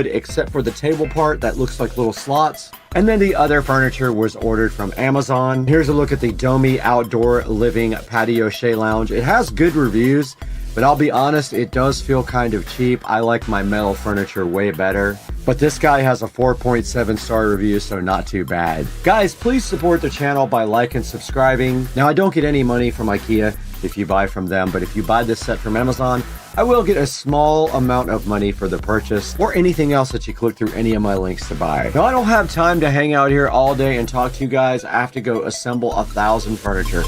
except for the table part that looks like little slots. And then the other furniture was ordered from Amazon. Here's a look at the Hdmi outdoor living patio shea lounge. It has good reviews, but I'll be honest, it does feel kind of cheap. I like my metal furniture way better. But this guy has a 4.7 star review, so not too bad. Guys, please support the channel by liking and subscribing. Now, I don't get any money from IKEA if you buy from them, but if you buy this set from Amazon, I will get a small amount of money for the purchase or anything else that you click through any of my links to buy. Now, I don't have time to hang out here all day and talk to you guys. I have to go assemble 1,000 furniture.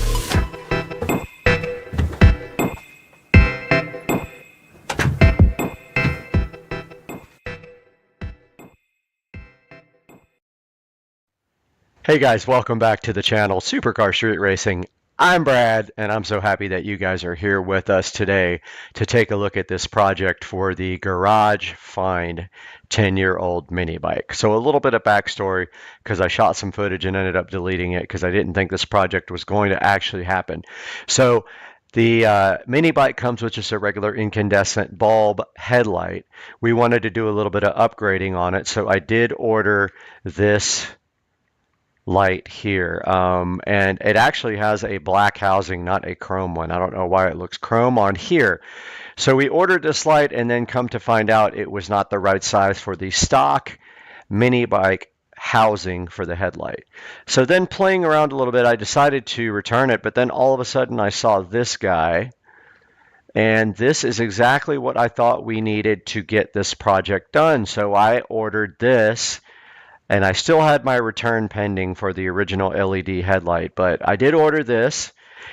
Hey guys, welcome back to the channel, Supercar Street Racing. I'm Brad, and I'm so happy that you guys are here with us today to take a look at this project for the Garage Find 10-year-old mini bike. So a little bit of backstory, because I shot some footage and ended up deleting it because I didn't think this project was going to actually happen. So the mini bike comes with just a regular incandescent bulb headlight. We wanted to do a little bit of upgrading on it, so I did order this light here, and it actually has a black housing, not a chrome one. I don't know why it looks chrome on here. So we ordered this light and then come to find out it was not the right size for the stock mini bike housing for the headlight. So then playing around a little bit, I decided to return it, but then all of a sudden I saw this guy, and this is exactly what I thought we needed to get this project done. So I ordered this. And I still had my return pending for the original LED headlight, but I did order this,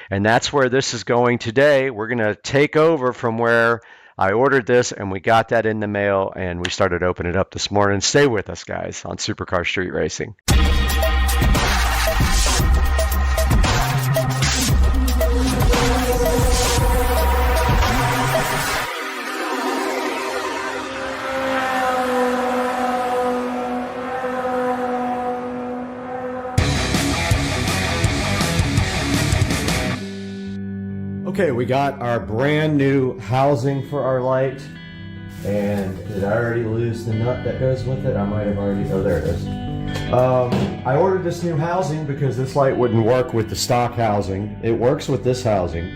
and that's where this is going today. We're going to take over from where I ordered this, and we got that in the mail, and we started opening it up this morning. Stay with us, guys, on Supercar Street Racing. Okay, we got our brand new housing for our light, and did I already lose the nut that goes with it? I might have already, oh there it is. I ordered this new housing because this light wouldn't work with the stock housing. It works with this housing.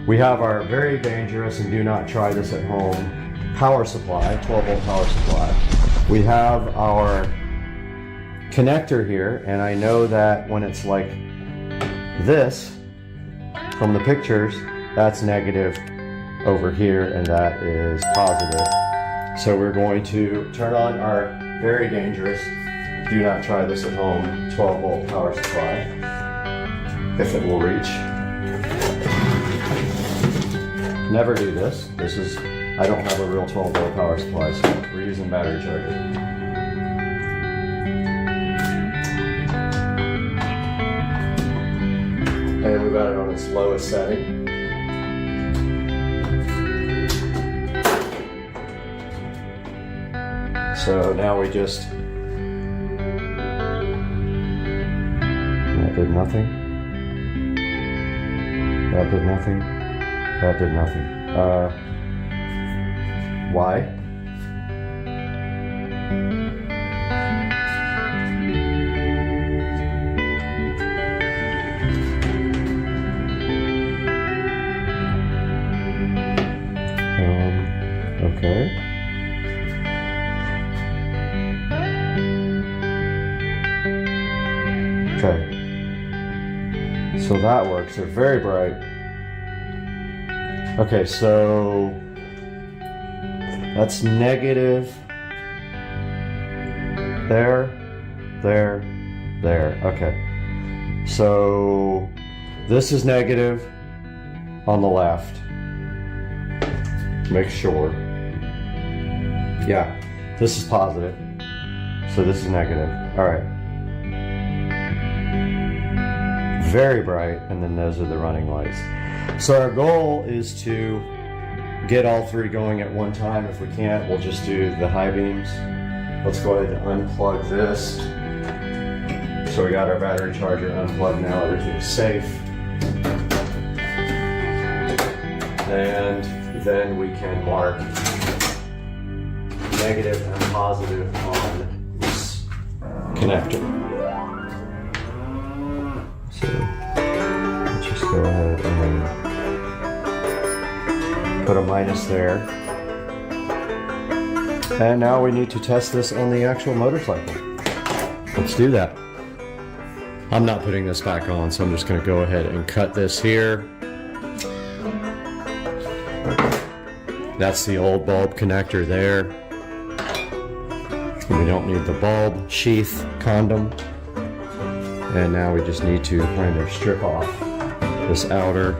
We have our very dangerous, and do not try this at home, power supply, 12 volt power supply. We have our connector here, and I know that when it's like this, from the pictures, that's negative over here, and that is positive. So we're going to turn on our very dangerous, do not try this at home, 12 volt power supply, if it will reach. Never do this. This is, I don't have a real 12 volt power supply, so we're using battery charger. And we've got it on its lowest setting. So now we just, that did nothing. That did nothing. That did nothing. Why? Okay. Okay. So that works. They're very bright. Okay, so that's negative. There. Okay. So this is negative on the left. Make sure. Yeah, this is positive, so this is negative. All right. Very bright, and then those are the running lights. So our goal is to get all three going at one time. If we can't, we'll just do the high beams. Let's go ahead and unplug this. So we got our battery charger unplugged now, everything's safe. And then we can mark negative and positive on this connector. So let's just go ahead and put a minus there. And now we need to test this on the actual motorcycle. Let's do that. I'm not putting this back on, so I'm just going to go ahead and cut this here. That's the old bulb connector there. We don't need the bulb sheath condom. And now we just need to kind of strip off this outer.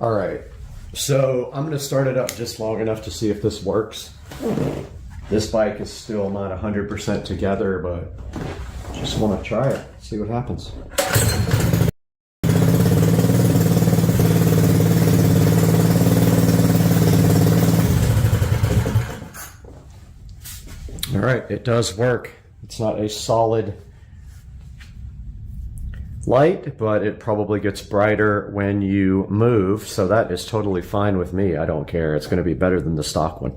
All right, so I'm gonna start it up just long enough to see if this works. This bike is still not 100% together, but just wanna try it, see what happens. All right, it does work. It's not a solid light, but it probably gets brighter when you move, so that is totally fine with me. I don't care. It's going to be better than the stock one.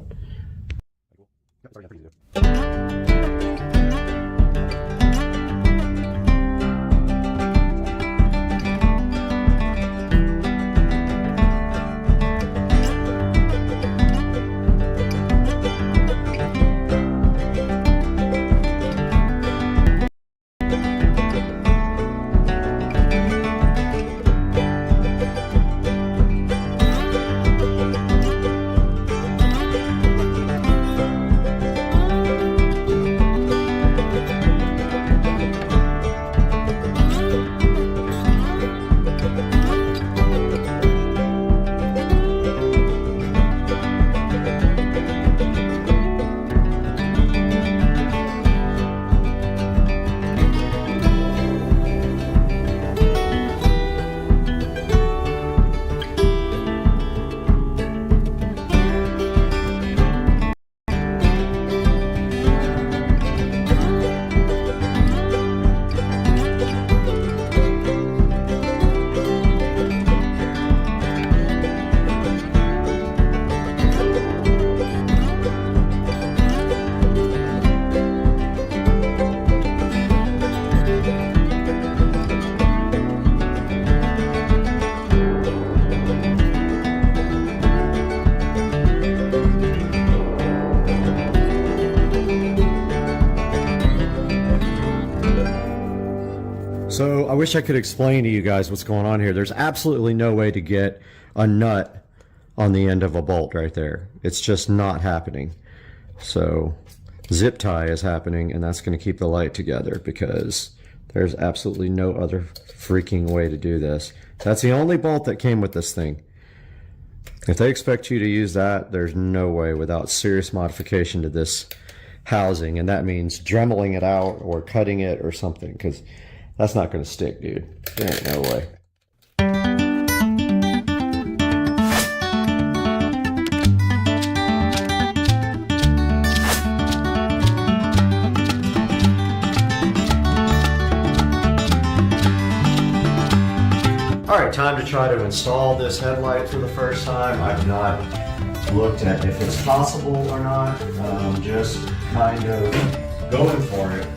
So I wish I could explain to you guys what's going on here. There's absolutely no way to get a nut on the end of a bolt right there. It's just not happening. So zip tie is happening, and that's going to keep the light together because there's absolutely no other freaking way to do this. That's the only bolt that came with this thing. If they expect you to use that, there's no way without serious modification to this housing, and that means dremeling it out or cutting it or something, because that's not going to stick, dude. There ain't no way. All right, time to try to install this headlight for the first time. I've not looked at if it's possible or not. Just kind of going for it.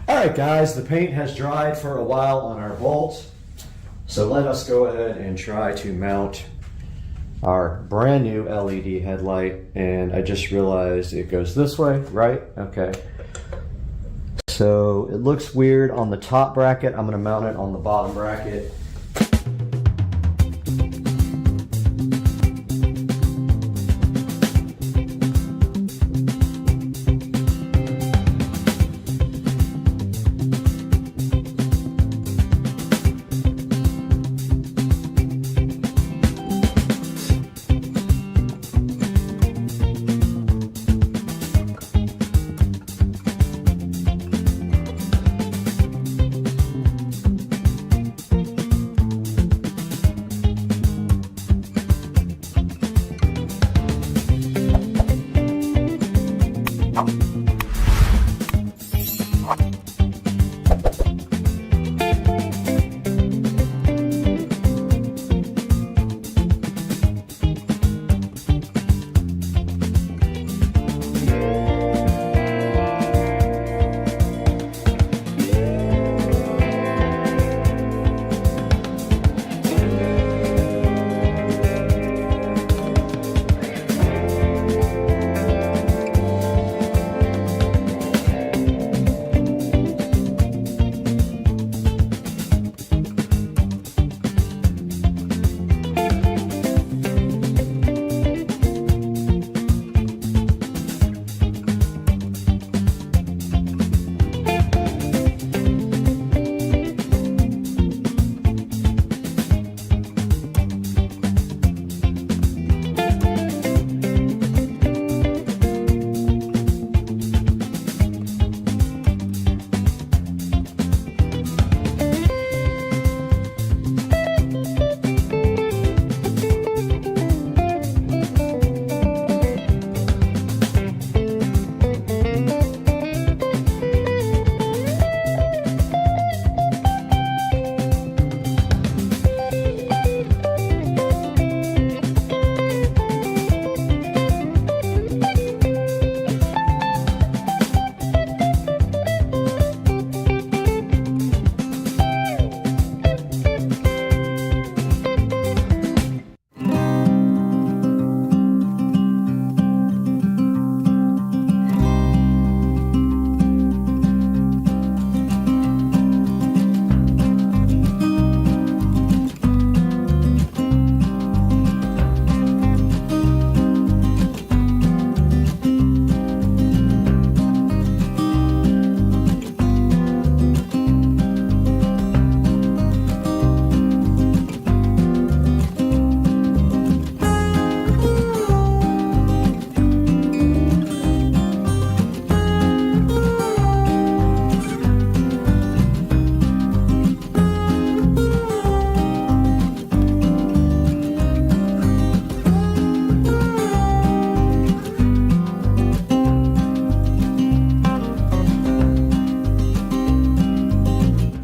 Alright guys, the paint has dried for a while on our bolt, so let us go ahead and try to mount our brand new LED headlight. And I just realized it goes this way, right? Okay. So it looks weird on the top bracket. I'm going to mount it on the bottom bracket.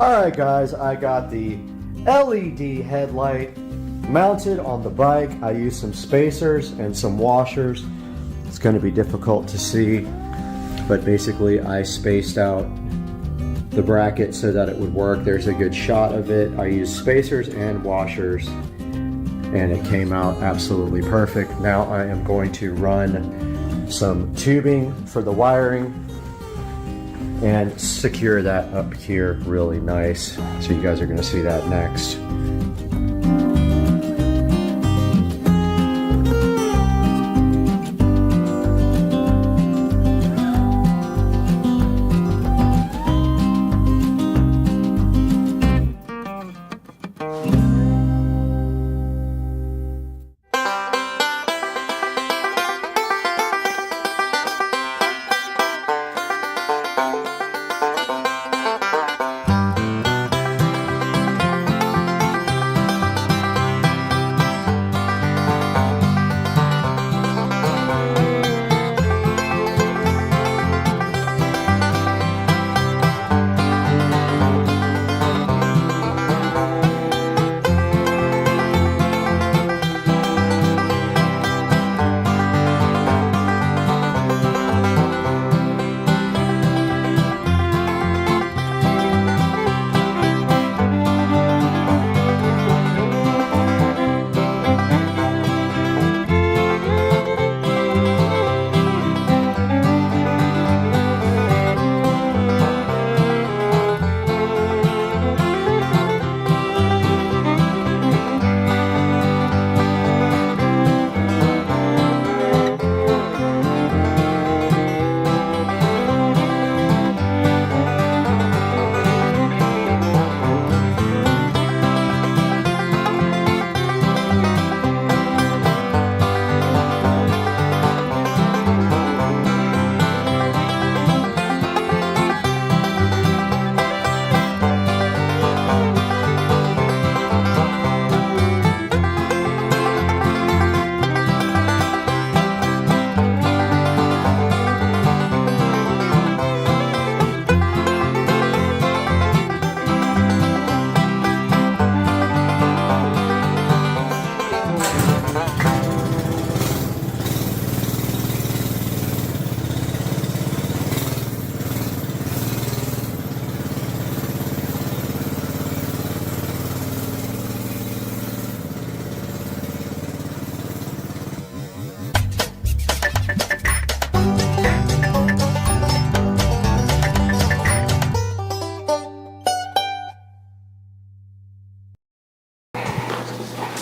Alright guys, I got the LED headlight mounted on the bike. I used some spacers and some washers. It's going to be difficult to see, but basically I spaced out the bracket so that it would work. There's a good shot of it. I used spacers and washers and it came out absolutely perfect. Now I am going to run some tubing for the wiring and secure that up here really nice. So you guys are going to see that next.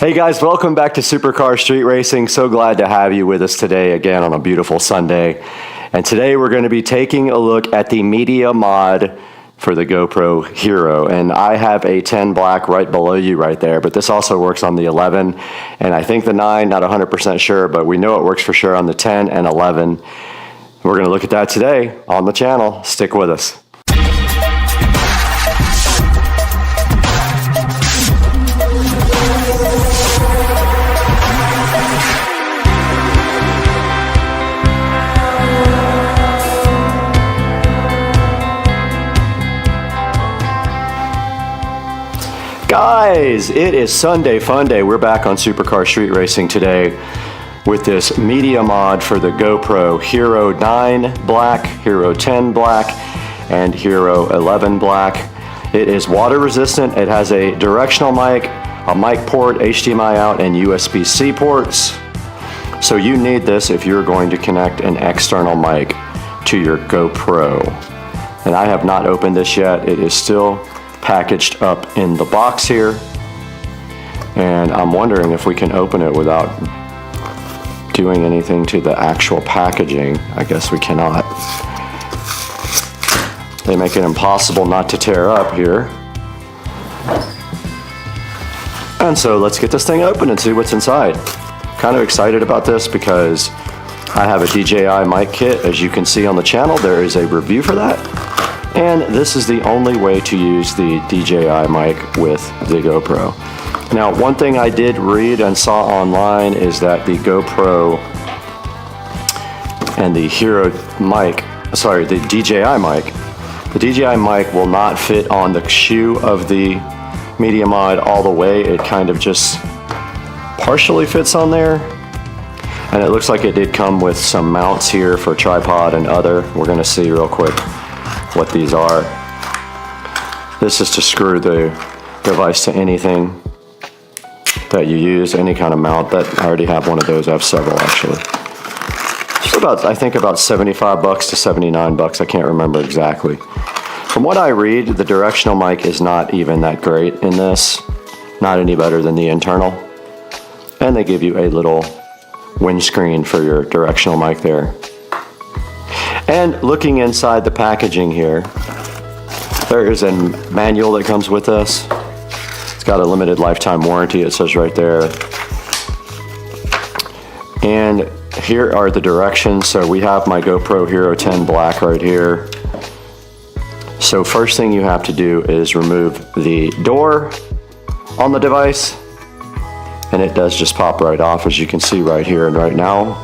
Hey guys, welcome back to Supercar Street Racing. So glad to have you with us today again on a beautiful Sunday. And today we're going to be taking a look at the media mod for the GoPro Hero. And I have a 10 black right below you right there, but this also works on the 11 and I think the 9, not 100% sure, but we know it works for sure on the 10 and 11. We're going to look at that today on the channel. Stick with us. Guys, it is Sunday Fun Day. We're back on Supercar Street Racing today with this media mod for the GoPro Hero 9 Black, Hero 10 Black, and Hero 11 Black. It is water resistant. It has a directional mic, a mic port, HDMI out, and USB-C ports. So you need this if you're going to connect an external mic to your GoPro. And I have not opened this yet. It is still packaged up in the box here, and I'm wondering if we can open it without doing anything to the actual packaging. I guess we cannot. They make it impossible not to tear up here. And so let's get this thing open and see what's inside. Kind of excited about this because I have a DJI mic kit. As you can see on the channel, there is a review for that. And this is the only way to use the DJI mic with the GoPro. Now, one thing I did read and saw online is that the GoPro and the Hero mic, sorry, the DJI mic will not fit on the shoe of the media mod all the way. It kind of just partially fits on there. And it looks like it did come with some mounts here for tripod and other. We're gonna see real quick what these are. This is to screw the device to anything that you use, any kind of mount. That I already have one of those. I have several actually. It's about, I think about 75 bucks to 79 bucks. I can't remember exactly. From what I read, the directional mic is not even that great in this. Not any better than the internal. And they give you a little windscreen for your directional mic there. And looking inside the packaging here, there is a manual that comes with this. It's got a limited lifetime warranty, it says right there. And here are the directions. So we have my GoPro Hero 10 Black right here. So first thing you have to do is remove the door on the device. And it does just pop right off, as you can see right here and right now.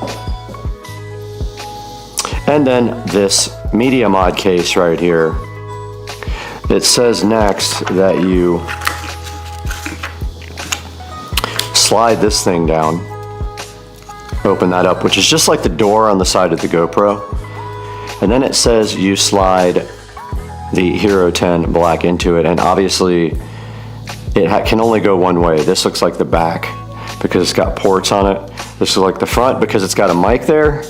And then this media mod case right here. It says next that you slide this thing down, open that up, which is just like the door on the side of the GoPro. And then it says you slide the Hero 10 Black into it, and obviously it can only go one way. This looks like the back because it's got ports on it. This is like the front because it's got a mic there.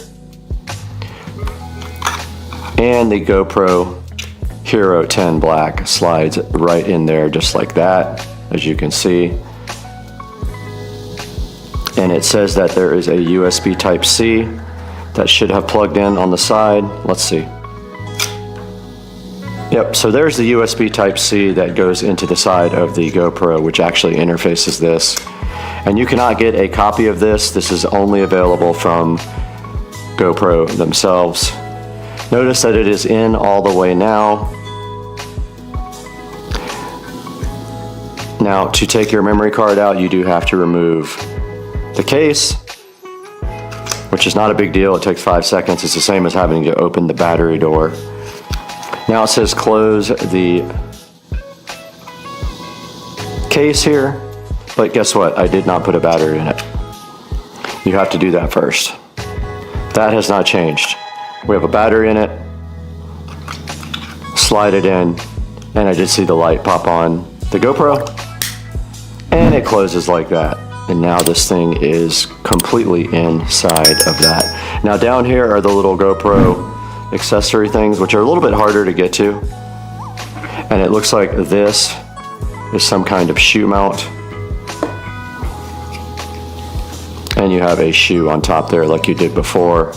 And the GoPro Hero 10 Black slides right in there just like that, as you can see. And it says that there is a USB Type-C that should have plugged in on the side. Let's see. Yep, so there's the USB Type-C that goes into the side of the GoPro, which actually interfaces this. And you cannot get a copy of this. This is only available from GoPro themselves. Notice that it is in all the way now. Now, to take your memory card out, you do have to remove the case, which is not a big deal. It takes 5 seconds. It's the same as having to open the battery door. Now it says close the case here, but guess what? I did not put a battery in it. You have to do that first. That has not changed. We have a battery in it, slide it in, and I did see the light pop on the GoPro, and it closes like that. And now this thing is completely inside of that. Now down here are the little GoPro accessory things, which are a little bit harder to get to. And it looks like this is some kind of shoe mount. and you have a shoe on top there like you did before.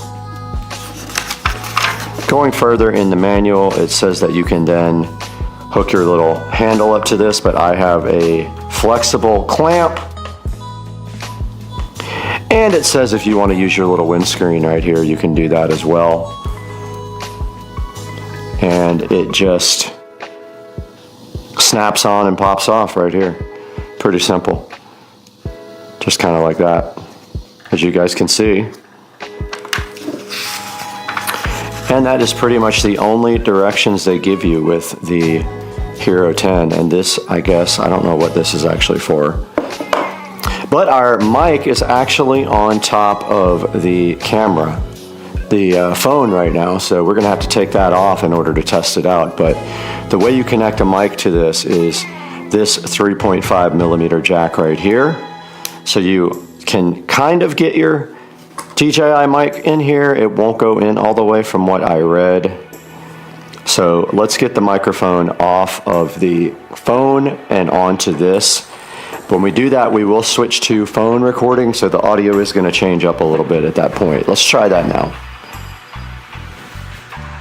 Going further in the manual, it says that you can then hook your little handle up to this, but I have a flexible clamp. And it says if you want to use your little windscreen right here, you can do that as well. And it just snaps on and pops off right here. Pretty simple. Just kind of like that, as you guys can see. And that is pretty much the only directions they give you with the Hero 10. And this, I guess, I don't know what this is actually for. But our mic is actually on top of the camera, the phone right now. So we're gonna have to take that off in order to test it out. But the way you connect a mic to this is this 3.5 millimeter jack right here. So you can kind of get your DJI mic in here. It won't go in all the way from what I read. So let's get the microphone off of the phone and onto this. When we do that, we will switch to phone recording, so the audio is going to change up a little bit at that point. Let's try that now.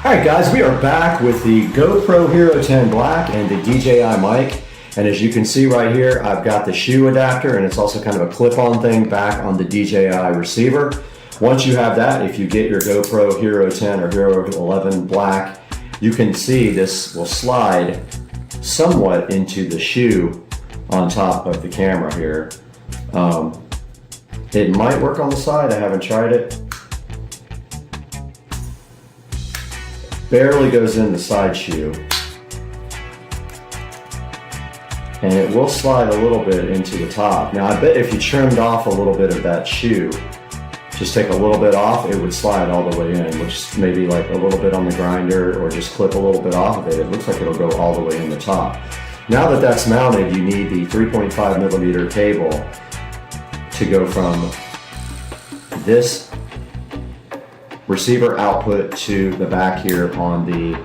Alright guys, we are back with the GoPro Hero 10 Black and the DJI mic. And as you can see right here, I've got the shoe adapter, and it's also kind of a clip-on thing back on the DJI receiver. Once you have that, if you get your GoPro Hero 10 or Hero 11 Black, you can see this will slide somewhat into the shoe on top of the camera here. It might work on the side, I haven't tried it. Barely goes in the side shoe. And it will slide a little bit into the top. Now I bet if you trimmed off a little bit of that shoe, just take a little bit off, it would slide all the way in, which maybe like a little bit on the grinder or just clip a little bit off of it. It looks like it'll go all the way in the top. Now that that's mounted, you need the 3.5 millimeter cable to go from this receiver output to the back here on the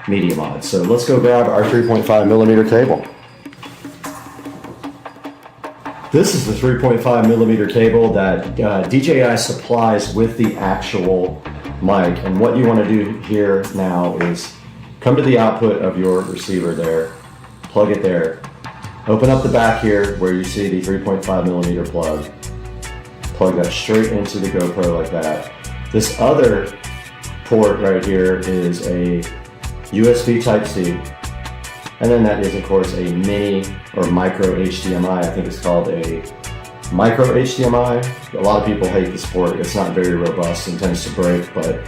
Media Mod. So let's go grab our 3.5 millimeter cable. This is the 3.5 millimeter cable that DJI supplies with the actual mic. And what you want to do here now is come to the output of your receiver there, plug it there, open up the back here where you see the 3.5 millimeter plug that straight into the GoPro like that. This other port right here is a USB Type-C. And then that is, of course, a mini or micro HDMI. I think it's called a micro HDMI. A lot of people hate this port. It's not very robust and tends to break, but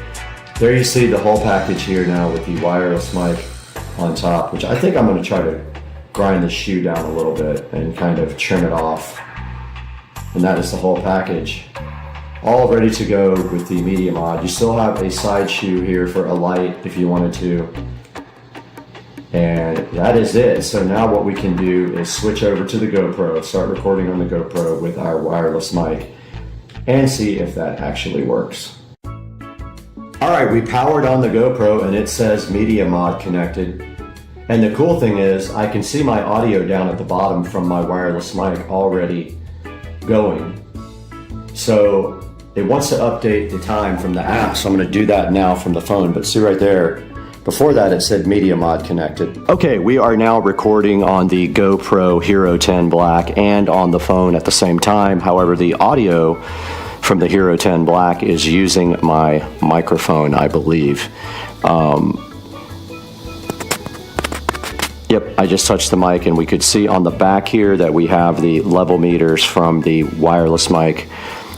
there you see the whole package here now with the wireless mic on top, which I think I'm going to try to grind the shoe down a little bit and kind of trim it off. And that is the whole package. All ready to go with the Media Mod. You still have a side shoe here for a light if you wanted to. And that is it. So now what we can do is switch over to the GoPro, start recording on the GoPro with our wireless mic, and see if that actually works. Alright, we powered on the GoPro and it says Media Mod connected. And the cool thing is I can see my audio down at the bottom from my wireless mic already going. So it wants to update the time from the app, so I'm going to do that now from the phone. But see right there, before that it said Media Mod connected. Okay, we are now recording on the GoPro Hero 10 Black and on the phone at the same time. However, the audio from the Hero 10 Black is using my microphone, I believe. Yep, I just touched the mic and we could see on the back here that we have the level meters from the wireless mic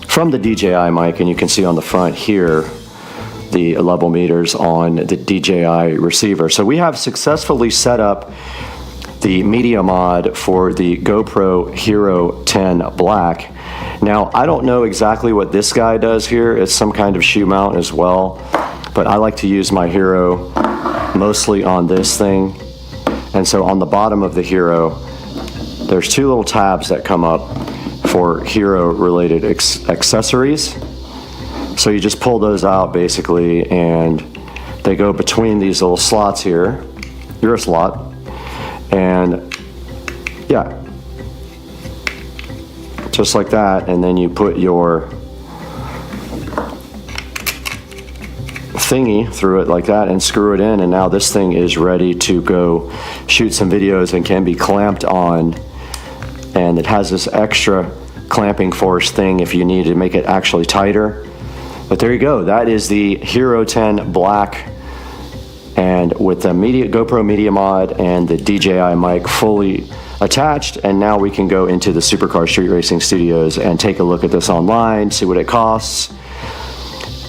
from the DJI mic, and you can see on the front here the level meters on the DJI receiver. So we have successfully set up the Media Mod for the GoPro Hero 10 Black. Now, I don't know exactly what this guy does here. It's some kind of shoe mount as well, but I like to use my Hero mostly on this thing. And so on the bottom of the Hero, there's two little tabs that come up for Hero related accessories. So you just pull those out basically, and they go between these little slots here. You're a slot. And yeah, just like that, and then you put your thingy through it like that and screw it in, and now this thing is ready to go shoot some videos and can be clamped on. And it has this extra clamping force thing if you need to make it actually tighter. But there you go, that is the Hero 10 Black, and with the GoPro Media Mod and the DJI mic fully attached. And now we can go into the Supercar Street Racing Studios and take a look at this online, see what it costs,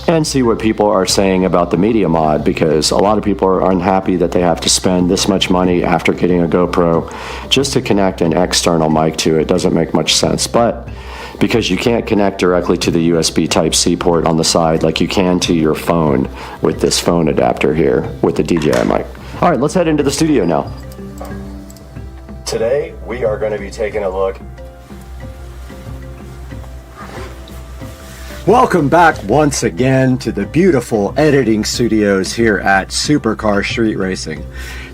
and see what people are saying about the Media Mod, because a lot of people are unhappy that they have to spend this much money after getting a GoPro just to connect an external mic to it. Doesn't make much sense. But because you can't connect directly to the USB Type-C port on the side like you can to your phone with this phone adapter here with the DJI mic. All right, let's head into the studio now. Today we are going to be taking a look. Welcome back once again to the beautiful editing studios here at Supercar Street Racing.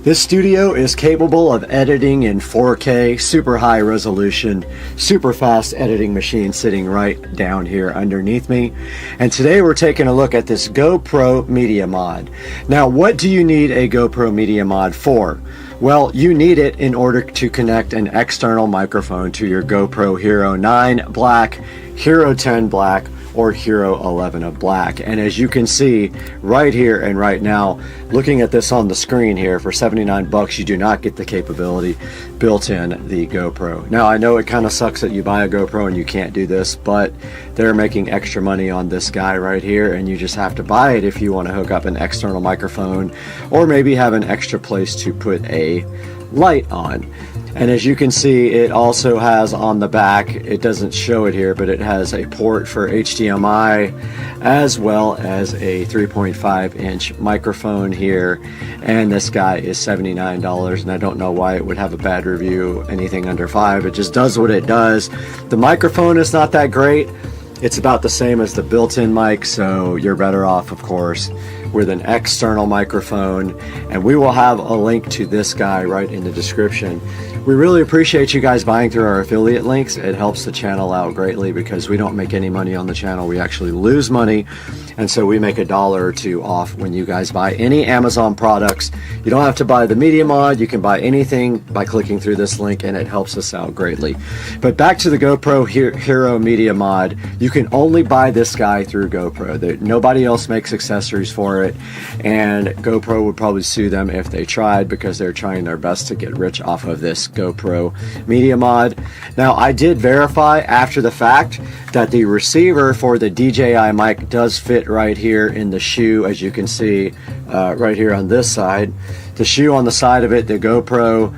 This studio is capable of editing in 4K, super high resolution, super fast editing machine sitting right down here underneath me. And today we're taking a look at this GoPro Media Mod. Now, what do you need a GoPro Media Mod for? Well, you need it in order to connect an external microphone to your GoPro Hero 9 Black, Hero 10 Black, or Hero 11 of Black. And as you can see right here and right now, looking at this on the screen here, for 79 bucks you do not get the capability built in the GoPro. Now I know it kind of sucks that you buy a GoPro and you can't do this, but they're making extra money on this guy right here, and you just have to buy it if you want to hook up an external microphone or maybe have an extra place to put a light on. And as you can see, it also has on the back, it doesn't show it here, but it has a port for HDMI as well as a 3.5 inch microphone here. And this guy is $79, and I don't know why it would have a bad review, anything under $5. It just does what it does. The microphone is not that great. It's about the same as the built-in mic, so you're better off, of course, with an external microphone. And we will have a link to this guy right in the description. We really appreciate you guys buying through our affiliate links. It helps the channel out greatly because we don't make any money on the channel. We actually lose money. And so we make $1 or $2 off when you guys buy any Amazon products. You don't have to buy the Media Mod. You can buy anything by clicking through this link, and it helps us out greatly. But back to the GoPro Hero Media Mod. You can only buy this guy through GoPro. Nobody else makes accessories for it, and GoPro would probably sue them if they tried, because they're trying their best to get rich off of this GoPro Media Mod. Now, I did verify after the fact that the receiver for the DJI mic does fit right here in the shoe, as you can see right here on this side. The shoe on the side of it, the GoPro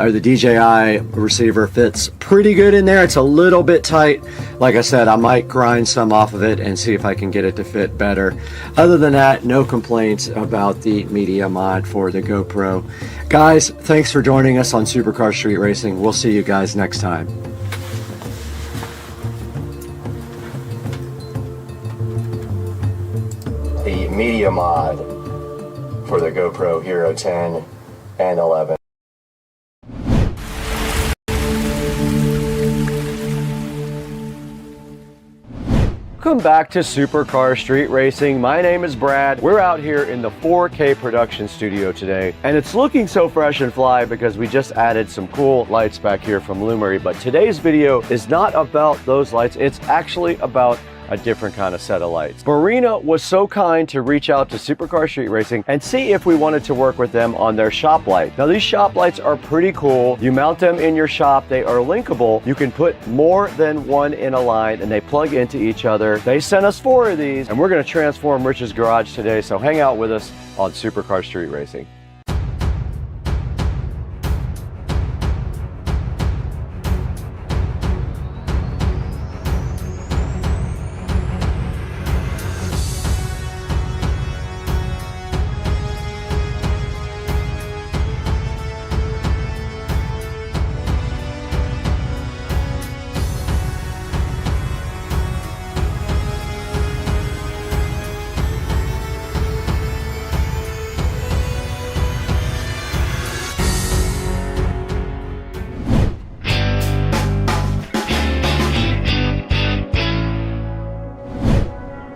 or the DJI receiver fits pretty good in there. It's a little bit tight. Like I said, I might grind some off of it and see if I can get it to fit better. Other than that, no complaints about the Media Mod for the GoPro. Guys, thanks for joining us on Supercar Street Racing. We'll see you guys next time. The Media Mod for the GoPro Hero 10 and 11. Welcome back to Supercar Street Racing. My name is Brad. We're out here in the 4K production studio today, and it's looking so fresh and fly because we just added some cool lights back here from Lumery. But today's video is not about those lights. It's actually about a different kind of set of lights. Marina was so kind to reach out to Supercar Street Racing and see if we wanted to work with them on their shop light. Now, these shop lights are pretty cool. You mount them in your shop. They are linkable. You can put more than one in a line, and they plug into each other. They sent us 4 of these, and we're going to transform Rich's garage today, so hang out with us on Supercar Street Racing.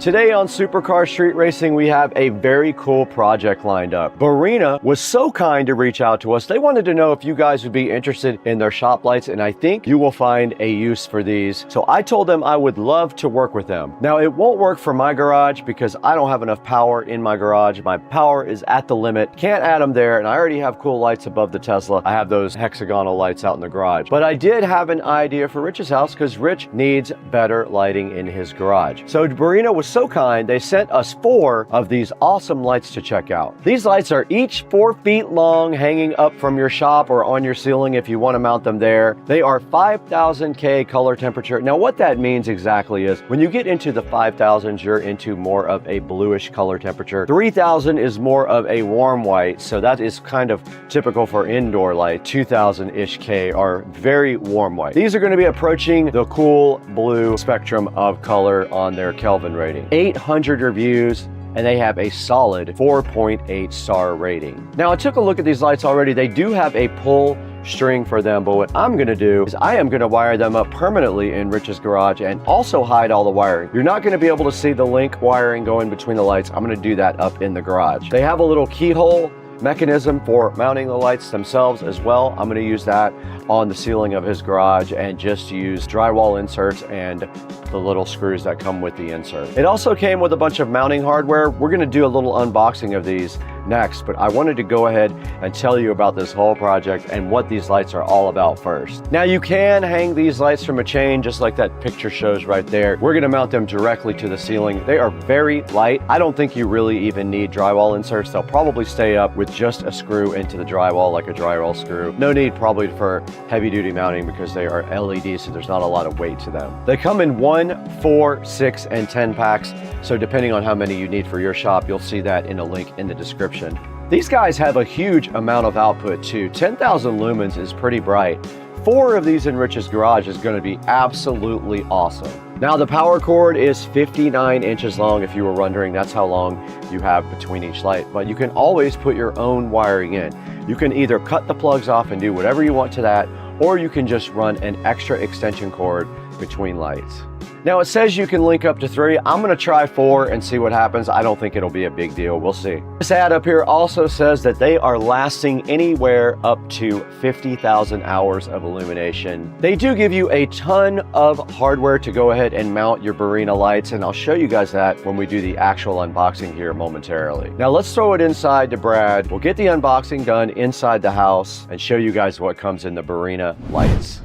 Today on Supercar Street Racing, we have a very cool project lined up. Barina was so kind to reach out to us. They wanted to know if you guys would be interested in their shop lights, and I think you will find a use for these. So I told them I would love to work with them. Now, it won't work for my garage because I don't have enough power in my garage. My power is at the limit. Can't add them there, and I already have cool lights above the Tesla. I have those hexagonal lights out in the garage. But I did have an idea for Rich's house because Rich needs better lighting in his garage. So Barina was so kind, they sent us 4 of these awesome lights to check out. These lights are each 4 feet long, hanging up from your shop or on your ceiling if you want to mount them there. They are 5000 K color temperature. Now what that means exactly is when you get into the 5000s, you're into more of a bluish color temperature. 3000 is more of a warm white, so that is kind of typical for indoor light. 2000-ish K are very warm white. These are going to be approaching the cool blue spectrum of color on their Kelvin rating. 800 reviews, and they have a solid 4.8 star rating. Now, I took a look at these lights already. They do have a pull string for them, but what I'm gonna do is I am gonna wire them up permanently in Rich's garage and also hide all the wiring. You're not gonna be able to see the link wiring going between the lights. I'm gonna do that up in the garage. They have a little keyhole mechanism for mounting the lights themselves as well. I'm going to use that on the ceiling of his garage and just use drywall inserts and the little screws that come with the insert. It also came with a bunch of mounting hardware. We're going to do a little unboxing of these next, but I wanted to go ahead and tell you about this whole project and what these lights are all about first. Now, you can hang these lights from a chain just like that picture shows right there. We're going to mount them directly to the ceiling. They are very light. I don't think you really even need drywall inserts. They'll probably stay up with just a screw into the drywall, like a drywall screw. No need probably for heavy duty mounting because they are LED, so there's not a lot of weight to them. They come in 1, 4, 6, and 10 packs. So depending on how many you need for your shop, you'll see that in a link in the description. These guys have a huge amount of output too. 10,000 lumens is pretty bright. 4 of these in Rich's garage is going to be absolutely awesome. Now the power cord is 59 inches long. If you were wondering, that's how long you have between each light. But you can always put your own wiring in. You can either cut the plugs off and do whatever you want to that, or you can just run an extra extension cord between lights. Now it says you can link up to 3. I'm gonna try 4 and see what happens. I don't think it'll be a big deal. We'll see. This ad up here also says that they are lasting anywhere up to 50,000 hours of illumination. They do give you a ton of hardware to go ahead and mount your Barina lights, and I'll show you guys that when we do the actual unboxing here momentarily. Now let's throw it inside to Brad. We'll get the unboxing done inside the house and show you guys what comes in the Barina lights.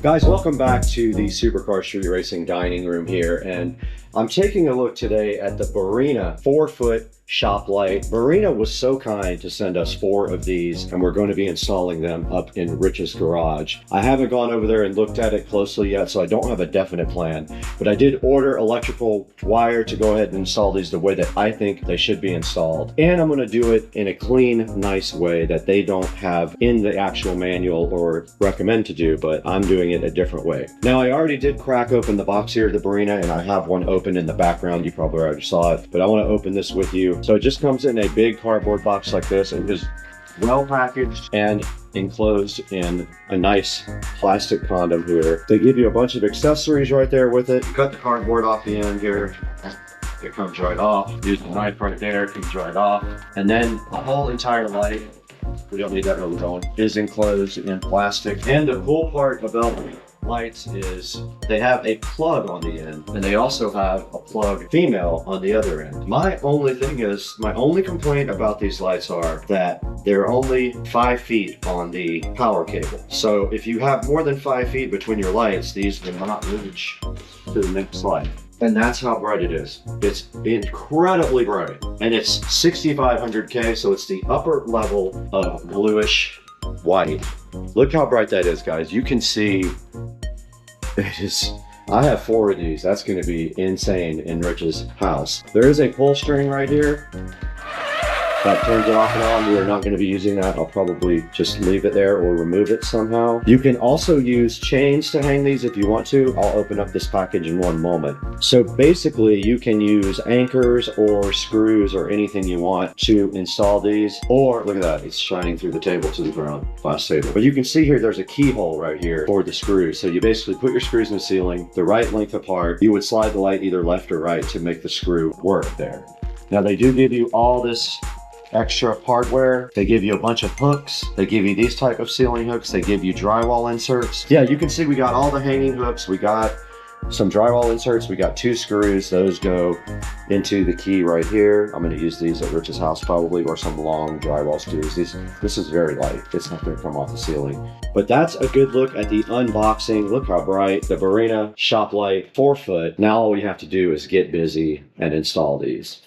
Guys, welcome back to the Supercar Street Racing dining room here, and I'm taking a look today at the Barina 4-foot shop light. Barina was so kind to send us 4 of these, and we're going to be installing them up in Rich's garage. I haven't gone over there and looked at it closely yet, so I don't have a definite plan, but I did order electrical wire to go ahead and install these the way that I think they should be installed. And I'm going to do it in a clean, nice way that they don't have in the actual manual or recommend to do, but I'm doing it a different way. Now, I already did crack open the box here of the Barina, and I have one open in the background. You probably already saw it, but I want to open this with you. So it just comes in a big cardboard box like this and is well packaged and enclosed in a nice plastic condom here. They give you a bunch of accessories right there with it. You cut the cardboard off the end here. It comes right off. Use the knife right there, it comes right off. And then the whole entire light, we don't need that really going, is enclosed in plastic. And the cool part about lights is they have a plug on the end, and they also have a plug female on the other end. My only complaint about these lights are that they're only 5 feet on the power cable. So if you have more than 5 feet between your lights, these will not reach to the next light. And that's how bright it is. It's incredibly bright. And it's 6500K, so it's the upper level of bluish white. Look how bright that is, guys. You can see it is. I have 4 of these. That's going to be insane in Rich's house. There is a pull string right here. That turns it off and on. We are not going to be using that. I'll probably just leave it there or remove it somehow. You can also use chains to hang these if you want to. I'll open up this package in one moment. So basically you can use anchors or screws or anything you want to install these. Or look at that, it's shining through the table to the ground, glass table. But you can see here there's a keyhole right here for the screws. So you basically put your screws in the ceiling, the right length apart. You would slide the light either left or right to make the screw work there. Now they do give you all this extra hardware. They give you a bunch of hooks. They give you these type of ceiling hooks. They give you drywall inserts. Yeah, you can see we got all the hanging hooks. We got some drywall inserts. We got 2 screws. Those go into the key right here. I'm going to use these at Rich's house probably, or some long drywall screws. This is very light. It's not going to come off the ceiling. But that's a good look at the unboxing. Look how bright. The Barina shop light, 4 foot. Now all we have to do is get busy and install these.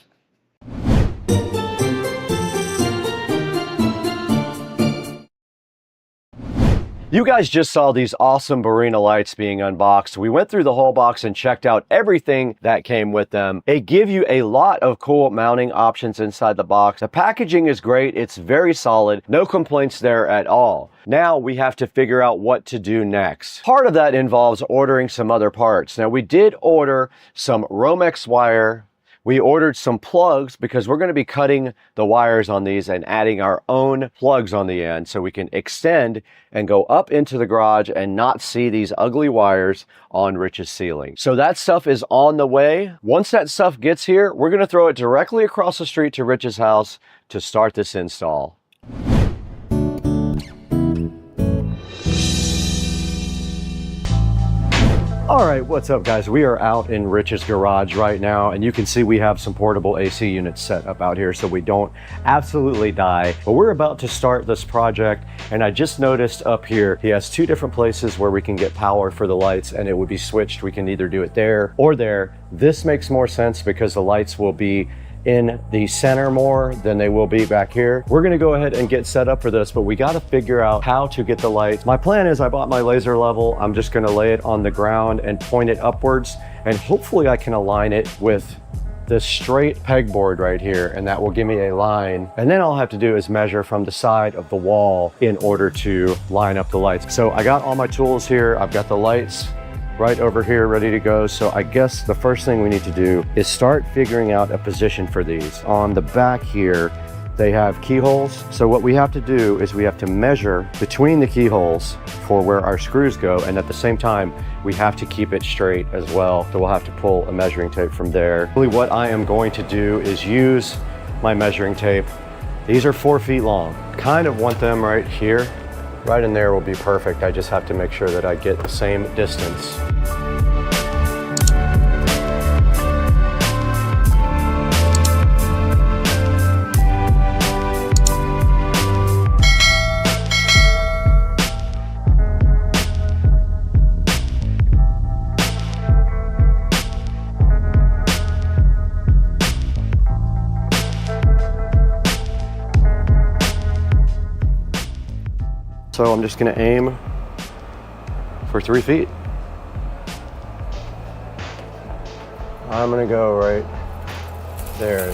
You guys just saw these awesome Barina lights being unboxed. We went through the whole box and checked out everything that came with them. They give you a lot of cool mounting options inside the box. The packaging is great. It's very solid. No complaints there at all. Now we have to figure out what to do next. Part of that involves ordering some other parts. Now we did order some Romex wire. We ordered some plugs because we're going to be cutting the wires on these and adding our own plugs on the end so we can extend and go up into the garage and not see these ugly wires on Rich's ceiling. So that stuff is on the way. Once that stuff gets here, we're going to throw it directly across the street to Rich's house to start this install. All right, what's up guys? We are out in Rich's garage right now, and you can see we have some portable AC units set up out here so we don't absolutely die. But we're about to start this project, and I just noticed up here, he has 2 different places where we can get power for the lights, and it would be switched. We can either do it there or there. This makes more sense because the lights will be in the center more than they will be back here. We're gonna go ahead and get set up for this, but we gotta figure out how to get the lights. My plan is I bought my laser level. I'm just gonna lay it on the ground and point it upwards, and hopefully I can align it with this straight pegboard right here, and that will give me a line. And then all I'll have to do is measure from the side of the wall in order to line up the lights. So I got all my tools here. I've got the lights right over here ready to go. So I guess the first thing we need to do is start figuring out a position for these. On the back here, they have keyholes. So what we have to do is we have to measure between the keyholes for where our screws go, and at the same time, we have to keep it straight as well. So we'll have to pull a measuring tape from there. Really what I am going to do is use my measuring tape. These are 4 feet long. Kind of want them right here. Right in there will be perfect. I just have to make sure that I get the same distance. So I'm just gonna aim for 3 feet. I'm gonna go right there.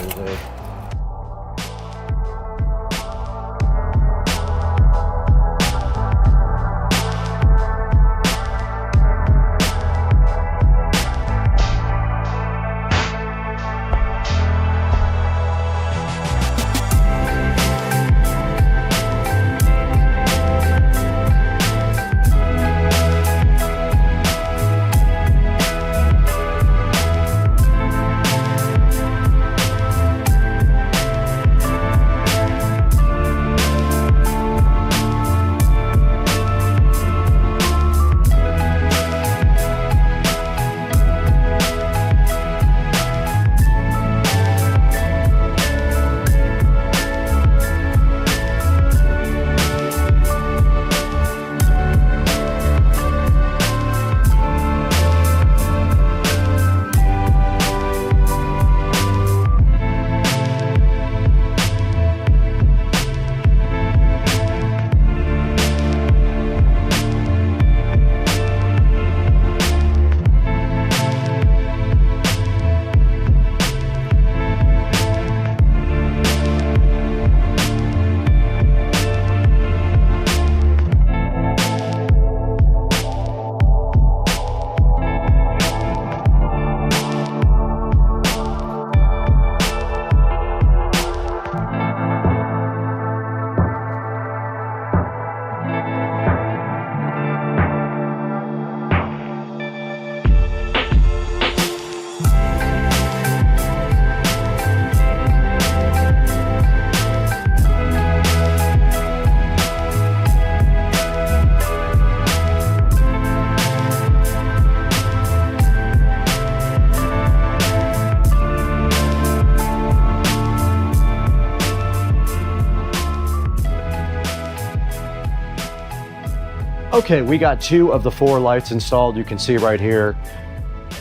Okay, we got 2 of the 4 lights installed. You can see right here.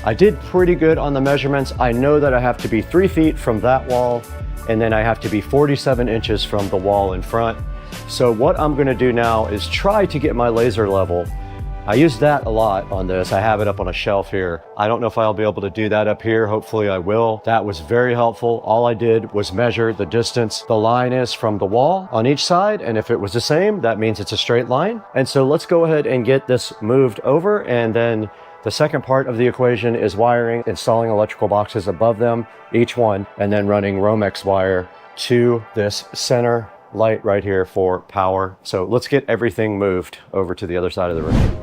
I did pretty good on the measurements. I know that I have to be 3 feet from that wall, and then I have to be 47 inches from the wall in front. So what I'm gonna do now is try to get my laser level. I use that a lot on this. I have it up on a shelf here. I don't know if I'll be able to do that up here. Hopefully I will. That was very helpful. All I did was measure the distance the line is from the wall on each side. And if it was the same, that means it's a straight line. And so let's go ahead and get this moved over. And then the second part of the equation is wiring, installing electrical boxes above them, each one, and then running Romex wire to this center light right here for power. So let's get everything moved over to the other side of the room.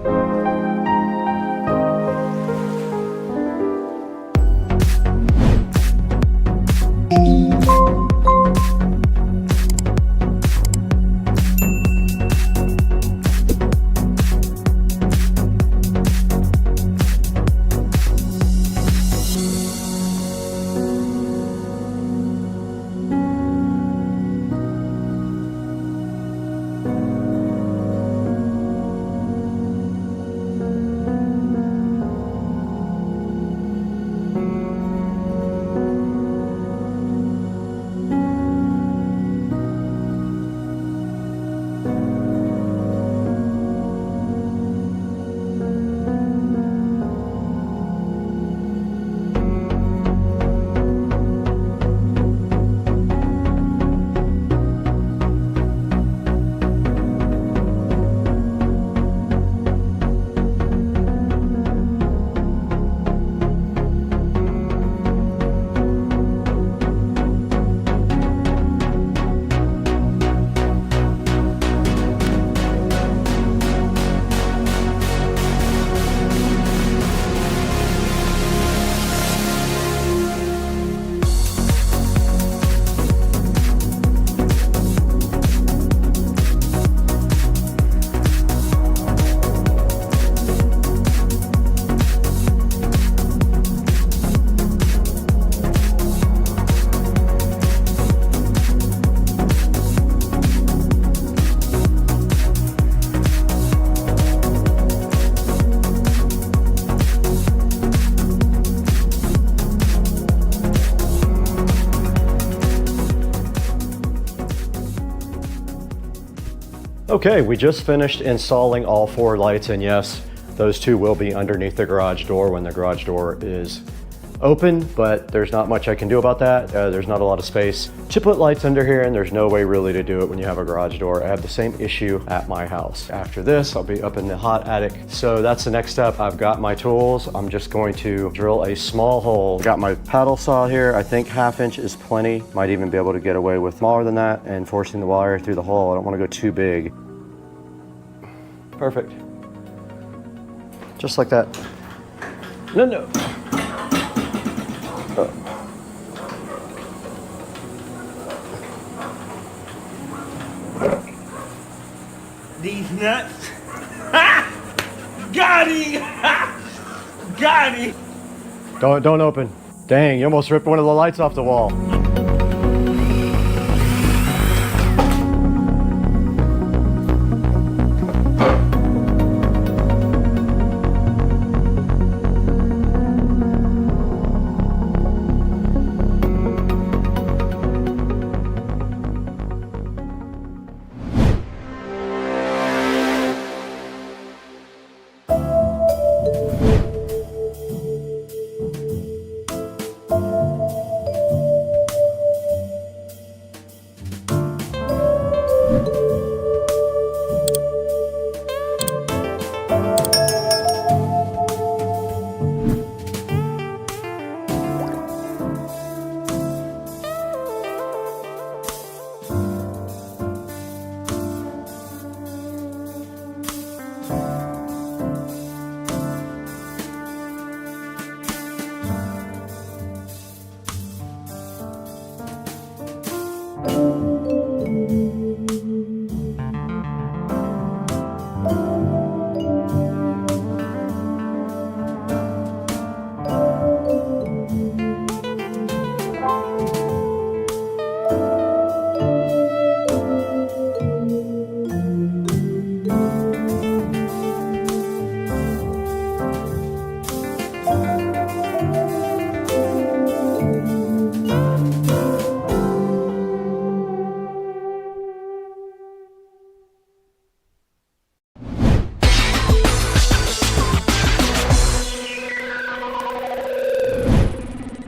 Okay, we just finished installing all 4 lights, and yes, those 2 will be underneath the garage door when the garage door is open, but there's not much I can do about that. There's not a lot of space to put lights under here, and there's no way really to do it when you have a garage door. I have the same issue at my house. After this, I'll be up in the hot attic. So that's the next step. I've got my tools. I'm just going to drill a small hole. Got my paddle saw here. I think 1/2 inch is plenty. Might even be able to get away with smaller than that and forcing the wire through the hole. I don't want to go too big. Perfect. Just like that. No. Oh. These nuts. Ha! Got him! Got him! Don't open. Dang, you almost ripped one of the lights off the wall.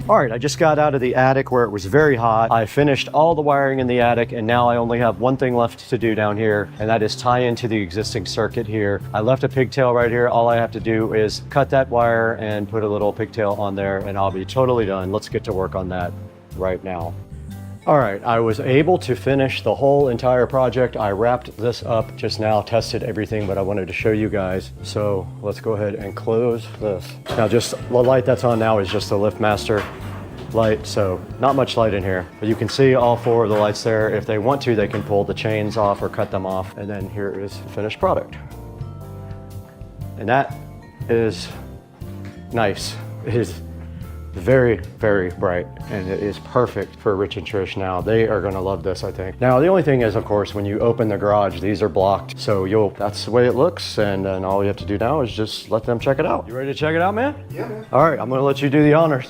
All right, I just got out of the attic where it was very hot. I finished all the wiring in the attic, and now I only have one thing left to do down here, and that is tie into the existing circuit here. I left a pigtail right here. All I have to do is cut that wire and put a little pigtail on there, and I'll be totally done. Let's get to work on that right now. All right, I was able to finish the whole entire project. I wrapped this up just now, tested everything, but I wanted to show you guys. So let's go ahead and close this. Now just the light that's on now is just the LiftMaster light, so not much light in here. But you can see all four of the lights there. If they want to, they can pull the chains off or cut them off. And then here is the finished product. And that is nice. It is very, very bright, and it is perfect for Rich and Trish now. They are gonna love this, I think. Now, the only thing is, of course, when you open the garage, these are blocked. So that's the way it looks, and then all you have to do now is just let them check it out. You ready to check it out, man? Yeah, man. All right, I'm gonna let you do the honors.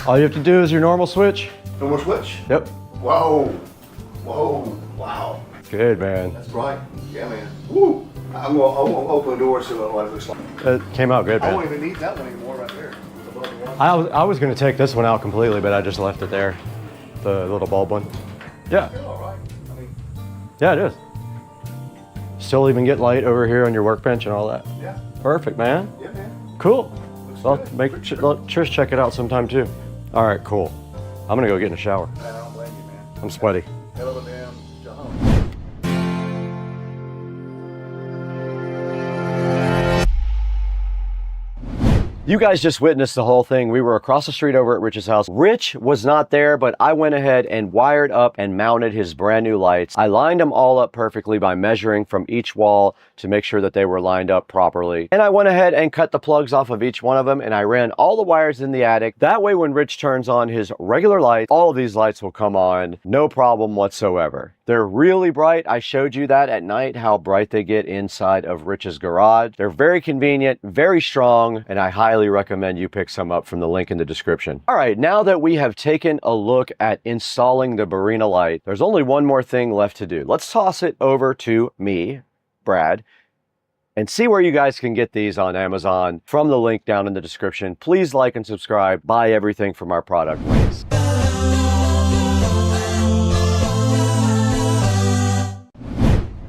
All you have to do is your normal switch. Normal switch? Yep. Whoa. Whoa. Wow. Good, man. That's bright. Yeah, man. Woo. I'm gonna open the door so what it looks like. It came out good, I man. won't even need that one anymore right there. I was gonna take this one out completely, but I just left it there. The little bulb one. Yeah. You're all right. I mean, Yeah, it is. Still even get light over here on your workbench and all that. yeah. Perfect, man. Yeah, man. Cool. Well, good. let Trish check it out sometime too. All right, cool. I'm gonna go get in the shower. Man, I don't blame you, man. I'm sweaty. Hell of a damn job. You guys just witnessed the whole thing. We were across the street over at Rich's house. Rich was not there, but I went ahead and wired up and mounted his brand new lights. I lined them all up perfectly by measuring from each wall to make sure that they were lined up properly. And I went ahead and cut the plugs off of each one of them, and I ran all the wires in the attic. That way, when Rich turns on his regular light, all of these lights will come on, no problem whatsoever. They're really bright. I showed you that at night, how bright they get inside of Rich's garage. They're very convenient, very strong, and I highly recommend you pick some up from the link in the description. All right, now that we have taken a look at installing the Barina light, there's only one more thing left to do. Let's toss it over to me, Brad, and see where you guys can get these on Amazon from the link down in the description. Please like and subscribe. Buy everything from our product links.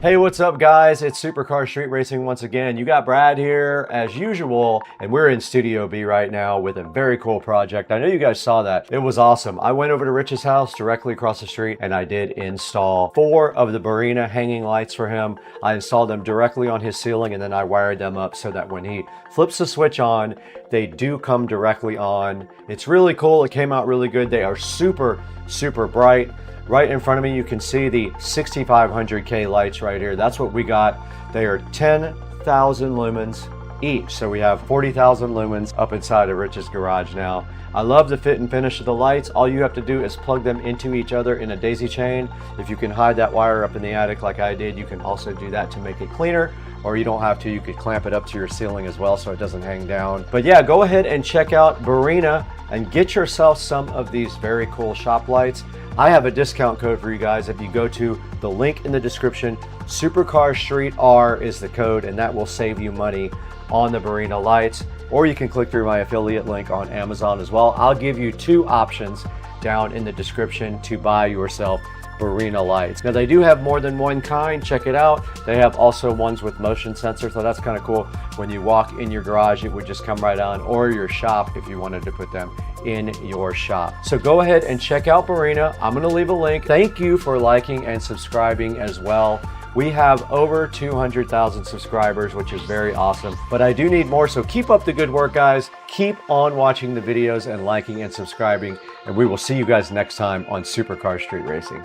Hey, what's up guys? It's Supercar Street Racing once again. You got Brad here as usual, and we're in Studio B right now with a very cool project. I know you guys saw that. It was awesome. I went over to Rich's house directly across the street, and I did install 4 of the Barina hanging lights for him. I installed them directly on his ceiling, and then I wired them up so that when he flips the switch on, they do come directly on. It's really cool. It came out really good. They are super, super bright. Right in front of me, you can see the 6500K lights right here. That's what we got. They are 10,000 lumens each. So we have 40,000 lumens up inside of Rich's garage now. I love the fit and finish of the lights. All you have to do is plug them into each other in a daisy chain. If you can hide that wire up in the attic like I did, you can also do that to make it cleaner. Or you don't have to, you could clamp it up to your ceiling as well so it doesn't hang down. But yeah, go ahead and check out Barina and get yourself some of these very cool shop lights. I have a discount code for you guys. If you go to the link in the description, Supercar Street R is the code, and that will save you money on the Barina lights. Or you can click through my affiliate link on Amazon as well. I'll give you 2 options down in the description to buy yourself Barina lights. Now they do have more than one kind. Check it out. They have also ones with motion sensor, so that's kind of cool. When you walk in your garage, it would just come right on, or your shop if you wanted to put them in your shop. So go ahead and check out Barina. I'm going to leave a link. Thank you for liking and subscribing as well. We have over 200,000 subscribers, which is very awesome, but I do need more, so keep up the good work, guys. Keep on watching the videos and liking and subscribing, and we will see you guys next time on Supercar Street Racing.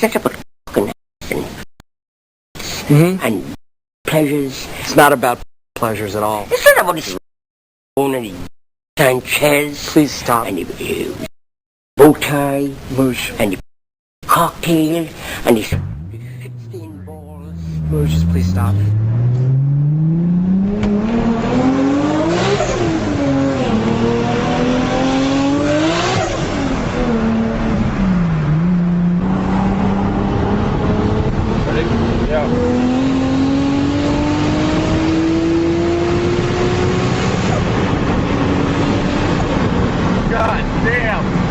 Such a fucking and pleasures. It's not about pleasures at all. It's not about this phone and the Sanchez. Please stop. And the bow tie. Moosh. And the cocktail. And the 16 balls. Moosh, just please stop. God damn!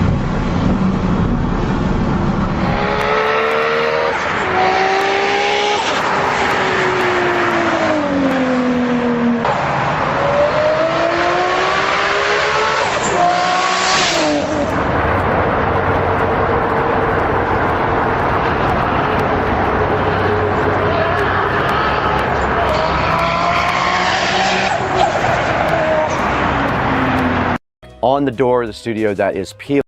On the door of the studio that is peeling,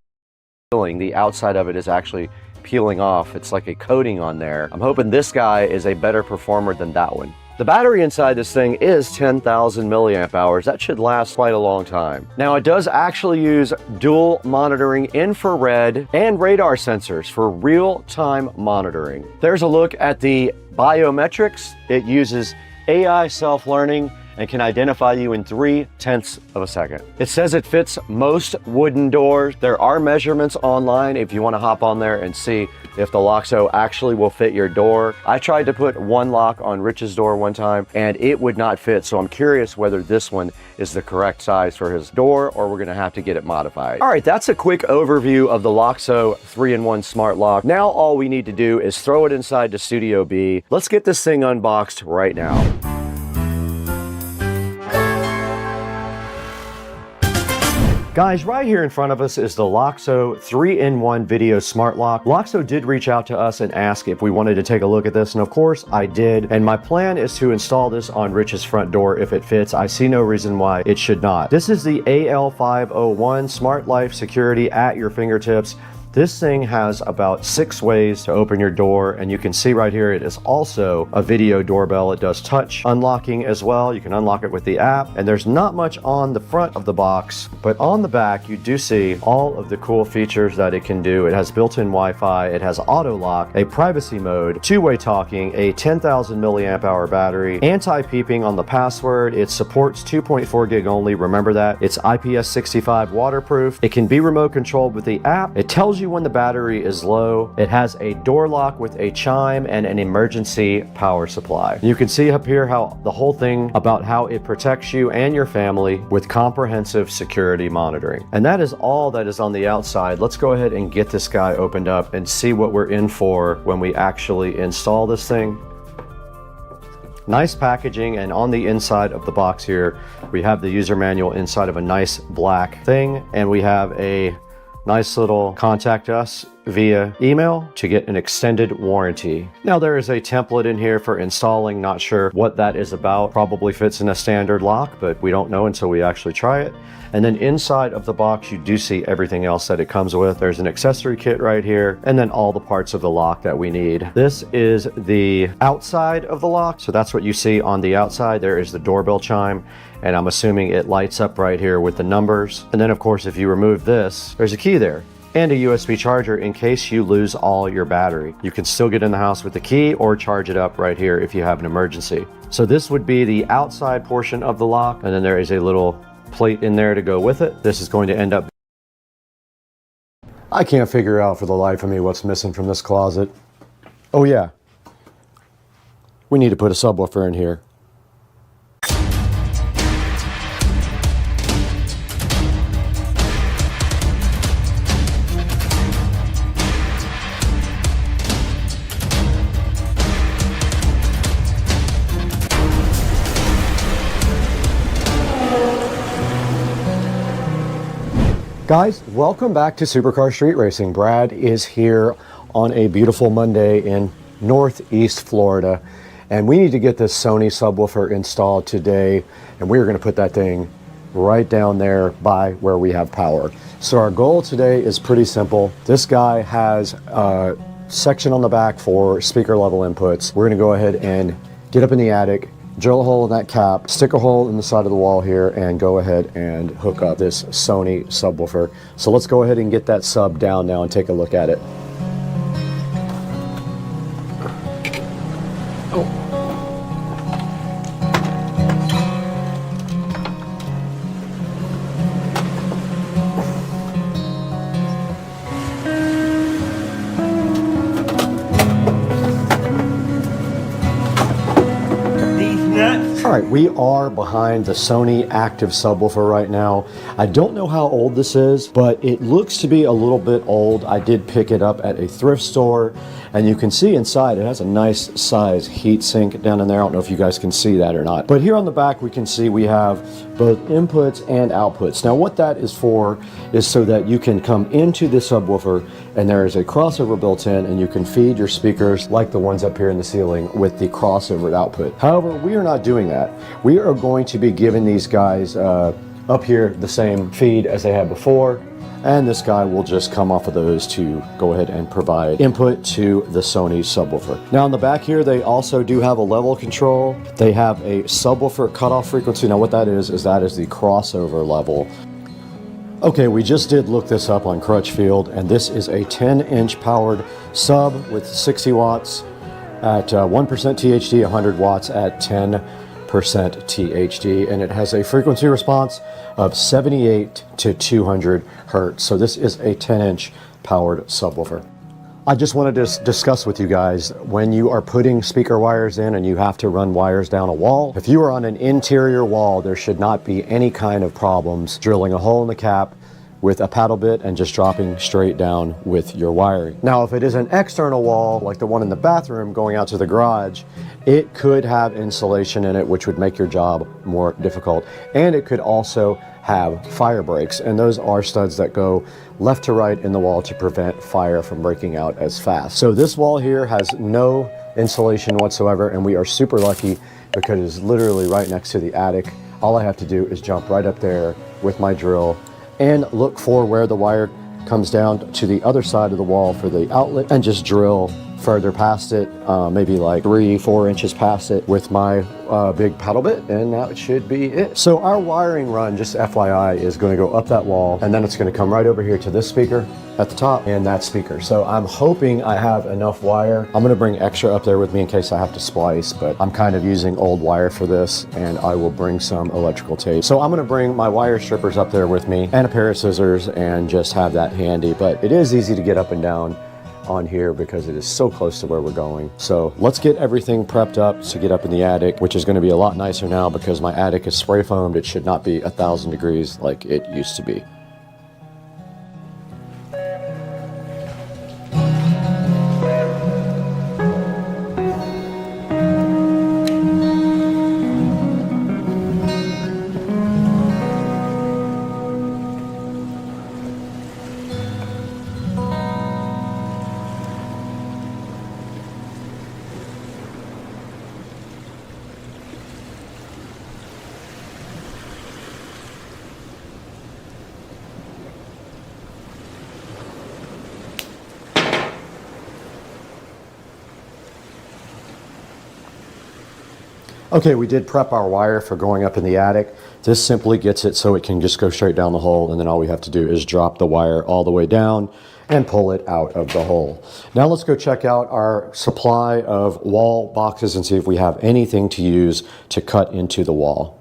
the outside of it is actually peeling off. It's like a coating on there. I'm hoping this guy is a better performer than that one. The battery inside this thing is 10,000 milliamp hours. That should last quite a long time. Now it does actually use dual monitoring infrared and radar sensors for real-time monitoring. There's a look at the biometrics. It uses AI self-learning and can identify you in 0.3 of a second. It says it fits most wooden doors. There are measurements online if you want to hop on there and see if the Loxo actually will fit your door. I tried to put one lock on Rich's door one time and it would not fit, so I'm curious whether this one is the correct size for his door or we're gonna have to get it modified. All right, that's a quick overview of the Loxo 3-in-1 smart lock. Now all we need to do is throw it inside the Studio B. Let's get this thing unboxed right now. Guys, right here in front of us is the Loxo 3-in-1 video smart lock. Loxo did reach out to us and ask if we wanted to take a look at this, and of course I did. And my plan is to install this on Rich's front door if it fits. I see no reason why it should not. This is the AL501 Smart Life Security at your fingertips. This thing has about 6 ways to open your door, and you can see right here it is also a video doorbell. It does touch unlocking as well. You can unlock it with the app, and there's not much on the front of the box, but on the back you do see all of the cool features that it can do. It has built-in Wi-Fi, it has auto lock, a privacy mode, two-way talking, a 10,000 milliamp hour battery, anti-peeping on the password. It supports 2.4 gig only, remember that. It's IPS65 waterproof. It can be remote controlled with the app. It tells you when the battery is low. It has a door lock with a chime and an emergency power supply. You can see up here how the whole thing about how it protects you and your family with comprehensive security monitoring. And that is all that is on the outside. Let's go ahead and get this guy opened up and see what we're in for when we actually install this thing. Nice packaging, and on the inside of the box here we have the user manual inside of a nice black thing, and we have a nice little contact us via email to get an extended warranty. Now there is a template in here for installing. Not sure what that is about. Probably fits in a standard lock, but we don't know until we actually try it. And then inside of the box you do see everything else that it comes with. There's an accessory kit right here, and then all the parts of the lock that we need. This is the outside of the lock, so that's what you see on the outside. There is the doorbell chime, and I'm assuming it lights up right here with the numbers. And then of course if you remove this, there's a key there and a USB charger in case you lose all your battery. You can still get in the house with the key or charge it up right here if you have an emergency. So this would be the outside portion of the lock, and then there is a little plate in there to go with it. This is going to end up... I can't figure out for the life of me what's missing from this closet. Oh yeah, we need to put a subwoofer in here. Guys, welcome back to Supercar Street Racing. Brad is here on a beautiful Monday in Northeast Florida, and we need to get this Sony subwoofer installed today, and we're going to put that thing right down there by where we have power. So our goal today is pretty simple. This guy has section on the back for speaker level inputs. We're gonna go ahead and get up in the attic, drill a hole in that cap, stick a hole in the side of the wall here, and go ahead and hook up this Sony subwoofer. So let's go ahead and get that sub down now and take a look at it. Nuts. All right, we are behind the Sony active subwoofer right now. I don't know how old this is, but it looks to be a little bit old. I did pick it up at a thrift store, and you can see inside it has a nice size heat sink down in there. I don't know if you guys can see that or not. But here on the back, we can see we have both inputs and outputs. Now what that is for is so that you can come into the subwoofer and there is a crossover built in, and you can feed your speakers like the ones up here in the ceiling with the crossover output. However, we are not doing that. We are going to be giving these guys up here the same feed as they had before, and this guy will just come off of those to go ahead and provide input to the Sony subwoofer. Now on the back here, they also do have a level control. They have a subwoofer cutoff frequency. Now what that is that is the crossover level. Okay, we just did look this up on Crutchfield, and this is a 10-inch powered sub with 60 watts at 1% THD, 100 watts at 10% THD, and it has a frequency response of 78 to 200 hertz. So this is a 10-inch powered subwoofer. I just wanted to discuss with you guys, when you are putting speaker wires in and you have to run wires down a wall, if you are on an interior wall, there should not be any kind of problems drilling a hole in the cap with a paddle bit and just dropping straight down with your wiring. Now, if it is an external wall, like the one in the bathroom going out to the garage, it could have insulation in it, which would make your job more difficult. And it could also have fire breaks, and those are studs that go left to right in the wall to prevent fire from breaking out as fast. So this wall here has no insulation whatsoever, and we are super lucky because it is literally right next to the attic. All I have to do is jump right up there with my drill and look for where the wire comes down to the other side of the wall for the outlet, and just drill further past it, maybe like 3-4 inches past it with my big paddle bit, and that should be it. So our wiring run, just FYI, is going to go up that wall, and then it's going to come right over here to this speaker at the top and that speaker. So I'm hoping I have enough wire. I'm going to bring extra up there with me in case I have to splice, but I'm kind of using old wire for this, and I will bring some electrical tape. So I'm going to bring my wire strippers up there with me and a pair of scissors and just have that handy. But it is easy to get up and down on here because it is so close to where we're going. So let's get everything prepped up to get up in the attic, which is going to be a lot nicer now because my attic is spray foamed. It should not be 1,000 degrees like it used to be. Okay, we did prep our wire for going up in the attic. This simply gets it so it can just go straight down the hole, and then all we have to do is drop the wire all the way down and pull it out of the hole. Now let's go check out our supply of wall boxes and see if we have anything to use to cut into the wall.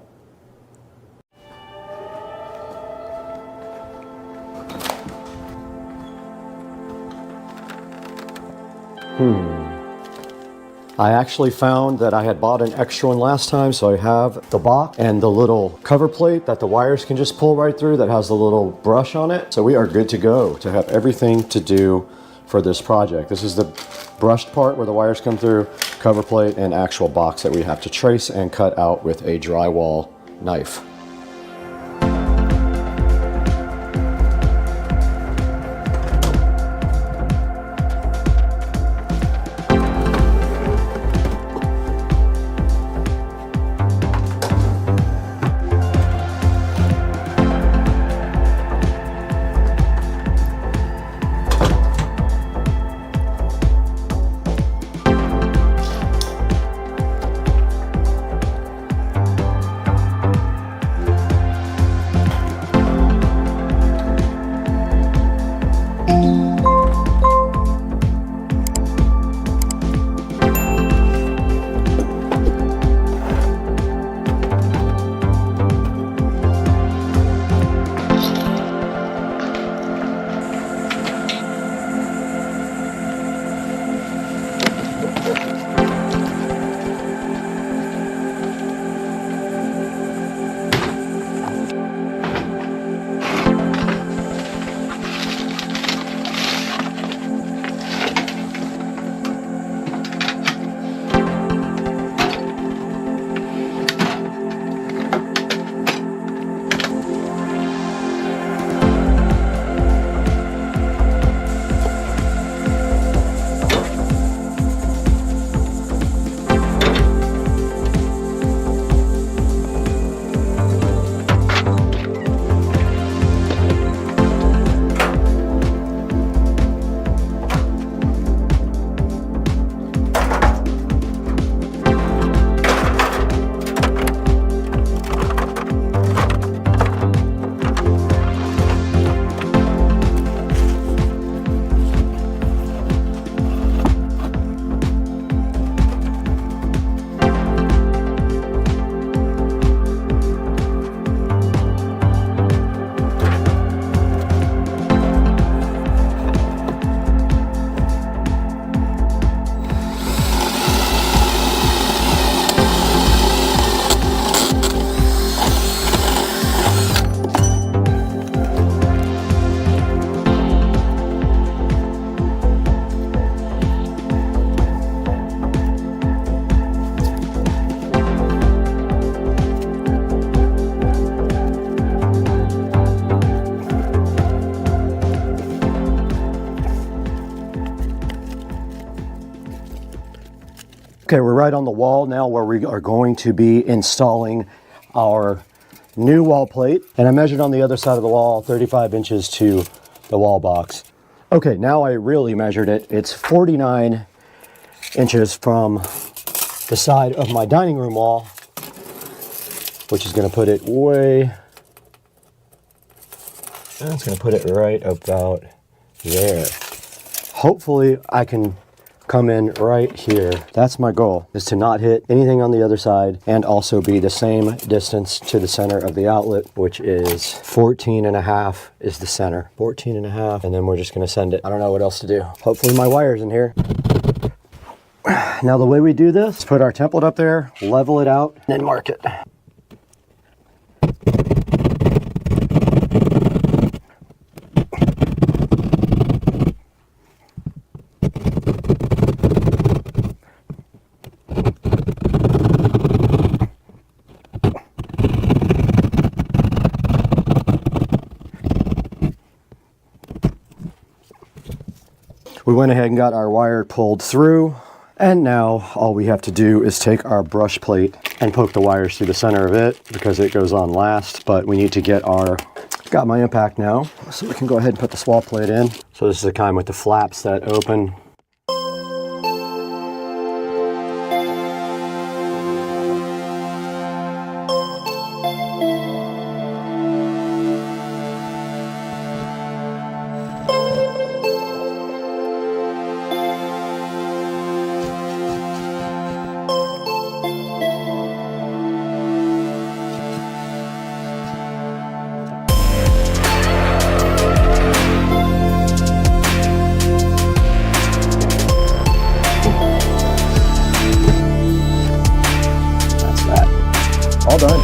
I actually found that I had bought an extra one last time, so I have the box and the little cover plate that the wires can just pull right through that has the little brush on it. So we are good to go to have everything to do for this project. This is the brushed part where the wires come through, cover plate, and actual box that we have to trace and cut out with a drywall knife. Okay, we're right on the wall now where we are going to be installing our new wall plate. And I measured on the other side of the wall 35 inches to the wall box. Okay, now I really measured it. It's 49 inches from the side of my dining room wall, which is going to put it way, that's going to put it right about there. Hopefully I can come in right here. That's my goal, is to not hit anything on the other side and also be the same distance to the center of the outlet, which is 14.5 is the center. 14.5, and then we're just going to send it. I don't know what else to do. Hopefully my wire's in here. Now the way we do this, put our template up there, level it out, and then mark it. We went ahead and got our wire pulled through, and now all we have to do is take our brush plate and poke the wires through the center of it because it goes on last. But we need to get our, got my impact now, so we can go ahead and put the swap plate in. So this is the kind with the flaps that open. All done.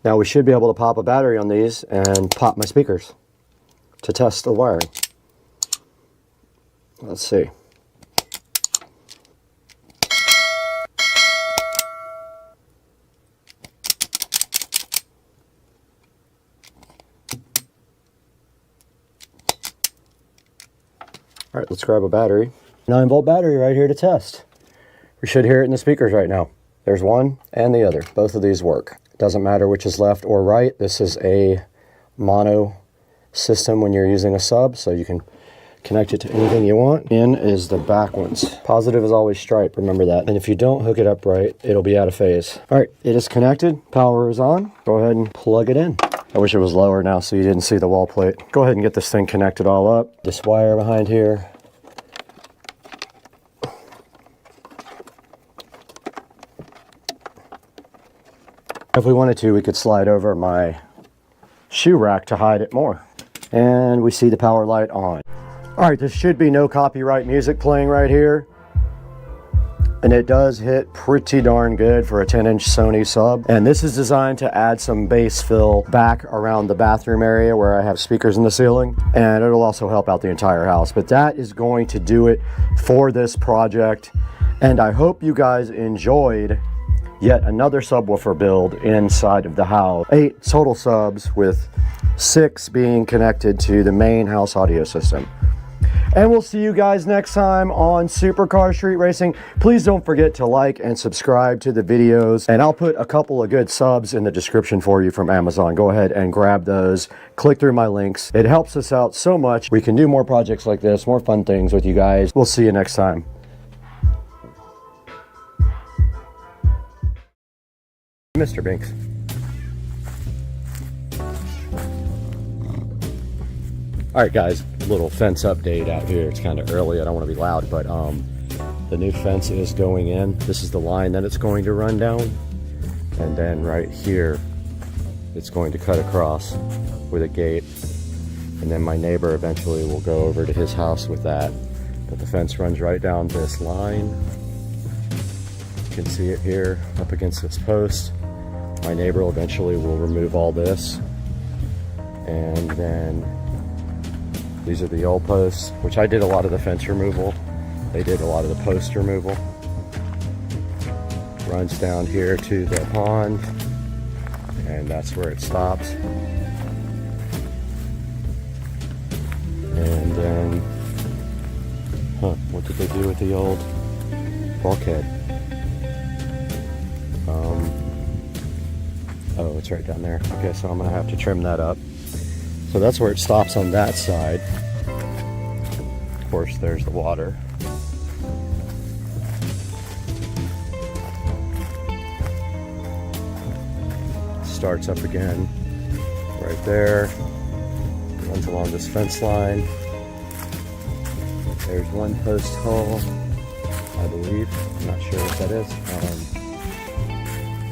Now we should be able to pop a battery on these and pop my speakers to test the wiring. Let's see. All right, let's grab a battery. 9-volt battery right here to test. We should hear it in the speakers right now. There's one and the other. Both of these work. Doesn't matter which is left or right. This is a mono system when you're using a sub, so you can Connect it to anything you want. In is the back ones. Positive is always stripe, remember that. And if you don't hook it up right, it'll be out of phase. All right, it is connected. Power is on. Go ahead and plug it in. I wish it was lower now so you didn't see the wall plate. Go ahead and get this thing connected all up. This wire behind here. If we wanted to, we could slide over my shoe rack to hide it more. And we see the power light on. All right, there should be no copyright music playing right here. And it does hit pretty darn good for a 10-inch Sony sub. And this is designed to add some bass fill back around the bathroom area where I have speakers in the ceiling. And it'll also help out the entire house. But that is going to do it for this project. And I hope you guys enjoyed yet another subwoofer build inside of the house. 8 total subs with 6 being connected to the main house audio system. And we'll see you guys next time on Supercar Street Racing. Please don't forget to like and subscribe to the videos. And I'll put a couple of good subs in the description for you from Amazon. Go ahead and grab those. Click through my links. It helps us out so much. We can do more projects like this, more fun things with you guys. We'll see you next time. Mr. Binks. All right, guys, little fence update out here. It's kind of early. I don't want to be loud, but the new fence is going in. This is the line that it's going to run down. And then right here, it's going to cut across with a gate. And then my neighbor eventually will go over to his house with that. But the fence runs right down this line. You can see it here up against this post. My neighbor eventually will remove all this. And then these are the old posts, which I did a lot of the fence removal. They did a lot of the post removal. Runs down here to the pond, and that's where it stops. And then, what did they do with the old bulkhead? Oh, it's right down there. Okay, so I'm gonna have to trim that up. So that's where it stops on that side. Of course, there's the water. Starts up again right there. Runs along this fence line. There's one post hole, I believe. I'm not sure what that is.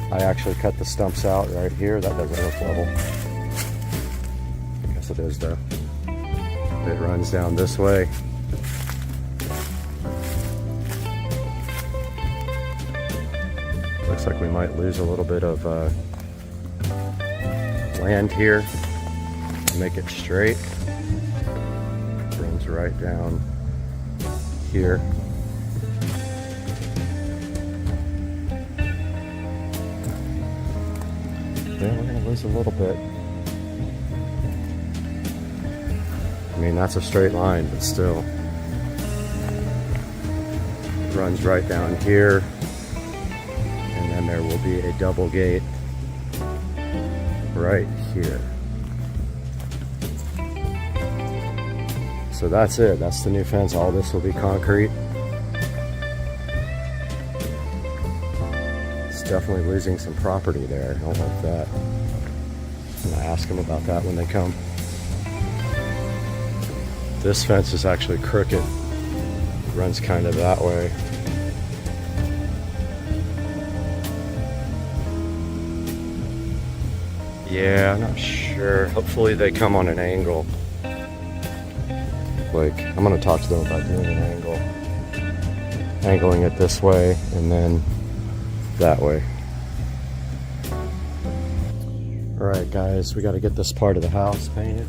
I actually cut the stumps out right here. That doesn't look level. It is though. It runs down this way. Looks like we might lose a little bit of land here to make it straight. Runs right down here. Yeah, we're gonna lose a little bit. I mean, that's a straight line, but still. It runs right down here. And then there will be a double gate right here. So that's it. That's the new fence. All this will be concrete. It's definitely losing some property there. I don't like that. I'm gonna ask them about that when they come. This fence is actually crooked. It runs kind of that way. Yeah, I'm not sure. Hopefully they come on an angle. Like, I'm gonna talk to them about doing an angle. Angling it this way and then that way. Alright guys, we gotta get this part of the house painted.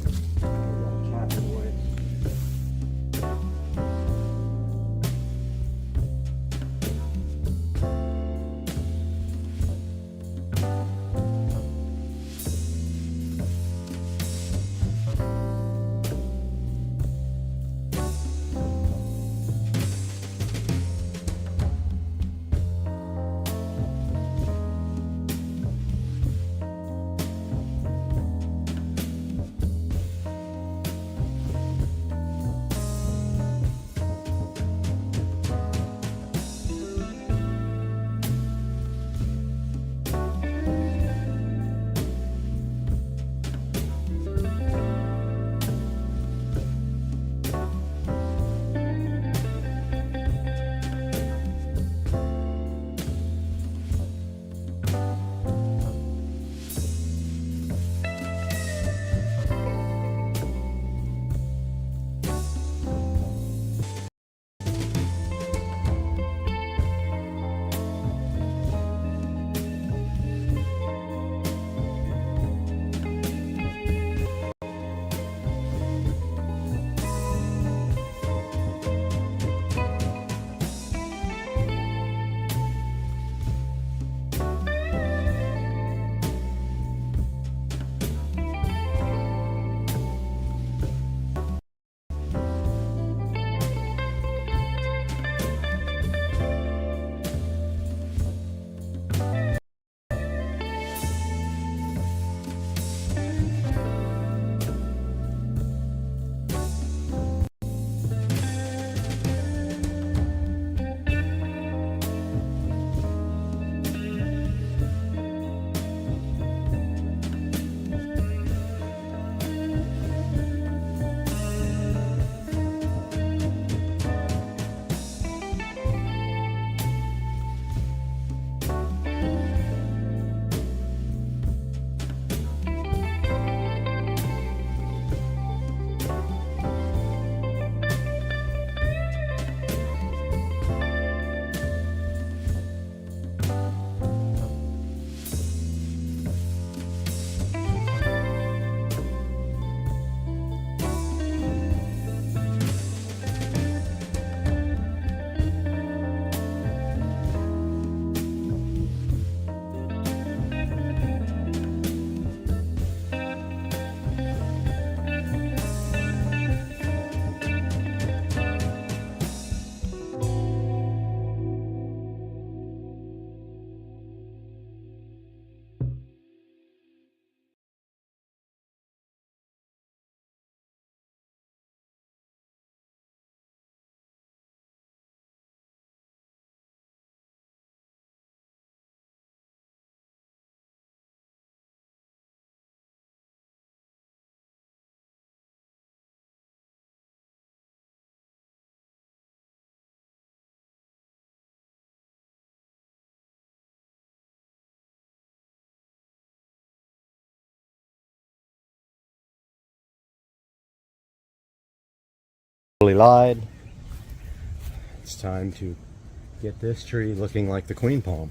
Totally lied. It's time to get this tree looking like the queen palm.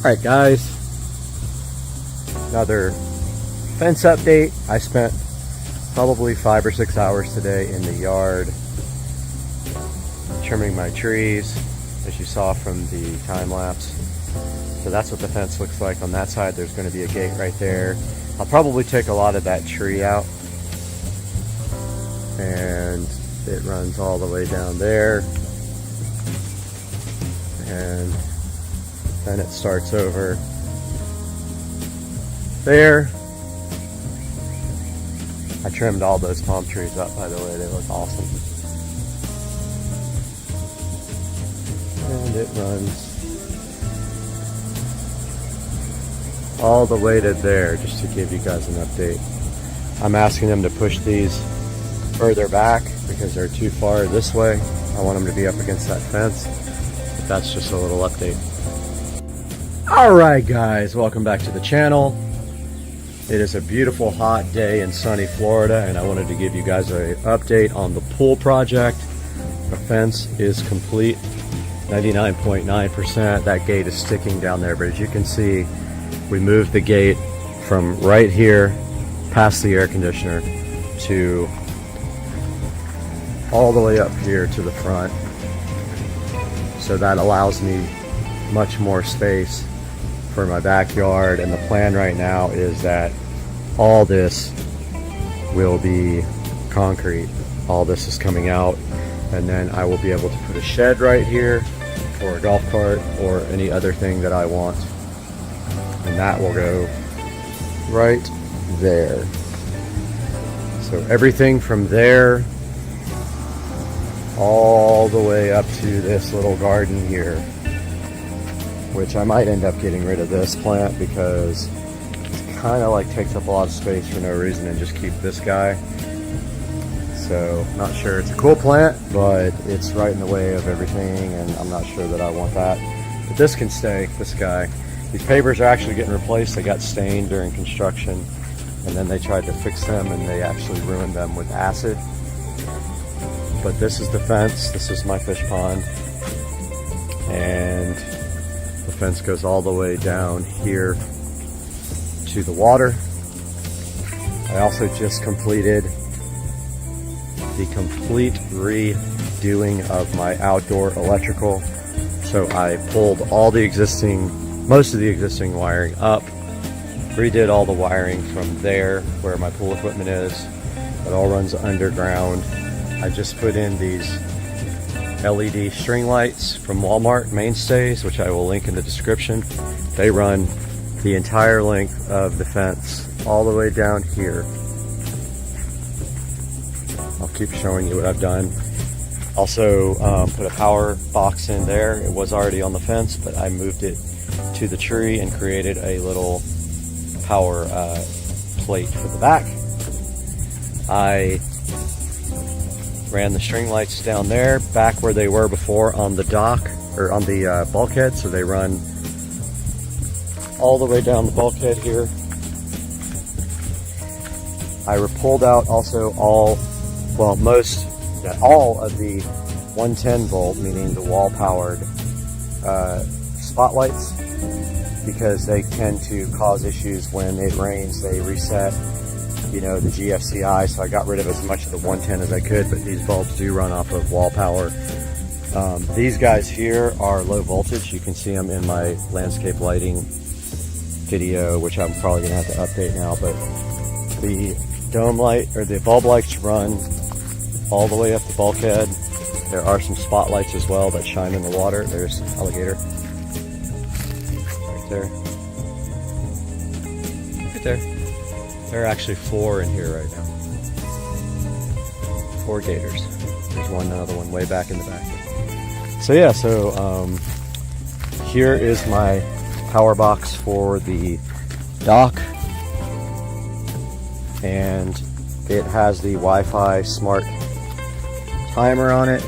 Alright guys, another fence update. I spent probably 5 or 6 hours today in the yard trimming my trees, as you saw from the time lapse. So that's what the fence looks like. On that side there's going to be a gate right there. I'll probably take a lot of that tree out, and it runs all the way down there, and then it starts over there. I trimmed all those palm trees up, by the way. They look awesome. And it runs all the way to there, just to give you guys an update. I'm asking them to push these further back because they're too far this way. I want them to be up against that fence. But that's just a little update. Alright guys, welcome back to the channel. It is a beautiful hot day in sunny Florida, and I wanted to give you guys an update on the pool project. The fence is complete, 99.9%. That gate is sticking down there, but as you can see, we moved the gate from right here past the air conditioner to all the way up here to the front. So that allows me much more space for my backyard, and the plan right now is that all this will be concrete. All this is coming out, and then I will be able to put a shed right here for a golf cart or any other thing that I want, and that will go right there. So everything from there all the way up to this little garden here, which I might end up getting rid of this plant because it kind of like takes up a lot of space for no reason, and just keep this guy. So not sure. It's a cool plant, but it's right in the way of everything, and I'm not sure that I want that. But this can stay, this guy. These pavers are actually getting replaced. They got stained during construction, and then they tried to fix them, and they actually ruined them with acid. But this is the fence. This is my fish pond, and the fence goes all the way down here to the water. I also just completed the complete redoing of my outdoor electrical. So I pulled all the most of the existing wiring up, redid all the wiring from there where my pool equipment is. It all runs underground. I just put in these LED string lights from Walmart, Mainstays, which I will link in the description. They run the entire length of the fence all the way down here. I'll keep showing you what I've done. Also put a power box in there. It was already on the fence, but I moved it to the tree and created a little power plate for the back. I ran the string lights down there, back where they were before on the dock, or on the bulkhead, so they run all the way down the bulkhead here. I pulled out also all of the 110 volt, meaning the wall powered spotlights, because they tend to cause issues when it rains. They reset, you know, the GFCI, so I got rid of as much of the 110 as I could, but these bulbs do run off of wall power. These guys here are low voltage. You can see them in my landscape lighting video, which I'm probably gonna have to update now, but the dome light, or the bulb lights, run all the way up the bulkhead. There are some spotlights as well that shine in the water. There's alligator right there. Right there. There are actually 4 in here right now. 4 gators. There's another one way back in the back. So yeah, here is my power box for the dock, and it has the Wi-Fi smart timer on it.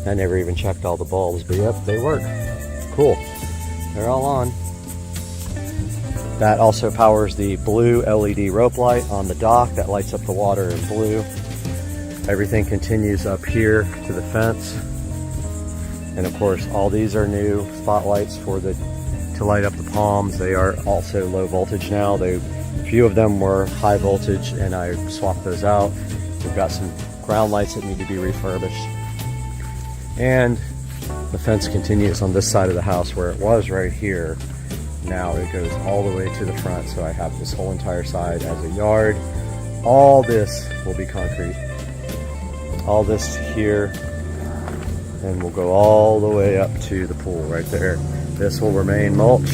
I never even checked all the bulbs, but yep, they work. Cool. They're all on. That also powers the blue LED rope light on the dock that lights up the water in blue. Everything continues up here to the fence. And of course, all these are new spotlights for to light up the palms. They are also low voltage now. A few of them were high voltage, and I swapped those out. We've got some ground lights that need to be refurbished. And the fence continues on this side of the house where it was right here. Now it goes all the way to the front, so I have this whole entire side as a yard. All this will be concrete. All this here, and we'll go all the way up to the pool right there. This will remain mulch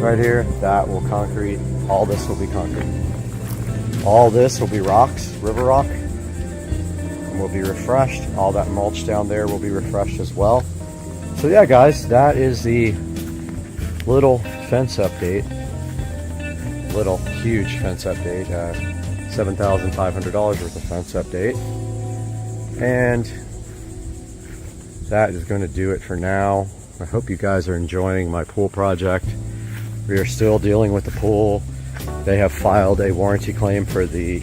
right here. That will concrete. All this will be concrete. All this will be rocks, river rock, and will be refreshed. All that mulch down there will be refreshed as well. So yeah, guys, that is the little fence update. Little huge fence update. $7,500 worth of fence update. And that is going to do it for now. I hope you guys are enjoying my pool project. We are still dealing with the pool. They have filed a warranty claim for the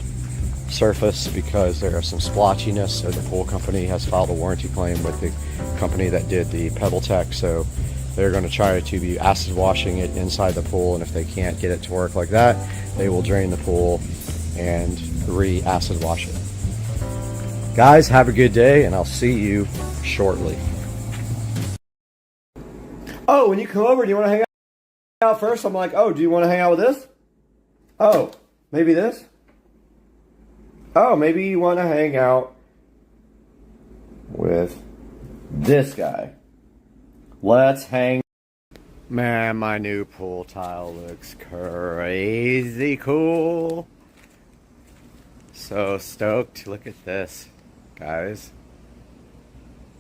surface because there are some splotchiness, so the pool company has filed a warranty claim with the company that did the Pebble Tech. So they're going to try to be acid washing it inside the pool, and if they can't get it to work like that, they will drain the pool and re-acid wash it. Guys, have a good day, and I'll see you shortly. Oh, when you come over, do you want to hang out first? I'm like, oh, do you want to hang out with this? Oh, maybe this? Oh, maybe you want to hang out with this guy. Let's hang. Man, my new pool tile looks crazy cool. So stoked. Look at this, guys.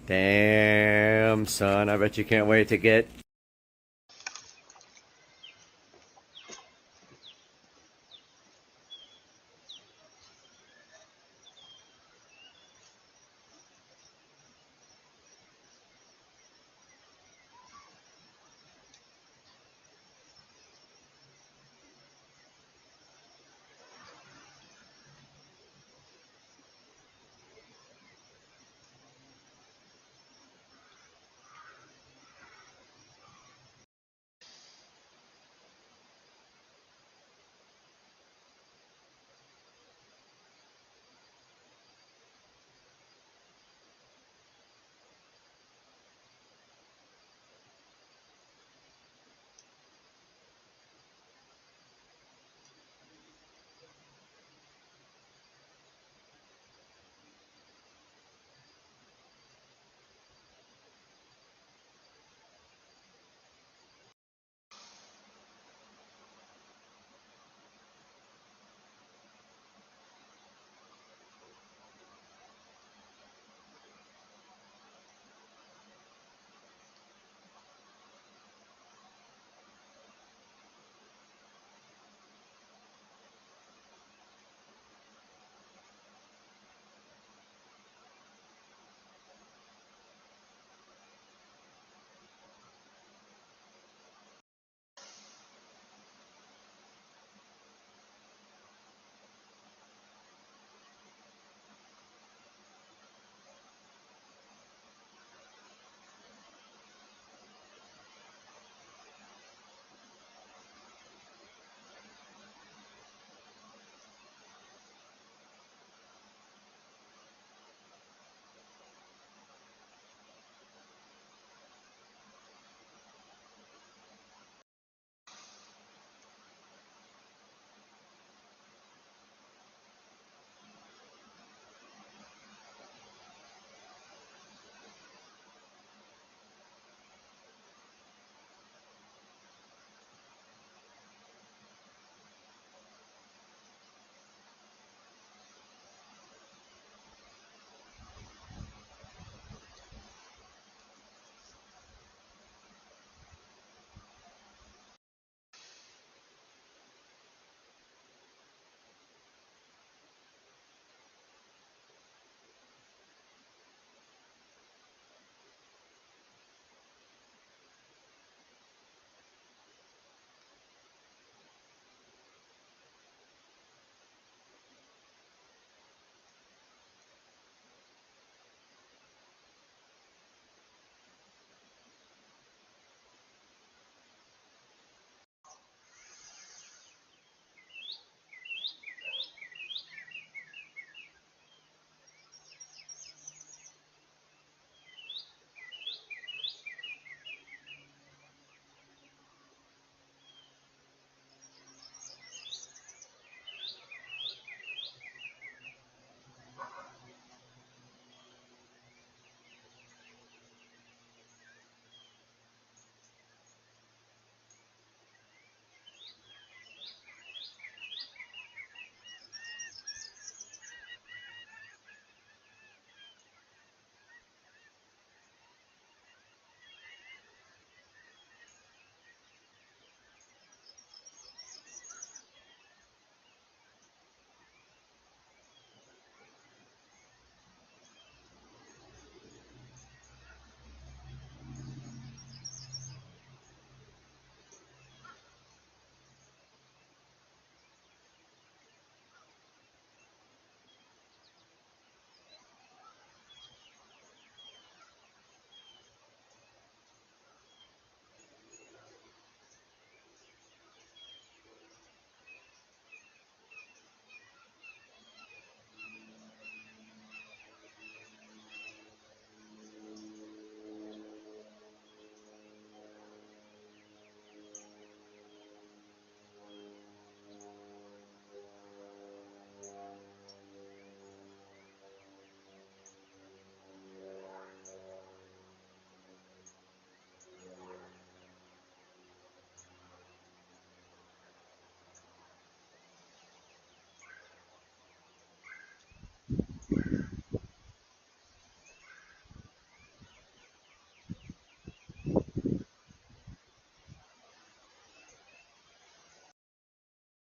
Damn, son. I bet you can't wait to get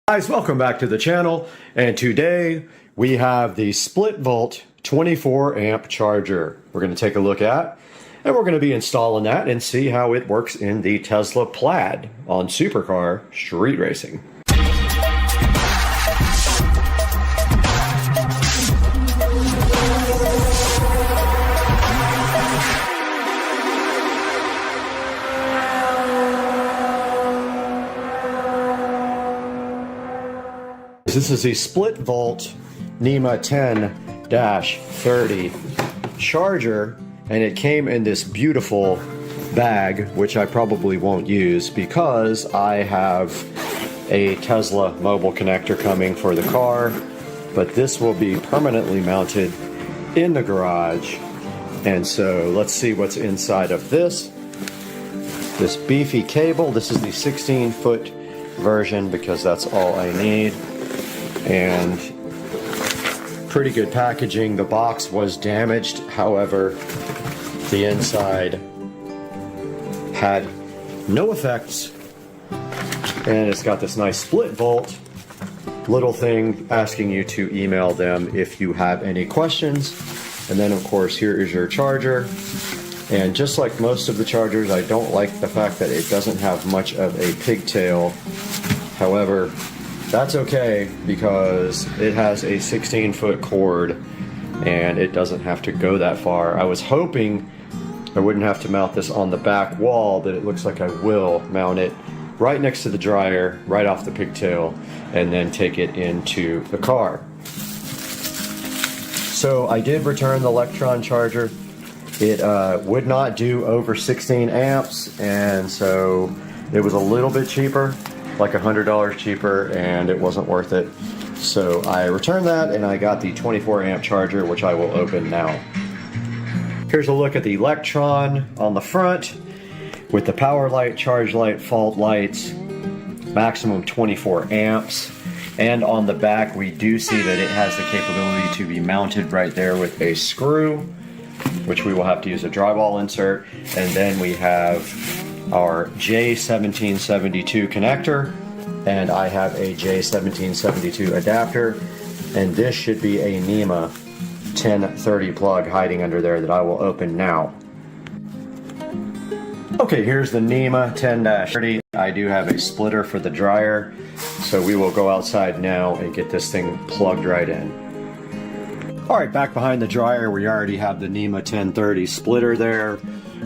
Guys, welcome back to the channel, and today we have the split volt 24 amp charger we're going to take a look at, and we're going to be installing that and see how it works in the Tesla Plaid on supercar street racing. This is a split volt NEMA 10-30 charger, and it came in this beautiful bag, which I probably won't use because I have a Tesla mobile connector coming for the car, but this will be permanently mounted in the garage. And so let's see what's inside of this beefy cable. This is the 16-foot version because that's all I need. And pretty good packaging. The box was damaged, however, the inside had no effects, and it's got this nice split volt little thing asking you to email them if you have any questions. And then of course here is your charger, and just like most of the chargers, I don't like the fact that it doesn't have much of a pigtail. However, that's okay because it has a 16-foot cord and it doesn't have to go that far. I was hoping I wouldn't have to mount this on the back wall, but it looks like I will mount it right next to the dryer, right off the pigtail, and then take it into the car. So I did return the Electron charger. It would not do over 16 amps, and so it was a little bit cheaper, like $100 cheaper, and it wasn't worth it. So I returned that, and I got the 24 amp charger, which I will open now. Here's a look at the Electron on the front with the power light, charge light, fault lights, maximum 24 amps. And on the back we do see that it has the capability to be mounted right there with a screw, which we will have to use a drywall insert. And then we have our J1772 connector, and I have a J1772 adapter, and this should be a NEMA 1030 plug hiding under there that I will open now. Okay, here's the NEMA 10-30. I do have a splitter for the dryer, so we will go outside now and get this thing plugged right in. Alright, back behind the dryer we already have the NEMA 1030 splitter there.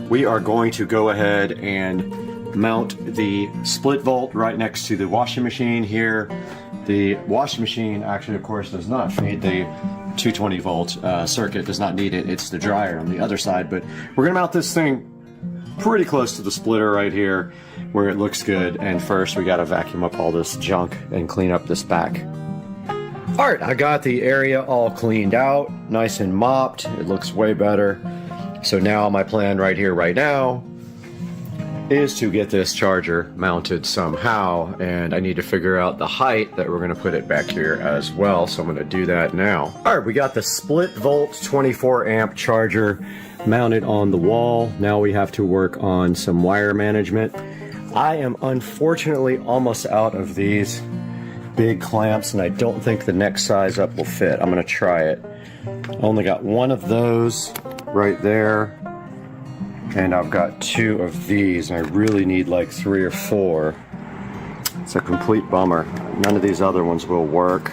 We are going to go ahead and mount the split volt right next to the washing machine here. The washing machine actually, of course, does not need the 220 volt circuit, does not need it. It's the dryer on the other side, but we're going to mount this thing pretty close to the splitter right here where it looks good. And first we got to vacuum up all this junk and clean up this back. Alright, I got the area all cleaned out, nice and mopped. It looks way better. So now my plan right here, right now, is to get this charger mounted somehow, and I need to figure out the height that we're going to put it back here as well, so I'm going to do that now. Alright, we got the split volt 24 amp charger mounted on the wall. Now we have to work on some wire management. I am unfortunately almost out of these big clamps, and I don't think the next size up will fit. I'm going to try it. I only got one of those right there, and I've got two of these, and I really need like 3 or 4. It's a complete bummer. None of these other ones will work.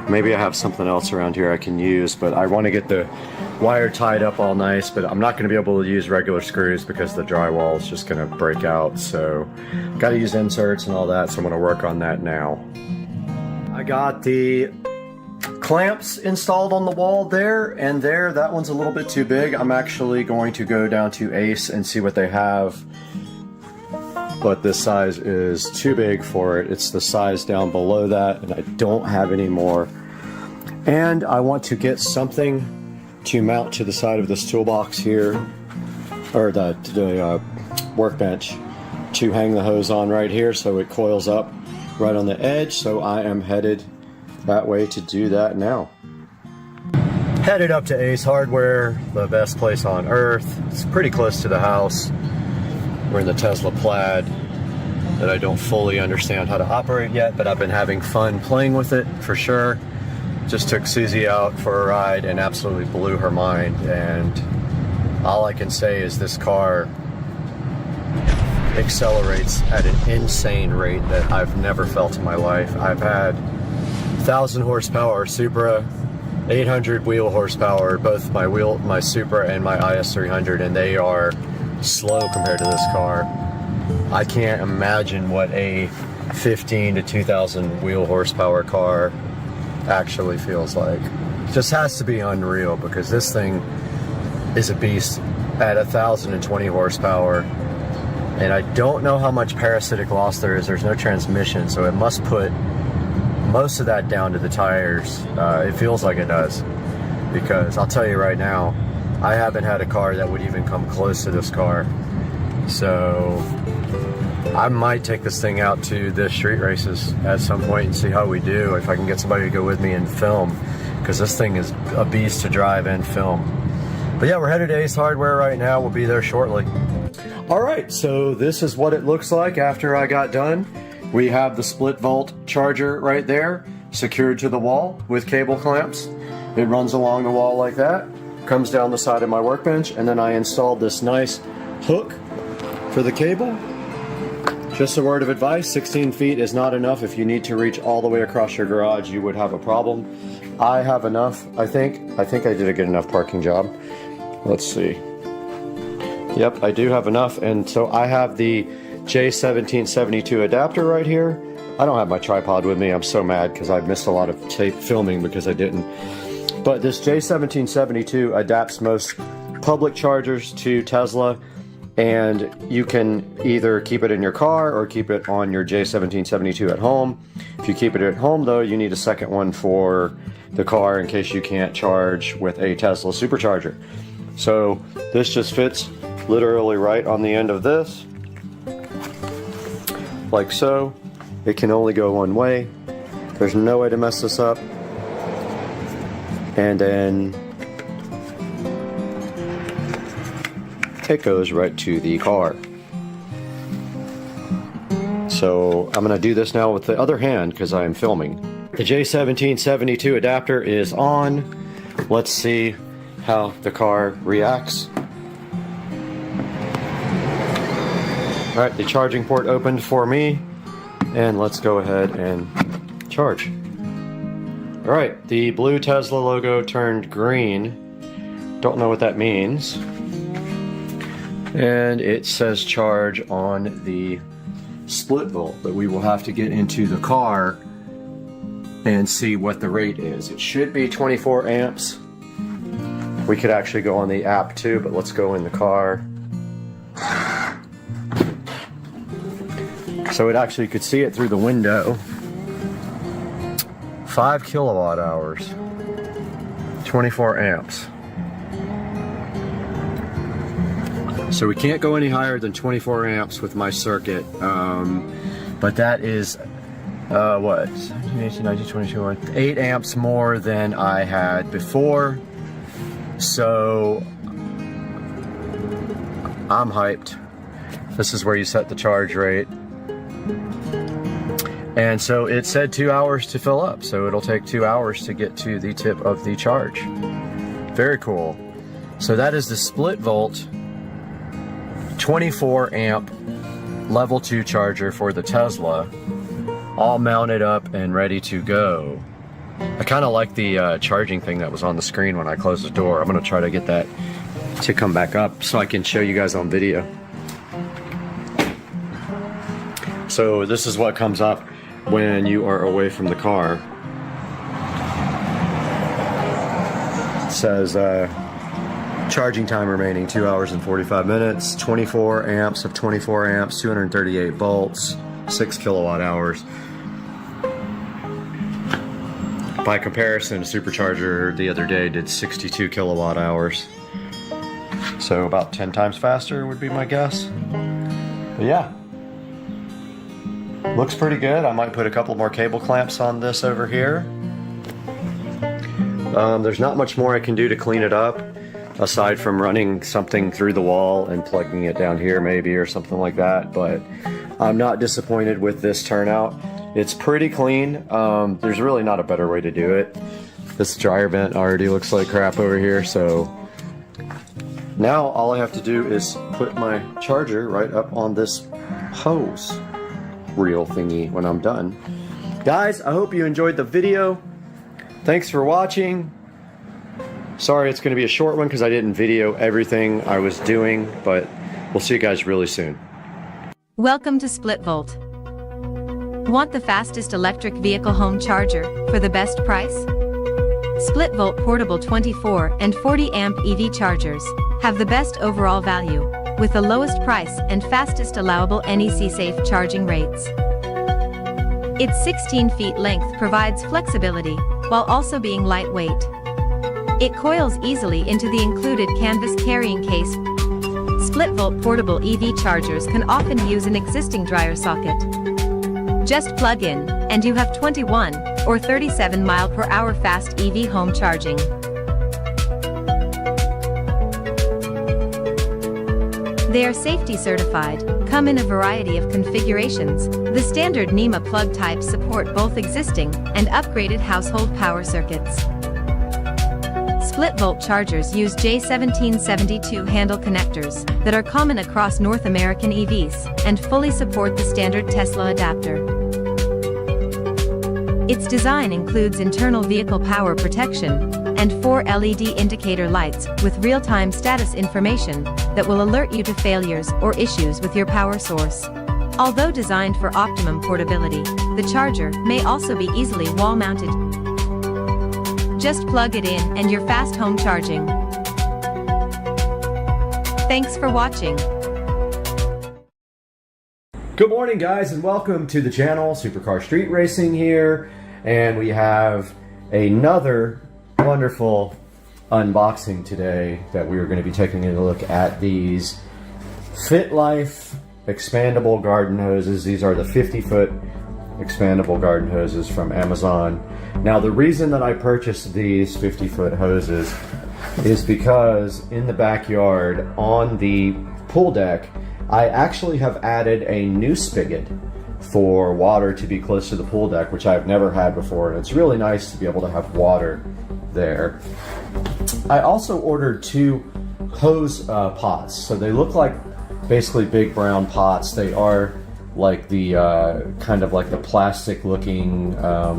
Maybe I have something else around here I can use, but I want to get the wire tied up all nice, but I'm not going to be able to use regular screws because the drywall is just going to break out. So got to use inserts and all that, so I'm going to work on that now. I got the clamps installed on the wall there and there. That one's a little bit too big. I'm actually going to go down to ACE and see what they have, but this size is too big for it. It's the size down below that, and I don't have any more. And I want to get something to mount to the side of this toolbox here, or the workbench, to hang the hose on right here so it coils up right on the edge. So I am headed that way to do that now. Headed up to Ace Hardware, the best place on earth. It's pretty close to the house. We're in the Tesla Plaid. that I don't fully understand how to operate yet, but I've been having fun playing with it for sure. Just took Susie out for a ride and absolutely blew her mind, and all I can say is this car accelerates at an insane rate that I've never felt in my life. I've had 1,000 horsepower Supra, 800 wheel horsepower, both my Supra and my IS 300, and they are slow compared to this car. I can't imagine what a 15 to 2,000 wheel horsepower car actually feels like. It just has to be unreal, because this thing is a beast at 1,020 horsepower. And I don't know how much parasitic loss there is. There's no transmission, so it must put most of that down to the tires. It feels like it does, because I'll tell you right now, I haven't had a car that would even come close to this car. So I might take this thing out to the street races at some point and see how we do, if I can get somebody to go with me and film, because this thing is a beast to drive and film. But yeah, we're headed to Ace Hardware right now. We'll be there shortly. All right, so this is what it looks like after I got done. We have the split volt charger right there, secured to the wall with cable clamps. It runs along the wall like that, comes down the side of my workbench, and then I installed this nice hook for the cable. Just a word of advice, 16 feet is not enough. If you need to reach all the way across your garage, you would have a problem. I have enough, I think. I think I did a good enough parking job. Let's see. Yep, I do have enough, and so I have the J1772 adapter right here. I don't have my tripod with me. I'm so mad because I missed a lot of tape filming because I didn't. But this J1772 adapts most public chargers to Tesla, and you can either keep it in your car or keep it on your J1772 at home. If you keep it at home, though, you need a second one for the car in case you can't charge with a Tesla supercharger. So this just fits literally right on the end of this, like so. It can only go one way. There's no way to mess this up. And then it goes right to the car. So I'm gonna do this now with the other hand because I am filming. The J1772 adapter is on. Let's see how the car reacts. All right, the charging port opened for me, and let's go ahead and charge. All right, the blue Tesla logo turned green. Don't know what that means. And it says charge on the split volt, but we will have to get into the car and see what the rate is. It should be 24 amps. We could actually go on the app too, but let's go in the car. So it actually could see it through the window. 5 kilowatt hours, 24 amps. So we can't go any higher than 24 amps with my circuit, but that is, what, 17, 18, 19, 20, 21, 8 amps more than I had before. So I'm hyped. This is where you set the charge rate. And so it said 2 hours to fill up, so it'll take 2 hours to get to the tip of the charge. Very cool. So that is the split volt 24 amp level 2 charger for the Tesla, all mounted up and ready to go. I kind of like the charging thing that was on the screen when I closed the door. I'm going to try to get that to come back up so I can show you guys on video. So this is what comes up when you are away from the car. It says charging time remaining 2 hours and 45 minutes, 24 amps of 24 amps, 238 volts, 6 kilowatt hours. By comparison, a supercharger the other day did 62 kilowatt hours. So about 10 times faster would be my guess. But yeah. Looks pretty good. I might put a couple more cable clamps on this over here. There's not much more I can do to clean it up, aside from running something through the wall and plugging it down here maybe or something like that. But I'm not disappointed with this turnout. It's pretty clean. There's really not a better way to do it. This dryer vent already looks like crap over here, so now all I have to do is put my charger right up on this hose reel thingy when I'm done. Guys, I hope you enjoyed the video. Thanks for watching. Sorry it's going to be a short one because I didn't video everything I was doing, but we'll see you guys really soon. Welcome to SplitVolt. Want the fastest electric vehicle home charger for the best price? SplitVolt portable 24 and 40 amp EV chargers have the best overall value, with the lowest price and fastest allowable NEC safe charging rates. Its 16 feet length provides flexibility, while also being lightweight. It coils easily into the included canvas carrying case. SplitVolt portable EV chargers can often use an existing dryer socket. Just plug in, and you have 21 or 37 mile/hour fast EV home charging. They are safety certified, come in a variety of configurations. The standard NEMA plug types support both existing and upgraded household power circuits. SplitVolt chargers use J1772 handle connectors that are common across North American EVs and fully support the standard Tesla adapter. Its design includes internal vehicle power protection and 4 LED indicator lights with real-time status information that will alert you to failures or issues with your power source. Although designed for optimum portability, the charger may also be easily wall-mounted. Just plug it in and you're fast home charging. Thanks for watching. Good morning, guys, and welcome to the channel. Supercar Street Racing here, and we have another wonderful unboxing today that we are going to be taking a look at these FitLife expandable garden hoses. These are the 50-foot expandable garden hoses from Amazon. Now, the reason that I purchased these 50-foot hoses is because in the backyard on the pool deck, I actually have added a new spigot for water to be close to the pool deck, which I've never had before, and it's really nice to be able to have water there. I also ordered 2 hose pots, so they look like basically big brown pots. They are like the kind of like the plastic looking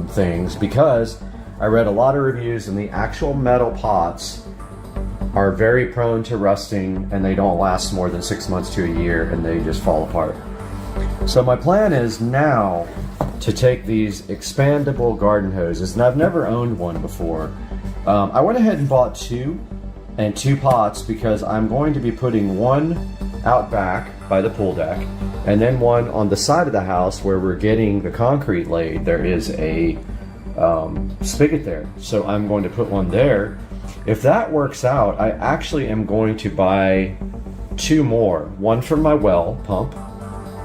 things, because I read a lot of reviews and the actual metal pots are very prone to rusting and they don't last more than 6 months to a year and they just fall apart. So my plan is now to take these expandable garden hoses, and I've never owned one before. I went ahead and bought 2 and 2 pots because I'm going to be putting one out back by the pool deck and then one on the side of the house where we're getting the concrete laid. There is a spigot there, so I'm going to put one there. If that works out, I actually am going to buy 2 more, one for my well pump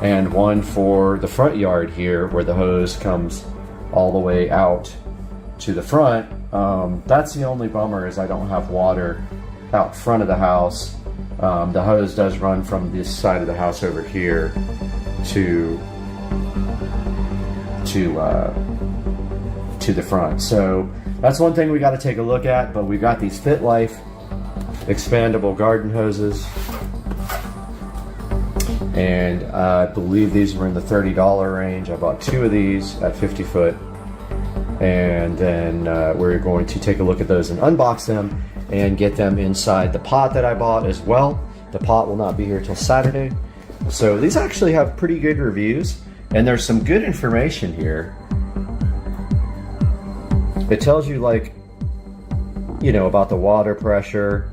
and one for the front yard here where the hose comes all the way out to the front. That's the only bummer, is I don't have water out front of the house. The hose does run from this side of the house over here to the front. So that's one thing we got to take a look at. But we've got these FitLife expandable garden hoses, and I believe these were in the $30 range. I bought 2 of these at 50 foot, and then we're going to take a look at those and unbox them and get them inside the pot that I bought as well. The pot will not be here till Saturday. So these actually have pretty good reviews, and there's some good information here. It tells you, like, you know, about the water pressure,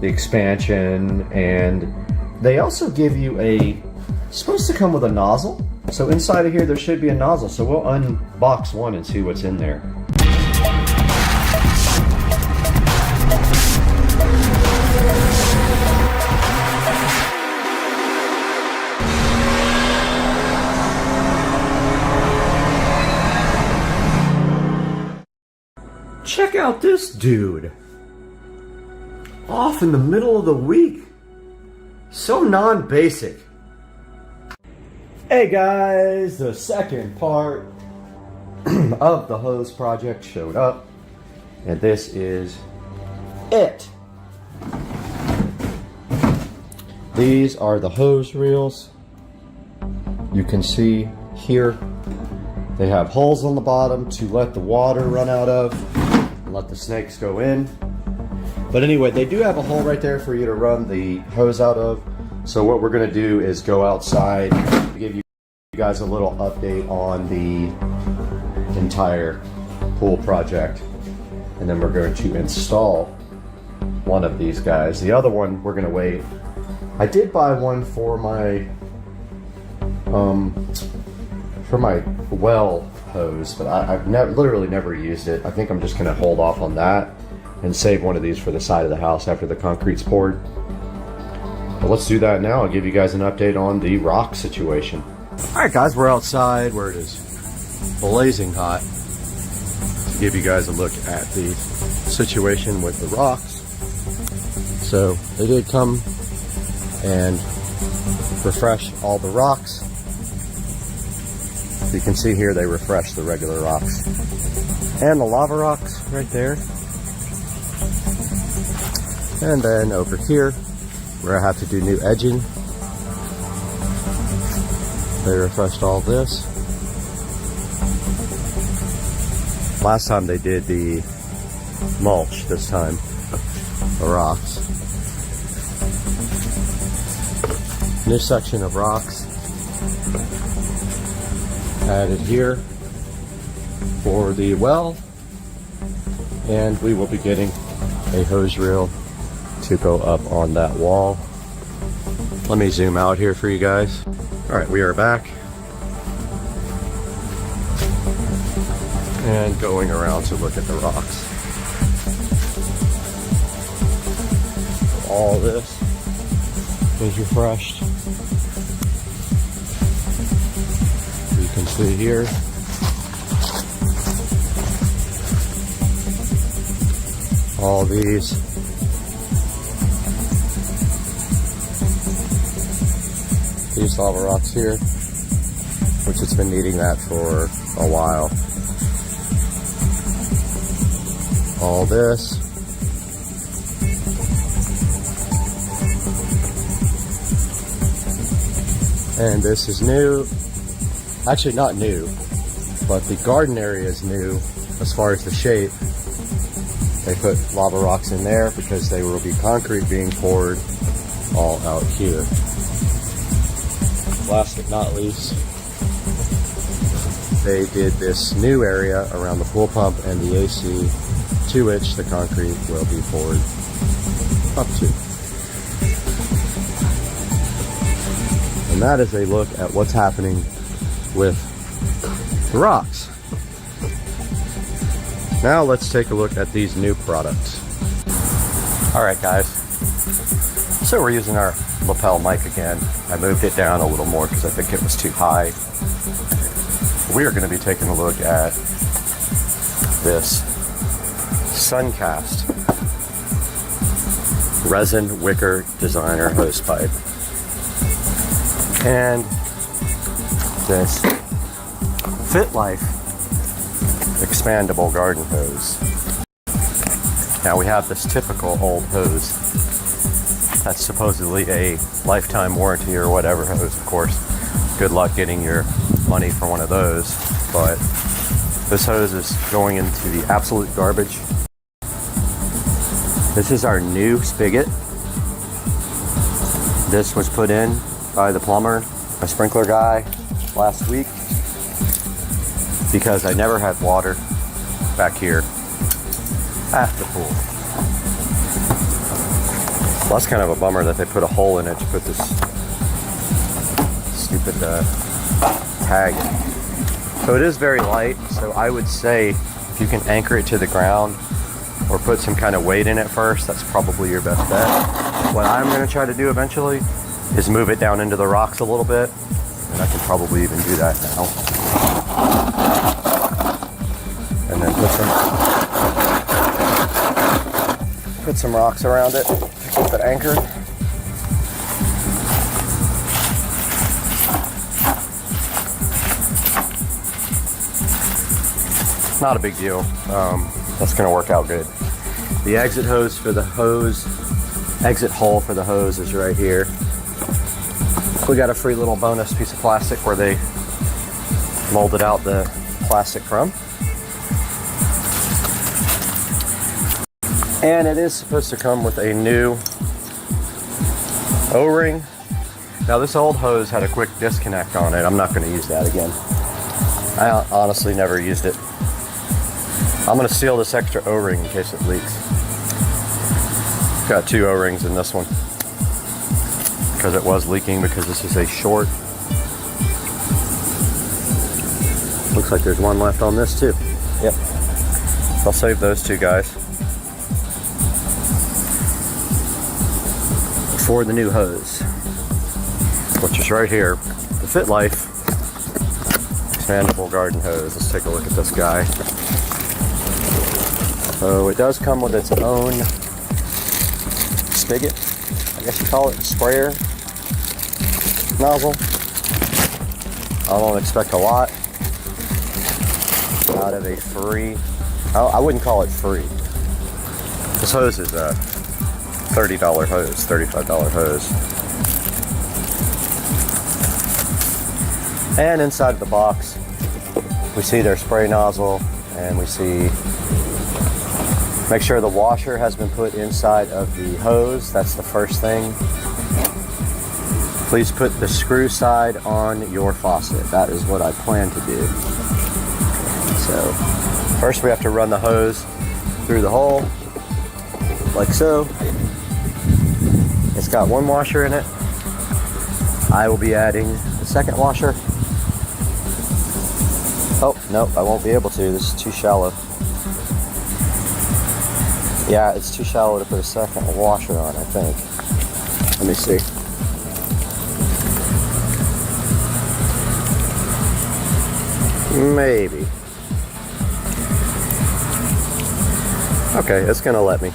the expansion, and they also give you it's supposed to come with a nozzle. So inside of here there should be a nozzle. So we'll unbox one and see what's in there. Check out this dude. Off in the middle of the week. So non-basic. Hey guys, the second part of the hose project showed up, and this is it. These are the hose reels. You can see here they have holes on the bottom to let the water run out of and let the snakes go in. But anyway, they do have a hole right there for you to run the hose out of. So what we're gonna do is go outside to give you guys a little update on the entire pool project. And then we're going to install one of these guys. The other one, we're gonna wait. I did buy one for my well hose, but I've literally never used it. I think I'm just gonna hold off on that and save one of these for the side of the house after the concrete's poured. But let's do that now. I'll give you guys an update on the rock situation. All right, guys, we're outside where it is blazing hot to give you guys a look at the situation with the rocks. So they did come and refresh all the rocks. You can see here they refreshed the regular rocks and the lava rocks right there. And then over here where I have to do new edging, they refreshed all this. Last time they did the mulch, this time the rocks. New section of rocks added here for the well, and we will be getting a hose reel to go up on that wall. Let me zoom out here for you guys. All right, we are back and going around to look at the rocks. All this is refreshed. You can see here. All these lava rocks here, which it's been needing that for a while. All this. And this is new. Actually not new, but the garden area is new as far as the shape. They put lava rocks in there because there will be concrete being poured all out here. Last but not least, they did this new area around the pool pump and the AC to which the concrete will be poured up to. And that is a look at what's happening with the rocks. Now let's take a look at these new products. All right, guys. So we're using our lapel mic again. I moved it down a little more because I think it was too high. We are going to be taking a look at this Suncast resin wicker designer hose pipe and this Fit Life expandable garden hose. Now we have this typical old hose that's supposedly a lifetime warranty or whatever hose, of course. Good luck getting your money for one of those, but this hose is going into the absolute garbage. This is our new spigot. This was put in by the plumber, my sprinkler guy, last week because I never had water back here at the pool. Well, that's kind of a bummer that they put a hole in it to put this stupid tag in. So it is very light, so I would say if you can anchor it to the ground or put some kind of weight in it first, that's probably your best bet. What I'm going to try to do eventually is move it down into the rocks a little bit, and I can probably even do that now. And then put some rocks around it to keep it anchored. Not a big deal. That's gonna work out good. The exit hose for the hose, exit hole for the hose is right here. We got a free little bonus piece of plastic where they molded out the plastic from. And it is supposed to come with a new O-ring. Now this old hose had a quick disconnect on it. I'm not going to use that again. I honestly never used it. I'm going to seal this extra O-ring in case it leaks. Got 2 O-rings in this one because it was leaking, because this is a short. Looks like there's one left on this too. Yep. I'll save those 2 guys for the new hose, which is right here. The Fit Life expandable garden hose. Let's take a look at this guy. So it does come with its own spigot, I guess you call it, sprayer nozzle. I don't expect a lot out of a free, I wouldn't call it free. This hose is a $30 hose, $35 hose. And inside of the box, we see their spray nozzle, and we see, make sure the washer has been put inside of the hose. That's the first thing. Please put the screw side on your faucet. That is what I plan to do. So, first we have to run the hose through the hole, like so. It's got 1 washer in it. I will be adding the second washer. Oh, nope, I won't be able to. This is too shallow. Yeah, it's too shallow to put a second washer on, I think. Let me see. Maybe. Okay, it's gonna let me.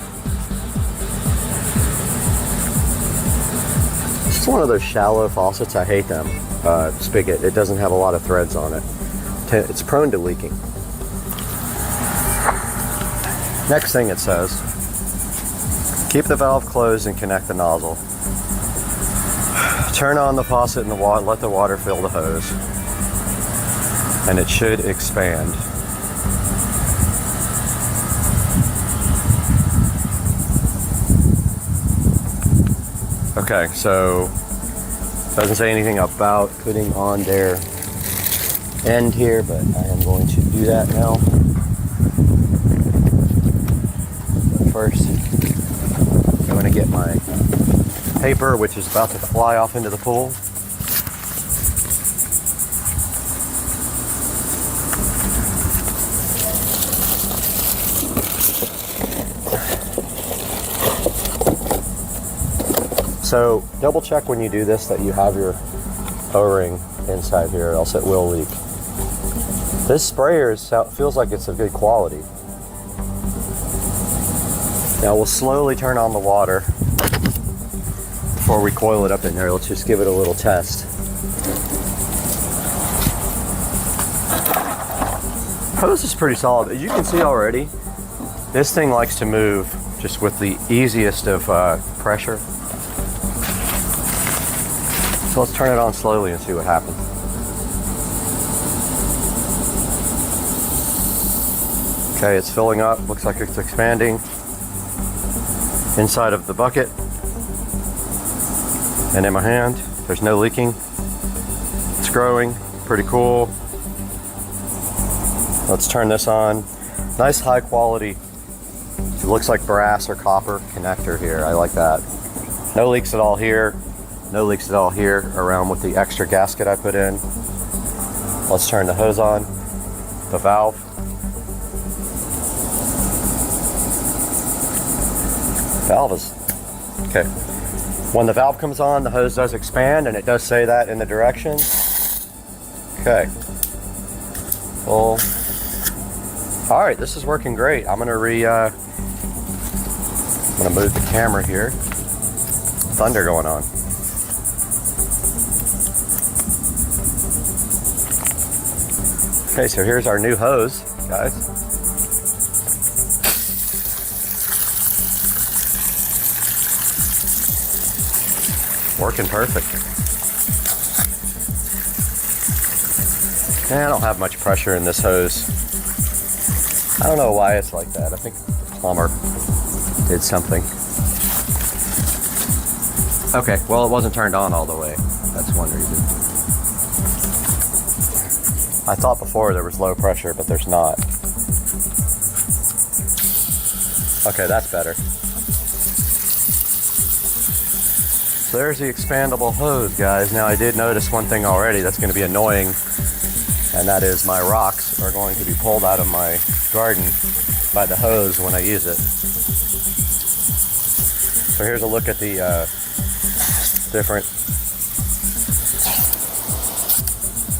It's one of those shallow faucets. I hate them. Spigot. It doesn't have a lot of threads on it. It's prone to leaking. Next thing it says, keep the valve closed and connect the nozzle. Turn on the faucet and the water, let the water fill the hose, and it should expand. Okay, so it doesn't say anything about putting on their end here, but I am going to do that now. But first, I'm going to get my paper, which is about to fly off into the pool. So double check when you do this that you have your O-ring inside here, or else it will leak. This sprayer feels like it's of good quality. Now we'll slowly turn on the water before we coil it up in there. Let's just give it a little test. Hose is pretty solid. As you can see already, this thing likes to move just with the easiest of pressure. So let's turn it on slowly and see what happens. Okay, it's filling up. Looks like it's expanding inside of the bucket and in my hand. There's no leaking. It's growing. Pretty cool. Let's turn this on. Nice high quality. It looks like brass or copper connector here. I like that. No leaks at all here. No leaks at all here around with the extra gasket I put in. Let's turn the hose on. The valve. Valve is okay. When the valve comes on, the hose does expand, and it does say that in the directions. Okay. Well, all right, this is working great. I'm gonna move the camera here. Thunder going on. Okay, so here's our new hose. guys. Working perfect. And I don't have much pressure in this hose. I don't know why it's like that. I think the plumber did something. Okay, well, it wasn't turned on all the way. That's one reason. I thought before there was low pressure, but there's not. Okay, that's better. So there's the expandable hose, guys. Now, I did notice one thing already that's going to be annoying, and that is my rocks are going to be pulled out of my garden by the hose when I use it. So here's a look at the different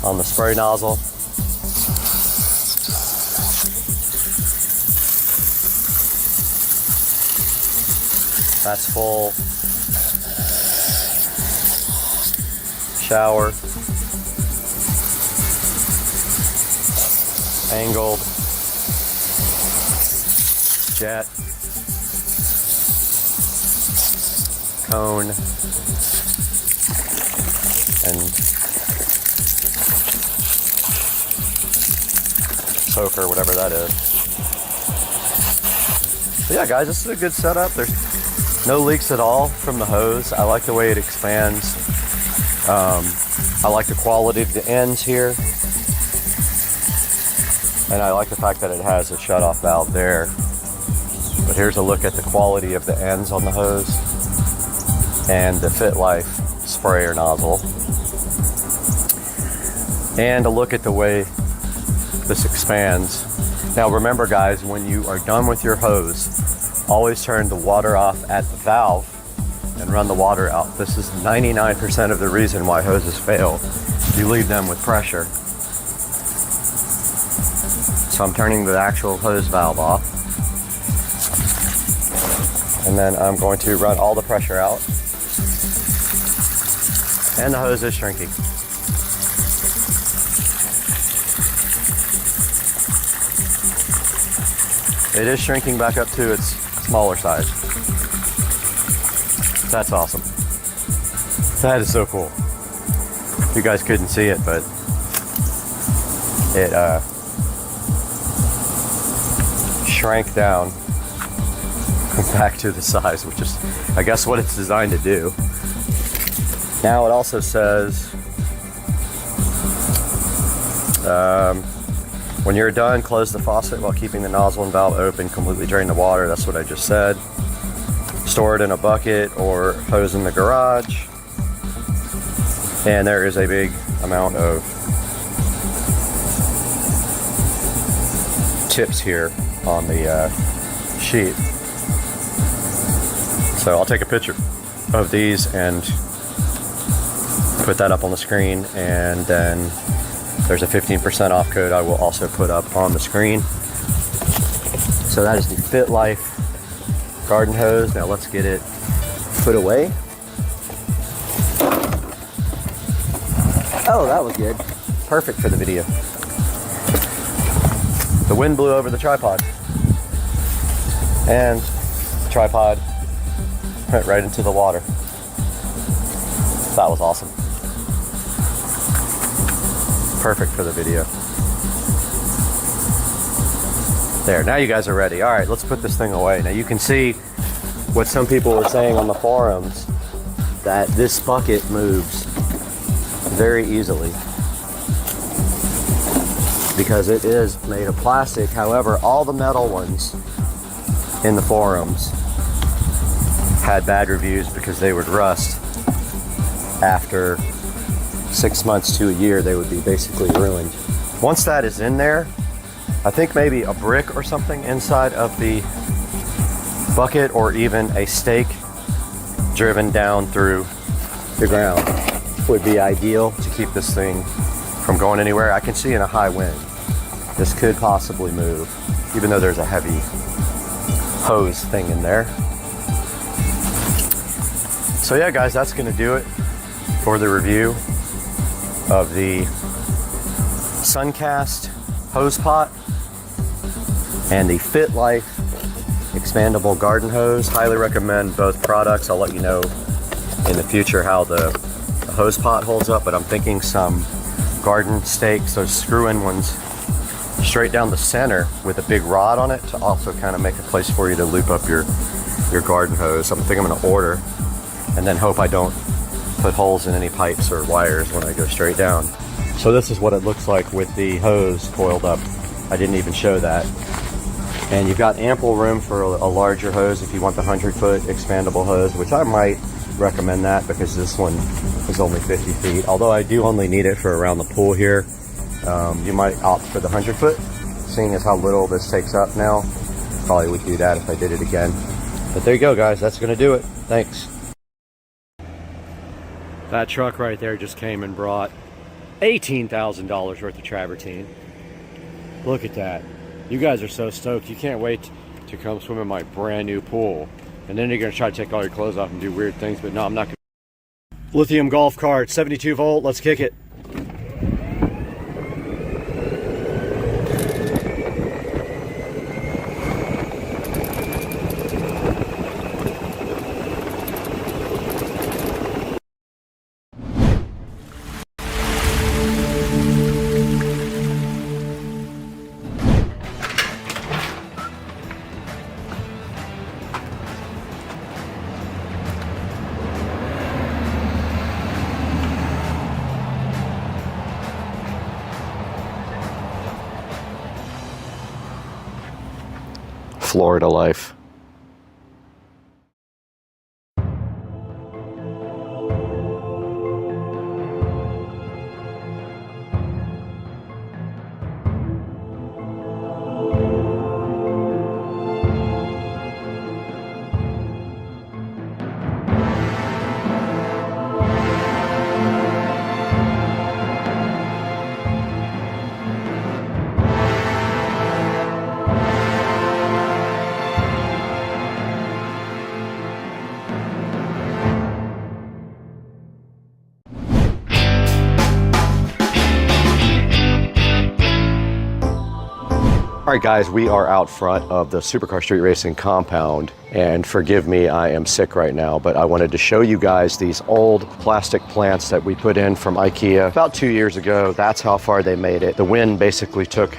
on the spray nozzle. That's full. Shower. Angled. Jet. Cone. And soaker, whatever that is. So yeah, guys, this is a good setup. There's no leaks at all from the hose. I like the way it expands. I like the quality of the ends here. And I like the fact that it has a shutoff valve there. But here's a look at the quality of the ends on the hose and the Fit Life sprayer nozzle. And a look at the way this expands. Now remember, guys, when you are done with your hose, always turn the water off at the valve and run the water out. This is 99% of the reason why hoses fail. You leave them with pressure. So I'm turning the actual hose valve off. And then I'm going to run all the pressure out. And the hose is shrinking. It is shrinking back up to its smaller size. That's awesome. That is so cool. You guys couldn't see it, but it shrank down back to the size, which is, I guess, what it's designed to do. Now it also says, when you're done, close the faucet while keeping the nozzle and valve open. Completely drain the water. That's what I just said. Store it in a bucket or hose in the garage. And there is a big amount of tips here on the sheet. So I'll take a picture of these and put that up on the screen, and then there's a 15% off code I will also put up on the screen. So that is the Fit Life garden hose. Now let's get it put away. Oh, that was good. Perfect for the video. The wind blew over the tripod, and the tripod went right into the water. That was awesome. Perfect for the video. There, now you guys are ready. All right, let's put this thing away. Now you can see what some people were saying on the forums, that this bucket moves very easily because it is made of plastic. However, all the metal ones in the forums had bad reviews because they would rust. After 6 months to a year, they would be basically ruined. Once that is in there, I think maybe a brick or something inside of the bucket, or even a stake driven down through the ground would be ideal to keep this thing from going anywhere. I can see in a high wind this could possibly move, even though there's a heavy hose thing in there. So yeah, guys, that's going to do it for the review of the Suncast hose pot. and the Fit Life expandable garden hose. Highly recommend both products. I'll let you know in the future how the hose pot holds up, but I'm thinking some garden stakes, those screw-in ones, straight down the center with a big rod on it to also kind of make a place for you to loop up your garden hose. I think I'm going to order and then hope I don't put holes in any pipes or wires when I go straight down. So this is what it looks like with the hose coiled up. I didn't even show that. And you've got ample room for a larger hose if you want the 100-foot expandable hose, which I might recommend that because this one is only 50 feet. Although I do only need it for around the pool here. You might opt for the 100-foot, seeing as how little this takes up now. Probably would do that if I did it again. But there you go, guys. That's going to do it. Thanks. That truck right there just came and brought $18,000 worth of travertine. Look at that. You guys are so stoked. You can't wait to come swim in my brand new pool. And then you're going to try to take all your clothes off and do weird things, but no, I'm not going to. Lithium golf cart, 72 volt. Let's kick it. Florida life. All right, guys, we are out front of the Supercar Street Racing compound, and forgive me, I am sick right now, but I wanted to show you guys these old plastic plants that we put in from IKEA about 2 years ago. That's how far they made it. The wind basically took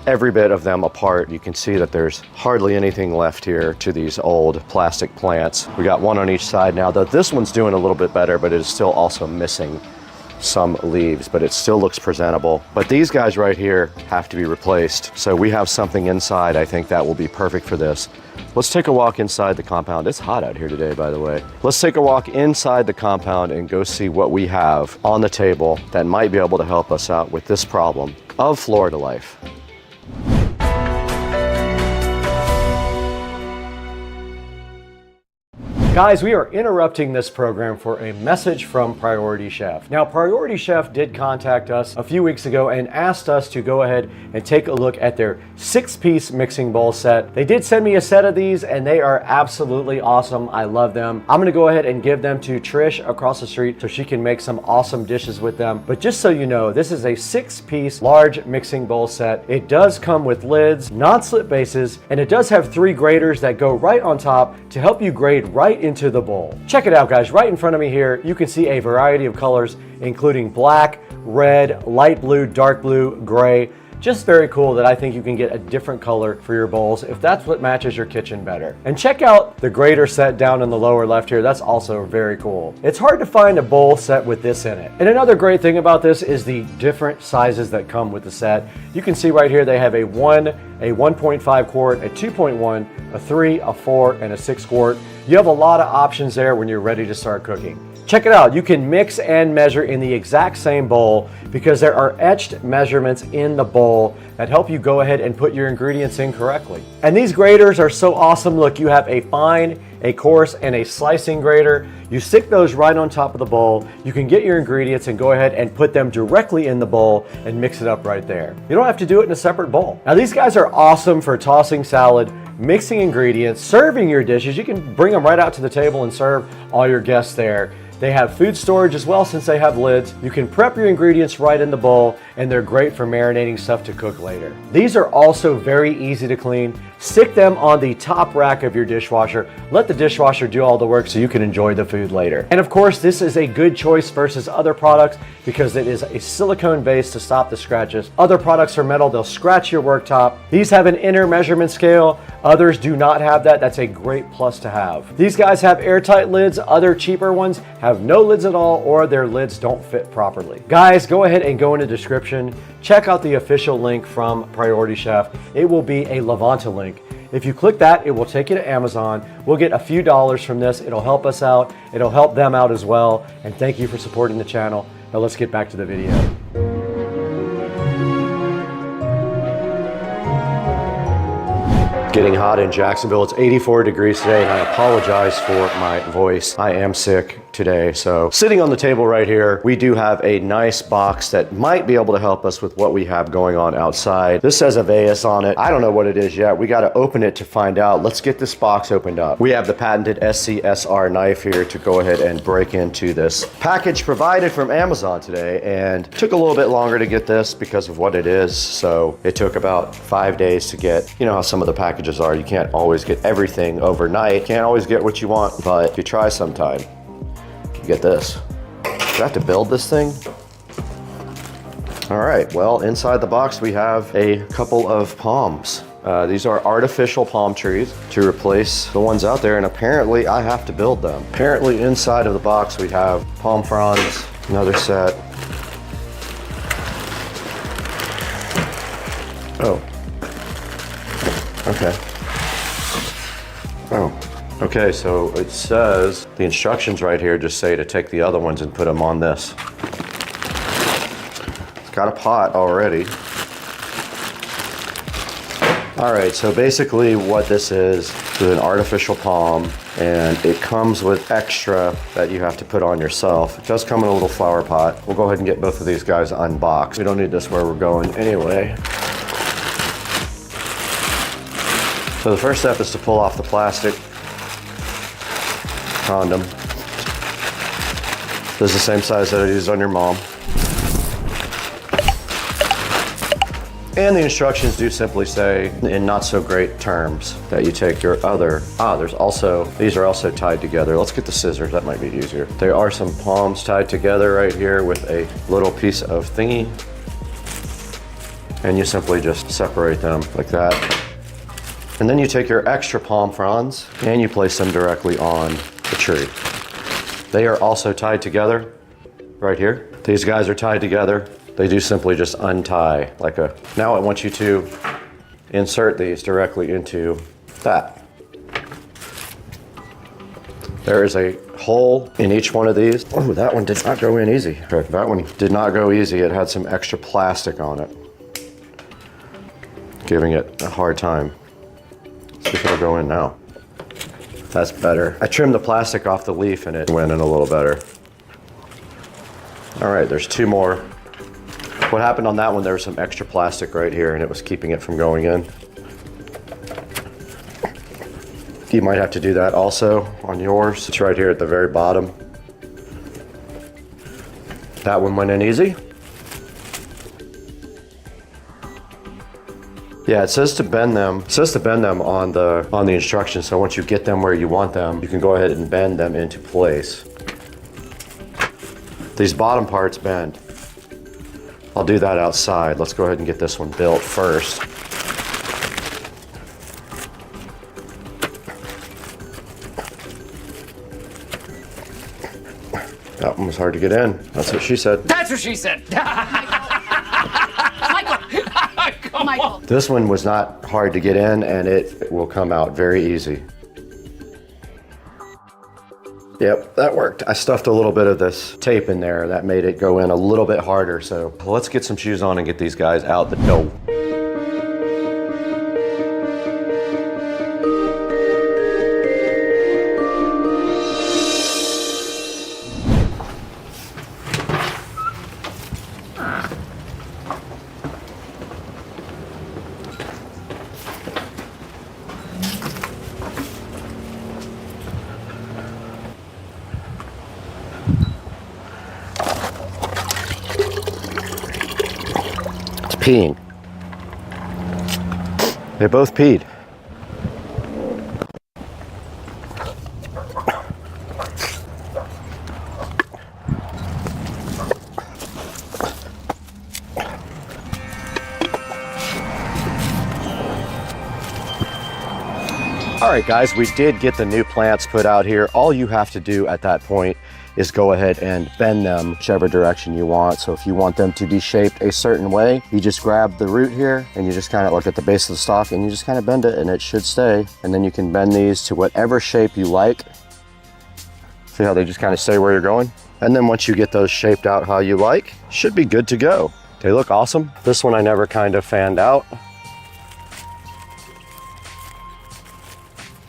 every bit of them apart. You can see that there's hardly anything left here to these old plastic plants. We got one on each side now, though this one's doing a little bit better, but it is still also missing some leaves, but it still looks presentable. But these guys right here have to be replaced. So we have something inside, I think that will be perfect for this. Let's take a walk inside the compound. It's hot out here today, by the way. Let's take a walk inside the compound and go see what we have on the table that might be able to help us out with this problem of Florida life. Guys, we are interrupting this program for a message from Priority Chef. Now, Priority Chef did contact us a few weeks ago and asked us to go ahead and take a look at their 6-piece mixing bowl set. They did send me a set of these and they are absolutely awesome. I love them. I'm gonna go ahead and give them to Trish across the street so she can make some awesome dishes with them. But just so you know, this is a 6-piece large mixing bowl set. It does come with lids, non-slip bases, and it does have 3 graters that go right on top to help you grate right into the bowl. Check it out, guys. Right in front of me here, you can see a variety of colors, including black, red, light blue, dark blue, gray. Just very cool that I think you can get a different color for your bowls if that's what matches your kitchen better. And check out the grater set down in the lower left here. That's also very cool. It's hard to find a bowl set with this in it. And another great thing about this is the different sizes that come with the set. You can see right here they have a 1.5 quart, a 2.1, a 3, a 4, and a 6 quart. You have a lot of options there when you're ready to start cooking. Check it out. You can mix and measure in the exact same bowl because there are etched measurements in the bowl that help you go ahead and put your ingredients in correctly. And these graters are so awesome. Look, you have a fine, a coarse, and a slicing grater. You stick those right on top of the bowl. You can get your ingredients and go ahead and put them directly in the bowl and mix it up right there. You don't have to do it in a separate bowl. Now, these guys are awesome for tossing salad, mixing ingredients, serving your dishes. You can bring them right out to the table and serve all your guests there. They have food storage as well since they have lids. You can prep your ingredients right in the bowl, and they're great for marinating stuff to cook later. These are also very easy to clean. Stick them on the top rack of your dishwasher. Let the dishwasher do all the work so you can enjoy the food later. And of course, this is a good choice versus other products because it is a silicone base to stop the scratches. Other products are metal, they'll scratch your worktop. These have an inner measurement scale. Others do not have that. That's a great plus to have. These guys have airtight lids. Other cheaper ones have no lids at all, or their lids don't fit properly. Guys, go ahead and go in the description. Check out the official link from Priority Chef. It will be a Levanta link. If you click that, it will take you to Amazon. We'll get a few dollars from this. It'll help us out. It'll help them out as well. And thank you for supporting the channel. Now let's get back to the video. Getting hot in Jacksonville. It's 84 degrees today, and I apologize for my voice. I am sick today. So sitting on the table right here, we do have a nice box that might be able to help us with what we have going on outside. This says a VESA on it. I don't know what it is yet. We got to open it to find out. Let's get this box opened up. We have the patented SCSR knife here to go ahead and break into this package provided from Amazon today, and took a little bit longer to get this because of what it is. So it took about 5 days to get, you know how some of the packages are. You can't always get everything overnight. Can't always get what you want, but if you try sometime, you get this. Do I have to build this thing? All right, well, inside the box, we have a couple of palms. These are artificial palm trees to replace the ones out there, and apparently I have to build them. Apparently inside of the box, we have palm fronds, another set. Oh. Okay. Oh. Okay, so it says, the instructions right here just say to take the other ones and put them on this. It's got a pot already. All right, so basically what this is an artificial palm, and it comes with extra that you have to put on yourself. It does come in a little flower pot. We'll go ahead and get both of these guys unboxed. We don't need this where we're going anyway. So the first step is to pull off the plastic condom. This is the same size that I used on your mom. And the instructions do simply say, in not so great terms, that you take your other, these are also tied together. Let's get the scissors, that might be easier. There are some palms tied together right here with a little piece of thingy. And you simply just separate them like that. And then you take your extra palm fronds and you place them directly on the tree. They are also tied together right here. These guys are tied together. They do simply just untie like a, now I want you to insert these directly into that. There is a hole in each one of these. Oh, that one did not go in easy. That one did not go easy. It had some extra plastic on it, giving it a hard time. See if it'll go in now. That's better. I trimmed the plastic off the leaf and it went in a little better. All right, there's two more. What happened on that one, there was some extra plastic right here and it was keeping it from going in. You might have to do that also on yours. It's right here at the very bottom. That one went in easy. Yeah, it says to bend them. It says to bend them on the instructions. So once you get them where you want them, you can go ahead and bend them into place. These bottom parts bend. I'll do that outside. Let's go ahead and get this one built first. That one was hard to get in. That's what she said. That's what she said. Michael. This one was not hard to get in and it will come out very easy. Yep, that worked. I stuffed a little bit of this tape in there. That made it go in a little bit harder. So let's get some shoes on and get these guys out the door. peeing. They both peed. All right, guys, we did get the new plants put out here. All you have to do at that point is go ahead and bend them whichever direction you want. So if you want them to be shaped a certain way, you just grab the root here and you just kind of look at the base of the stalk and you just kind of bend it and it should stay. And then you can bend these to whatever shape you like. See how they just kind of stay where you're going? And then once you get those shaped out how you like, should be good to go. They look awesome. This one I never kind of fanned out.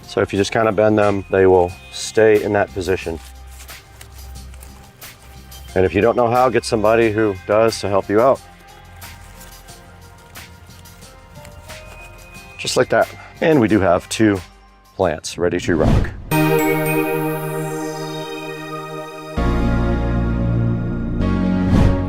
So if you just kind of bend them, they will stay in that position. And if you don't know how, get somebody who does to help you out. Just like that. And we do have 2 plants ready to rock.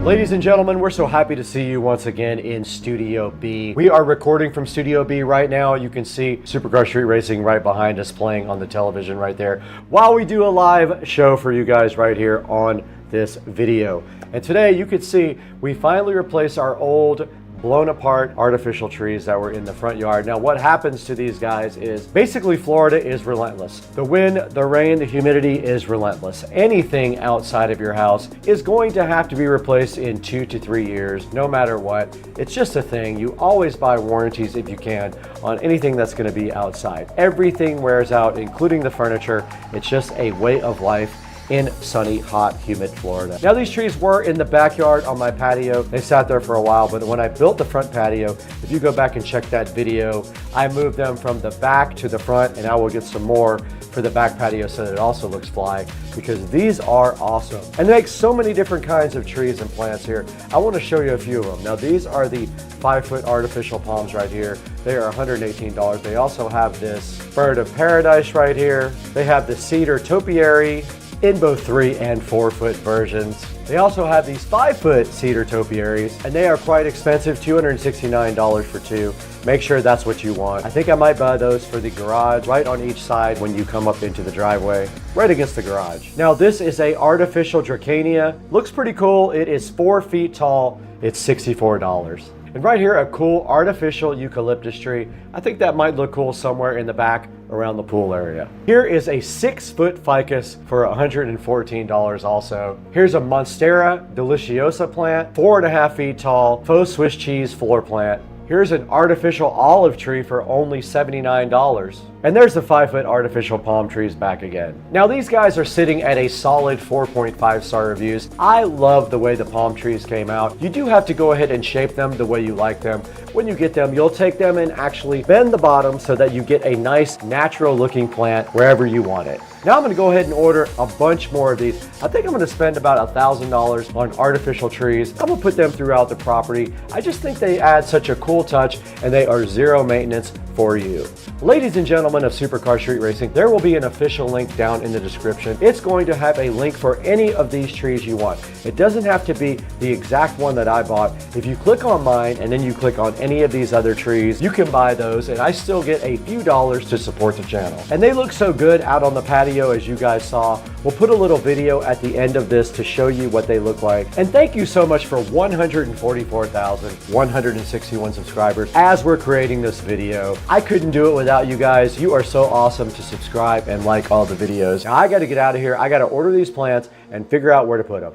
Ladies and gentlemen, we're so happy to see you once again in Studio B. We are recording from Studio B right now. You can see Supercar Street Racing right behind us playing on the television right there while we do a live show for you guys right here on this video. And today you can see we finally replaced our old blown apart artificial trees that were in the front yard. Now what happens to these guys is basically Florida is relentless. The wind, the rain, the humidity is relentless. Anything outside of your house is going to have to be replaced in 2 to 3 years, no matter what. It's just a thing. You always buy warranties if you can on anything that's going to be outside. Everything wears out, including the furniture. It's just a way of life in sunny, hot, humid Florida. Now these trees were in the backyard on my patio. They sat there for a while, but when I built the front patio, if you go back and check that video, I moved them from the back to the front, and I will get some more for the back patio so that it also looks fly, because these are awesome. And they make so many different kinds of trees and plants here. I want to show you a few of them. Now these are the 5-foot artificial palms right here. They are $118. They also have this bird of paradise right here. They have the cedar topiary in both 3 and 4-foot versions. They also have these 5-foot cedar topiaries, and they are quite expensive, $269 for 2. Make sure that's what you want. I think I might buy those for the garage, right on each side when you come up into the driveway, right against the garage. Now this is a artificial Dracania. Looks pretty cool. It is 4 feet tall. It's $64. And right here, a cool artificial eucalyptus tree. I think that might look cool somewhere in the back around the pool area. Here is a 6-foot ficus for $114 also. Here's a Monstera deliciosa plant, 4.5 feet tall, faux Swiss cheese floor plant. Here's an artificial olive tree for only $79. And there's the 5-foot artificial palm trees back again. Now these guys are sitting at a solid 4.5 star reviews. I love the way the palm trees came out. You do have to go ahead and shape them the way you like them. When you get them, you'll take them and actually bend the bottom so that you get a nice natural looking plant wherever you want it. Now I'm going to go ahead and order a bunch more of these. I think I'm going to spend about $1,000 on artificial trees. I'm going to put them throughout the property. I just think they add such a cool touch, and they are zero maintenance for you. Ladies and gentlemen of Supercar Street Racing, there will be an official link down in the description. It's going to have a link for any of these trees you want. It doesn't have to be the exact one that I bought. If you click on mine and then you click on any of these other trees, you can buy those, and I still get a few dollars to support the channel. And they look so good out on the patio, as you guys saw. We'll put a little video at the end of this to show you what they look like. And thank you so much for 144,161 subscribers as we're creating this video. I couldn't do it without you guys. You are so awesome to subscribe and like all the videos. Now I got to get out of here. I got to order these plants and figure out where to put them.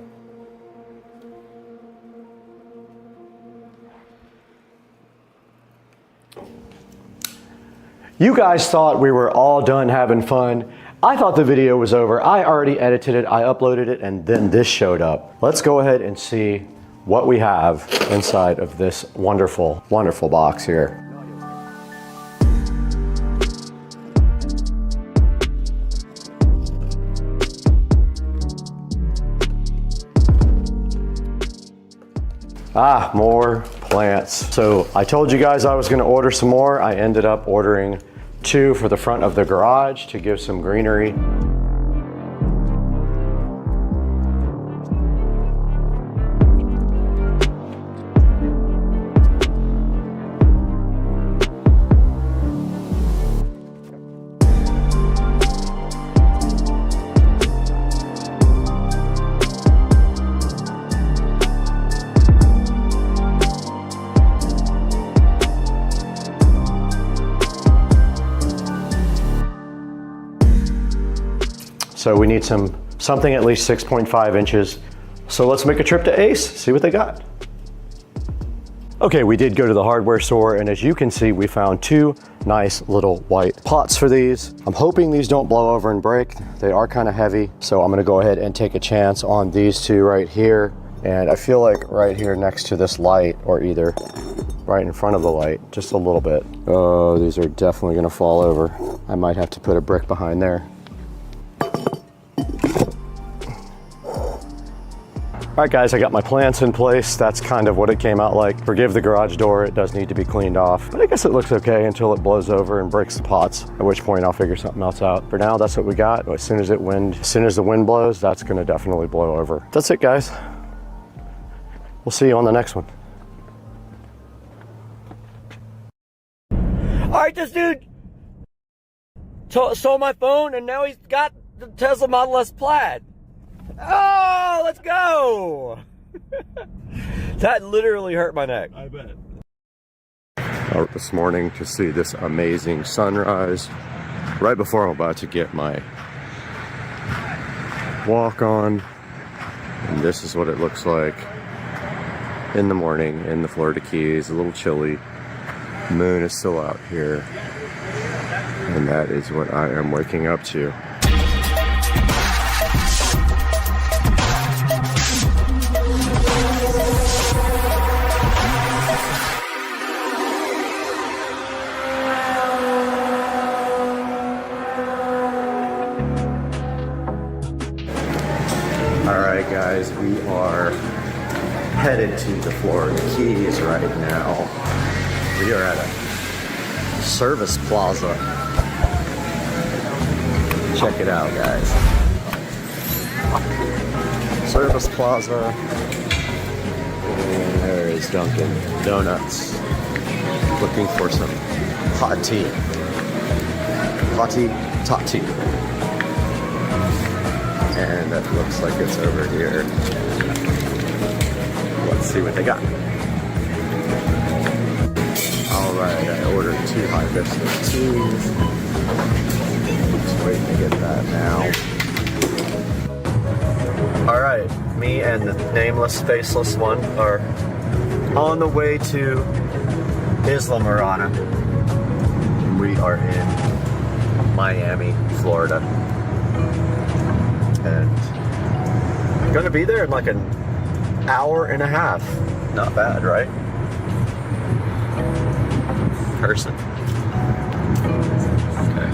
You guys thought we were all done having fun. I thought the video was over. I already edited it, I uploaded it, and then this showed up. Let's go ahead and see what we have inside of this wonderful, wonderful box here. Ah, more plants. So I told you guys I was going to order some more. I ended up ordering 2 for the front of the garage to give some greenery. So we need something at least 6.5 inches. So let's make a trip to Ace, see what they got. Okay, we did go to the hardware store, and as you can see, we found two nice little white pots for these. I'm hoping these don't blow over and break. They are kind of heavy, so I'm gonna go ahead and take a chance on these two right here. And I feel like right here next to this light, or either right in front of the light, just a little bit. Oh, these are definitely gonna fall over. I might have to put a brick behind there. All right guys, I got my plants in place. That's kind of what it came out like. Forgive the garage door, it does need to be cleaned off. But I guess it looks okay until it blows over and breaks the pots, at which point I'll figure something else out. For now, that's what we got. As soon as the wind blows, that's gonna definitely blow over. That's it guys. We'll see you on the next one. All right, this dude stole my phone and now he's got the Tesla Model S Plaid. Oh, let's go! That literally hurt my neck. I bet. Out this morning to see this amazing sunrise right before I'm about to get my walk on. And this is what it looks like in the morning in the Florida Keys. A little chilly. Moon is still out here. And that is what I am waking up to. Alright guys, we are headed to the Florida Keys right now. We are at a service plaza. Check it out guys. Service plaza. And there is Dunkin' Donuts. Looking for some hot tea. Hot tea, top tea. And that looks like it's over here. Let's see what they got. Alright, I ordered 2 hibiscus teas. Just waiting to get that now. Alright, me and the nameless, faceless one are on the way to Islamorada. We are in Miami, Florida. And I'm gonna be there in like an hour and a half. Not bad, right? Person. Okay.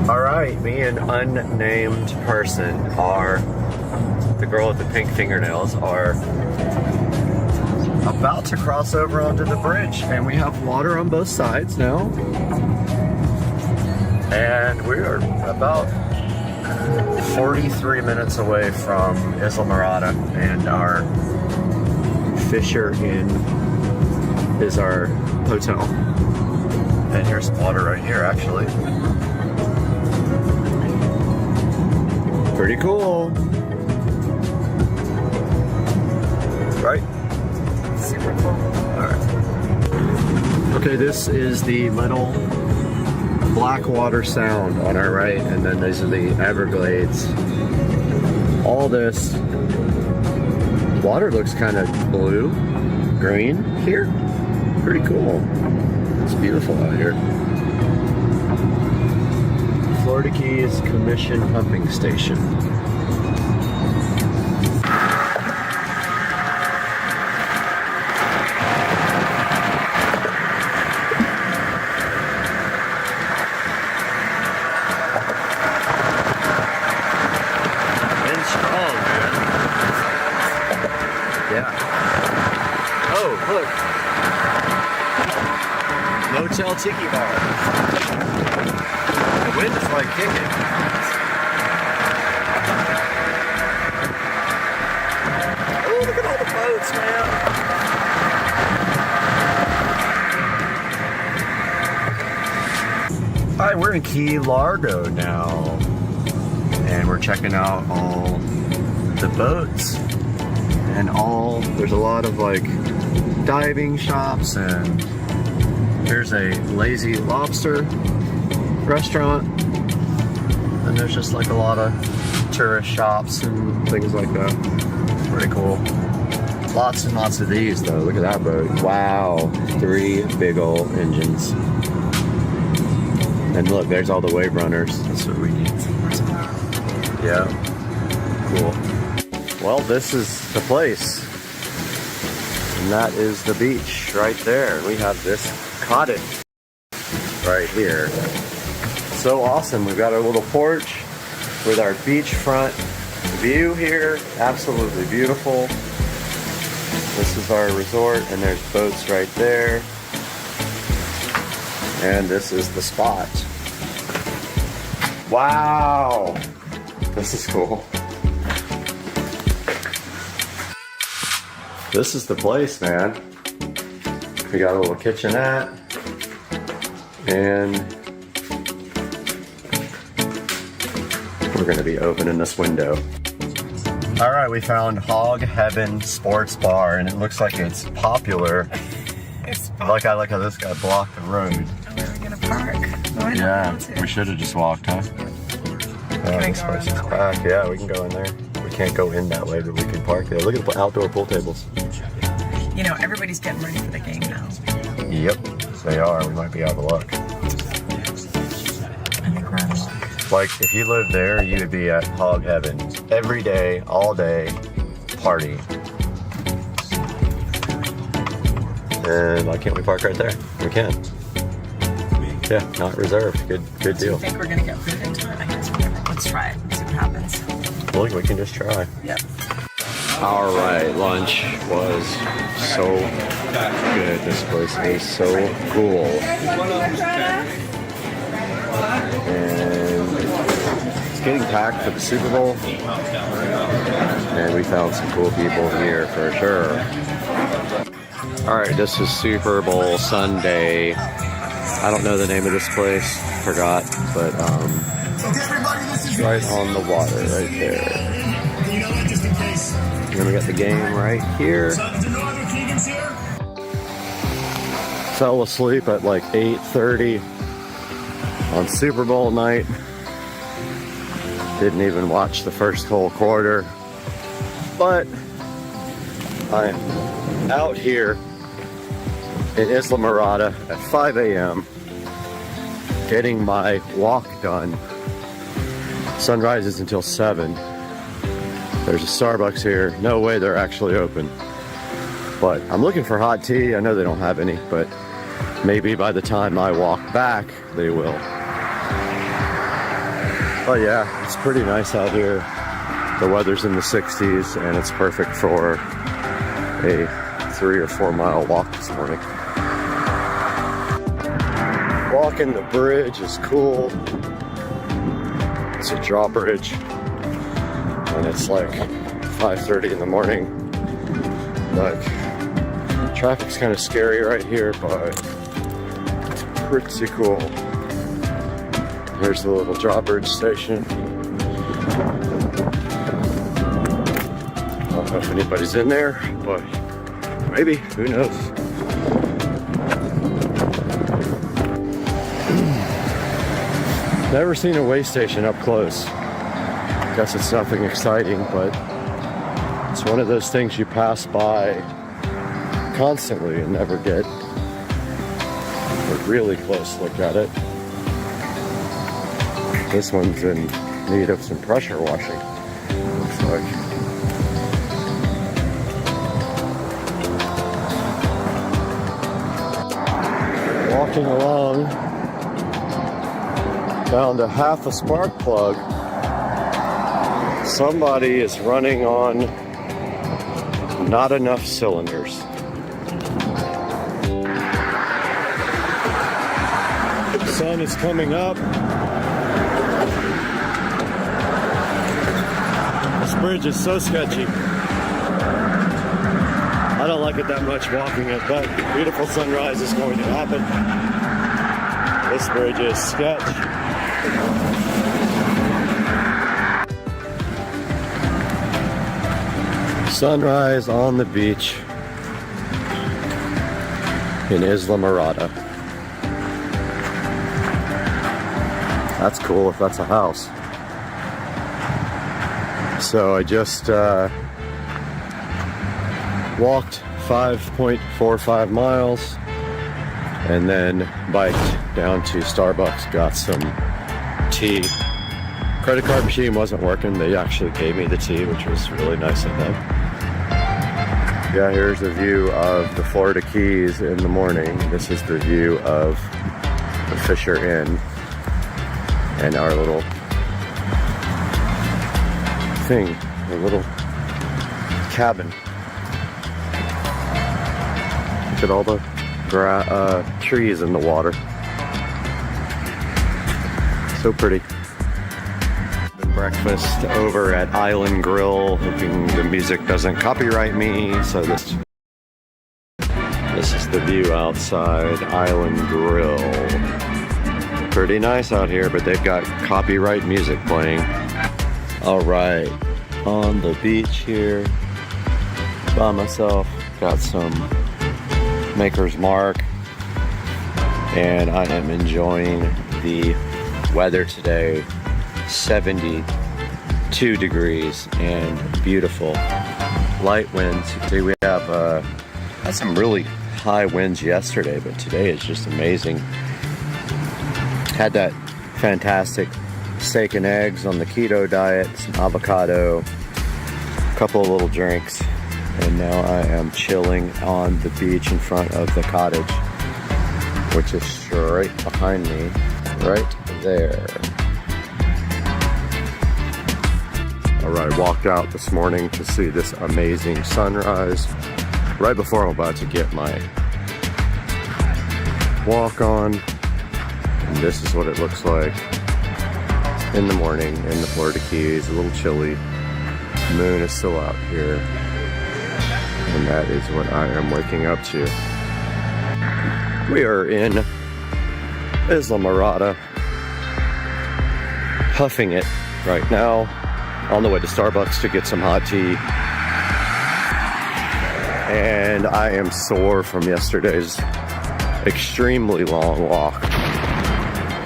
Alright, me and unnamed person are, the girl with the pink fingernails, are about to cross over onto the bridge. And we have water on both sides now. And we are about 43 minutes away from Islamorada, and our Fisher Inn is our hotel. And here's water right here, actually. Pretty cool. Right? Super cool. Alright. Okay, this is the little Blackwater Sound on our right, and then these are the Everglades. All this water looks kind of blue, green here. Pretty cool. It's beautiful out here. Florida Keys Commission Pumping Station. Motel Tiki Bar. The wind is like kicking. Oh, look at all the boats, man. Alright, we're in Key Largo now. And we're checking out all the boats. And there's a lot of like diving shops, and there's a Lazy Lobster restaurant. And there's just like a lot of tourist shops and things like that. Pretty cool. Lots and lots of these though. Look at that boat. Wow. 3 big old engines. And look, there's all the wave runners. That's what we need. Yeah. Cool. Well, this is the place. And that is the beach right there. We have this cottage right here. So awesome. We've got our little porch with our beachfront view here. Absolutely beautiful. This is our resort, and there's boats right there. And this is the spot. Wow! This is cool. This is the place, man. We got a little kitchenette. And we're gonna be opening this window. All right, we found Hog Heaven Sports Bar, and it looks like it's popular. I like how this guy blocked the road. Where are we gonna park? Yeah, we should have just walked, huh? Yeah, this place is packed. Yeah, we can go in there. We can't go in that way, but we can park there. Look at the outdoor pool tables. You know, everybody's getting ready for the game now. Yep, they are. We might be out of luck. I think we're out of luck. Like, if you lived there, you would be at Hog Heaven. Every day, all day, party. And why can't we park right there? We can. Yeah, not reserved. Good Do deal. you think we're gonna get food in time? I guess whatever. Let's try it. See what happens. Well, we can just try. Yep. All right, lunch was so good. This place is so cool. And it's getting packed for the Super Bowl. And we found some cool people here for sure. All right, this is Super Bowl Sunday. I don't know the name of this place, forgot, but it's right on the water right there. And then we got the game right here. Fell asleep at like 8:30 on Super Bowl night. Didn't even watch the first whole quarter. But I'm out here in Isla Mirada at 5 a.m. getting my walk done. Sun rises until 7. There's a Starbucks here. No way they're actually open. But I'm looking for hot tea. I know they don't have any, but maybe by the time I walk back, they will. But yeah, it's pretty nice out here. The weather's in the 60s, and it's perfect for a 3 or 4 mile walk this morning. Walking the bridge is cool. It's a drawbridge, and it's like 5:30 in the morning. Like, traffic's kind of scary right here, but it's pretty cool. Here's the little drawbridge station. I don't know if anybody's in there, but maybe, who knows? Never seen a way station up close. Guess it's nothing exciting, but it's one of those things you pass by constantly and never get a really close look at it. This one's in need of some pressure washing, looks like. Walking along, found a half a spark plug. Somebody is running on not enough cylinders. The sun is coming up. This bridge is so sketchy. I don't like it that much walking it, but beautiful sunrise is going to happen. This bridge is sketch. Sunrise on the beach in Isla Mirada. That's cool if that's a house. So I just walked 5.45 miles and then biked down to Starbucks, got some tea. Credit card machine wasn't working. They actually gave me the tea, which was really nice of them. Yeah, here's the view of the Florida Keys in the morning. This is the view of the Fisher Inn and our little thing, a little cabin. Look at all the trees in the water. So pretty. Breakfast over at Island Grill, hoping the music doesn't copyright me. So this is the view outside Island Grill. Pretty nice out here, but they've got copyright music playing. All right, on the beach here by myself, got some Maker's Mark, and I am enjoying the weather today. 72 degrees and beautiful. Light winds. Today we have had some really high winds yesterday, but today is just amazing. Had that fantastic steak and eggs on the keto diet, some avocado, a couple of little drinks, and now I am chilling on the beach in front of the cottage, which is straight behind me, right there. Alright, walked out this morning to see this amazing sunrise right before I'm about to get my walk on. And this is what it looks like in the morning in the Florida Keys. A little chilly. The moon is still out here. And that is what I am waking up to. We are in Islamorada, huffing it right now. On the way to Starbucks to get some hot tea. And I am sore from yesterday's extremely long walk.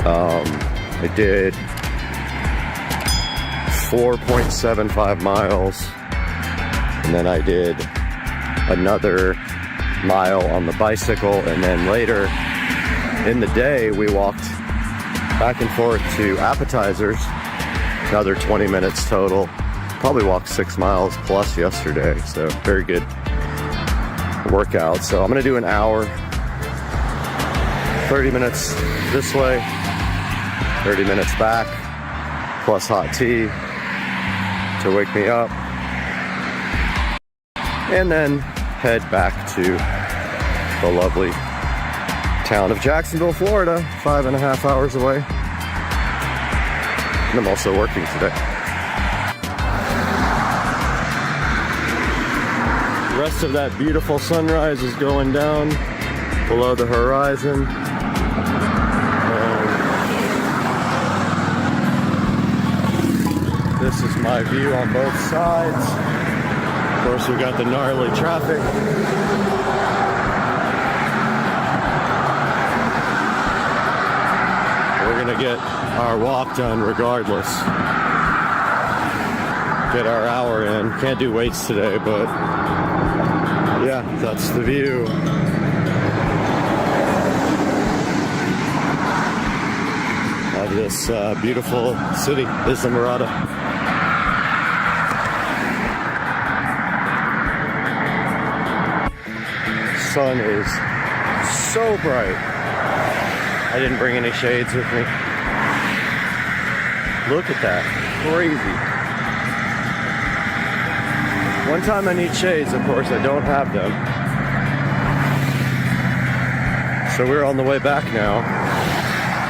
I did 4.75 miles, and then I did another mile on the bicycle, and then later in the day we walked back and forth to Appetizers. Another 20 minutes total. Probably walked 6 miles plus yesterday, so very good workout. So I'm gonna do an hour, 30 minutes this way, 30 minutes back, plus hot tea to wake me up, and then head back to the lovely town of Jacksonville, Florida, 5.5 hours away. And I'm also working today. The rest of that beautiful sunrise is going down below the horizon. This is my view on both sides. Of course, we got the gnarly traffic. We're gonna get our walk done regardless. Get our hour in. Can't do weights today, but yeah, that's the view. Of this beautiful city, Islamorada. Sun is so bright. I didn't bring any shades with me. Look at that, crazy. One time I need shades, of course I don't have them. So we're on the way back now,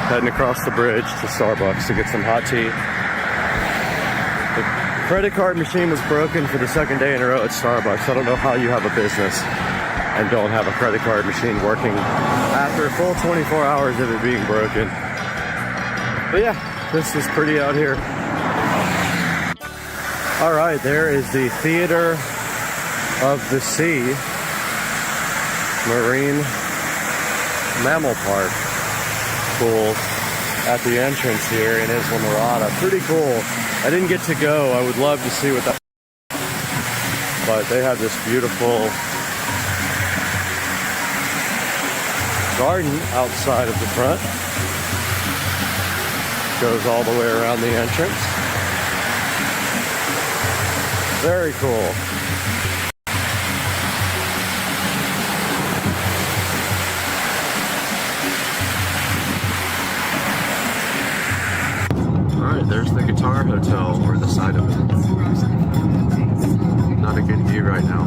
heading across the bridge to Starbucks to get some hot tea. The credit card machine was broken for the second day in a row at Starbucks. I don't know how you have a business and don't have a credit card machine working after a full 24 hours of it being broken. But yeah, this is pretty out here. All right, there is the Theater of the Sea Marine Mammal Park pool at the entrance here in Islamorada. Pretty cool. I didn't get to go. I would love to see what that, but they have this beautiful garden outside of the front. Goes all the way around the entrance. Very cool. Alright, there's the Guitar Hotel, or the side of it. Not a good view right now.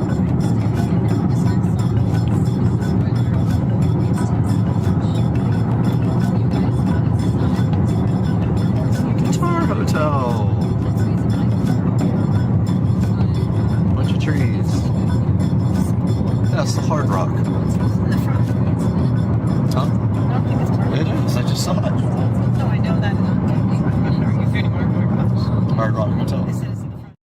Guitar Hotel. Bunch of trees. That's the Hard Rock. In the front. Huh? I don't think it's part of It is. I just saw it. No, I know that. Hard Rock Hotel. This is in the front.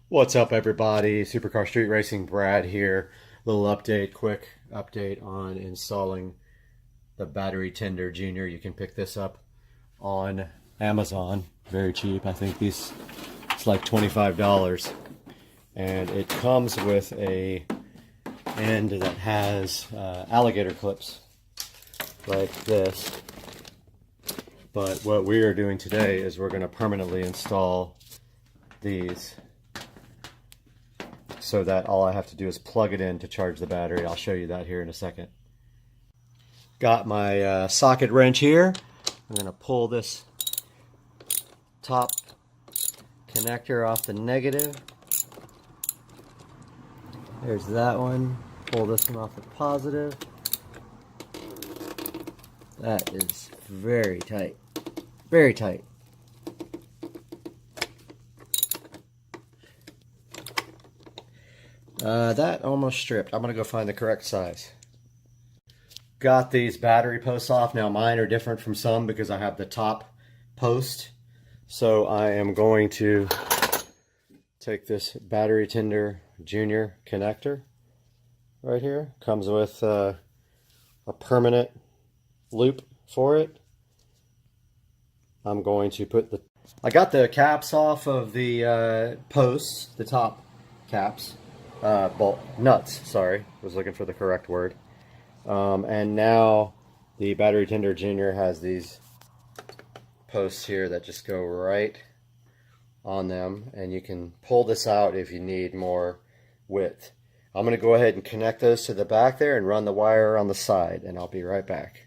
What's up, everybody? Supercar Street Racing Brad here. Little update, quick update on installing the battery tender junior. You can pick this up on Amazon, very cheap. I think it's like $25, and it comes with a end that has alligator clips like this. But what we are doing today is we're going to permanently install these so that all I have to do is plug it in to charge the battery. I'll show you that here in a second. Got my socket wrench here. I'm going to pull this top connector off the negative. There's that one. Pull this one off the positive. That is very tight. Very tight. That almost stripped. I'm going to go find the correct size. Got these battery posts off. Now mine are different from some because I have the top post. So I am going to take this battery tender junior connector right here. Comes with a permanent loop for it. I'm going to put I got the caps off of the posts, the top caps, nuts, sorry, was looking for the correct word. And now the battery tender junior has these posts here that just go right on them, and you can pull this out if you need more width. I'm going to go ahead and connect those to the back there and run the wire on the side, and I'll be right back.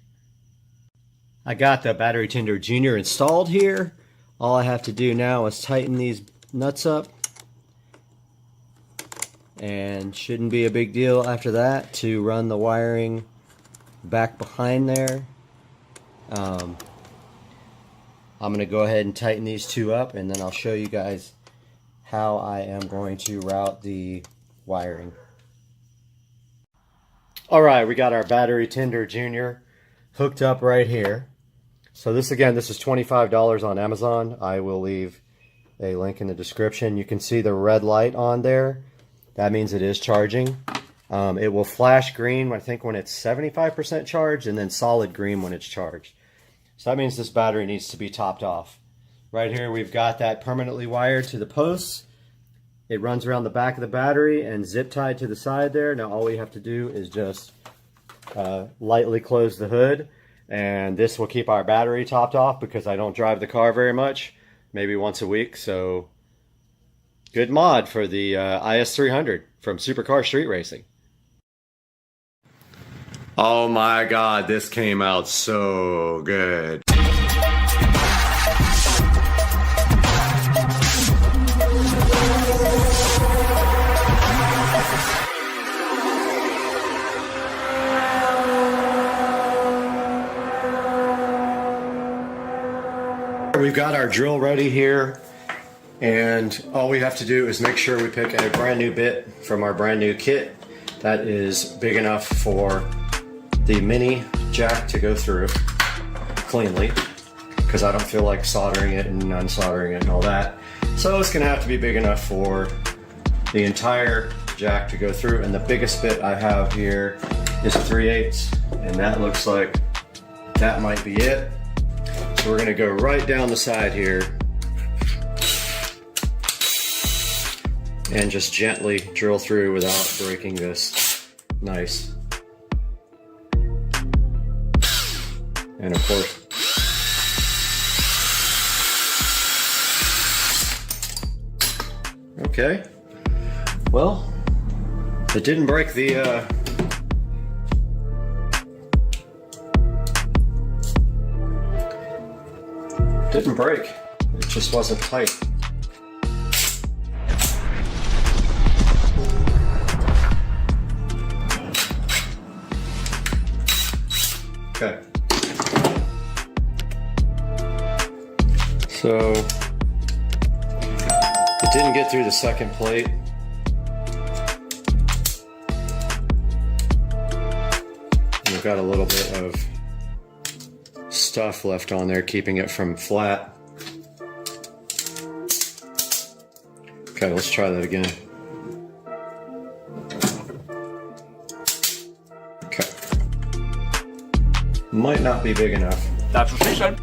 I got the battery tender junior installed here. All I have to do now is tighten these nuts up, and shouldn't be a big deal after that to run the wiring back behind there. I'm going to go ahead and tighten these two up, and then I'll show you guys how I am going to route the wiring. Alright, we got our battery tender junior hooked up right here. So this, again, this is $25 on Amazon. I will leave a link in the description. You can see the red light on there. That means it is charging. It will flash green, I think, when it's 75% charged, and then solid green when it's charged. So that means this battery needs to be topped off. Right here we've got that permanently wired to the posts. It runs around the back of the battery and zip tied to the side there. Now all we have to do is just lightly close the hood, and this will keep our battery topped off because I don't drive the car very much, maybe once a week. So good mod for the IS300 from Supercar Street Racing. Oh my god, this came out so good. We've got our drill ready here, and all we have to do is make sure we pick a brand new bit from our brand new kit that is big enough for the mini jack to go through cleanly, because I don't feel like soldering it and unsoldering it and all that. So it's going to have to be big enough for the entire jack to go through, and the biggest bit I have here is 3/8, and that looks like that might be it. So we're going to go right down the side here and just gently drill through without breaking this. Nice. And of course, okay. Well, it didn't break the didn't break. It just wasn't tight. Okay. So it didn't get through the second plate. We've got a little bit of stuff left on there, keeping it from flat. Okay, let's try that again. Okay. Might not be big enough. That's what she said.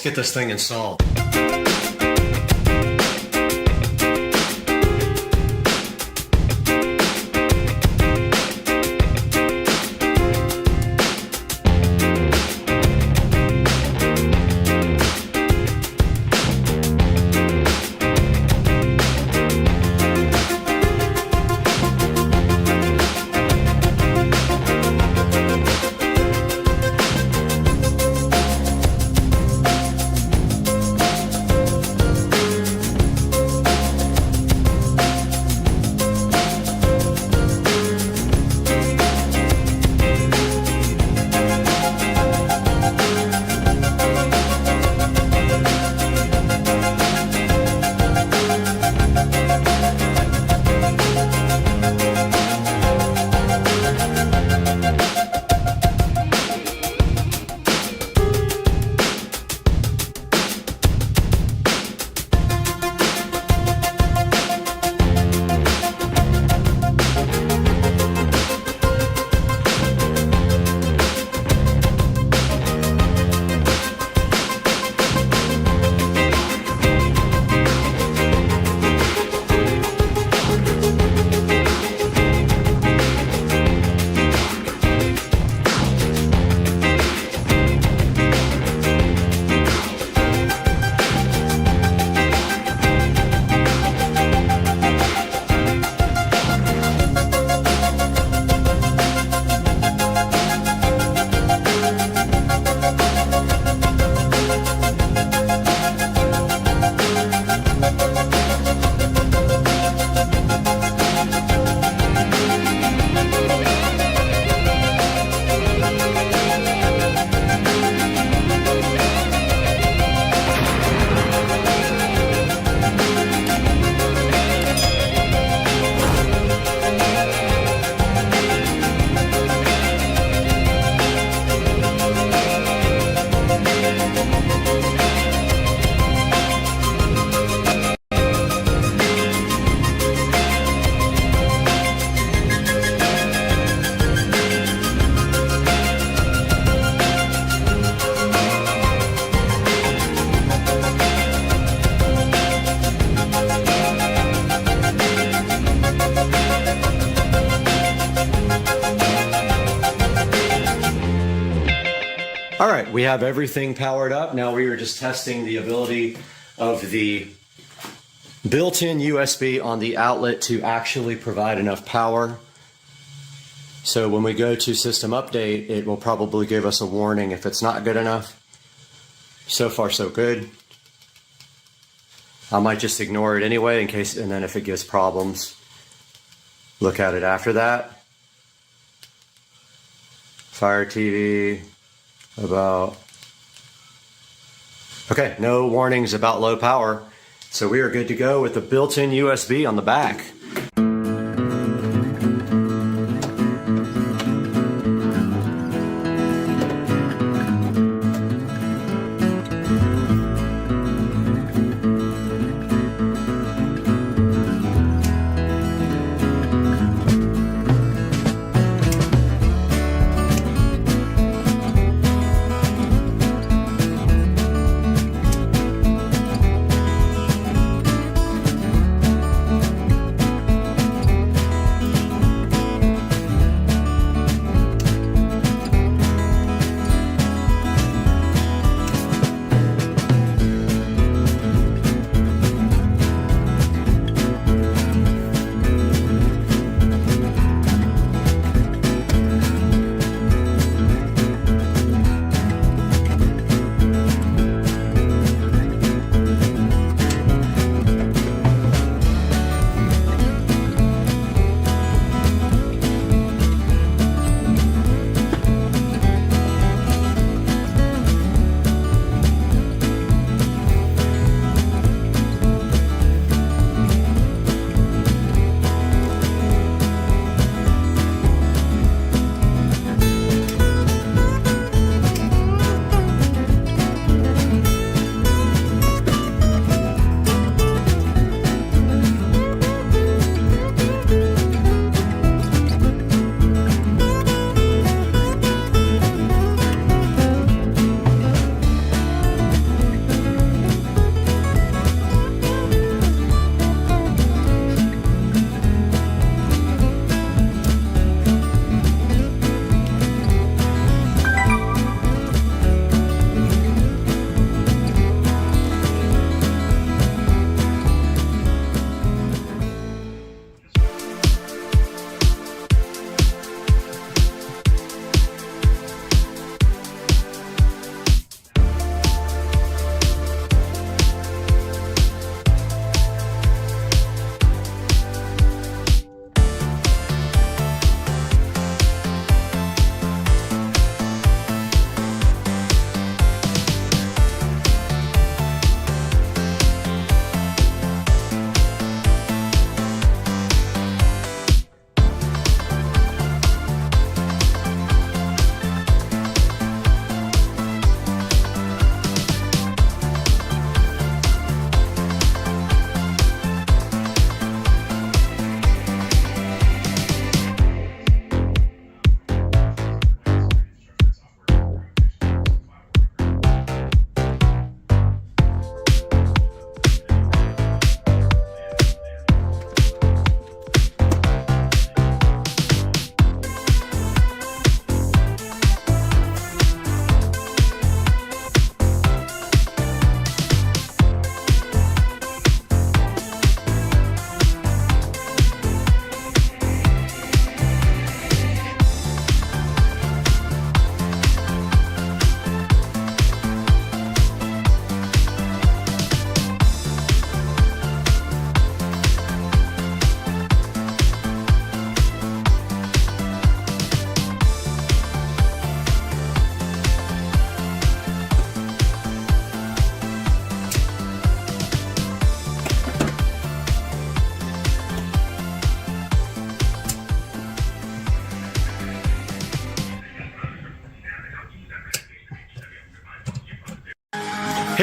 get this thing installed. All right, we have everything powered up. Now we are just testing the ability of the built-in USB on the outlet to actually provide enough power. So when we go to system update, it will probably give us a warning if it's not good enough. So far, so good. I might just ignore it anyway in case, and then if it gives problems, look at it after that. Fire TV, about, okay, no warnings about low power. So we are good to go with the built-in USB on the back.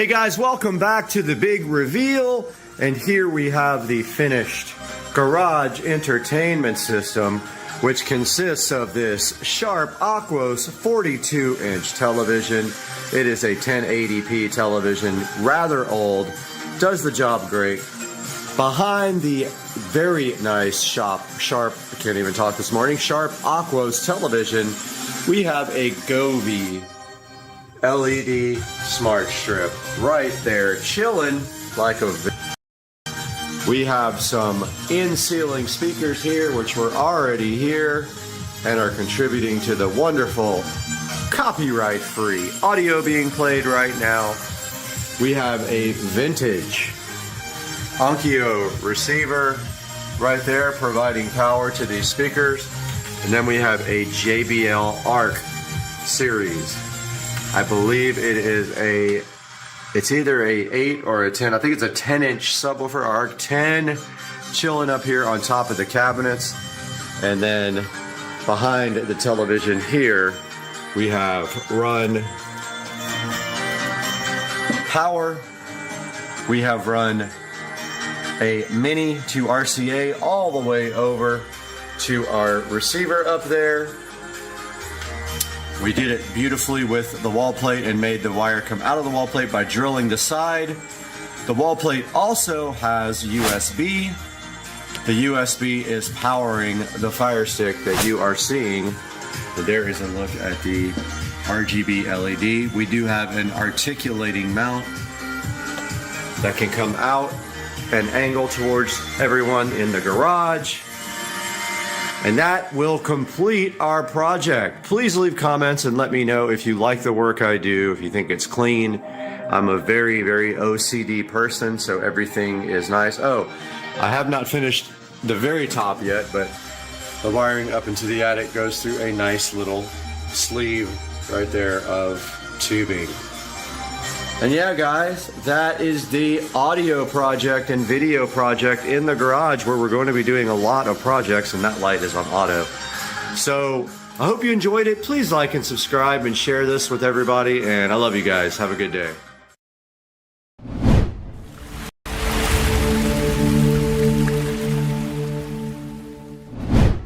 Hey guys, welcome back to the big reveal. And here we have the finished garage entertainment system, which consists of this Sharp Aquos 42-inch television. It is a 1080p television, rather old, does the job great. Behind the very nice Sharp, I can't even talk this morning, Sharp Aquos television, we have a Govee LED smart strip right there, chilling like a. We have some in-ceiling speakers here, which were already here and are contributing to the wonderful copyright-free audio being played right now. We have a vintage Onkyo receiver right there providing power to these speakers. And then we have a JBL Arc series. I believe it is it's either a 8 or a 10. I think it's a 10-inch subwoofer Arc 10 chilling up here on top of the cabinets. And then behind the television here, we have run power. We have run a mini to RCA all the way over to our receiver up there. We did it beautifully with the wall plate and made the wire come out of the wall plate by drilling the side. The wall plate also has USB. The USB is powering the Fire Stick that you are seeing. There is a look at the RGB LED. We do have an articulating mount that can come out and angle towards everyone in the garage. And that will complete our project. Please leave comments and let me know if you like the work I do, if you think it's clean. I'm a very, very OCD person, so everything is nice. Oh, I have not finished the very top yet, but the wiring up into the attic goes through a nice little sleeve right there of tubing. And yeah, guys, that is the audio project and video project in the garage, where we're going to be doing a lot of projects, and that light is on auto. So I hope you enjoyed it. Please like and subscribe and share this with everybody, and I love you guys. Have a good day.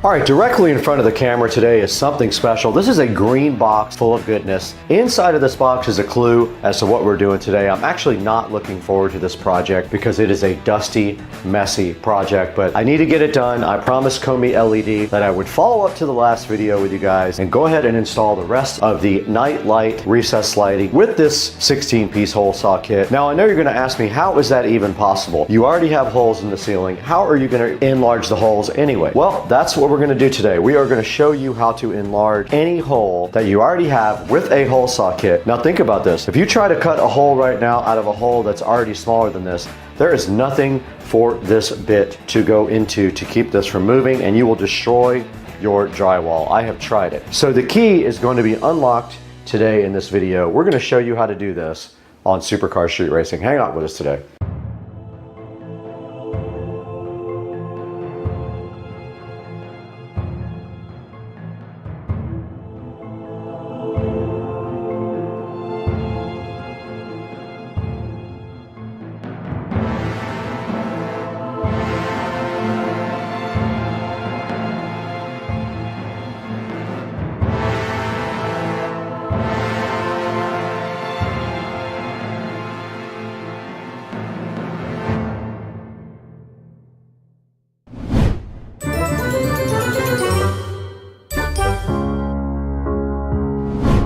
All right, directly in front of the camera today is something special. This is a green box full of goodness. Inside of this box is a clue as to what we're doing today. I'm actually not looking forward to this project because it is a dusty, messy project, but I need to get it done. I promised Comey LED that I would follow up to the last video with you guys and go ahead and install the rest of the night light recessed lighting with this 16-piece hole saw kit. Now, I know you're gonna ask me, how is that even possible? You already have holes in the ceiling. How are you gonna enlarge the holes anyway? Well, that's what we're going to do today. We are going to show you how to enlarge any hole that you already have with a hole saw kit. Now think about this. If you try to cut a hole right now out of a hole that's already smaller than this, there is nothing for this bit to go into to keep this from moving, and you will destroy your drywall. I have tried it. So the key is going to be unlocked today in this video. We're going to show you how to do this on Supercar Street Racing. Hang out with us today.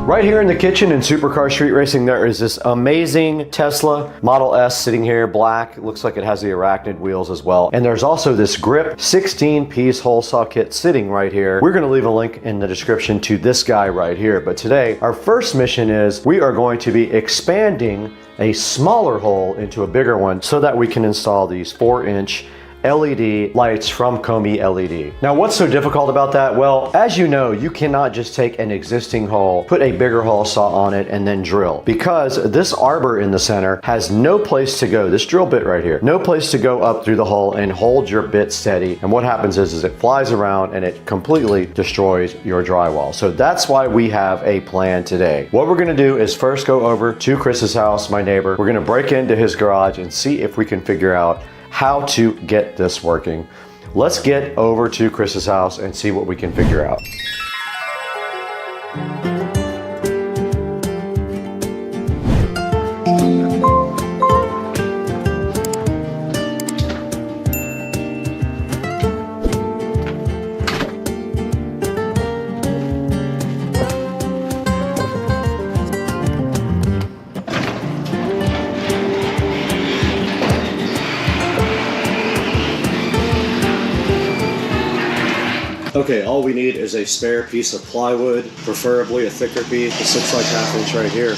Right here in the kitchen in Supercar Street Racing, there is this amazing Tesla Model S sitting here, black. It looks like it has the arachnid wheels as well. And there's also this grip 16-piece hole saw kit sitting right here. We're gonna leave a link in the description to this guy right here. But today, our first mission is we are going to be expanding a smaller hole into a bigger one so that we can install these 4-inch LED lights from Komi LED. Now, what's so difficult about that? Well, as you know, you cannot just take an existing hole, put a bigger hole saw on it, and then drill, because this arbor in the center has no place to go. This drill bit right here, no place to go up through the hole and hold your bit steady. And what happens is it flies around and it completely destroys your drywall. So that's why we have a plan today. What we're gonna do is first go over to Chris's house, my neighbor. We're gonna break into his garage and see if we can figure out how to get this working. Let's get over to Chris's house and see what we can figure out. Okay, all we need is a spare piece of plywood, preferably a thicker piece. This looks like 1/2 inch right here.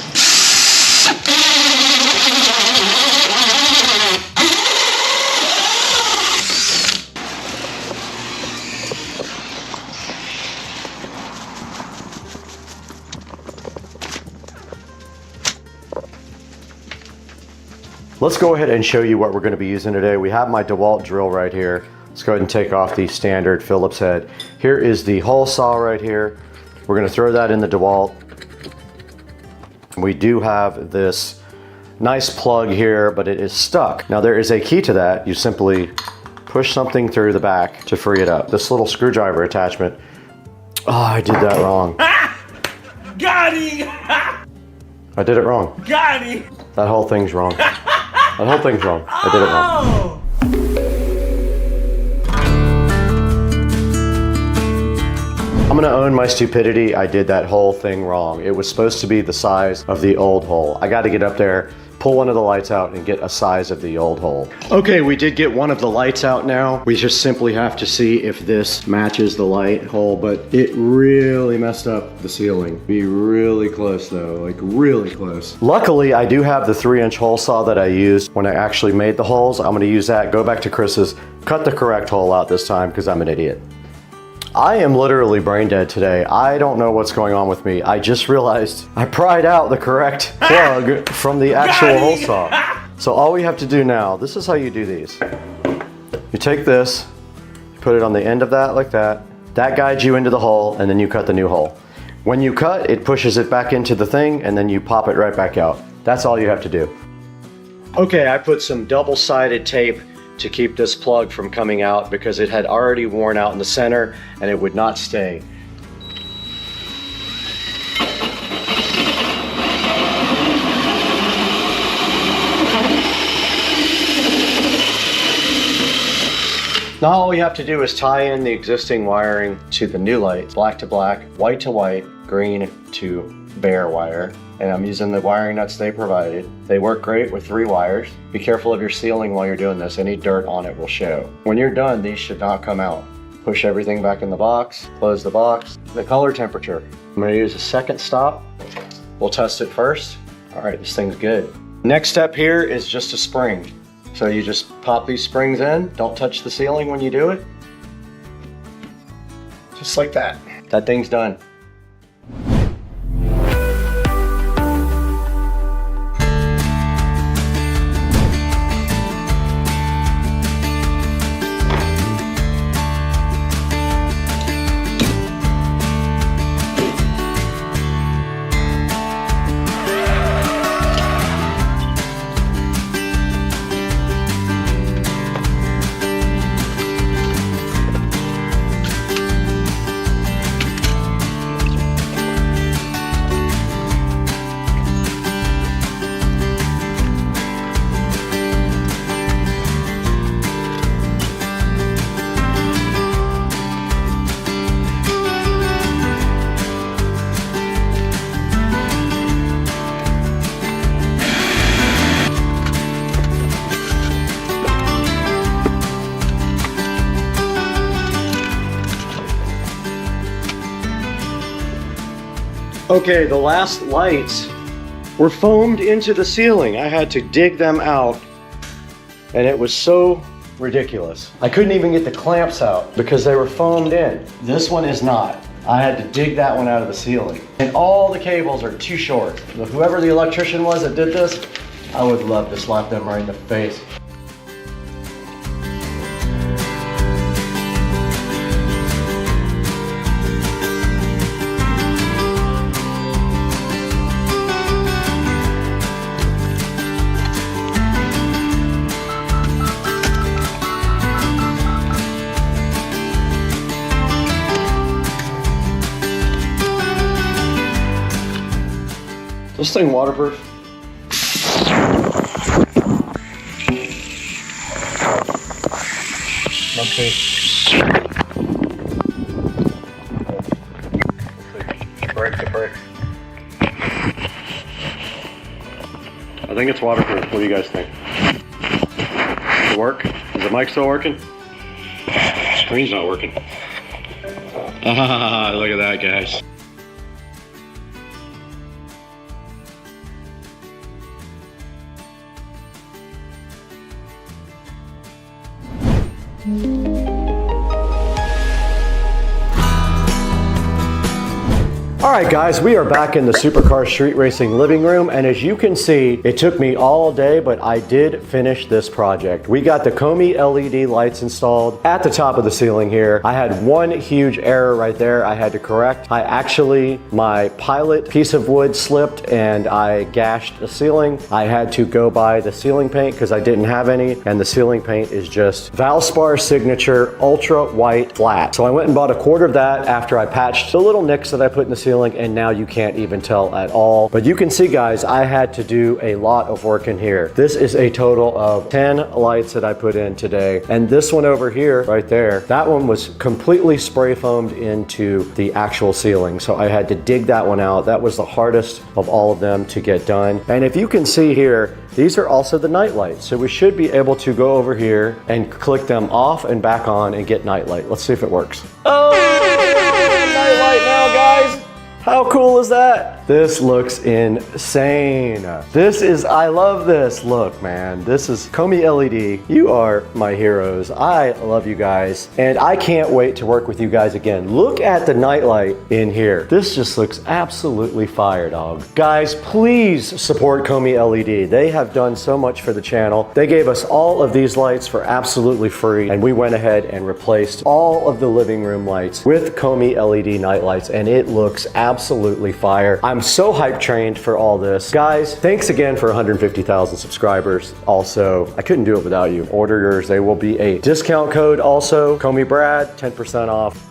Let's go ahead and show you what we're going to be using today. We have my DeWalt drill right here. Let's go ahead and take off the standard Phillips head. Here is the hole saw right here. We're going to throw that in the DeWalt. We do have this nice plug here, but it is stuck. Now there is a key to that. You simply push something through the back to free it up. This little screwdriver attachment. Oh, I did that wrong. Got him! I did it wrong. Got him! That whole thing's wrong. That whole thing's wrong. I did it wrong. I'm gonna own my stupidity. I did that whole thing wrong. It was supposed to be the size of the old hole. I got to get up there, pull one of the lights out, and get a size of the old hole. Okay, we did get one of the lights out now. We just simply have to see if this matches the light hole, but it really messed up the ceiling. Be really close though, like really close. Luckily, I do have the 3-inch hole saw that I used when I actually made the holes. I'm gonna use that, go back to Chris's, cut the correct hole out this time because I'm an idiot. I am literally brain dead today. I don't know what's going on with me. I just realized I pried out the correct plug from the actual hole saw. So all we have to do now, this is how you do these. You take this, you put it on the end of that like that. That guides you into the hole, and then you cut the new hole. When you cut, it pushes it back into the thing, and then you pop it right back out. That's all you have to do. Okay, I put some double-sided tape to keep this plug from coming out because it had already worn out in the center and it would not stay. Now all we have to do is tie in the existing wiring to the new light, black to black, white to white, green to bare wire. And I'm using the wiring nuts they provided. They work great with 3 wires. Be careful of your ceiling while you're doing this. Any dirt on it will show. When you're done, these should not come out. Push everything back in the box, close the box. The color temperature. I'm gonna use a second stop. We'll test it first. All right, this thing's good. Next step here is just a spring. So you just pop these springs in. Don't touch the ceiling when you do it. Just like that. That thing's done. Okay, the last lights were foamed into the ceiling. I had to dig them out, and it was so ridiculous. I couldn't even get the clamps out because they were foamed in. This one is not. I had to dig that one out of the ceiling. And all the cables are too short. Whoever the electrician was that did this, I would love to slap them right in the face. This thing waterproof? Okay. Break the brick. I think it's waterproof. What do you guys think? Does it work? Is the mic still working? Screen's not working. Ah, look at that, guys. Alright guys, we are back in the Supercar Street Racing living room, and as you can see, it took me all day, but I did finish this project. We got the Hdmi LED lights installed at the top of the ceiling here. I had one huge error right there I had to correct. My pilot piece of wood slipped and I gashed the ceiling. I had to go buy the ceiling paint because I didn't have any, and the ceiling paint is just Valspar Signature Ultra White Flat. So I went and bought a quart of that after I patched the little nicks that I put in the ceiling, and now you can't even tell at all. But you can see, guys, I had to do a lot of work in here. This is a total of 10 lights that I put in today, and this one over here right there, that one was completely spray foamed into the actual ceiling, so I had to dig that one out. That was the hardest of all of them to get done. And if you can see here, these are also the night lights, so we should be able to go over here and click them off and back on and get night light. Let's see if it works. Oh, night light now, guys. How cool is that? This looks insane. I love this look, man. This is Hdmi LED. You are my heroes. I love you guys, and I can't wait to work with you guys again. Look at the nightlight in here. This just looks absolutely fire, dog. Guys, please support Hdmi LED. They have done so much for the channel. They gave us all of these lights for absolutely free, and we went ahead and replaced all of the living room lights with Hdmi LED night lights, and it looks absolutely fire. I'm so hype trained for all this. Guys, thanks again for 150,000 subscribers. Also, I couldn't do it without you. Order yours. There will be a discount code also. Hdmi Brad, 10% off.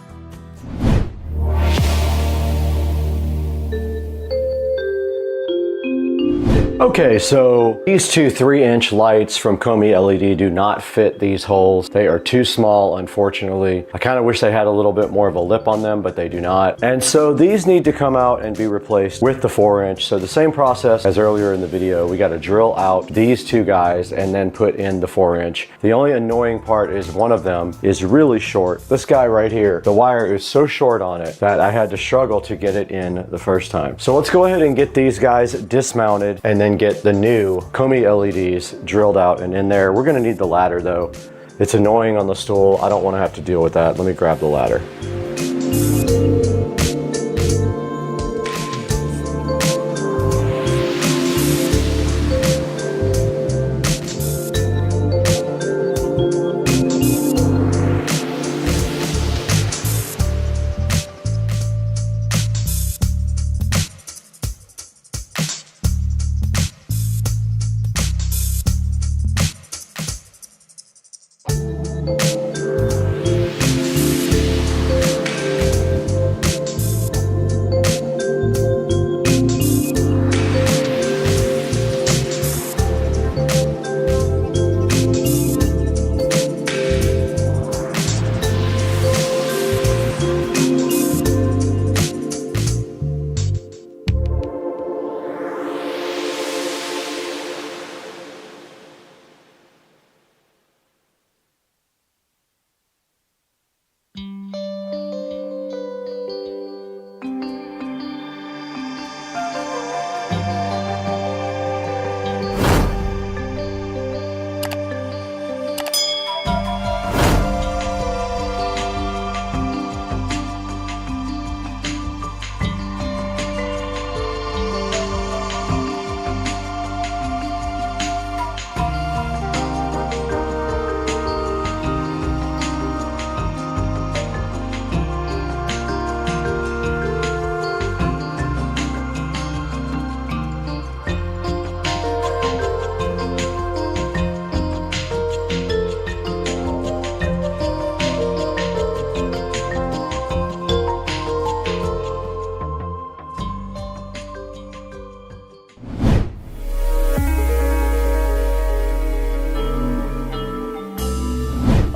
Okay, so these two 3-inch lights from Hdmi LED do not fit these holes. They are too small, unfortunately. I kind of wish they had a little bit more of a lip on them, but they do not. And so these need to come out and be replaced with the 4-inch. So the same process as earlier in the video. We got to drill out these two guys and then put in the 4-inch. The only annoying part is one of them is really short. This guy right here, the wire is so short on it that I had to struggle to get it in the first time. So let's go ahead and get these guys dismounted and then get the new Hdmi LEDs drilled out and in there. We're gonna need the ladder though. It's annoying on the stool. I don't wanna have to deal with that. Let me grab the ladder.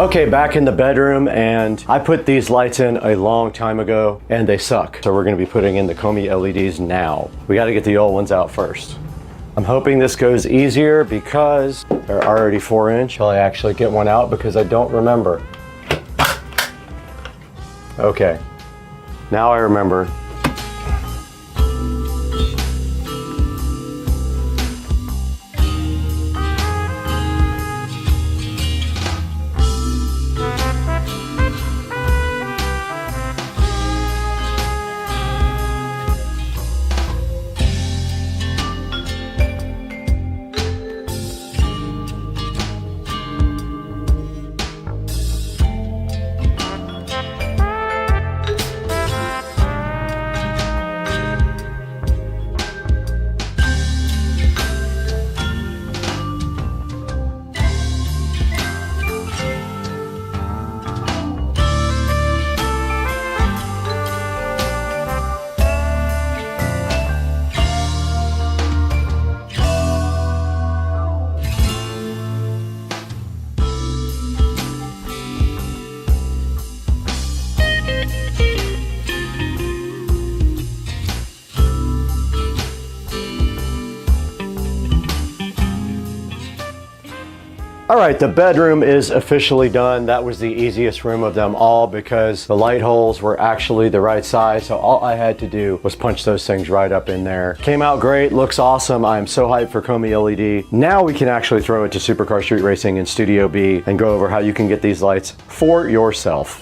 Okay, back in the bedroom, and I put these lights in a long time ago and they suck. So we're gonna be putting in the Hdmi LEDs now. We gotta get the old ones out first. I'm hoping this goes easier because they're already 4-inch. Shall I actually get one out because I don't remember? Okay, now I remember. All right, the bedroom is officially done. That was the easiest room of them all because the light holes were actually the right size. So all I had to do was punch those things right up in there. Came out great, looks awesome. I'm so hyped for Hdmi LED. Now we can actually throw it to Supercar Street Racing in Studio B and go over how you can get these lights for yourself.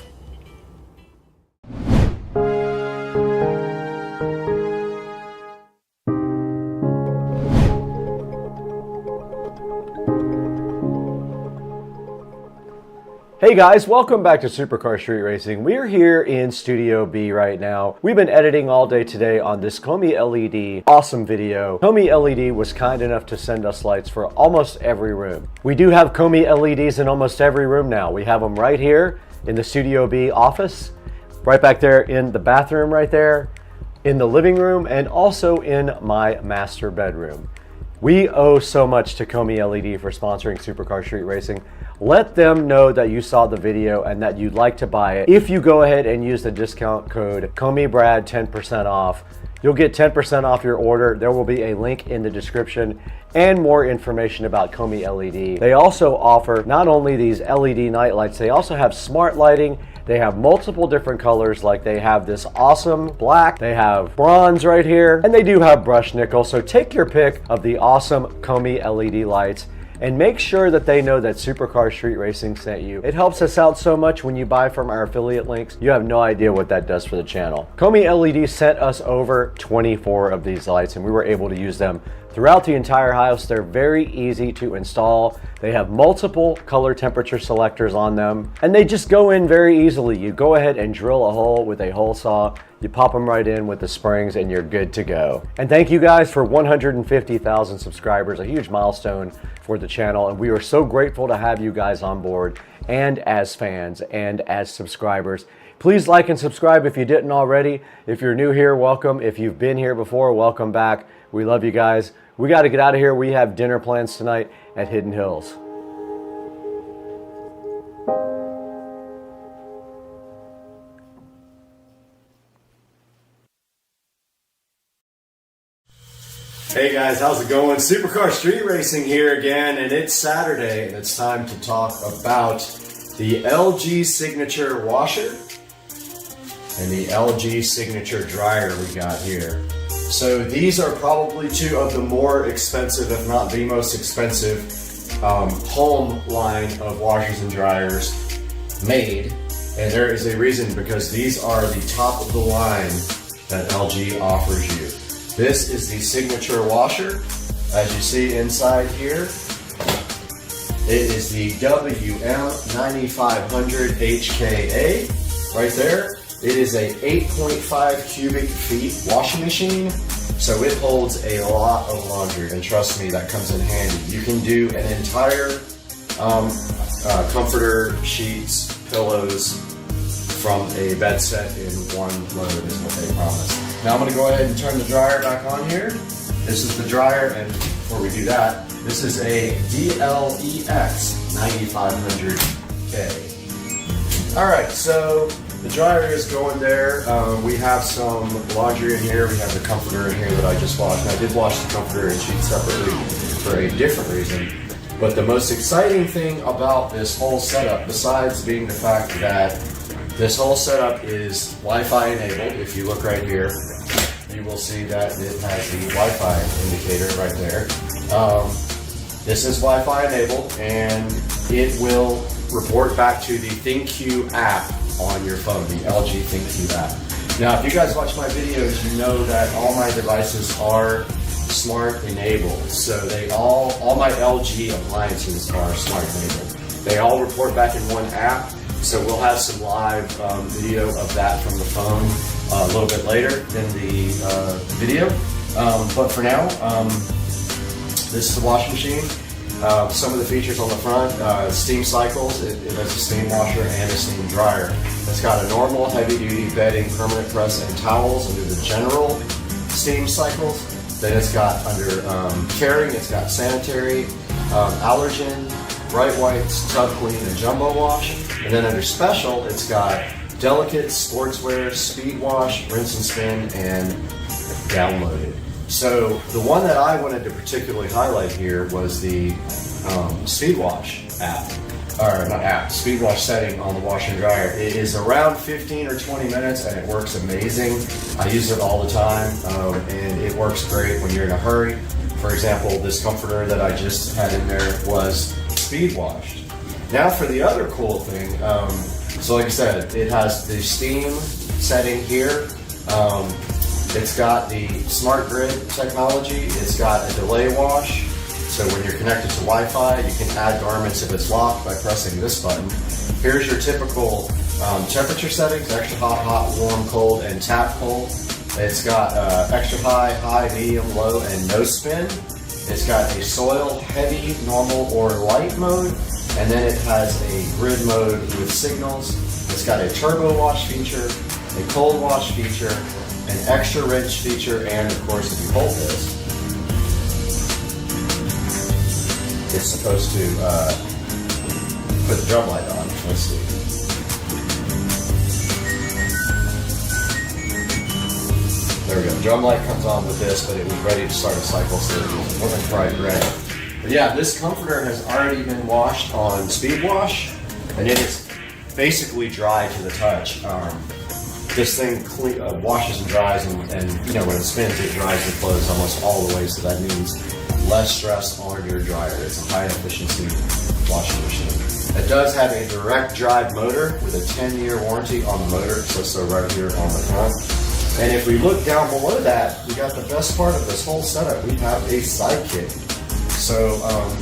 Hey guys, welcome back to Supercar Street Racing. We're here in Studio B right now. We've been editing all day today on this Hdmi LED awesome video. Hdmi LED was kind enough to send us lights for almost every room. We do have Hdmi LEDs in almost every room now. We have them right here in the Studio B office, right back there in the bathroom right there, in the living room, and also in my master bedroom. We owe so much to Hdmi LED for sponsoring Supercar Street Racing. Let them know that you saw the video and that you'd like to buy it. If you go ahead and use the discount code CHDMIBRAD 10% off, you'll get 10% off your order. There will be a link in the description and more information about Hdmi LED. They also offer not only these LED night lights, they also have smart lighting. They have multiple different colors, like they have this awesome black, they have bronze right here, and they do have brushed nickel. So take your pick of the awesome Hdmi LED lights and make sure that they know that Supercar Street Racing sent you. It helps us out so much when you buy from our affiliate links. You have no idea what that does for the channel. Hdmi LED sent us over 24 of these lights and we were able to use them throughout the entire house. They're very easy to install. They have multiple color temperature selectors on them and they just go in very easily. You go ahead and drill a hole with a hole saw, you pop them right in with the springs and you're good to go. And thank you guys for 150,000 subscribers, a huge milestone for the channel. And we are so grateful to have you guys on board and as fans and as subscribers. Please like and subscribe if you didn't already. If you're new here, welcome. If you've been here before, welcome back. We love you guys. We got to get out of here. We have dinner plans tonight at Hidden Hills. Hey guys, how's it going? Supercar Street Racing here again, and it's Saturday, and it's time to talk about the LG Signature washer and the LG Signature dryer we got here. So these are probably two of the more expensive, if not the most expensive, home line of washers and dryers made. And there is a reason, because these are the top of the line that LG offers you. This is the Signature washer. As you see inside here, it is the WM9500 HKA right there. It is a 8.5 cubic feet washing machine, so it holds a lot of laundry, and trust me, that comes in handy. You can do an entire comforter, sheets, pillows from a bed set in one load is what they promise. Now I'm going to go ahead and turn the dryer back on here. This is the dryer, and before we do that, this is a DLEX 9500 Okay. Alright, so the dryer is going there. We have some laundry in here. We have the comforter in here that I just washed. And I did wash the comforter and sheet separately for a different reason. But the most exciting thing about this whole setup, besides being the fact that this whole setup is Wi-Fi enabled, if you look right here, you will see that it has the Wi-Fi indicator right there. This is Wi-Fi enabled, and it will report back to the ThinQ app on your phone, the LG ThinQ app. Now, if you guys watch my videos, you know that all my devices are smart enabled. So all my LG appliances are smart enabled. They all report back in one app. So we'll have some live video of that from the phone a little bit later in the video. But for now, this is the washing machine. Some of the features on the front, steam cycles. It has a steam washer and a steam dryer. It's got a normal heavy-duty bedding, permanent press, and towels under the general steam cycles. Then it's got under caring, it's got sanitary, allergen, bright whites, tub clean, and jumbo wash. And then under special, it's got delicate, sportswear, speed wash, rinse and spin, and downloaded. So the one that I wanted to particularly highlight here was the speed wash app. Or not app, speed wash setting on the washer and dryer. It is around 15 or 20 minutes and it works amazing. I use it all the time and it works great when you're in a hurry. For example, this comforter that I just had in there was speed washed. Now for the other cool thing, so like I said, it has the steam setting here. It's got the smart grid technology. It's got a delay wash. So when you're connected to Wi-Fi, you can add garments if it's locked by pressing this button. Here's your typical temperature settings: extra hot, hot, warm, cold, and tap cold. It's got extra high, high, medium, low, and no spin. It's got a soil, heavy, normal, or light mode. And then it has a grid mode with signals. It's got a turbo wash feature, a cold wash feature, an extra rinse feature, and of course, if you hold this, it's supposed to put the drum light on. Let's see. There we go. Drum light comes on with this, but it was ready to start a cycle, so it wasn't quite ready. But yeah, this comforter has already been washed on speed wash, and it is basically dry to the touch. This thing washes and dries, and you know, when it spins, it dries the clothes almost all the way, so that means less stress on your dryer. It's a high efficiency washing machine. It does have a direct drive motor with a 10-year warranty on the motor, so right here on the front. And if we look down below that, we got the best part of this whole setup. We have a sidekick. So I'm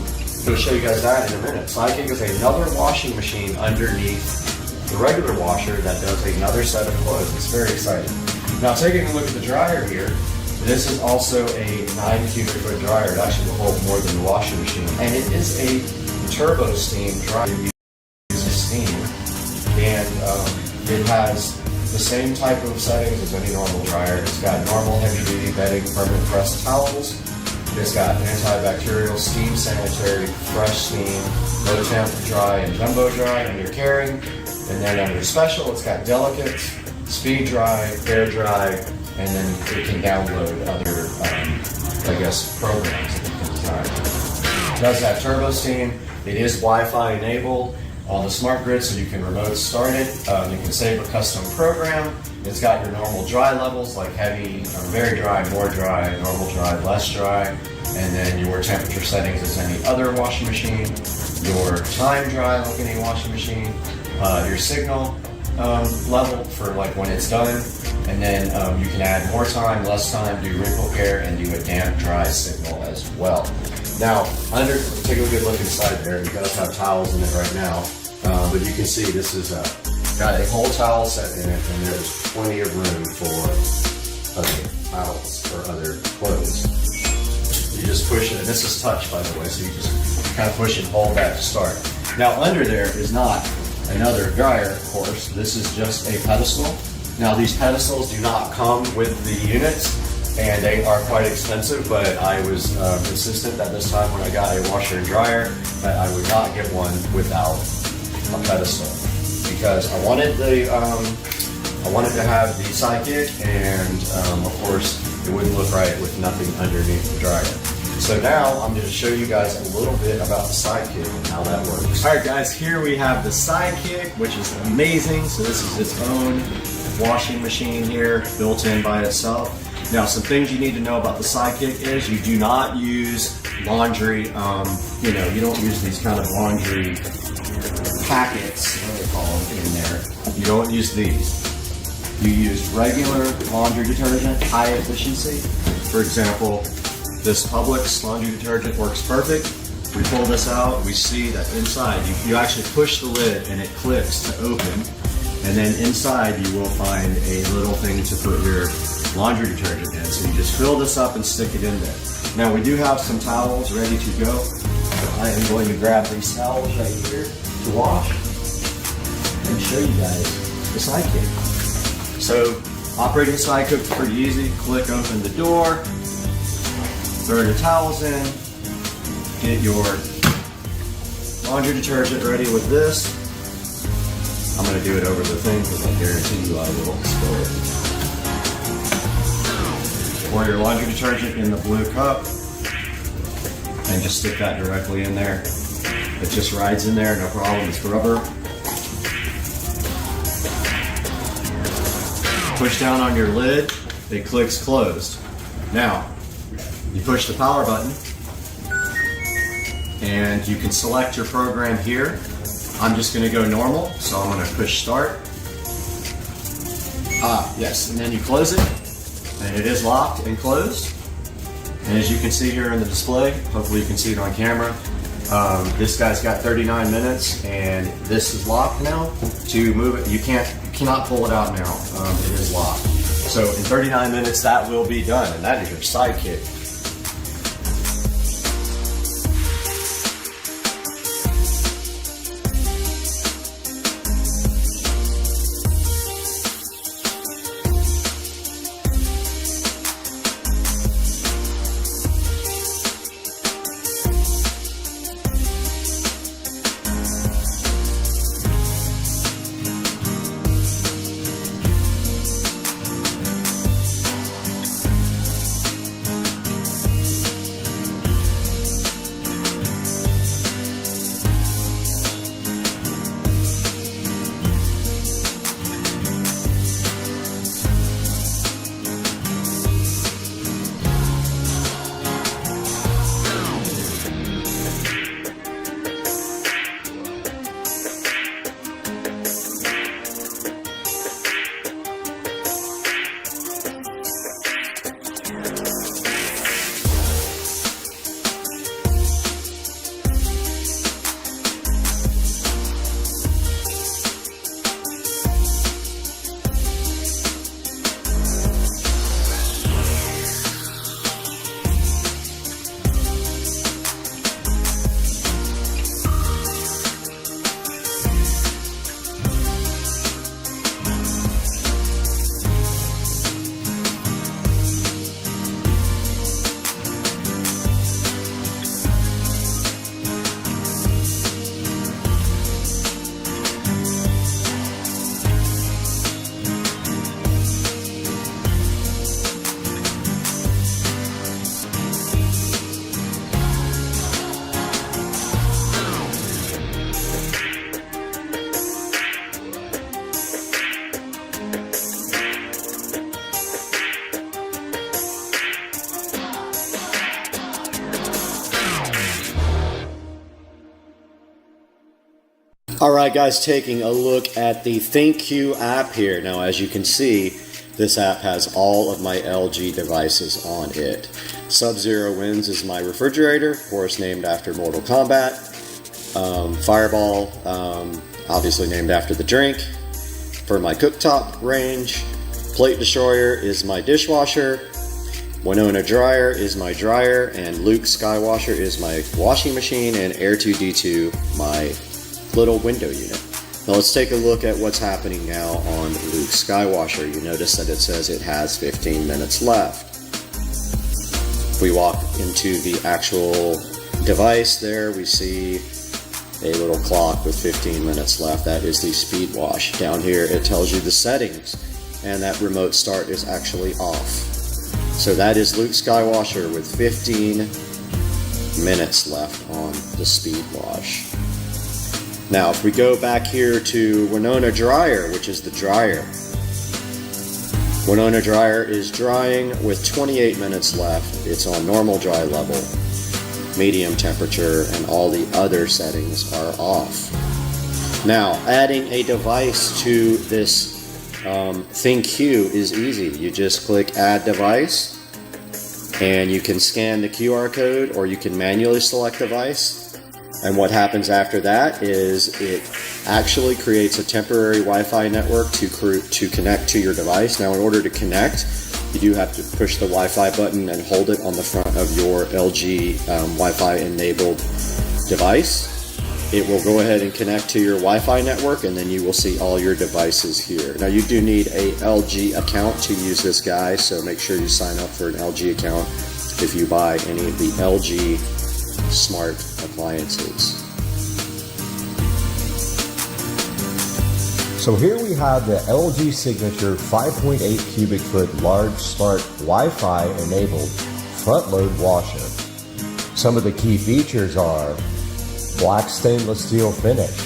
going to show you guys that in a minute. Sidekick is another washing machine underneath the regular washer that does another set of clothes. It's very exciting. Now taking a look at the dryer here, this is also a 9 cubic foot dryer. It actually will hold more than the washing machine. And it is a turbo steam dryer. It uses steam. And it has the same type of settings as any normal dryer. It's got normal heavy duty bedding, permanent pressed towels. It's got antibacterial, steam sanitary, fresh steam, low temp, dry, and jumbo dry, and your caring. And then under special, it's got delicate, speed dry, air dry, and then it can download other, I guess, programs at the same time. It does have turbo steam. It is Wi-Fi enabled on the smart grid, so you can remote start it. You can save a custom program. It's got your normal dry levels, like heavy, very dry, more dry, normal dry, less dry, and then your temperature settings as any other washing machine, your time dry like any washing machine, your signal level for like when it's done, and then you can add more time, less time, do wrinkle care, and do a damp dry signal as well. Now, take a good look inside there. It does have towels in it right now, but you can see this is got a whole towel set in it, and there's plenty of room for other towels or other clothes. You just push it, and this is touch, by the way, so you just kind of push and hold that to start. Now, under there is not another dryer, of course. This is just a pedestal. Now, these pedestals do not come with the units, and they are quite expensive, but I was insistent that this time when I got a washer and dryer that I would not get one without a pedestal because I wanted to have the sidekick, and of course it wouldn't look right with nothing underneath the dryer. So now I'm going to show you guys a little bit about the sidekick and how that works. All right, guys, here we have the sidekick, which is amazing. So this is its own washing machine here, built in by itself. Now, some things you need to know about the sidekick is you do not use laundry. You don't use these kind of laundry packets, what do they call them, in there. You don't use these. You use regular laundry detergent, high efficiency. For example, this Publix laundry detergent works perfect. We pull this out, we see that inside, you actually push the lid and it clicks to open. And then inside you will find a little thing to put your laundry detergent in. So you just fill this up and stick it in there. Now we do have some towels ready to go. So I am going to grab these towels right here to wash and show you guys the sidekick. So operating the sidekick is pretty easy. Click open the door, throw your towels in, get your laundry detergent ready with this. I'm going to do it over the thing because I guarantee you I will spill it. Pour your laundry detergent in the blue cup and just stick that directly in there. It just rides in there, no problem. It's rubber. Push down on your lid, it clicks closed. Now, you push the power button and you can select your program here. I'm just going to go normal, so I'm going to push start. Yes, and then you close it, and it is locked and closed. And as you can see here in the display, hopefully you can see it on camera, this guy's got 39 minutes, and this is locked now. To move it, you cannot pull it out now. It is locked. So in 39 minutes, that will be done, and that is your sidekick. Alright guys, taking a look at the ThinkQ app here. Now as you can see, this app has all of my LG devices on it. Sub-Zero Winds is my refrigerator, of course named after Mortal Kombat. Fireball, obviously named after the drink. For my cooktop range, Plate Destroyer is my dishwasher. Winona Dryer is my dryer, and Luke Skywasher is my washing machine, and Air2D2 my little window unit. Now let's take a look at what's happening now on Luke Skywasher. You notice that it says it has 15 minutes left. If we walk into the actual device there, we see a little clock with 15 minutes left. That is the speed wash. Down here it tells you the settings, and that remote start is actually off. So that is Luke Skywasher with 15 minutes left on the speed wash. Now if we go back here to Winona Dryer, which is the dryer. Winona Dryer is drying with 28 minutes left. It's on normal dry level, medium temperature, and all the other settings are off. Now, adding a device to this ThinQ is easy. You just click Add Device, and you can scan the QR code, or you can manually select device. And what happens after that is it actually creates a temporary Wi-Fi network to connect to your device. Now, in order to connect, you do have to push the Wi-Fi button and hold it on the front of your LG Wi-Fi enabled device. It will go ahead and connect to your Wi-Fi network, and then you will see all your devices here. Now, you do need a LG account to use this guy, so make sure you sign up for an LG account if you buy any of the LG smart appliances. So here we have the LG Signature 5.8 cubic foot large smart Wi-Fi enabled front load washer. Some of the key features are black stainless steel finish,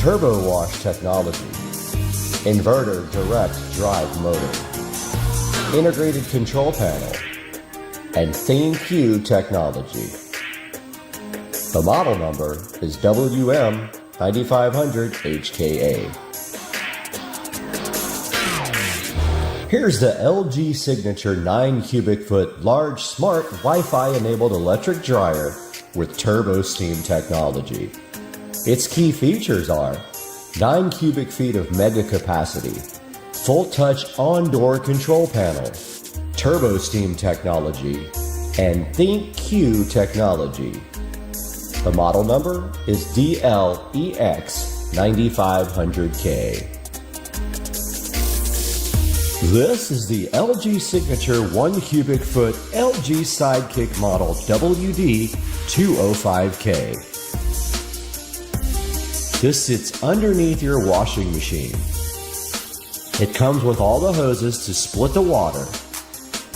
turbo wash technology, inverter direct drive motor, integrated control panel, and ThinQ technology. The model number is WM9500HKA. Here's the LG Signature 9 cubic foot large smart Wi-Fi enabled electric dryer with turbo steam technology. Its key features are 9 cubic feet of mega capacity, full touch on-door control panel, turbo steam technology, and ThinQ technology. The model number is DLEX9500K. This is the LG Signature 1 cubic foot LG Sidekick model WD205K. This sits underneath your washing machine. It comes with all the hoses to split the water,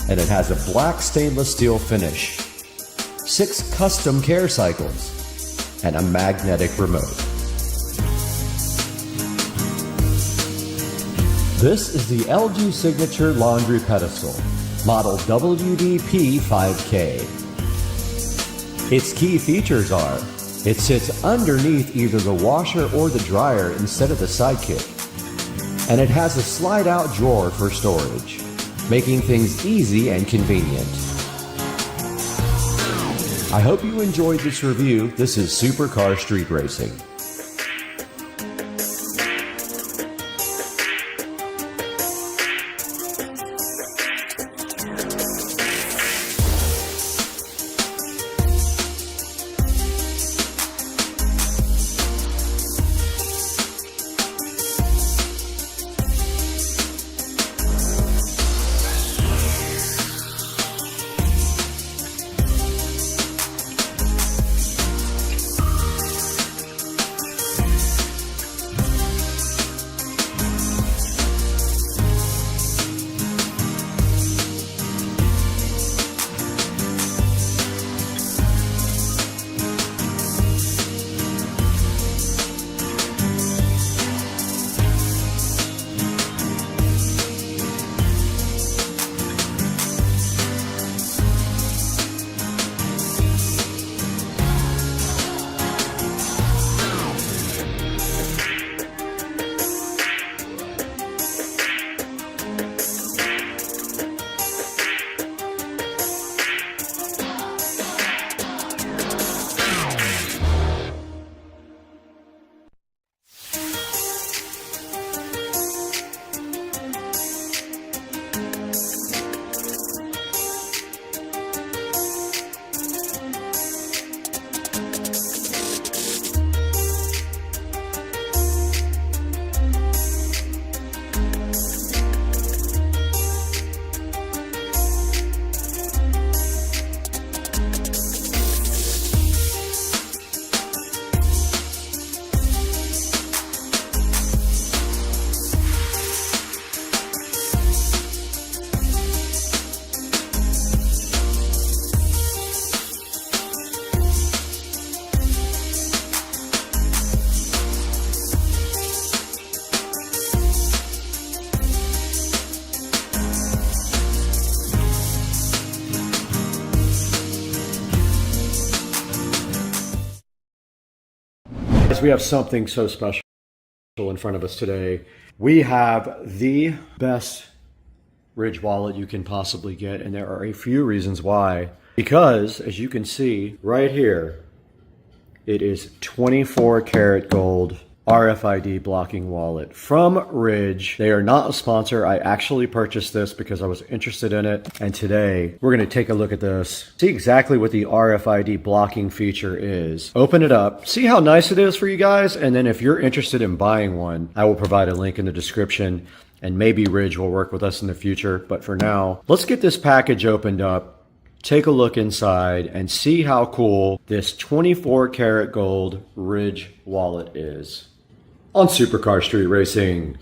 and it has a black stainless steel finish, 6 custom care cycles, and a magnetic remote. This is the LG Signature Laundry Pedestal, model WDP5K. Its key features are, it sits underneath either the washer or the dryer instead of the Sidekick, and it has a slide-out drawer for storage, making things easy and convenient. I hope you enjoyed this review. This is Supercar Street Racing. As we have something so special in front of us today, we have the best Ridge wallet you can possibly get, and there are a few reasons why. Because, as you can see right here, it is 24 karat gold RFID blocking wallet from Ridge. They are not a sponsor. I actually purchased this because I was interested in it. And today we're going to take a look at this, see exactly what the RFID blocking feature is. Open it up, see how nice it is for you guys. And then if you're interested in buying one, I will provide a link in the description, and maybe Ridge will work with us in the future. But for now, let's get this package opened up. Take a look inside and see how cool this 24 karat gold Ridge wallet is. On Supercar Street Racing.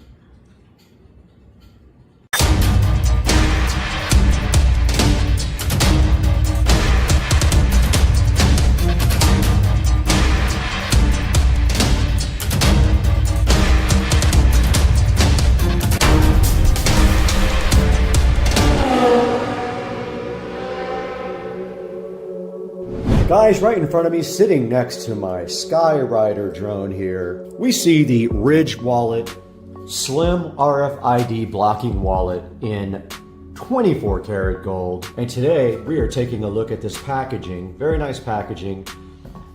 Guys, right in front of me, sitting next to my Skyrider drone here, we see the Ridge wallet, slim RFID blocking wallet in 24 karat gold. And today we are taking a look at this packaging, very nice packaging.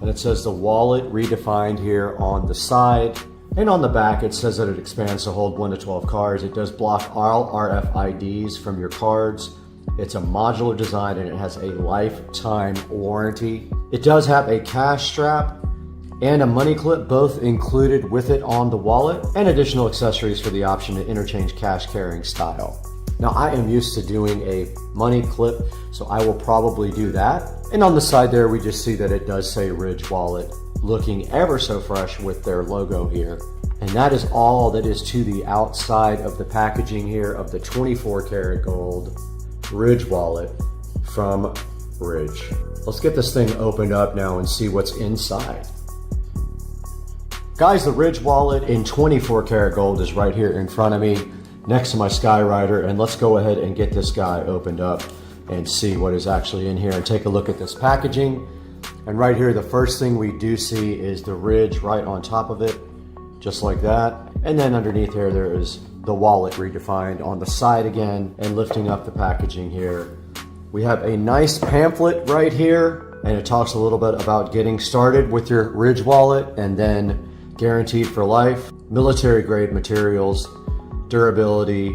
And it says the wallet redefined here on the side. And on the back, it says that it expands to hold 1 to 12 cards. It does block all RFIDs from your cards. It's a modular design and it has a lifetime warranty. It does have a cash strap and a money clip, both included with it on the wallet, and additional accessories for the option to interchange cash carrying style. Now, I am used to doing a money clip, so I will probably do that. And on the side there, we just see that it does say Ridge wallet, looking ever so fresh with their logo here. And that is all that is to the outside of the packaging here of the 24 karat gold Ridge wallet from Ridge. Let's get this thing opened up now and see what's inside. Guys, the Ridge wallet in 24 karat gold is right here in front of me next to my Skyrider, and let's go ahead and get this guy opened up and see what is actually in here and take a look at this packaging. And right here, the first thing we do see is the Ridge right on top of it, just like that. And then underneath here, there is the wallet redefined on the side again, and lifting up the packaging here. We have a nice pamphlet right here, and it talks a little bit about getting started with your Ridge wallet and then guaranteed for life, military grade materials, durability,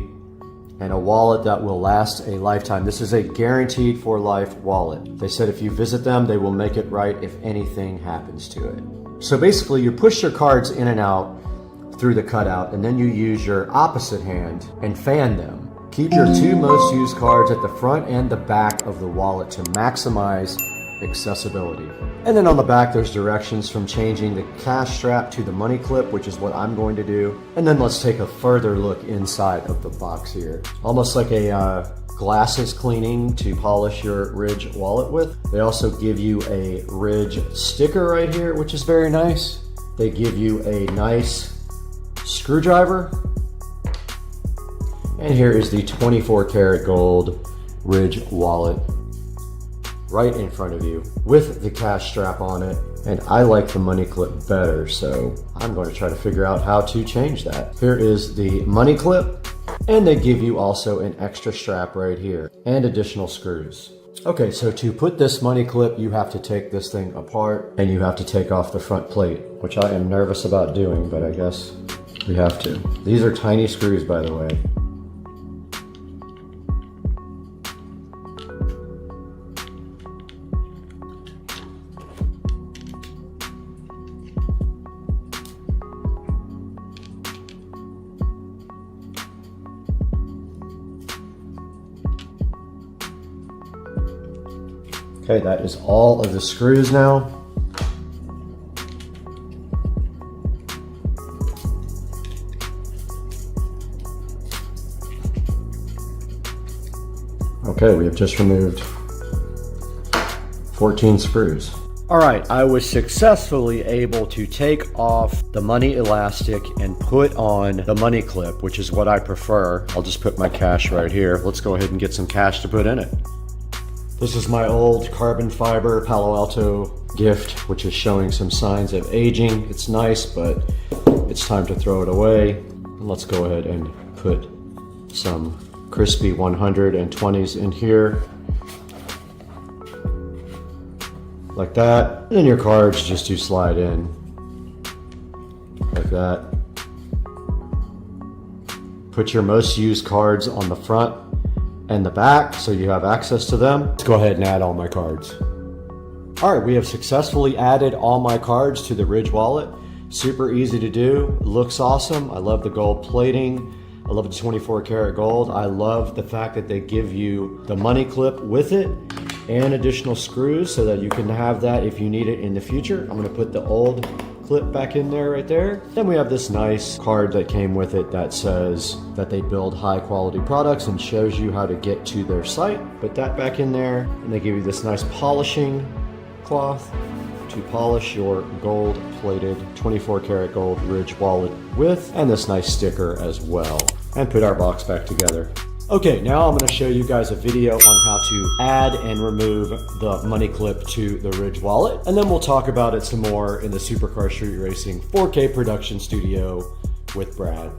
and a wallet that will last a lifetime. This is a guaranteed for life wallet. They said if you visit them, they will make it right if anything happens to it. So basically, you push your cards in and out through the cutout, and then you use your opposite hand and fan them. Keep your two most used cards at the front and the back of the wallet to maximize accessibility. And then on the back, there's directions from changing the cash strap to the money clip, which is what I'm going to do. And then let's take a further look inside of the box here. Almost like a glasses cleaning to polish your Ridge wallet with. They also give you a Ridge sticker right here, which is very nice. They give you a nice screwdriver, and here is the 24 karat gold Ridge wallet right in front of you with the cash strap on it. And I like the money clip better, so I'm going to try to figure out how to change that. Here is the money clip, and they give you also an extra strap right here and additional screws. Okay, so to put this money clip, you have to take this thing apart and you have to take off the front plate, which I am nervous about doing, but I guess we have to. These are tiny screws, by the way. Okay, that is all of the screws now. Okay, we have just removed 14 screws. All right, I was successfully able to take off the money elastic and put on the money clip, which is what I prefer. I'll just put my cash right here. Let's go ahead and get some cash to put in it. This is my old carbon fiber Palo Alto gift, which is showing some signs of aging. It's nice, but it's time to throw it away. And let's go ahead and put some crispy 120s in here. Like that. And then your cards just do slide in. Like that. Put your most used cards on the front and the back so you have access to them. Let's go ahead and add all my cards. All right, we have successfully added all my cards to the Ridge wallet. Super easy to do, looks awesome. I love the gold plating. I love the 24 karat gold. I love the fact that they give you the money clip with it and additional screws so that you can have that if you need it in the future. I'm gonna put the old clip back in there right there. Then we have this nice card that came with it that says that they build high quality products and shows you how to get to their site. Put that back in there, and they give you this nice polishing cloth to polish your gold plated 24 karat gold Ridge wallet with, and this nice sticker as well. And put our box back together. Okay, now I'm going to show you guys a video on how to add and remove the money clip to the Ridge wallet, and then we'll talk about it some more in the Supercar Street Racing 4K production studio with Brad.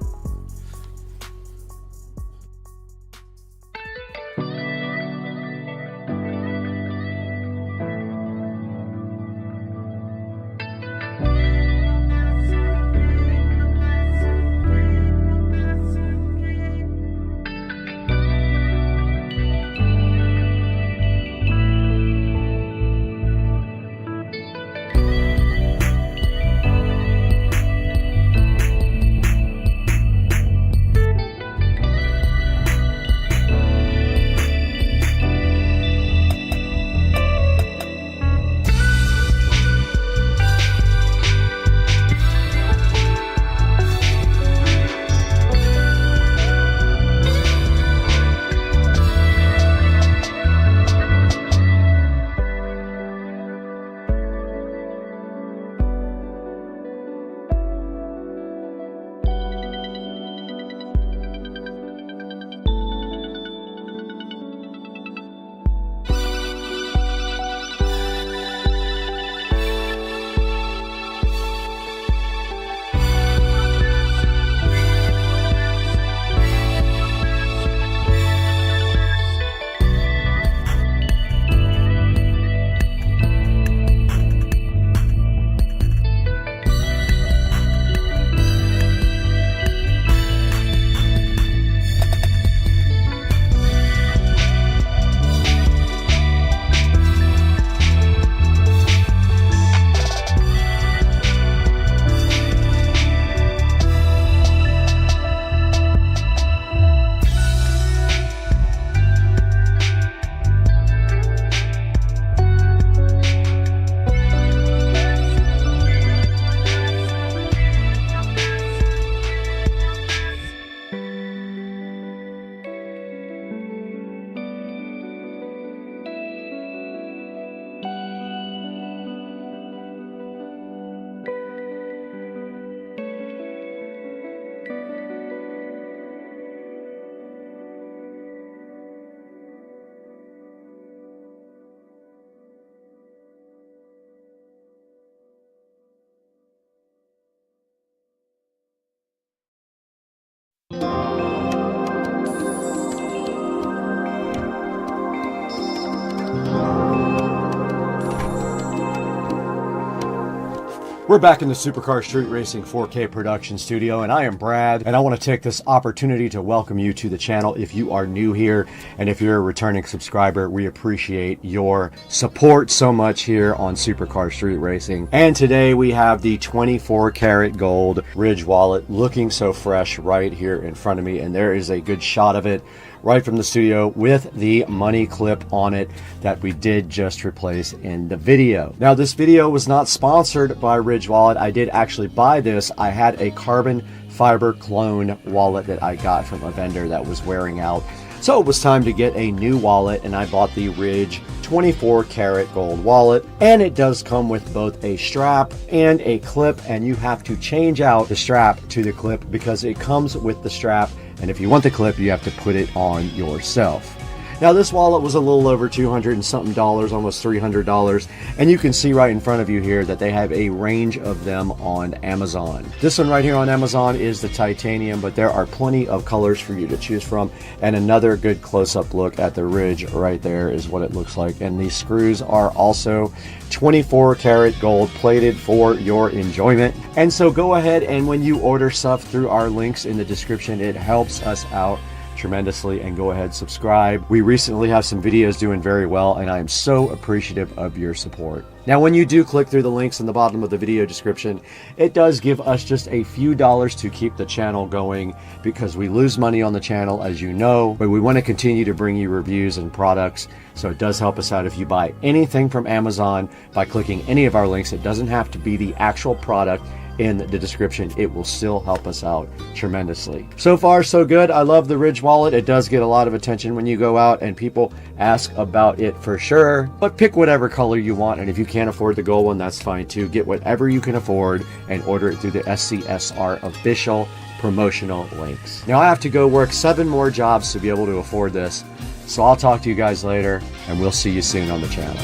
We're back in the Supercar Street Racing 4K production studio, and I am Brad, and I want to take this opportunity to welcome you to the channel if you are new here, and if you're a returning subscriber, we appreciate your support so much here on Supercar Street Racing. And today we have the 24 karat gold Ridge wallet looking so fresh right here in front of me, and there is a good shot of it right from the studio with the money clip on it that we did just replace in the video. Now, this video was not sponsored by Ridge Wallet. I did actually buy this. I had a carbon fiber clone wallet that I got from a vendor that was wearing out. So it was time to get a new wallet, and I bought the Ridge 24 karat gold wallet, and it does come with both a strap and a clip, and you have to change out the strap to the clip because it comes with the strap, and if you want the clip, you have to put it on yourself. Now this wallet was a little over $200 and something, almost $300, and you can see right in front of you here that they have a range of them on Amazon. This one right here on Amazon is the titanium, but there are plenty of colors for you to choose from, and another good close-up look at the ridge right there is what it looks like. And these screws are also 24 karat gold plated for your enjoyment. And so go ahead, and when you order stuff through our links in the description, it helps us out tremendously, and go ahead, subscribe. We recently have some videos doing very well, and I am so appreciative of your support. Now, when you do click through the links in the bottom of the video description, it does give us just a few dollars to keep the channel going, because we lose money on the channel, as you know, but we want to continue to bring you reviews and products. So it does help us out if you buy anything from Amazon by clicking any of our links. It doesn't have to be the actual product in the description. It will still help us out tremendously. So far, so good. I love the Ridge wallet. It does get a lot of attention when you go out and people ask about it for sure. But pick whatever color you want, and if you can't afford the gold one, that's fine too. Get whatever you can afford and order it through the SCSR official promotional links. Now I have to go work 7 more jobs to be able to afford this. So I'll talk to you guys later, and we'll see you soon on the channel.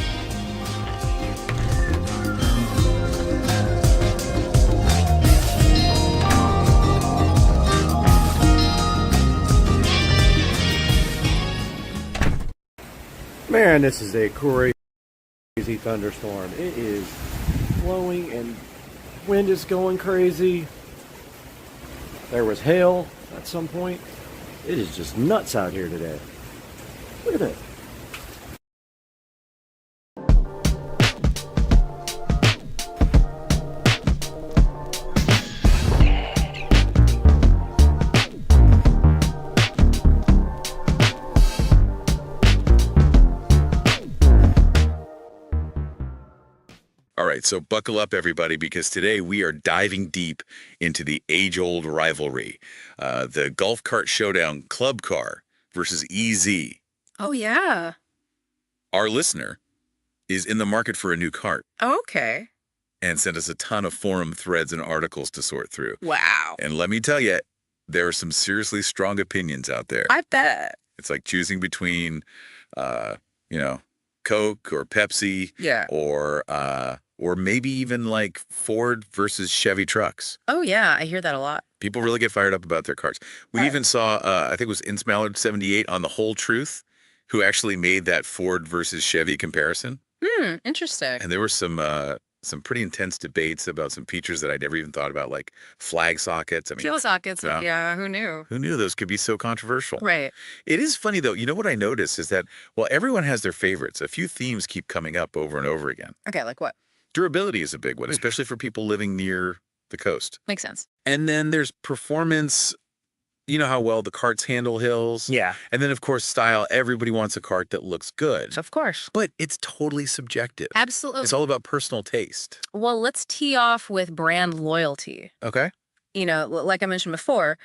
Man, this is a crazy thunderstorm. It is blowing and wind is going crazy. There was hail at some point. It is just nuts out here today. Look at that. All right, so buckle up, everybody, because today we are diving deep into the age-old rivalry, the golf cart showdown club car versus EZ. Oh, yeah. Our listener is in the market for a new cart Okay. and sent us a ton of forum threads and articles to sort through. Wow. And let me tell you, there are some seriously strong opinions out there. I bet. It's like choosing between, Coke or Pepsi, Yeah. or maybe even like Ford versus Chevy trucks. Oh, yeah. I hear that a lot. People really get fired up about their cars. We even saw, I think it was InSmallard78 on The Whole Truth, who actually made that Ford versus Chevy comparison. Interesting. And there were some pretty intense debates about some features that I'd never even thought about, like flag sockets. I mean, Fuel sockets. yeah. Yeah. Who knew? Who knew those could be so controversial? Right. It is funny, though. You know what I noticed is that, well, everyone has their favorites. A few themes keep coming up over and over again. Okay. Like what? Durability is a big one, especially for people living near the coast. Makes sense. And then there's performance. You know how well the carts handle hills. Yeah. And then, of course, style. Everybody wants a cart that looks good. Of course. But it's totally subjective. Absolutely. It's all about personal taste. Well, let's tee off with brand loyalty. Okay. You know, like I mentioned before,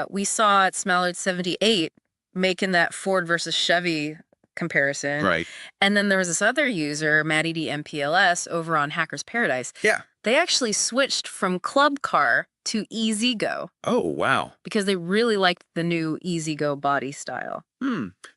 we saw at Smallard78 making that Ford versus Chevy comparison. Right. And then there was this other user, Matty D MPLS, over on Hackers Paradise. Yeah. They actually switched from Club Car to Easy Go Oh, wow. because they really liked the new Easy Go body style.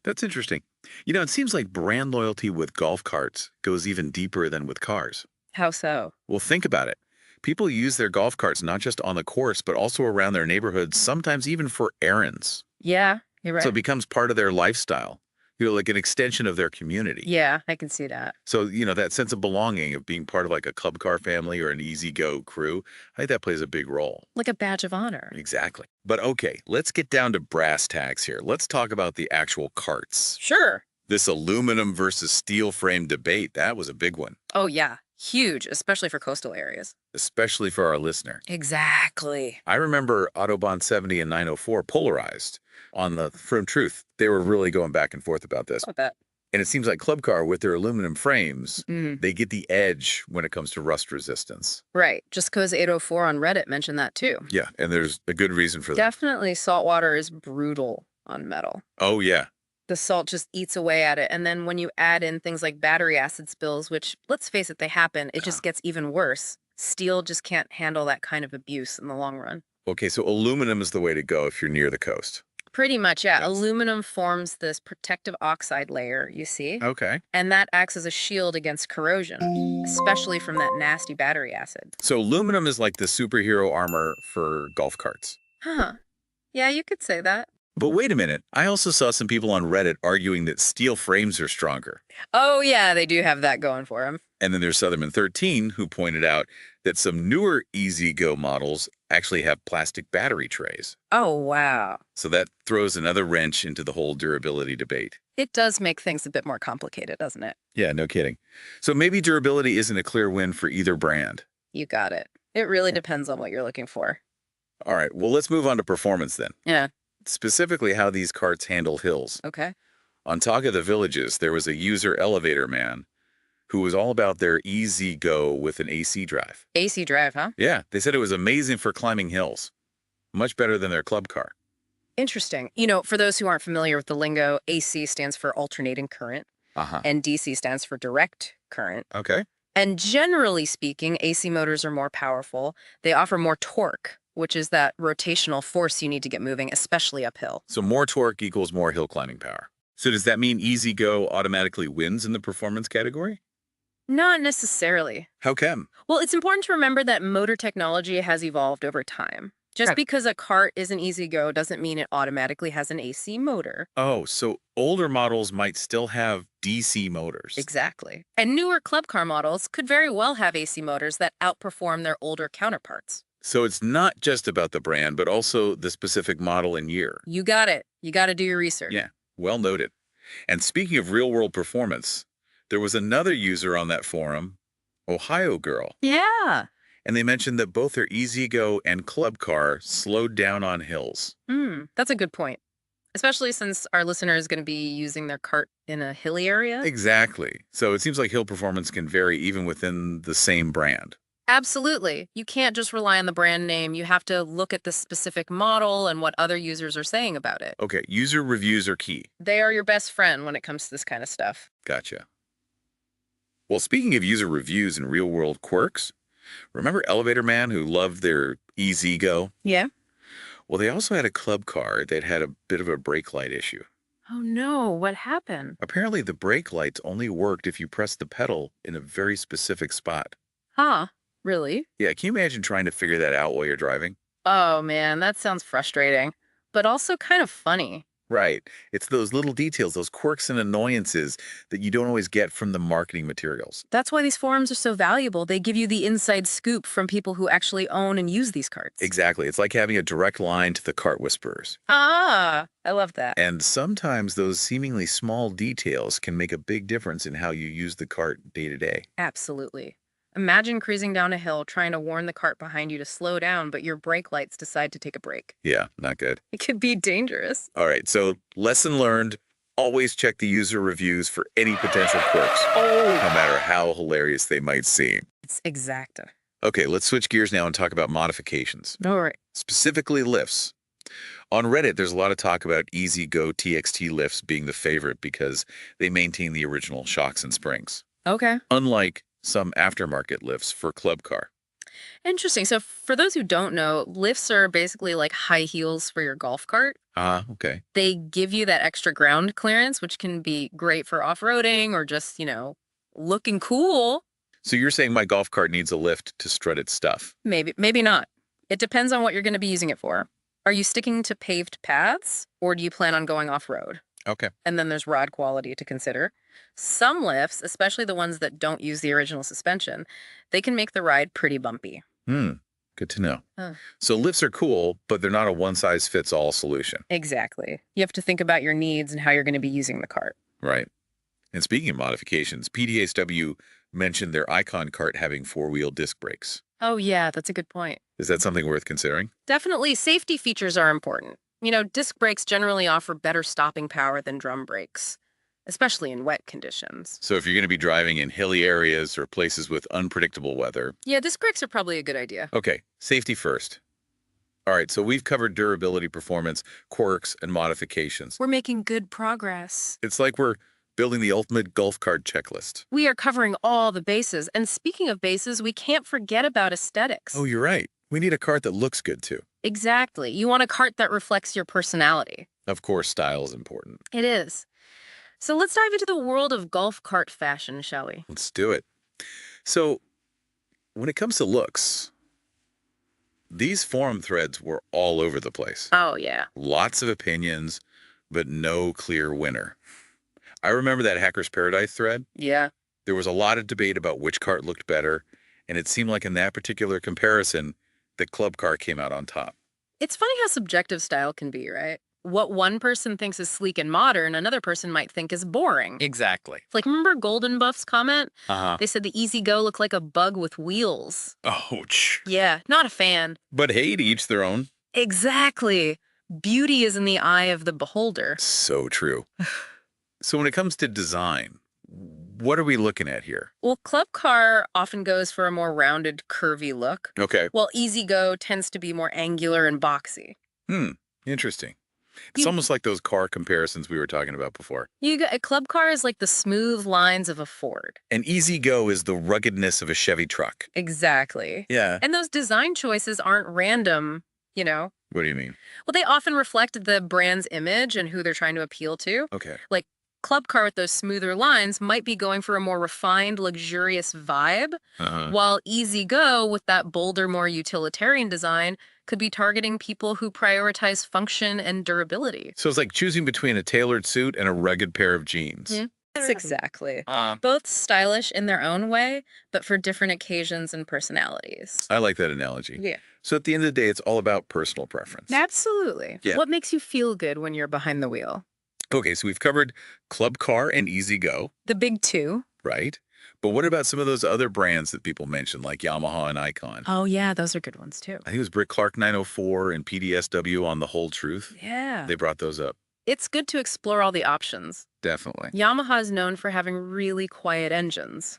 That's interesting. You know, it seems like brand loyalty with golf carts goes even deeper than with cars. How so? Well, think about it. People use their golf carts not just on the course, but also around their neighborhoods, sometimes even for errands. Yeah, you're right. So it becomes part of their lifestyle, like an extension of their community. Yeah, I can see that. So, that sense of belonging, of being part of like a club car family or an easy go crew, I think that plays a big role. Like a badge of honor. Exactly. But okay, let's get down to brass tacks here. Let's talk about the actual carts. Sure. This aluminum versus steel frame debate, that was a big one, Oh, yeah. Huge, especially for coastal areas. especially for our listener. Exactly. I remember Autobahn 70 and 904 polarized on the Firm Truth. They were really going back and forth about this. I bet. And it seems like Club Car, with their aluminum frames, Mhm. they get the edge when it comes to rust resistance. Right. Just because 804 on Reddit mentioned that too. Yeah, and there's a good reason for that. Definitely saltwater is brutal on metal. Oh, yeah. The salt just eats away at it. And then when you add in things like battery acid spills, which, let's face it, they happen, it just gets even worse. Steel just can't handle that kind of abuse in the long run. Okay, so aluminum is the way to go if you're near the coast. Pretty much, yeah. Yes. Aluminum forms this protective oxide layer, you see? Okay. And that acts as a shield against corrosion, especially from that nasty battery acid. So aluminum is like the superhero armor for golf carts. Huh. Yeah, you could say that. But wait a minute. I also saw some people on Reddit arguing that steel frames are stronger. Oh, yeah, they do have that going for them. And then there's Southerman13 who pointed out that some newer EasyGo models actually have plastic battery trays. Oh, wow. So that throws another wrench into the whole durability debate. It does make things a bit more complicated, doesn't it? Yeah, no kidding. So maybe durability isn't a clear win for either brand. You got it. It really depends on what you're looking for. All right, well, let's move on to performance then. Yeah. Specifically how these carts handle hills. Okay. On Talk of the Villages, there was a user elevator man who was all about their EasyGo with an AC drive. AC drive, huh? Yeah, they said it was amazing for climbing hills. Much better than their club car. Interesting. You know, for those who aren't familiar with the lingo, AC stands for alternating current, and DC stands for direct current. Okay. And generally speaking, AC motors are more powerful. They offer more torque, which is that rotational force you need to get moving, especially uphill. So more torque equals more hill climbing power. So does that mean EasyGo automatically wins in the performance category? Not necessarily. How come? Well, it's important to remember that motor technology has evolved over time. Just because a cart is an EasyGo doesn't mean it automatically has an AC motor. Oh, so older models might still have DC motors. Exactly. And newer club car models could very well have AC motors that outperform their older counterparts. So it's not just about the brand, but also the specific model and year. You got it. You got to do your research. Yeah, well noted. And speaking of real-world performance, there was another user on that forum, Ohio Girl. Yeah. And they mentioned that both their EasyGo and club car slowed down on hills. That's a good point. Especially since our listener is going to be using their cart in a hilly area. Exactly. So it seems like hill performance can vary even within the same brand. Absolutely. You can't just rely on the brand name. You have to look at the specific model and what other users are saying about it. Okay, user reviews are key. They are your best friend when it comes to this kind of stuff. Gotcha. Well, speaking of user reviews and real-world quirks, remember Elevator Man who loved their EasyGo? Yeah. Well, they also had a club car that had a bit of a brake light issue. Oh no, what happened? Apparently the brake lights only worked if you pressed the pedal in a very specific spot. Huh? Really? Yeah, can you imagine trying to figure that out while you're driving? Oh man, that sounds frustrating, but also kind of funny. Right. It's those little details, those quirks and annoyances that you don't always get from the marketing materials. That's why these forums are so valuable. They give you the inside scoop from people who actually own and use these carts. Exactly. It's like having a direct line to the cart whisperers. Ah, I love that. And sometimes those seemingly small details can make a big difference in how you use the cart day to day. Absolutely. Imagine cruising down a hill trying to warn the cart behind you to slow down, but your brake lights decide to take a break. Yeah, not good. It could be dangerous. All right, so lesson learned, always check the user reviews for any potential quirks, no matter how hilarious they might seem. It's exacta. Okay, let's switch gears now and talk about modifications. All right. Specifically lifts. On Reddit, there's a lot of talk about EasyGo TXT lifts being the favorite because they maintain the original shocks and springs. Okay. Unlike some aftermarket lifts for club car. Interesting. So for those who don't know, lifts are basically like high heels for your golf cart. Okay. They give you that extra ground clearance, which can be great for off-roading or just, looking cool. So you're saying my golf cart needs a lift to strut its stuff? Maybe not. It depends on what you're going to be using it for. Are you sticking to paved paths or do you plan on going off-road? Okay. And then there's rod quality to consider. Some lifts, especially the ones that don't use the original suspension, they can make the ride pretty bumpy. Good to know. So lifts are cool, but they're not a one-size-fits-all solution. Exactly. You have to think about your needs and how you're going to be using the cart. Right. And speaking of modifications, PDSW mentioned their Icon cart having four-wheel disc brakes. Oh yeah, that's a good point. Is that something worth considering? Definitely, safety features are important. Disc brakes generally offer better stopping power than drum brakes, especially in wet conditions. So if you're going to be driving in hilly areas or places with unpredictable weather. Yeah, disc brakes are probably a good idea. Okay, safety first. All right, so we've covered durability, performance, quirks, and modifications. We're making good progress. It's like we're building the ultimate golf cart checklist. We are covering all the bases. And speaking of bases, we can't forget about aesthetics. Oh, you're right. We need a cart that looks good, too. Exactly. You want a cart that reflects your personality. Of course, style is important. It is. So let's dive into the world of golf cart fashion, shall we? Let's do it. So, when it comes to looks, these forum threads were all over the place. Oh, yeah. Lots of opinions, but no clear winner. I remember that Hacker's Paradise thread. Yeah. There was a lot of debate about which cart looked better, and it seemed like in that particular comparison, the club cart came out on top. It's funny how subjective style can be, right? What one person thinks is sleek and modern, another person might think is boring. Exactly. Like, remember Golden Buff's comment? Uh-huh. They said the Easy Go looked like a bug with wheels. Ouch. Yeah, not a fan. But hey, to each their own. Exactly. Beauty is in the eye of the beholder. So true. So when it comes to design, what are we looking at here? Well, Club Car often goes for a more rounded, curvy look, Okay. while Easy Go tends to be more angular and boxy. Interesting. It's almost like those car comparisons we were talking about before. A Club Car is like the smooth lines of a Ford. And Easy Go is the ruggedness of a Chevy truck. Exactly. Yeah. And those design choices aren't random, you know? What do you mean? Well, they often reflect the brand's image and who they're trying to appeal to. Okay. Like, Club Car with those smoother lines might be going for a more refined, luxurious vibe, while Easy Go with that bolder, more utilitarian design could be targeting people who prioritize function and durability. So it's like choosing between a tailored suit and a rugged pair of jeans. That's exactly. Both stylish in their own way, but for different occasions and personalities. I like that analogy. Yeah. So at the end of the day, it's all about personal preference. Absolutely. Yeah. What makes you feel good when you're behind the wheel? Okay, so we've covered Club Car and Easy Go, The big two. right? But what about some of those other brands that people mentioned, like Yamaha and Icon? Oh, yeah, those are good ones, too. I think it was Brick Clark 904 and PDSW on The Whole Truth. Yeah. They brought those up. It's good to explore all the options. Definitely. Yamaha is known for having really quiet engines.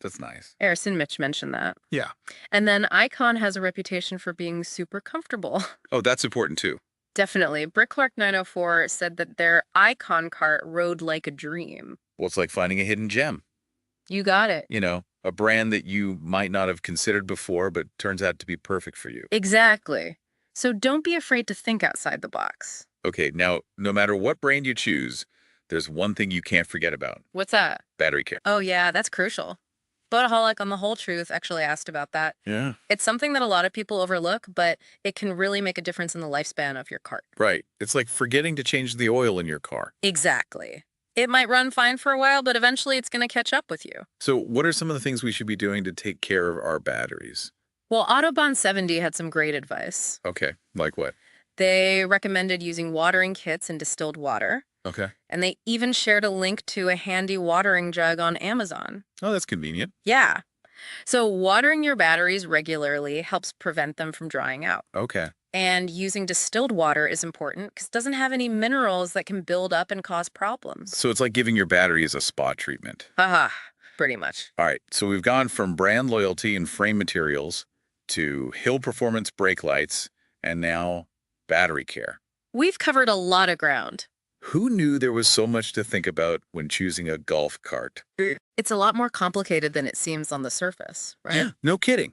That's nice. Harrison Mitch mentioned that. Yeah. And then Icon has a reputation for being super comfortable. Oh, that's important too. Definitely. Brick Clark 904 said that their Icon cart rode like a dream. Well, it's like finding a hidden gem. You got it. You know, a brand that you might not have considered before, but turns out to be perfect for you. Exactly. So don't be afraid to think outside the box. Okay, now, no matter what brand you choose, there's one thing you can't forget about. What's that? Battery care. Oh, yeah, that's crucial. Boataholic on The Whole Truth actually asked about that. Yeah. It's something that a lot of people overlook, but it can really make a difference in the lifespan of your cart. Right. It's like forgetting to change the oil in your car. Exactly. It might run fine for a while, but eventually it's going to catch up with you. So what are some of the things we should be doing to take care of our batteries? Well, Autobahn 70 had some great advice. Okay, like what? They recommended using watering kits and distilled water. Okay. And they even shared a link to a handy watering jug on Amazon. Oh, that's convenient. Yeah. So watering your batteries regularly helps prevent them from drying out. Okay. And using distilled water is important because it doesn't have any minerals that can build up and cause problems. So it's like giving your batteries a spa treatment. Haha, pretty much. All right, so we've gone from brand loyalty and frame materials to hill performance brake lights and now battery care. We've covered a lot of ground. Who knew there was so much to think about when choosing a golf cart? It's a lot more complicated than it seems on the surface, right? Yeah, no kidding.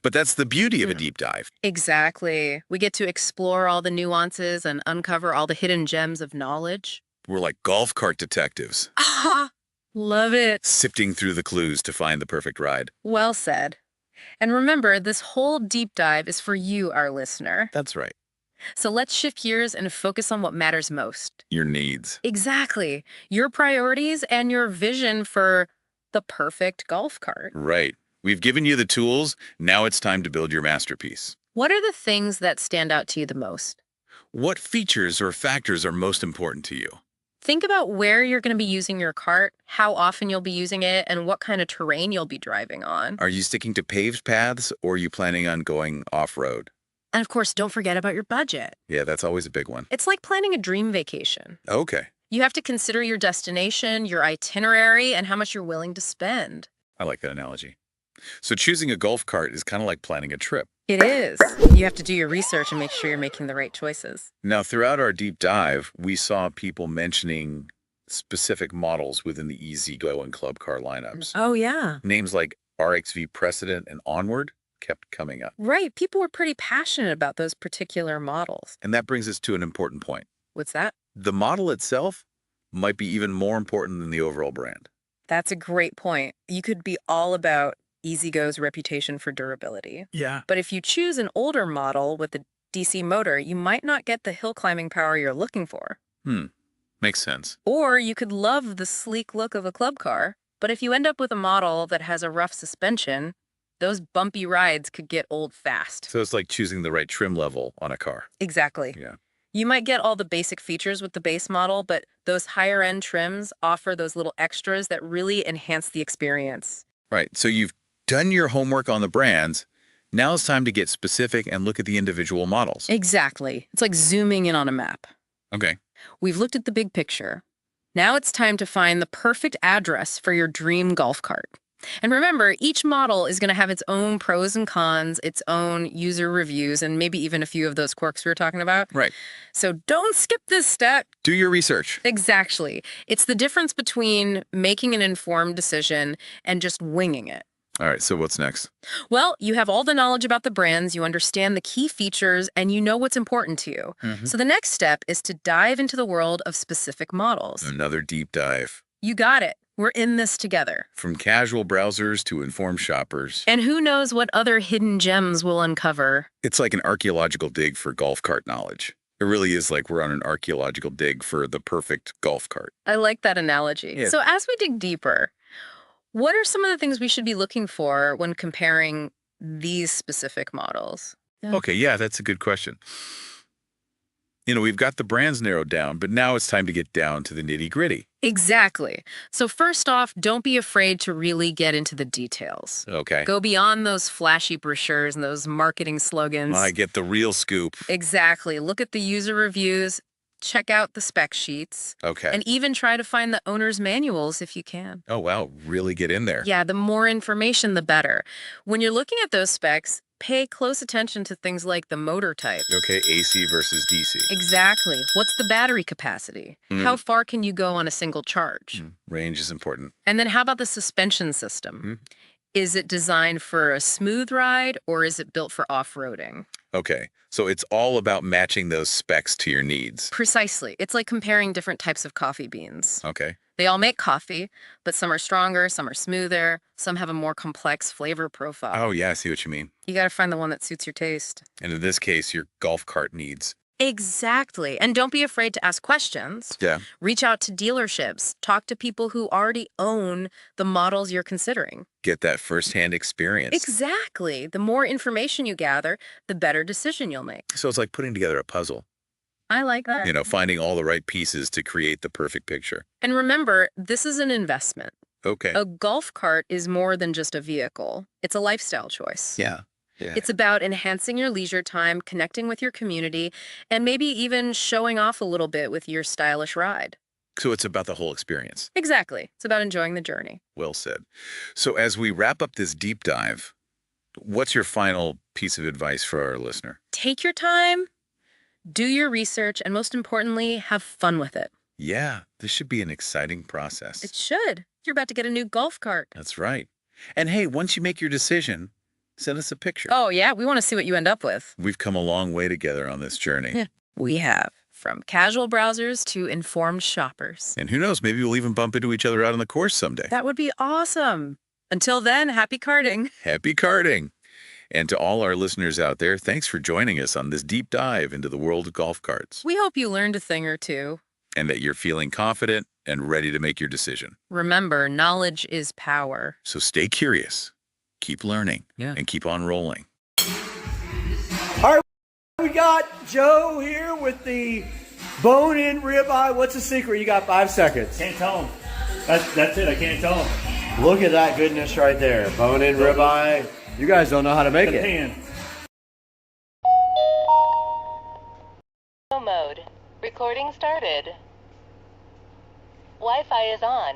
But that's the beauty of a deep dive. Exactly. We get to explore all the nuances and uncover all the hidden gems of knowledge. We're like golf cart detectives, Ah, love it. sifting through the clues to find the perfect ride. Well said. And remember, this whole deep dive is for you, our listener. That's right. So let's shift gears and focus on what matters most. Your needs. Exactly. Your priorities and your vision for the perfect golf cart. Right. We've given you the tools. Now it's time to build your masterpiece. What are the things that stand out to you the most? What features or factors are most important to you? Think about where you're going to be using your cart, how often you'll be using it, and what kind of terrain you'll be driving on. Are you sticking to paved paths or are you planning on going off-road? And of course, don't forget about your budget. Yeah, that's always a big one. It's like planning a dream vacation. Okay. You have to consider your destination, your itinerary, and how much you're willing to spend. I like that analogy. So choosing a golf cart is kind of like planning a trip. It is. You have to do your research and make sure you're making the right choices. Now, throughout our deep dive, we saw people mentioning specific models within the Easy Go and Club Car lineups. Oh, yeah. Names like RXV Precedent and Onward kept coming up. Right. People were pretty passionate about those particular models. And that brings us to an important point. What's that? The model itself might be even more important than the overall brand. That's a great point. You could be all about EasyGo's reputation for durability. Yeah. But if you choose an older model with a DC motor, you might not get the hill climbing power you're looking for. Makes sense. Or you could love the sleek look of a club car, but if you end up with a model that has a rough suspension, those bumpy rides could get old fast. So it's like choosing the right trim level on a car. Exactly. Yeah. You might get all the basic features with the base model, but those higher end trims offer those little extras that really enhance the experience. Right. So you've done your homework on the brands. Now it's time to get specific and look at the individual models. Exactly. It's like zooming in on a map. Okay. We've looked at the big picture. Now it's time to find the perfect address for your dream golf cart. And remember, each model is going to have its own pros and cons, its own user reviews, and maybe even a few of those quirks we were talking about. Right. So don't skip this step. Do your research. Exactly. It's the difference between making an informed decision and just winging it. All right. So what's next? Well, you have all the knowledge about the brands, you understand the key features, and you know what's important to you. So the next step is to dive into the world of specific models. Another deep dive. You got it. We're in this together. From casual browsers to informed shoppers. And who knows what other hidden gems we'll uncover. It's like an archaeological dig for golf cart knowledge. It really is like we're on an archaeological dig for the perfect golf cart. I like that analogy. Yeah. So as we dig deeper, what are some of the things we should be looking for when comparing these specific models? Okay, yeah, that's a good question. You know, we've got the brands narrowed down, but now it's time to get down to the nitty-gritty. Exactly. So first off, don't be afraid to really get into the details. Okay. Go beyond those flashy brochures and those marketing slogans. I get the real scoop. Exactly. Look at the user reviews, check out the spec sheets, Okay. and even try to find the owner's manuals if you can. Oh, wow, really get in there. Yeah, the more information, the better. When you're looking at those specs, pay close attention to things like the motor type. Okay, AC versus DC. Exactly. What's the battery capacity? How far can you go on a single charge? Range is important. And then how about the suspension system? Is it designed for a smooth ride or is it built for off-roading? Okay, so it's all about matching those specs to your needs. Precisely. It's like comparing different types of coffee beans. Okay. They all make coffee, but some are stronger, some are smoother, some have a more complex flavor profile. Oh, yeah, I see what you mean. You got to find the one that suits your taste. And in this case, your golf cart needs. Exactly. And don't be afraid to ask questions. Yeah. Reach out to dealerships. Talk to people who already own the models you're considering. Get that firsthand experience. Exactly. The more information you gather, the better decision you'll make. So it's like putting together a puzzle. I like that. You know, finding all the right pieces to create the perfect picture. And remember, this is an investment. Okay. A golf cart is more than just a vehicle. It's a lifestyle choice. Yeah. Yeah. It's about enhancing your leisure time, connecting with your community, and maybe even showing off a little bit with your stylish ride. So it's about the whole experience. Exactly. It's about enjoying the journey. Well said. So as we wrap up this deep dive, what's your final piece of advice for our listener? Take your time, do your research, and most importantly, have fun with it. Yeah, this should be an exciting process. It should. You're about to get a new golf cart. That's right. And hey, once you make your decision, send us a picture. Oh, yeah. We want to see what you end up with. We've come a long way together on this journey. Yeah. We have. From casual browsers to informed shoppers. And who knows, maybe we'll even bump into each other out on the course someday. That would be awesome. Until then, happy karting. Happy karting. And to all our listeners out there, thanks for joining us on this deep dive into the world of golf carts. We hope you learned a thing or two. And that you're feeling confident and ready to make your decision. Remember, knowledge is power. So stay curious, keep learning, and keep on rolling. All right, we got Joe here with the bone-in ribeye. What's the secret? You got 5 seconds. Can't tell him. That's it. I can't tell him. Look at that goodness right there. Bone-in ribeye. You guys don't know how to make it. Pan. Mode. Recording started. Wi-Fi is on.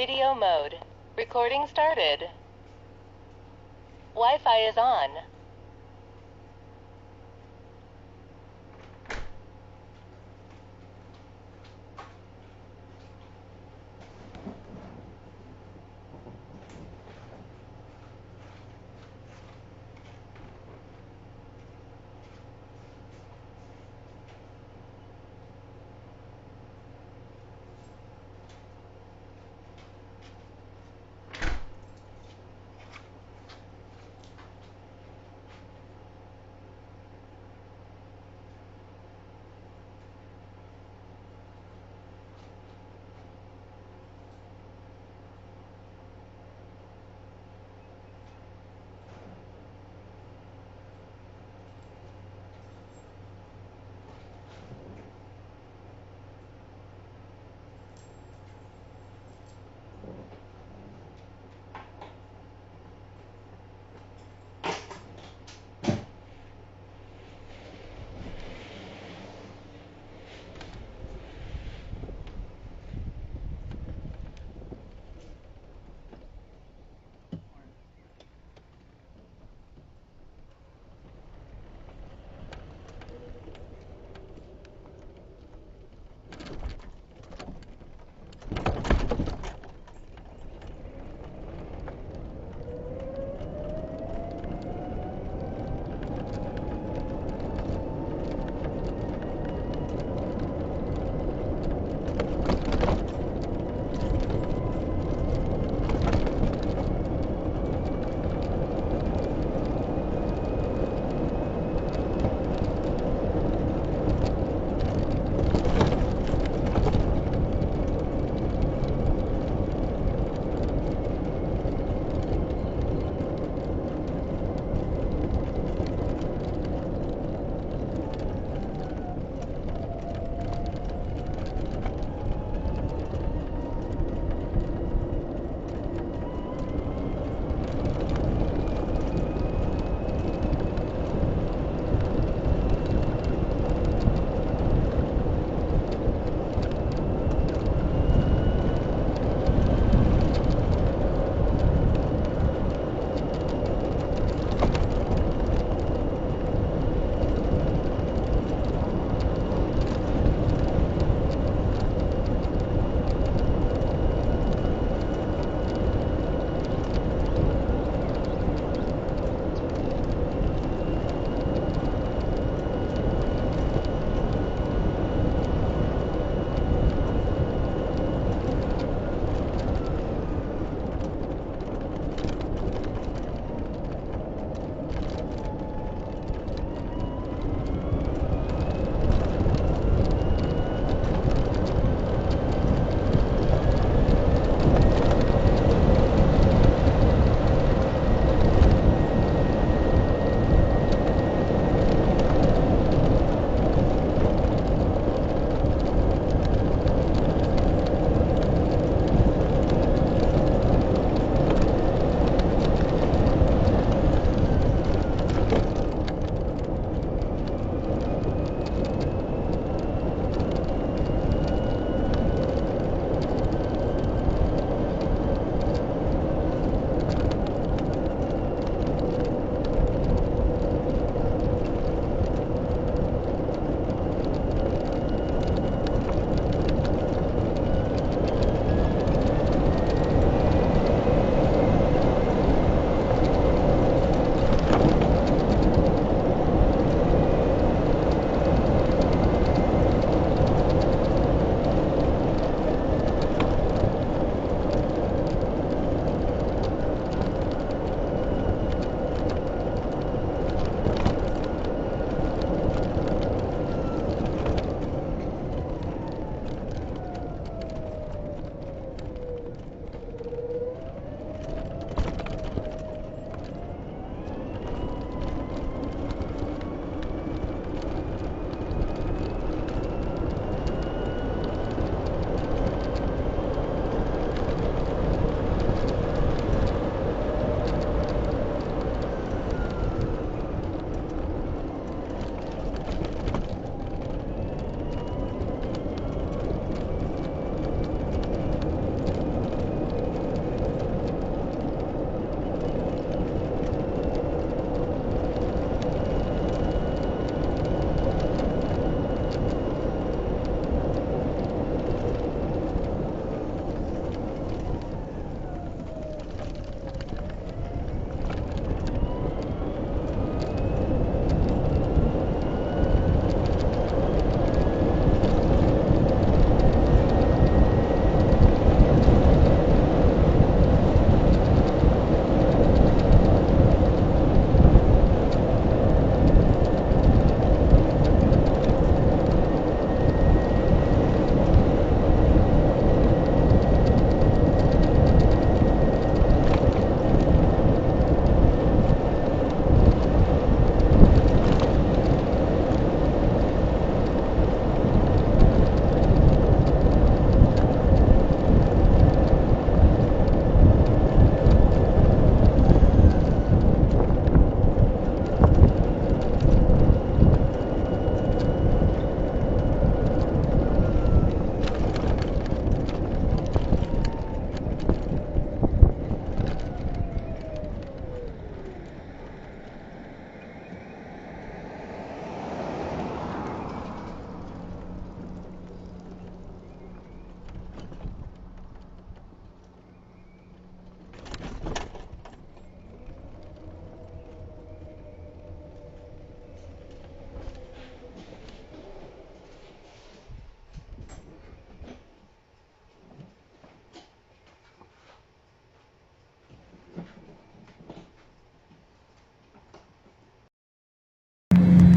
Video mode. Recording started. Wi-Fi is on.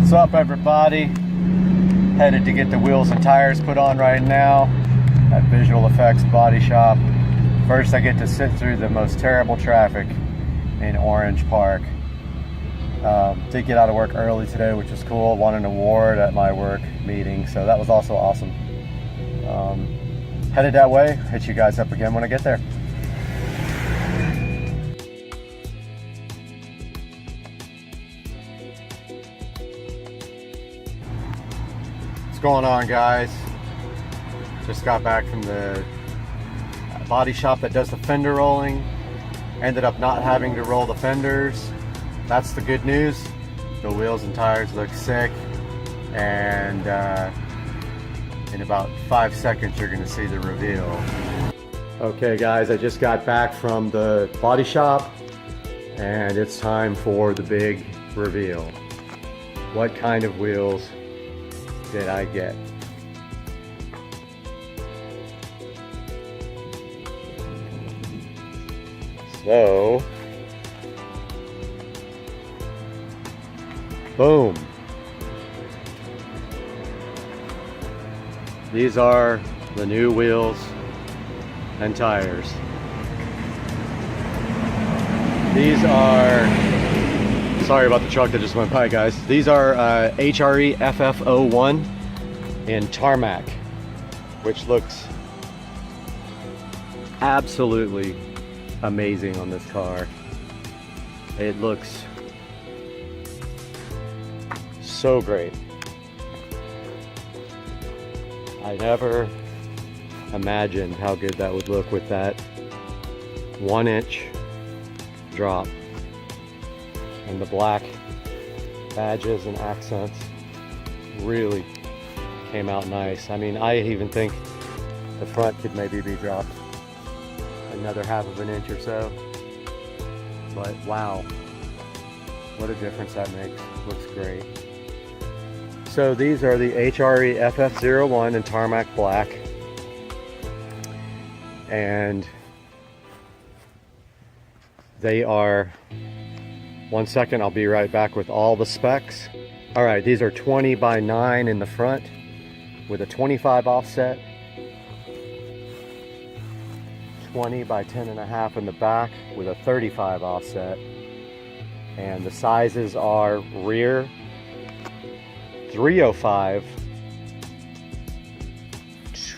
What's up, everybody? Headed to get the wheels and tires put on right now at Visual Effects Body Shop. First, I get to sit through the most terrible traffic in Orange Park. Did get out of work early today, which is cool. Won an award at my work meeting, so that was also awesome. Headed that way. Hit you guys up again when I get there. What's going on, guys? Just got back from the body shop that does the fender rolling. Ended up not having to roll the fenders. That's the good news. The wheels and tires look sick, and in about 5 seconds you're going to see the reveal. Okay guys, I just got back from the body shop and it's time for the big reveal. What kind of wheels did I get? So, boom. These are the new wheels and tires. These are, sorry about the truck that just went by, guys. These are HRE FF01 in tarmac, which looks absolutely amazing on this car. It looks so great. I never imagined how good that would look with that 1-inch drop and the black badges and accents really came out nice. I mean, I even think the front could maybe be dropped another 1/2 inch or so, but wow, what a difference that makes. Looks great. So these are the HRE FF01 in tarmac black, and they are, 1 second, I'll be right back with all the specs. All right, these are 20x9 in the front with a 25 offset, 20x10.5 in the back with a 35 offset, and the sizes are rear 305,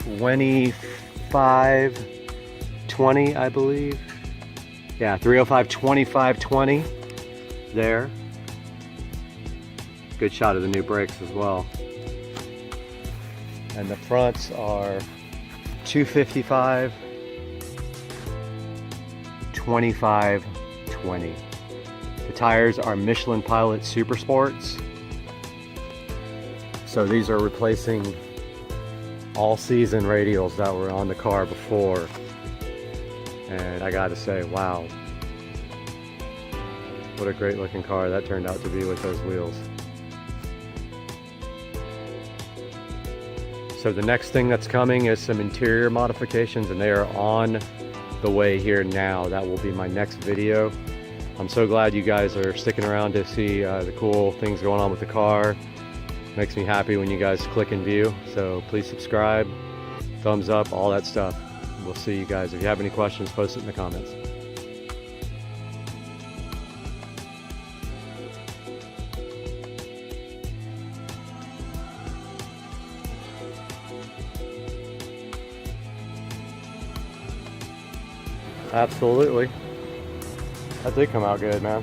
25, 20, I believe. Yeah, 305, 25, 20 there. Good shot of the new brakes as well. And the fronts are 255, 25, 20. The tires are Michelin Pilot Super Sports. So these are replacing all season radials that were on the car before. And I gotta say, wow. What a great looking car that turned out to be with those wheels. So the next thing that's coming is some interior modifications, and they are on the way here now. That will be my next video. I'm so glad you guys are sticking around to see the cool things going on with the car. Makes me happy when you guys click and view. So please subscribe, thumbs up, all that stuff. We'll see you guys. If you have any questions, post it in the comments. Absolutely. That did come out good, man.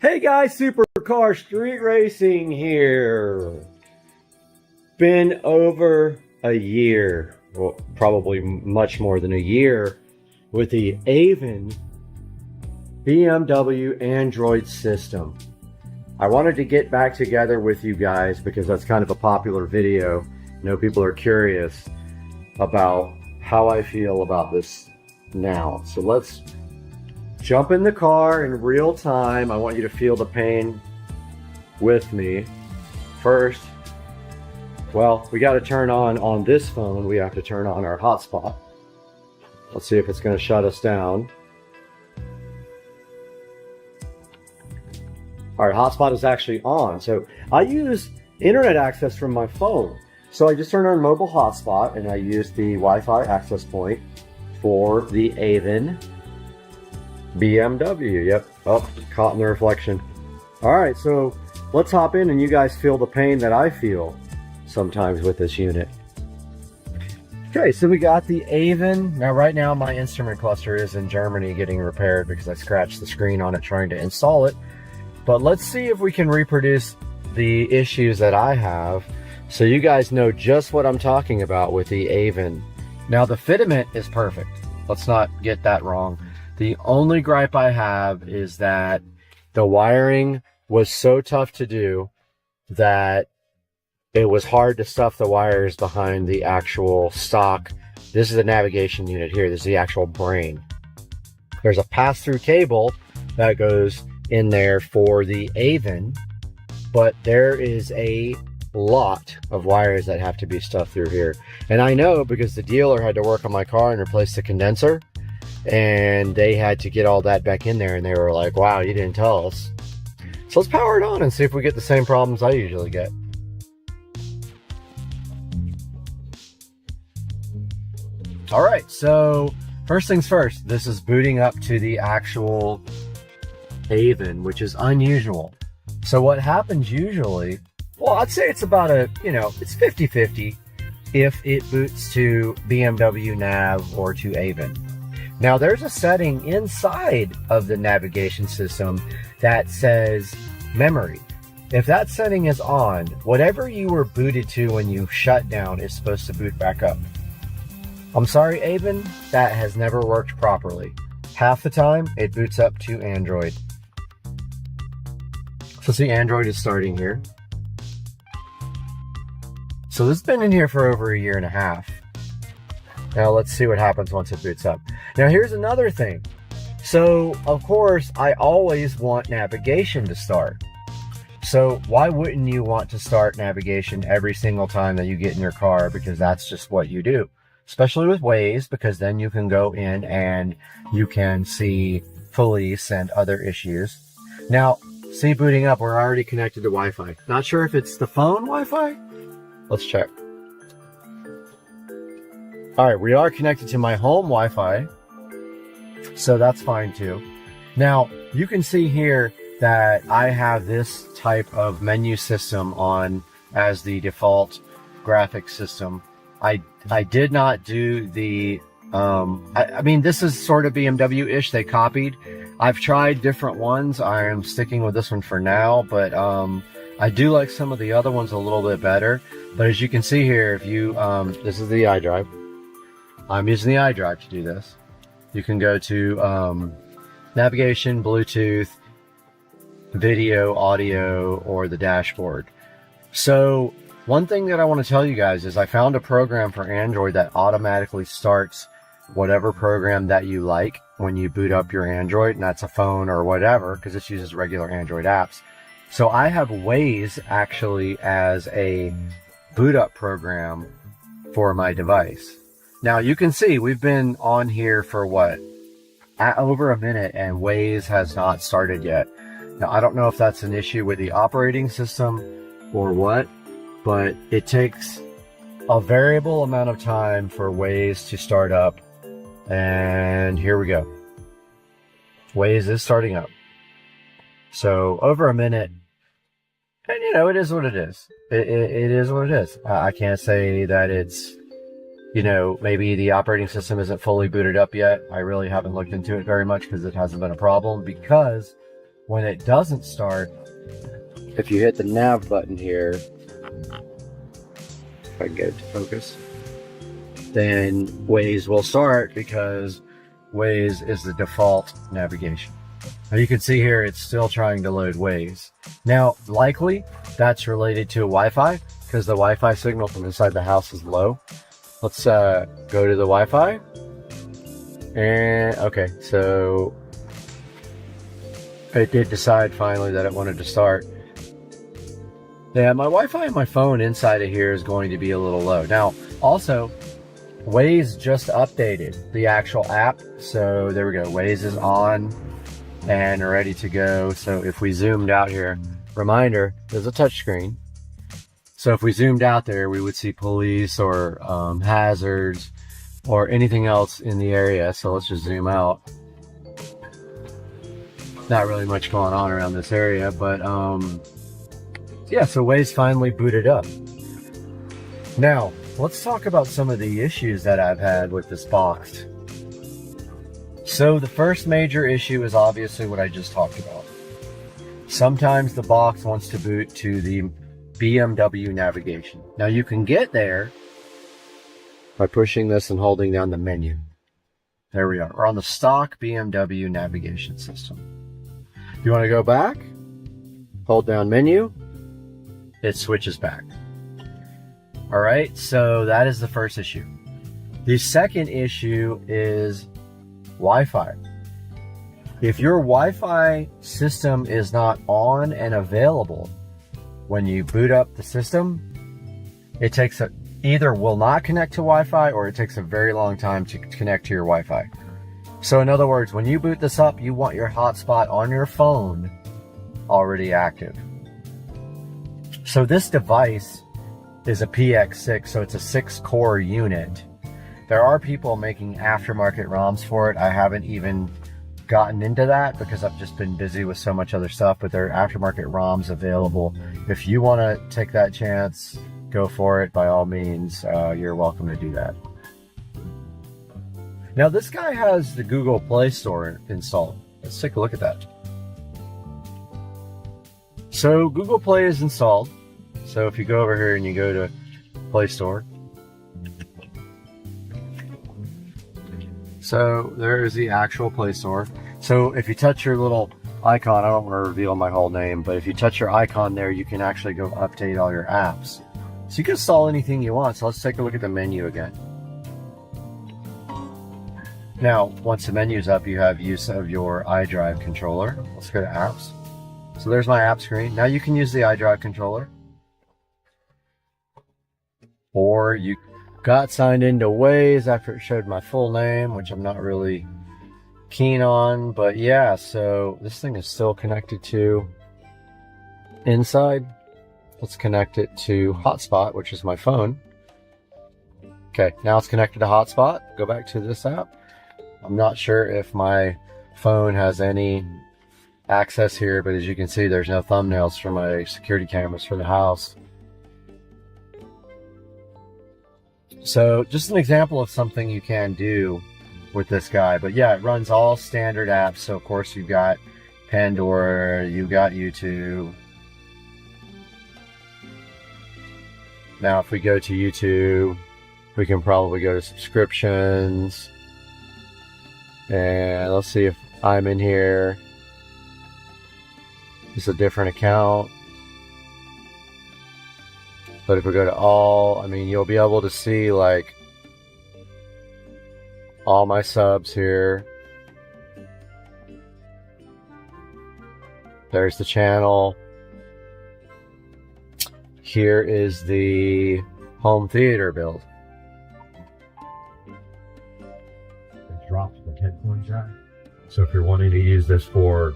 Hey guys, Supercar Street Racing here. Been over a year, well, probably much more than a year, with the AVEN BMW Android system. I wanted to get back together with you guys because that's kind of a popular video. I know people are curious about how I feel about this now. So let's jump in the car in real time. I want you to feel the pain with me. First, well, we got to turn on this phone, we have to turn on our hotspot. Let's see if it's going to shut us down. All right, hotspot is actually on. So I use internet access from my phone. So I just turned on mobile hotspot and I use the Wi-Fi access point for the AVEN BMW. Yep. Oh, caught in the reflection. All right, so let's hop in and you guys feel the pain that I feel sometimes with this unit. Okay, so we got the AVEN. Now, right now, my instrument cluster is in Germany getting repaired because I scratched the screen on it trying to install it. But let's see if we can reproduce the issues that I have so you guys know just what I'm talking about with the AVEN. Now, the fitment is perfect. Let's not get that wrong. The only gripe I have is that the wiring was so tough to do that it was hard to stuff the wires behind the actual stock. This is the navigation unit here. This is the actual brain. There's a pass-through cable that goes in there for the AVEN, but there is a lot of wires that have to be stuffed through here. And I know because the dealer had to work on my car and replace the condenser, and they had to get all that back in there, and they were like, wow, you didn't tell us. So let's power it on and see if we get the same problems I usually get. All right, so first things first, this is booting up to the actual AVEN, which is unusual. So what happens usually, well, I'd say it's about a, it's 50-50 if it boots to BMW Nav or to AVEN. Now there's a setting inside of the navigation system that says memory. If that setting is on, whatever you were booted to when you shut down is supposed to boot back up. I'm sorry, AVEN, that has never worked properly. Half the time, it boots up to Android. So see, Android is starting here. So this has been in here for over a year and a half. Now let's see what happens once it boots up. Now here's another thing. So of course, I always want navigation to start. So why wouldn't you want to start navigation every single time that you get in your car? Because that's just what you do. Especially with Waze, because then you can go in and you can see police and other issues. Now, see, booting up, we're already connected to Wi-Fi. Not sure if it's the phone Wi-Fi? Let's check. All right, we are connected to my home Wi-Fi, so that's fine too. Now, you can see here that I have this type of menu system on as the default graphics system. I did not do the, I mean, this is sort of BMW-ish. They copied. I've tried different ones. I am sticking with this one for now, but I do like some of the other ones a little bit better. But as you can see here, if you, this is the iDrive. I'm using the iDrive to do this. You can go to navigation, Bluetooth, video, audio, or the dashboard. So one thing that I want to tell you guys is I found a program for Android that automatically starts whatever program that you like when you boot up your Android, and that's a phone or whatever, because it uses regular Android apps. So I have Waze actually as a boot up program for my device. Now you can see we've been on here for what? Over a minute, and Waze has not started yet. Now I don't know if that's an issue with the operating system or what, but it takes a variable amount of time for Waze to start up. And here we go. Waze is starting up. So over a minute, and it is what it is. It is what it is. I can't say that it's, maybe the operating system isn't fully booted up yet. I really haven't looked into it very much because it hasn't been a problem, because when it doesn't start, if you hit the nav button here, if I can get it to focus, then Waze will start because Waze is the default navigation. Now you can see here it's still trying to load Waze. Now likely that's related to Wi-Fi because the Wi-Fi signal from inside the house is low. Let's go to the Wi-Fi. And okay, so it did decide finally that it wanted to start. Yeah, my Wi-Fi and my phone inside of here is going to be a little low. Now, also, Waze just updated the actual app. So there we go. Waze is on and ready to go. So if we zoomed out here, reminder, there's a touch screen. So if we zoomed out there, we would see police or hazards or anything else in the area. So let's just zoom out. Not really much going on around this area, but yeah, so Waze finally booted up. Now, let's talk about some of the issues that I've had with this box. So the first major issue is obviously what I just talked about. Sometimes the box wants to boot to the BMW navigation. Now you can get there by pushing this and holding down the menu. There we are. We're on the stock BMW navigation system. If you want to go back, hold down menu, it switches back. All right, so that is the first issue. The second issue is Wi-Fi. If your Wi-Fi system is not on and available when you boot up the system, it takes either will not connect to Wi-Fi or it takes a very long time to connect to your Wi-Fi. So in other words, when you boot this up, you want your hotspot on your phone already active. So this device is a PX6, so it's a 6-core unit. There are people making aftermarket ROMs for it. I haven't even gotten into that because I've just been busy with so much other stuff, but there are aftermarket ROMs available. If you want to take that chance, go for it. By all means, you're welcome to do that. Now this guy has the Google Play Store installed. Let's take a look at that. So Google Play is installed. So if you go over here and you go to Play Store. So there is the actual Play Store. So if you touch your little icon, I don't want to reveal my whole name, but if you touch your icon there, you can actually go update all your apps. So you can install anything you want. So let's take a look at the menu again. Now, once the menu's up, you have use of your iDrive controller. Let's go to apps. So there's my app screen. Now you can use the iDrive controller. Or you got signed into Waze after it showed my full name, which I'm not really keen on. But yeah, so this thing is still connected to inside. Let's connect it to hotspot, which is my phone. Okay, now it's connected to hotspot. Go back to this app. I'm not sure if my phone has any access here, but as you can see, there's no thumbnails for my security cameras for the house. So just an example of something you can do with this guy. But yeah, it runs all standard apps. So of course you've got Pandora, you've got YouTube. Now if we go to YouTube, we can probably go to subscriptions. And let's see if I'm in here. It's a different account. But if we go to all, I mean, you'll be able to see like all my subs here. There's the channel. Here is the home theater build. It drops the headphone jack. So if you're wanting to use this for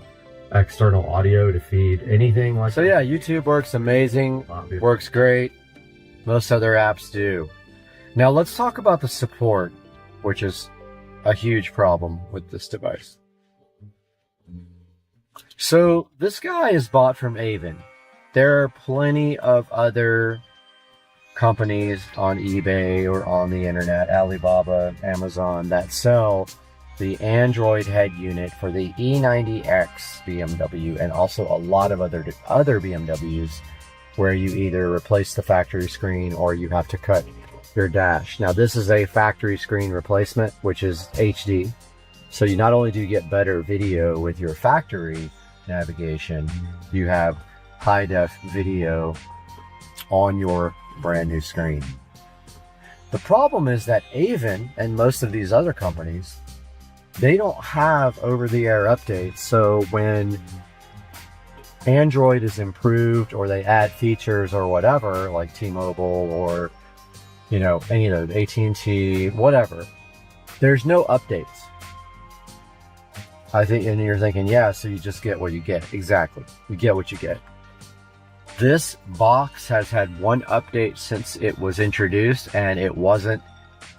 external audio to feed anything like so yeah, YouTube works amazing, works great. Most other apps do. Now let's talk about the support, which is a huge problem with this device. So this guy is bought from Avon. There are plenty of other companies on eBay or on the internet, Alibaba, Amazon, that sell the Android head unit for the E90X BMW, and also a lot of other BMWs, where you either replace the factory screen or you have to cut your dash. Now this is a factory screen replacement, which is HD. So you not only do you get better video with your factory navigation, you have high def video on your brand new screen. The problem is that Avon and most of these other companies, they don't have over-the-air updates. So when Android is improved or they add features or whatever, like T-Mobile or, you know, any of those, AT&T, whatever, there's no updates. I think, and you're thinking, yeah, so you just get what you get. Exactly. You get what you get. This box has had one update since it was introduced, and it wasn't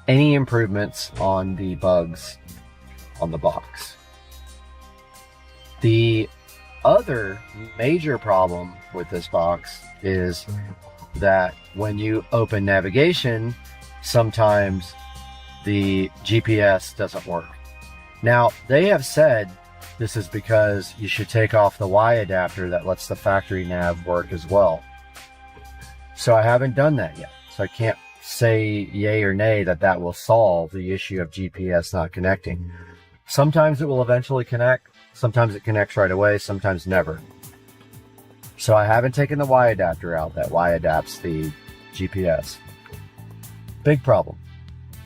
any improvements on the bugs on the box. The other major problem with this box is that when you open navigation, sometimes the GPS doesn't work. Now, they have said this is because you should take off the Y adapter that lets the factory nav work as well. So I haven't done that yet. So I can't say yay or nay that that will solve the issue of GPS not connecting. Sometimes it will eventually connect. Sometimes it connects right away. Sometimes never. So I haven't taken the Y adapter out. That Y adapts the GPS. Big problem.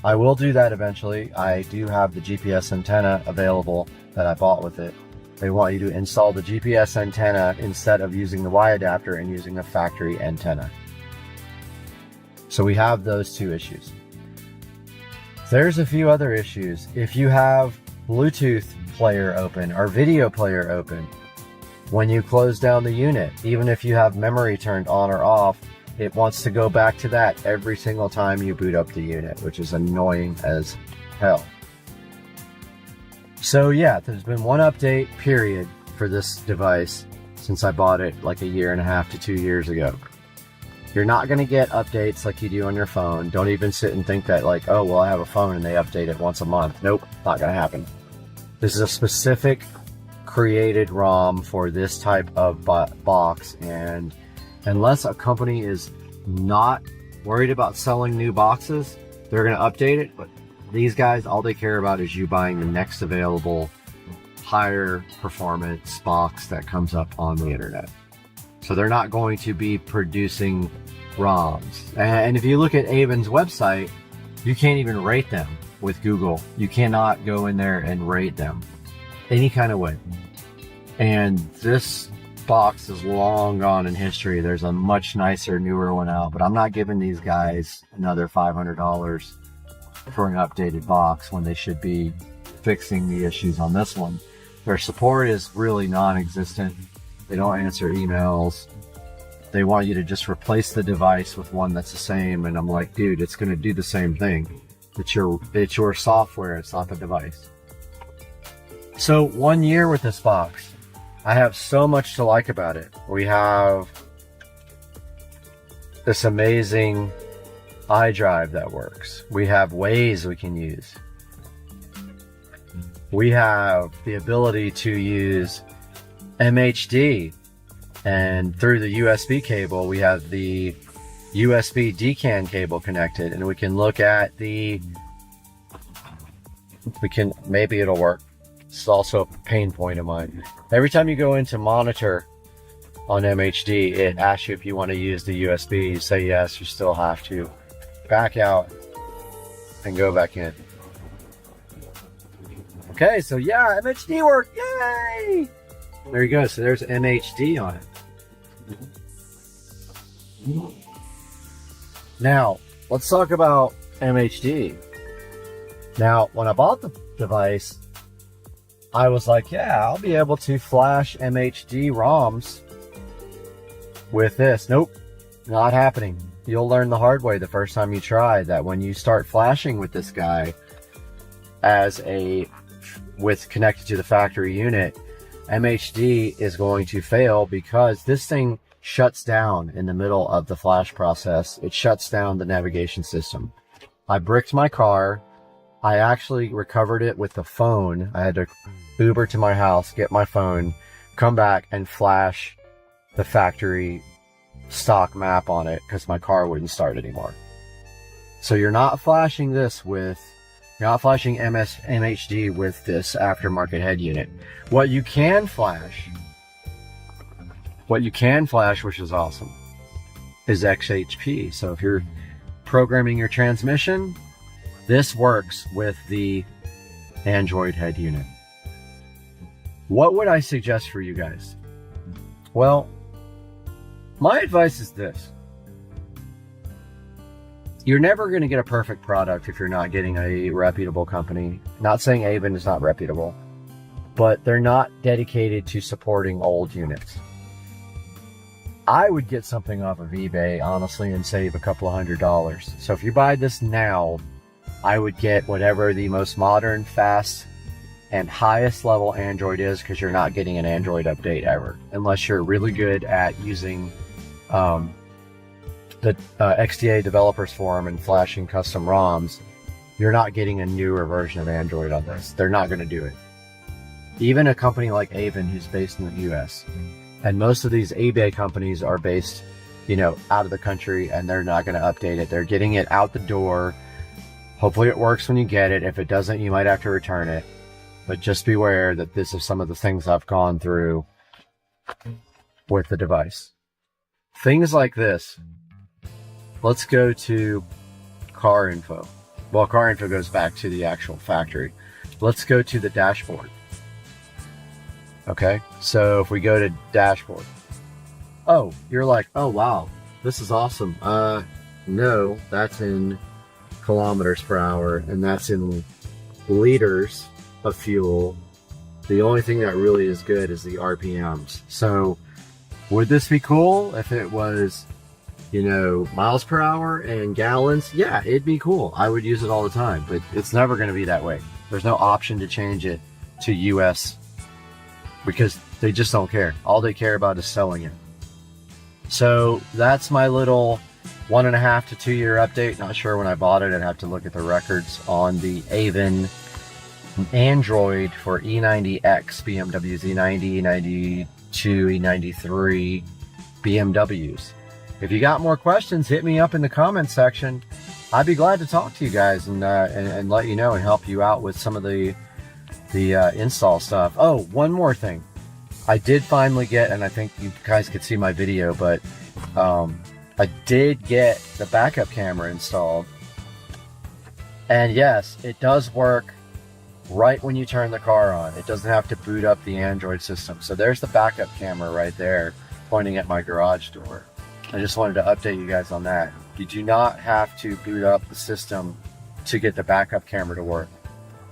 I will do that eventually. I do have the GPS antenna available that I bought with it. They want you to install the GPS antenna instead of using the Y adapter and using the factory antenna. So we have those two issues. There's a few other issues. If you have Bluetooth player open or video player open, when you close down the unit, even if you have memory turned on or off, it wants to go back to that every single time you boot up the unit, which is annoying as hell. So yeah, there's been one update period for this device since I bought it like a year and a half to 2 years ago. You're not going to get updates like you do on your phone. Don't even sit and think that like, oh, well, I have a phone and they update it once a month. Nope, not going to happen. This is a specific created ROM for this type of box, and unless a company is not worried about selling new boxes, they're going to update it. But these guys, all they care about is you buying the next available higher performance box that comes up on the internet. So they're not going to be producing ROMs. And if you look at Avon's website, you can't even rate them with Google. You cannot go in there and rate them any kind of way. And this box is long gone in history. There's a much nicer, newer one out, but I'm not giving these guys another $500 for an updated box when they should be fixing the issues on this one. Their support is really non-existent. They don't answer emails. They want you to just replace the device with one that's the same, and I'm like, dude, it's going to do the same thing. It's your software, it's not the device. So 1 year with this box, I have so much to like about it. We have this amazing iDrive that works. We have ways we can use. We have the ability to use MHD, and through the USB cable, we have the USB DCAN cable connected, and we can look at maybe it'll work. It's also a pain point of mine. Every time you go into monitor on MHD, it asks you if you want to use the USB. You say yes, you still have to back out and go back in. Okay, so yeah, MHD worked, yay! There you go, so there's MHD on it. Now, let's talk about MHD. Now, when I bought the device, I was like, yeah, I'll be able to flash MHD ROMs with this. Nope, not happening. You'll learn the hard way the first time you try that when you start flashing with this guy with connected to the factory unit, MHD is going to fail because this thing shuts down in the middle of the flash process. It shuts down the navigation system. I bricked my car I actually recovered it with the phone. I had to Uber to my house, get my phone, come back and flash the factory stock map on it because my car wouldn't start anymore. So you're not flashing this with, you're not flashing MHD with this aftermarket head unit. What you can flash, which is awesome, is XHP. So if you're programming your transmission, this works with the Android head unit. What would I suggest for you guys? Well, my advice is this. You're never going to get a perfect product if you're not getting a reputable company. Not saying Avon is not reputable, but they're not dedicated to supporting old units. I would get something off of eBay, honestly, and save a couple of $100. So if you buy this now, I would get whatever the most modern, fast, and highest level Android is, because you're not getting an Android update ever. Unless you're really good at using the XDA Developers Forum and flashing custom ROMs, you're not getting a newer version of Android on this. They're not going to do it. Even a company like Avon, who's based in the US, and most of these eBay companies are based, you know, out of the country, and they're not going to update it. They're getting it out the door. Hopefully it works when you get it. If it doesn't, you might have to return it. But just beware that this is some of the things I've gone through with the device. Things like this. Let's go to car info. Well, car info goes back to the actual factory. Let's go to the dashboard. Okay, so if we go to dashboard. Oh, you're like, oh wow, this is awesome. No, that's in kilometers per hour, and that's in liters of fuel. The only thing that really is good is the RPMs. So would this be cool if it was, you know, miles per hour and gallons? Yeah, it'd be cool. I would use it all the time, but it's never going to be that way. There's no option to change it to US because they just don't care. All they care about is selling it. So that's my little 1.5 to 2 year update. Not sure when I bought it. I'd have to look at the records on the Avon Android for E90X, BMWs, E90, E92, E93, BMWs. If you got more questions, hit me up in the comments section. I'd be glad to talk to you guys and let you know and help you out with some of the install stuff. Oh, one more thing. I did finally get, and I think you guys could see my video, but I did get the backup camera installed. And yes, it does work right when you turn the car on. It doesn't have to boot up the Android system. So there's the backup camera right there pointing at my garage door. I just wanted to update you guys on that. You do not have to boot up the system to get the backup camera to work,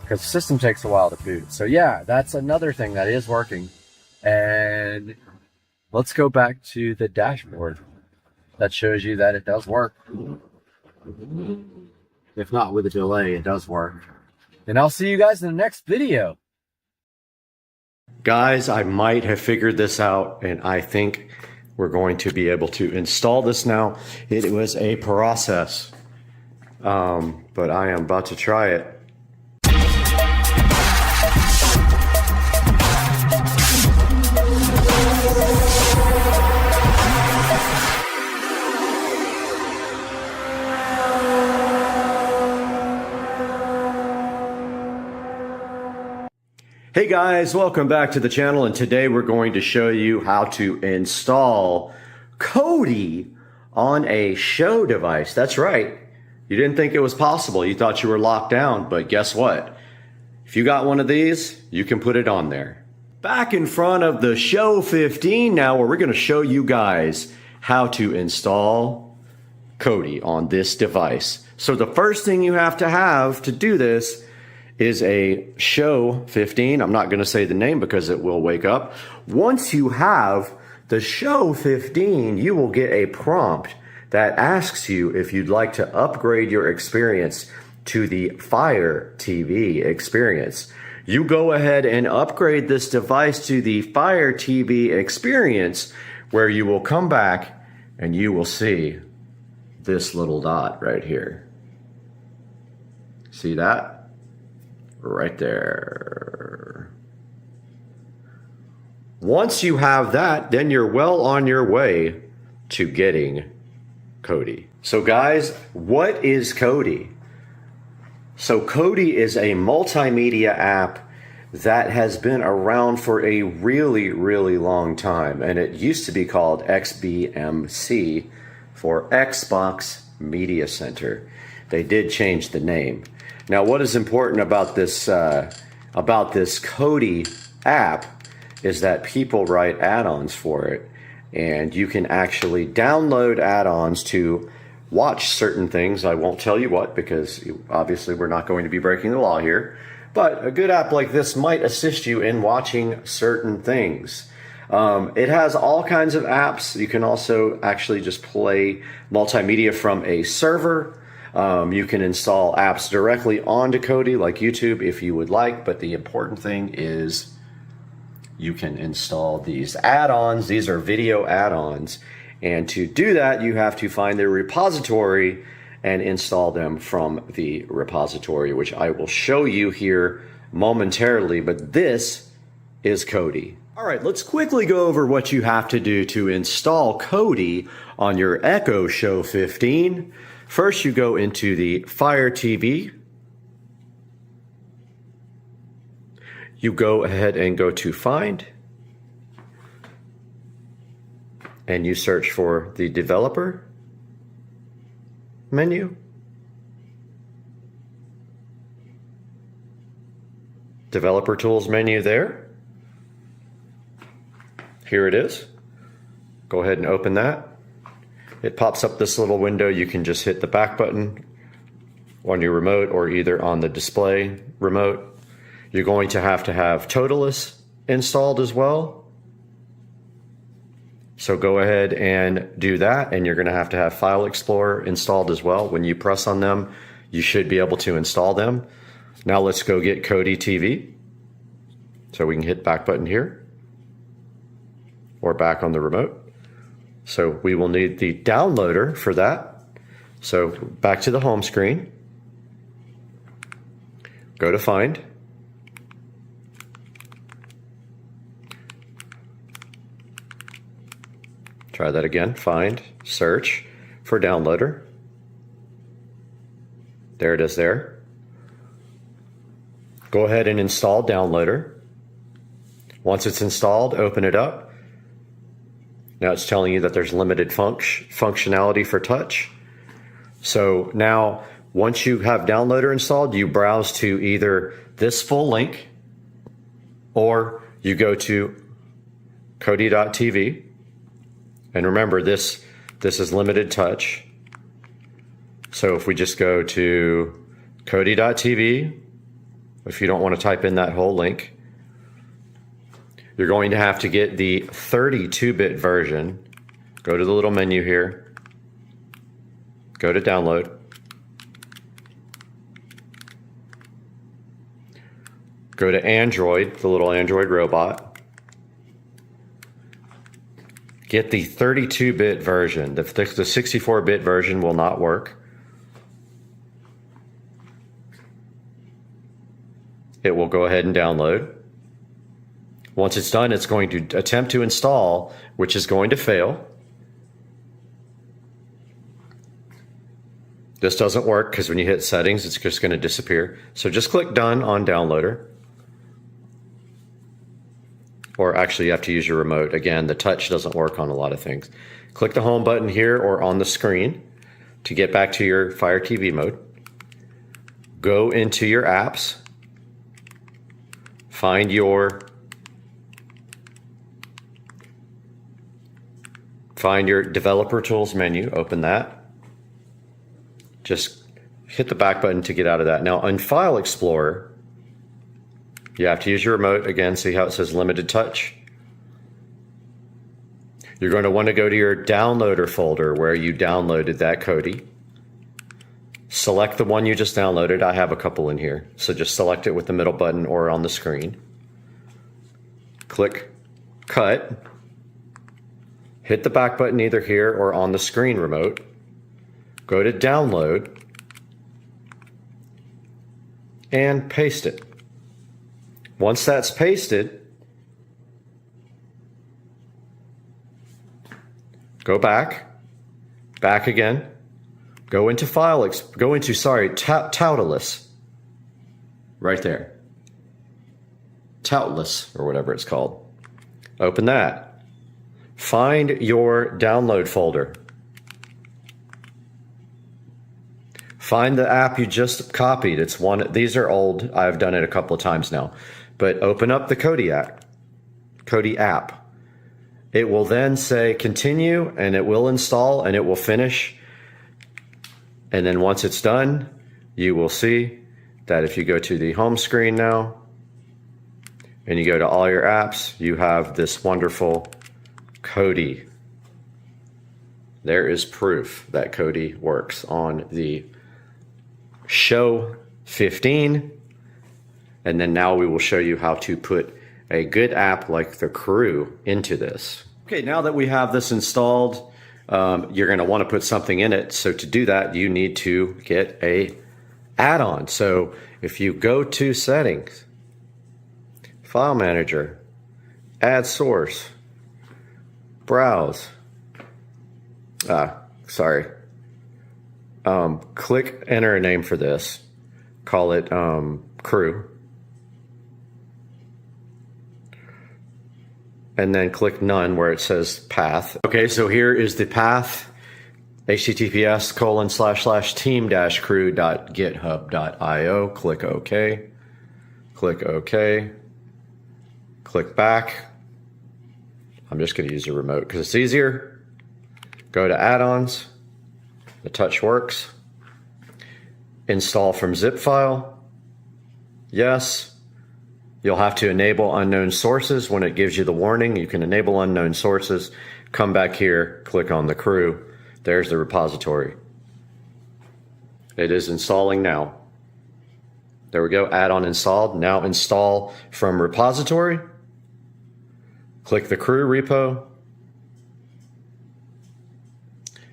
because the system takes a while to boot. So yeah, that's another thing that is working. And let's go back to the dashboard. That shows you that it does work. If not with a delay, it does work. And I'll see you guys in the next video. Guys, I might have figured this out, and I think we're going to be able to install this now. It was a process, but I am about to try it. Hey guys, welcome back to the channel, and today we're going to show you how to install Kodi on a show device. That's right. You didn't think it was possible. You thought you were locked down, but guess what? If you got one of these, you can put it on there. Back in front of the Show 15 now, where we're going to show you guys how to install Kodi on this device. So the first thing you have to do this is a Show 15. I'm not going to say the name because it will wake up. Once you have the Show 15, you will get a prompt that asks you if you'd like to upgrade your experience to the Fire TV experience. You go ahead and upgrade this device to the Fire TV experience, where you will come back and you will see this little dot right here. See that? right there. Once you have that, then you're well on your way to getting Kodi. So guys, what is Kodi? So Kodi is a multimedia app that has been around for a really, really long time. And it used to be called XBMC for Xbox Media Center. They did change the name. Now, what is important about this Kodi app is that people write add-ons for it, and you can actually download add-ons to watch certain things. I won't tell you what, because obviously we're not going to be breaking the law here, but a good app like this might assist you in watching certain things. It has all kinds of apps. You can also actually just play multimedia from a server. You can install apps directly onto Kodi, like YouTube, if you would like, but the important thing is you can install these add-ons. These are video add-ons. And to do that, you have to find their repository and install them from the repository, which I will show you here momentarily. But this is Kodi. All right, let's quickly go over what you have to do to install Kodi on your Echo Show 15. First, you go into the Fire TV. You go ahead and go to Find, and you search for the Developer menu. Developer Tools menu there. Here it is. Go ahead and open that. It pops up this little window. You can just hit the back button on your remote or either on the display remote. You're going to have Toolless installed as well. So go ahead and do that, and you're going to have File Explorer installed as well. When you press on them, you should be able to install them. Now let's go get Kodi TV. So we can hit back button here or back on the remote. So we will need the downloader for that. So back to the home screen. Go to Find. Try that again. Find, search for downloader. There it is there. Go ahead and install downloader. Once it's installed, open it up. Now it's telling you that there's limited functionality for touch. So now, once you have downloader installed, you browse to either this full link or you go to Kodi.tv. And remember, this is limited touch. So if we just go to Kodi.tv, if you don't want to type in that whole link, you're going to have to get the 32-bit version. Go to the little menu here. Go to download. Go to Android, the little Android robot. Get the 32-bit version. The 64-bit version will not work. It will go ahead and download. Once it's done, it's going to attempt to install, which is going to fail. This doesn't work because when you hit settings, it's just going to disappear. So just click done on downloader. Or actually you have to use your remote. Again, the touch doesn't work on a lot of things. Click the home button here or on the screen to get back to your Fire TV mode. Go into your apps. Find your Developer Tools menu. Open that. Just hit the back button to get out of that. Now on File Explorer, you have to use your remote. Again, see how it says limited touch? You're going to want to go to your downloader folder where you downloaded that Kodi. Select the one you just downloaded. I have a couple in here. So just select it with the middle button or on the screen. Click Cut. Hit the back button either here or on the screen remote. Go to Download and paste it. Once that's pasted, go back again, go into Toolless, right there. Toolless, or whatever it's called. Open that. Find your download folder. Find the app you just copied. It's one, these are old. I've done it a couple of times now. But open up the Kodi app. It will then say continue, and it will install, and it will finish. And then once it's done, you will see that if you go to the home screen now, and you go to all your apps, you have this wonderful Kodi. There is proof that Kodi works on the Show 15. And then now we will show you how to put a good app like the Crew into this. Okay, now that we have this installed, you're going to want to put something in it. So to do that, you need to get a add-on. So if you go to Settings, File Manager, Add Source, Browse, click enter a name for this, call it Crew, and then click None where it says Path. Okay, so here is the path, https://team-crew.github.io. Click OK, click OK, click back. I'm just going to use the remote because it's easier. Go to add-ons. The touch works. Install from zip file. Yes. You'll have to enable unknown sources when it gives you the warning. You can enable unknown sources. Come back here, click on the Crew. There's the repository. It is installing now. There we go, add-on installed. Now install from repository. Click the Crew repo.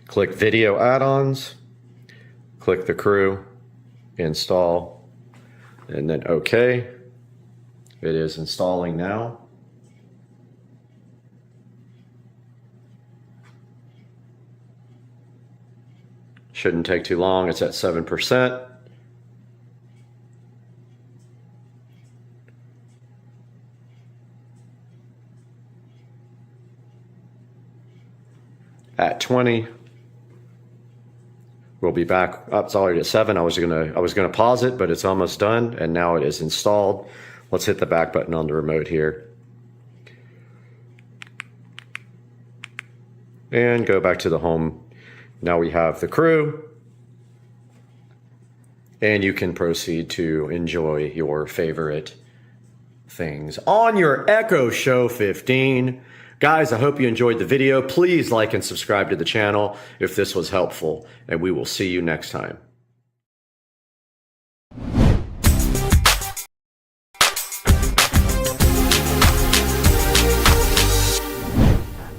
Click Video Add-ons. Click the Crew, install, and then OK. It is installing now. Shouldn't take too long. It's at 7%. At 20. We'll be back up. It's already at 7. I was gonna pause it, but it's almost done, and now it is installed. Let's hit the back button on the remote here. And go back to the home. Now we have the Crew. And you can proceed to enjoy your favorite things on your Echo Show 15. Guys, I hope you enjoyed the video. Please like and subscribe to the channel if this was helpful, and we will see you next time.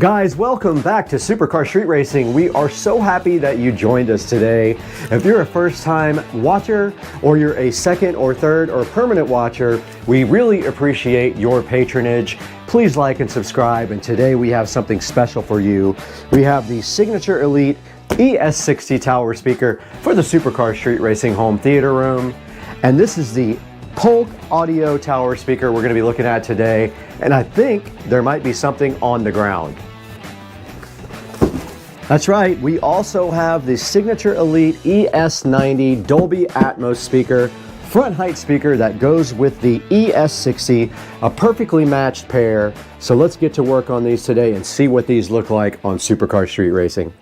Guys, welcome back to Supercar Street Racing. We are so happy that you joined us today. If you're a first-time watcher, or you're a second or third or permanent watcher, we really appreciate your patronage. Please like and subscribe, and today we have something special for you. We have the Signature Elite ES60 tower speaker for the Supercar Street Racing home theater room. And this is the Polk audio tower speaker we're going to be looking at today, and I think there might be something on the ground. That's right, we also have the Signature Elite ES90 Dolby Atmos speaker, front height speaker that goes with the ES60, a perfectly matched pair. So let's get to work on these today and see what these look like on Supercar Street Racing.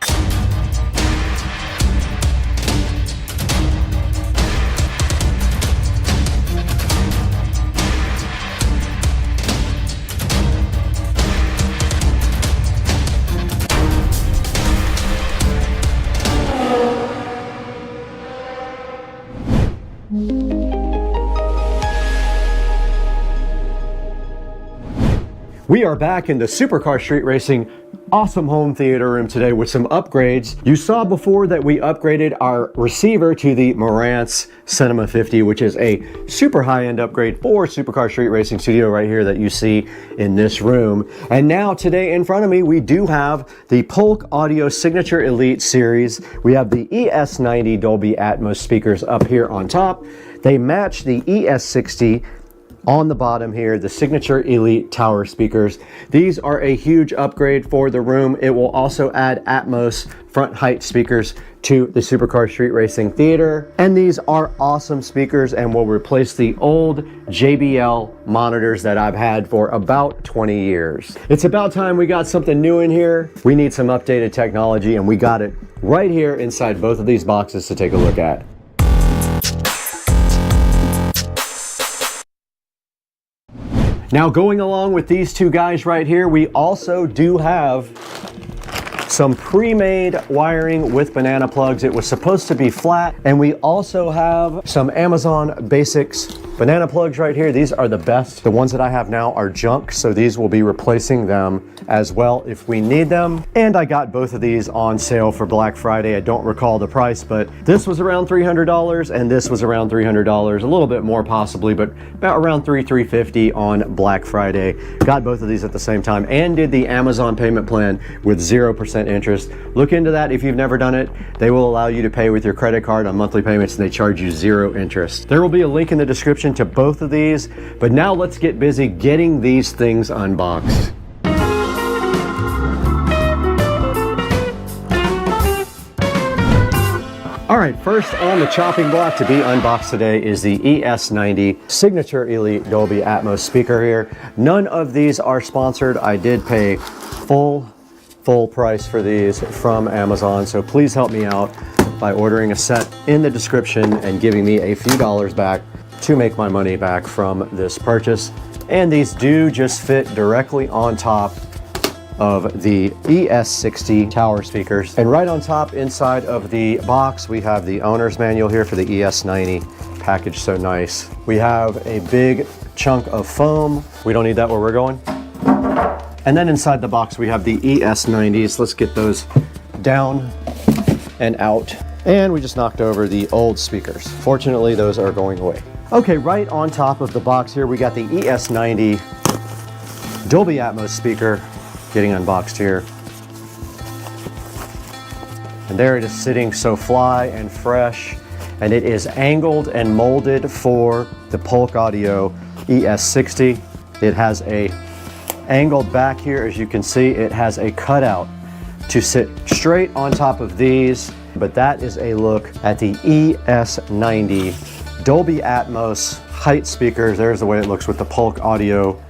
We are back in the Supercar Street Racing awesome home theater room today with some upgrades. You saw before that we upgraded our receiver to the Marantz Cinema 50, which is a super high-end upgrade for Supercar Street Racing Studio right here that you see in this room. And now today in front of me, we do have the Polk Audio Signature Elite Series. We have the ES90 Dolby Atmos speakers up here on top. They match the ES60 on the bottom here, the Signature Elite Tower speakers. These are a huge upgrade for the room. It will also add Atmos front height speakers to the Supercar Street Racing Theater. And these are awesome speakers and will replace the old JBL monitors that I've had for about 20 years. It's about time we got something new in here. We need some updated technology, and we got it right here inside both of these boxes to take a look at. Now, going along with these two guys right here, we also do have some pre-made wiring with banana plugs. It was supposed to be flat, and we also have some Amazon Basics banana plugs right here. These are the best. The ones that I have now are junk, so these will be replacing them as well if we need them. And I got both of these on sale for Black Friday. I don't recall the price, but this was around $300 and this was around $300, a little bit more possibly, but about around $350 on Black Friday. Got both of these at the same time and did the Amazon payment plan with 0% interest. Look into that if you've never done it. They will allow you to pay with your credit card on monthly payments, and they charge you 0 interest. There will be a link in the description to both of these, but now let's get busy getting these things unboxed. All right, first on the chopping block to be unboxed today is the ES90 Signature Elite Dolby Atmos speaker here. None of these are sponsored. I did pay full price for these from Amazon, so please help me out by ordering a set in the description and giving me a few dollars back to make my money back from this purchase. And these do just fit directly on top of the ES60 tower speakers. And right on top inside of the box, we have the owner's manual here for the ES90, packaged so nice. We have a big chunk of foam. We don't need that where we're going. And then inside the box, we have the ES90s. Let's get those down and out. And we just knocked over the old speakers. Fortunately, those are going away. Okay, right on top of the box here, we got the ES90 Dolby Atmos speaker getting unboxed here. And there it is sitting so fly and fresh. And it is angled and molded for the Polk Audio ES60. It has a angled back here, as you can see. It has a cutout to sit straight on top of these. But that is a look at the ES90 Dolby Atmos height speakers. There's the way it looks with the Polk Audio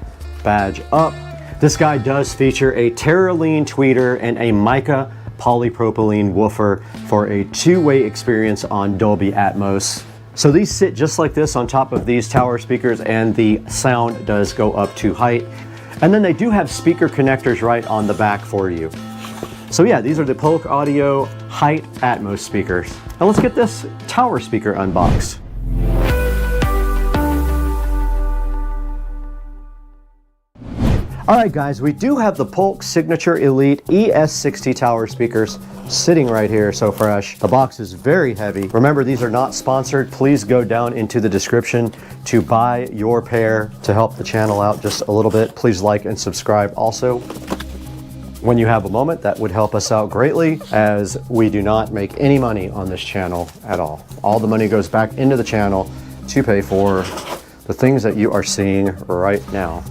badge up. This guy does feature a Terraline tweeter and a mica polypropylene woofer for a two-way experience on Dolby Atmos. So these sit just like this on top of these tower speakers, and the sound does go up to height. And then they do have speaker connectors right on the back for you. So yeah, these are the Polk Audio Height Atmos speakers. Now let's get this tower speaker unboxed. All right, guys, we do have the Polk Signature Elite ES60 tower speakers sitting right here, so fresh. The box is very heavy. Remember, these are not sponsored. Please go down into the description to buy your pair to help the channel out just a little bit. Please like and subscribe also. When you have a moment, that would help us out greatly, as we do not make any money on this channel at all. All the money goes back into the channel to pay for the things that you are seeing right now.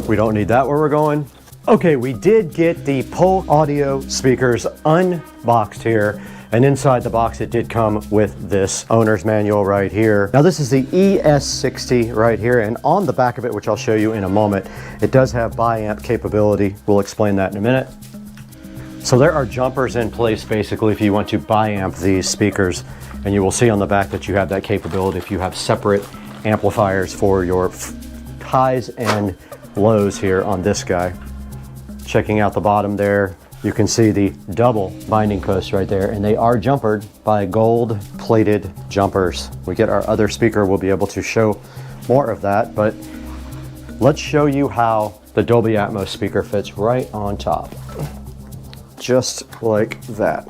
We don't need that where we're going. Okay, we did get the Polk Audio speakers unboxed here, and inside the box it did come with this owner's manual right here. Now this is the ES60 right here, and on the back of it, which I'll show you in a moment, it does have bi-amp capability. We'll explain that in a minute. So there are jumpers in place basically if you want to bi-amp these speakers, and you will see on the back that you have that capability if you have separate amplifiers for your highs and lows here on this guy. Checking out the bottom there, you can see the double binding posts right there, and they are jumpered by gold plated jumpers. We get our other speaker, we'll be able to show more of that, but let's show you how the Dolby Atmos speaker fits right on top. Just like that.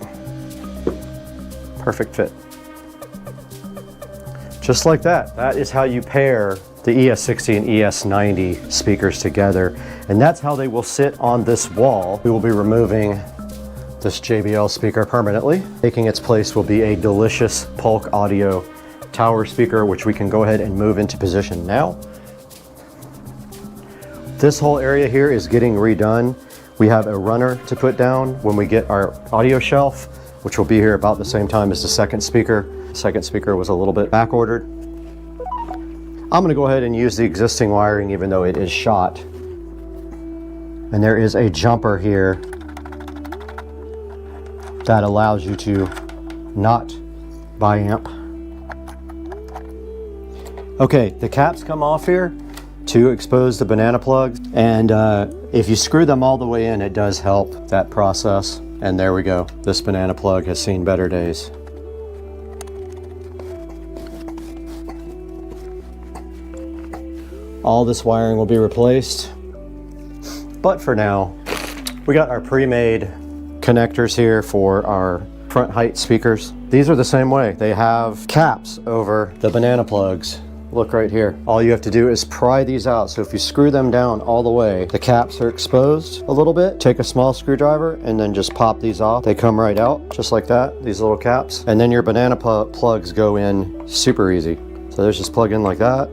Perfect fit. Just like that. That is how you pair the ES60 and ES90 speakers together. And that's how they will sit on this wall. We will be removing this JBL speaker permanently. Taking its place will be a delicious Polk Audio tower speaker, which we can go ahead and move into position now. This whole area here is getting redone. We have a runner to put down when we get our audio shelf, which will be here about the same time as the second speaker. The second speaker was a little bit back ordered. I'm gonna go ahead and use the existing wiring even though it is shot. And there is a jumper here that allows you to not biamp. Okay, the caps come off here to expose the banana plugs, and if you screw them all the way in, it does help that process. And there we go. This banana plug has seen better days. All this wiring will be replaced, but for now, we got our pre-made connectors here for our front height speakers. These are the same way. They have caps over the banana plugs. Look right here. All you have to do is pry these out. So if you screw them down all the way, the caps are exposed a little bit. Take a small screwdriver and then just pop these off. They come right out just like that, these little caps. And then your banana plugs go in super easy. So there's just plug in like that.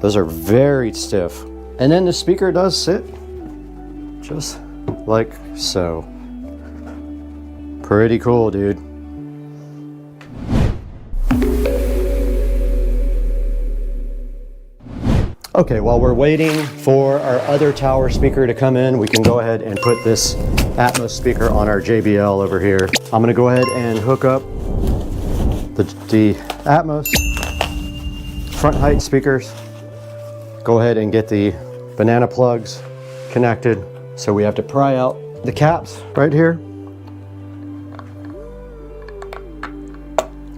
Those are very stiff. And then the speaker does sit just like so. Pretty cool, dude. Okay, while we're waiting for our other tower speaker to come in, we can go ahead and put this Atmos speaker on our JBL over here. I'm gonna go ahead and hook up the Atmos front height speakers. Go ahead and get the banana plugs connected. So we have to pry out the caps right here.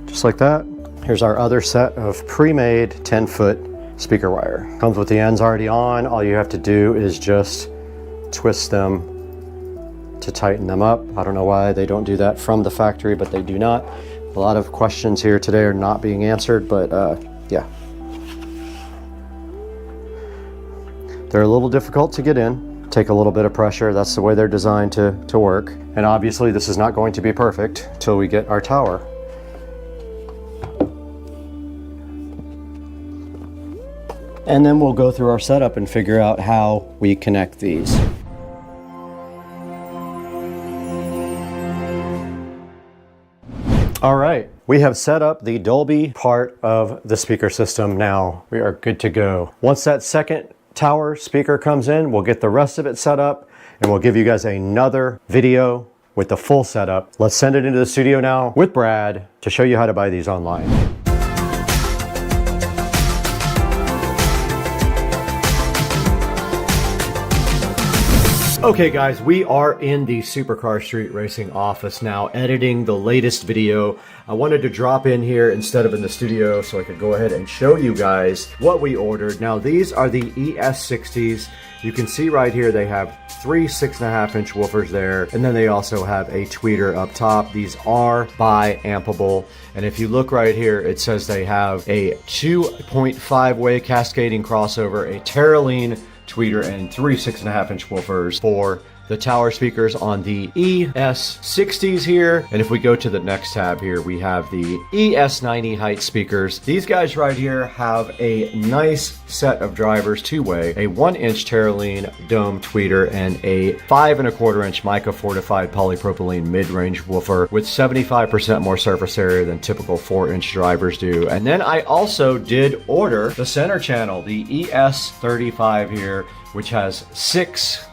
Just like that. Here's our other set of pre-made 10-foot speaker wire. Comes with the ends already on. All you have to do is just twist them to tighten them up. I don't know why they don't do that from the factory, but they do not. A lot of questions here today are not being answered, but yeah. They're a little difficult to get in. Take a little bit of pressure. That's the way they're designed to work. And obviously this is not going to be perfect until we get our tower. And then we'll go through our setup and figure out how we connect these. All right, we have set up the Dolby part of the speaker system now. We are good to go. Once that second tower speaker comes in, we'll get the rest of it set up and we'll give you guys another video with the full setup. Let's send it into the studio now with Brad to show you how to buy these online. Okay guys, we are in the Supercar Street Racing office now, editing the latest video. I wanted to drop in here instead of in the studio so I could go ahead and show you guys what we ordered. Now these are the ES60s. You can see right here they have three 6.5-inch woofers there, and then they also have a tweeter up top. These are bi-ampable, and if you look right here, it says they have a 2.5-way cascading crossover, a Terraline tweeter, and three 6.5-inch woofers for the tower speakers on the ES60s here. And if we go to the next tab here, we have the ES90 height speakers. These guys right here have a nice set of drivers, two-way, a 1-inch Terraline dome tweeter, and a 5.25-inch mica fortified polypropylene mid-range woofer with 75% more surface area than typical 4-inch drivers do. And then I also did order the center channel, the ES35 here, which has six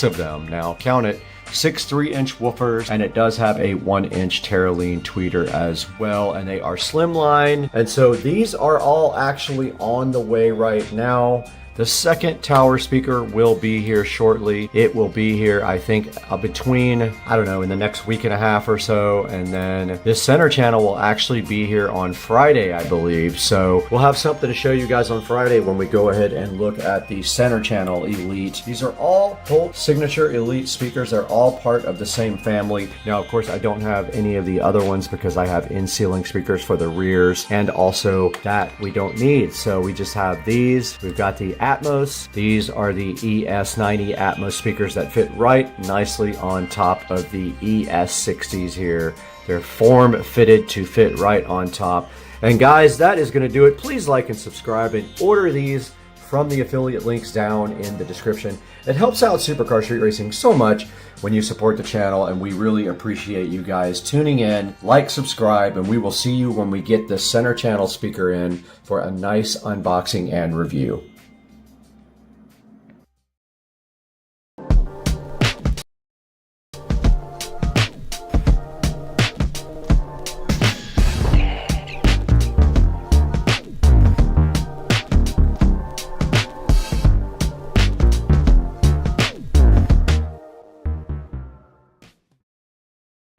of them. Now count it, 6 3-inch woofers, and it does have a 1-inch Terraline tweeter as well, and they are slimline. And so these are all actually on the way right now. The second tower speaker will be here shortly. It will be here, I think, between, I don't know, in the next week and a half or so. And then this center channel will actually be here on Friday, I believe. So we'll have something to show you guys on Friday when we go ahead and look at the center channel Elite. These are all Holt Signature Elite speakers. They're all part of the same family. Now, of course, I don't have any of the other ones because I have in-ceiling speakers for the rears, and also that we don't need. So we just have these. We've got the Atmos. These are the ES90 Atmos speakers that fit right nicely on top of the ES60s here. They're form fitted to fit right on top. And guys, that is going to do it. Please like and subscribe and order these from the affiliate links down in the description. It helps out Supercar Street Racing so much when you support the channel, and we really appreciate you guys tuning in. Like, subscribe, and we will see you when we get the center channel speaker in for a nice unboxing and review.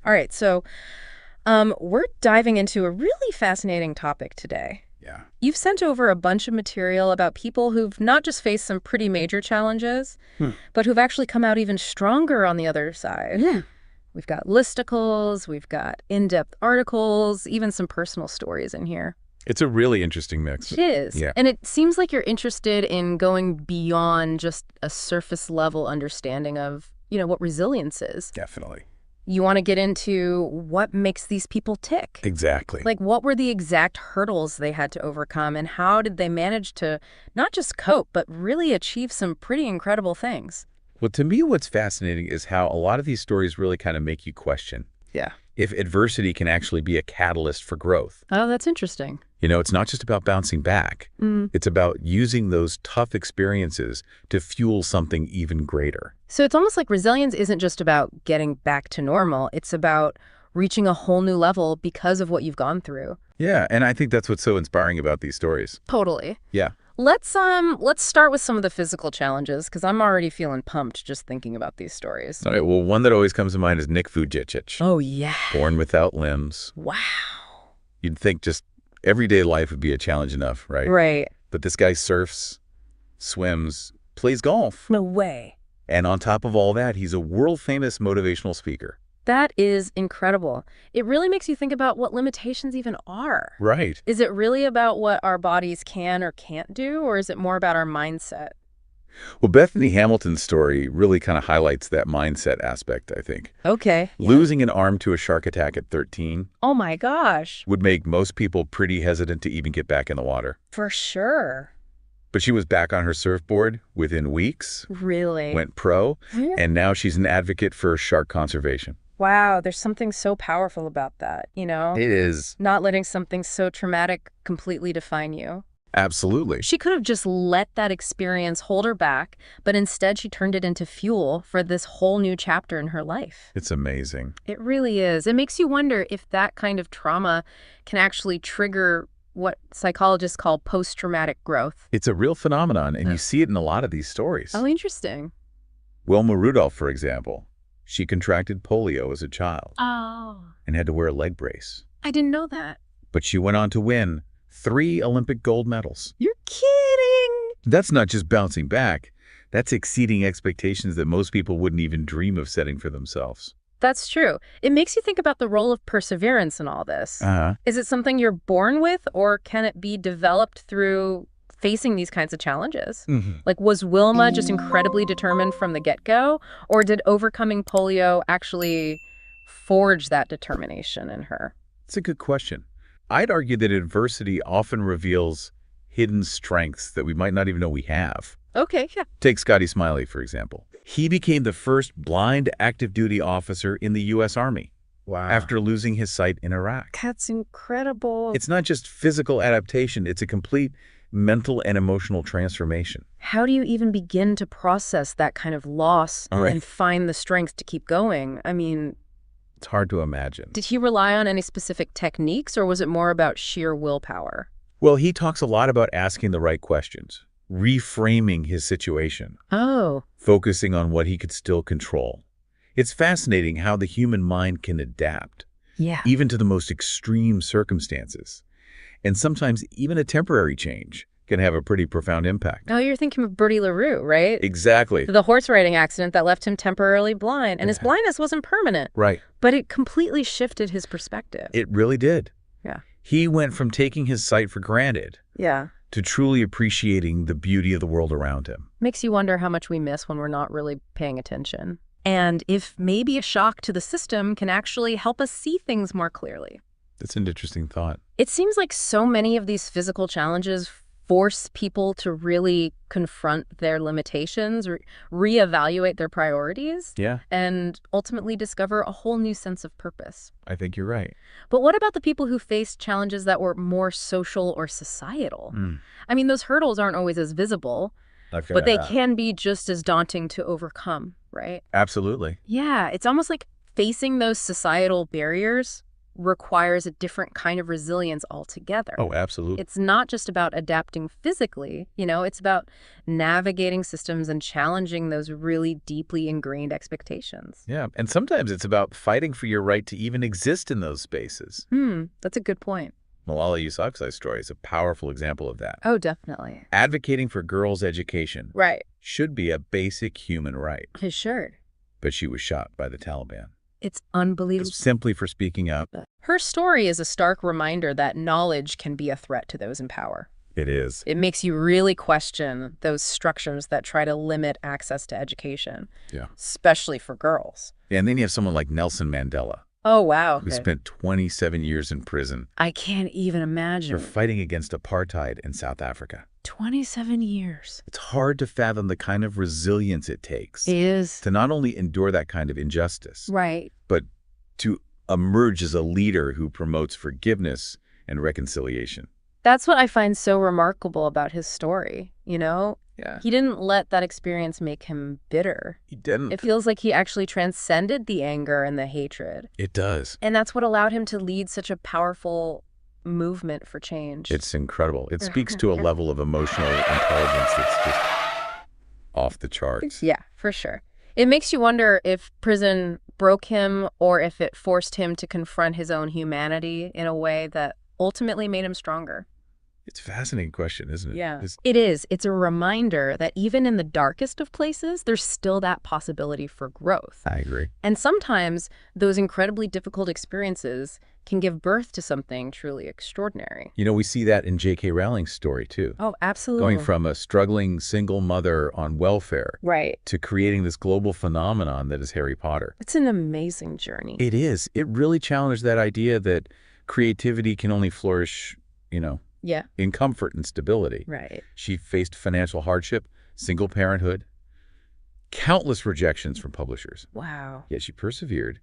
All right, so we're diving into a really fascinating topic today. Yeah. You've sent over a bunch of material about people who've not just faced some pretty major challenges, but who've actually come out even stronger on the other side. Yeah. We've got listicles, we've got in-depth articles, even some personal stories in here. It's a really interesting mix. It is. Yeah. And it seems like you're interested in going beyond just a surface level understanding of, what resilience is. Definitely. You want to get into what makes these people tick. Exactly. Like, what were the exact hurdles they had to overcome, and how did they manage to not just cope, but really achieve some pretty incredible things? Well, to me, what's fascinating is how a lot of these stories really kind of make you question. Yeah. If adversity can actually be a catalyst for growth. Oh, that's interesting. It's not just about bouncing back. It's about using those tough experiences to fuel something even greater. So it's almost like resilience isn't just about getting back to normal. It's about reaching a whole new level because of what you've gone through. Yeah, and I think that's what's so inspiring about these stories. Totally. Yeah. Let's start with some of the physical challenges, because I'm already feeling pumped just thinking about these stories. All right, well, one that always comes to mind is Nick Vujicic. Oh, yeah. Born without limbs. Wow. You'd think just everyday life would be a challenge enough, right? Right. But this guy surfs, swims, plays golf. No way. And on top of all that, he's a world-famous motivational speaker. That is incredible. It really makes you think about what limitations even are. Right. Is it really about what our bodies can or can't do, or is it more about our mindset? Well, Bethany Hamilton's story really kind of highlights that mindset aspect, I think. Okay. Losing an arm to a shark attack at 13 Oh my gosh. would make most people pretty hesitant to even get back in the water. For sure. But she was back on her surfboard within weeks, Really? went pro, and now she's an advocate for shark conservation. Wow, there's something so powerful about that, It is. Not letting something so traumatic completely define you. Absolutely. She could have just let that experience hold her back, but instead she turned it into fuel for this whole new chapter in her life. It's amazing. It really is. It makes you wonder if that kind of trauma can actually trigger what psychologists call post-traumatic growth. It's a real phenomenon, and you see it in a lot of these stories. Oh, interesting. Wilma Rudolph, for example, she contracted polio as a child Oh. and had to wear a leg brace. I didn't know that. But she went on to win 3 Olympic gold medals. You're kidding. That's not just bouncing back. That's exceeding expectations that most people wouldn't even dream of setting for themselves. That's true. It makes you think about the role of perseverance in all this. Is it something you're born with, or can it be developed through facing these kinds of challenges? Like, was Wilma just incredibly determined from the get-go, or did overcoming polio actually forge that determination in her? It's a good question. I'd argue that adversity often reveals hidden strengths that we might not even know we have. Okay, yeah. Take Scotty Smiley, for example. He became the first blind active duty officer in the U.S. Army. Wow. After losing his sight in Iraq. That's incredible. It's not just physical adaptation, it's a complete mental and emotional transformation. How do you even begin to process that kind of loss and find the strength to keep going? I mean, it's hard to imagine. Did he rely on any specific techniques, or was it more about sheer willpower? Well, he talks a lot about asking the right questions, reframing his situation, Oh. focusing on what he could still control. It's fascinating how the human mind can adapt, Yeah. even to the most extreme circumstances. And sometimes even a temporary change can have a pretty profound impact. Oh, you're thinking of Bertie LaRue, right? Exactly. The horse riding accident that left him temporarily blind. And his blindness wasn't permanent. Right. But it completely shifted his perspective. It really did. Yeah. He went from taking his sight for granted Yeah. to truly appreciating the beauty of the world around him. Makes you wonder how much we miss when we're not really paying attention. And if maybe a shock to the system can actually help us see things more clearly. That's an interesting thought. It seems like so many of these physical challenges force people to really confront their limitations, reevaluate their priorities, Yeah, and ultimately discover a whole new sense of purpose. I think you're right. But what about the people who faced challenges that were more social or societal? I mean, those hurdles aren't always as visible, but they can be just as daunting to overcome, right? Absolutely. Yeah, it's almost like facing those societal barriers requires a different kind of resilience altogether. Oh, absolutely. It's not just about adapting physically, it's about navigating systems and challenging those really deeply ingrained expectations. Yeah, and sometimes it's about fighting for your right to even exist in those spaces. That's a good point. Malala Yousafzai's story is a powerful example of that. Oh, definitely. Advocating for girls' education Right. should be a basic human right, It should. but she was shot by the Taliban It's unbelievable. simply for speaking up. Her story is a stark reminder that knowledge can be a threat to those in power. It is. It makes you really question those structures that try to limit access to education, Yeah. especially for girls. And then you have someone like Nelson Mandela, Oh, wow. who spent 27 years in prison I can't even for imagine. fighting against apartheid in South Africa. 27 years. It's hard to fathom the kind of resilience it takes It is. to not only endure that kind of injustice, Right. but to emerge as a leader who promotes forgiveness and reconciliation. That's what I find so remarkable about his story, Yeah. He didn't let that experience make him bitter. He didn't. It feels like he actually transcended the anger and the hatred. It does. And that's what allowed him to lead such a powerful movement for change. It's incredible. It speaks to a level of emotional intelligence that's just off the charts. Yeah, for sure. It makes you wonder if prison broke him or if it forced him to confront his own humanity in a way that ultimately made him stronger. It's a fascinating question, isn't it? Yeah, it is. It's a reminder that even in the darkest of places, there's still that possibility for growth. I agree. And sometimes those incredibly difficult experiences can give birth to something truly extraordinary. We see that in J.K. Rowling's story, too. Oh, absolutely. Going from a struggling single mother on welfare Right. to creating this global phenomenon that is Harry Potter. It's an amazing journey. It is. It really challenged that idea that creativity can only flourish, Yeah. in comfort and stability. Right. She faced financial hardship, single parenthood, countless rejections from publishers. Wow. Yet she persevered.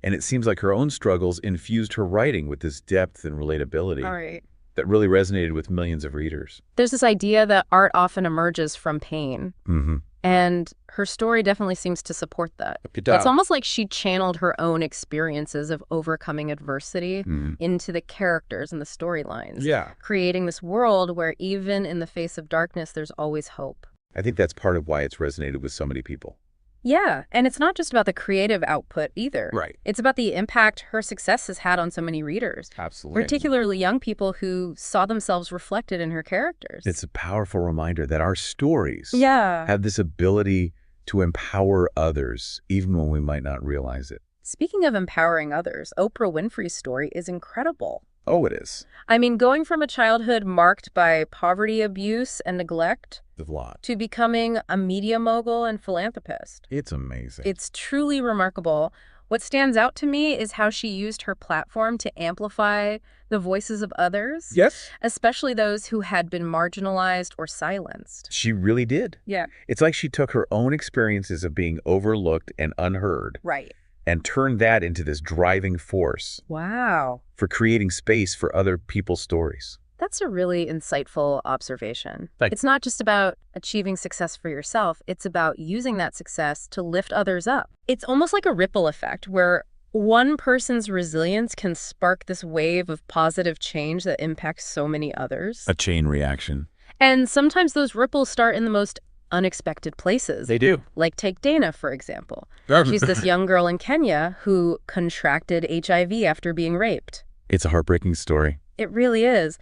And it seems like her own struggles infused her writing with this depth and relatability All right. that really resonated with millions of readers. There's this idea that art often emerges from pain. Mm-hmm. And her story definitely seems to support that. It does. It's almost like she channeled her own experiences of overcoming adversity into the characters and the storylines. Yeah. Creating this world where even in the face of darkness, there's always hope. I think that's part of why it's resonated with so many people. Yeah, and it's not just about the creative output either. Right. It's about the impact her success has had on so many readers. Absolutely. Particularly young people who saw themselves reflected in her characters. It's a powerful reminder that our stories Yeah. have this ability to empower others, even when we might not realize it. Speaking of empowering others, Oprah Winfrey's story is incredible. Oh, it is. I mean, going from a childhood marked by poverty, abuse, and neglect A lot. to becoming a media mogul and philanthropist. It's amazing. It's truly remarkable. What stands out to me is how she used her platform to amplify the voices of others. Yes. Especially those who had been marginalized or silenced. She really did. Yeah. It's like she took her own experiences of being overlooked and unheard Right. and turned that into this driving force Wow. for creating space for other people's stories. That's a really insightful observation. Thank It's not just about achieving success for yourself. It's about using that success to lift others up. It's almost like a ripple effect where one person's resilience can spark this wave of positive change that impacts so many others. A chain reaction. And sometimes those ripples start in the most unexpected places. They do. Like take Dana, for example. She's this young girl in Kenya who contracted HIV after being raped. It's a heartbreaking story. It really is.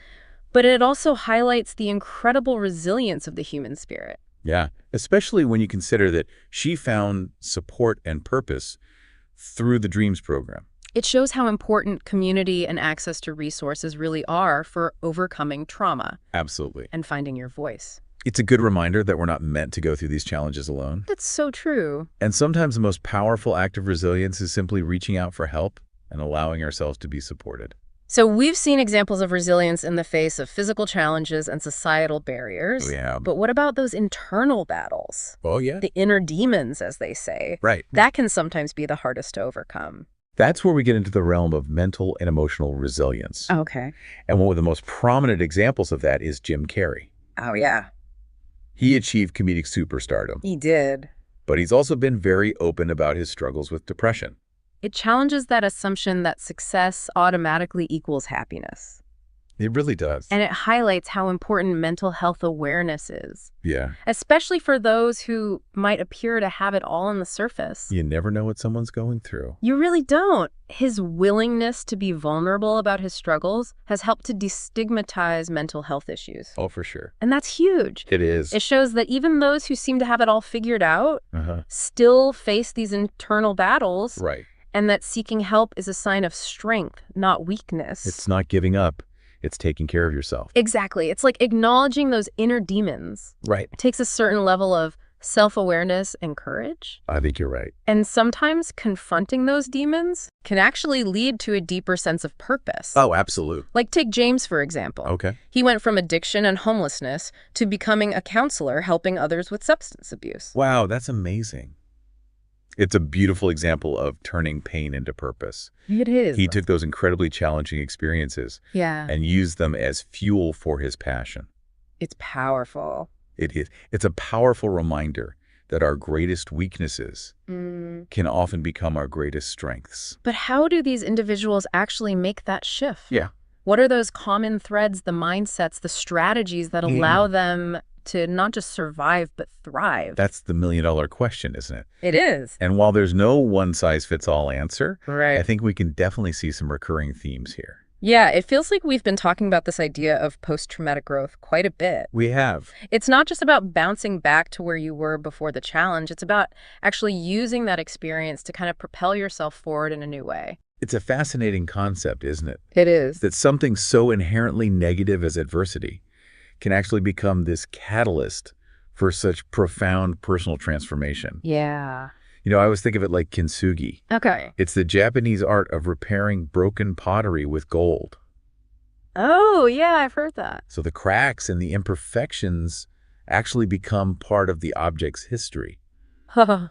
But it also highlights the incredible resilience of the human spirit. Yeah, especially when you consider that she found support and purpose through the DREAMS program. It shows how important community and access to resources really are for overcoming trauma. Absolutely. And finding your voice. It's a good reminder that we're not meant to go through these challenges alone. That's so true. And sometimes the most powerful act of resilience is simply reaching out for help and allowing ourselves to be supported. So we've seen examples of resilience in the face of physical challenges and societal barriers. Yeah. But what about those internal battles? Oh, yeah. The inner demons, as they say. Right. That can sometimes be the hardest to overcome. That's where we get into the realm of mental and emotional resilience. Okay. And one of the most prominent examples of that is Jim Carrey. Oh, yeah. He achieved comedic superstardom. He did. But he's also been very open about his struggles with depression. It challenges that assumption that success automatically equals happiness. It really does. And it highlights how important mental health awareness is. Yeah. Especially for those who might appear to have it all on the surface. You never know what someone's going through. You really don't. His willingness to be vulnerable about his struggles has helped to destigmatize mental health issues. Oh, for sure. And that's huge. It is. It shows that even those who seem to have it all figured out still face these internal battles. Right. And that seeking help is a sign of strength, not weakness. It's not giving up. It's taking care of yourself. Exactly. It's like acknowledging those inner demons. Right. It takes a certain level of self-awareness and courage. I think you're right. And sometimes confronting those demons can actually lead to a deeper sense of purpose. Oh, absolutely. Like take James, for example. Okay. He went from addiction and homelessness to becoming a counselor helping others with substance abuse. Wow, that's amazing. It's a beautiful example of turning pain into purpose. It is. He took those incredibly challenging experiences and used them as fuel for his passion. It's powerful. It is. It's a powerful reminder that our greatest weaknesses can often become our greatest strengths. But how do these individuals actually make that shift? Yeah. What are those common threads, the mindsets, the strategies that allow them to not just survive, but thrive? That's the million-dollar question, isn't it? It is. And while there's no one-size-fits-all answer, Right. I think we can definitely see some recurring themes here. Yeah, it feels like we've been talking about this idea of post-traumatic growth quite a bit. We have. It's not just about bouncing back to where you were before the challenge. It's about actually using that experience to kind of propel yourself forward in a new way. It's a fascinating concept, isn't it? It is. That something so inherently negative as adversity can actually become this catalyst for such profound personal transformation. Yeah. You know, I always think of it like kintsugi. Okay. It's the Japanese art of repairing broken pottery with gold. Oh, yeah, I've heard that. So the cracks and the imperfections actually become part of the object's history.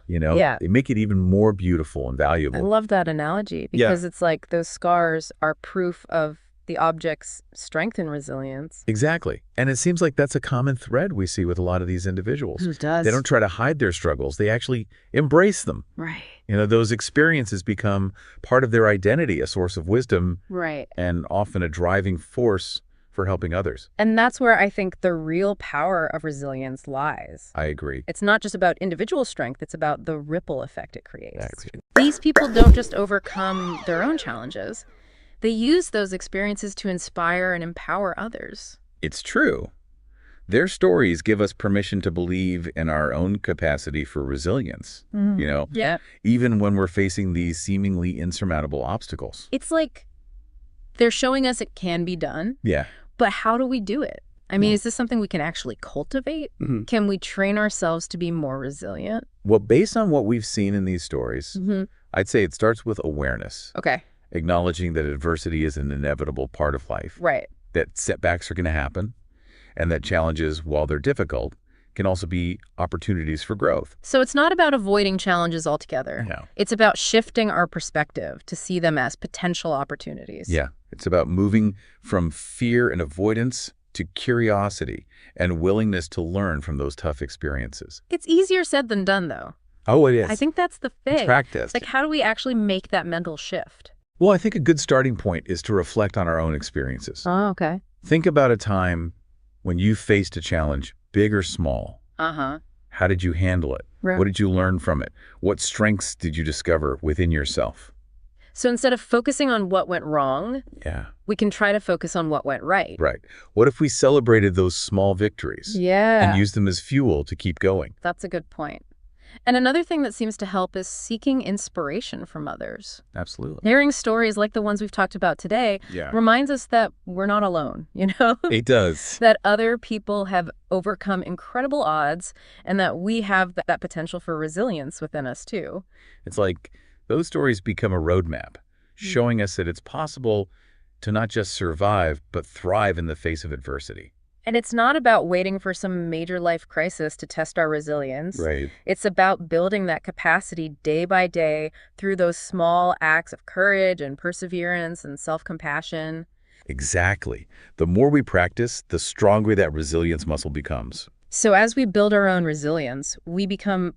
You know, Yeah. They make it even more beautiful and valuable. I love that analogy because it's like those scars are proof of the object's strength and resilience. Exactly. And it seems like that's a common thread we see with a lot of these individuals. It does. They don't try to hide their struggles. They actually embrace them. Right. You know, those experiences become part of their identity, a source of wisdom, Right. and often a driving force for helping others. And that's where I think the real power of resilience lies. I agree. It's not just about individual strength, it's about the ripple effect it creates. Exactly. These people don't just overcome their own challenges. They use those experiences to inspire and empower others. It's true. Their stories give us permission to believe in our own capacity for resilience, you know, even when we're facing these seemingly insurmountable obstacles. It's like they're showing us it can be done. Yeah. But how do we do it? I mean, is this something we can actually cultivate? Can we train ourselves to be more resilient? Well, based on what we've seen in these stories, I'd say it starts with awareness. Okay. Acknowledging that adversity is an inevitable part of life. Right. That setbacks are going to happen, and that challenges, while they're difficult, can also be opportunities for growth. So it's not about avoiding challenges altogether. No. It's about shifting our perspective to see them as potential opportunities. Yeah. It's about moving from fear and avoidance to curiosity and willingness to learn from those tough experiences. It's easier said than done, though. Oh, it is. I think that's the thing. It's practice. Like, how do we actually make that mental shift? Well, I think a good starting point is to reflect on our own experiences. Oh, okay. Think about a time When you faced a challenge, big or small, how did you handle it? Right. What did you learn from it? What strengths did you discover within yourself? So instead of focusing on what went wrong, we can try to focus on what went right. Right. What if we celebrated those small victories? Yeah. And used them as fuel to keep going? That's a good point. And another thing that seems to help is seeking inspiration from others. Absolutely. Hearing stories like the ones we've talked about today reminds us that we're not alone, you know? It does. That other people have overcome incredible odds and that we have that potential for resilience within us too. It's like those stories become a roadmap, showing us that it's possible to not just survive, but thrive in the face of adversity. And it's not about waiting for some major life crisis to test our resilience. Right. It's about building that capacity day by day through those small acts of courage and perseverance and self-compassion. Exactly. The more we practice, the stronger that resilience muscle becomes. So as we build our own resilience, we become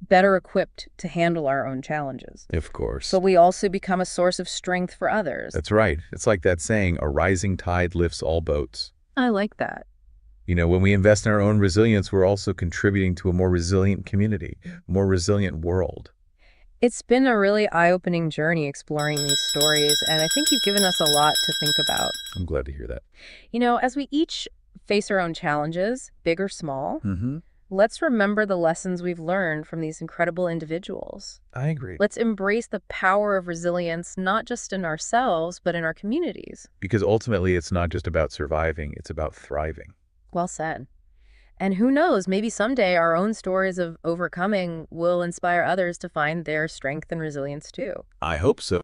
better equipped to handle our own challenges. Of course. But we also become a source of strength for others. That's right. It's like that saying, a rising tide lifts all boats. I like that. You know, when we invest in our own resilience, we're also contributing to a more resilient community, a more resilient world. It's been a really eye-opening journey exploring these stories, and I think you've given us a lot to think about. I'm glad to hear that. You know, as we each face our own challenges, big or small, let's remember the lessons we've learned from these incredible individuals. I agree. Let's embrace the power of resilience, not just in ourselves, but in our communities. Because ultimately, it's not just about surviving, it's about thriving. Well said. And who knows, maybe someday our own stories of overcoming will inspire others to find their strength and resilience too. I hope so.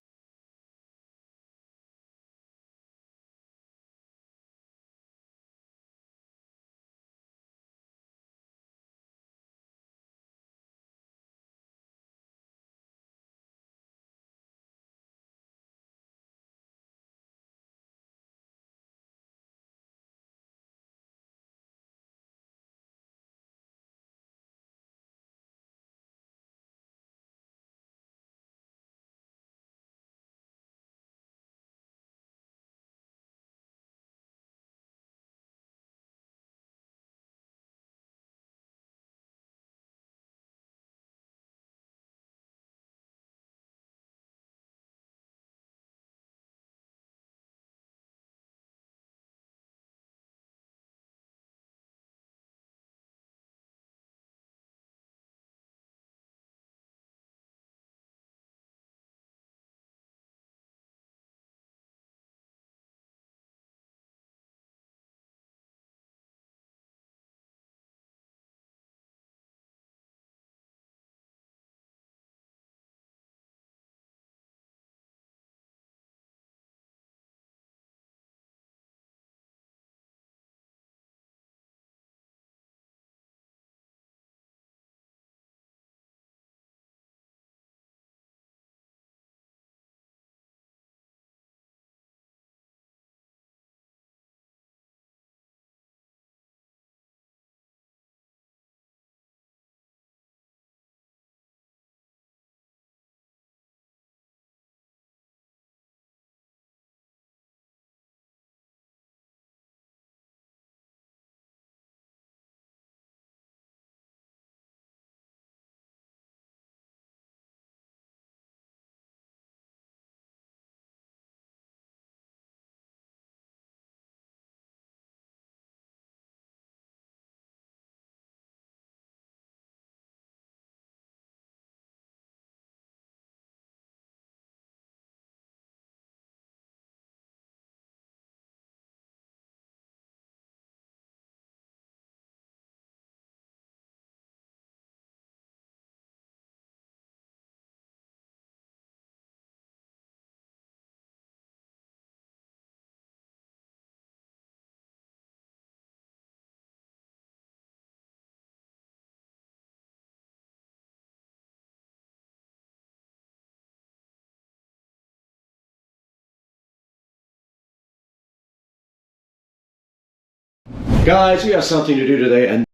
Guys, we have something to do today, and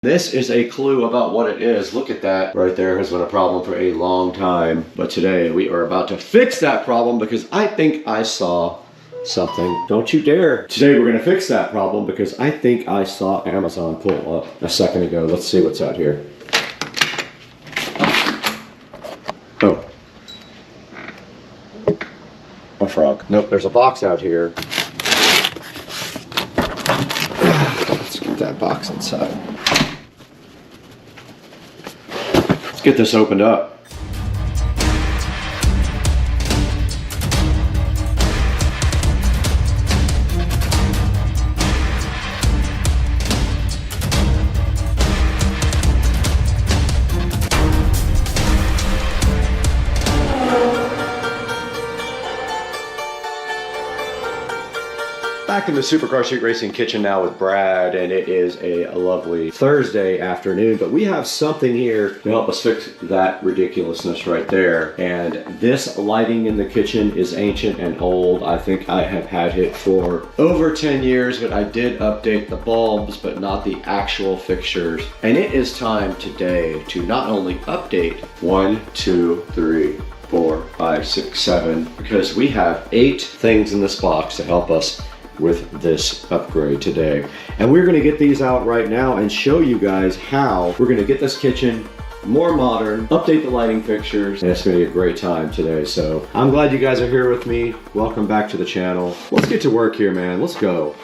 this is a clue about what it is. Look at that. Right there has been a problem for a long time. But today we are about to fix that problem because I think I saw something. Don't you dare. Today we're gonna fix that problem because I think I saw Amazon pull up a second ago. Let's see what's out here. Oh. A frog. Nope, there's a box out here. Let's get that box inside. Let's get this opened up. Back in the Supercar Street Racing kitchen now with Brad, and it is a lovely Thursday afternoon, but we have something here to help us fix that ridiculousness right there. And this lighting in the kitchen is ancient and old. I think I have had it for over 10 years, but I did update the bulbs, but not the actual fixtures. And it is time today to not only update 1, 2, 3, 4, 5, 6, 7, because we have 8 things in this box to help us with this upgrade today. And we're gonna get these out right now and show you guys how we're gonna get this kitchen more modern, update the lighting fixtures, and it's gonna be a great time today. So I'm glad you guys are here with me. Welcome back to the channel. Let's get to work here, man. Let's go.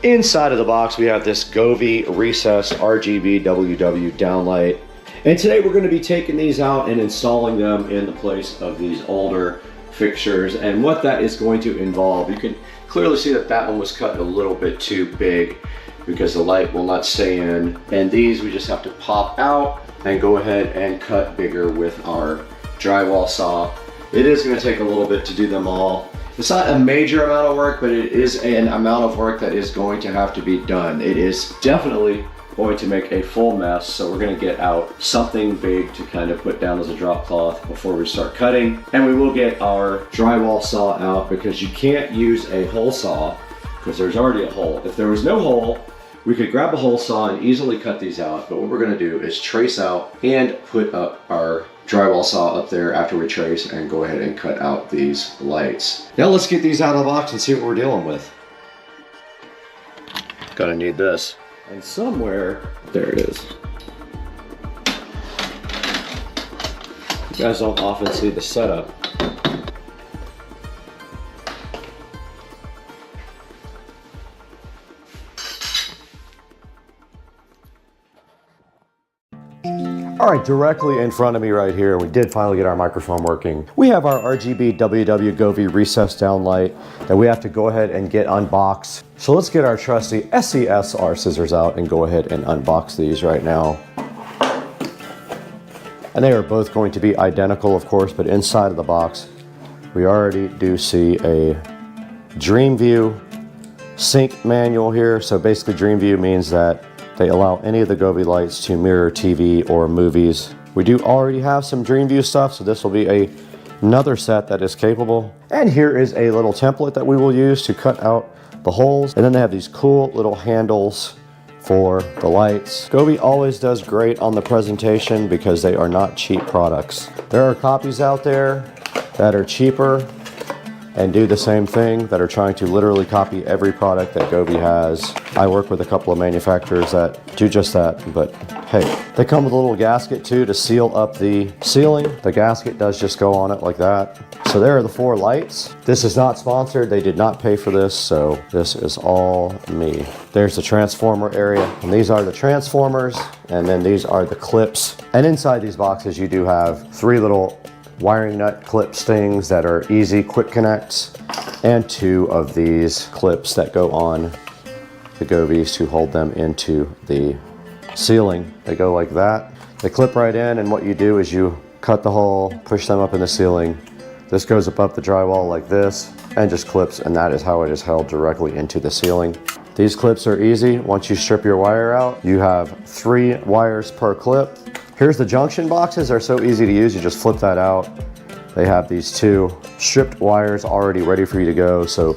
Inside of the box, we have this Govee recessed RGB WW downlight. And today we're going to be taking these out and installing them in the place of these older fixtures. And what that is going to involve, you can clearly see that that one was cut a little bit too big because the light will not stay in. And these we just have to pop out and go ahead and cut bigger with our drywall saw. It is going to take a little bit to do them all. It's not a major amount of work, but it is an amount of work that is going to have to be done. It is definitely going to make a full mess, so we're going to get out something big to kind of put down as a drop cloth before we start cutting. And we will get our drywall saw out because you can't use a hole saw because there's already a hole. If there was no hole, we could grab a hole saw and easily cut these out, but what we're going to do is trace out and put up our drywall saw up there after we trace and go ahead and cut out these lights. Now let's get these out of the box and see what we're dealing with. Gonna need this. And somewhere, there it is. You guys don't often see the setup. All right, directly in front of me right here, we did finally get our microphone working. We have our RGB WW Govee recessed downlight that we have to go ahead and get unboxed. So let's get our trusty SCSR scissors out and go ahead and unbox these right now. And they are both going to be identical, of course, but inside of the box, we already do see a DreamView sync manual here. So basically DreamView means that they allow any of the Govee lights to mirror TV or movies. We do already have some DreamView stuff, so this will be another set that is capable. And here is a little template that we will use to cut out the holes. And then they have these cool little handles for the lights. Govee always does great on the presentation because they are not cheap products. There are copies out there that are cheaper and do the same thing, that are trying to literally copy every product that Govee has. I work with a couple of manufacturers that do just that, but hey, they come with a little gasket too to seal up the ceiling. The gasket does just go on it like that. So there are the 4 lights. This is not sponsored, they did not pay for this, so this is all me. There's the transformer area, and these are the transformers, and then these are the clips. And inside these boxes you do have 3 little wiring nut clips things that are easy quick connects, and 2 of these clips that go on the Govees to hold them into the ceiling. They go like that. They clip right in, and what you do is you cut the hole, push them up in the ceiling. This goes above the drywall like this and just clips, and that is how it is held directly into the ceiling. These clips are easy. Once you strip your wire out, you have 3 wires per clip. Here's the junction boxes. They're so easy to use. You just flip that out. They have these 2 stripped wires already ready for you to go. So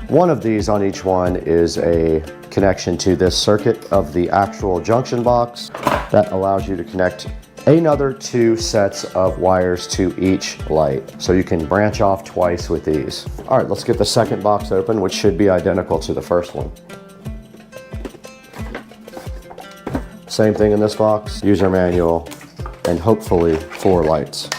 One of these on each one is a connection to this circuit of the actual junction box that allows you to connect another 2 sets of wires to each light. So you can branch off twice with these. All right, let's get the second box open, which should be identical to the first one. Same thing in this box, user manual, and hopefully 4 lights.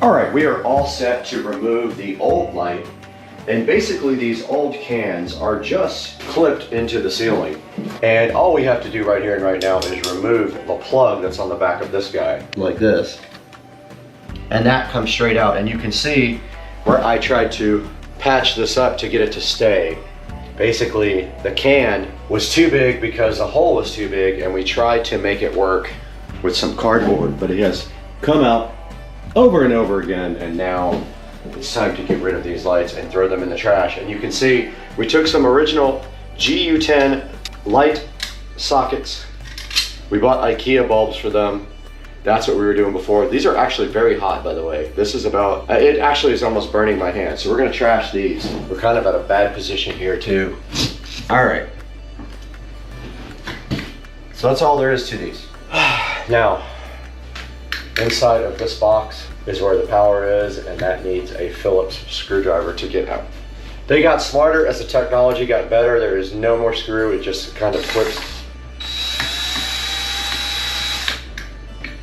All right, we are all set to remove the old light, and basically these old cans are just clipped into the ceiling. And all we have to do right here and right now is remove the plug that's on the back of this guy, like this. And that comes straight out, and you can see where I tried to patch this up to get it to stay. Basically, the can was too big because the hole was too big, and we tried to make it work with some cardboard, but it has come out over and over again, and now it's time to get rid of these lights and throw them in the trash. And you can see we took some original GU10 light sockets. We bought IKEA bulbs for them. That's what we were doing before. These are actually very hot, by the way. This is about, it actually is almost burning my hand. So we're gonna trash these. We're kind of at a bad position here too. All right. So that's all there is to these. Now, inside of this box is where the power is, and that needs a Phillips screwdriver to get out. They got smarter as the technology got better. There is no more screw, it just kind of clips.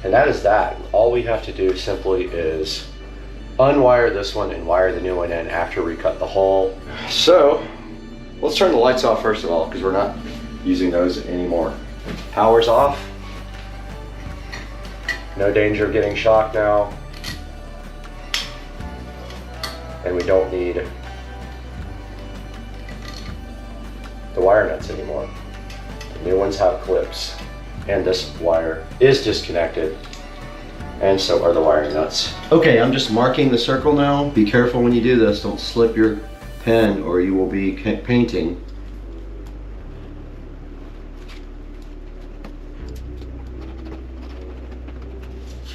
And that is that. All we have to do simply is unwire this one and wire the new one in after we cut the hole. So let's turn the lights off first of all, because we're not using those anymore. Power's off. No danger of getting shocked now. And we don't need the wire nuts anymore. The new ones have clips, and this wire is disconnected, and so are the wiring nuts. Okay, I'm just marking the circle now. Be careful when you do this. Don't slip your pen or you will be painting.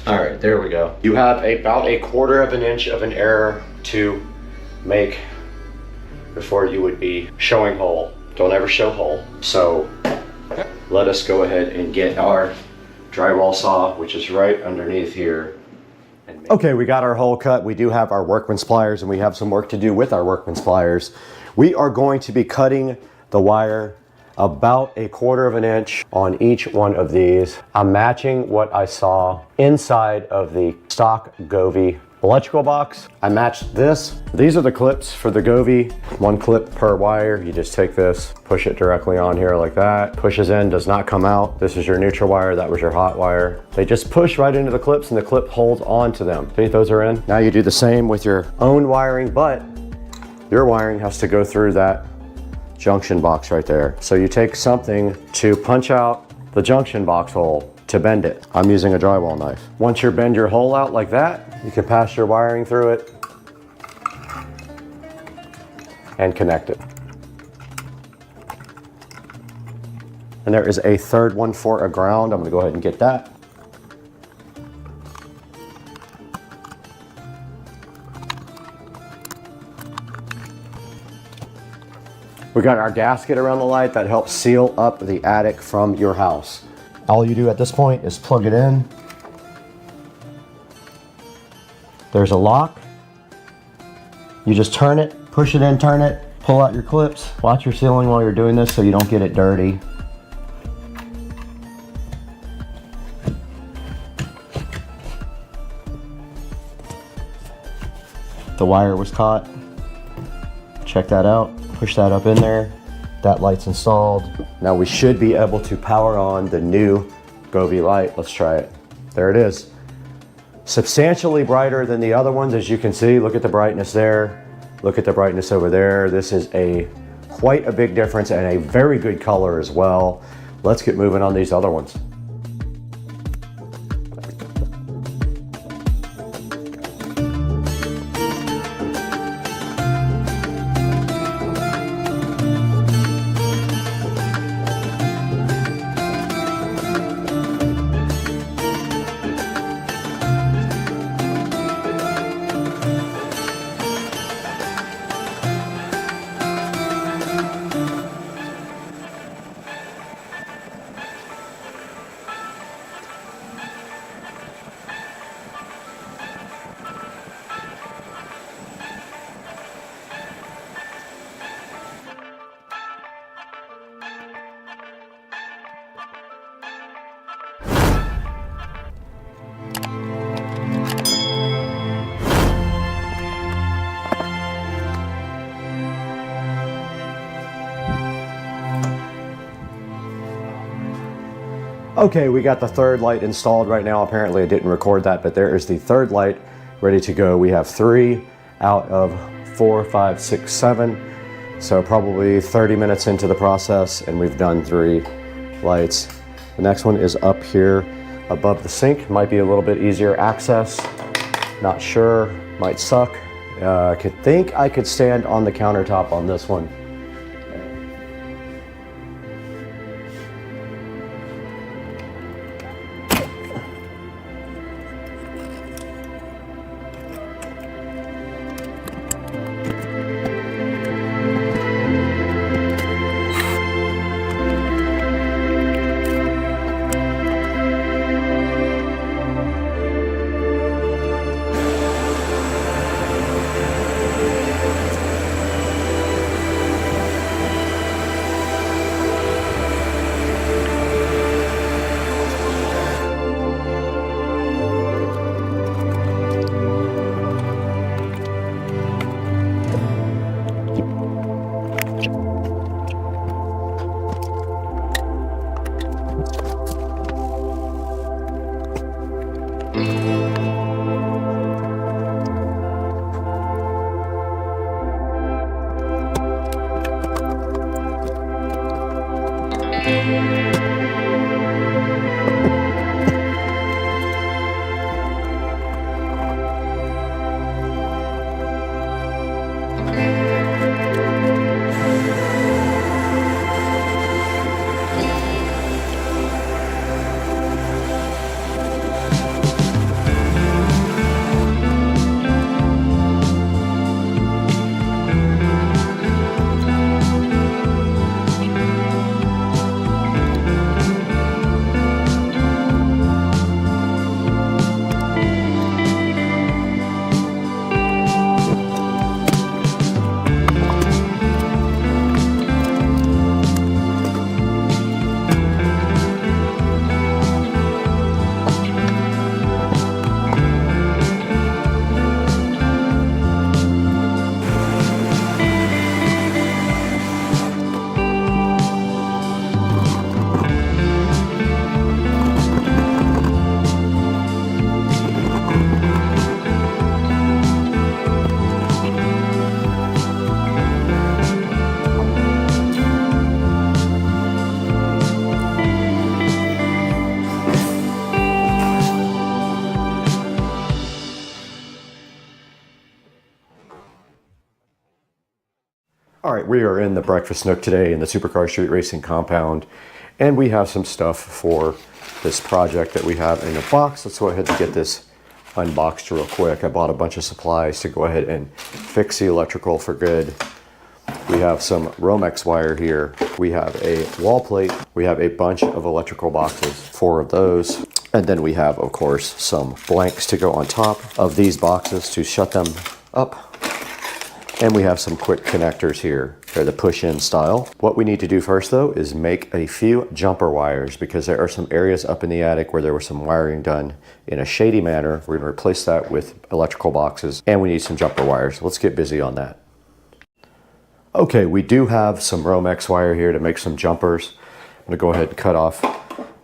All right, there we go. You have about 1/4 of an inch of an error to make before you would be showing hole. Don't ever show hole. So let us go ahead and get our drywall saw, which is right underneath here. Okay, we got our hole cut. We do have our workman's pliers, and we have some work to do with our workman's pliers. We are going to be cutting the wire about 1/4 of an inch on each one of these. I'm matching what I saw inside of the stock Govee electrical box. I matched this. These are the clips for the Govee. 1 clip per wire. You just take this, push it directly on here like that. Pushes in, does not come out. This is your neutral wire, that was your hot wire. They just push right into the clips and the clip holds on to them. See, those are in. Now you do the same with your own wiring, but your wiring has to go through that junction box right there. So you take something to punch out the junction box hole to bend it. I'm using a drywall knife. Once you bend your hole out like that, you can pass your wiring through it and connect it. And there is a third one for a ground. I'm gonna go ahead and get that. We got our gasket around the light that helps seal up the attic from your house. All you do at this point is plug it in. There's a lock. You just turn it, push it in, turn it, pull out your clips. Watch your ceiling while you're doing this so you don't get it dirty. The wire was caught. Check that out. Push that up in there. That light's installed. Now we should be able to power on the new Govee light. Let's try it. there it is. Substantially brighter than the other ones, as you can see. Look at the brightness there. Look at the brightness over there. This is quite a big difference and a very good color as well. Let's get moving on these other ones. Okay, we got the third light installed right now. Apparently I didn't record that, but there is the third light ready to go. We have 3 out of 4, 5, 6, 7. So probably 30 minutes into the process and we've done 3 lights. The next one is up here above the sink. Might be a little bit easier access. Not sure, might suck. I think I could stand on the countertop on this one. All right, we are in the Breakfast Nook today in the Supercar Street Racing compound, and we have some stuff for this project that we have in a box. Let's go ahead and get this unboxed real quick. I bought a bunch of supplies to go ahead and fix the electrical for good. We have some Romex wire here. We have a wall plate. We have a bunch of electrical boxes, 4 of those. And then we have, of course, some blanks to go on top of these boxes to shut them up. And we have some quick connectors here. They're the push-in style. What we need to do first though is make a few jumper wires, because there are some areas up in the attic where there was some wiring done in a shady manner. We're gonna replace that with electrical boxes, and we need some jumper wires. Let's get busy on that. Okay, we do have some Romex wire here to make some jumpers. I'm gonna go ahead and cut off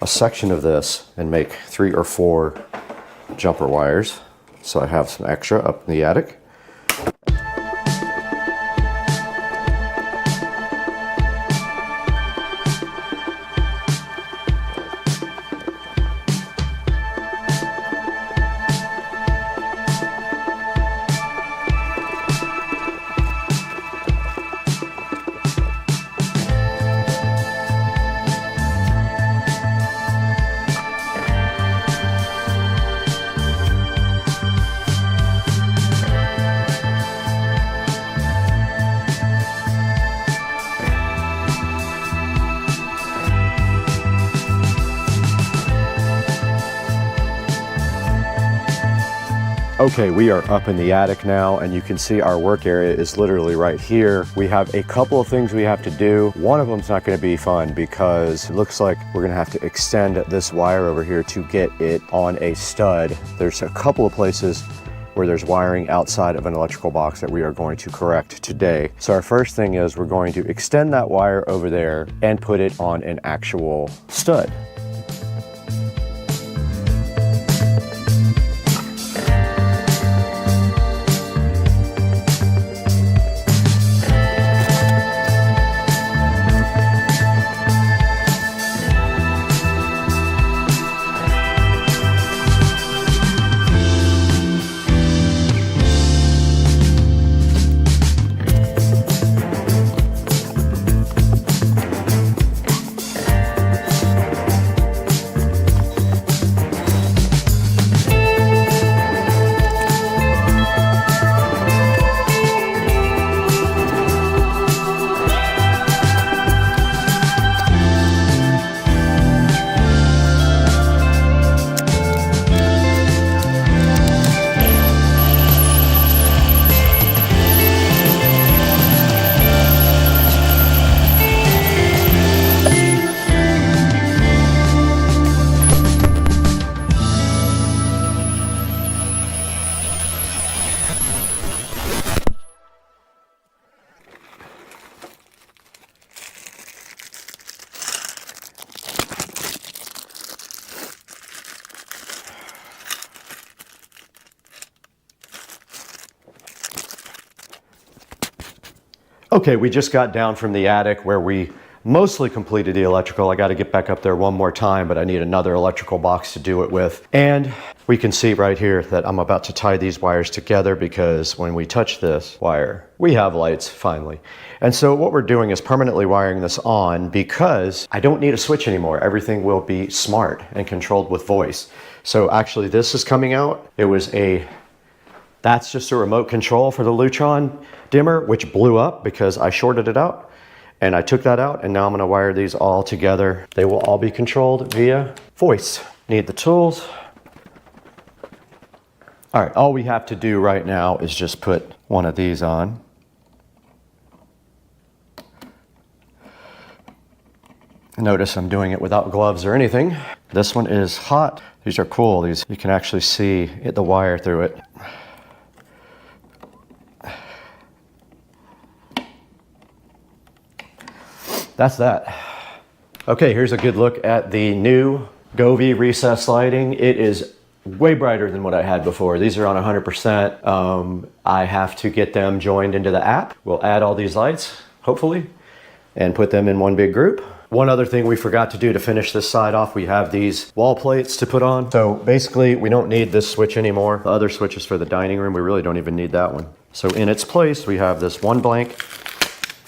a section of this and make 3 or 4 jumper wires. So I have some extra up in the attic. Okay, we are up in the attic now, and you can see our work area is literally right here. We have a couple of things we have to do. One of them's not going to be fun because it looks like we're going to have to extend this wire over here to get it on a stud. There's a couple of places where there's wiring outside of an electrical box that we are going to correct today. So our first thing is we're going to extend that wire over there and put it on an actual stud. Okay, we just got down from the attic where we mostly completed the electrical. I got to get back up there one more time, but I need another electrical box to do it with. And we can see right here that I'm about to tie these wires together because when we touch this wire, we have lights finally. And so what we're doing is permanently wiring this on because I don't need a switch anymore. Everything will be smart and controlled with voice. So actually this is coming out. That's just a remote control for the Lutron dimmer, which blew up because I shorted it out. And I took that out, and now I'm going to wire these all together. They will all be controlled via voice. Need the tools. All right, all we have to do right now is just put one of these on. Notice I'm doing it without gloves or anything. This one is hot. These are cool. These, you can actually see the wire through it. That's that. Okay, here's a good look at the new Govee recessed lighting. It is way brighter than what I had before. These are on 100%. I have to get them joined into the app. We'll add all these lights, hopefully, and put them in one big group. One other thing we forgot to do to finish this side off, we have these wall plates to put on. So basically, we don't need this switch anymore. The other switch is for the dining room. We really don't even need that one. So in its place, we have this one blank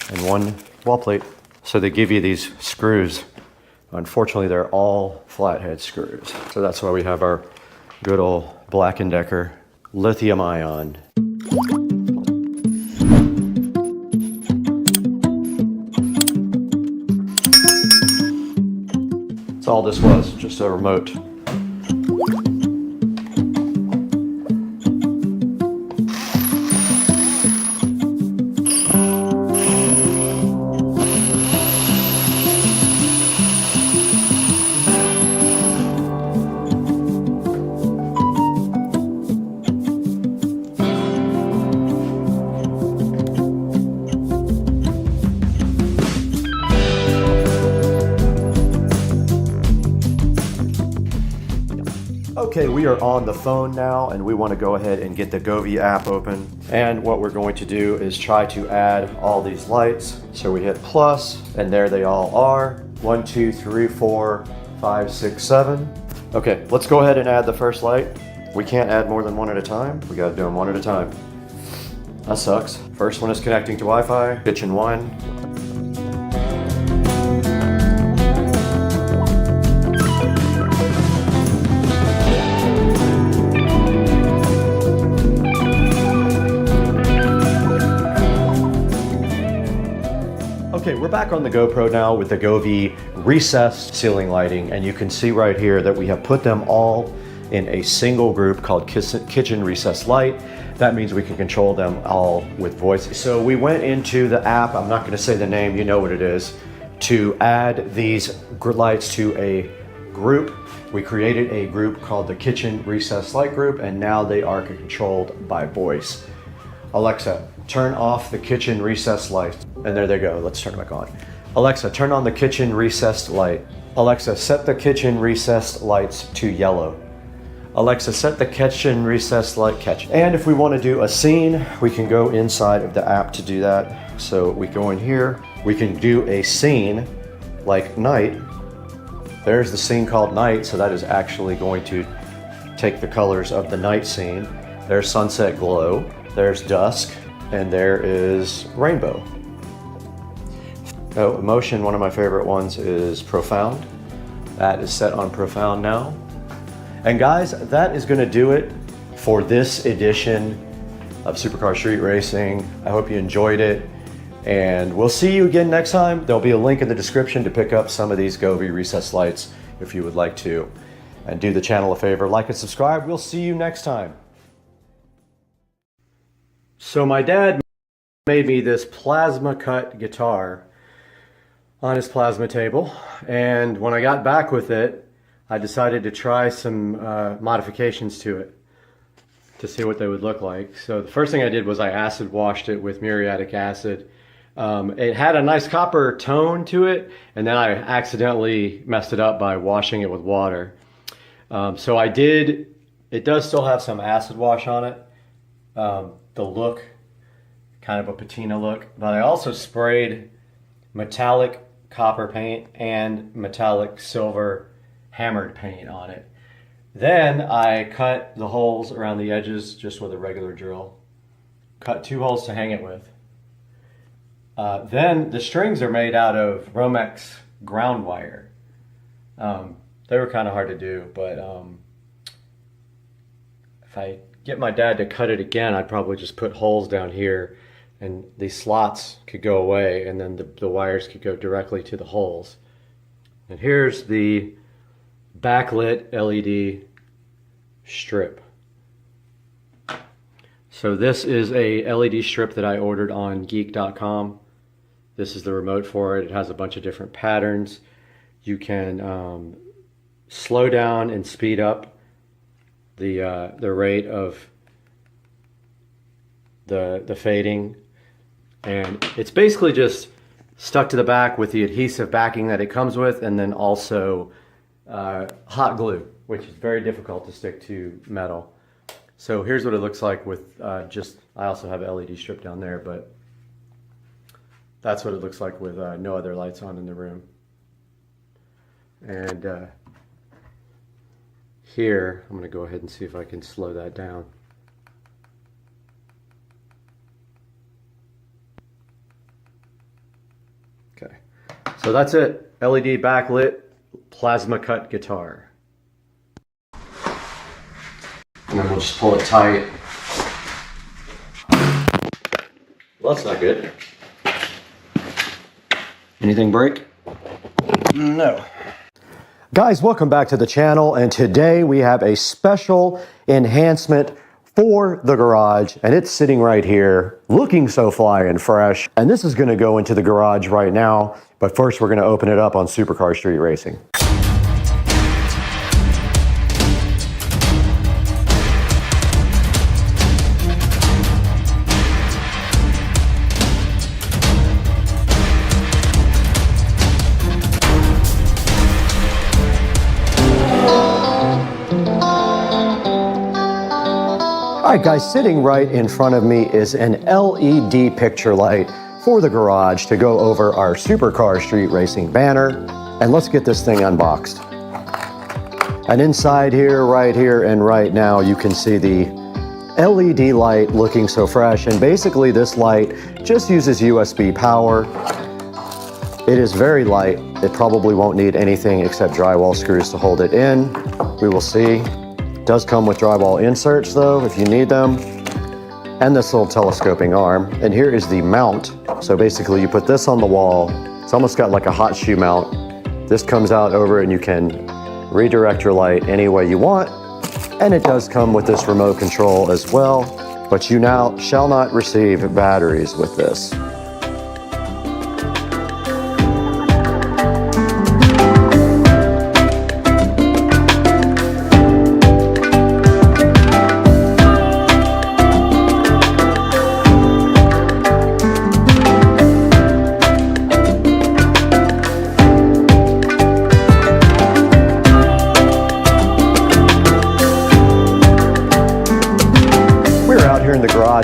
and one wall plate. So they give you these screws. Unfortunately, they're all flathead screws. So that's why we have our good old Black & Decker lithium ion. That's all this was, just a remote. Okay, we are on the phone now and we want to go ahead and get the Govee app open. And what we're going to do is try to add all these lights. So we hit plus and there they all are. 1, 2, 3, 4, 5, 6, 7. Okay, let's go ahead and add the first light. We can't add more than one at a time. We gotta do them one at a time. That sucks. First one is connecting to Wi-Fi, kitchen 1. Okay, we're back on the GoPro now with the Govee recessed ceiling lighting, and you can see right here that we have put them all in a single group called Kitchen Recessed Light. That means we can control them all with voice. So we went into the app, I'm not gonna say the name, you know what it is, to add these lights to a group. We created a group called the Kitchen Recessed Light group, and now they are controlled by voice. Alexa, turn off the kitchen recessed light. And there they go, let's turn it back on. Alexa, turn on the kitchen recessed light. Alexa, set the kitchen recessed lights to yellow. Alexa, set the kitchen recessed light catch. And if we want to do a scene, we can go inside of the app to do that. So we go in here, we can do a scene like night. There's the scene called night, so that is actually going to take the colors of the night scene. There's sunset glow, there's dusk, and there is rainbow. Oh, emotion, one of my favorite ones is profound. That is set on profound now. And guys, that is gonna do it for this edition of Supercar Street Racing. I hope you enjoyed it, and we'll see you again next time. There'll be a link in the description to pick up some of these Govee recessed lights if you would like to. And do the channel a favor, like and subscribe. We'll see you next time. So my dad made me this plasma cut guitar on his plasma table, and when I got back with it, I decided to try some modifications to it to see what they would look like. So the first thing I did was I acid washed it with muriatic acid. It had a nice copper tone to it, and then I accidentally messed it up by washing it with water. So I did, it does still have some acid wash on it. The look, kind of a patina look, but I also sprayed metallic copper paint and metallic silver hammered paint on it. Then I cut the holes around the edges just with a regular drill. Cut 2 holes to hang it with. Then the strings are made out of Romex ground wire. They were kind of hard to do, but if I get my dad to cut it again, I'd probably just put holes down here and these slots could go away, and then the wires could go directly to the holes. And here's the backlit LED strip. So this is a LED strip that I ordered on geek.com. This is the remote for it. It has a bunch of different patterns. You can slow down and speed up the rate of the fading, and it's basically just stuck to the back with the adhesive backing that it comes with, and then also hot glue, which is very difficult to stick to metal. So here's what it looks like with just, I also have an LED strip down there, but that's what it looks like with no other lights on in the room. And here, I'm going to go ahead and see if I can slow that down. Okay, so that's it. LED backlit plasma cut guitar. And then we'll just pull it tight. Well, that's not good. Anything break? No. Guys, welcome back to the channel, and today we have a special enhancement for the garage, and it's sitting right here looking so fly and fresh, and this is going to go into the garage right now, but first we're going to open it up on Supercar Street Racing. All right, guys, sitting right in front of me is an LED picture light for the garage to go over our Supercar Street Racing banner. And let's get this thing unboxed. And inside here, right here, and right now, you can see the LED light looking so fresh. And basically this light just uses USB power. It is very light. It probably won't need anything except drywall screws to hold it in. We will see. It does come with drywall inserts though, if you need them. And this little telescoping arm. And here is the mount. So basically you put this on the wall. It's almost got like a hot shoe mount. This comes out over and you can redirect your light any way you want. And it does come with this remote control as well. But you now shall not receive batteries with this.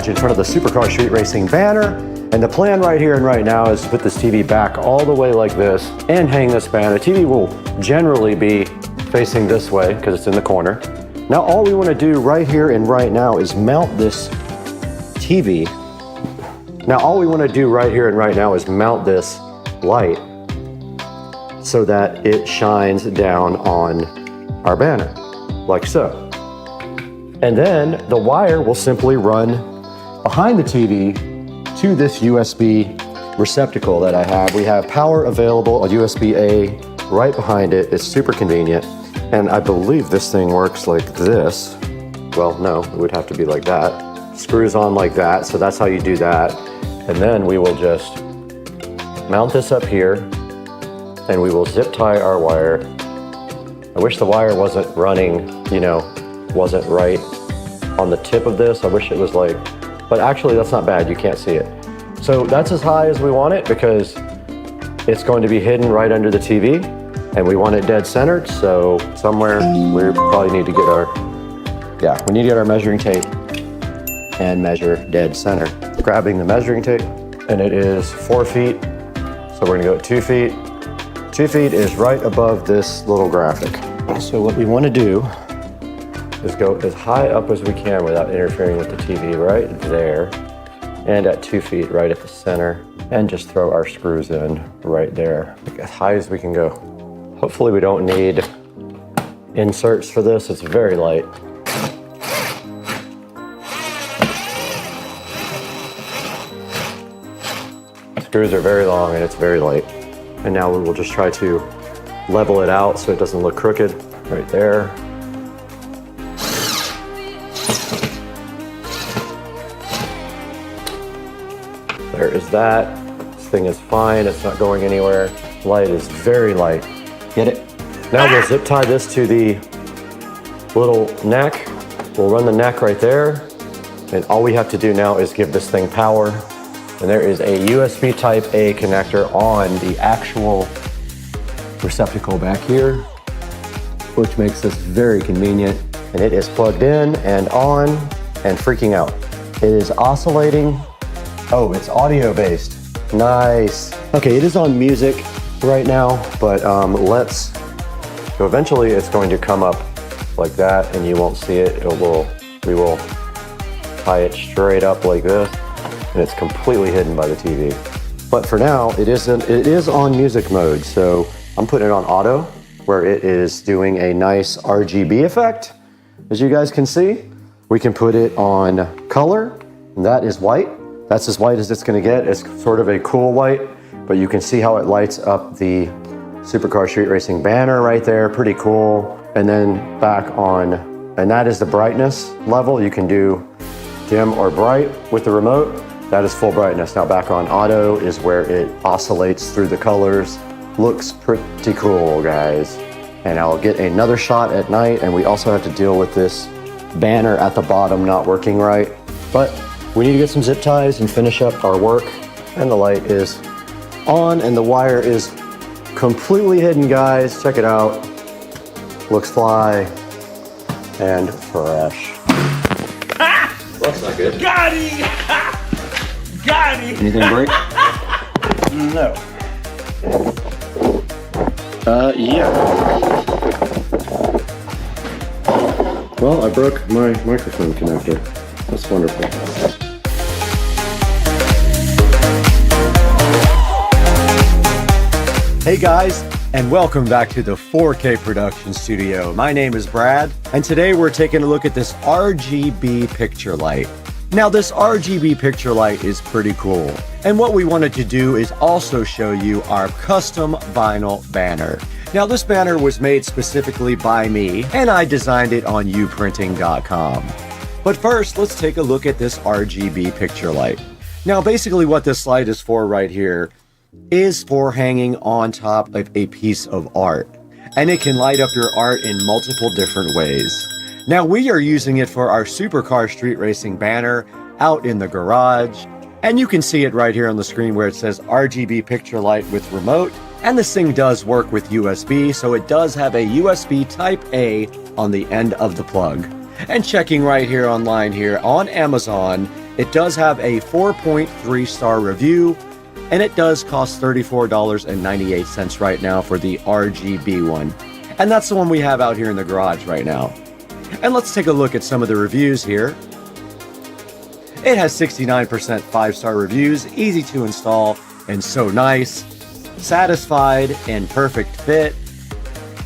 In front of the Supercar Street Racing banner, and the plan right here and right now is to put this TV back all the way like this and hang this banner. The TV will generally be facing this way because it's in the corner. Now all we want to do right here and right now is mount this TV. Now all we want to do right here and right now is mount this light so that it shines down on our banner, like so. And then the wire will simply run behind the TV to this USB receptacle that I have. We have power available, a USB-A right behind it. It's super convenient. And I believe this thing works like this. Well, no, it would have to be like that. Screws on like that, so that's how you do that. And then we will just mount this up here and we will zip tie our wire. I wish the wire wasn't running, you know, wasn't right on the tip of this. I wish it was like, but actually that's not bad, you can't see it. So that's as high as we want it because it's going to be hidden right under the TV and we want it dead centered. So somewhere we probably need to get our, we need to get our measuring tape and measure dead center. Grabbing the measuring tape, and it is 4 feet. So we're gonna go at 2 feet. 2 feet is right above this little graphic. So what we wanna do is go as high up as we can without interfering with the TV, right there, and at 2 feet right at the center, and just throw our screws in right there, like as high as we can go. Hopefully we don't need inserts for this, it's very light. Screws are very long and it's very light. And now we will just try to level it out so it doesn't look crooked, right there. There is that. This thing is fine. It's not going anywhere. Light is very light. Get it? Now we'll zip tie this to the little neck. We'll run the neck right there. And all we have to do now is give this thing power. And there is a USB type A connector on the actual receptacle back here, which makes this very convenient. And it is plugged in and on and freaking out. It is oscillating. Oh, it's audio based. Nice. Okay, it is on music right now, but so eventually it's going to come up like that and you won't see it. We will tie it straight up like this and it's completely hidden by the TV. But for now, it is on music mode. So I'm putting it on auto where it is doing a nice RGB effect. As you guys can see, we can put it on color, and that is white. That's as white as it's gonna get. It's sort of a cool white, but you can see how it lights up the Supercar Street Racing banner right there, pretty cool. And then back on, and that is the brightness level. You can do dim or bright with the remote. That is full brightness. Now back on auto is where it oscillates through the colors. Looks pretty cool, guys. And I'll get another shot at night, and we also have to deal with this banner at the bottom not working right. But we need to get some zip ties and finish up our work. And the light is on and the wire is completely hidden, guys. Check it out. Looks fly and fresh. that's not good. Got him! Got him! Anything break? No. Yeah. Well, I broke my microphone connector. That's wonderful. Hey guys, and welcome back to the 4K production studio. My name is Brad, and today we're taking a look at this RGB picture light. Now this RGB picture light is pretty cool, and what we wanted to do is also show you our custom vinyl banner. Now this banner was made specifically by me, and I designed it on uprinting.com. But first, let's take a look at this RGB picture light. Now basically what this light is for right here is for hanging on top of a piece of art, and it can light up your art in multiple different ways. Now we are using it for our supercar street racing banner out in the garage, and you can see it right here on the screen where it says RGB picture light with remote, and this thing does work with USB, so it does have a USB type A on the end of the plug. And checking right here online here on Amazon, it does have a 4.3 star review, and it does cost $34.98 right now for the RGB one. And that's the one we have out here in the garage right now. And let's take a look at some of the reviews here. It has 69% 5-star reviews, easy to install, and so nice, satisfied, and perfect fit.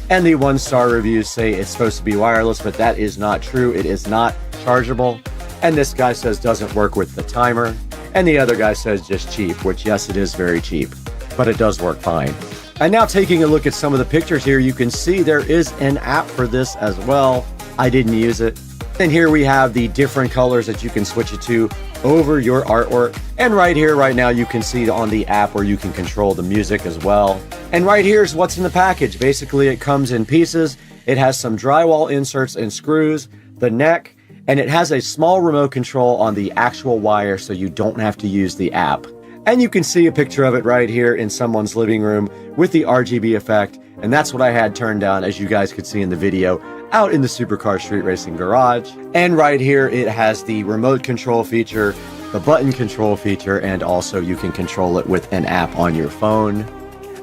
And the 1-star reviews say it's supposed to be wireless, but that is not true. It is not chargeable. And this guy says doesn't work with the timer. And the other guy says just cheap, which yes, it is very cheap, but it does work fine. And now taking a look at some of the pictures here, you can see there is an app for this as well. I didn't use it. And here we have the different colors that you can switch it to over your artwork. And right here, right now, you can see on the app where you can control the music as well. And right here is what's in the package. Basically, it comes in pieces. It has some drywall inserts and screws, the neck, and it has a small remote control on the actual wire so you don't have to use the app. And you can see a picture of it right here in someone's living room with the RGB effect, and that's what I had turned down, as you guys could see in the video, out in the Supercar Street Racing garage. And right here it has the remote control feature, the button control feature, and also you can control it with an app on your phone.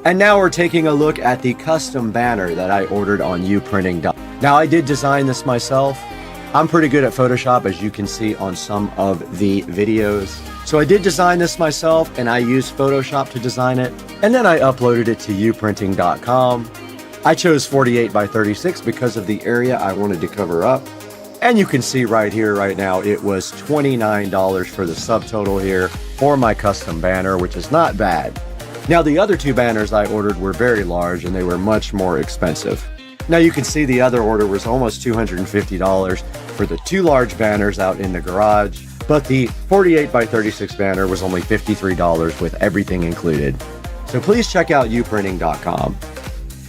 And now we're taking a look at the custom banner that I ordered on uprinting. Now I did design this myself. I'm pretty good at Photoshop, as you can see on some of the videos. So I did design this myself, and I used Photoshop to design it, and then I uploaded it to uprinting.com. I chose 48 by 36 because of the area I wanted to cover up. And you can see right here, right now, it was $29 for the subtotal here for my custom banner, which is not bad. Now the other two banners I ordered were very large, and they were much more expensive. Now you can see the other order was almost $250 for the two large banners out in the garage, but the 48 by 36 banner was only $53 with everything included. So please check out uprinting.com.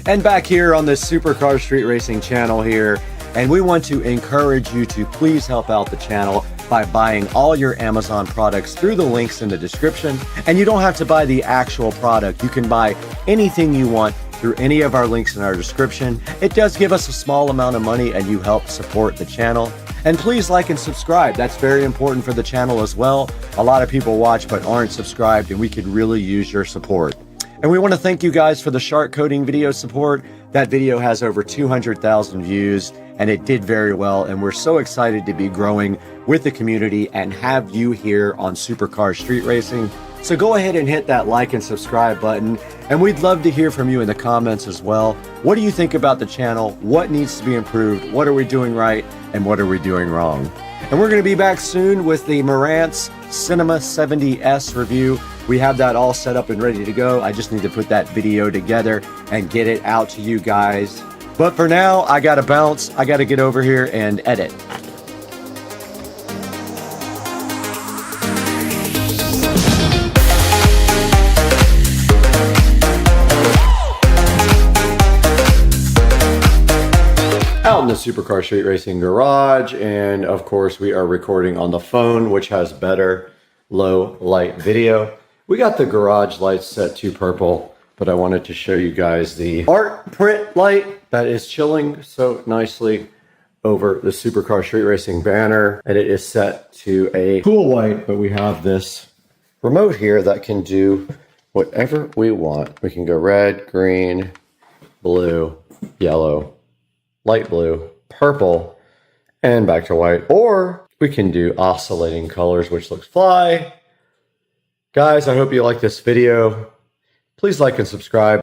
And back here on this Supercar Street Racing channel here, and we want to encourage you to please help out the channel by buying all your Amazon products through the links in the description. And you don't have to buy the actual product. You can buy anything you want through any of our links in our description. It does give us a small amount of money, and you help support the channel. And please like and subscribe. That's very important for the channel as well. A lot of people watch but aren't subscribed, and we could really use your support. And we want to thank you guys for the shark coating video support. That video has over 200,000 views, and it did very well. And we're so excited to be growing with the community and have you here on Supercar Street Racing. So go ahead and hit that like and subscribe button, and we'd love to hear from you in the comments as well. What do you think about the channel? What needs to be improved? What are we doing right? And what are we doing wrong? And we're going to be back soon with the Marantz Cinema 70S review. We have that all set up and ready to go. I just need to put that video together and get it out to you guys. But for now, I got to bounce. I got to get over here and edit. Out in the Supercar Street Racing garage, and of course we are recording on the phone, which has better low light video. We got the garage lights set to purple, but I wanted to show you guys the art print light that is chilling so nicely over the Supercar Street Racing banner, and it is set to a cool white, but we have this remote here that can do whatever we want. We can go red, green, blue, yellow, light blue, purple, and back to white. Or we can do oscillating colors, which looks fly. Guys, I hope you like this video. Please like and subscribe.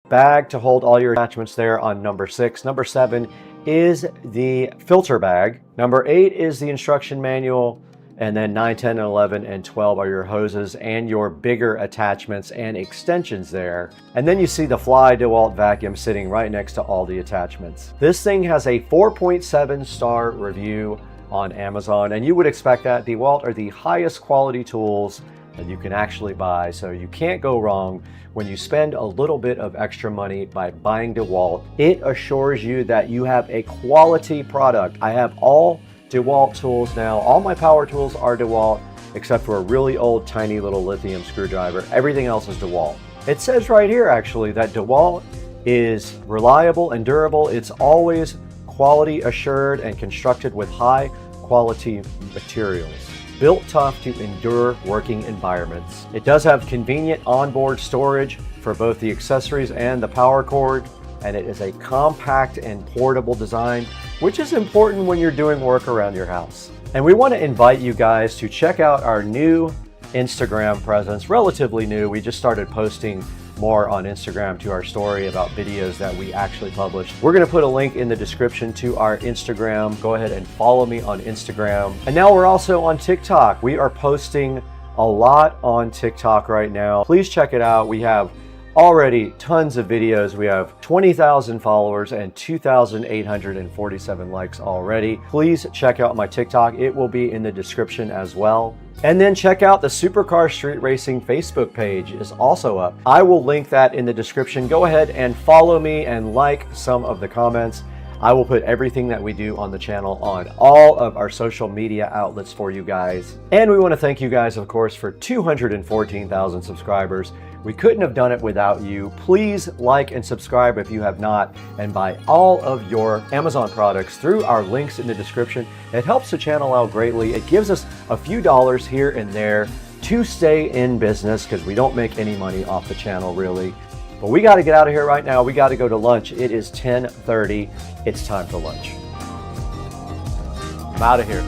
Bag to hold all your attachments there on number 6. Number 7 is the filter bag. Number 8 is the instruction manual. And then 9, 10, and 11, and 12 are your hoses and your bigger attachments and extensions there. And then you see the Fly DeWalt vacuum sitting right next to all the attachments. This thing has a 4.7 star review on Amazon, and you would expect that. DeWalt are the highest quality tools that you can actually buy, so you can't go wrong when you spend a little bit of extra money by buying DeWalt. It assures you that you have a quality product. I have all DeWalt tools now. All my power tools are DeWalt, except for a really old tiny little lithium screwdriver. Everything else is DeWalt. It says right here actually that DeWalt is reliable and durable. It's always quality assured and constructed with high quality materials. Built tough to endure working environments. It does have convenient onboard storage for both the accessories and the power cord, and it is a compact and portable design, which is important when you're doing work around your house. And we want to invite you guys to check out our new Instagram presence, relatively new. We just started posting more on Instagram to our story about videos that we actually published. We're going to put a link in the description to our Instagram. Go ahead and follow me on Instagram. And now we're also on TikTok. We are posting a lot on TikTok right now. Please check it out. We have already tons of videos. We have 20,000 followers and 2,847 likes already. Please check out my TikTok. It will be in the description as well. And then check out the Supercar Street Racing Facebook page is also up. I will link that in the description. Go ahead and follow me and like some of the comments. I will put everything that we do on the channel on all of our social media outlets for you guys. And we want to thank you guys, of course, for 214,000 subscribers. We couldn't have done it without you. Please like and subscribe if you have not, and buy all of your Amazon products through our links in the description. It helps the channel out greatly. It gives us a few dollars here and there to stay in business because we don't make any money off the channel really. But we got to get out of here right now. We got to go to lunch. It is 10:30. It's time for lunch. I'm out of here.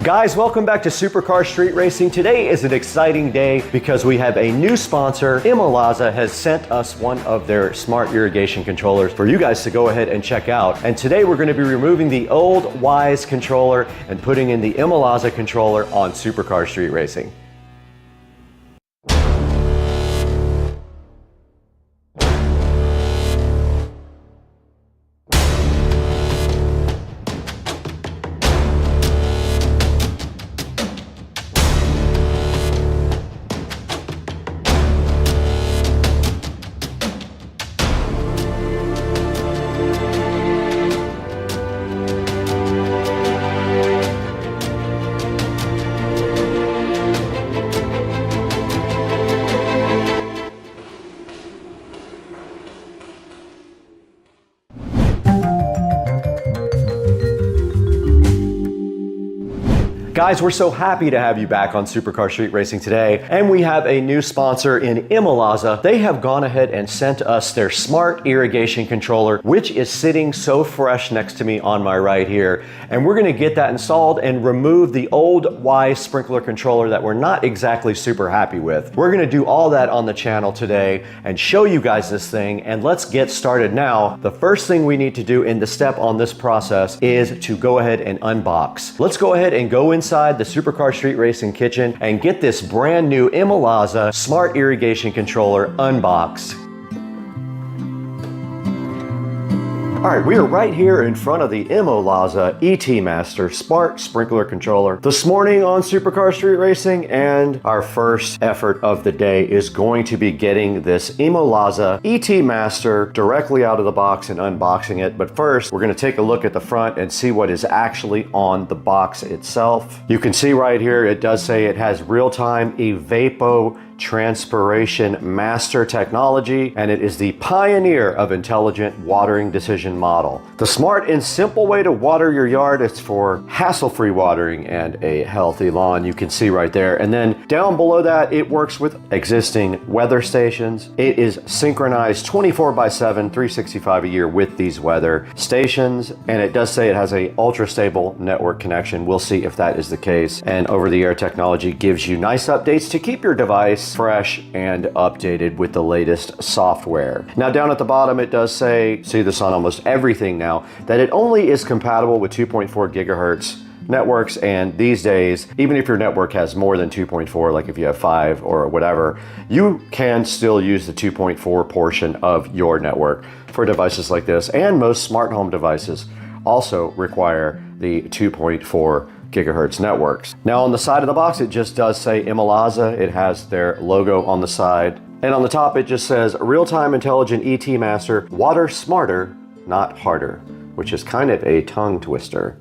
Guys, welcome back to Supercar Street Racing. Today is an exciting day because we have a new sponsor. Imalaza has sent us one of their smart irrigation controllers for you guys to go ahead and check out. And today we're going to be removing the old Wise controller and putting in the Imalaza controller on Supercar Street Racing. Guys, we're so happy to have you back on Supercar Street Racing today, and we have a new sponsor in Imalaza. They have gone ahead and sent us their smart irrigation controller, which is sitting so fresh next to me on my right here. And we're gonna get that installed and remove the old Wise sprinkler controller that we're not exactly super happy with. We're gonna do all that on the channel today and show you guys this thing, and let's get started now. The first thing we need to do in the step on this process is to go ahead and unbox. Let's go ahead and go inside the Supercar Street Racing kitchen and get this brand new Imalaza smart irrigation controller unboxed. All right, we are right here in front of the Imalaza ET Master Smart Sprinkler Controller this morning on Supercar Street Racing, and our first effort of the day is going to be getting this Imalaza ET Master directly out of the box and unboxing it. But first, we're going to take a look at the front and see what is actually on the box itself. You can see right here, it does say it has real-time evapotranspiration master technology, and it is the pioneer of intelligent watering decision model. The smart and simple way to water your yard is for hassle-free watering and a healthy lawn. You can see right there. And then down below that, it works with existing weather stations. It is synchronized 24/7, 365 a year with these weather stations. And it does say it has a ultra-stable network connection. We'll see if that is the case. And over-the-air technology gives you nice updates to keep your device fresh and updated with the latest software. Now down at the bottom, it does say, see this on almost everything now, that it only is compatible with 2.4 gigahertz networks, and these days, even if your network has more than 2.4, like if you have 5 or whatever, you can still use the 2.4 portion of your network for devices like this, and most smart home devices also require the 2.4 gigahertz networks. Now on the side of the box, it just does say Imalaza. It has their logo on the side. And on the top, it just says real-time intelligent ET Master, water smarter, not harder, which is kind of a tongue twister.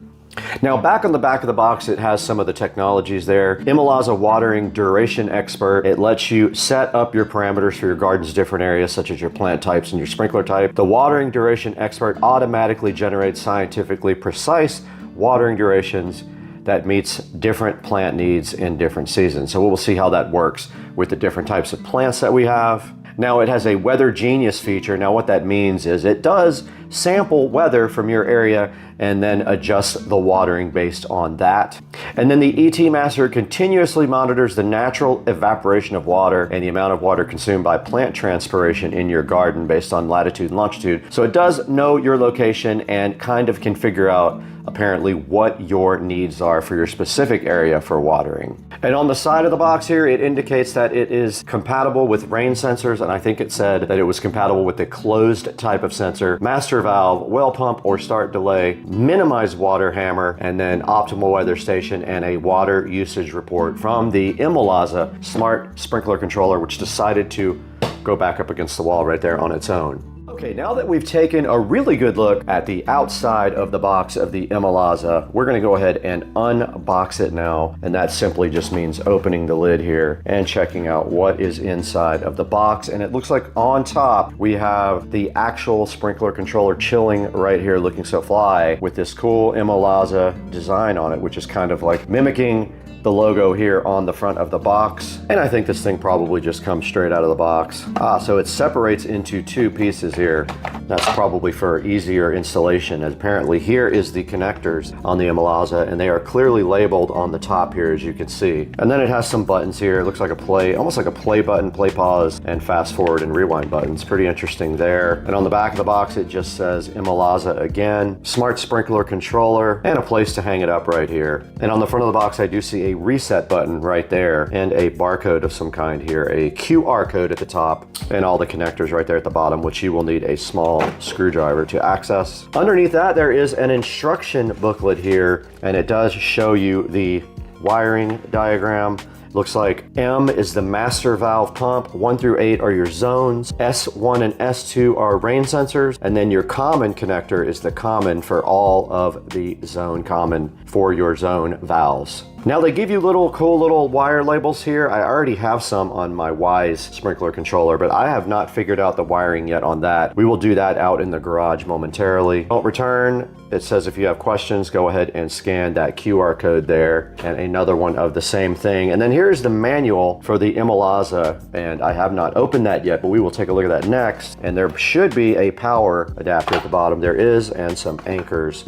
Now back on the back of the box, it has some of the technologies there. Imalaza Watering Duration Expert. It lets you set up your parameters for your garden's different areas, such as your plant types and your sprinkler type. The Watering Duration Expert automatically generates scientifically precise watering durations that meets different plant needs in different seasons. So we'll see how that works with the different types of plants that we have. Now it has a Weather Genius feature. Now what that means is it does sample weather from your area and then adjust the watering based on that. And then the ET Master continuously monitors the natural evaporation of water and the amount of water consumed by plant transpiration in your garden based on latitude and longitude. So it does know your location and kind of can figure out apparently what your needs are for your specific area for watering. And on the side of the box here, it indicates that it is compatible with rain sensors, and I think it said that it was compatible with the closed type of sensor, master valve, well pump or start delay, minimize water hammer, and then optimal weather station and a water usage report from the Imalaza Smart Sprinkler Controller, which decided to go back up against the wall right there on its own. Okay, now that we've taken a really good look at the outside of the box of the Imalaza, we're going to go ahead and unbox it now, and that simply just means opening the lid here and checking out what is inside of the box. And it looks like on top we have the actual sprinkler controller chilling right here, looking so fly, with this cool Imalaza design on it, which is kind of like mimicking the the logo here on the front of the box. And I think this thing probably just comes straight out of the box. So it separates into two pieces here. That's probably for easier installation. And apparently here is the connectors on the Imalaza, and they are clearly labeled on the top here, as you can see. And then it has some buttons here. It looks like a play, almost like a play button, play pause, and fast forward and rewind buttons. Pretty interesting there. And on the back of the box, it just says Imalaza again, smart sprinkler controller, and a place to hang it up right here. And on the front of the box, I do see a reset button right there and a barcode of some kind here, a QR code at the top, and all the connectors right there at the bottom, which you will need a small screwdriver to access. Underneath that, there is an instruction booklet here, and it does show you the wiring diagram. Looks like M is the master valve pump, 1 through 8 are your zones, S1 and S2 are rain sensors, and then your common connector is the common for all of the zone common for your zone valves. Now they give you cool little wire labels here. I already have some on my Wise sprinkler controller, but I have not figured out the wiring yet on that. We will do that out in the garage momentarily. Don't return. It says if you have questions, go ahead and scan that QR code there, and another one of the same thing. And then here's the manual for the Imalaza, and I have not opened that yet, but we will take a look at that next. And there should be a power adapter at the bottom. There is, and some anchors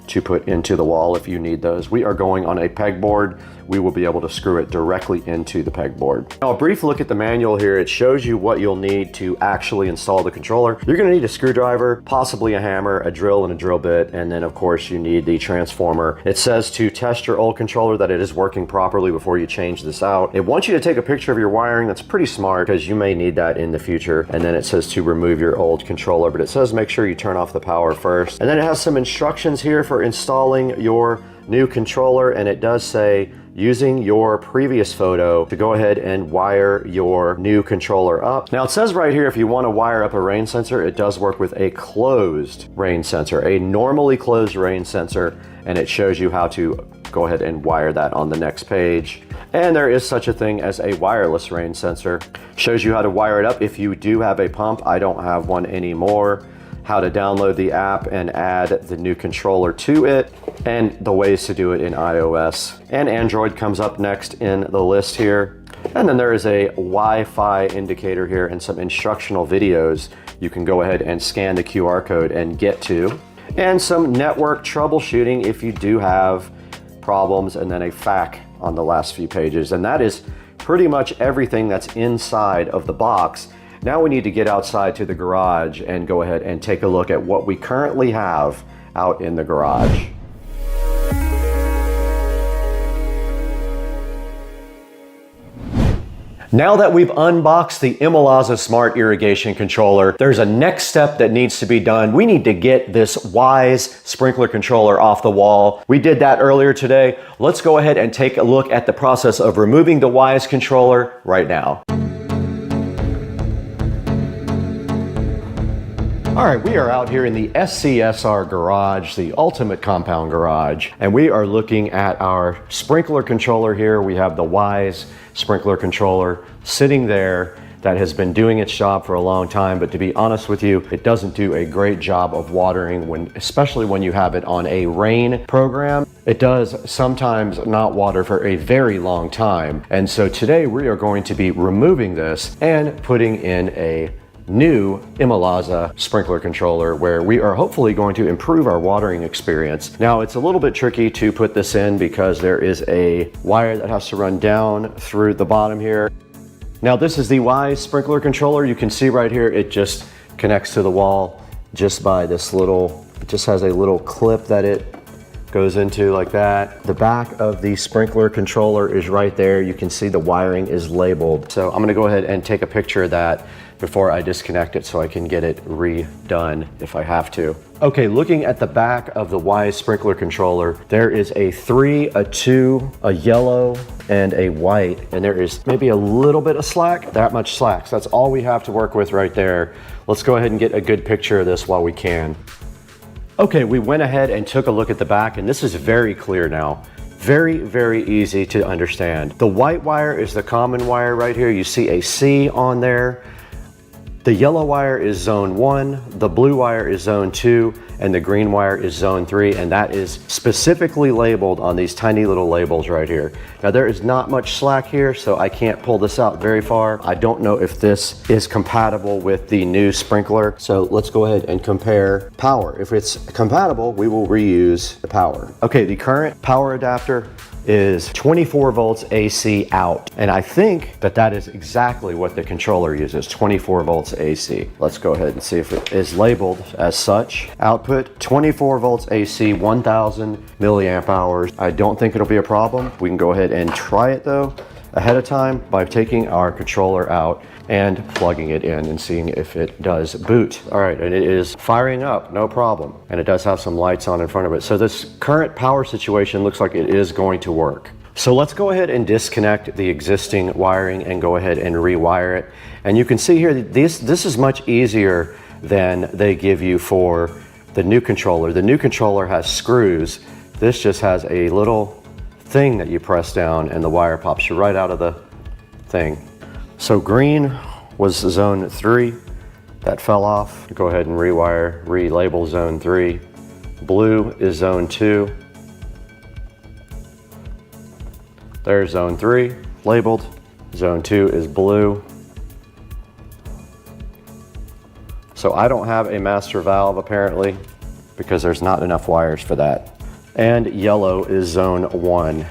to put into the wall if you need those. We are going on a pegboard. We will be able to screw it directly into the pegboard. Now, a brief look at the manual here. It shows you what you'll need to actually install the controller. You're gonna need a screwdriver, possibly a hammer, a drill, and a drill bit, and then of course you need the transformer. It says to test your old controller that it is working properly before you change this out. It wants you to take a picture of your wiring. That's pretty smart because you may need that in the future. And then it says to remove your old controller, but it says make sure you turn off the power first. And then it has some instructions here for installing your new controller, and it does say using your previous photo to go ahead and wire your new controller up. Now it says right here if you want to wire up a rain sensor, it does work with a closed rain sensor, a normally closed rain sensor, and it shows you how to go ahead and wire that on the next page. And there is such a thing as a wireless rain sensor. Shows you how to wire it up if you do have a pump. I don't have one anymore. How to download the app and add the new controller to it, and the ways to do it in iOS. And Android comes up next in the list here. And then there is a Wi-Fi indicator here and some instructional videos you can go ahead and scan the QR code and get to. And some network troubleshooting if you do have problems, and then a FAQ on the last few pages. And that is pretty much everything that's inside of the box. Now we need to get outside to the garage and go ahead and take a look at what we currently have out in the garage. Now that we've unboxed the Imalaza Smart Irrigation Controller, there's a next step that needs to be done. We need to get this Wise sprinkler controller off the wall. We did that earlier today. Let's go ahead and take a look at the process of removing the Wise controller right now. All right, we are out here in the SCSR garage, the ultimate compound garage, and we are looking at our sprinkler controller here. We have the Wise sprinkler controller sitting there that has been doing its job for a long time, but to be honest with you, it doesn't do a great job of watering, especially when you have it on a rain program. It does sometimes not water for a very long time. And so today we are going to be removing this and putting in a new Imalaza sprinkler controller where we are hopefully going to improve our watering experience. Now it's a little bit tricky to put this in because there is a wire that has to run down through the bottom here. Now this is the Wise sprinkler controller. You can see right here it just connects to the wall just by this little, it just has a little clip that it goes into like that. The back of the sprinkler controller is right there. You can see the wiring is labeled. So I'm gonna go ahead and take a picture of that before I disconnect it so I can get it redone if I have to. Okay, looking at the back of the Wise sprinkler controller, there is a 3, a 2, a yellow, and a white, and there is maybe a little bit of slack, that much slack. So that's all we have to work with right there. Let's go ahead and get a good picture of this while we can. Okay, we went ahead and took a look at the back, and this is very clear now. Very, very easy to understand. The white wire is the common wire right here. You see a C on there. The yellow wire is zone 1, the blue wire is zone 2, and the green wire is zone 3, and that is specifically labeled on these tiny little labels right here. Now there is not much slack here, so I can't pull this out very far. I don't know if this is compatible with the new sprinkler, so let's go ahead and compare power. If it's compatible, we will reuse the power. Okay, the current power adapter is 24 volts AC out. And I think that that is exactly what the controller uses, 24 volts AC. Let's go ahead and see if it is labeled as such. Output 24 volts AC, 1000 milliamp hours. I don't think it'll be a problem. We can go ahead and try it though ahead of time by taking our controller out and plugging it in and seeing if it does boot. All right, and it is firing up, no problem. And it does have some lights on in front of it. So this current power situation looks like it is going to work. So let's go ahead and disconnect the existing wiring and go ahead and rewire it. And you can see here, this is much easier than they give you for the new controller. The new controller has screws. This just has a little thing that you press down and the wire pops you right out of the thing. So green was zone 3, that fell off. Go ahead and rewire, relabel zone 3. Blue is zone 2. There's zone 3 labeled. Zone 2 is blue. So I don't have a master valve apparently because there's not enough wires for that. And yellow is zone 1.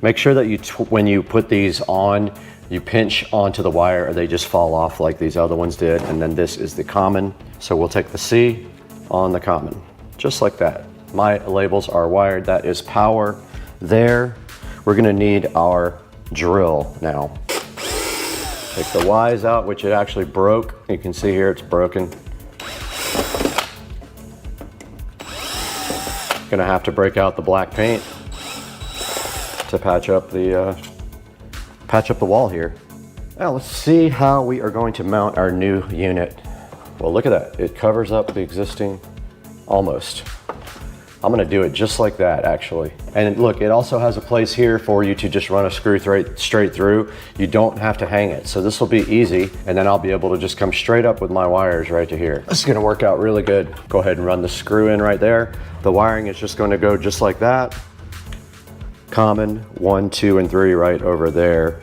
Make sure that when you put these on, you pinch onto the wire or they just fall off like these other ones did. And then this is the common. So we'll take the C on the common, just like that. My labels are wired. That is power there. We're gonna need our drill now. Take the Y's out, which it actually broke. You can see here it's broken. Gonna have to break out the black paint to patch up the wall here. Now let's see how we are going to mount our new unit. Well, look at that. It covers up the existing almost. I'm gonna do it just like that actually. And look, it also has a place here for you to just run a screw straight through. You don't have to hang it. So this will be easy. And then I'll be able to just come straight up with my wires right to here. This is gonna work out really good. Go ahead and run the screw in right there. The wiring is just gonna go just like that. Common 1, 2, and 3 right over there.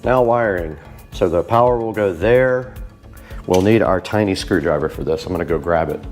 Now wiring. So the power will go there. We'll need our tiny screwdriver for this. I'm gonna go grab it.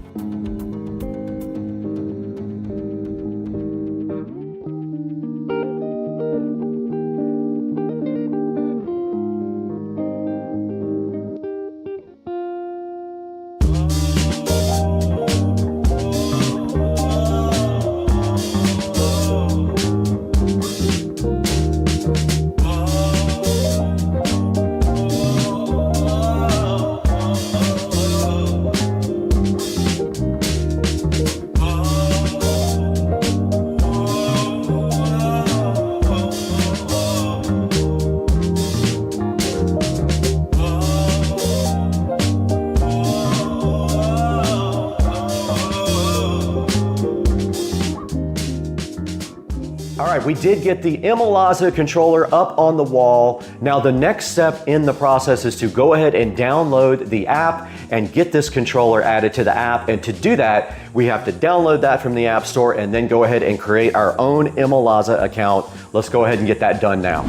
All right, we did get the Imalaza controller up on the wall. Now the next step in the process is to go ahead and download the app and get this controller added to the app. And to do that, we have to download that from the App Store and then go ahead and create our own Imalaza account. Let's go ahead and get that done now.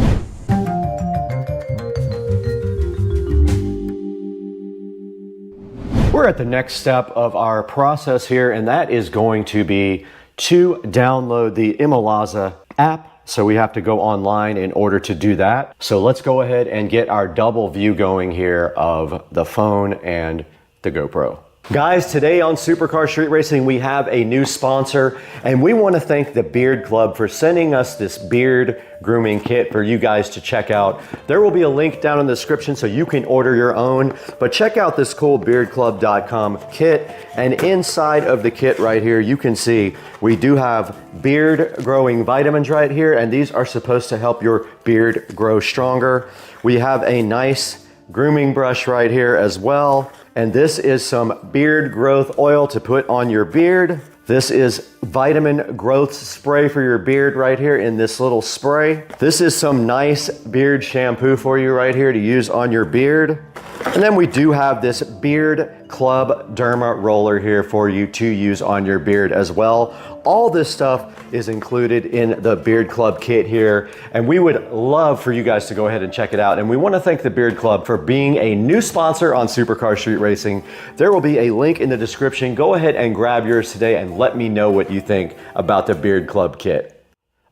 We're at the next step of our process here, and that is going to be to download the Imalaza app. So we have to go online in order to do that. So let's go ahead and get our double view going here of the phone and the GoPro. Guys, today on Supercar Street Racing, we have a new sponsor, and we want to thank the Beard Club for sending us this beard grooming kit for you guys to check out. There will be a link down in the description so you can order your own, but check out this cool beardclub.com kit, and inside of the kit right here, you can see we do have beard growing vitamins right here, and these are supposed to help your beard grow stronger. We have a nice grooming brush right here as well. And this is some beard growth oil to put on your beard. This is vitamin growth spray for your beard right here in this little spray. This is some nice beard shampoo for you right here to use on your beard. And then we do have this Beard Club Derma roller here for you to use on your beard as well. All this stuff is included in the Beard Club kit here, and we would love for you guys to go ahead and check it out. And we want to thank the Beard Club for being a new sponsor on Supercar Street Racing. There will be a link in the description. Go ahead and grab yours today and let me know what you think about the Beard Club kit.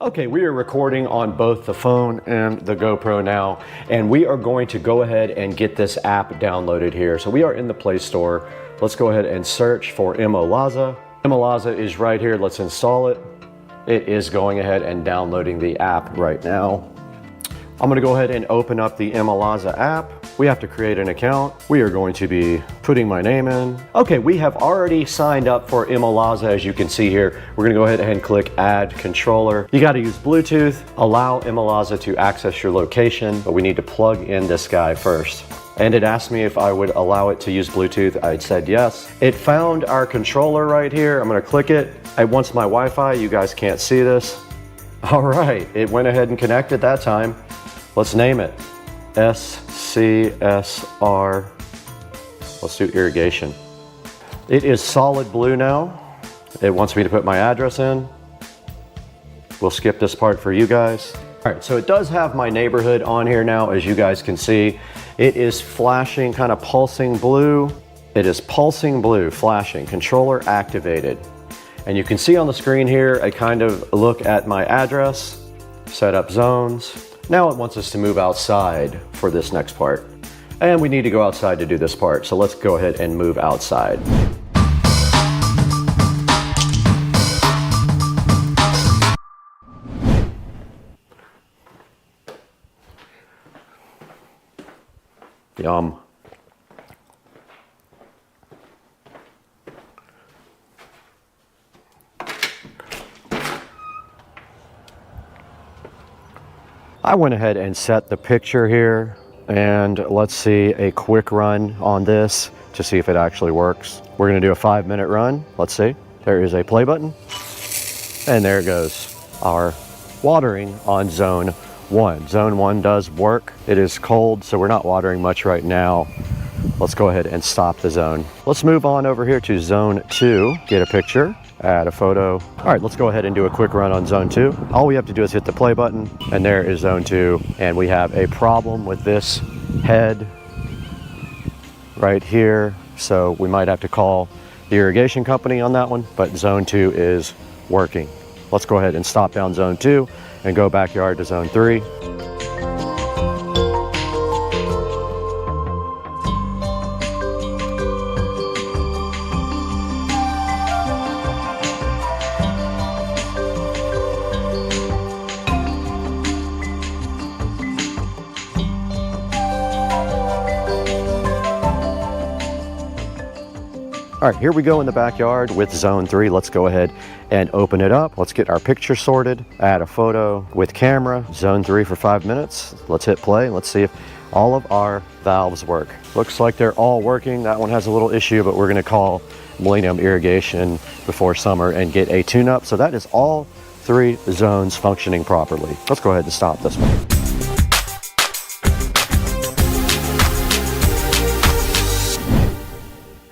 Okay, we are recording on both the phone and the GoPro now, and we are going to go ahead and get this app downloaded here. So we are in the Play Store. Let's go ahead and search for Imolaza. Imolaza is right here. Let's install it. It is going ahead and downloading the app right now. I'm gonna go ahead and open up the Imolaza app. We have to create an account. We are going to be putting my name in. Okay, we have already signed up for Imolaza, as you can see here. We're gonna go ahead and click Add Controller. You gotta use Bluetooth, allow Imolaza to access your location, but we need to plug in this guy first. And it asked me if I would allow it to use Bluetooth. I said yes. It found our controller right here. I'm gonna click it. It wants my Wi-Fi. You guys can't see this. All right, it went ahead and connected that time. Let's name it SCSR. Let's do irrigation. It is solid blue now. It wants me to put my address in. We'll skip this part for you guys. All right, so it does have my neighborhood on here now, as you guys can see. It is flashing, kind of pulsing blue. It is pulsing blue, flashing, controller activated. And you can see on the screen here, a kind of look at my address, set up zones. Now it wants us to move outside for this next part. And we need to go outside to do this part. So let's go ahead and move outside. Yum. I went ahead and set the picture here, and let's see a quick run on this to see if it actually works. We're gonna do a 5-minute run. Let's see. There is a play button, and there it goes. Our watering on zone 1. Zone 1 does work. It is cold, so we're not watering much right now. Let's go ahead and stop the zone. Let's move on over here to zone 2, get a picture, add a photo. All right, let's go ahead and do a quick run on zone 2. All we have to do is hit the play button, and there is zone 2. And we have a problem with this head right here. So we might have to call the irrigation company on that one, but zone 2 is working. Let's go ahead and stop down zone 2 and go backyard to zone 3. All right, here we go in the backyard with zone 3. Let's go ahead and open it up. Let's get our picture sorted, add a photo with camera, zone 3 for 5 minutes. Let's hit play. Let's see if all of our valves work. Looks like they're all working. That one has a little issue, but we're gonna call Millennium Irrigation before summer and get a tune-up. So that is all 3 zones functioning properly. Let's go ahead and stop this one.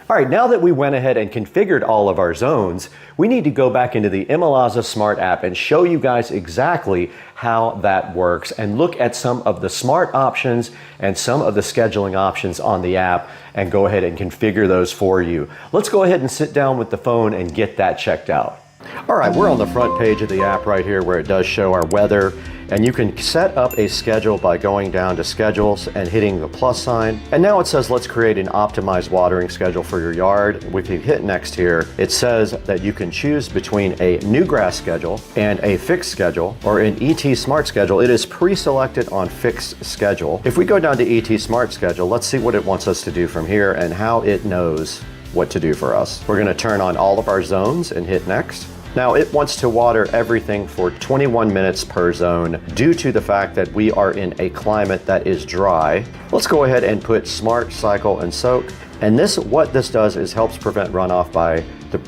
All right, now that we went ahead and configured all of our zones, we need to go back into the Imolaza Smart app and show you guys exactly how that works and look at some of the smart options and some of the scheduling options on the app and go ahead and configure those for you. Let's go ahead and sit down with the phone and get that checked out. All right, we're on the front page of the app right here where it does show our weather, and you can set up a schedule by going down to schedules and hitting the plus sign. And now it says, let's create an optimized watering schedule for your yard. If you hit next here, it says that you can choose between a new grass schedule and a fixed schedule, or an ET Smart schedule. It is pre-selected on fixed schedule. If we go down to ET Smart schedule, let's see what it wants us to do from here and how it knows what to do for us. We're gonna turn on all of our zones and hit next. Now it wants to water everything for 21 minutes per zone due to the fact that we are in a climate that is dry. Let's go ahead and put Smart Cycle and Soak. And what this does is helps prevent runoff by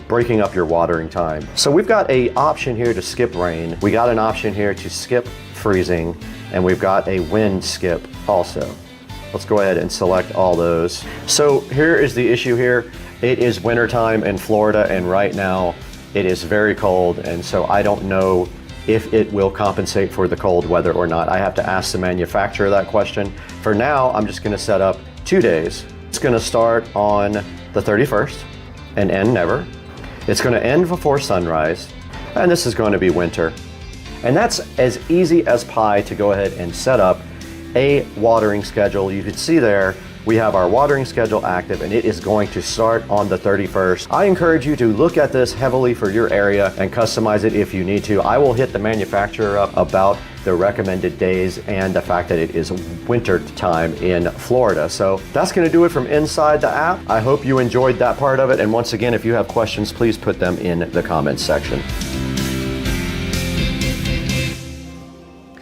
breaking up your watering time. So we've got an option here to skip rain. We got an option here to skip freezing, and we've got a wind skip also. Let's go ahead and select all those. So here is the issue here. It is wintertime in Florida, and right now it is very cold, and so I don't know if it will compensate for the cold weather or not. I have to ask the manufacturer that question. For now, I'm just gonna set up 2 days. It's gonna start on the 31st and end never. It's gonna end before sunrise, and this is going to be winter. And that's as easy as pie to go ahead and set up a watering schedule. You can see there, we have our watering schedule active, and it is going to start on the 31st. I encourage you to look at this heavily for your area and customize it if you need to. I will hit the manufacturer up about the recommended days and the fact that it is winter time in Florida. So that's going to do it from inside the app. I hope you enjoyed that part of it. And once again, if you have questions, please put them in the comments section.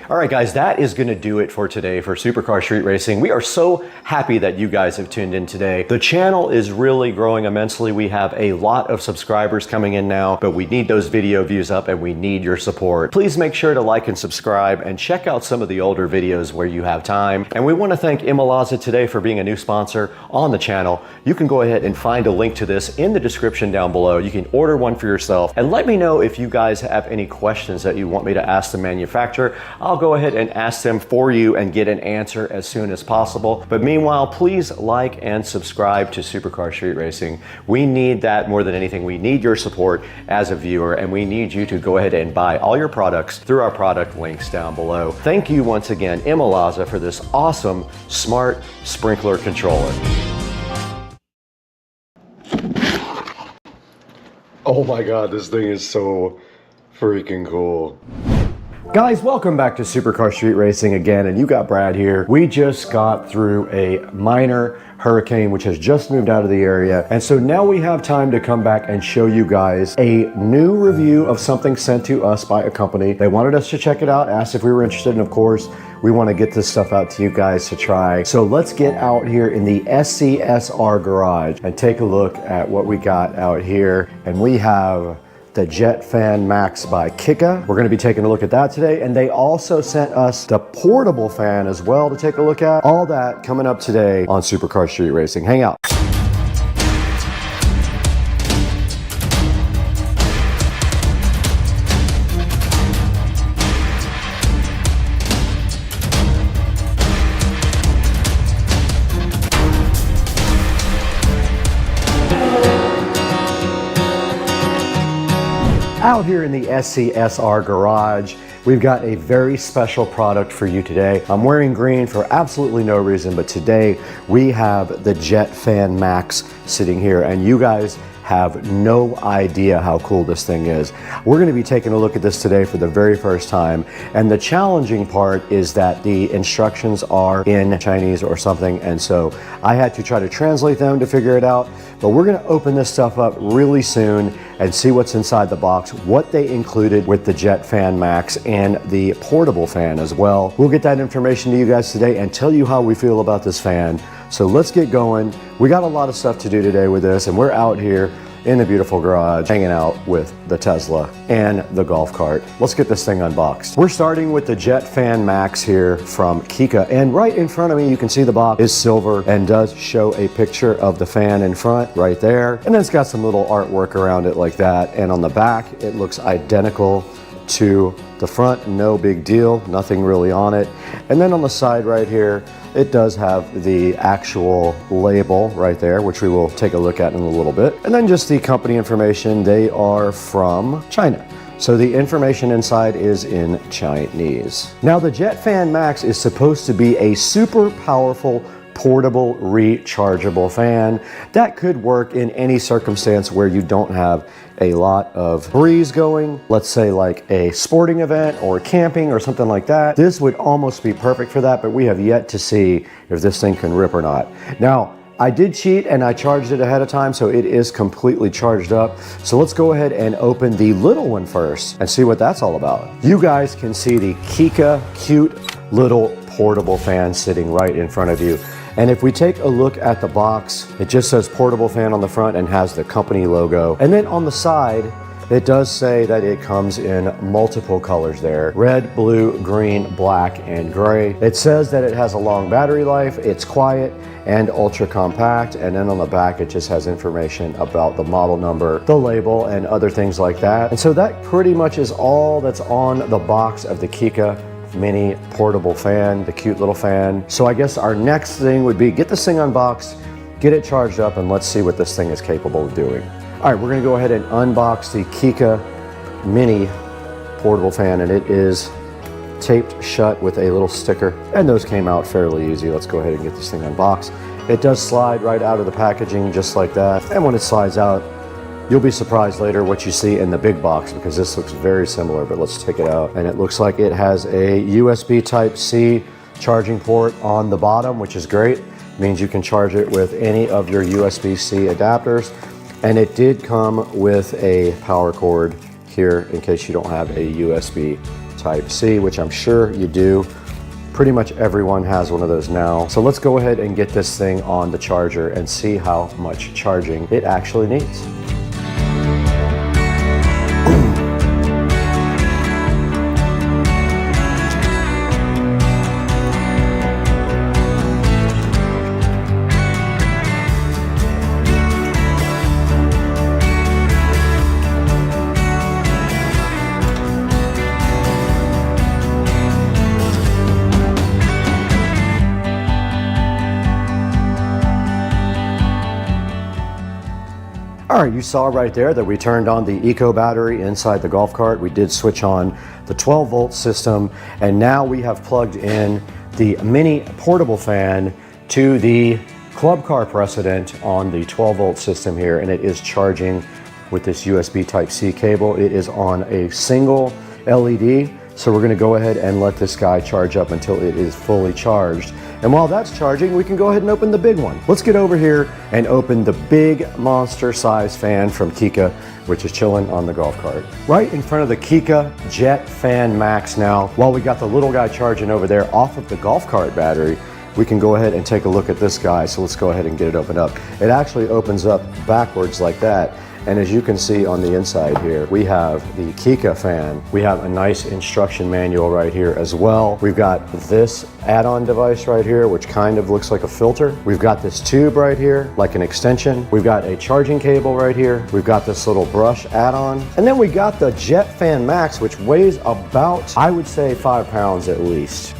All right, guys, that is going to do it for today for Supercar Street Racing. We are so happy that you guys have tuned in today. The channel is really growing immensely. We have a lot of subscribers coming in now, but we need those video views up and we need your support. Please make sure to like and subscribe and check out some of the older videos where you have time. And we want to thank Imalaza today for being a new sponsor on the channel. You can go ahead and find a link to this in the description down below. You can order one for yourself, and let me know if you guys have any questions that you want me to ask the manufacturer. I'll go ahead and ask them for you and get an answer as soon as possible. But meanwhile, please like and subscribe to Supercar Street Racing. We need that more than anything. We need your support as a viewer, and we need you to go ahead and buy all your products through our product links down below. Thank you once again, Imalaza, for this awesome smart sprinkler controller. Oh my God, this thing is so freaking cool. Guys, welcome back to Supercar Street Racing again, and you got Brad here. We just got through a minor hurricane which has just moved out of the area, and so now we have time to come back and show you guys a new review of something sent to us by a company. They wanted us to check it out, asked if we were interested, and of course we want to get this stuff out to you guys to try. So let's get out here in the SCSR garage and take a look at what we got out here. And we have the Jet Fan Max by Kika. We're going to be taking a look at that today, and they also sent us the portable fan as well to take a look at. All that coming up today on Supercar Street Racing. Hang out. Out here in the SCSR garage, we've got a very special product for you today. I'm wearing green for absolutely no reason, but today we have the Jet Fan Max sitting here, and you guys have no idea how cool this thing is. We're going to be taking a look at this today for the very first time, and the challenging part is that the instructions are in Chinese or something, and so I had to try to translate them to figure it out. But we're going to open this stuff up really soon and see what's inside the box, what they included with the Jet Fan Max and the portable fan as well. We'll get that information to you guys today and tell you how we feel about this fan. So let's get going. We got a lot of stuff to do today with this, and we're out here in the beautiful garage hanging out with the Tesla and the golf cart. Let's get this thing unboxed. We're starting with the Jet Fan Max here from Kika, and right in front of me you can see the box is silver and does show a picture of the fan in front right there, and then it's got some little artwork around it like that, and on the back it looks identical to the front. No big deal, nothing really on it. And then on the side right here, it does have the actual label right there, which we will take a look at in a little bit. And then just the company information. They are from China, so the information inside is in Chinese. Now, the Jet Fan Max is supposed to be a super powerful portable rechargeable fan that could work in any circumstance where you don't have a lot of breeze going, let's say like a sporting event or camping or something like that. This would almost be perfect for that, but we have yet to see if this thing can rip or not. Now, I did cheat and I charged it ahead of time, so it is completely charged up. So let's go ahead and open the little one first and see what that's all about. You guys can see the Kika cute little portable fan sitting right in front of you. And if we take a look at the box, it just says portable fan on the front and has the company logo. And then on the side, it does say that it comes in multiple colors there: red, blue, green, black, and gray. It says that it has a long battery life, it's quiet, and ultra compact. And then on the back, it just has information about the model number, the label, and other things like that. And so that pretty much is all that's on the box of the Kika Mini portable fan, the cute little fan. So I guess our next thing would be get this thing unboxed, get it charged up, and let's see what this thing is capable of doing. All right, we're gonna go ahead and unbox the Kika Mini portable fan, and it is taped shut with a little sticker, and those came out fairly easy. Let's go ahead and get this thing unboxed. It does slide right out of the packaging just like that, and when it slides out, you'll be surprised later what you see in the big box, because this looks very similar. But let's take it out, and it looks like it has a USB Type-C charging port on the bottom, which is great. It means you can charge it with any of your USB-C adapters. And it did come with a power cord here in case you don't have a USB Type-C, which I'm sure you do. Pretty much everyone has one of those now. So let's go ahead and get this thing on the charger and see how much charging it actually needs. All right, you saw right there that we turned on the Eco battery inside the golf cart. We did switch on the 12-volt system, and now we have plugged in the mini portable fan to the club car precedent on the 12-volt system here, and it is charging with this USB Type-C cable. It is on a single LED, so we're gonna go ahead and let this guy charge up until it is fully charged. And while that's charging, we can go ahead and open the big one. Let's get over here and open the big monster size fan from Kika, which is chilling on the golf cart. Right in front of the Kika Jet Fan Max now, while we got the little guy charging over there off of the golf cart battery, we can go ahead and take a look at this guy. So let's go ahead and get it opened up. It actually opens up backwards like that. And as you can see on the inside here, we have the Kika fan. We have a nice instruction manual right here as well. We've got this add-on device right here, which kind of looks like a filter. We've got this tube right here, like an extension. We've got a charging cable right here. We've got this little brush add-on. And then we got the Jet Fan Max, which weighs about, I would say, 5 pounds at least.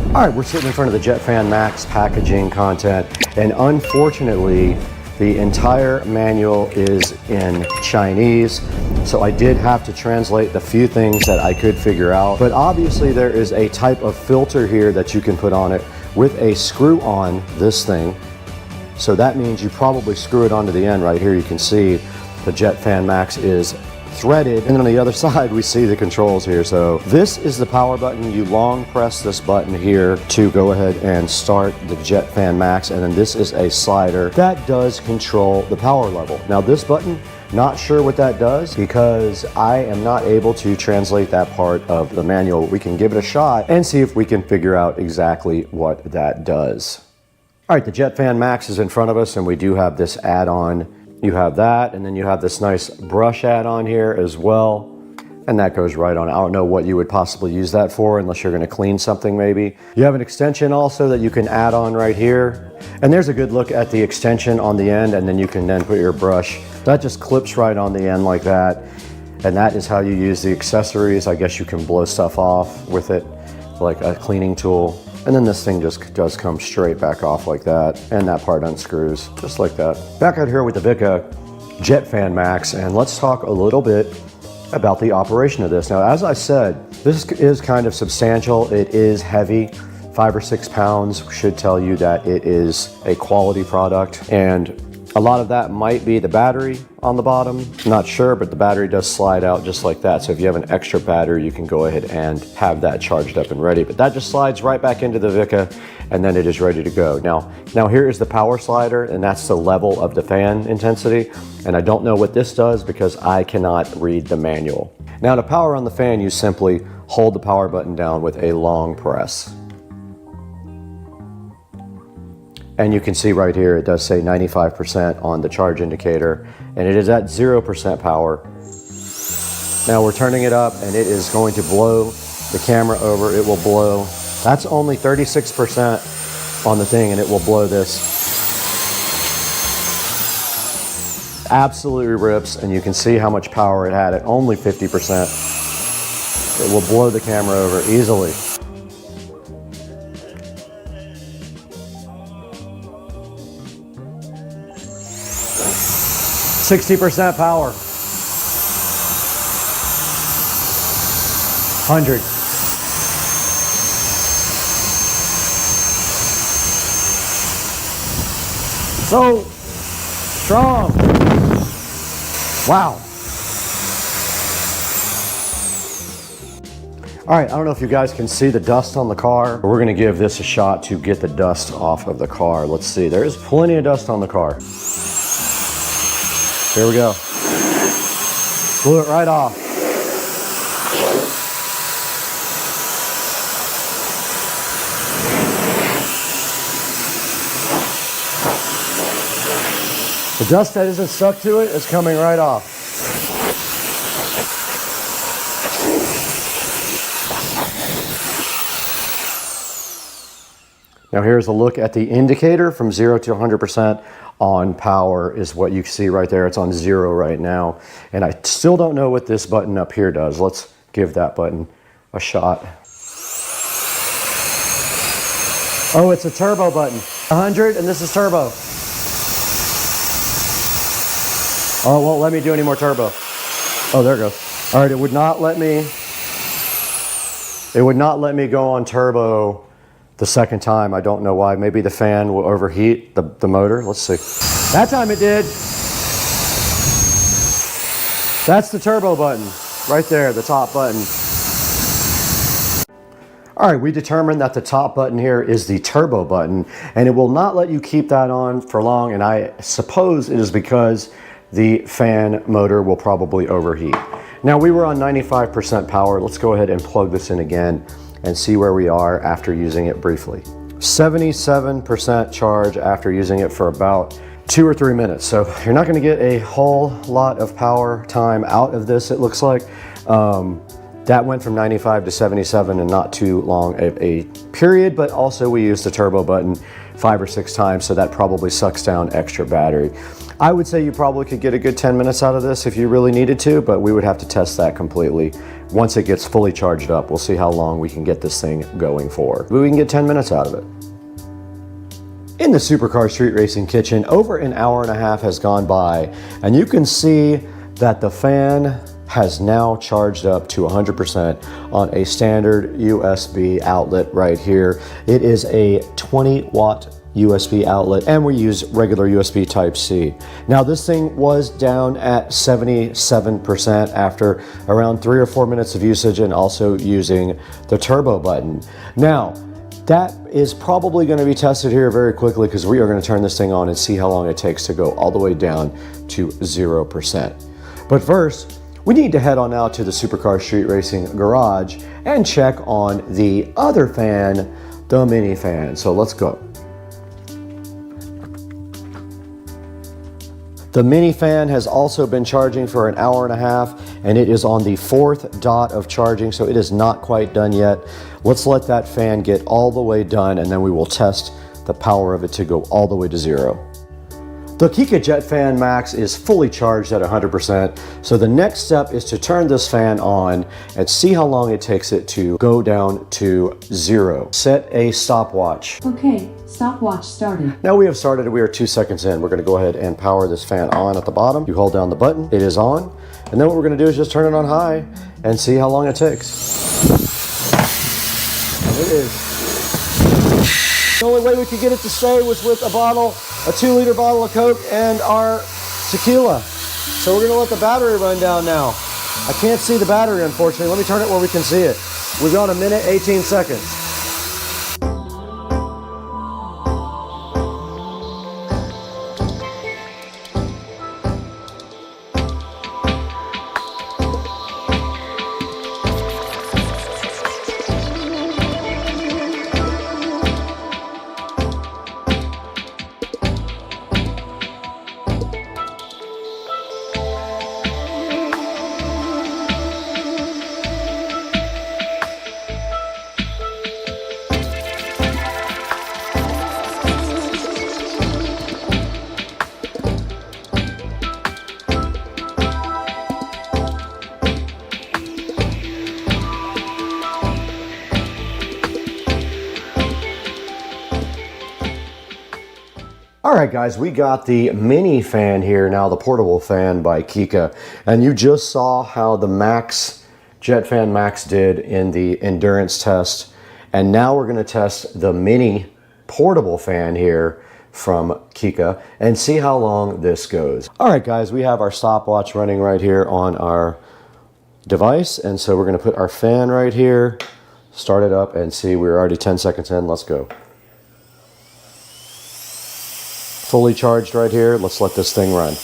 All right, we're sitting in front of the Jet Fan Max packaging content, and unfortunately, the entire manual is in Chinese, so I did have to translate the few things that I could figure out. But obviously there is a type of filter here that you can put on it with a screw on this thing. So that means you probably screw it onto the end right here. You can see the Jet Fan Max is threaded, and then on the other side we see the controls here. So this is the power button. You long press this button here to go ahead and start the Jet Fan Max, and then this is a slider that does control the power level. Now this button, not sure what that does because I am not able to translate that part of the manual. We can give it a shot and see if we can figure out exactly what that does. All right, the Jet Fan Max is in front of us, and we do have this add-on. You have that, and then you have this nice brush add-on here as well, and that goes right on. I don't know what you would possibly use that for unless you're going to clean something maybe. You have an extension also that you can add on right here, and there's a good look at the extension on the end, and then you can then put your brush. That just clips right on the end like that, and that is how you use the accessories. I guess you can blow stuff off with it like a cleaning tool. And then this thing just does come straight back off like that, and that part unscrews just like that. Back out here with the VESA Jet Fan Max, and let's talk a little bit about the operation of this. Now, as I said, this is kind of substantial. It is heavy. 5 or 6 pounds should tell you that it is a quality product, and a lot of that might be the battery on the bottom. Not sure, but the battery does slide out just like that. So if you have an extra battery, you can go ahead and have that charged up and ready. But that just slides right back into the VESA, and then it is ready to go. Now here is the power slider, and that's the level of the fan intensity. And I don't know what this does because I cannot read the manual. Now to power on the fan, you simply hold the power button down with a long press. And you can see right here, it does say 95% on the charge indicator, and it is at 0% power. Now we're turning it up, and it is going to blow the camera over. It will blow. That's only 36% on the thing, and it will blow this. Absolutely rips, and you can see how much power it had at only 50%. It will blow the camera over easily. %60 power. 100. So strong. Wow. All right, I don't know if you guys can see the dust on the car. We're gonna give this a shot to get the dust off of the car. Let's see, there's plenty of dust on the car. Here we go. Blew it right off. The dust that isn't stuck to it is coming right off. Now here's a look at the indicator from 0 to 100% on power is what you see right there. It's on 0 right now. And I still don't know what this button up here does. Let's give that button a shot. Oh, it's a turbo button. 100 and this is turbo. Oh, it won't let me do any more turbo. Oh, there it goes. All right, it would not let me go on turbo the second time. I don't know why. Maybe the fan will overheat the motor. Let's see. That time it did. That's the turbo button right there, the top button. All right, we determined that the top button here is the turbo button, and it will not let you keep that on for long, and I suppose it is because the fan motor will probably overheat. Now we were on 95% power. Let's go ahead and plug this in again and see where we are after using it briefly. 77% charge after using it for about 2 or 3 minutes. So you're not gonna get a whole lot of power time out of this, it looks like. That went from 95 to 77 in not too long a period, but also we used the turbo button 5 or 6 times, so that probably sucks down extra battery. I would say you probably could get a good 10 minutes out of this if you really needed to, but we would have to test that completely. Once it gets fully charged up, we'll see how long we can get this thing going for. But we can get 10 minutes out of it. In the Supercar Street Racing kitchen, over an hour and a half has gone by, and you can see that the fan has now charged up to 100% on a standard USB outlet right here. It is a 20-watt USB outlet, and we use regular USB Type-C. Now this thing was down at 77% after around 3 or 4 minutes of usage and also using the turbo button. Now, that is probably going to be tested here very quickly because we are going to turn this thing on and see how long it takes to go all the way down to 0%. But first, we need to head on out to the Supercar Street Racing garage and check on the other fan, the mini fan. So let's go. The mini fan has also been charging for an hour and a half, and it is on the 4th dot of charging, so it is not quite done yet. Let's let that fan get all the way done, and then we will test the power of it to go all the way to 0. The Kika Jet Fan Max is fully charged at 100%, so the next step is to turn this fan on and see how long it takes it to go down to 0. Set a stopwatch. Okay, stopwatch started. Now we have started, we are 2 seconds in. We're gonna go ahead and power this fan on at the bottom. You hold down the button, it is on, and then what we're gonna do is just turn it on high and see how long it takes. And it is. The only way we could get it to stay was with a 2-liter bottle of Coke and our tequila. So we're gonna let the battery run down now. I can't see the battery, unfortunately. Let me turn it where we can see it. We've got 1 minute, 18 seconds. right, guys, we got the mini fan here now, the portable fan by Kika. And you just saw how the JetFan Max did in the endurance test. And now we're going to test the mini portable fan here from Kika and see how long this goes. All right, guys, we have our stopwatch running right here on our device. And so we're going to put our fan right here, start it up, and see we're already 10 seconds in. Let's go. Fully charged right here. Let's let this thing run.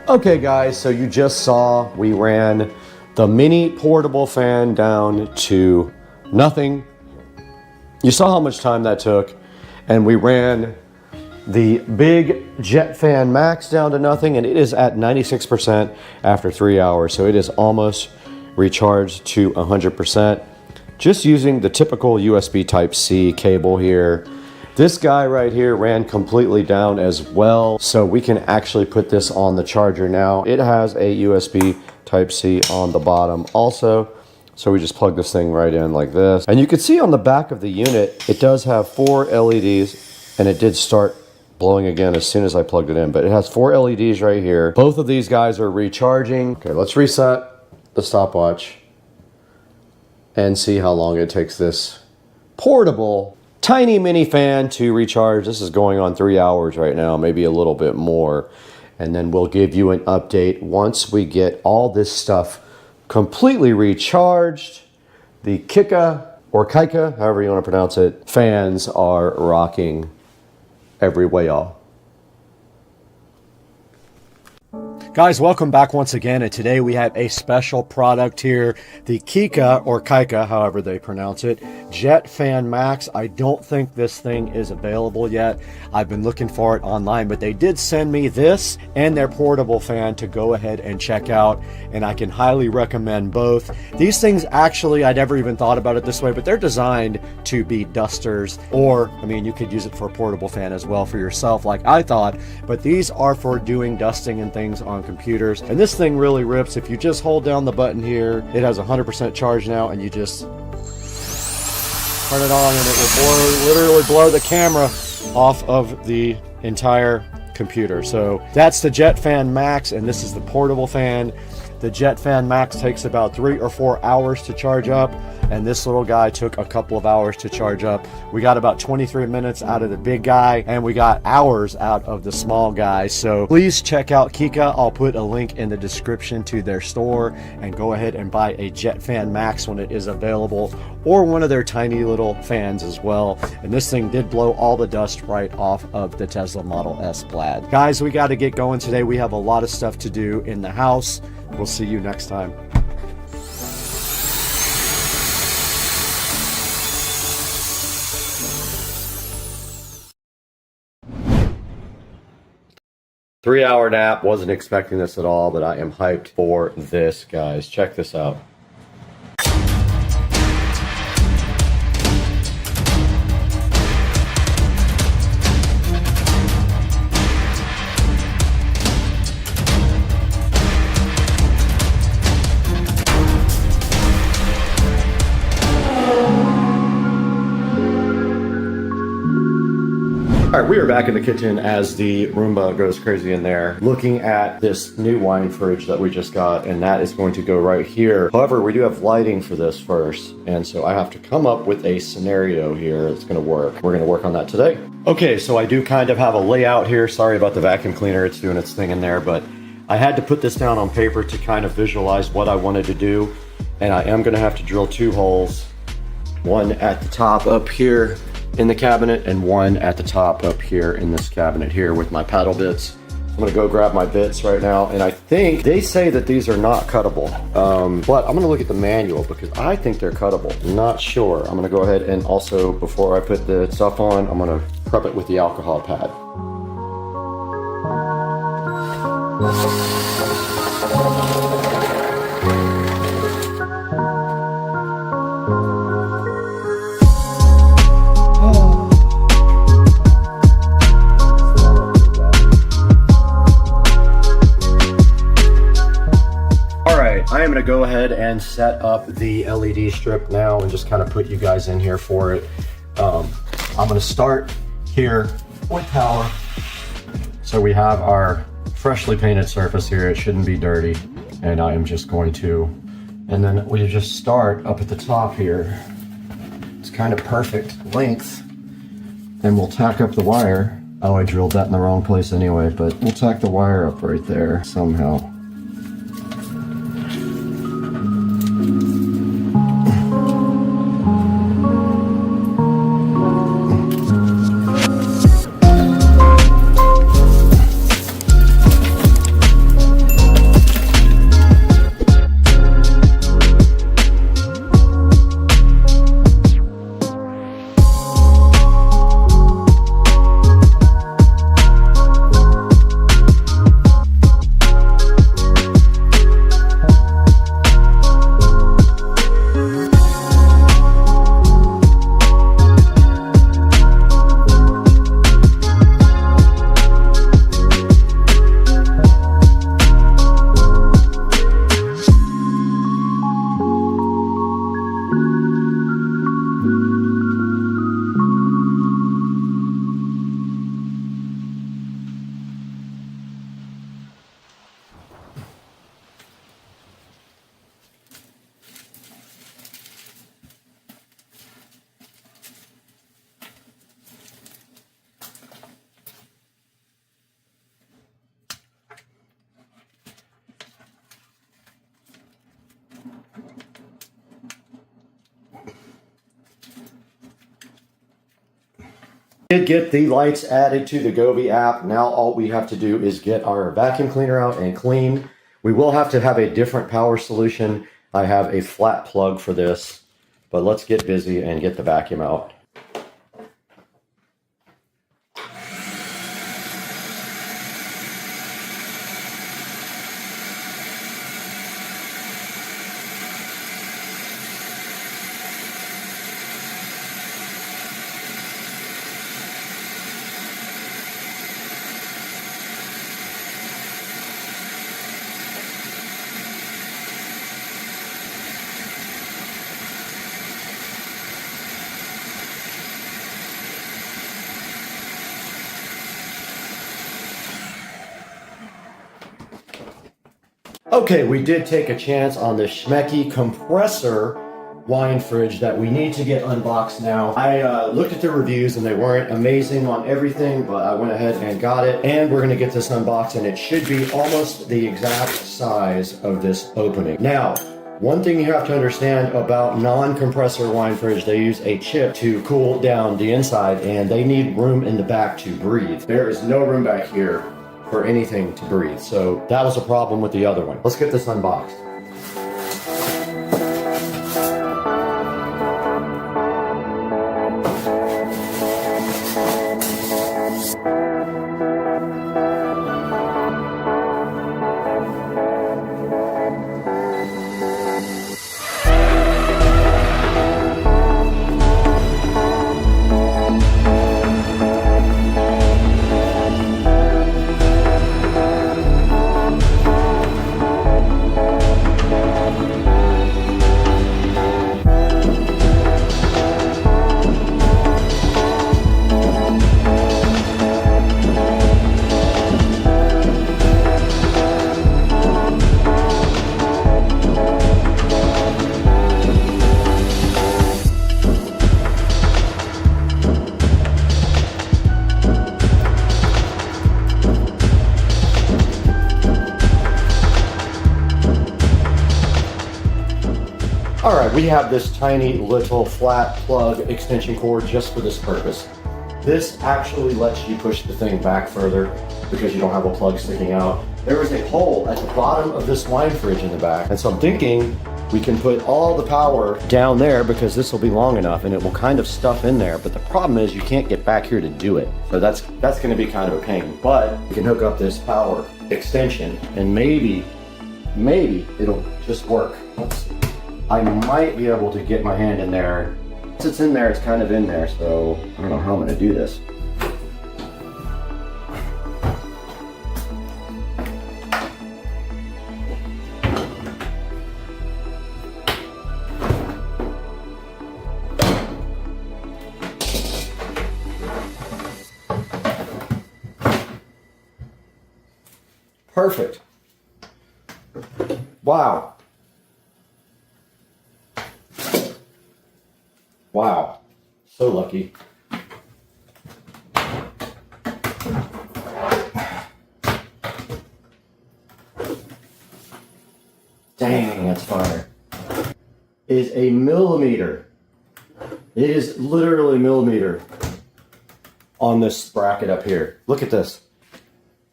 Okay, guys, so you just saw we ran the mini portable fan down to nothing. You saw how much time that took, and we ran the big JetFan Max down to nothing, and it is at 96% after 3 hours, so it is almost recharged to 100%. Just using the typical USB Type-C cable here. This guy right here ran completely down as well, so we can actually put this on the charger now. It has a USB Type-C on the bottom also, so we just plug this thing right in like this. And you can see on the back of the unit, it does have 4 LEDs, and it did start blowing again as soon as I plugged it in, but it has 4 LEDs right here. Both of these guys are recharging. Okay, let's reset the stopwatch and see how long it takes this portable tiny mini fan to recharge. This is going on 3 hours right now, maybe a little bit more. And then we'll give you an update once we get all this stuff completely recharged. The Kika, or Kika, however you want to pronounce it, fans are rocking every way, y'all. Guys, welcome back once again, and today we have a special product here, the Kika, or Kika, however they pronounce it, JetFan Max. I don't think this thing is available yet. I've been looking for it online, but they did send me this and their portable fan to go ahead and check out, and I can highly recommend both. These things actually, I never even thought about it this way, but they're designed to be dusters, or, I mean, you could use it for a portable fan as well for yourself, like I thought, but these are for doing dusting and things on computers. And this thing really rips. If you just hold down the button here, it has 100% charge now, and you just turn it on and it will literally blow the camera off of the entire computer. So that's the JetFan Max, and this is the portable fan. The JetFan Max takes about 3 or 4 hours to charge up, and this little guy took a couple of hours to charge up. We got about 23 minutes out of the big guy, and we got hours out of the small guy. So please check out Kika. I'll put a link in the description to their store, and go ahead and buy a JetFan Max when it is available, or one of their tiny little fans as well. And this thing did blow all the dust right off of the Tesla Model S Plaid. Guys, we got to get going today. We have a lot of stuff to do in the house. We'll see you next time. Three-hour nap. Wasn't expecting this at all, but I am hyped for this, guys. Check this out. All right, we are back in the kitchen as the Roomba goes crazy in there, looking at this new wine fridge that we just got, and that is going to go right here. However, we do have lighting for this first, and so I have to come up with a scenario here that's going to work. We're going to work on that today. Okay, so I do kind of have a layout here. Sorry about the vacuum cleaner. It's doing its thing in there, but I had to put this down on paper to kind of visualize what I wanted to do. And I am gonna have to drill 2 holes, one at the top up here in the cabinet and one at the top up here in this cabinet here with my paddle bits. I'm gonna go grab my bits right now, and I think they say that these are not cuttable, but I'm gonna look at the manual because I think they're cuttable. Not sure. I'm gonna go ahead and also, before I put the stuff on, I'm gonna prep it with the alcohol pad. I am going to go ahead and set up the LED strip now and just kind of put you guys in here for it. I'm going to start here with power. So we have our freshly painted surface here. It shouldn't be dirty. And I am just going to, and then we just start up at the top here. It's kind of perfect length. And we'll tack up the wire. Oh, I drilled that in the wrong place anyway, but we'll tack the wire up right there somehow. Did get the lights added to the Gobi app. Now all we have to do is get our vacuum cleaner out and clean. We will have to have a different power solution. I have a flat plug for this, but let's get busy and get the vacuum out. Okay, we did take a chance on the Schmecky compressor wine fridge that we need to get unboxed now. I looked at the reviews and they weren't amazing on everything, but I went ahead and got it. And we're gonna get this unboxed, and it should be almost the exact size of this opening. Now, one thing you have to understand about non-compressor wine fridge, they use a chip to cool down the inside, and they need room in the back to breathe. There is no room back here for anything to breathe. So that was a problem with the other one. Let's get this unboxed. All right, we have this tiny little flat plug extension cord just for this purpose. This actually lets you push the thing back further because you don't have a plug sticking out. There is a hole at the bottom of this wine fridge in the back. And so I'm thinking we can put all the power down there because this will be long enough and it will kind of stuff in there. But the problem is you can't get back here to do it. So that's gonna be kind of a pain. But you can hook up this power extension and maybe it'll just work. Let's see. I might be able to get my hand in there. Once it's in there, it's kind of in there. So I don't know how I'm gonna do this. Perfect. Wow. Wow. So lucky. Dang, that's fire. Is a millimeter. It is literally a millimeter on this bracket up here. Look at this.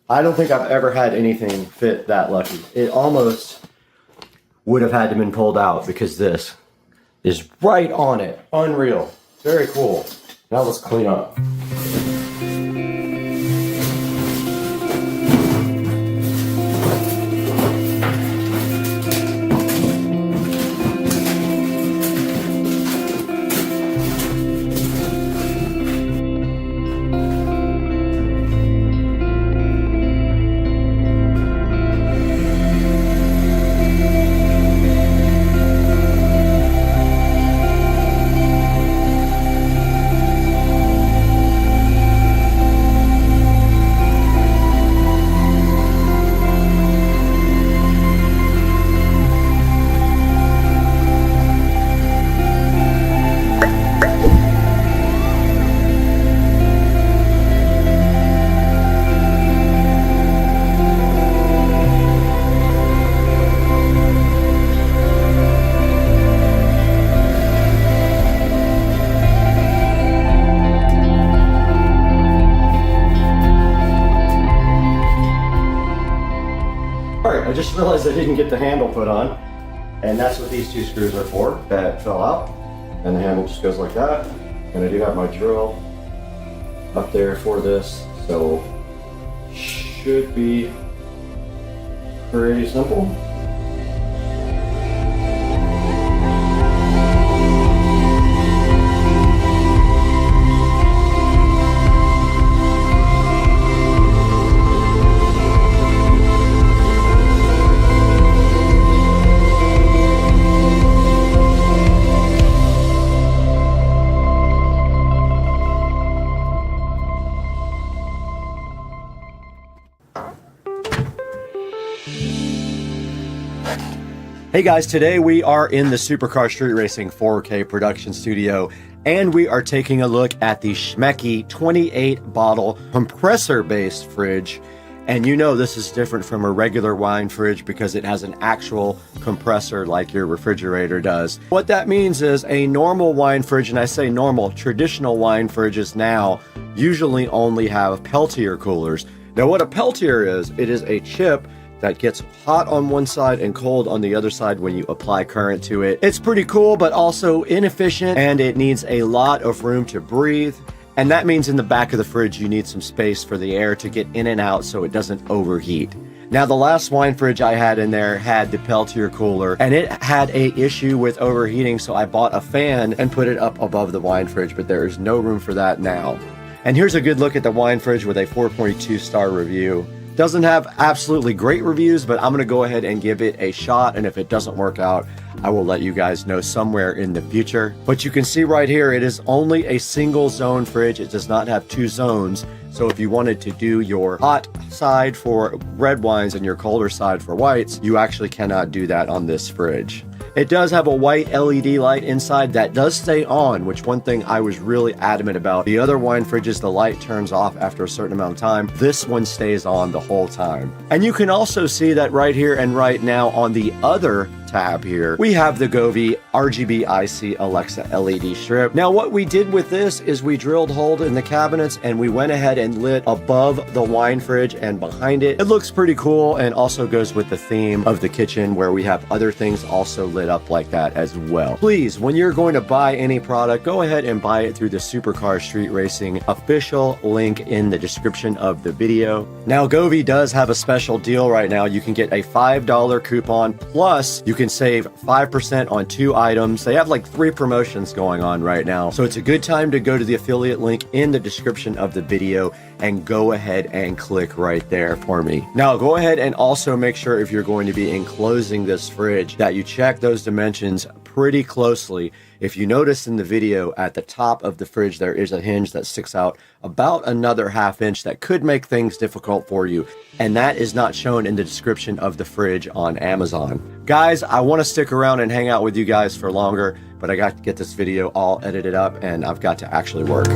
I don't think I've ever had anything fit that lucky. It almost would have had to been pulled out because this is right on it. Unreal. Very cool. Now let's clean up. I just realized I didn't get the handle put on, and that's what these two screws are for. That fell out, and the handle just goes like that. And I do have my drill up there for this, so should be pretty simple. Hey guys, today we are in the Supercar Street Racing 4K production studio, and we are taking a look at the Schmecky 28 bottle compressor based fridge. And you know this is different from a regular wine fridge because it has an actual compressor like your refrigerator does. What that means is a normal wine fridge, and I say normal, traditional wine fridges now usually only have Peltier coolers. Now what a Peltier is, it is a chip that gets hot on one side and cold on the other side when you apply current to it. It's pretty cool, but also inefficient, and it needs a lot of room to breathe. And that means in the back of the fridge, you need some space for the air to get in and out so it doesn't overheat. Now, the last wine fridge I had in there had the Peltier cooler, and it had a issue with overheating, so I bought a fan and put it up above the wine fridge, but there is no room for that now. And here's a good look at the wine fridge with a 4.2 star review. Doesn't have absolutely great reviews, but I'm going to go ahead and give it a shot, and if it doesn't work out, I will let you guys know somewhere in the future. But you can see right here, it is only a single zone fridge. It does not have two zones. So if you wanted to do your hot side for red wines and your colder side for whites, you actually cannot do that on this fridge. It does have a white LED light inside that does stay on, which one thing I was really adamant about. The other wine fridges, the light turns off after a certain amount of time. This one stays on the whole time. And you can also see that right here and right now on the other tab here, we have the Govee RGB IC Alexa LED strip. Now what we did with this is we drilled holes in the cabinets and we went ahead and lit above the wine fridge and behind it. It looks pretty cool and also goes with the theme of the kitchen where we have other things also lit up like that as well. Please, when you're going to buy any product, go ahead and buy it through the Supercar Street Racing official link in the description of the video. Now Govee does have a special deal right now. You can get a $5 coupon plus you can save 5% on 2 items. They have like 3 promotions going on right now. So it's a good time to go to the affiliate link in the description of the video and go ahead and click right there for me. Now go ahead and also make sure if you're going to be enclosing this fridge that you check those dimensions pretty closely. If you notice in the video at the top of the fridge there is a hinge that sticks out about another ½ inch that could make things difficult for you, and that is not shown in the description of the fridge on Amazon. Guys, I want to stick around and hang out with you guys for longer, but I got to get this video all edited up and I've got to actually work.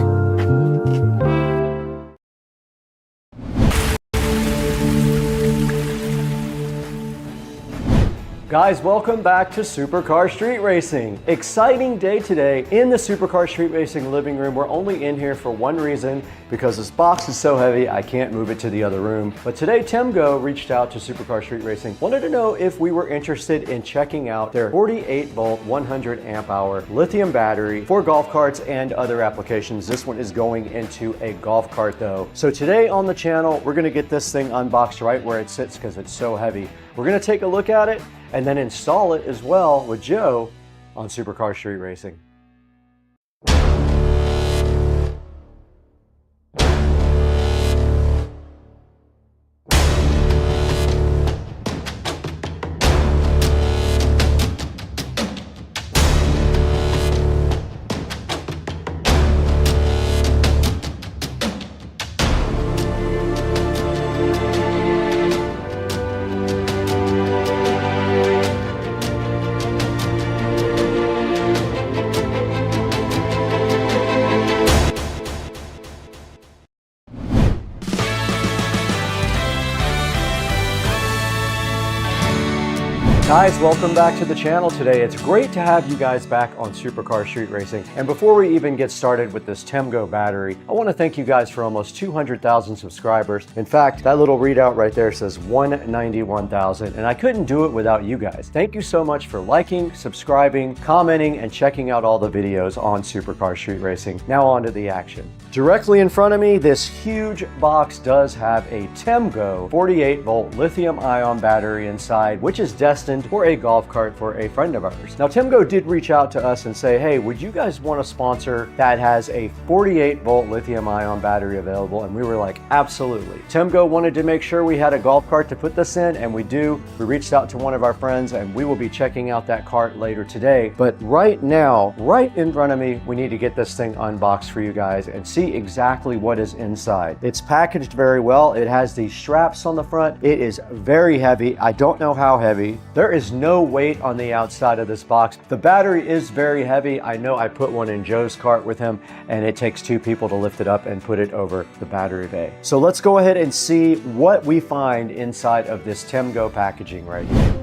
Guys, welcome back to Supercar Street Racing. Exciting day today in the Supercar Street Racing living room. We're only in here for one reason, because this box is so heavy I can't move it to the other room. But today Temgo reached out to Supercar Street Racing, wanted to know if we were interested in checking out their 48 volt 100 amp hour lithium battery for golf carts and other applications. This one is going into a golf cart though. So today on the channel, we're gonna get this thing unboxed right where it sits because it's so heavy. We're gonna take a look at it and then install it as well with Joe on Supercar Street Racing. Guys, welcome back to the channel today. It's great to have you guys back on Supercar Street Racing. And before we even get started with this Temgo battery, I want to thank you guys for almost 200,000 subscribers. In fact, that little readout right there says 191,000, and I couldn't do it without you guys. Thank you so much for liking, subscribing, commenting, and checking out all the videos on Supercar Street Racing. Now on to the action. Directly in front of me, this huge box does have a Temgo 48 volt lithium ion battery inside, which is destined for a golf cart for a friend of ours. Now, Temgo did reach out to us and say, hey, would you guys want a sponsor that has a 48 volt lithium ion battery available? And we were like, absolutely. Temgo wanted to make sure we had a golf cart to put this in, and we do. We reached out to one of our friends and we will be checking out that cart later today. But right now, right in front of me, we need to get this thing unboxed for you guys and see exactly what is inside. It's packaged very well. It has these straps on the front. It is very heavy. I don't know how heavy. There is no weight on the outside of this box. The battery is very heavy. I know I put one in Joe's cart with him, and it takes 2 people to lift it up and put it over the battery bay. So let's go ahead and see what we find inside of this Temgo packaging right here.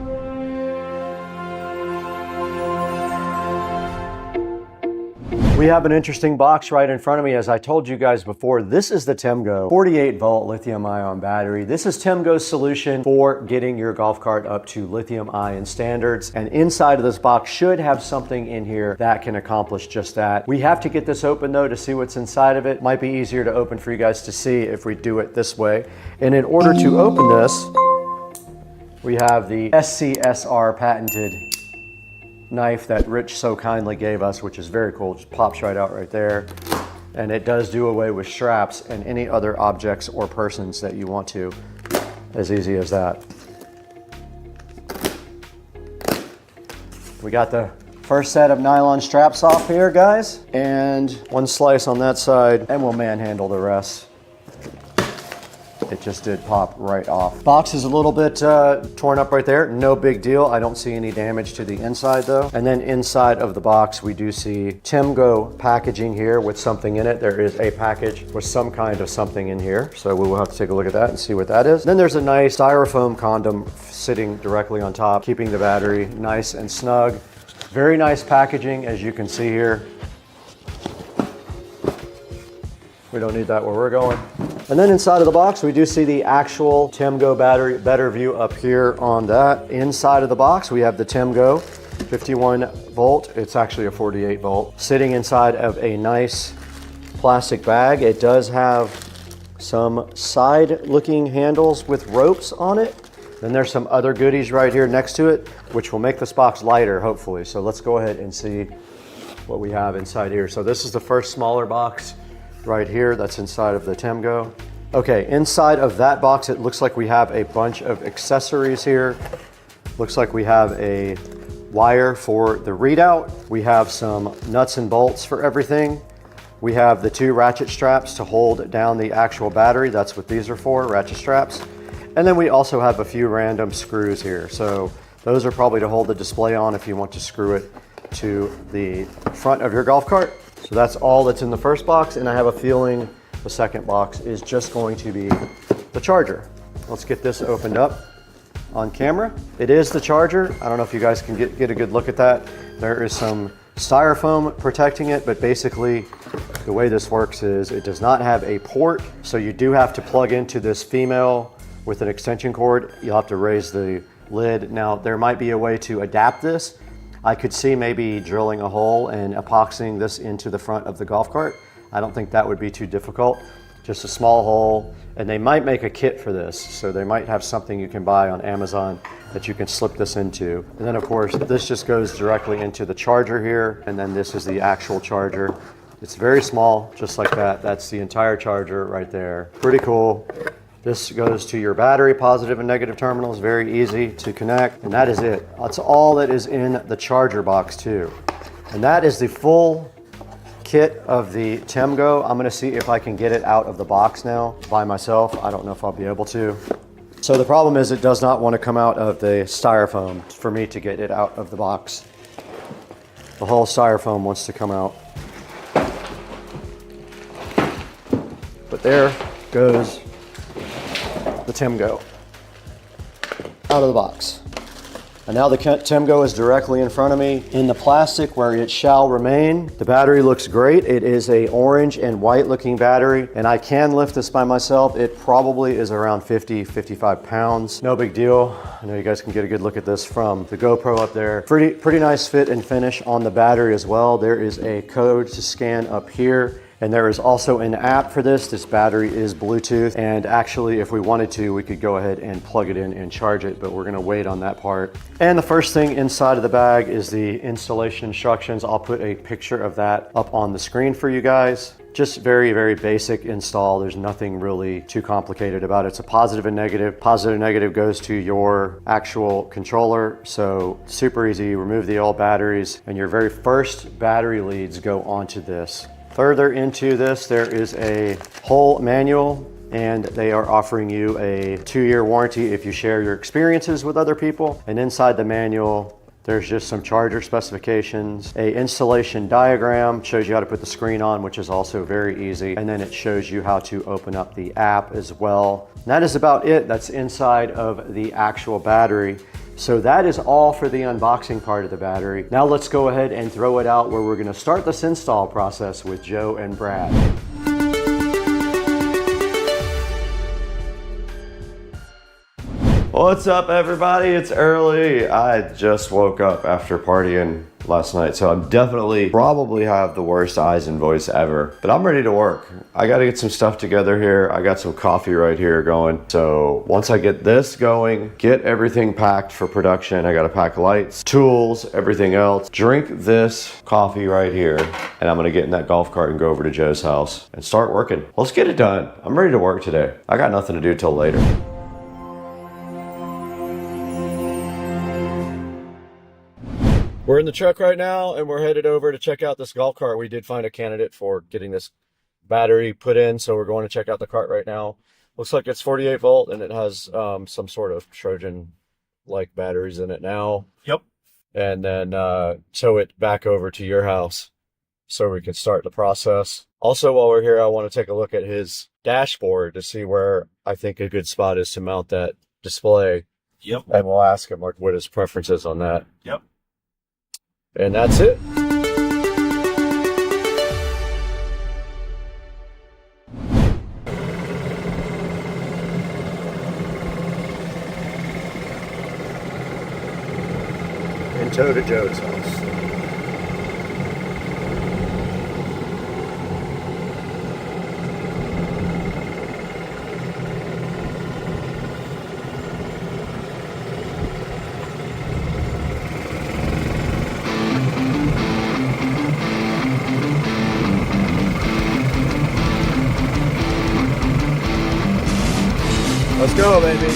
We have an interesting box right in front of me. As I told you guys before, this is the Temgo 48 volt lithium ion battery. This is Temgo's solution for getting your golf cart up to lithium ion standards. And inside of this box should have something in here that can accomplish just that. We have to get this open though to see what's inside of it. Might be easier to open for you guys to see if we do it this way. And in order to open this, we have the SCSR patented knife that Rich so kindly gave us, which is very cool. It just pops right out right there. And it does do away with straps and any other objects or persons that you want to. As easy as that. We got the first set of nylon straps off here, guys. And one slice on that side, and we'll manhandle the rest. It just did pop right off. Box is a little bit torn up right there. No big deal. I don't see any damage to the inside though. And then inside of the box, we do see TIMGO packaging here with something in it. There is a package with some kind of something in here. So we will have to take a look at that and see what that is. Then there's a nice styrofoam condom sitting directly on top, keeping the battery nice and snug. Very nice packaging, as you can see here. We don't need that where we're going. And then inside of the box, we do see the actual TIMGO battery. Better view up here on that. Inside of the box, we have the TIMGO 51 volt. It's actually a 48 volt. Sitting inside of a nice plastic bag. It does have some side-looking handles with ropes on it. Then there's some other goodies right here next to it, which will make this box lighter, hopefully. So let's go ahead and see what we have inside here. So this is the first smaller box right here that's inside of the TIMGO. Okay, inside of that box, it looks like we have a bunch of accessories here. Looks like we have a wire for the readout. We have some nuts and bolts for everything. We have the 2 ratchet straps to hold down the actual battery. That's what these are for, ratchet straps. And then we also have a few random screws here. So those are probably to hold the display on if you want to screw it to the front of your golf cart. So that's all that's in the first box, and I have a feeling the second box is just going to be the charger. Let's get this opened up on camera. It is the charger. I don't know if you guys can get a good look at that. There is some styrofoam protecting it, but basically the way this works is it does not have a port, so you do have to plug into this female with an extension cord. You'll have to raise the lid. Now, there might be a way to adapt this. I could see maybe drilling a hole and epoxying this into the front of the golf cart. I don't think that would be too difficult. Just a small hole, and they might make a kit for this. So they might have something you can buy on Amazon that you can slip this into. And then of course, this just goes directly into the charger here. And then this is the actual charger. It's very small, just like that. That's the entire charger right there. Pretty cool. This goes to your battery, positive and negative terminals, very easy to connect, and that is it. That's all that is in the charger box too. And that is the full kit of the TIMGO. I'm gonna see if I can get it out of the box now by myself. I don't know if I'll be able to. So the problem is it does not want to come out of the styrofoam for me to get it out of the box. The whole styrofoam wants to come out. But there goes the TIMGO out of the box. And now the TIMGO is directly in front of me in the plastic where it shall remain. The battery looks great. It is a orange and white looking battery, and I can lift this by myself. It probably is around 50-55 pounds. No big deal. I know you guys can get a good look at this from the GoPro up there. Pretty nice fit and finish on the battery as well. There is a code to scan up here. And there is also an app for this. This battery is Bluetooth, and actually if we wanted to, we could go ahead and plug it in and charge it, but we're gonna wait on that part. And the first thing inside of the bag is the installation instructions. I'll put a picture of that up on the screen for you guys. Just very, very basic install. There's nothing really too complicated about it. It's a positive and negative. Positive and negative goes to your actual controller. So super easy, remove the old batteries, and your very first battery leads go onto this. Further into this, there is a whole manual, and they are offering you a 2-year warranty if you share your experiences with other people. And inside the manual, there's just some charger specifications, a installation diagram, shows you how to put the screen on, which is also very easy. And then it shows you how to open up the app as well. And that is about it. That's inside of the actual battery. So that is all for the unboxing part of the battery. Now let's go ahead and throw it out where we're gonna start this install process with Joe and Brad. What's up everybody? It's early. I just woke up after partying last night, so I'm probably have the worst eyes and voice ever, but I'm ready to work. I gotta get some stuff together here. I got some coffee right here going. So once I get this going, get everything packed for production. I gotta pack lights, tools, everything else. Drink this coffee right here, and I'm gonna get in that golf cart and go over to Joe's house and start working. Let's get it done. I'm ready to work today. I got nothing to do till later. We're in the truck right now, and we're headed over to check out this golf cart. We did find a candidate for getting this battery put in, so we're going to check out the cart right now. Looks like it's 48 volt and it has some sort of Trojan-like batteries in it now. Yep. And then tow it back over to your house so we can start the process. Also, while we're here, I want to take a look at his dashboard to see where I think a good spot is to mount that display. Yep. And we'll ask him what his preference is on that. Yep. And that's it. And tow to Joe's house. Let's go, baby.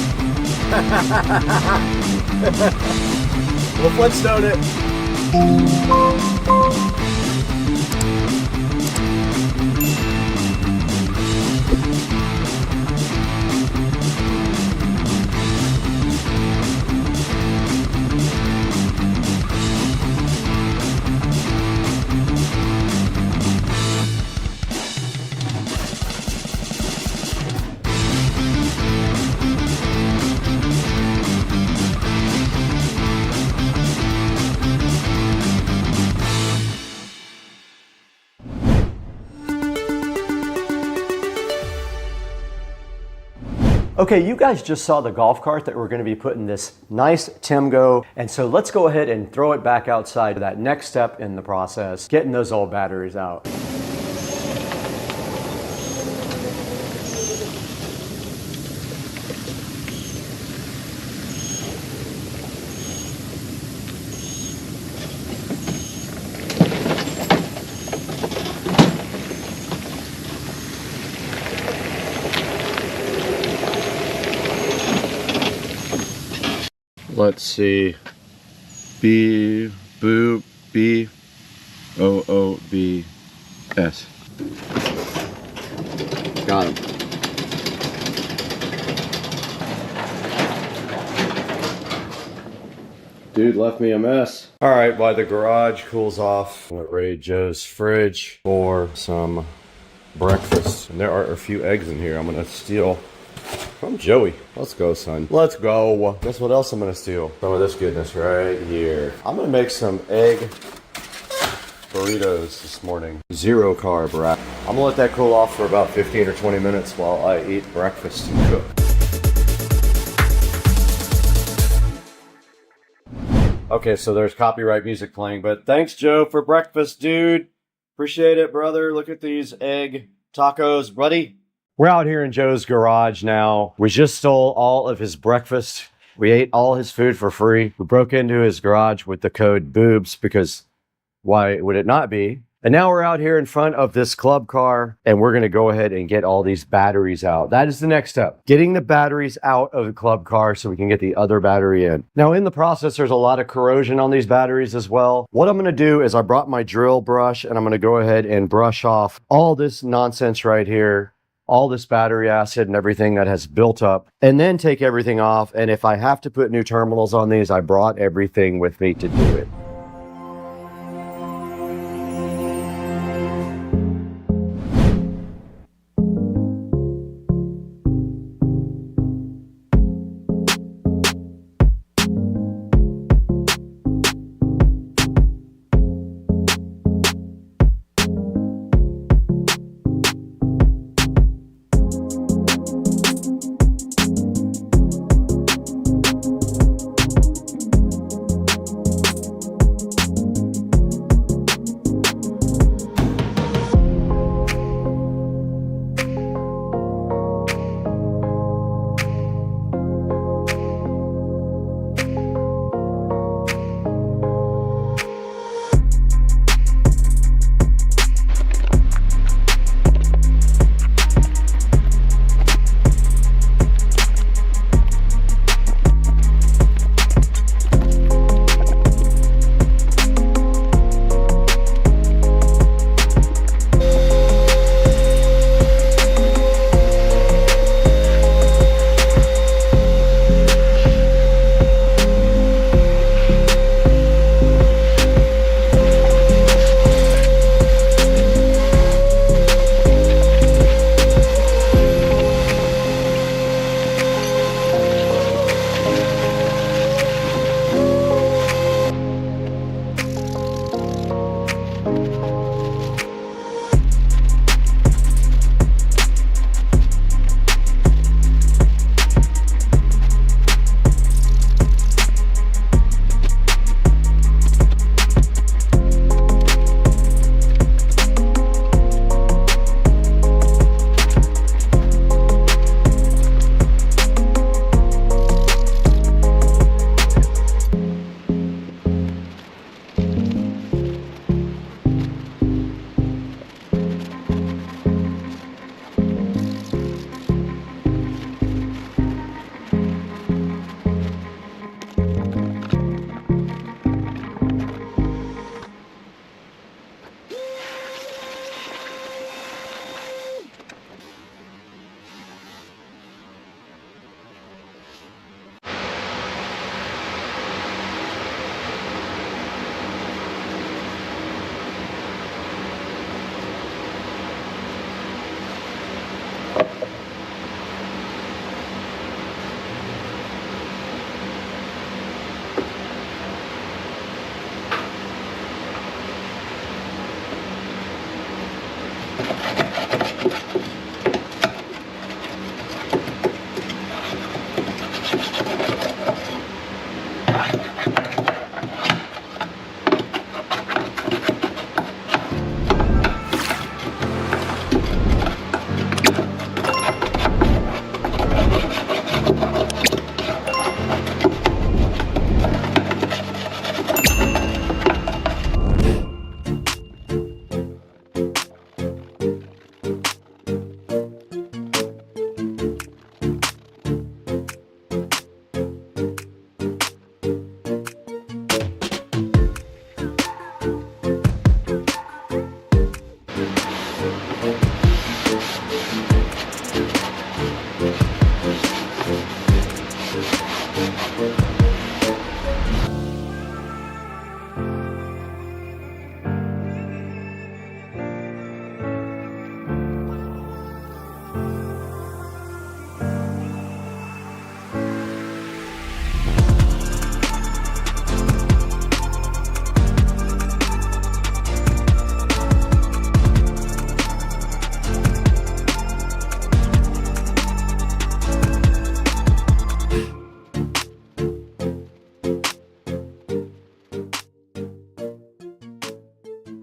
We'll Flintstone it. Okay, you guys just saw the golf cart that we're going to be putting this nice Timgo, and so let's go ahead and throw it back outside to that next step in the process, getting those old batteries out. Let's see. B O O B S. Got him. Dude left me a mess. All right, while the garage cools off, I'm gonna raid Joe's fridge for some breakfast. And there are a few eggs in here I'm gonna steal from Joey. Let's go, son. Let's go. Guess what else I'm gonna steal? Some of this goodness right here. I'm gonna make some egg burritos this morning. 0 carb wrap. I'm gonna let that cool off for about 15 or 20 minutes while I eat breakfast and cook. Okay, so there's copyright music playing, but thanks, Joe, for breakfast, dude. Appreciate it, brother. Look at these egg tacos, buddy. We're out here in Joe's garage now. We just stole all of his breakfast. We ate all his food for free. We broke into his garage with the code BOOBS because why would it not be? And now we're out here in front of this club car and we're gonna go ahead and get all these batteries out. That is the next step, getting the batteries out of the club car so we can get the other battery in. Now in the process, there's a lot of corrosion on these batteries as well. What I'm gonna do is I brought my drill brush and I'm gonna go ahead and brush off all this nonsense right here, all this battery acid and everything that has built up, and then take everything off. And if I have to put new terminals on these, I brought everything with me to do it.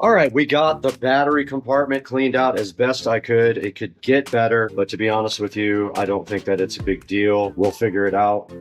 All right, we got the battery compartment cleaned out as best I could. It could get better, but to be honest with you, I don't think that it's a big deal. We'll figure it out.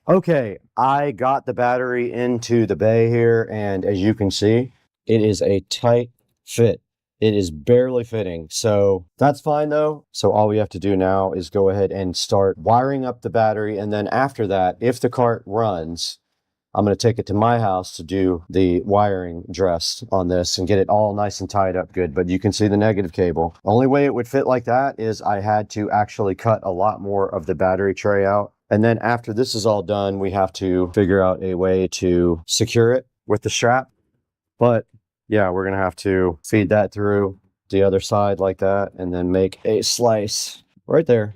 Okay, I got the battery into the bay here, and as you can see, it is a tight fit. It is barely fitting, so that's fine though. So all we have to do now is go ahead and start wiring up the battery, and then after that, if the cart runs, I'm going to take it to my house to do the wiring dress on this and get it all nice and tied up good. But you can see the negative cable. Only way it would fit like that is I had to actually cut a lot more of the battery tray out. And then after this is all done, we have to figure out a way to secure it with the strap. But yeah, we're going to have to feed that through the other side like that and then make a slice right there.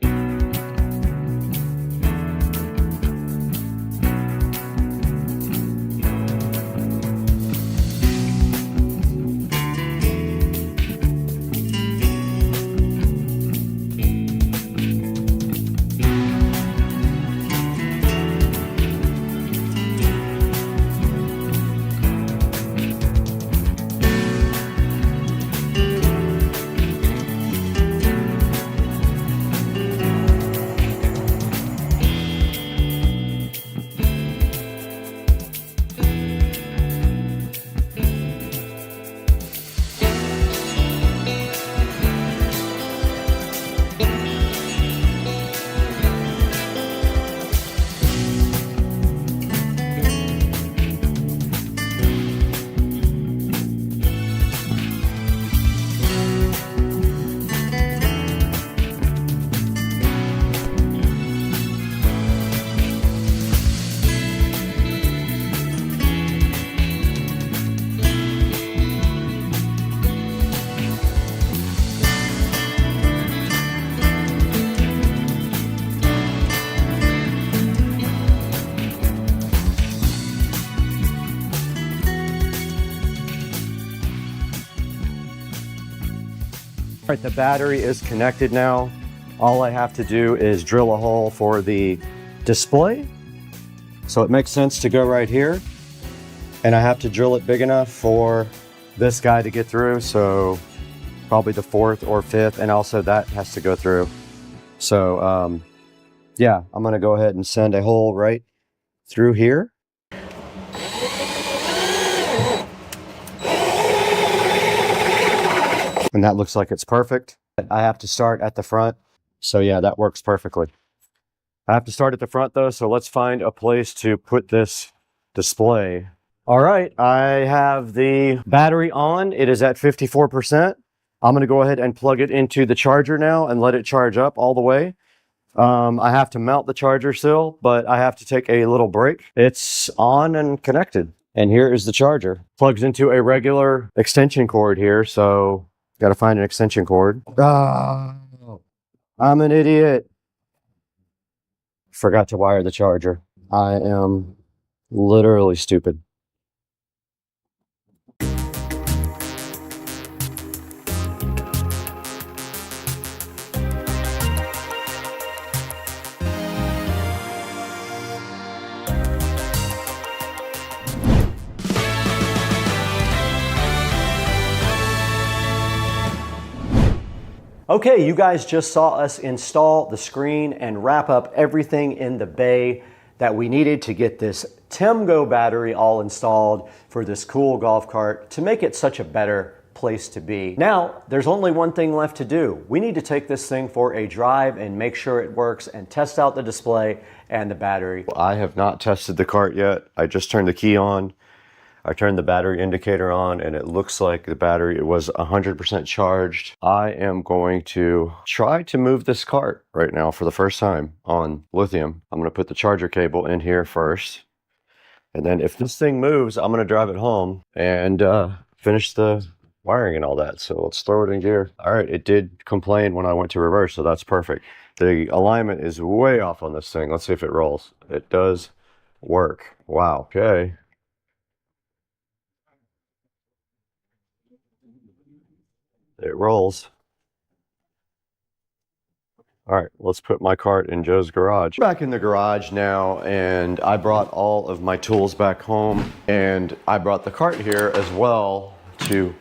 All right, the battery is connected now. All I have to do is drill a hole for the display. So it makes sense to go right here. And I have to drill it big enough for this guy to get through. So probably the 4th or 5th. And also that has to go through. So yeah, I'm gonna go ahead and send a hole right through here. And that looks like it's perfect. I have to start at the front. So yeah, that works perfectly. I have to start at the front though, so let's find a place to put this display. All right, I have the battery on. It is at 54%. I'm gonna go ahead and plug it into the charger now and let it charge up all the way. I have to mount the charger still, but I have to take a little break. It's on and connected. And here is the charger. Plugs into a regular extension cord here, so got to find an extension cord. Oh, I'm an idiot. Forgot to wire the charger. I am literally stupid. Okay, you guys just saw us install the screen and wrap up everything in the bay. that we needed to get this TEMGO battery all installed for this cool golf cart to make it such a better place to be. Now, there's only one thing left to do. We need to take this thing for a drive and make sure it works and test out the display and the battery. I have not tested the cart yet. I just turned the key on. I turned the battery indicator on and it looks like the battery was 100% charged. I am going to try to move this cart right now for the first time on lithium. I'm going to put the charger cable in here first. And then if this thing moves, I'm going to drive it home and finish the wiring and all that. So let's throw it in gear. All right, it did complain when I went to reverse, so that's perfect. The alignment is way off on this thing. Let's see if it rolls. It does work. Wow, okay. It rolls. All right, let's put my cart in Joe's garage. Back in the garage now, and I brought all of my tools back home, and I brought the cart here as well to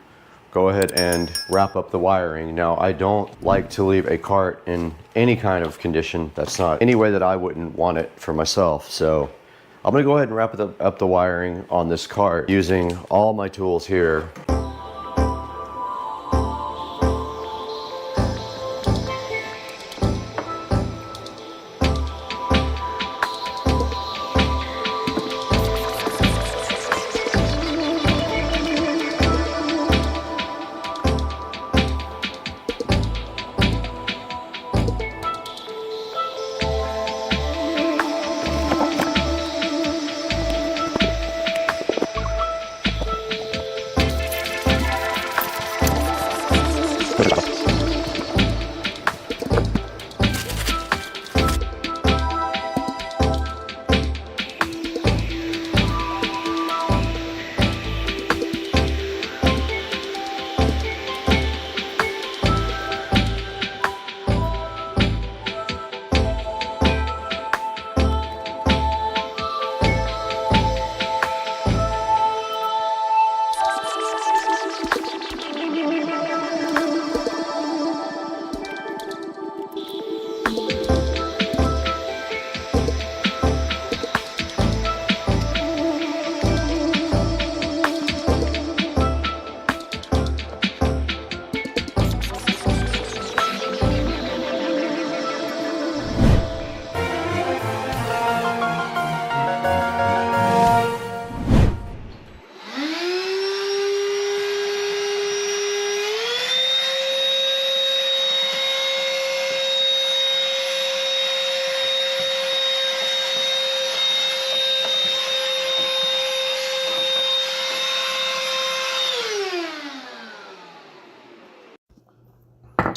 go ahead and wrap up the wiring. Now, I don't like to leave a cart in any kind of condition. That's not any way that I wouldn't want it for myself. So I'm gonna go ahead and wrap up the wiring on this cart using all my tools here.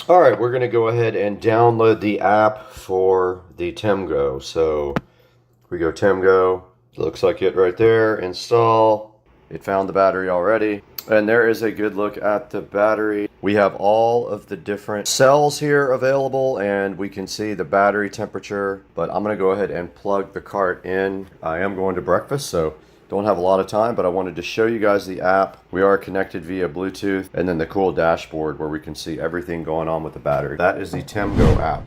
All right, we're going to go ahead and download the app for the TEMGO. So we go TEMGO, looks like it right there, install. It found the battery already. And there is a good look at the battery. We have all of the different cells here available and we can see the battery temperature, but I'm going to go ahead and plug the cart in. I am going to breakfast, so don't have a lot of time, but I wanted to show you guys the app. We are connected via Bluetooth, and then the cool dashboard where we can see everything going on with the battery. That is the TEMGO app.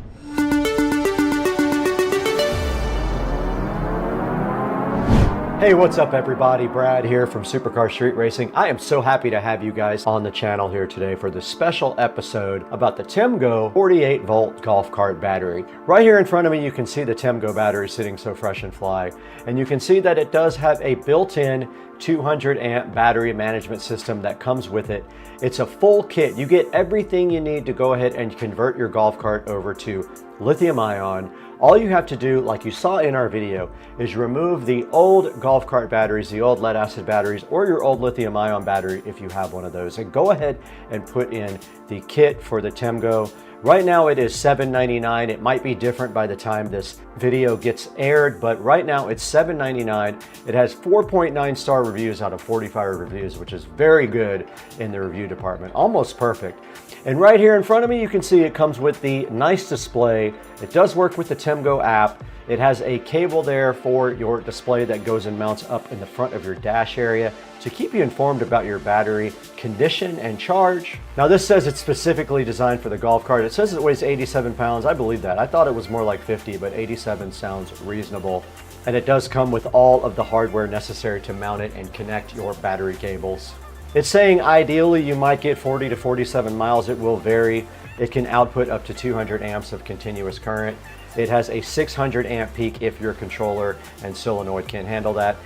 Hey, what's up everybody? Brad here from Supercar Street Racing. I am so happy to have you guys on the channel here today for this special episode about the TEMGO 48 volt golf cart battery. Right here in front of me you can see the TEMGO battery sitting so fresh and fly, and you can see that it does have a built-in 200 amp battery management system that comes with it. It's a full kit. You get everything you need to go ahead and convert your golf cart over to lithium ion. All you have to do, like you saw in our video, is remove the old golf cart batteries, the old lead acid batteries, or your old lithium ion battery if you have one of those, and go ahead and put in the kit for the TEMGO. Right now it is $7.99. It might be different by the time this video gets aired, but right now it's $7.99. It has 4.9 star reviews out of 45 reviews, which is very good in the review department, almost perfect. And right here in front of me, you can see it comes with the nice display. It does work with the TEMGO app. It has a cable there for your display that goes and mounts up in the front of your dash area to keep you informed about your battery condition and charge. Now this says it's specifically designed for the golf cart. It says it weighs 87 pounds. I believe that. I thought it was more like 50, but 87 sounds reasonable. and it does come with all of the hardware necessary to mount it and connect your battery cables. It's saying ideally you might get 40 to 47 miles. It will vary. It can output up to 200 amps of continuous current. It has a 600 amp peak if your controller and solenoid can handle that.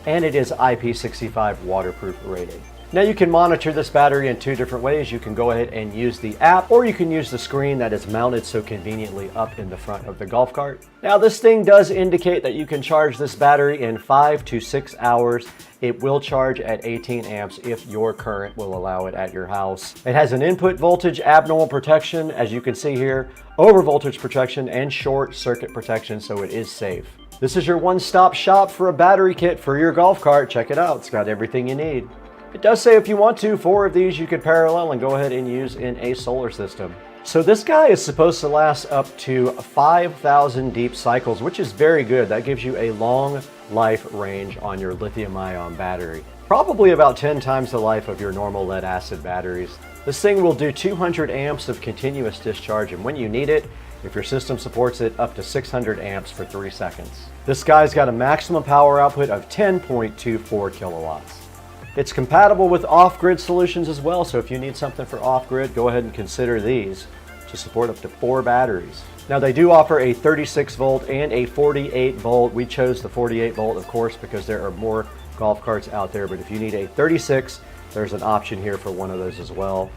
And it is IP65 waterproof rated. Now you can monitor this battery in two different ways. You can go ahead and use the app, or you can use the screen that is mounted so conveniently up in the front of the golf cart. Now this thing does indicate that you can charge this battery in 5 to 6 hours. It will charge at 18 amps if your current will allow it at your house. It has an input voltage abnormal protection, as you can see here, over voltage protection, and short circuit protection, so it is safe. This is your one-stop shop for a battery kit for your golf cart. Check it out, it's got everything you need. It does say if you want to, 4 of these you could parallel and go ahead and use in a solar system. So this guy is supposed to last up to 5,000 deep cycles, which is very good. That gives you a long life range on your lithium-ion battery. Probably about 10 times the life of your normal lead-acid batteries. This thing will do 200 amps of continuous discharge, and when you need it, if your system supports it, up to 600 amps for 3 seconds. This guy's got a maximum power output of 10.24 kilowatts. It's compatible with off-grid solutions as well, so if you need something for off-grid, go ahead and consider these to support up to 4 batteries. Now they do offer a 36 volt and a 48 volt. We chose the 48 volt, of course, because there are more golf carts out there, but if you need a 36, there's an option here for one of those as well.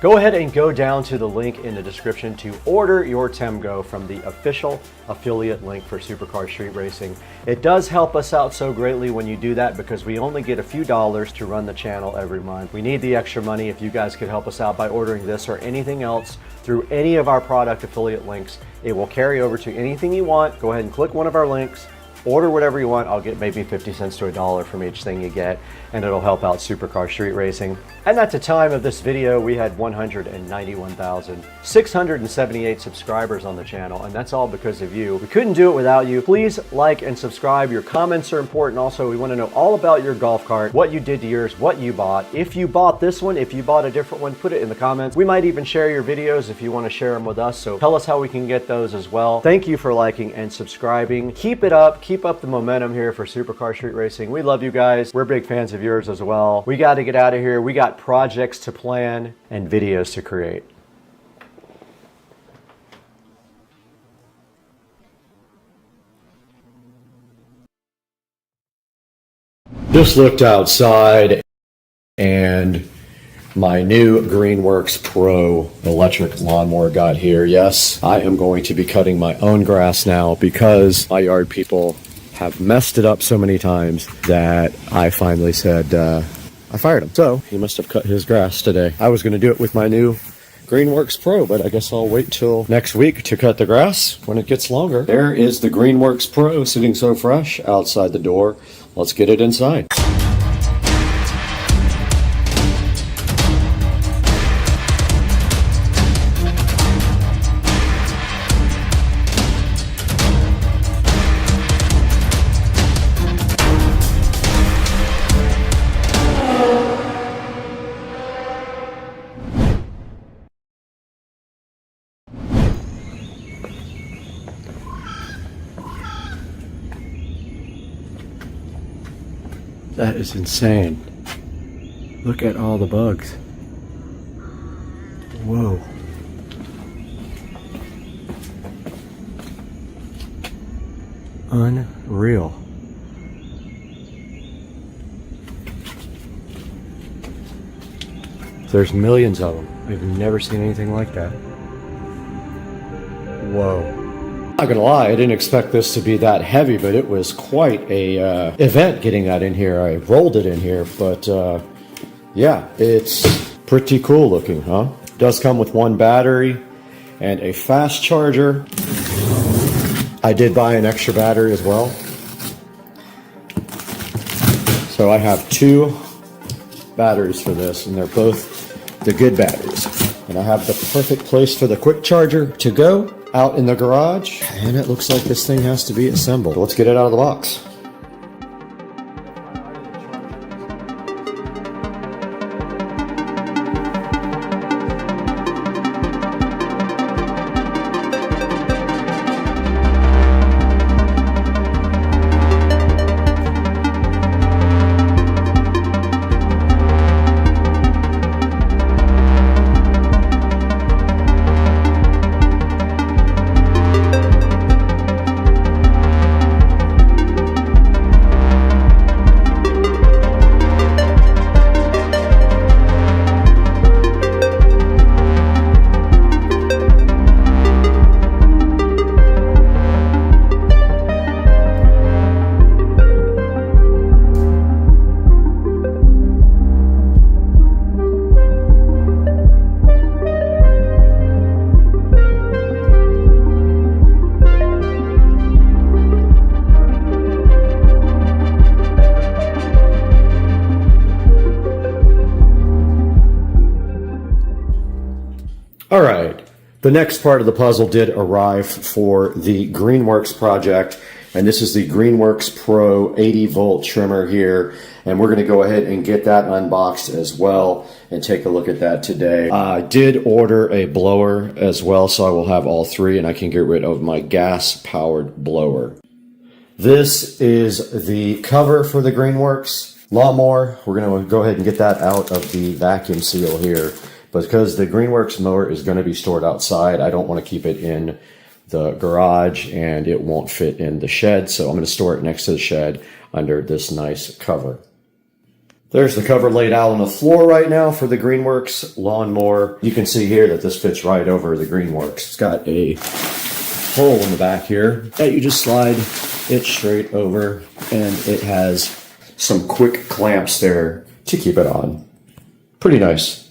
Go ahead and go down to the link in the description to order your Temgo from the official affiliate link for Supercar Street Racing. It does help us out so greatly when you do that, because we only get a few dollars to run the channel every month. We need the extra money. If you guys could help us out by ordering this or anything else through any of our product affiliate links, it will carry over to anything you want. Go ahead and click one of our links. Order whatever you want. I'll get maybe 50 cents to $1 from each thing you get, and it'll help out Supercar Street Racing. And at the time of this video, we had 191,678 subscribers on the channel, and that's all because of you. We couldn't do it without you. Please like and subscribe. Your comments are important. Also, we want to know all about your golf cart, what you did to yours, what you bought. If you bought this one, if you bought a different one, put it in the comments. We might even share your videos if you want to share them with us, so tell us how we can get those as well. Thank you for liking and subscribing. Keep it up. Keep up the momentum here for Supercar Street Racing. We love you guys. We're big fans of yours as well. We got to get out of here. We got projects to plan and videos to create. Just looked outside and my new Greenworks Pro electric lawnmower got here. Yes, I am going to be cutting my own grass now because my yard people have messed it up so many times that I finally said I fired him. So he must have cut his grass today. I was going to do it with my new Greenworks Pro, but I guess I'll wait till next week to cut the grass when it gets longer. There is the Greenworks Pro sitting so fresh outside the door. Let's get it inside. That is insane. Look at all the bugs. Whoa. Unreal. There's millions of them. I've never seen anything like that. Whoa. Not gonna lie, I didn't expect this to be that heavy, but it was quite a event getting that in here. I rolled it in here, but yeah, it's pretty cool looking, huh? It does come with one battery and a fast charger. I did buy an extra battery as well. So I have 2 batteries for this, and they're both the good batteries. And I have the perfect place for the quick charger to go. Out in the garage, and it looks like this thing has to be assembled. Let's get it out of the box. All right, the next part of the puzzle did arrive for the Greenworks project, and this is the Greenworks Pro 80 volt trimmer here, and we're going to go ahead and get that unboxed as well and take a look at that today. I did order a blower as well, so I will have all three, and I can get rid of my gas-powered blower. This is the cover for the Greenworks lawnmower. We're going to go ahead and get that out of the vacuum seal here. But because the Greenworks mower is going to be stored outside, I don't want to keep it in the garage and it won't fit in the shed. So I'm going to store it next to the shed under this nice cover. There's the cover laid out on the floor right now for the Greenworks lawnmower. You can see here that this fits right over the Greenworks. It's got a hole in the back here that you just slide it straight over, and it has some quick clamps there to keep it on. Pretty nice.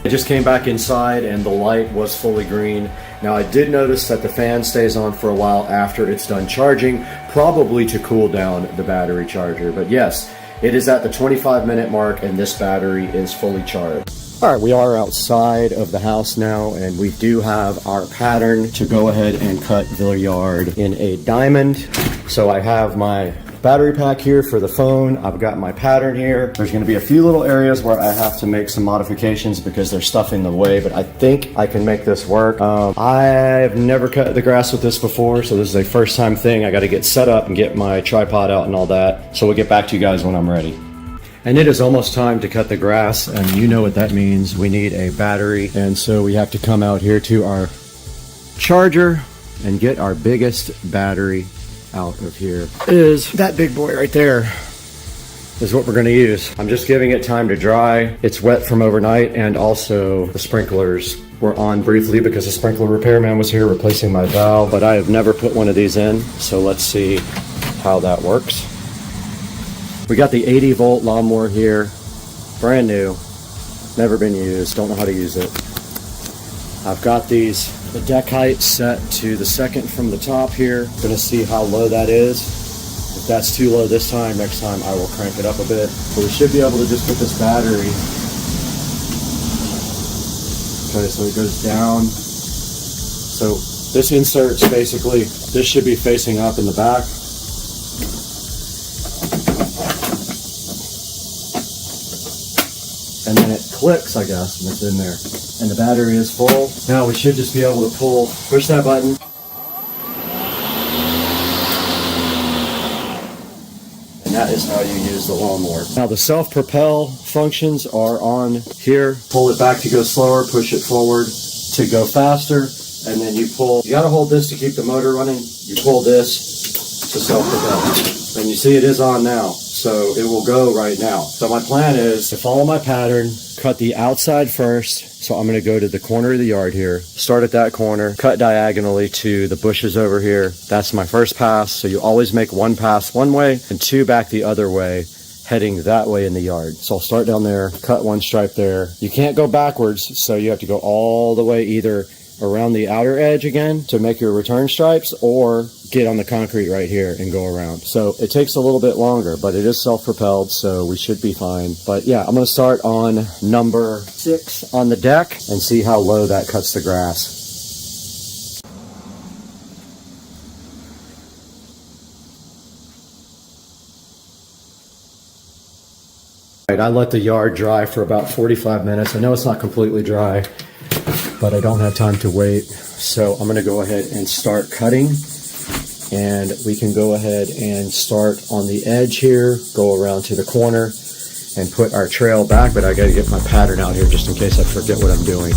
I just came back inside and the light was fully green. Now I did notice that the fan stays on for a while after it's done charging, probably to cool down the battery charger. But yes, it is at the 25-minute mark and this battery is fully charged. All right, we are outside of the house now, and we do have our pattern to go ahead and cut the yard in a diamond. So I have my battery pack here for the phone. I've got my pattern here. There's going to be a few little areas where I have to make some modifications because there's stuff in the way, but I think I can make this work. I've never cut the grass with this before, so this is a first time thing. I got to get set up and get my tripod out and all that. So we'll get back to you guys when I'm ready. And it is almost time to cut the grass, and you know what that means. We need a battery, and so we have to come out here to our charger and get our biggest battery out of here. Is that big boy right there. is what we're going to use. I'm just giving it time to dry. It's wet from overnight, and also the sprinklers were on briefly because the sprinkler repairman was here replacing my valve, but I have never put one of these in, so let's see how that works. We got the 80 volt lawnmower here, brand new, never been used, don't know how to use it. I've got the deck height set to the second from the top here. Gonna see how low that is. If that's too low this time, next time I will crank it up a bit. But we should be able to just put this battery. Okay, so it goes down. So this insert's basically, this should be facing up in the back. And then it clicks, I guess, and it's in there. And the battery is full. Now we should just be able to push that button. And that is how you use the lawnmower. Now the self-propel functions are on here. Pull it back to go slower, push it forward to go faster, and then you pull. You gotta hold this to keep the motor running. You pull this to self-propel. And you see it is on now, so it will go right now. So my plan is to follow my pattern, cut the outside first. So I'm gonna go to the corner of the yard here, start at that corner, cut diagonally to the bushes over here. That's my first pass. So you always make one pass one way and two back the other way, heading that way in the yard. So I'll start down there, cut one stripe there. You can't go backwards, so you have to go all the way either around the outer edge again to make your return stripes, or get on the concrete right here and go around. So it takes a little bit longer, but it is self-propelled, so we should be fine. But yeah, I'm gonna start on number 6 on the deck and see how low that cuts the grass. Right, I let the yard dry for about 45 minutes. I know it's not completely dry, but I don't have time to wait. So I'm gonna go ahead and start cutting, and we can go ahead and start on the edge here, go around to the corner and put our trail back, but I gotta get my pattern out here just in case I forget what I'm doing.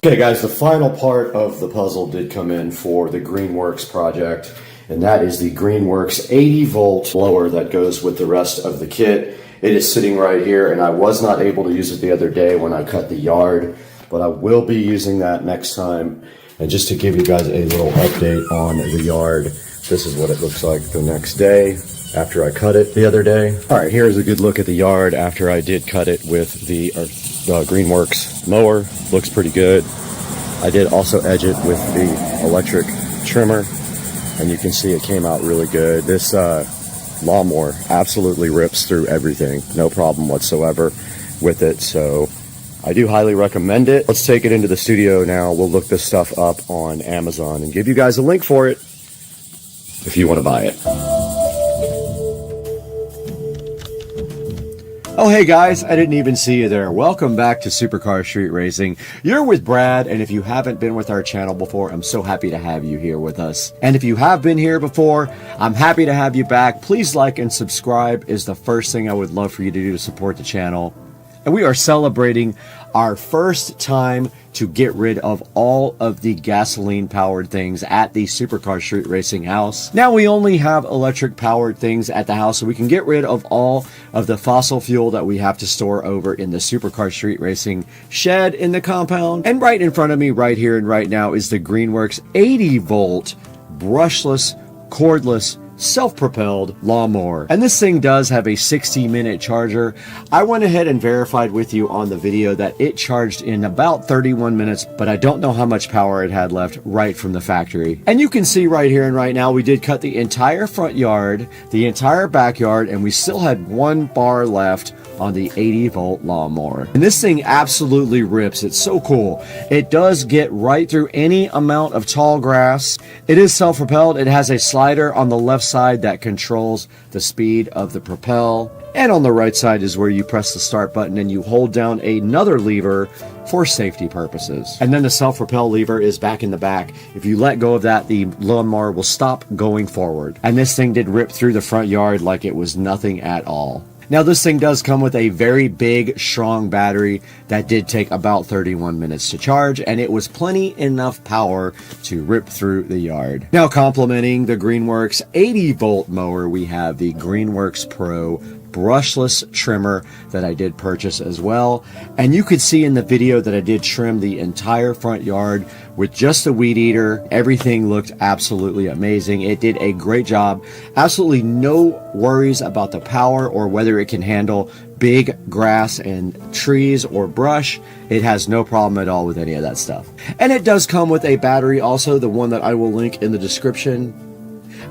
Okay guys, the final part of the puzzle did come in for the Greenworks project, and that is the Greenworks 80 volt blower that goes with the rest of the kit. It is sitting right here, and I was not able to use it the other day when I cut the yard, but I will be using that next time. And just to give you guys a little update on the yard, this is what it looks like the next day after I cut it the other day. All right, here's a good look at the yard after I did cut it with the Greenworks mower. Looks pretty good. I did also edge it with the electric trimmer, and you can see it came out really good. This lawnmower absolutely rips through everything, no problem whatsoever with it, so I do highly recommend it. Let's take it into the studio now. We'll look this stuff up on Amazon and give you guys a link for it if you want to buy it. Oh, hey guys, I didn't even see you there. Welcome back to Supercar Street Racing. You're with Brad, and if you haven't been with our channel before, I'm so happy to have you here with us. And if you have been here before, I'm happy to have you back. Please like and subscribe is the first thing I would love for you to do to support the channel. And we are celebrating our first time to get rid of all of the gasoline powered things at the Supercar Street Racing house. Now we only have electric powered things at the house, so we can get rid of all of the fossil fuel that we have to store over in the Supercar Street Racing shed in the compound. And right in front of me right here and right now is the Greenworks 80 volt brushless cordless self-propelled lawnmower. And this thing does have a 60-minute charger. I went ahead and verified with you on the video that it charged in about 31 minutes, but I don't know how much power it had left right from the factory. And you can see right here and right now, we did cut the entire front yard, the entire backyard, and we still had one bar left on the 80 volt lawnmower. And this thing absolutely rips. It's so cool. It does get right through any amount of tall grass. It is self-propelled. It has a slider on the left side that controls the speed of the propel. And on the right side is where you press the start button and you hold down another lever for safety purposes. And then the self-propel lever is back in the back. If you let go of that, the lawnmower will stop going forward. And this thing did rip through the front yard like it was nothing at all. Now this thing does come with a very big, strong battery that did take about 31 minutes to charge, and it was plenty enough power to rip through the yard. Now complementing the Greenworks 80 volt mower, we have the Greenworks Pro brushless trimmer that I did purchase as well. And you could see in the video that I did trim the entire front yard with just the weed eater. Everything looked absolutely amazing. It did a great job. Absolutely no worries about the power or whether it can handle big grass and trees or brush. It has no problem at all with any of that stuff. And it does come with a battery also, the one that I will link in the description.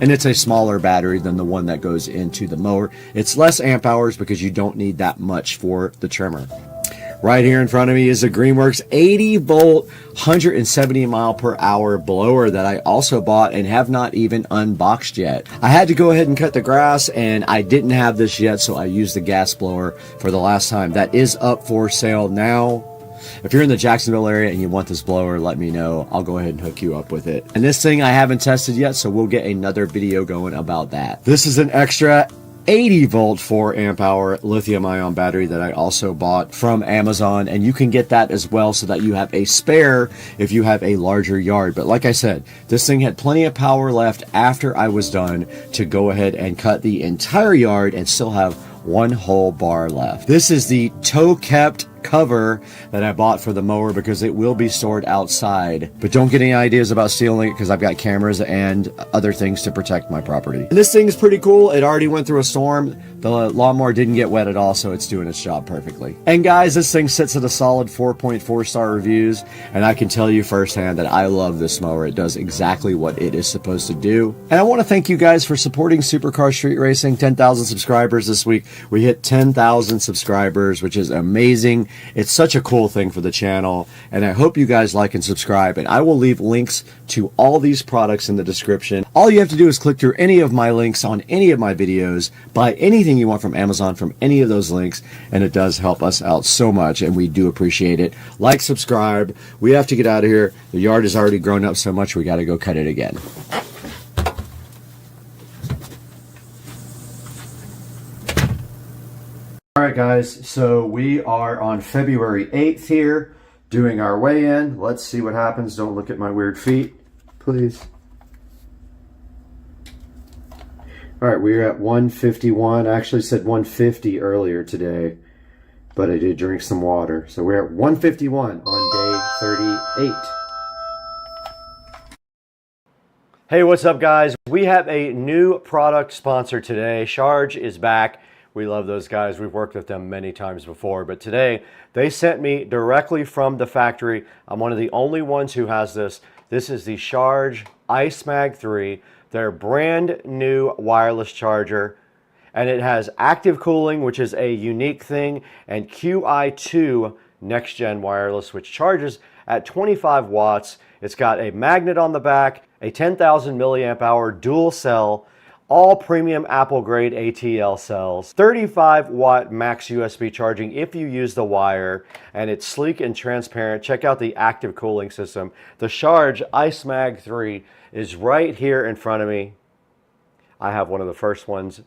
And it's a smaller battery than the one that goes into the mower. It's less amp hours because you don't need that much for the trimmer. Right here in front of me is a Greenworks 80 volt 170 mile per hour blower that I also bought and have not even unboxed yet. I had to go ahead and cut the grass, and I didn't have this yet, so I used the gas blower for the last time. That is up for sale now. If you're in the Jacksonville area and you want this blower, let me know. I'll go ahead and hook you up with it. And this thing I haven't tested yet, so we'll get another video going about that. This is an extra 80 volt 4 amp hour lithium ion battery that I also bought from Amazon, and you can get that as well so that you have a spare if you have a larger yard. But like I said, this thing had plenty of power left after I was done to go ahead and cut the entire yard and still have one whole bar left. This is the toe kept cover that I bought for the mower because it will be stored outside. But don't get any ideas about stealing it because I've got cameras and other things to protect my property. And this thing is pretty cool. It already went through a storm. The lawnmower didn't get wet at all, so it's doing its job perfectly. And guys, this thing sits at a solid 4.4 star reviews, and I can tell you firsthand that I love this mower. It does exactly what it is supposed to do. And I want to thank you guys for supporting Supercar Street Racing. 10,000 subscribers this week. We hit 10,000 subscribers, which is amazing. It's such a cool thing for the channel, and I hope you guys like and subscribe, and I will leave links to all these products in the description. All you have to do is click through any of my links on any of my videos, buy anything you want from Amazon from any of those links, and it does help us out so much, and we do appreciate it. Like, subscribe. We have to get out of here. The yard has already grown up so much, we got to go cut it again. All right, guys, so we are on February 8th here. doing our weigh in. Let's see what happens. Don't look at my weird feet, please. All right, we're at 151. I actually said 150 earlier today, but I did drink some water. So we're at 151 on day 38. Hey, what's up, guys? We have a new product sponsor today. Charge is back. We love those guys. We've worked with them many times before, but today they sent me directly from the factory. I'm one of the only ones who has this. This is the Charge Ice Mag 3. Their brand new wireless charger, and it has active cooling, which is a unique thing, and QI2 next gen wireless, which charges at 25 watts. It's got a magnet on the back, a 10,000 milliamp hour dual cell, all premium Apple grade ATL cells, 35 watt max USB charging if you use the wire, and it's sleek and transparent. Check out the active cooling system. The Charge Ice Mag 3 is right here in front of me. I have one of the first ones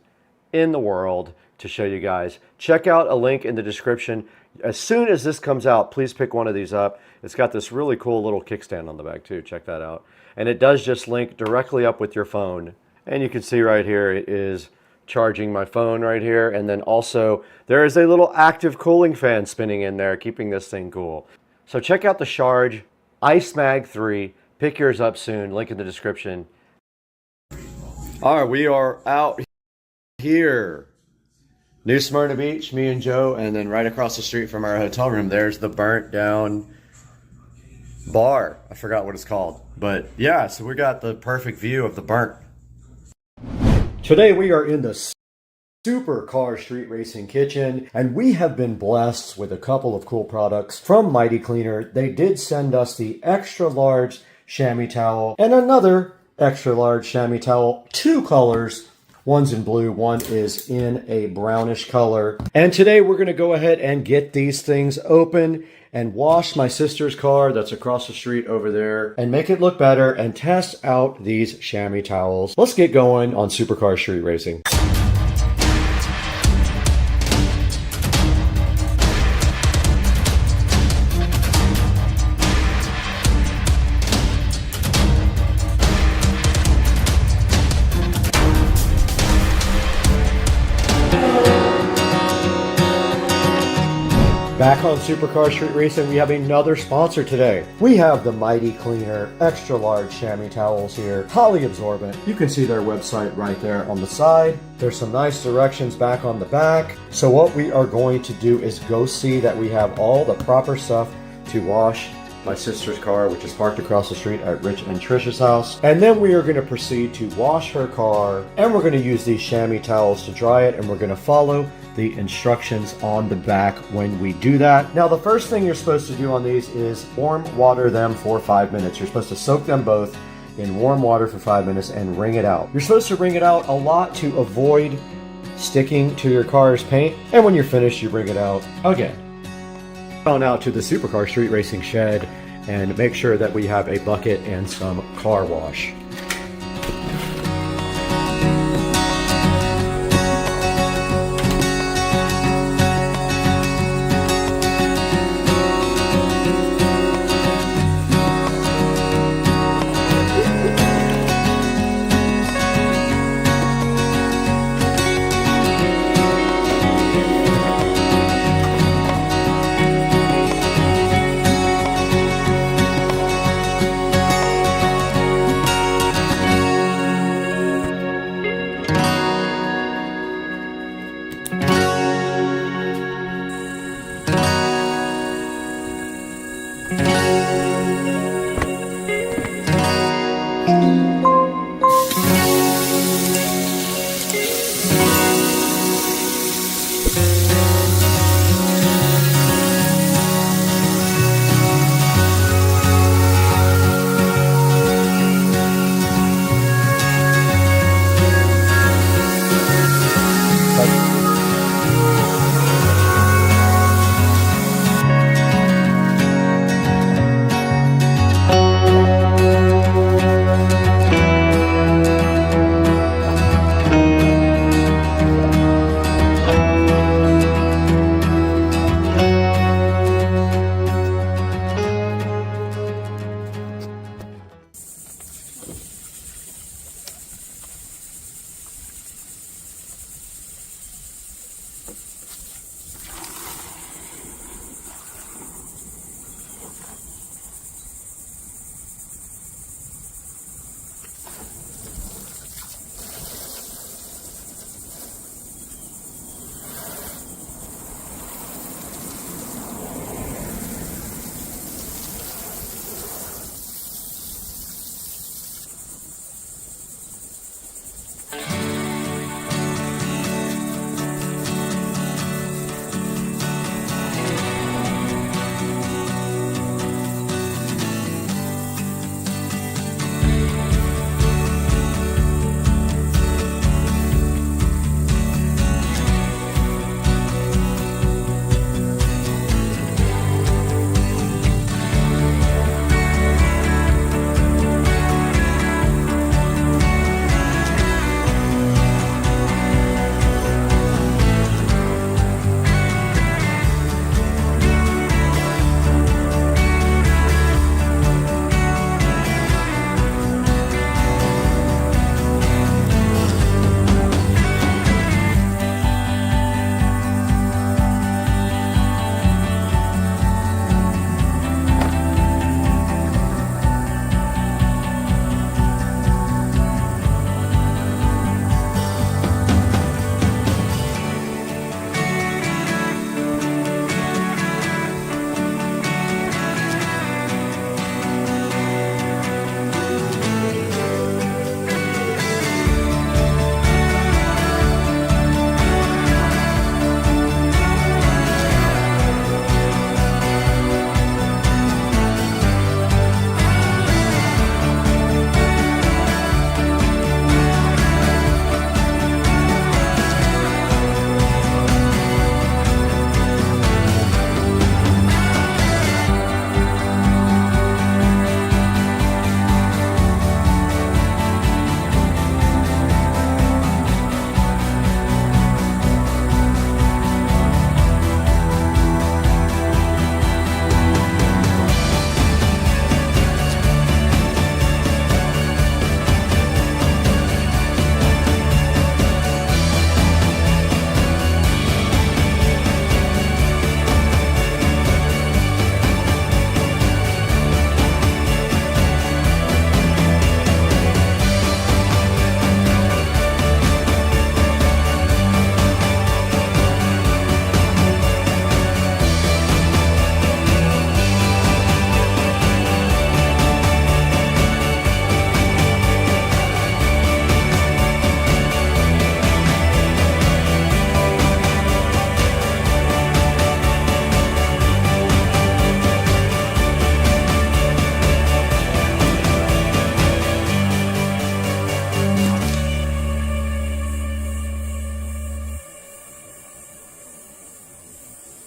in the world to show you guys. Check out a link in the description. As soon as this comes out, please pick one of these up. It's got this really cool little kickstand on the back too. Check that out. And it does just link directly up with your phone. And you can see right here, it is charging my phone right here. And then also there is a little active cooling fan spinning in there, keeping this thing cool. So check out the Charge Ice Mag 3. Pick yours up soon. Link in the description. All right, we are out here. New Smyrna Beach, me and Joe, and then right across the street from our hotel room, there's the burnt down bar. I forgot what it's called. But yeah, so we got the perfect view of the burnt. Today we are in the Supercar Street Racing kitchen, and we have been blessed with a couple of cool products from Mighty Cleaner. They did send us the extra large chamois towel and another extra large chamois towel, two colors. One's in blue, one is in a brownish color. And today we're going to go ahead and get these things open and wash my sister's car that's across the street over there and make it look better and test out these chamois towels. Let's get going on Supercar Street Racing. Back on Supercar Street Racing, we have another sponsor today. We have the Mighty Cleaner extra large chamois towels here, highly absorbent. You can see their website right there on the side. There's some nice directions back on the back. So what we are going to do is go see that we have all the proper stuff to wash my sister's car, which is parked across the street at Rich and Trisha's house. And then we are going to proceed to wash her car, and we're going to use these chamois towels to dry it, and we're going to follow the instructions on the back when we do that. Now, the first thing you're supposed to do on these is warm water them for 5 minutes. You're supposed to soak them both in warm water for 5 minutes and wring it out. You're supposed to wring it out a lot to avoid sticking to your car's paint. And when you're finished, you bring it out again. On out to the Supercar Street Racing shed and make sure that we have a bucket and some car wash.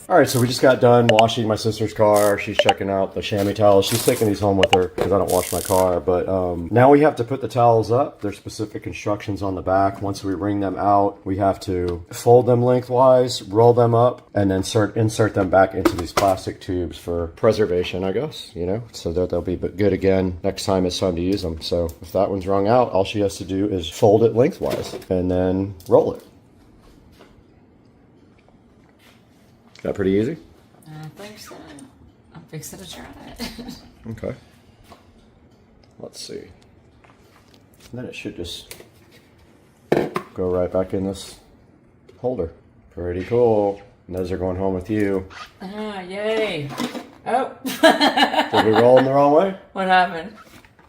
All right, so we just got done washing my sister's car. She's checking out the chamois towels. She's taking these home with her because I don't wash my car. But now we have to put the towels up. There's specific instructions on the back. Once we wring them out, we have to fold them lengthwise, roll them up, and then insert them back into these plastic tubes for preservation, I guess, you know, so that they'll be good again next time it's time to use them. So if that one's wrung out, all she has to do is fold it lengthwise and then roll it. Is that pretty easy? I think so. I'm fixing to try it. Okay. Let's see. And then it should just go right back in this holder. Pretty cool. And those are going home with you. Ah, yay. Oh. Did we roll them the wrong way? What happened?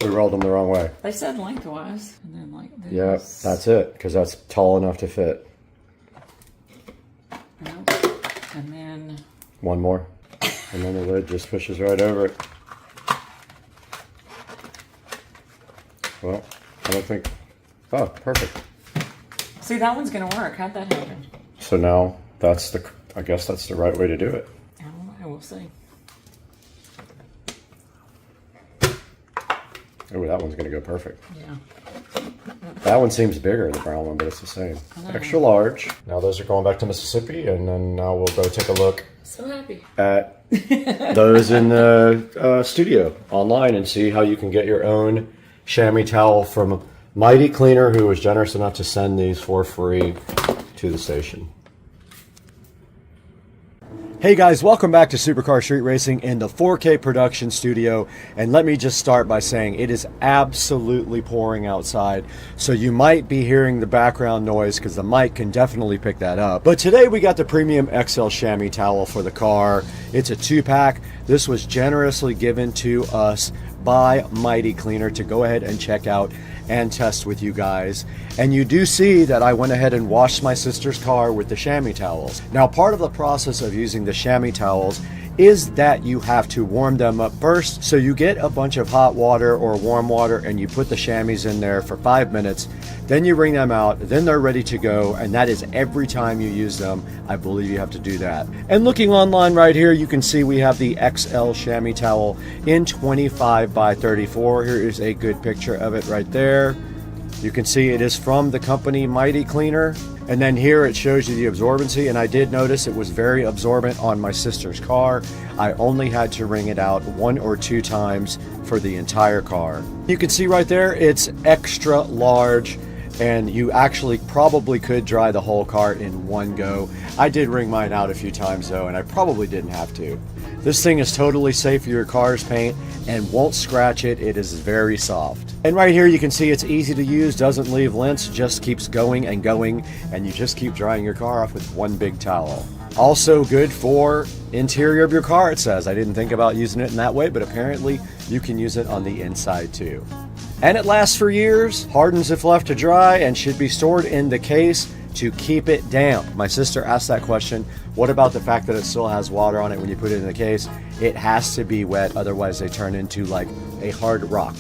We rolled them the wrong way. They said lengthwise. And then like this. Yep, that's it, because that's tall enough to fit. Nope. And then... One more. And then the lid just pushes right over it. Well, I don't think... Oh, perfect. See, that one's going to work. How'd that happen? So now, that's the... I guess that's the right way to do it. I don't know. We'll see. Oh, that one's going to go perfect. Yeah. That one seems bigger, the brown one, but it's the same. Extra large. Now those are going back to Mississippi, and then now we'll go take a look So happy. at those in the studio online and see how you can get your own chamois towel from Mighty Cleaner, who was generous enough to send these for free to the station. Hey guys, welcome back to Supercar Street Racing in the 4K production studio. And let me just start by saying it is absolutely pouring outside. So you might be hearing the background noise because the mic can definitely pick that up. But today we got the Premium XL chamois towel for the car. It's a 2-pack. This was generously given to us by Mighty Cleaner to go ahead and check out and test with you guys. And you do see that I went ahead and washed my sister's car with the chamois towels. Now, part of the process of using the chamois towels is that you have to warm them up first. So you get a bunch of hot water or warm water and you put the chamois in there for 5 minutes, then you wring them out, then they're ready to go, and that is every time you use them. I believe you have to do that. And looking online right here, you can see we have the XL chamois towel in 25 by 34. Here is a good picture of it right there. You can see it is from the company Mighty Cleaner. And then here it shows you the absorbency, and I did notice it was very absorbent on my sister's car. I only had to wring it out 1 or 2 times for the entire car. You can see right there, it's extra large, and you actually probably could dry the whole car in one go. I did wring mine out a few times though, and I probably didn't have to. This thing is totally safe for your car's paint and won't scratch it. It is very soft. And right here you can see it's easy to use, doesn't leave lints, just keeps going and going, and you just keep drying your car off with one big towel. Also good for interior of your car, it says. I didn't think about using it in that way, but apparently you can use it on the inside too. And it lasts for years, hardens if left to dry, and should be stored in the case to keep it damp. My sister asked that question. What about the fact that it still has water on it when you put it in the case? It has to be wet, otherwise they turn into like a hard rock.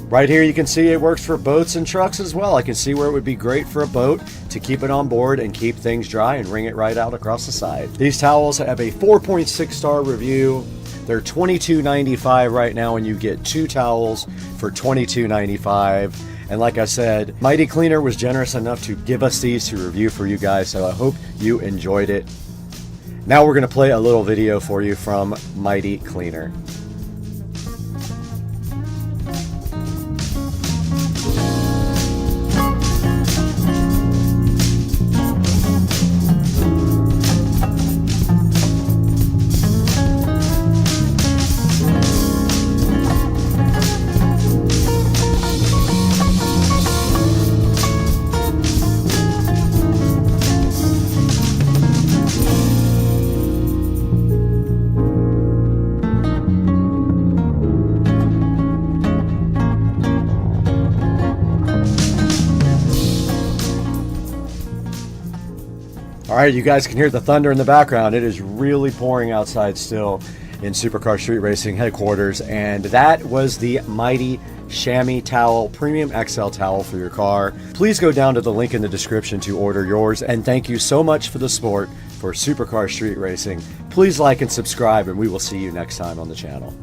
Right here you can see it works for boats and trucks as well. I can see where it would be great for a boat to keep it on board and keep things dry and wring it right out across the side. These towels have a 4.6 star review. They're $22.95 right now, and you get 2 towels for $22.95. And like I said, Mighty Cleaner was generous enough to give us these to review for you guys, so I hope you enjoyed it. Now we're going to play a little video for you from Mighty Cleaner. All right, you guys can hear the thunder in the background. It is really pouring outside still in Supercar Street Racing headquarters, and that was the Mighty Chamois Towel, Premium XL Towel for your car. Please go down to the link in the description to order yours, and thank you so much for the support for for Supercar Street Racing. Please like and subscribe, and we will see you next time on the channel.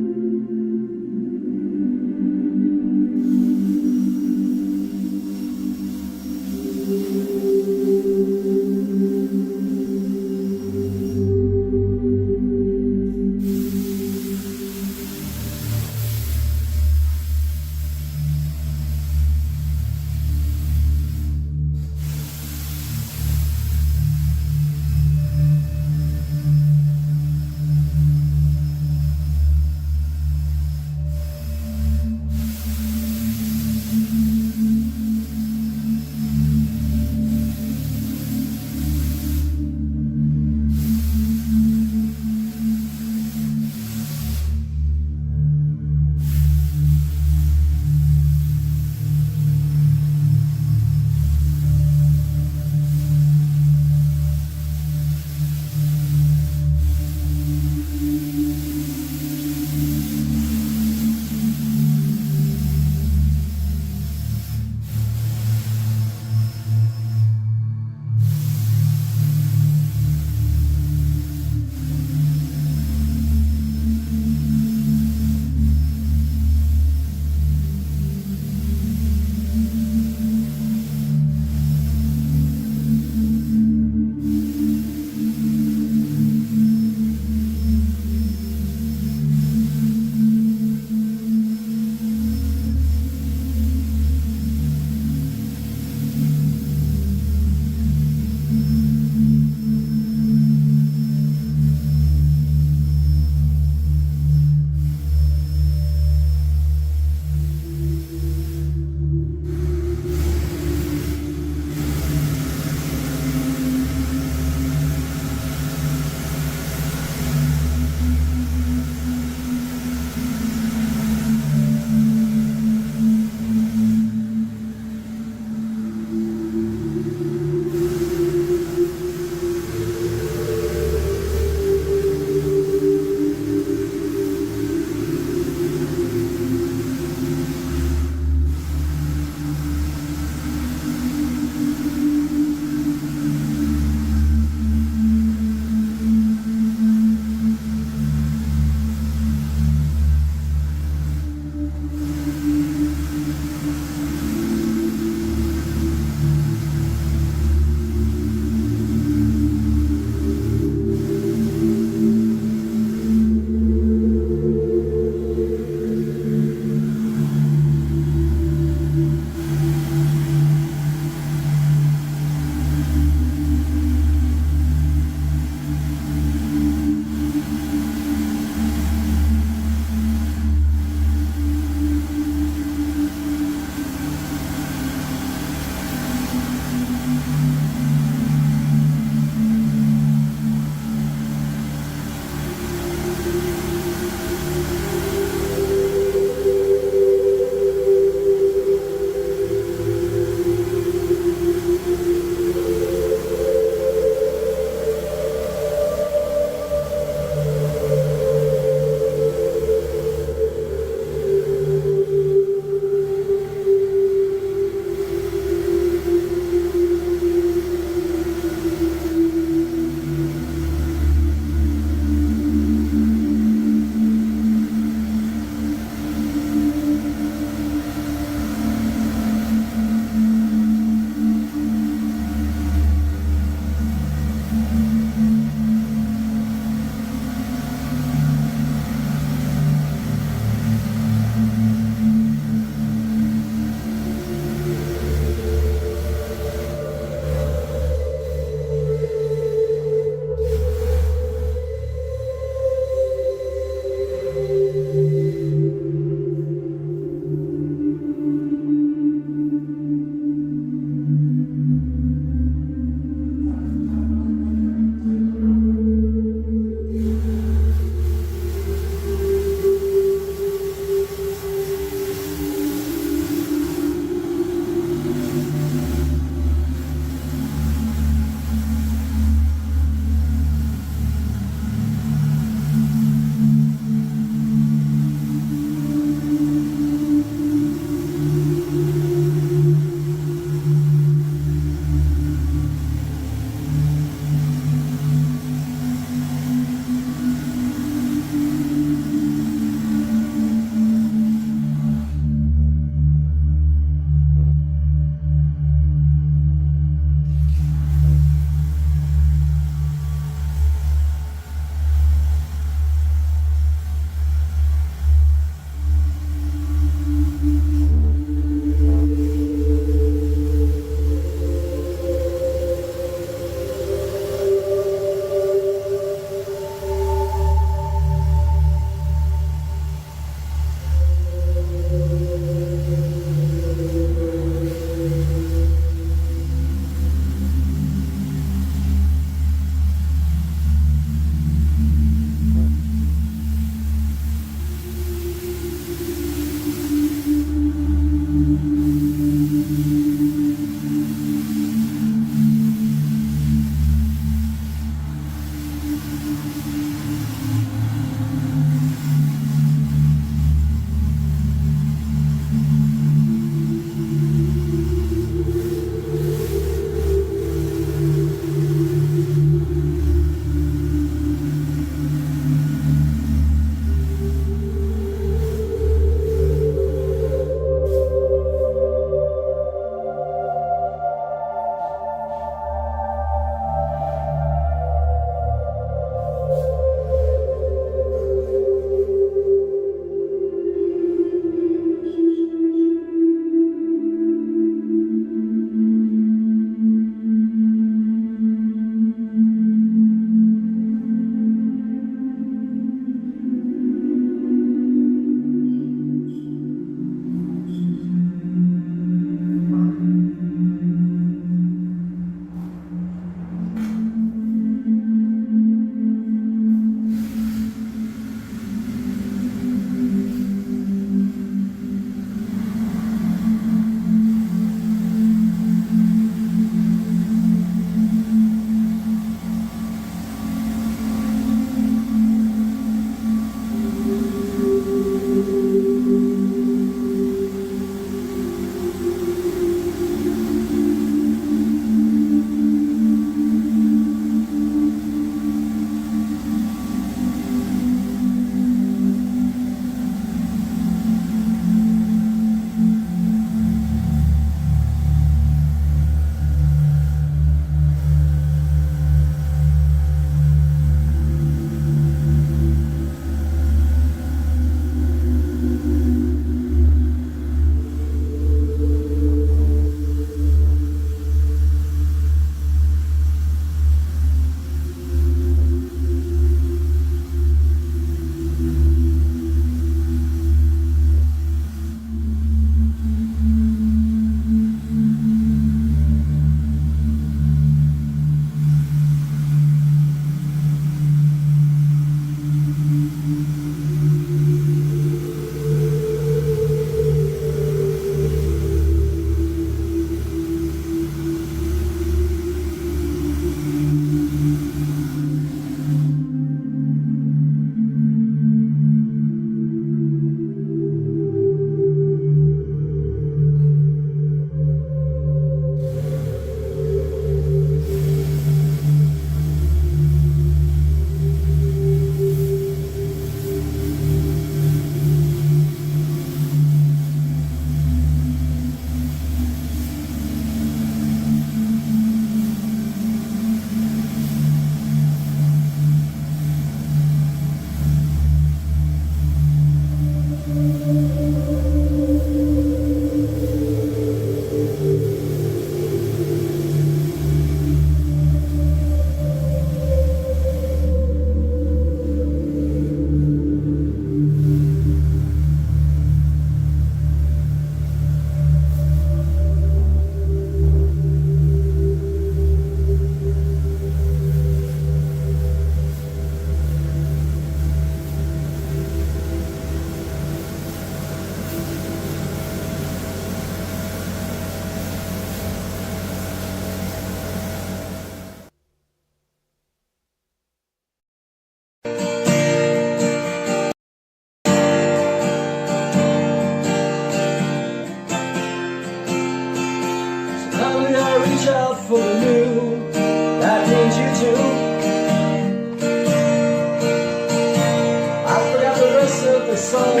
of the soul.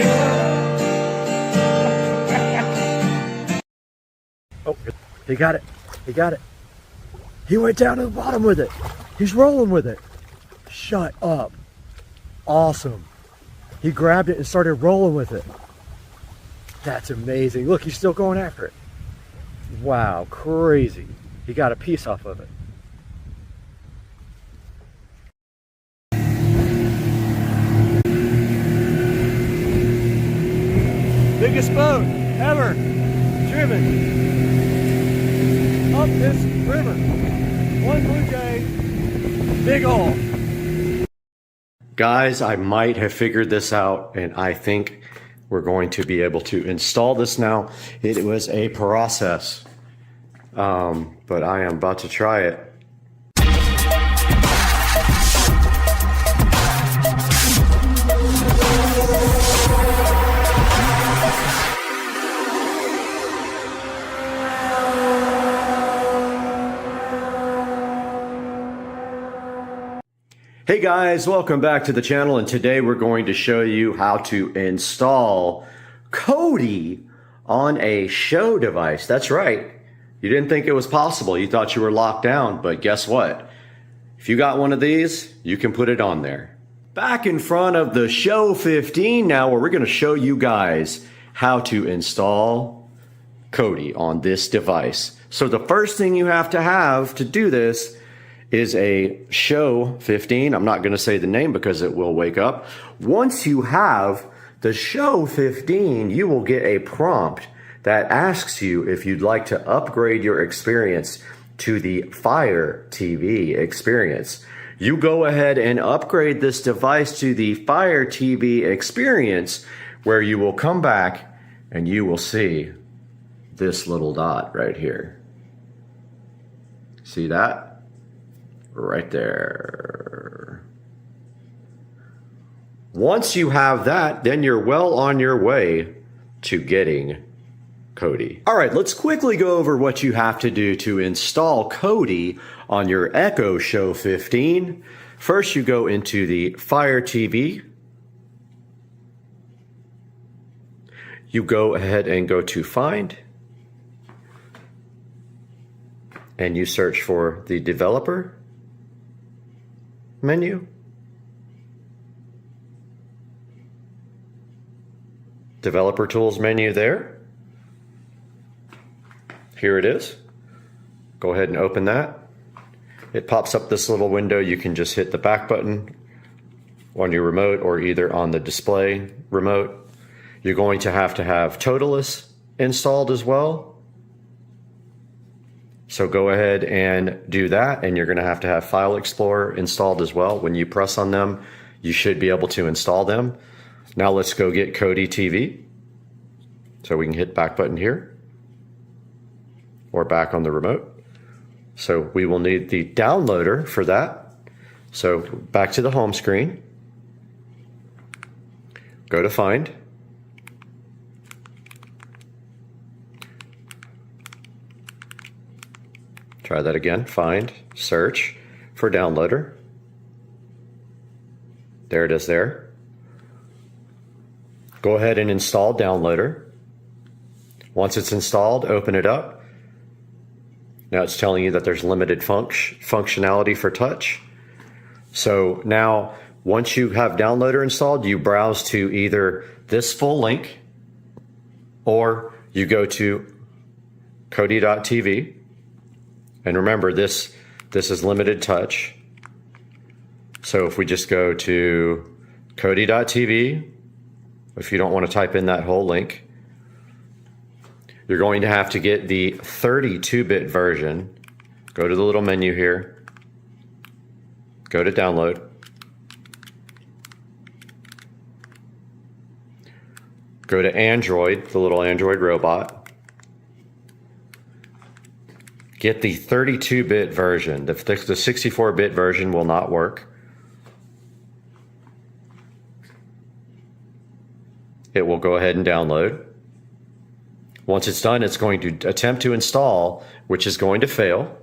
Oh, he got it. He got it. He went down to the bottom with it. He's rolling with it. Shut up. Awesome. He grabbed it and started rolling with it. That's amazing. Look, he's still going after it. Wow, crazy. He got a piece off of it. Biggest boat ever driven up this river. One Blue Jay, big ol'. Guys, I might have figured this out, and I think we're going to be able to install this now. It was a process, but I am about to try it. Hey guys, welcome back to the channel, and today we're going to show you how to install Kodi on a show device. That's right. You didn't think it was possible. You thought you were locked down, but guess what? If you got one of these, you can put it on there. Back in front of the Show 15 now, where we're going to show you guys how to install Kodi on this device. So the first thing you have to do this is a Show 15. I'm not going to say the name because it will wake up. Once you have the Show 15, you will get a prompt that asks you if you'd like to upgrade your experience to the Fire TV experience. You go ahead and upgrade this device to the Fire TV experience, where you will come back and you will see this little dot right here. See that? Right there. Once you have that, then you're well on your way to getting Kodi. All right, let's quickly go over what you have to do to install Kodi on your Echo Show 15. First, you go into the Fire TV. You go ahead and go to Find. And you search for the developer menu. Developer tools menu there. Here it is. Go ahead and open that. It pops up this little window. You can just hit the back button on your remote or either on the display remote. You're going to have Toolless installed as well. So go ahead and do that, and you're going to have File Explorer installed as well. When you press on them, you should be able to install them. Now let's go get Kodi TV. So we can hit back button here, or back on the remote. So we will need the downloader for that. So back to the home screen. Go to Find. Try that again. Find, search for downloader. There it is there. Go ahead and install downloader. Once it's installed, open it up. Now it's telling you that there's limited functionality for touch. So now, once you have downloader installed, you browse to either this full link, or you go to Kodi.tv. And remember, this is limited touch. So if we just go to Kodi.tv, if you don't want to type in that whole link, you're going to have to get the 32-bit version. Go to the little menu here. Go to download. Go to Android, the little Android robot. Get the 32-bit version. The 64-bit version will not work. It will go ahead and download. Once it's done, it's going to attempt to install, which is going to fail.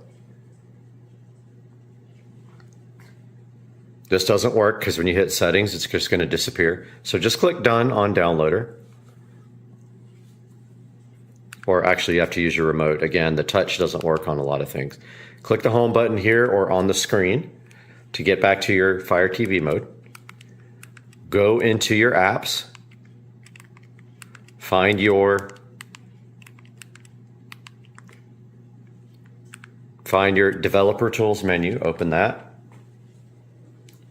This doesn't work because when you hit settings, it's just going to disappear. So just click done on downloader. Or actually you have to use your remote. Again, the touch doesn't work on a lot of things. Click the home button here or on the screen to get back to your Fire TV mode. Go into your apps. Find your developer tools menu, open that.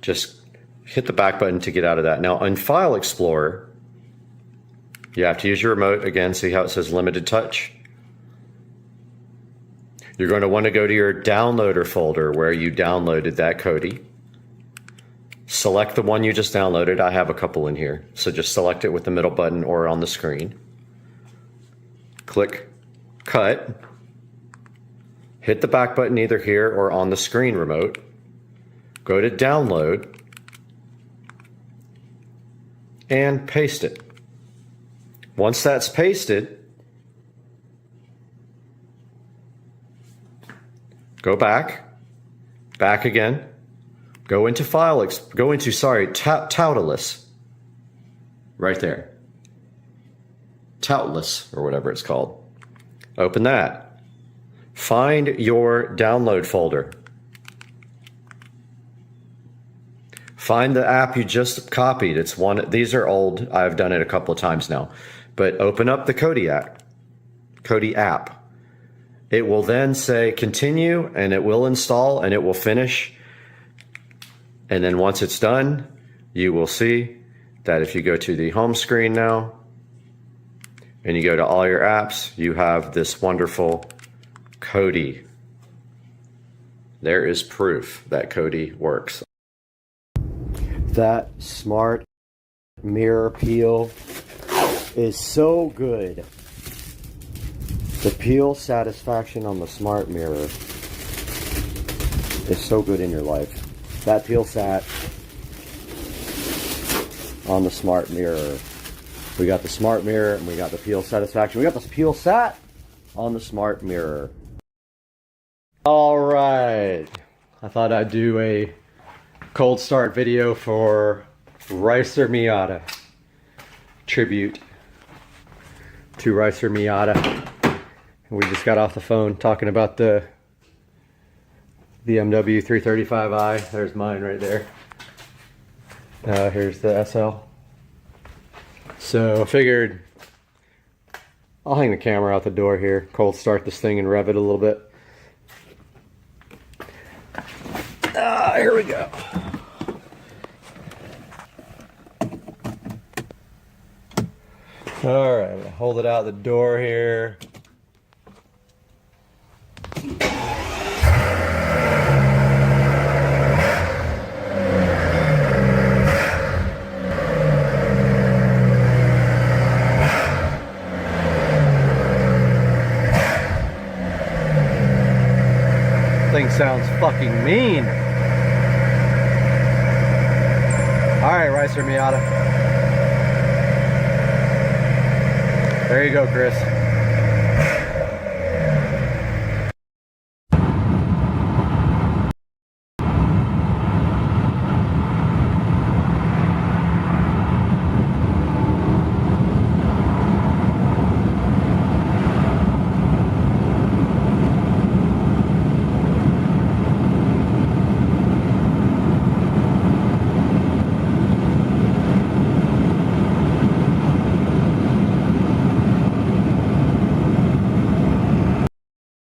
Just hit the back button to get out of that. Now on File Explorer, you have to use your remote again. See how it says limited touch? You're going to want to go to your downloader folder where you downloaded that Kodi. Select the one you just downloaded. I have a couple in here. So just select it with the middle button or on the screen. Click cut. Hit the back button either here or on the screen remote. Go to download and paste it. Once that's pasted, go back again, go into Toolless, right there. Toolless, or whatever it's called. Open that. Find your download folder. Find the app you just copied. It's one. These are old. I've done it a couple of times now. But open up the Kodi app. It will then say continue, and it will install, and it will finish. And then once it's done, you will see that if you go to the home screen now, and you go to all your apps, you have this wonderful Kodi. There is proof that Kodi works. That smart mirror peel is so good. The peel satisfaction on the smart mirror is so good in your life. That peel sat on the smart mirror. We got the smart mirror and we got the peel satisfaction. We got the peel sat on the smart mirror. All right. I thought I'd do a cold start video for Ryzen Miata. Tribute to Ryzen Miata. We just got off the phone talking about the BMW 335i. There's mine right there. Here's the SL. So I figured I'll hang the camera out the door here, cold start this thing and rev it a little bit. Here we go. All right, we'll hold it out the door here. Thing sounds fucking mean. All right, Ryzen Miata. There you go, Chris.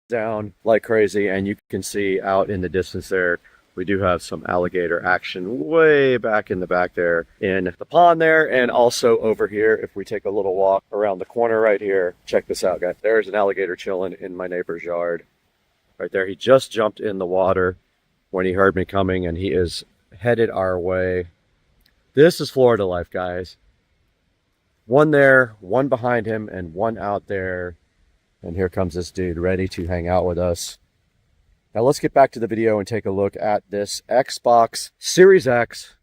Down like crazy, and you can see out in the distance there we do have some alligator action way back in the back there in the pond there, and also over here if we take a little walk around the corner right here. Check this out, guys. There's an alligator chilling in my neighbor's yard right there. He just jumped in the water when he heard me coming, and he is headed our way. This is Florida life, guys. One there, one behind him, and one out there. And here comes this dude ready to hang out with us. Now let's get back to the video and take a look at this Xbox Series X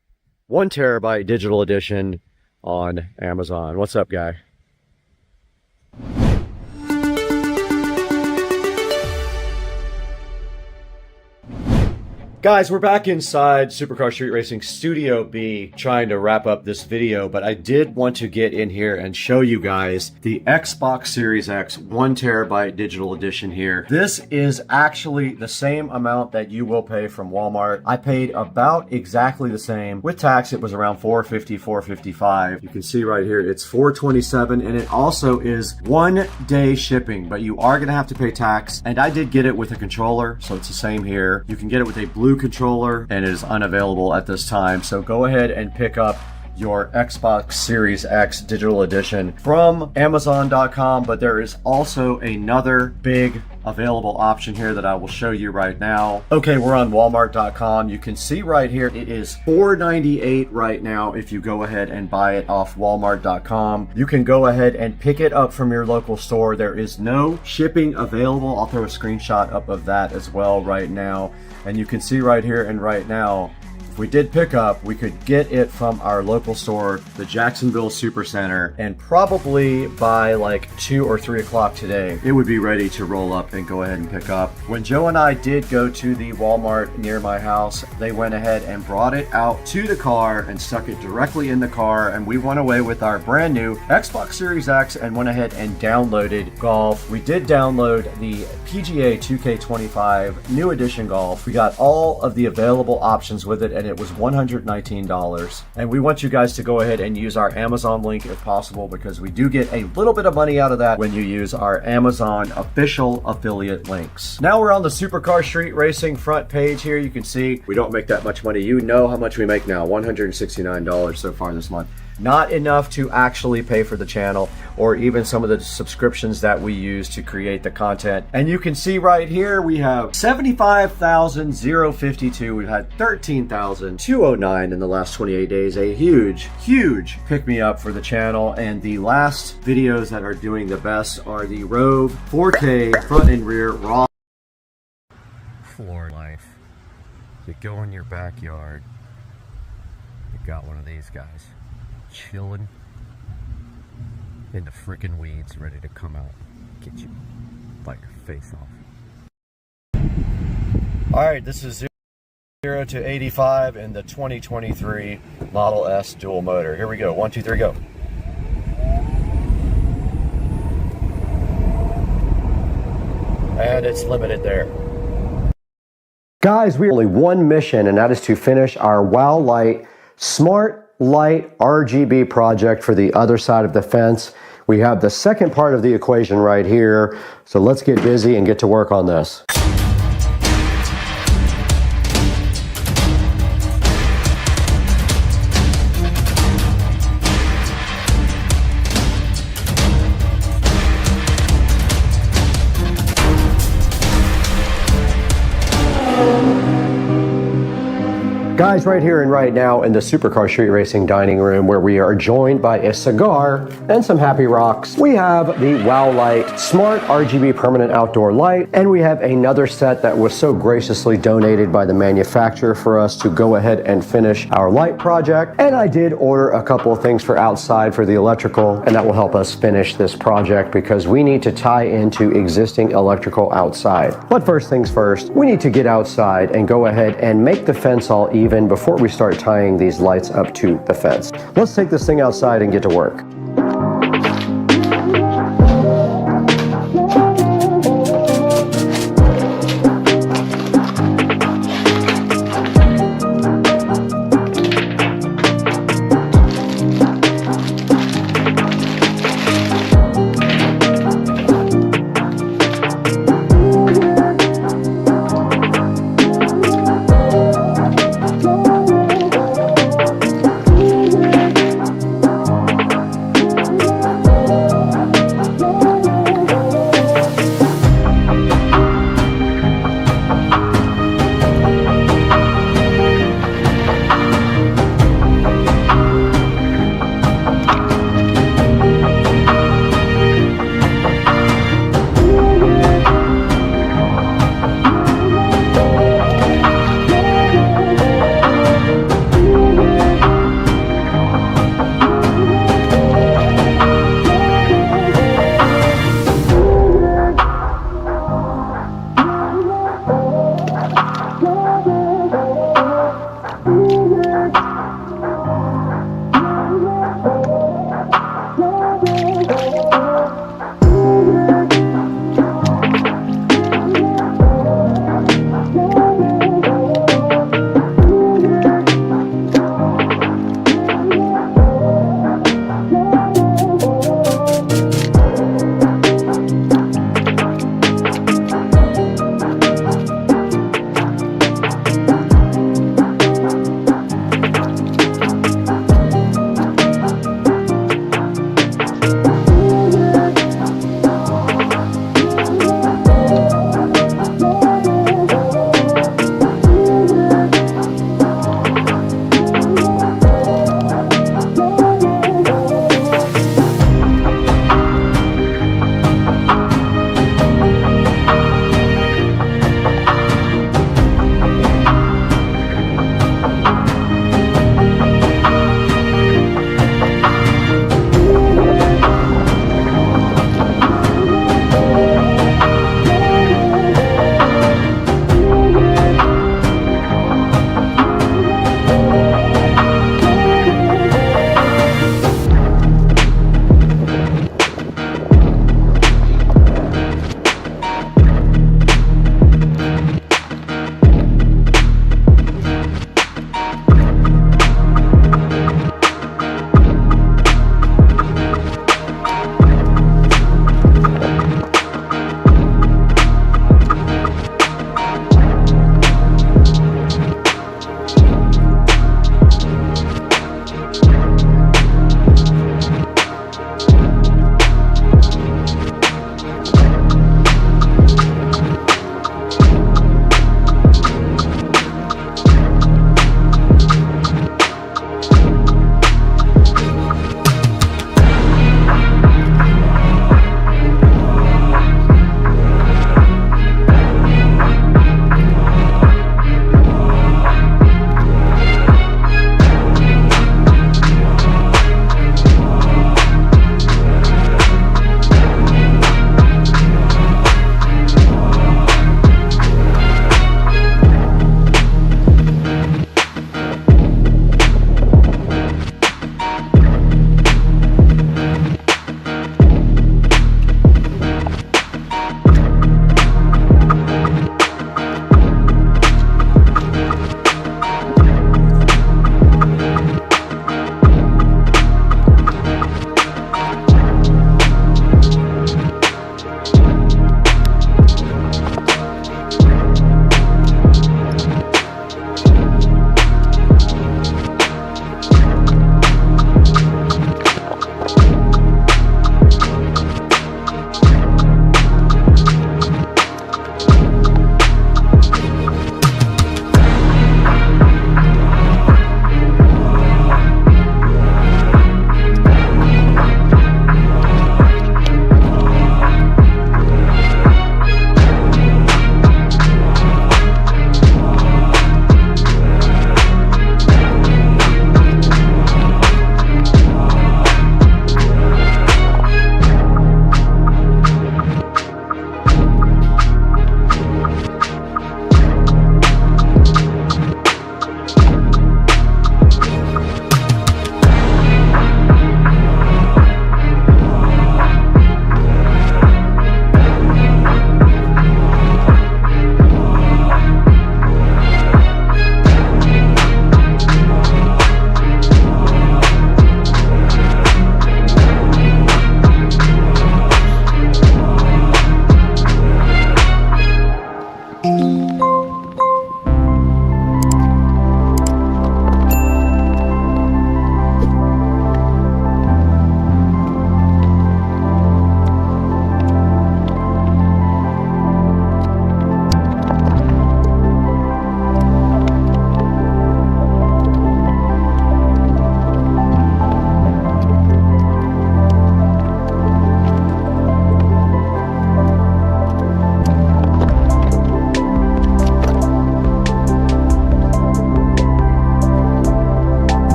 1 terabyte digital edition on Amazon. What's up, guy? Guys, we're back inside Supercar Street Racing Studio B trying to wrap up this video, but I did want to get in here and show you guys the Xbox Series X 1TB digital edition here. This is actually the same amount that you will pay from Walmart. I paid about exactly the same. With tax, it was around $450, $455. You can see right here, it's $427, and it also is 1 day shipping, but you are gonna have to pay tax. And I did get it with a controller, so it's the same here. You can get it with a Blue controller, and it is unavailable at this time. So go ahead and pick up your Xbox Series X digital edition from Amazon.com, but there is also another big available option here that I will show you right now. Okay, we're on Walmart.com. You can see right here it is $498 right now if you go ahead and buy it off Walmart.com. You can go ahead and pick it up from your local store. There is no shipping available. I'll throw a screenshot up of that as well right now. And you can see right here and right now, if we did pick up, we could get it from our local store, the Jacksonville Supercenter, and probably by like 2 or 3 o'clock today, it would be ready to roll up and go ahead and pick up. When Joe and I did go to the Walmart near my house, they went ahead and brought it out to the car and stuck it directly in the car, and we went away with our brand new Xbox Series X and went ahead and downloaded Golf. We did download the PGA 2K25 New Edition Golf. We got all of the available options with it, and it was $119. And we want you guys to go ahead and use our Amazon link if possible, because we do get a little bit of money out of that when you use our Amazon official affiliate links. Now we're on the Supercar Street Racing front page here. You can see we don't make that much money. You know how much we make now, $169 so far this month. Not enough to actually pay for the channel or even some of the subscriptions that we use to create the content. And you can see right here we have 75,052. We've had 13,209 in the last 28 days. A huge pick me up for the channel. And the last videos that are doing the best are the Rove 4K front and rear raw floor life. You go in your backyard, you got one of these guys chilling in the freaking weeds, ready to come out, get you, bite your face off. All right, this is 0 to 85 in the 2023 Model S dual motor. Here we go. 1, 2, 3, go. And it's limited there. Guys, we have only one mission, and that is to finish our WOW Light Smart Light RGB project for the other side of the fence. We have the second part of the equation right here, so let's get busy and get to work on this. Guys, right here and right now in the Supercar Street Racing dining room, where we are joined by a cigar and some Happy Rocks, we have the WOW Light Smart RGB Permanent Outdoor Light, and we have another set that was so graciously donated by the manufacturer for us to go ahead and finish our light project. And I did order a couple of things for outside for the electrical, and that will help us finish this project because we need to tie into existing electrical outside. But first things first, we need to get outside and go ahead and make the fence all even before we start tying these lights up to the fence. Let's take this thing outside and get to work.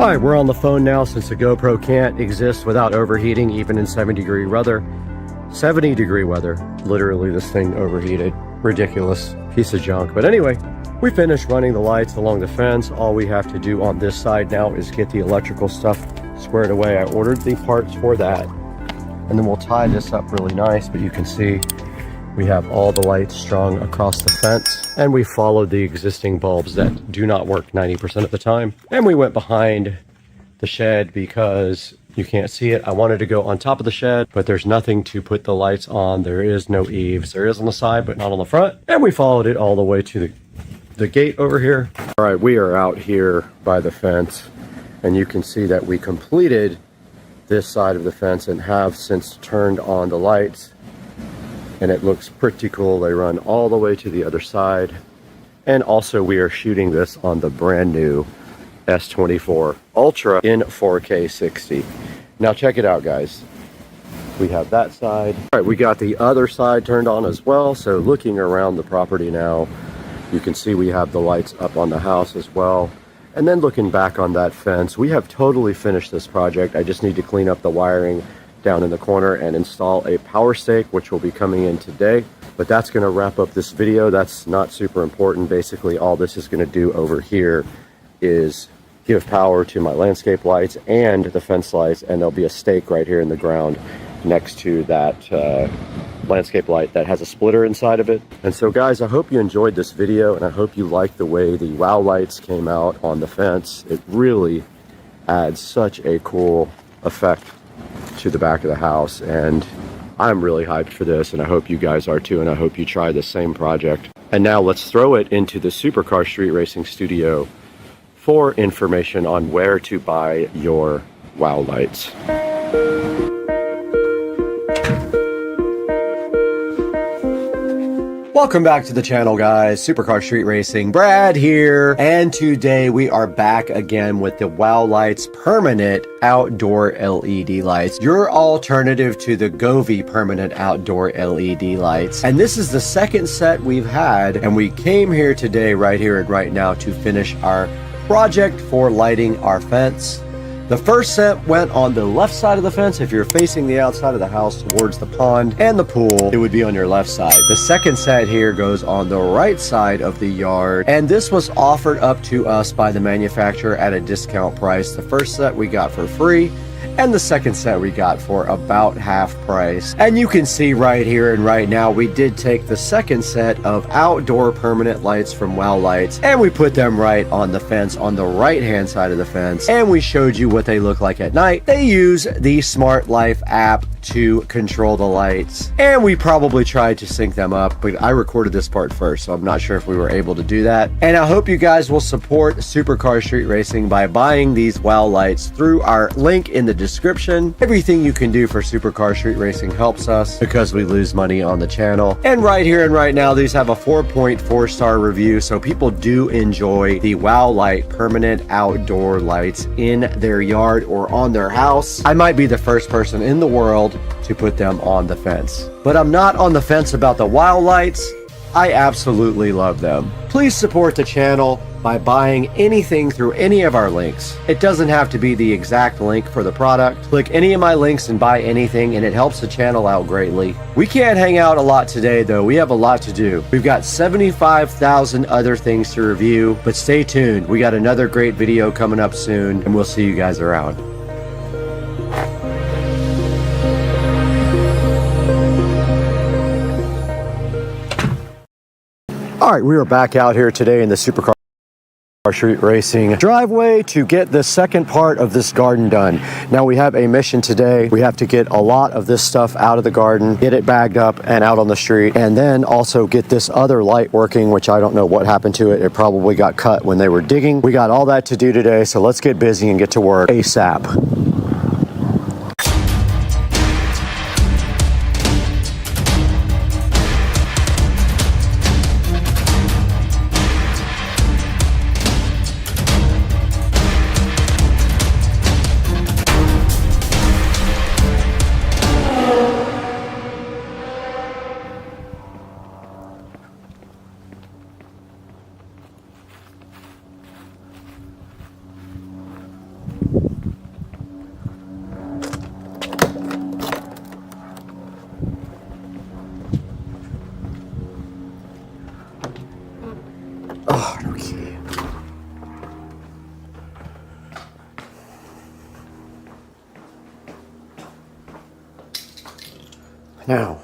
All right, we're on the phone now since the GoPro can't exist without overheating, even in 70-degree weather. 70-degree weather. Literally, this thing overheated. Ridiculous piece of junk. But anyway, we finished running the lights along the fence. All we have to do on this side now is get the electrical stuff squared away. I ordered the parts for that. And then we'll tie this up really nice, but you can see we have all the lights strung across the fence, and we followed the existing bulbs that do not work 90% of the time. And we went behind the shed because you can't see it. I wanted to go on top of the shed, but there's nothing to put the lights on. There is no eaves. There is on the side, but not on the front. And we followed it all the way to the gate over here. All right, we are out here by the fence, and you can see that we completed this side of the fence and have since turned on the lights. And it looks pretty cool. They run all the way to the other side. And also we are shooting this on the brand new S24 Ultra in 4K 60. Now check it out, guys. We have that side. All right, we got the other side turned on as well. So looking around the property now, you can see we have the lights up on the house as well. And then looking back on that fence, we have totally finished this project. I just need to clean up the wiring down in the corner and install a power stake, which will be coming in today. But that's going to wrap up this video. That's not super important. Basically, all this is going to do over here is give power to my landscape lights and the fence lights, and there'll be a stake right here in the ground next to that landscape light that has a splitter inside of it. And so guys, I hope you enjoyed this video, and I hope you like the way the wow lights came out on the fence. It really adds such a cool effect to the back of the house, and I'm really hyped for this, and I hope you guys are too, and I hope you try the same project. And now let's throw it into the Supercar Street Racing studio for information on where to buy your wow lights. Welcome back to the channel, guys. Supercar Street Racing, Brad here, and today we are back again with the wow lights permanent outdoor LED lights, your alternative to the Govee permanent outdoor LED lights. And this is the second set we've had, and we came here today, right here and right now, to finish our project for lighting our fence. The first set went on the left side of the fence. If you're facing the outside of the house towards the pond and the pool, it would be on your left side. The second set here goes on the right side of the yard, and this was offered up to us by the manufacturer at a discount price. The first set we got for free, and the second set we got for about half price. And you can see right here and right now, we did take the second set of outdoor permanent lights from Wow Lights, and we put them right on the fence on the right hand side of the fence, and we showed you what they look like at night. They use the Smart Life app to control the lights, and we probably tried to sync them up, but I recorded this part first, so I'm not sure if we were able to do that. And I hope you guys will support Supercar Street Racing by buying these wow lights through our link in the description. Everything you can do for Supercar Street Racing helps us because we lose money on the channel. And right here and right now, these have a 4.4 star review, so people do enjoy the wow light permanent outdoor lights in their yard or on their house. I might be the first person in the world to put them on the fence, but I'm not on the fence about the wow lights. I absolutely love them. Please support the channel by buying anything through any of our links. It doesn't have to be the exact link for the product. Click any of my links and buy anything, and it helps the channel out greatly. We can't hang out a lot today though. We have a lot to do. We've got 75,000 other things to review, but stay tuned. We got another great video coming up soon, and we'll see you guys around. All right, we are back out here today in the Supercar Street Racing driveway to get the second part of this garden done. Now we have a mission today. We have to get a lot of this stuff out of the garden, get it bagged up and out on the street, and then also get this other light working, which I don't know what happened to it. It probably got cut when they were digging. We got all that to do today, so let's get busy and get to work ASAP. Now,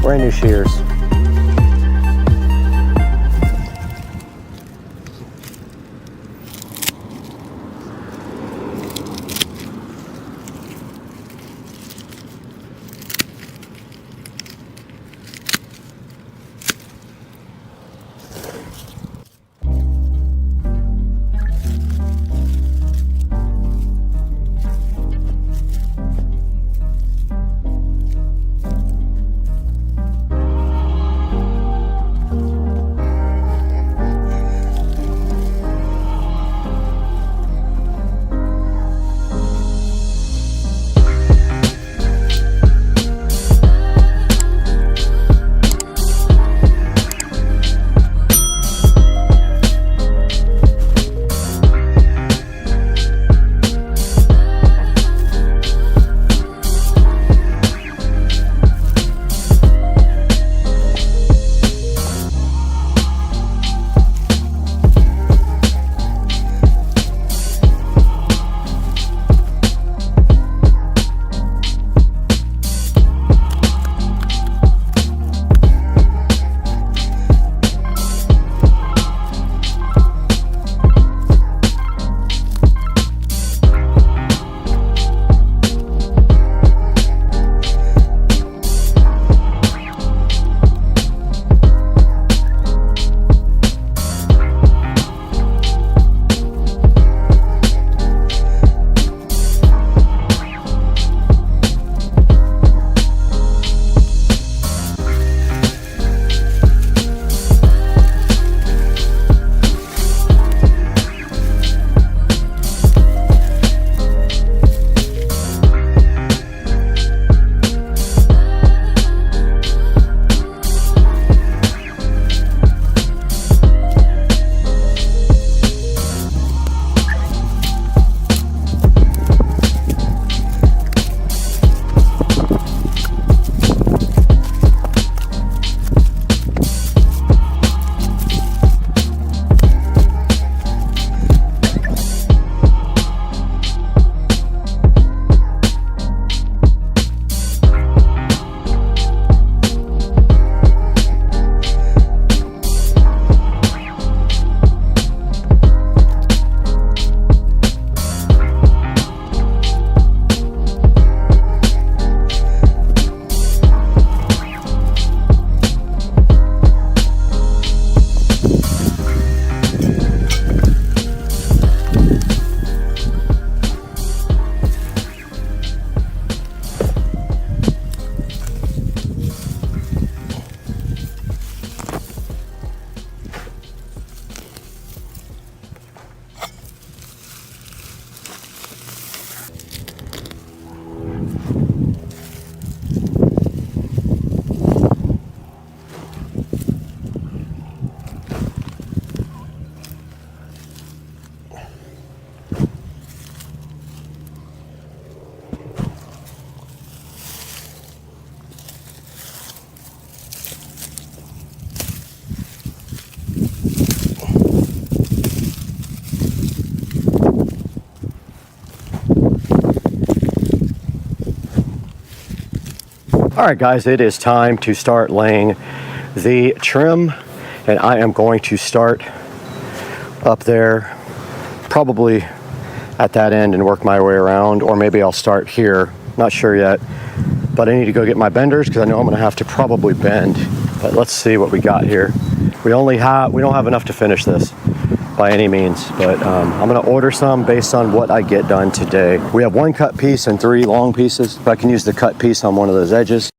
brand new shears. All right, guys, it is time to start laying the trim, and I am going to start up there, probably at that end, and work my way around, or maybe I'll start here. Not sure yet, but I need to go get my benders because I know I'm going to have to probably bend. But let's see what we got here. We don't have enough to finish this by any means, but I'm going to order some based on what I get done today. We have 1 cut piece and 3 long pieces. If I can use the cut piece on one of those edges.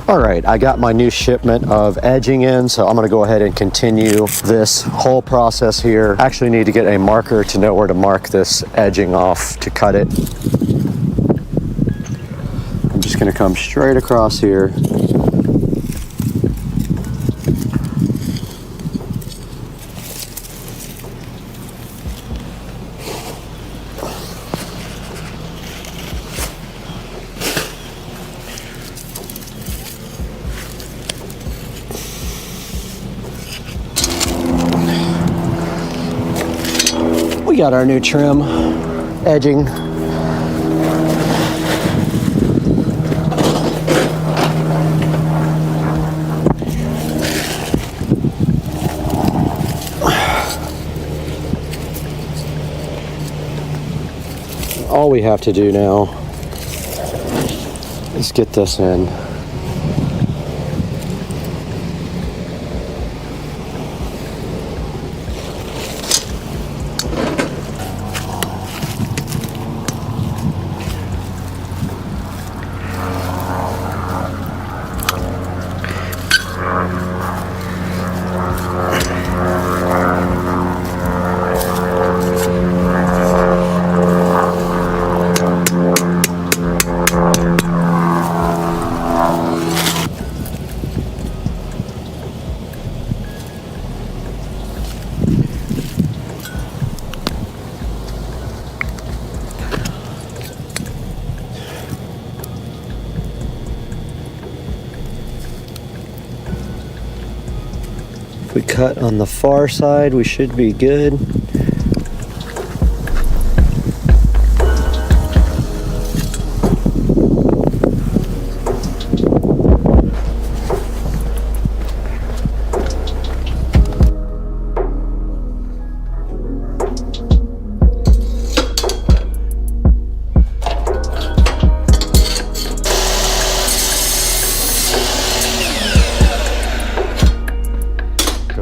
All right, I got my new shipment of edging in, so I'm gonna go ahead and continue this whole process here. Actually need to get a marker to know where to mark this edging off to cut it. I'm just gonna come straight across here. We got our new trim edging. All we have to do now is get this in. If we cut on the far side, we should be good.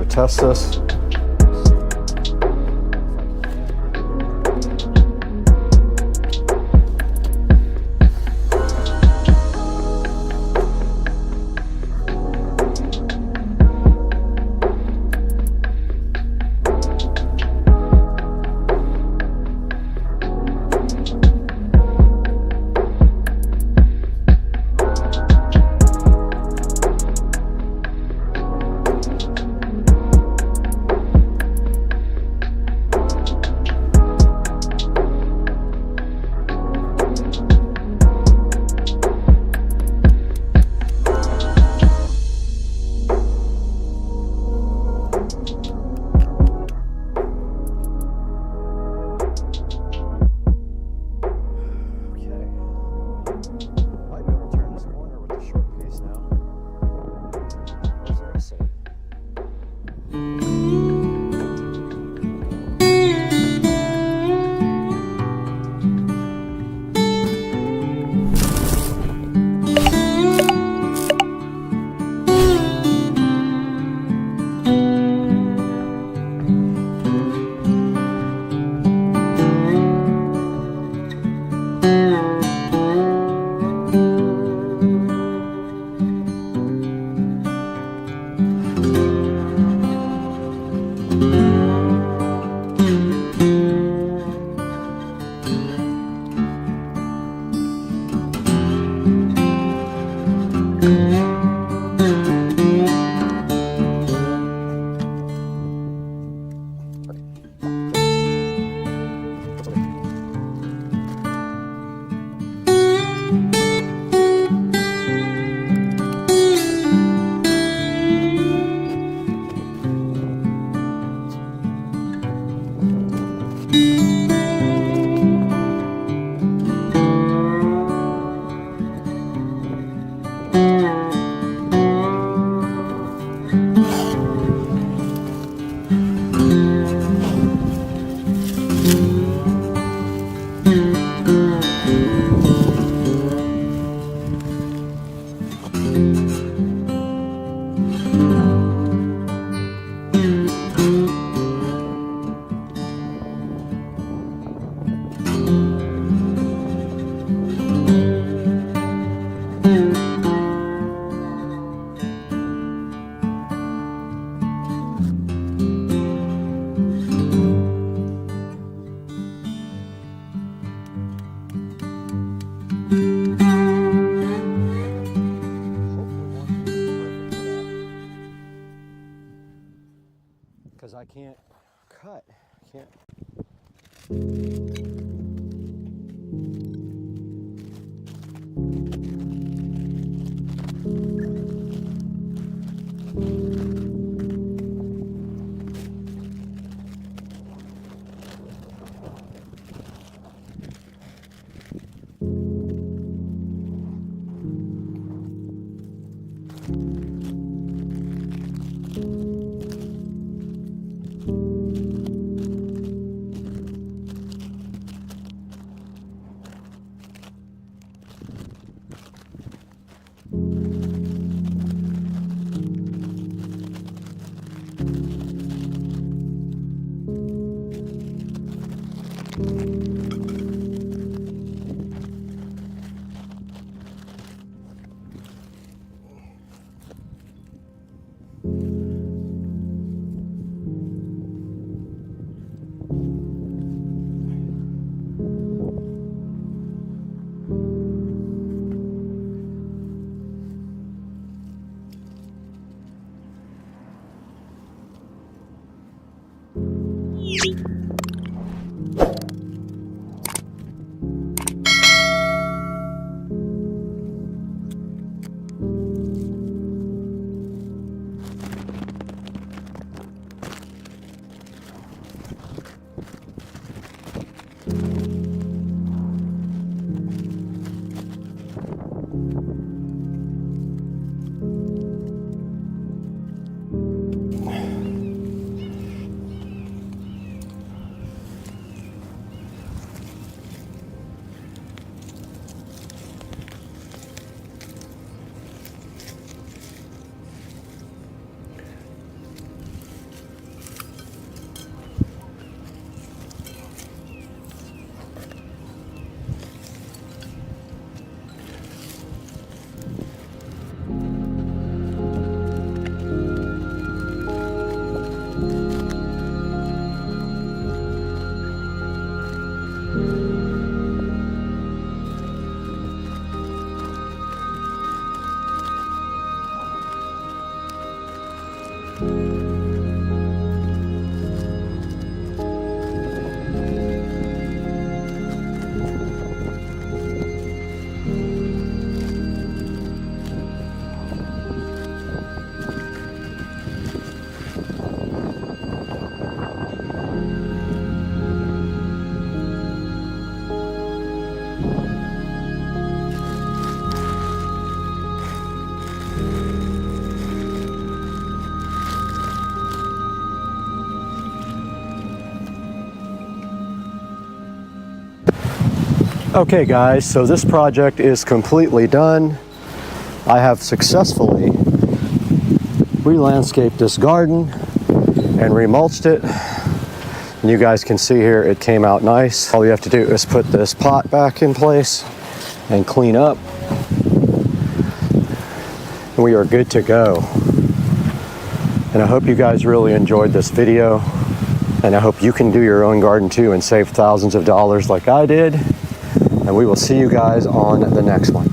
Test this. Because I can't cut. I can't. Okay guys, so this project is completely done. I have successfully re-landscaped this garden and remulched it. And you guys can see here it came out nice. All you have to do is put this pot back in place and clean up. And we are good to go. And I hope you guys really enjoyed this video. And I hope you can do your own garden too and save thousands of dollars like I did. And we will see you guys on the next one.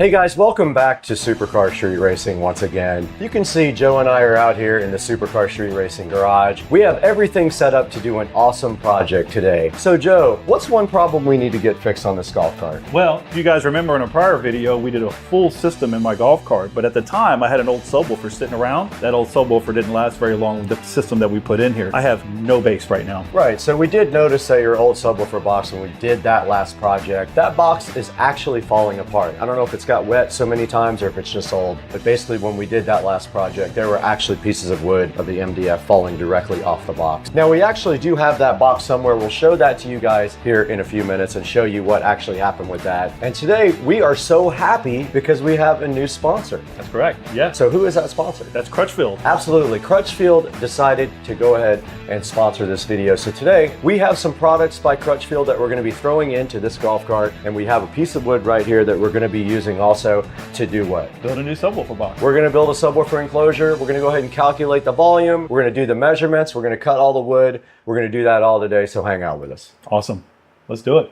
Hey guys, welcome back to Supercar Street Racing once again. You can see Joe and I are out here in the Supercar Street Racing garage. We have everything set up to do an awesome project today. So Joe, what's one problem we need to get fixed on this golf cart? Well, if you guys remember in a prior video, we did a full system in my golf cart, but at the time I had an old subwoofer sitting around. That old subwoofer didn't last very long with the system that we put in here. I have no bass right now. Right, so we did notice that your old subwoofer box when we did that last project, that box is actually falling apart. I don't know if it's got wet so many times or if it's just old, but basically when we did that last project, there were actually pieces of wood of the MDF falling directly off the box. Now we actually do have that box somewhere. We'll show that to you guys here in a few minutes and show you what actually happened with that. And today we are so happy because we have a new sponsor. That's correct, yeah. So who is that sponsor? That's Crutchfield. Absolutely, Crutchfield decided to go ahead and sponsor this video. So today we have some products by Crutchfield that we're going to be throwing into this golf cart, and we have a piece of wood right here that we're going to be using also to do what? Build a new subwoofer box. We're going to build a subwoofer enclosure. We're going to go ahead and calculate the volume. We're going to do the measurements. We're going to cut all the wood. We're going to do that all today, so hang out with us. Awesome. Let's do it.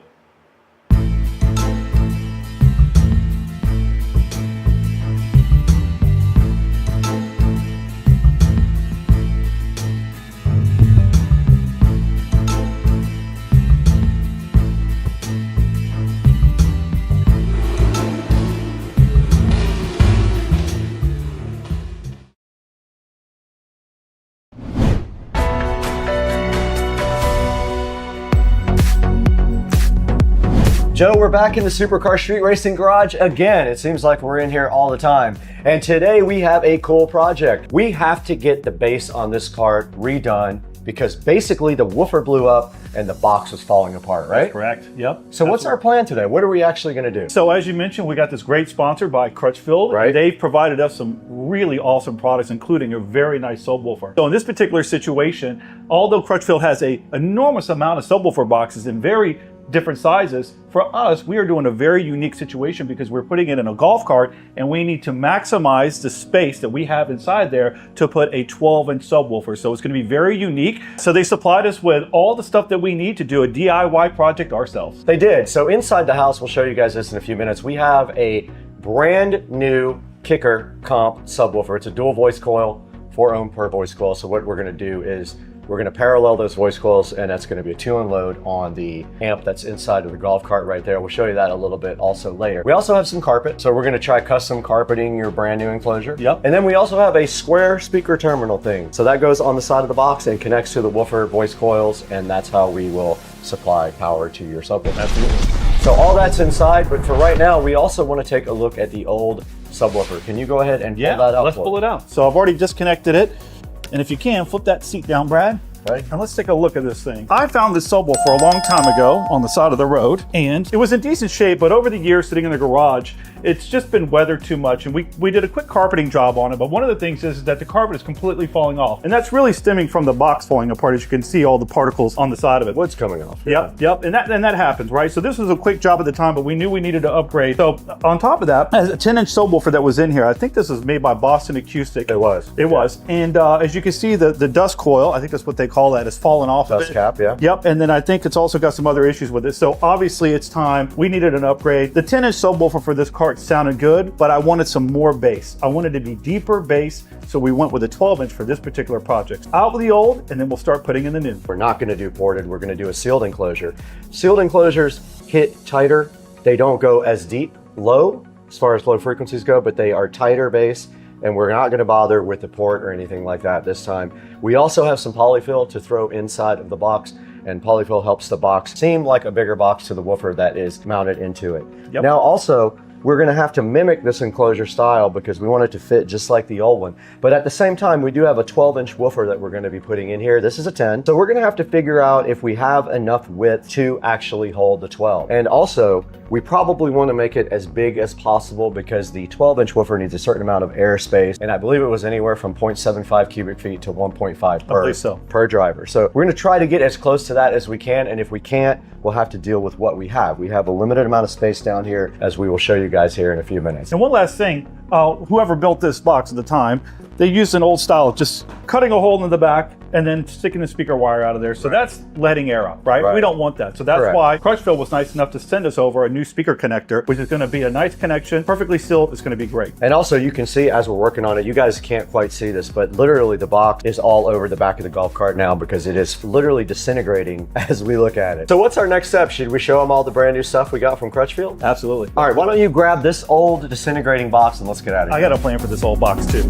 Joe, we're back in the Supercar Street Racing garage again. It seems like we're in here all the time. And today we have a cool project. We have to get the base on this cart redone because basically the woofer blew up and the box was falling apart, right? That's correct, yep. So what's our plan today? What are we actually gonna do? So as you mentioned, we got this great sponsor by Crutchfield. Right. They've provided us some really awesome products, including a very nice subwoofer. So in this particular situation, although Crutchfield has an enormous amount of subwoofer boxes in very different sizes, for us, we are doing a very unique situation because we're putting it in a golf cart and we need to maximize the space that we have inside there to put a 12-inch subwoofer. So it's going to be very unique. So they supplied us with all the stuff that we need to do a DIY project ourselves. They did. So inside the house, we'll show you guys this in a few minutes. We have a brand new Kicker comp subwoofer. It's a dual voice coil, 4 ohm per voice coil. So what we're going to do is we're going to parallel those voice coils, and that's going to be a 2-in-load on the amp that's inside of the golf cart right there. We'll show you that a little bit also later. We also have some carpet, so we're going to try custom carpeting your brand new enclosure. Yep. And then we also have a square speaker terminal thing. So that goes on the side of the box and connects to the woofer voice coils, and that's how we will supply power to your subwoofer. Absolutely. So all that's inside, but for right now, we also want to take a look at the old subwoofer. Can you go ahead and pull that out? Let's pull it out. So I've already disconnected it. And if you can, flip that seat down, Brad. Right. And let's take a look at this thing. I found this subwoofer a long time ago on the side of the road, and it was in decent shape, but over the years sitting in the garage, it's just been weathered too much, and we did a quick carpeting job on it, but one of the things is that the carpet is completely falling off, and that's really stemming from the box falling apart. As you can see, all the particles on the side of it. Wood's coming off. Yep, and that happens, right? So this was a quick job at the time, but we knew we needed to upgrade. So on top of that, as a 10-inch subwoofer that was in here, I think this is made by Boston Acoustic. It was. It was. And as you can see, the dust coil, I think that's what they call that, is falling off. Dust cap, yeah. Yep, and then I think it's also got some other issues with it. So obviously it's time. We needed an upgrade. The 10-inch subwoofer for this cart sounded good, but I wanted some more bass. I wanted to be deeper bass, so we went with a 12-inch for this particular project. Out with the old, and then we'll start putting in the new. We're not going to do ported. We're going to do a sealed enclosure. Sealed enclosures hit tighter. They don't go as deep low as far as low frequencies go, but they are tighter bass, and we're not going to bother with the port or anything like that this time. We also have some polyfill to throw inside of the box, and polyfill helps the box seem like a bigger box to the woofer that is mounted into it. Yep. Now also, we're going to have to mimic this enclosure style because we want it to fit just like the old one. But at the same time, we do have a 12-inch woofer that we're going to be putting in here. This is a 10. So we're going to have to figure out if we have enough width to actually hold the 12. And also, we probably want to make it as big as possible because the 12-inch woofer needs a certain amount of airspace. And I believe it was anywhere from 0.75 cubic feet to 1.5 per driver. So we're going to try to get as close to that as we can. And if we can't, we'll have to deal with what we have. We have a limited amount of space down here, as we will show you guys here in a few minutes. And one last thing, whoever built this box at the time, they used an old style of just cutting a hole in the back and then sticking the speaker wire out of there. So that's letting air up, right? We don't want that. So that's why Crutchfield was nice enough to send us over a new speaker connector, which is going to be a nice connection, perfectly sealed. It's going to be great. And also you can see as we're working on it, you guys can't quite see this, but literally the box is all over the back of the golf cart now because it is literally disintegrating as we look at it. So what's our next step? Should we show them all the brand new stuff we got from Crutchfield? Absolutely. All right, why don't you grab this old disintegrating box and let's get out of here. I got a plan for this old box too.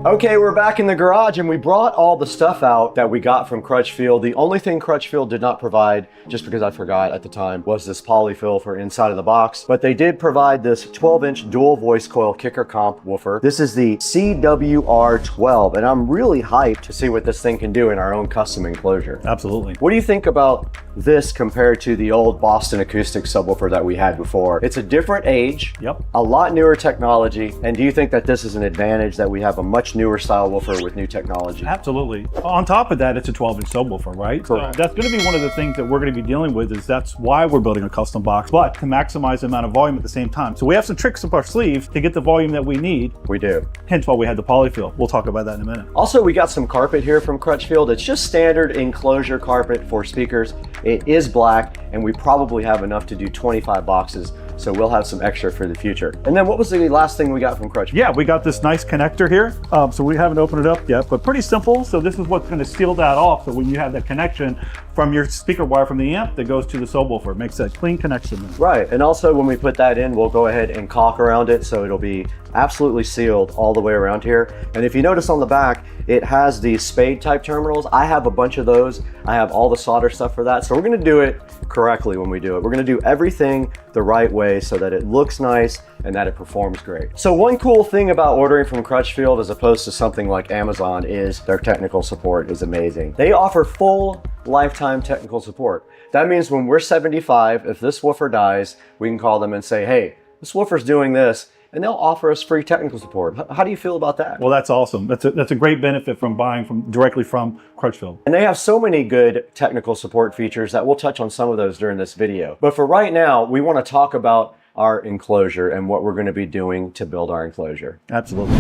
Okay, we're back in the garage and we brought all the stuff out that we got from Crutchfield. The only thing Crutchfield did not provide, just because I forgot at the time, was this polyfill for inside of the box. But they did provide this 12-inch dual voice coil kicker comp woofer. This is the CWR12, and I'm really hyped to see what this thing can do in our own custom enclosure. Absolutely. What do you think about this compared to the old Boston Acoustic subwoofer that we had before? It's a different age, a lot newer technology, and do you think that this is an advantage that we have a much newer style woofer with new technology? Absolutely. On top of that, it's a 12-inch subwoofer, right? Correct. So that's going to be one of the things that we're going to be dealing with. Is that's why we're building a custom box, but to maximize the amount of volume at the same time. So we have some tricks up our sleeves to get the volume that we need. We do. Hence why we had the polyfill. We'll talk about that in a minute. Also, we got some carpet here from Crutchfield. It's just standard enclosure carpet for speakers. It is black, and we probably have enough to do 25 boxes. So we'll have some extra for the future. And then what was the last thing we got from Crutchfield? Yeah, we got this nice connector here. So we haven't opened it up yet, but pretty simple. So this is what's going to seal that off. So when you have that connection from your speaker wire from the amp that goes to the subwoofer, it makes that clean connection. Right, and also when we put that in, we'll go ahead and caulk around it so it'll be absolutely sealed all the way around here. And if you notice on the back, it has the spade type terminals. I have a bunch of those. I have all the solder stuff for that. So we're gonna do it correctly when we do it. We're gonna do everything the right way so that it looks nice and that it performs great. So one cool thing about ordering from Crutchfield as opposed to something like Amazon is their technical support is amazing. They offer full lifetime technical support. That means when we're 75, if this woofer dies, we can call them and say, hey, this woofer's doing this, and they'll offer us free technical support. How do you feel about that? Well, that's awesome. That's a great benefit from buying directly from Crutchfield. And they have so many good technical support features that we'll touch on some of those during this video. But for right now, we want to talk about our enclosure and what we're going to be doing to build our enclosure. Absolutely.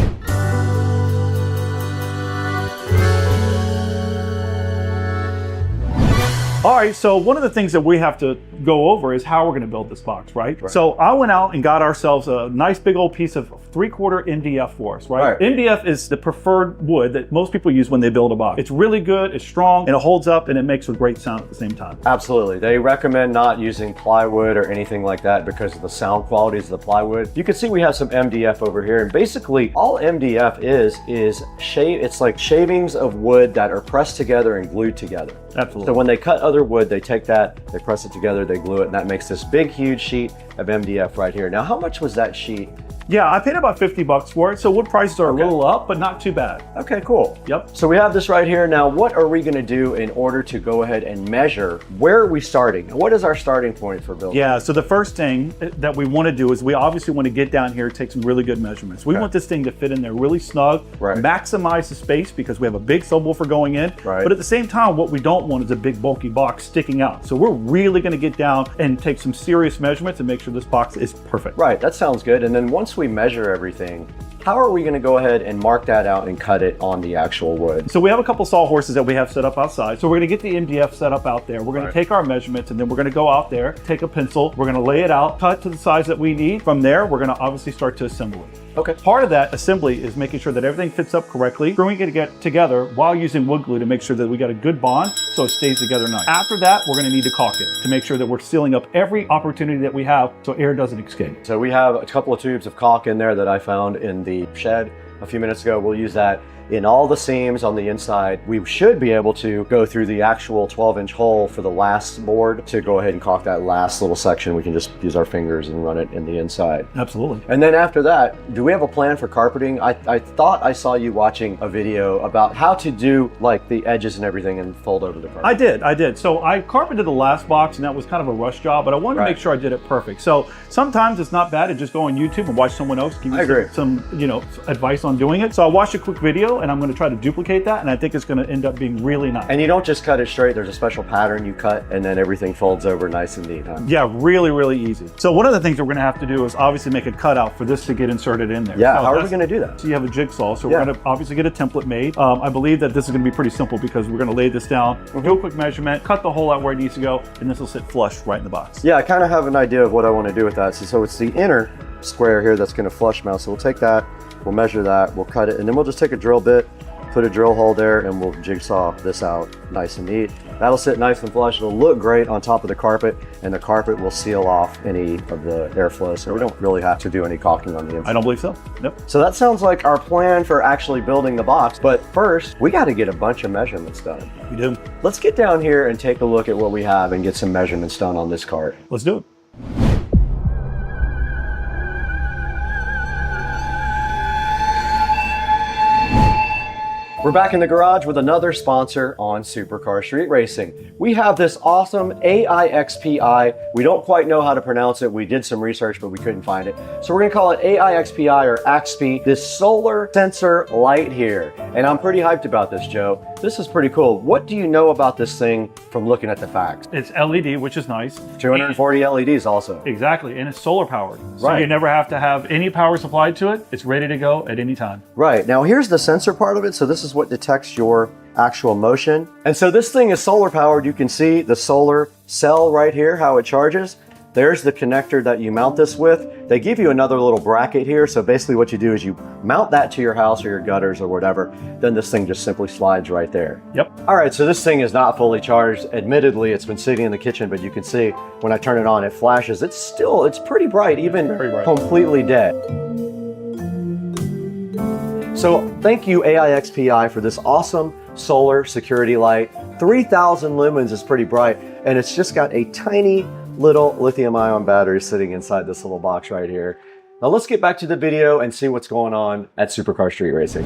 All right, so one of the things that we have to go over is how we're going to build this box, right? So I went out and got ourselves a nice big old piece of 3/4 MDF for us, right? MDF is the preferred wood that most people use when they build a box. It's really good, it's strong, and it holds up, and it makes a great sound at the same time. Absolutely. They recommend not using plywood or anything like that because of the sound qualities of the plywood. You can see we have some MDF over here, and basically all MDF is it's like shavings of wood that are pressed together and glued together. Absolutely. So when they cut other wood, they take that, they press it together, they glue it, and that makes this big, huge sheet of MDF right here. Now, how much was that sheet? Yeah, I paid about 50 bucks for it, so wood prices are a little up, but not too bad. Okay, cool. Yep. So we have this right here. Now, what are we gonna do in order to go ahead and measure? Where are we starting? What is our starting point for building? Yeah, so the first thing that we wanna do is we obviously wanna get down here, take some really good measurements. We want this thing to fit in there really snug, maximize the space because we have a big subwoofer going in, but at the same time, what we don't want is a big bulky box sticking out. So we're really gonna get down and take some serious measurements and make sure this box is perfect. Right, that sounds good. And then once we measure everything, how are we going to go ahead and mark that out and cut it on the actual wood? So we have a couple sawhorses that we have set up outside. So we're going to get the MDF set up out there. We're going to take our measurements and then we're going to go out there, take a pencil, we're going to lay it out, cut to the size that we need. From there, we're going to obviously start to assemble it. Okay. Part of that assembly is making sure that everything fits up correctly, screwing it together while using wood glue to make sure that we got a good bond so it stays together nice. After that, we're going to need to caulk it to make sure that we're sealing up every opportunity that we have so air doesn't escape. So we have a couple of tubes of caulk in there that I found in the shed a few minutes ago. We'll use that in all the seams on the inside. We should be able to go through the actual 12-inch hole for the last board to go ahead and caulk that last little section. We can just use our fingers and run it in the inside. Absolutely. And then after that, do we have a plan for carpeting? I thought I saw you watching a video about how to do like the edges and everything and fold over the carpet. I did. So I carpeted the last box and that was kind of a rush job, but I wanted to make sure I did it perfect. So sometimes it's not bad to just go on YouTube and watch someone else give you some advice on doing it. So I watched a quick video video, and I'm going to try to duplicate that, and I think it's going to end up being really nice. And you don't just cut it straight. There's a special pattern you cut, and then everything folds over nice and neat, huh? Yeah, really, really easy. So one of the things that we're going to have to do is obviously make a cutout for this to get inserted in there. Yeah, so how are we going to do that? So you have a jigsaw, so we're going to obviously get a template made. I believe that this is going to be pretty simple because we're going to lay this down, do a quick measurement, cut the hole out where it needs to go, and this will sit flush right in the box. Yeah, I kind of have an idea of what I want to do with that. So it's the inner square here that's going to flush mount. So we'll take that, we'll measure that, we'll cut it, and then we'll just take a drill bit, put a drill hole there, and we'll jigsaw this out nice and neat. That'll sit nice and flush. It'll look great on top of the carpet, and the carpet will seal off any of the airflow, so we don't really have to do any caulking on the inside. I don't believe so. Nope. So that sounds like our plan for actually building the box, but first, we got to get a bunch of measurements done. We do. Let's get down here and take a look at what we have and get some measurements done on this cart. Let's do it. We're back in the garage with another sponsor on Supercar Street Racing. We have this awesome AIXPI. We don't quite know how to pronounce it. We did some research, but we couldn't find it. So we're gonna call it AIXPI or AXPI, this solar sensor light here. And I'm pretty hyped about this, Joe. This is pretty cool. What do you know about this thing from looking at the facts? It's LED, which is nice. 240 LEDs also. Exactly, and it's solar powered. So Right. you never have to have any power supplied to it. It's ready to go at any time. Right, now here's the sensor part of it. So this is what detects your actual motion. And so this thing is solar powered. You can see the solar cell right here, how it charges. There's the connector that you mount this with. They give you another little bracket here. So basically what you do is you mount that to your house or your gutters or whatever. Then this thing just simply slides right there. Yep. All right, so this thing is not fully charged. Admittedly, it's been sitting in the kitchen, but you can see when I turn it on, it flashes. It's pretty bright, even Very bright. completely dead. So thank you AIXPI for this awesome solar security light. 3,000 lumens is pretty bright, and it's just got a tiny little lithium-ion battery sitting inside this little box right here. Now let's get back to the video and see what's going on at Supercar Street Racing.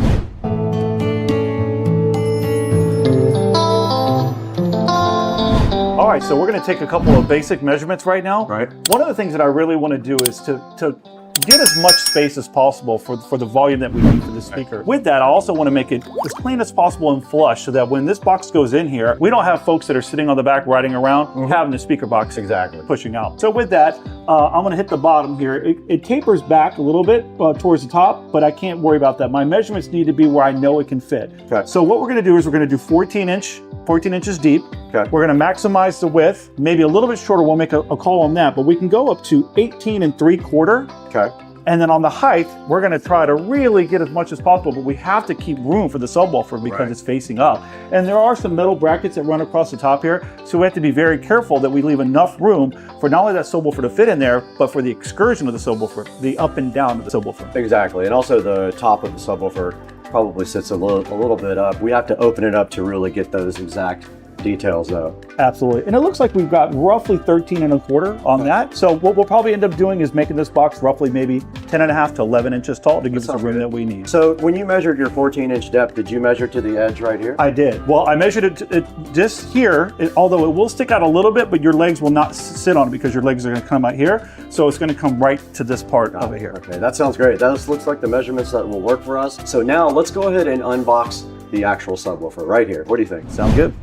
All right, so we're going to take a couple of basic measurements right now. Right. One of the things that I really want to do is to get as much space as possible for the volume that we need for the speaker. With that, I also want to make it as clean as possible and flush so that when this box goes in here, we don't have folks that are sitting on the back riding around having the speaker box pushing out. So with that, I'm going to hit the bottom here. It tapers back a little bit towards the top, but I can't worry about that. My measurements need to be where I know it can fit. Okay. So what we're going to do is we're going to do 14 inches deep. Okay. We're going to maximize the width, maybe a little bit shorter. We'll make a call on that, but we can go up to 18 3/4. Okay. And then on the height, we're going to try to really get as much as possible, but we have to keep room for the subwoofer because it's facing up. And there are some metal brackets that run across the top here, so we have to be very careful that we leave enough room for not only that subwoofer to fit in there, but for the excursion of the subwoofer, the up and down of the subwoofer. Exactly, and also the top of the subwoofer probably sits a little bit up. We have to open it up to really get those exact details though. Absolutely. And it looks like we've got roughly 13 1/4 on that. So what we'll probably end up doing is making this box roughly maybe 10.5 to 11 inches tall to give us the room that we need. So when you measured your 14-inch depth, did you measure to the edge right here? I did. Well, I measured it just here, although it will stick out a little bit, but your legs will not sit on it because your legs are going to come out here. So it's going to come right to this part over here. Okay, that sounds great. That looks like the measurements that will work for us. So now let's go ahead and unbox the actual subwoofer right here. What do you think? Sound good?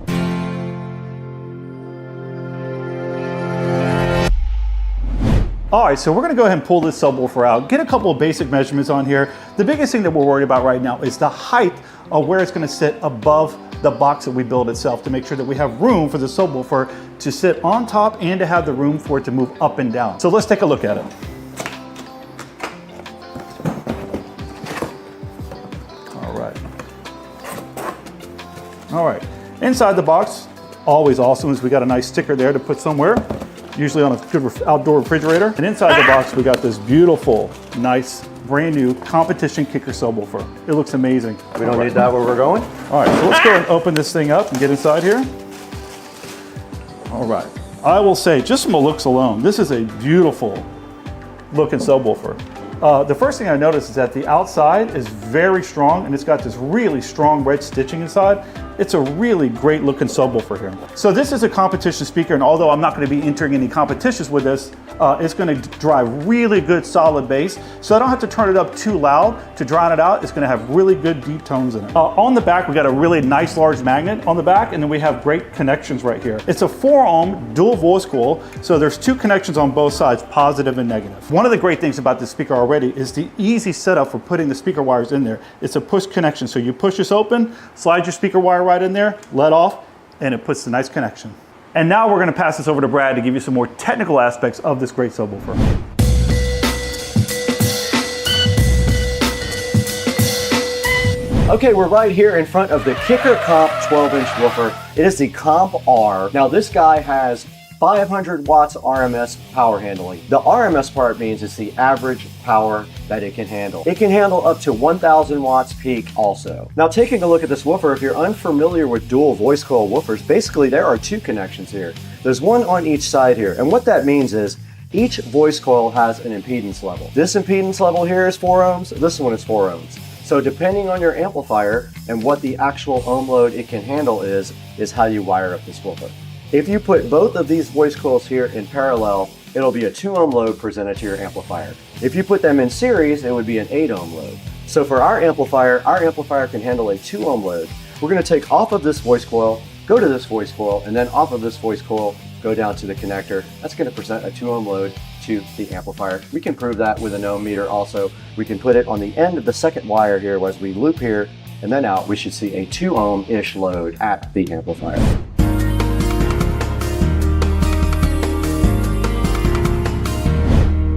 All right, so we're gonna go ahead and pull this subwoofer out, get a couple of basic measurements on here. The biggest thing that we're worried about right now is the height of where it's gonna sit above the box that we build itself to make sure that we have room for the subwoofer to sit on top and to have the room for it to move up and down. So let's take a look at it. All right, inside the box, always awesome is we got a nice sticker there to put somewhere, usually on a good outdoor refrigerator. And inside the box, we got this beautiful, nice, brand new competition kicker subwoofer. It looks amazing. We don't need that where we're going? All right, so let's go and open this thing up and get inside here. All right, I will say, just from the looks alone, this is a beautiful looking subwoofer. The first thing I noticed is that the outside is very strong and it's got this really strong red stitching inside. It's a really great looking subwoofer here. So this is a competition speaker, and although I'm not going to be entering any competitions with this, it's going to drive really good solid bass. So I don't have to turn it up too loud to drown it out. It's going to have really good deep tones in it. On the back, we got a really nice large magnet on the back, and then we have great connections right here. It's a 4 ohm dual voice coil, so there's 2 connections on both sides, positive and negative. One of the great things about this speaker already is the easy setup for putting the speaker wires in there. It's a push connection, so you push this open, slide your speaker wire right in there, let off, and it puts a nice connection. And now we're going to pass this over to Brad to give you some more technical aspects of this great subwoofer. Okay, we're right here in front of the Kicker Comp 12-inch woofer. It is the Comp R. Now this guy has 500 watts RMS power handling. The RMS part means it's the average power that it can handle. It can handle up to 1000 watts peak also. Now taking a look at this woofer, if you're unfamiliar with dual voice coil woofers, basically there are 2 connections here. There's one on each side here, and what that means is each voice coil has an impedance level. This impedance level here is 4 ohms, this one is 4 ohms. So depending on your amplifier and what the actual ohm load it can handle is how you wire up this woofer. If you put both of these voice coils here in parallel, it'll be a 2 ohm load presented to your amplifier. If you put them in series, it would be an 8 ohm load. So for our amplifier can handle a 2 ohm load. We're going to take off of this voice coil, go to this voice coil, and then off of this voice coil, go down to the connector. That's going to present a 2 ohm load to the amplifier. We can prove that with an ohm meter also. We can put it on the end of the second wire here as we loop here and then out. We should see a 2 ohm-ish load at the amplifier.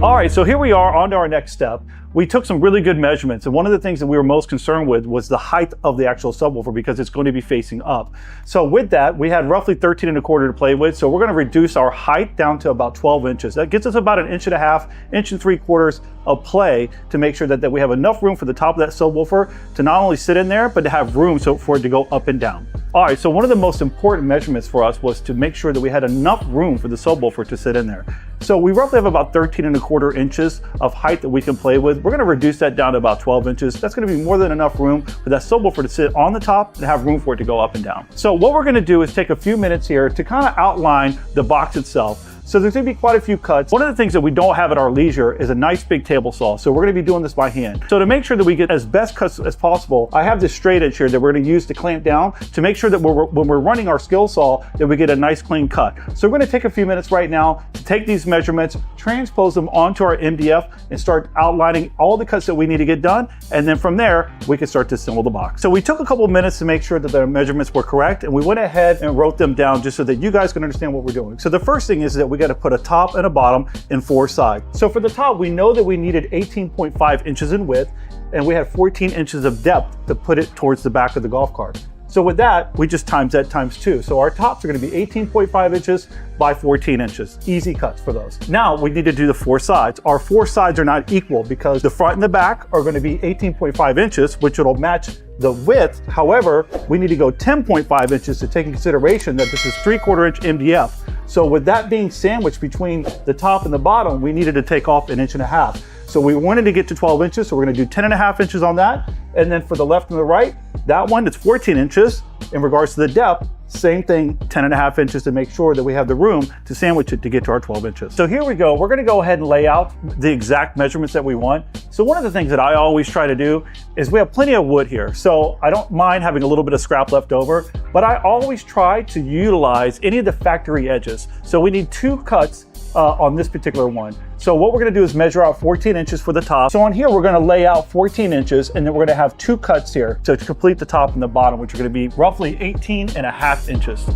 All right, so here we are on to our next step. We took some really good measurements, and one of the things that we were most concerned with was the height of the actual subwoofer because it's going to be facing up. So with that, we had roughly 13 1/4 to play with, so we're going to reduce our height down to about 12 inches. That gets us about 1.5 inches, 1 3/4 of play to make sure that we have enough room for the top of that subwoofer to not only sit in there, but to have room for it to go up and down. All right, so one of the most important measurements for us was to make sure that we had enough room for the subwoofer to sit in there. So we roughly have about 13 1/4 inches of height that we can play with. We're going to reduce that down to about 12 inches. That's going to be more than enough room for that subwoofer to sit on the top and have room for it to go up and down. So what we're going to do is take a few minutes here to kind of outline the box itself. So there's going to be quite a few cuts. One of the things that we don't have at our leisure is a nice big table saw. So we're going to be doing this by hand. So to make sure that we get as best cuts as possible, I have this straight edge here that we're going to use to clamp down to make sure that when we're running our skill saw that we get a nice clean cut. So we're going to take a few minutes right now to take these measurements, transpose them onto our MDF and start outlining all the cuts that we need to get done. And then from there, we can start to assemble the box. So we took a couple minutes to make sure that the measurements were correct. And we went ahead and wrote them down just so that you guys can understand what we're doing. So the first thing is that we got to put a top and a bottom and 4 sides. So for the top, we know that we needed 18.5 inches in width and we had 14 inches of depth to put it towards the back of the golf cart. So with that, we just times that times 2. So our tops are going to be 18.5 inches by 14 inches. Easy cuts for those. Now we need to do the 4 sides. Our 4 sides are not equal because the front and the back are going to be 18.5 inches, which will match the width. However, we need to go 10.5 inches to take in consideration that this is 3/4 inch MDF. So with that being sandwiched between the top and the bottom, we needed to take off 1.5 inches. So we wanted to get to 12 inches, so we're going to do 10.5 inches on that. And then for the left and the right, that one, it's 14 inches. In regards to the depth, same thing, 10.5 inches to make sure that we have the room to sandwich it to get to our 12 inches. So here we go. We're going to go ahead and lay out the exact measurements that we want. So one of the things that I always try to do is we have plenty of wood here. So I don't mind having a little bit of scrap left over, but I always try to utilize any of the factory edges. So we need 2 cuts on this particular one. So what we're going to do is measure out 14 inches for the top. So on here, we're going to lay out 14 inches and then we're going to have 2 cuts here to complete the top and the bottom, which are going to be roughly 18.5 inches.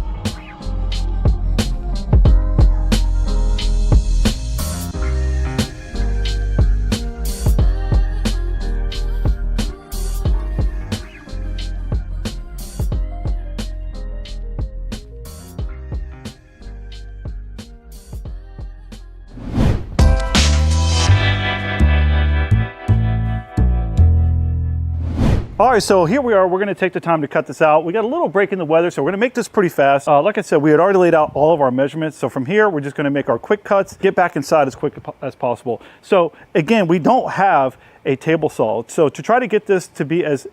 All right, so here we are. We're going to take the time to cut this out. We got a little break in the weather, so we're going to make this pretty fast. Like I said, we had already laid out all of our measurements. So from here, we're just going to make our quick cuts, get back inside as quick as possible. So again, we don't have a table saw. So to try to get this to be as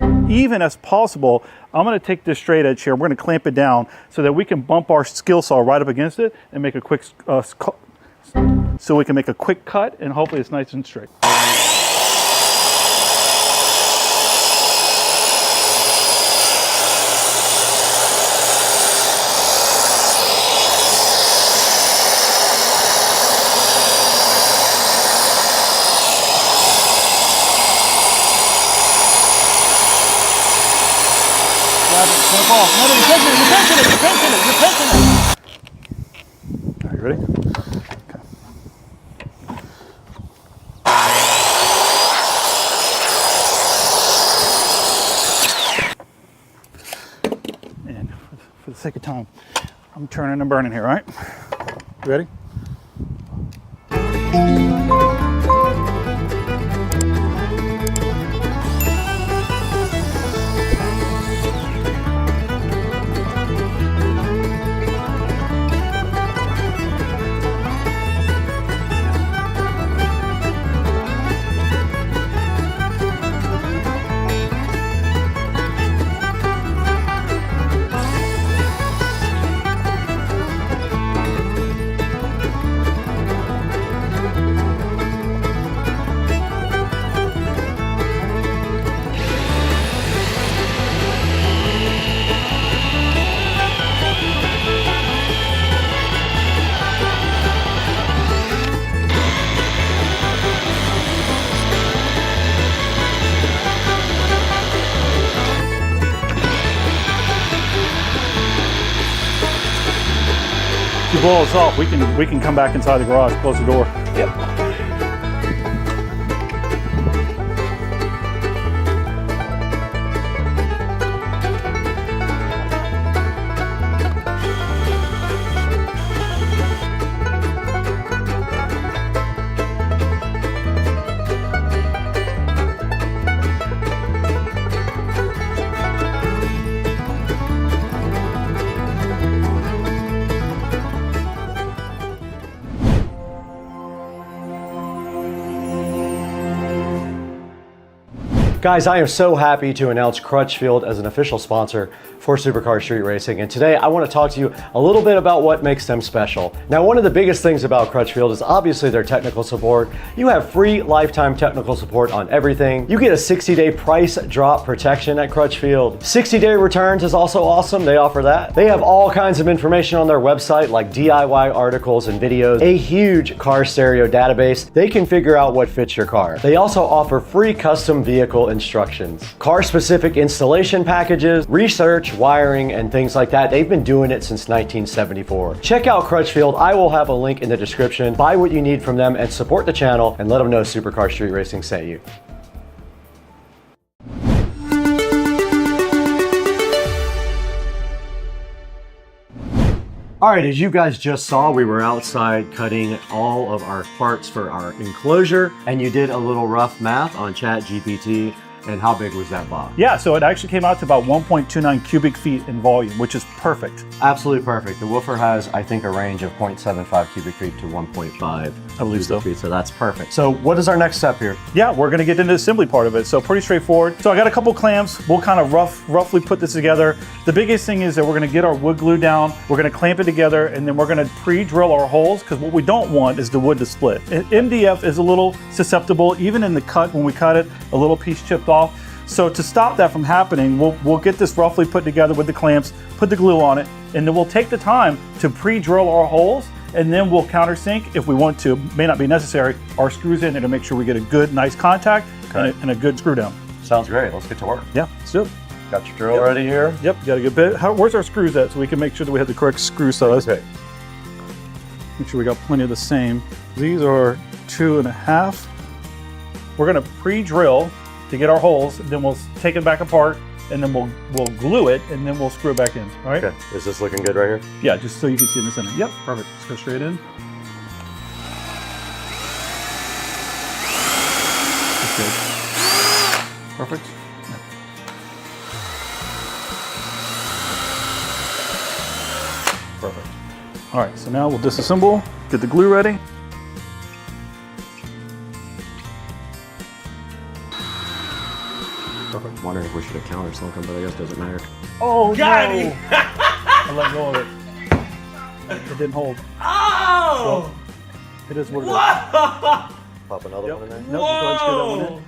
even as possible, I'm going to take this straight edge here. We're going to clamp it down so that we can bump our skill saw right up against it and make a quick, so we can make a quick cut, and hopefully it's nice and straight. You're pinching it. Are you ready? Okay. And for the sake of time, I'm turning and burning here, all right? You ready? If you blow us off, we can come back inside the garage, close the door. Yep. Guys, I am so happy to announce Crutchfield as an official sponsor for Supercar Street Racing, and today I want to talk to you a little bit about what makes them special. Now, one of the biggest things about Crutchfield is obviously their technical support. You have free lifetime technical support on everything. You get a 60-day price drop protection at Crutchfield. 60-day returns is also awesome. They offer that. They have all kinds of information on their website, like DIY articles and videos, a huge car stereo database. They can figure out what fits your car. They also offer free custom vehicle instructions, car-specific installation packages, research, wiring, and things like that. They've been doing it since 1974. Check out Crutchfield. I will have a link in the description. Buy what you need from them and support the channel, and let them know Supercar Street Racing sent you. All right, as you guys just saw, we were outside cutting all of our parts for our enclosure, and you did a little rough math on ChatGPT. And how big was that box? Yeah, so it actually came out to about 1.29 cubic feet in volume, which is perfect. Absolutely perfect. The woofer has, I think, a range of 0.75 cubic feet to 1.5 I believe so. feet, so that's perfect. So what is our next step here? Yeah, we're gonna get into the assembly part of it, so pretty straightforward. So I got a couple clamps. We'll kind of roughly put this together. The biggest thing is that we're gonna get our wood glue down, we're gonna clamp it together, and then we're gonna pre-drill our holes, because what we don't want is the wood to split. MDF is a little susceptible, even in the cut, when we cut it, a little piece chipped off. So to stop that from happening, we'll get this roughly put together with the clamps, put the glue on it, and then we'll take the time to pre-drill our holes, and then we'll countersink, if we want to, may not be necessary, our screws in there to make sure we get a good, nice contact and a good screw down. Sounds great. Let's get to work. Yeah, let's do it. Got your drill ready here? Yep, got a good bit. Where's our screws at, so we can make sure that we have the correct screw size? Okay. Make sure we got plenty of the same. These are 2.5. We're gonna pre-drill to get our holes, then we'll take it back apart, and then we'll glue it, and then we'll screw it back in. All right? Okay. Is this looking good right here? Yeah, just so you can see in the center. Yep, perfect. Let's go straight in. That's good. Perfect. Yeah. Perfect. All right, so now we'll disassemble, get the glue ready. Perfect. Wondering if we should have countersunk them, but I guess it doesn't matter. Oh, Got no. him. I let go of it. It didn't hold. Oh! So, it is what it is. Pop another one in there? Nope, go ahead and screw that one in.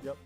Yep.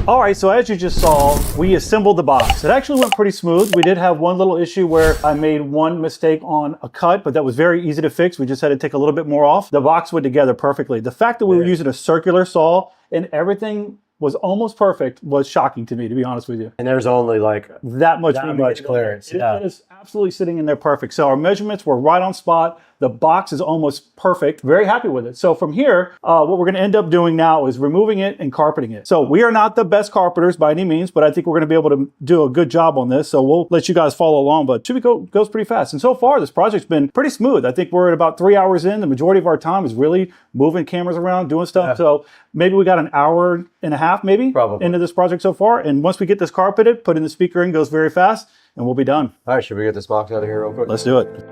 All right, so as you just saw, we assembled the box. It actually went pretty smooth. We did have one little issue where I made one mistake on a cut, but that was very easy to fix. We just had to take a little bit more off. The box went together perfectly. The fact that we were using a circular saw and everything was almost perfect was shocking to me, to be honest with you. And there's only like that much clearance. It is absolutely sitting in there perfect. So our measurements were right on spot. The box is almost perfect. Very happy with it. So from here, what we're going to end up doing now is removing it and carpeting it. So we are not the best carpenters by any means, but I think we're going to be able to do a good job on this. So we'll let you guys follow along, but it goes pretty fast. And so far, this project's been pretty smooth. I think we're at about 3 hours in. The majority of our time is really moving cameras around, doing stuff. Yeah. So maybe we got an hour and a half, maybe, into this project so far. And once we get this carpeted, put in the speaker in, goes very fast, and we'll be done. All right, should we get this box out of here real quick? Let's do it.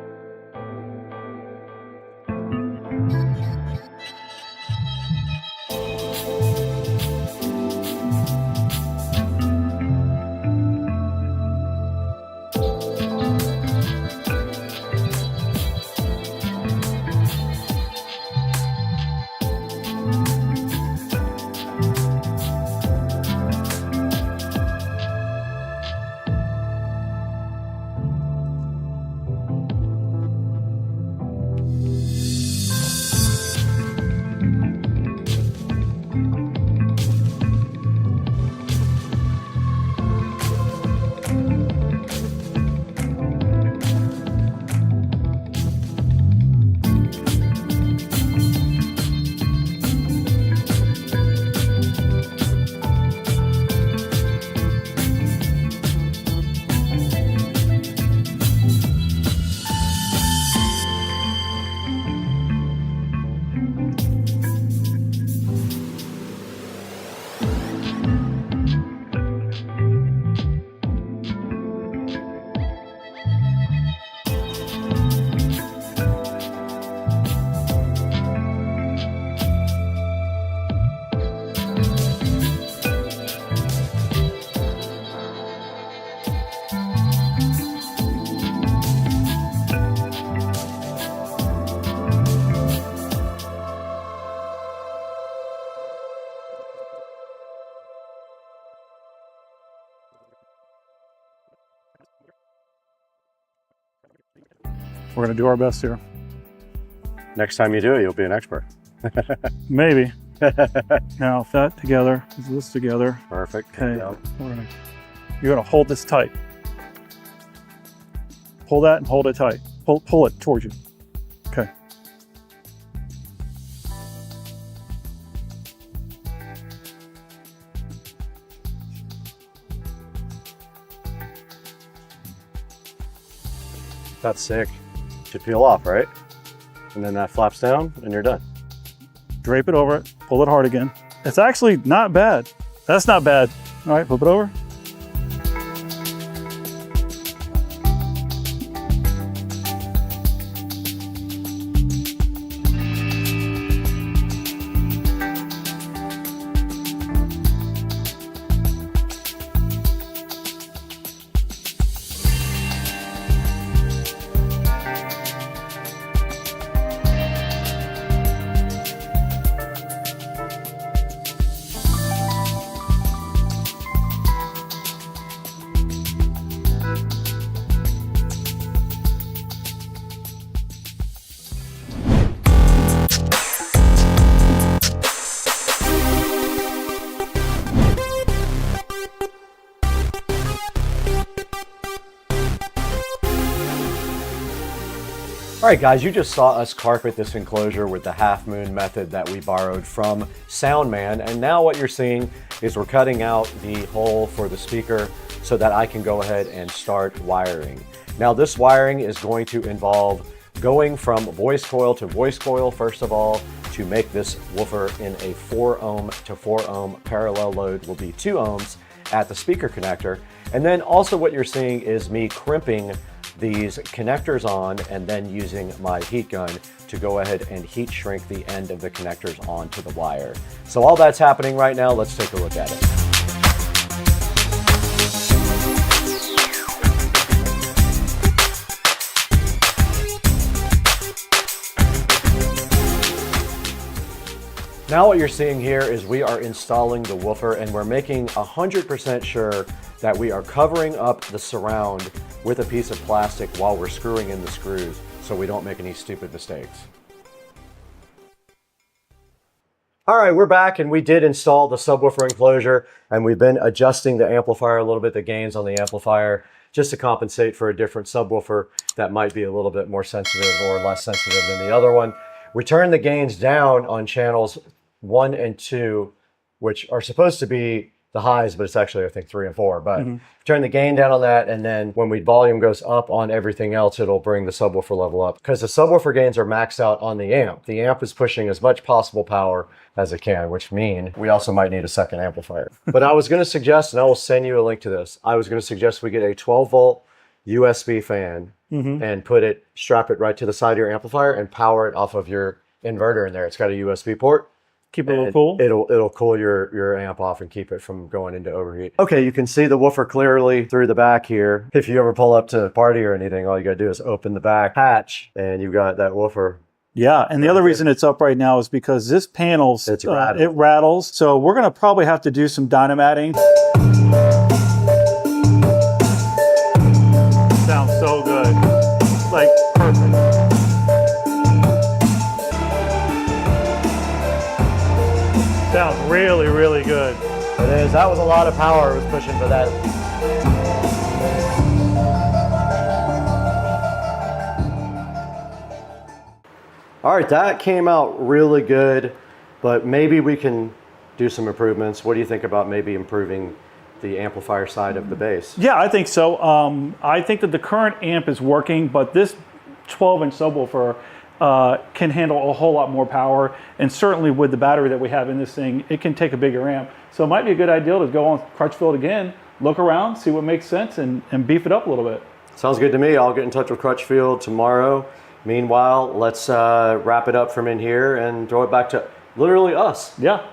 We're going to do our best here. Next time you do it, you'll be an expert. Maybe. Now, that together, this together. Perfect. Okay. You're going to hold this tight. Pull that and hold it tight. Pull it towards you. Okay. That's sick. Should peel off, right? And then that flaps down and you're done. Drape it over it, pull it hard again. It's actually not bad. That's not bad. All right, flip it over. right, guys, you just saw us carpet this enclosure with the half moon method that we borrowed from Soundman. And now what you're seeing is we're cutting out the hole for the speaker so that I can go ahead and start wiring. Now this wiring is going to involve going from voice coil to voice coil, first of all, to make this woofer in a 4 ohm to 4 ohm parallel load will be 2 ohms at the speaker connector. And then also what you're seeing is me crimping these connectors on and then using my heat gun to go ahead and heat shrink the end of the connectors onto the wire. So all that's happening right now, let's take a look at it. Now what you're seeing here is we are installing the woofer and we're making 100% sure that we are covering up the surround with a piece of plastic while we're screwing in the screws so we don't make any stupid mistakes. All right, we're back and we did install the subwoofer enclosure and we've been adjusting the amplifier a little bit, the gains on the amplifier, just to compensate for a different subwoofer that might be a little bit more sensitive or less sensitive than the other one. We turned the gains down on channels 1 and 2, which are supposed to be the highs, but it's actually, I think, 3 and 4. But turn the gain down on that, and then when volume goes up on everything else, it'll bring the subwoofer level up. Because the subwoofer gains are maxed out on the amp. The amp is pushing as much possible power as it can, which means we also might need a second amplifier. But I was going to suggest, and I will send you a link to this, I was going to suggest we get a 12-volt USB fan and strap it right to the side of your amplifier and power it off of your inverter in there. It's got a USB port. Keep it a little cool. It'll cool your amp off and keep it from going into overheat. Okay, you can see the woofer clearly through the back here. If you ever pull up to a party or anything, all you gotta do is open the back hatch and you've got that woofer. Yeah, and the other reason it's up right now is because this panel's, it rattles. So we're gonna probably have to do some dynamatting. Sounds so good. Like, perfect. Sounds really, really good. It is. That was a lot of power it was pushing for that. All right, that came out really good, but maybe we can do some improvements. What do you think about maybe improving the amplifier side of the bass? Yeah, I think so. I think that the current amp is working, but this 12-inch subwoofer can handle a whole lot more power, and certainly with the battery that we have in this thing, it can take a bigger amp. So it might be a good idea to go on Crutchfield again, look around, see what makes sense, and beef it up a little bit. Sounds good to me. I'll get in touch with Crutchfield tomorrow. Meanwhile, let's wrap it up from in here and throw it back to literally us. Yeah.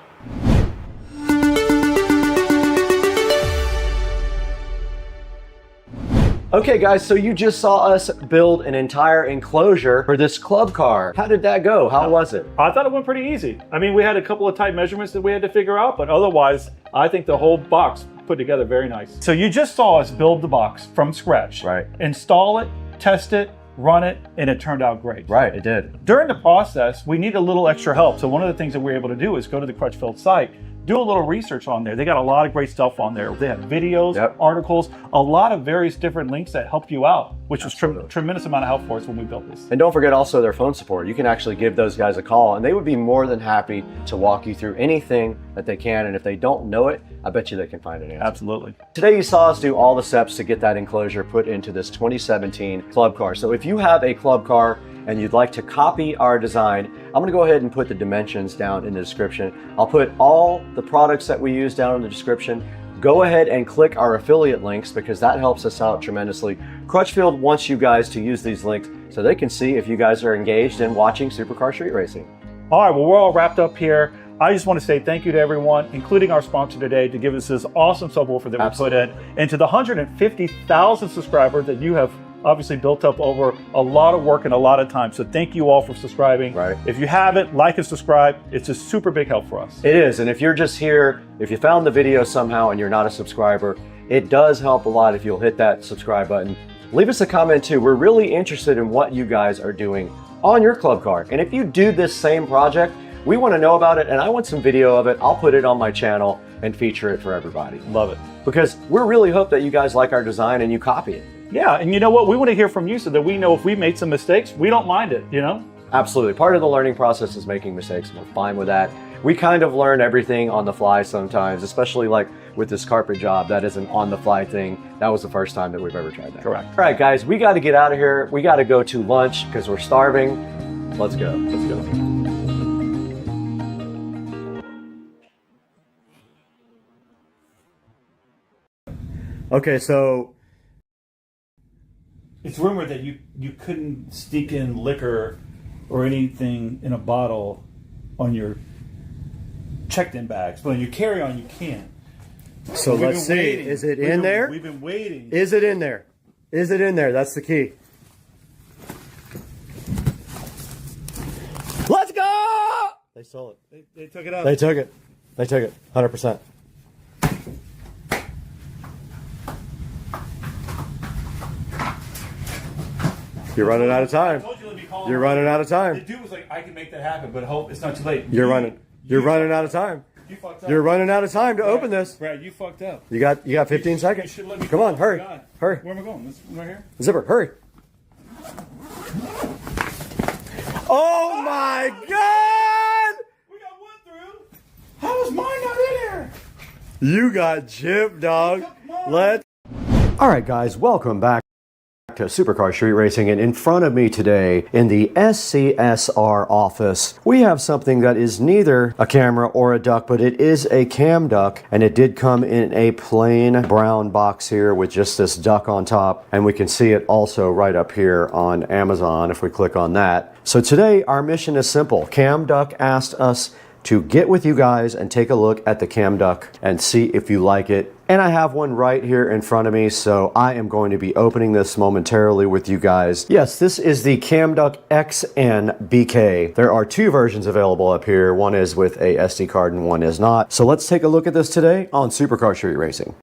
Okay guys, so you just saw us build an entire enclosure for this club car. How did that go? How was it? I thought it went pretty easy. I mean, we had a couple of tight measurements that we had to figure out, but otherwise, I think the whole box put together very nice. So you just saw us build the box from scratch. Right. Install it, test it, run it, and it turned out great. Right, it did. During the process, we need a little extra help. So one of the things that we're able to do is go to the Crutchfield site, do a little research on there. They got a lot of great stuff on there. They have videos, articles, a lot of various different links that help you out, which was tremendous amount of help for us when we built this. And don't forget also their phone support. You can actually give those guys a call and they would be more than happy to walk you through anything that they can. And if they don't know it, I bet you they can find an answer. Absolutely. Today you saw us do all the steps to get that enclosure put into this 2017 club car. So if you have a club car and you'd like to copy our design, I'm gonna go ahead and put the dimensions down in the description. I'll put all the products that we use down in the description. Go ahead and click our affiliate links because that helps us out tremendously. Crutchfield wants you guys to use these links so they can see if you guys are engaged in watching supercar street racing. All right, well, we're all wrapped up here. I just want to say thank you to everyone, including our sponsor today, to give us this awesome subwoofer that we put in, and to the 150,000 subscribers that you have obviously built up over a lot of work and a lot of time. So thank you all for subscribing. Right. If you haven't, like and subscribe. It's a super big help for us. It is, and if you're just here, if you found the video somehow and you're not a subscriber, it does help a lot if you'll hit that subscribe button. Leave us a comment too. We're really interested in what you guys are doing on your club car. And if you do this same project, we want to know about it, and I want some video of it. I'll put it on my channel and feature it for everybody. Love it. Because we really hope that you guys like our design and you copy it. Yeah, and you know what? We want to hear from you so that we know if we made some mistakes, we don't mind it, you know? Absolutely. Part of the learning process is making mistakes, and we're fine with that. We kind of learn everything on the fly sometimes, especially like with this carpet job. That is an on-the-fly thing. That was the first time that we've ever tried that. Correct. All right, guys, we got to get out of here. We got to go to lunch because we're starving. Let's go. Let's go. Okay, so It's rumored that you couldn't sneak in liquor or anything in a bottle on your checked-in bags, but on your carry-on you can. So let's see. Waiting. Is it in there? We've been waiting. Is it in there? Is it in there? That's the key. Let's go! They stole it. They took it out. They took it. They took it. 100%. You're running out of time. You're running out of The time. dude was like, I can make that happen, but hope it's not too late. You're running out of time. You fucked up. You're running out of time to open this. Brad, you fucked up. You got 15 seconds. You should let me Come go. on, hurry. God. Hurry. Where am I going? This right here? Zipper, hurry. Oh my God! We got one through. How is mine not in here? You got gypped, dog. All right, guys, welcome back to Supercar Street Racing, and in front of me today in the SCSR office we have something that is neither a camera or a duck, but it is a cam duck, and it did come in a plain brown box here with just this duck on top, and we can see it also right up here on Amazon if we click on that. So today our mission is simple. Cam Duck asked us to get with you guys and take a look at the cam duck and see if you like it. And I have one right here in front of me, so I am going to be opening this momentarily with you guys. Yes, this is the Cam Duck XN BK. There are two versions available up here. One is with a SD card and one is not. So let's take a look at this today on Supercar Street Racing.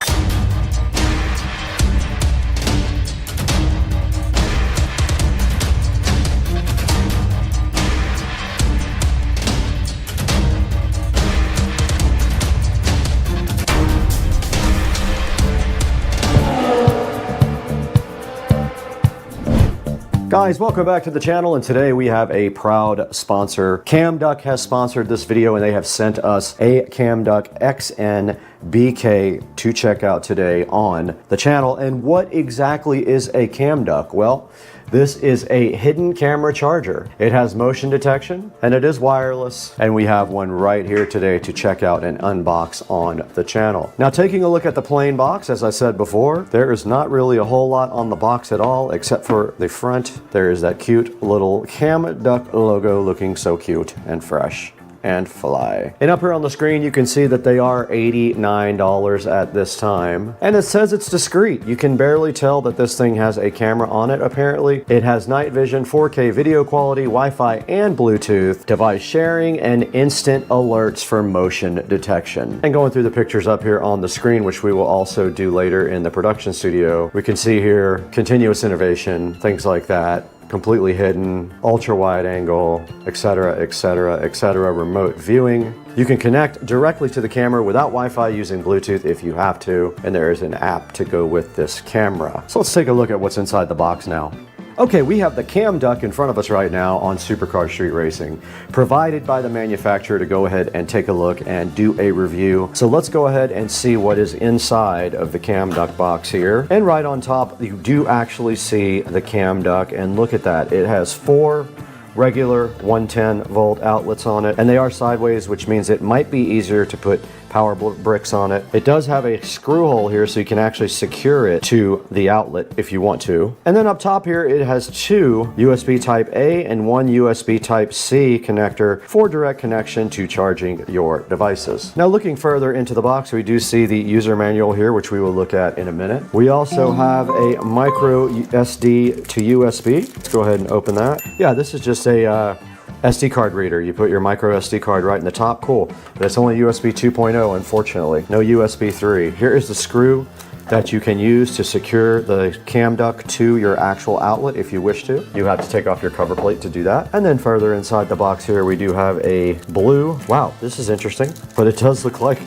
Guys, welcome back to the channel, and today we have a proud sponsor. Cam Duck has sponsored this video, and they have sent us a Cam Duck XN BK to check out today on the channel. And what exactly is a Cam Duck? Well, this is a hidden camera charger. It has motion detection and it is wireless, and we have one right here today to check out and unbox on the channel. Now, taking a look at the plain box, as I said before, there is not really a whole lot on the box at all except for the front. There is that cute little Cam Duck logo looking so cute and fresh and fly. And up here on the screen you can see that they are $89 at this time, and it says it's discreet. You can barely tell that this thing has a camera on it. Apparently it has night vision, 4K video quality, Wi-Fi and Bluetooth, device sharing, and instant alerts for motion detection. And going through the pictures up here on the screen, which we will also do later in the production studio, we can see here continuous innovation, things like that. Completely hidden, ultra wide angle, etc., etc., etc., remote viewing. You can connect directly to the camera without Wi-Fi using Bluetooth if you have to, and there is an app to go with this camera. So let's take a look at what's inside the box now. Okay, we have the Cam Duck in front of us right now on Supercar Street Racing, provided by the manufacturer to go ahead and take a look and do a review. So let's go ahead and see what is inside of the Cam Duck box here. And right on top, you do actually see the Cam Duck, and look at that. It has 4 regular 110 volt outlets on it, and they are sideways, which means it might be easier to put power bricks on it. It does have a screw hole here, so you can actually secure it to the outlet if you want to. And then up top here, it has 2 USB Type A and 1 USB Type C connector for direct connection to charging your devices. Now, looking further into the box, we do see the user manual here, which we will look at in a minute. We also have a micro SD to USB. Let's go ahead and open that. Yeah, this is just a SD card reader. You put your micro SD card right in the top. Cool. But it's only USB 2.0, unfortunately. No USB 3. Here is the screw that you can use to secure the Cam Duck to your actual outlet if you wish to. You have to take off your cover plate to do that. And then further inside the box here, we do have a blue. Wow, this is interesting. But it does look like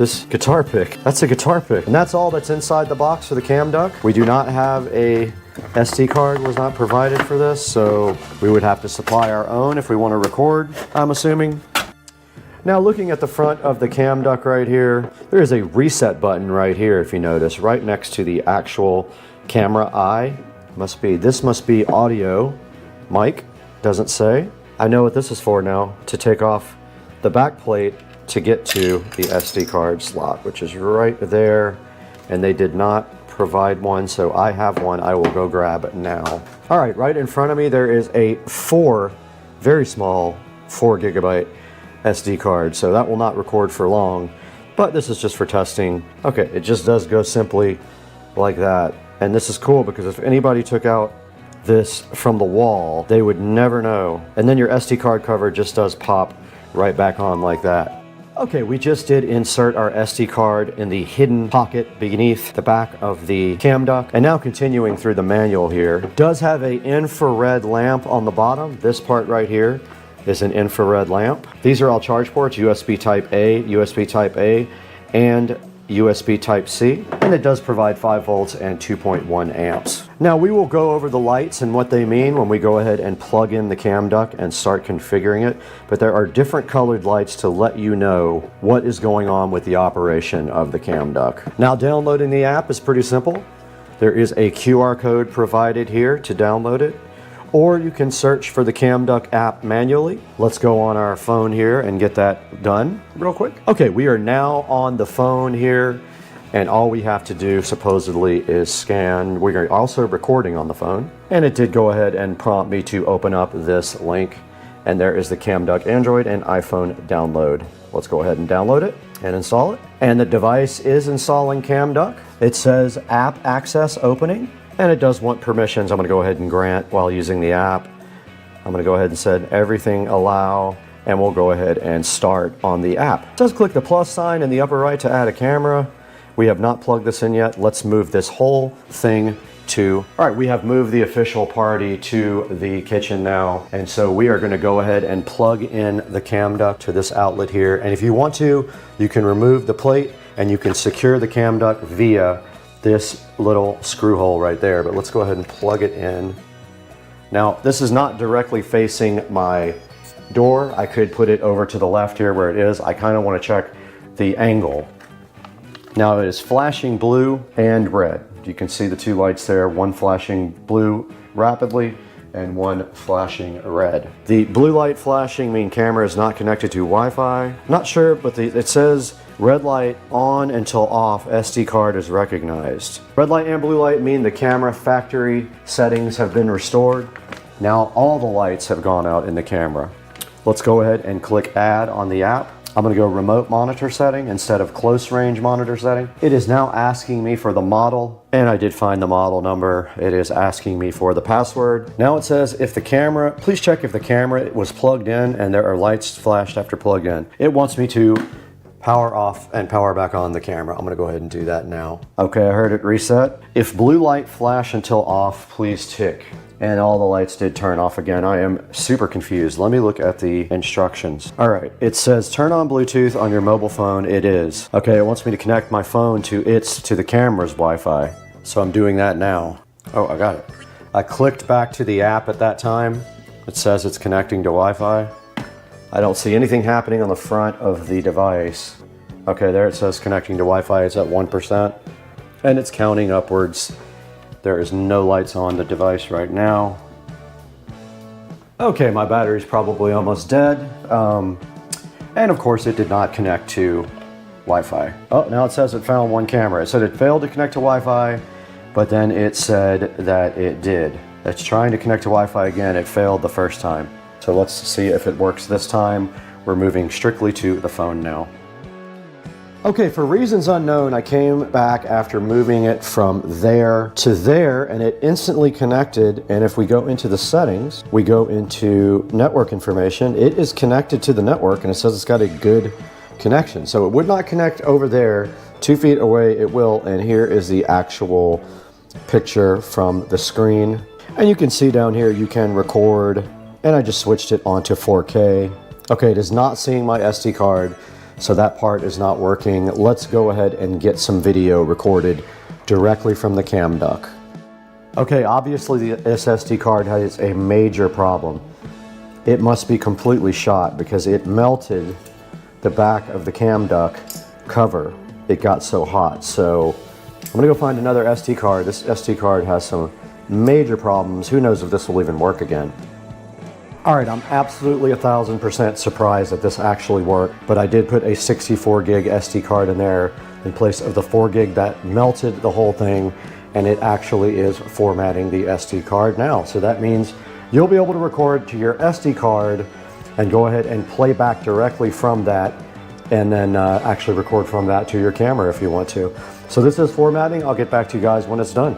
this guitar pick. That's a guitar pick. And that's all that's inside the box for the cam duck. We do not have a SD card, was not provided for this, so we would have to supply our own if we want to record, I'm assuming. Now looking at the front of the cam duck right here, there is a reset button right here, if you notice, right next to the actual camera eye. This must be audio mic, doesn't say. I know what this is for now, to take off the back plate to get to the SD card slot, which is right there, and they did not provide one, so I have one. I will go grab it now. All right, right in front of me there is a very small 4 gigabyte SD card, so that will not record for long, but this is just for testing. Okay, it just does go simply like that, and this is cool because if anybody took out this from the wall, they would never know. And then your SD card cover just does pop right back on like that. Okay, we just did insert our SD card in the hidden pocket beneath the back of the cam duck. And now continuing through the manual here, it does have an infrared lamp on the bottom. This part right here is an infrared lamp. These are all charge ports, USB Type A, USB Type A, and USB Type-C, and it does provide 5 volts and 2.1 amps. Now we will go over the lights and what they mean when we go ahead and plug in the cam duck and start configuring it, but there are different colored lights to let you know what is going on with the operation of the cam duck. Now downloading the app is pretty simple. There is a QR code provided here to download it, or you can search for the cam duck app manually. Let's go on our phone here and get that done real quick. Okay, we are now on the phone here, and all we have to do supposedly is scan. We are also recording on the phone, and it did go ahead and prompt me to open up this link, and there is the cam duck Android and iPhone download. Let's go ahead and download it and install it. And the device is installing cam duck. It says app access opening, and it does want permissions. I'm going to go ahead and grant while using the app. I'm going to go ahead and set everything allow, and we'll go ahead and start on the app. Just click the plus sign in the upper right to add a camera. We have not plugged this in yet. Let's move this whole thing to, all right, we have moved the official party to the kitchen now. And so we are going to go ahead and plug in the cam duck to this outlet here. And if you want to, you can remove the plate and you can secure the cam duck via this little screw hole right there, but let's go ahead and plug it in. Now, this is not directly facing my door. I could put it over to the left here where it is. I kind of want to check the angle. Now it is flashing blue and red. You can see the two lights there, one flashing blue rapidly and one flashing red. The blue light flashing means camera is not connected to Wi-Fi. Not sure, but it says red light on until off, SD card is recognized. Red light and blue light mean the camera factory settings have been restored. Now all the lights have gone out in the camera. Let's go ahead and click add on the app. I'm going to go remote monitor setting instead of close range monitor setting. It is now asking me for the model, and I did find the model number. It is asking me for the password. Now it says if the camera, please check if the camera was plugged in and there are lights flashed after plugged in. It wants me to power off and power back on the camera. I'm going to go ahead and do that now. Okay, I heard it reset. If blue light flash until off, please tick. And all the lights did turn off again. I am super confused. Let me look at the instructions. All right, it says turn on Bluetooth on your mobile phone. It is. Okay, it wants me to connect my phone to the camera's Wi-Fi. So I'm doing that now. Oh, I got it. I clicked back to the app at that time. It says it's connecting to Wi-Fi. I don't see anything happening on the front of the device. Okay, there it says connecting to Wi-Fi. It's at 1%. And it's counting upwards. There is no lights on the device right now. Okay, my battery's probably almost dead. And of course it did not connect to Wi-Fi. Oh, now it says it found one camera. It said it failed to connect to Wi-Fi, but then it said that it did. It's trying to connect to Wi-Fi again. It failed the first time. So let's see if it works this time. We're moving strictly to the phone now. Okay, for reasons unknown, I came back after moving it from there to there, and it instantly connected. And if we go into the settings, we go into network information, it is connected to the network, and it says it's got a good connection. So it would not connect over there. 2 feet away, it will. And here is the actual picture from the screen. And you can see down here, you can record, and I just switched it onto 4K. Okay, it is not seeing my SD card. So that part is not working. Let's go ahead and get some video recorded directly from the cam duct. Okay, obviously this SD card has a major problem. It must be completely shot because it melted the back of the cam duct cover. It got so hot. So I'm gonna go find another SD card. This SD card has some major problems. Who knows if this will even work again. All right, I'm absolutely 1000% surprised that this actually worked, but I did put a 64 gig SD card in there in place of the 4 gig that melted the whole thing, and it actually is formatting the SD card now. So that means you'll be able to record to your SD card and go ahead and play back directly from that, and then actually record from that to your camera if you want to. So this is formatting. I'll get back to you guys when it's done.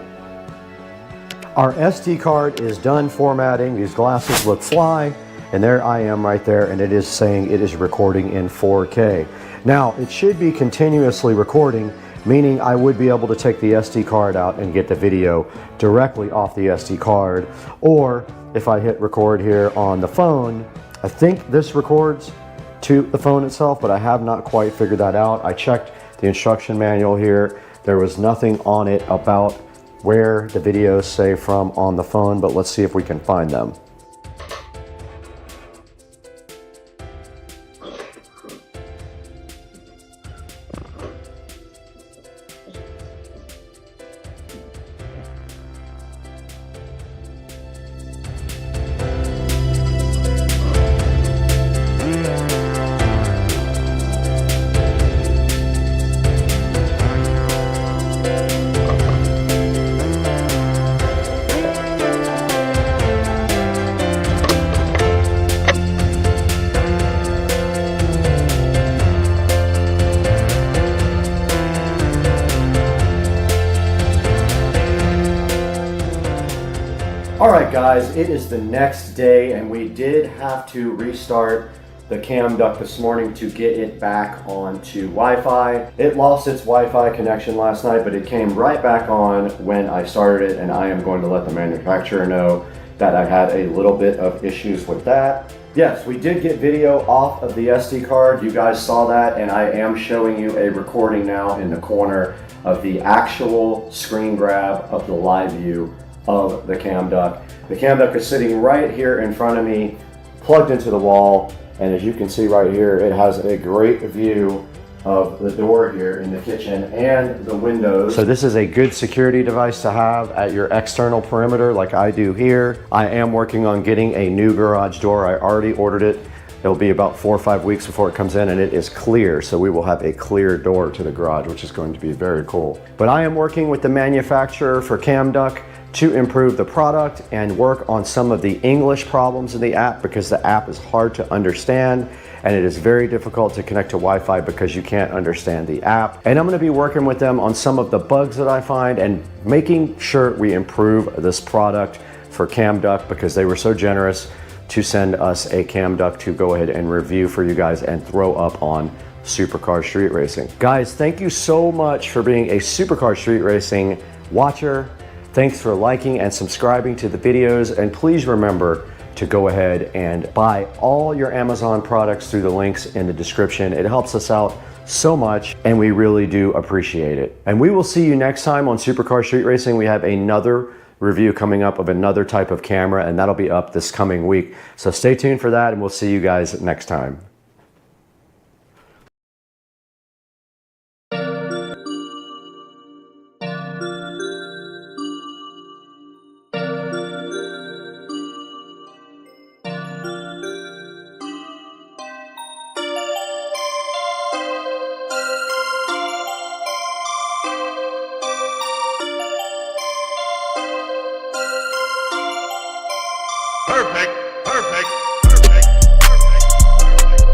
Our SD card is done formatting. These glasses look fly, and there I am right there, and it is saying it is recording in 4K. Now, it should be continuously recording, meaning I would be able to take the SD card out and get the video directly off the SD card, or if I hit record here on the phone, I think this records to the phone itself, but I have not quite figured that out. I checked the instruction manual here. There was nothing on it about where the videos say from on the phone, but let's see if we can find them. Alright guys, it is the next day and we did have to restart the cam duct this morning to get it back onto Wi-Fi. It lost its Wi-Fi connection last night, but it came right back on when I started it, and I am going to let the manufacturer know that I had a little bit of issues with that. Yes, we did get video off of the SD card. You guys saw that, and I am showing you a recording now in the corner of the actual screen grab of the live view of the cam duct. The cam duct is sitting right here in front of me, plugged into the wall, and as you can see right here, it has a great view of the door here in the kitchen and the windows. So this is a good security device to have at your external perimeter like I do here. I am working on getting a new garage door. I already ordered it. It'll be about 4 or 5 weeks before it comes in, and it is clear, so we will have a clear door to the garage, which is going to be very cool. But I am working with the manufacturer for cam duct to improve the product and work on some of the English problems in the app, because the app is hard to understand and it is very difficult to connect to Wi-Fi because you can't understand the app. And I'm going to be working with them on some of the bugs that I find and making sure we improve this product for cam duct, because they were so generous to send us a cam duct to go ahead and review for you guys and throw up on Supercar Street Racing. Guys, thank you so much for being a Supercar Street Racing watcher. Thanks for liking and subscribing to the videos, and please remember to go ahead and buy all your Amazon products through the links in the description. It helps us out so much, and we really do appreciate it. And we will see you next time on Supercar Street Racing. We have another review coming up of another type of camera, and that'll be up this coming week. So stay tuned for that, and we'll see you guys next time. Perfect, perfect, perfect, perfect, perfect.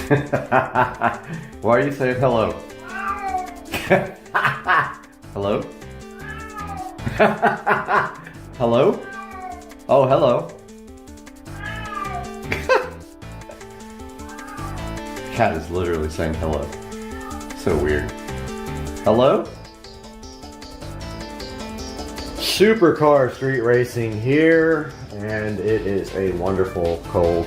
Why are you saying hello? Hello? Hello? Oh, hello. Cat is literally saying hello. So weird. Hello? Supercar street racing here, and it is a wonderful cold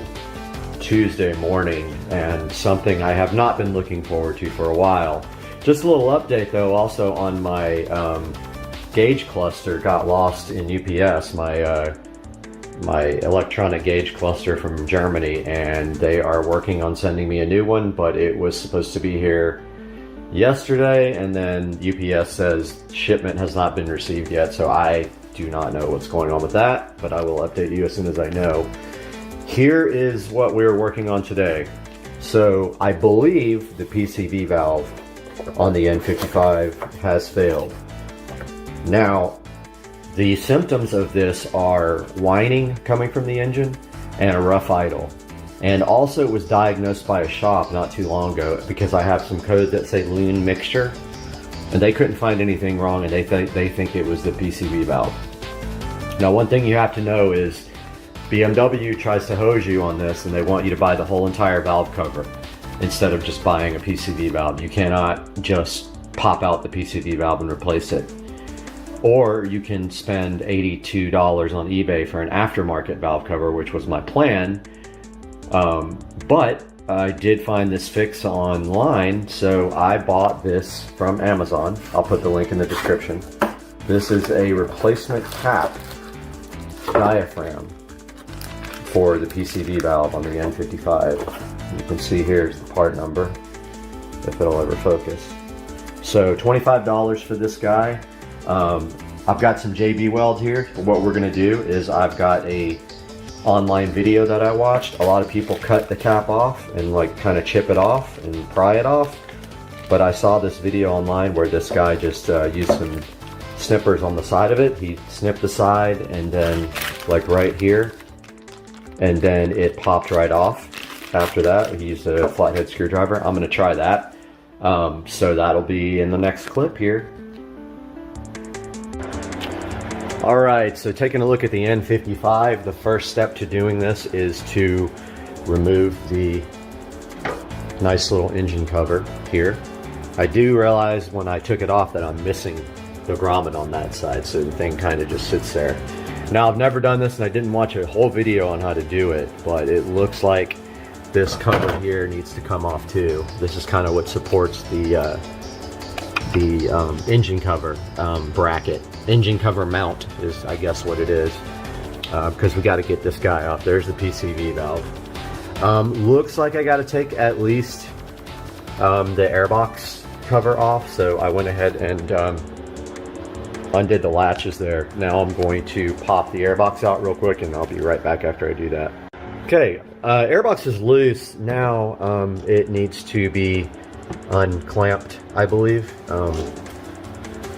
Tuesday morning, and something I have not been looking forward to for a while. Just a little update though, also on my gauge cluster got lost in UPS, my electronic gauge cluster from Germany, and they are working on sending me a new one, but it was supposed to be here yesterday, and then UPS says shipment has not been received yet, so I do not know what's going on with that, but I will update you as soon as I know. Here is what we're working on today. So I believe the PCV valve on the N55 has failed. Now, the symptoms of this are whining coming from the engine and a rough idle. And also it was diagnosed by a shop not too long ago because I have some code that say lean mixture, and they couldn't find anything wrong, and they think it was the PCV valve. Now, one thing you have to know is BMW tries to hose you on this, and they want you to buy the whole entire valve cover instead of just buying a PCV valve. You cannot just pop out the PCV valve and replace it. Or you can spend $82 on eBay for an aftermarket valve cover, which was my plan. But I did find this fix online, so I bought this from Amazon. I'll put the link in the description. This is a replacement cap diaphragm for the PCV valve on the N55. You can see here's the part number, if it'll ever focus. So $25 for this guy. I've got some JB Weld here. What we're gonna do is I've got a online video that I watched. A lot of people cut the cap off and like kind of chip it off and pry it off. But I saw this video online where this guy just used some snippers on the side of it. He snipped the side and then like right here, and then it popped right off. After that, he used a flathead screwdriver. I'm gonna try that. So that'll be in the next clip here. Alright, so taking a look at the N55, the first step to doing this is to remove the nice little engine cover here. I do realize when I took it off that I'm missing the grommet on that side, so the thing kind of just sits there. Now, I've never done this and I didn't watch a whole video on how to do it, but it looks like this cover here needs to come off too. This is kind of what supports the engine cover bracket. Engine cover mount is, I guess, what it is, because we got to get this guy off. There's the PCV valve. Looks like I got to take at least the airbox cover off, so I went ahead and undid the latches there. Now I'm going to pop the airbox out real quick, and I'll be right back after I do that. Okay, airbox is loose. Now it needs to be unclamped, I believe.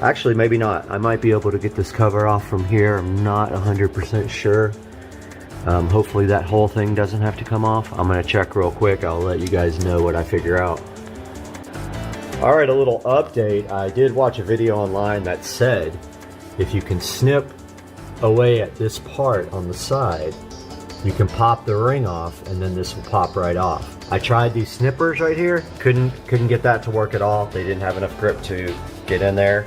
Actually, maybe not. I might be able to get this cover off from here. I'm not 100% sure. Hopefully that whole thing doesn't have to come off. I'm gonna check real quick. I'll let you guys know what I figure out. All right, a little update. I did watch a video online that said if you can snip away at this part on the side, you can pop the ring off, and then this will pop right off. I tried these snippers right here. Couldn't get that to work at all. They didn't have enough grip to get in there.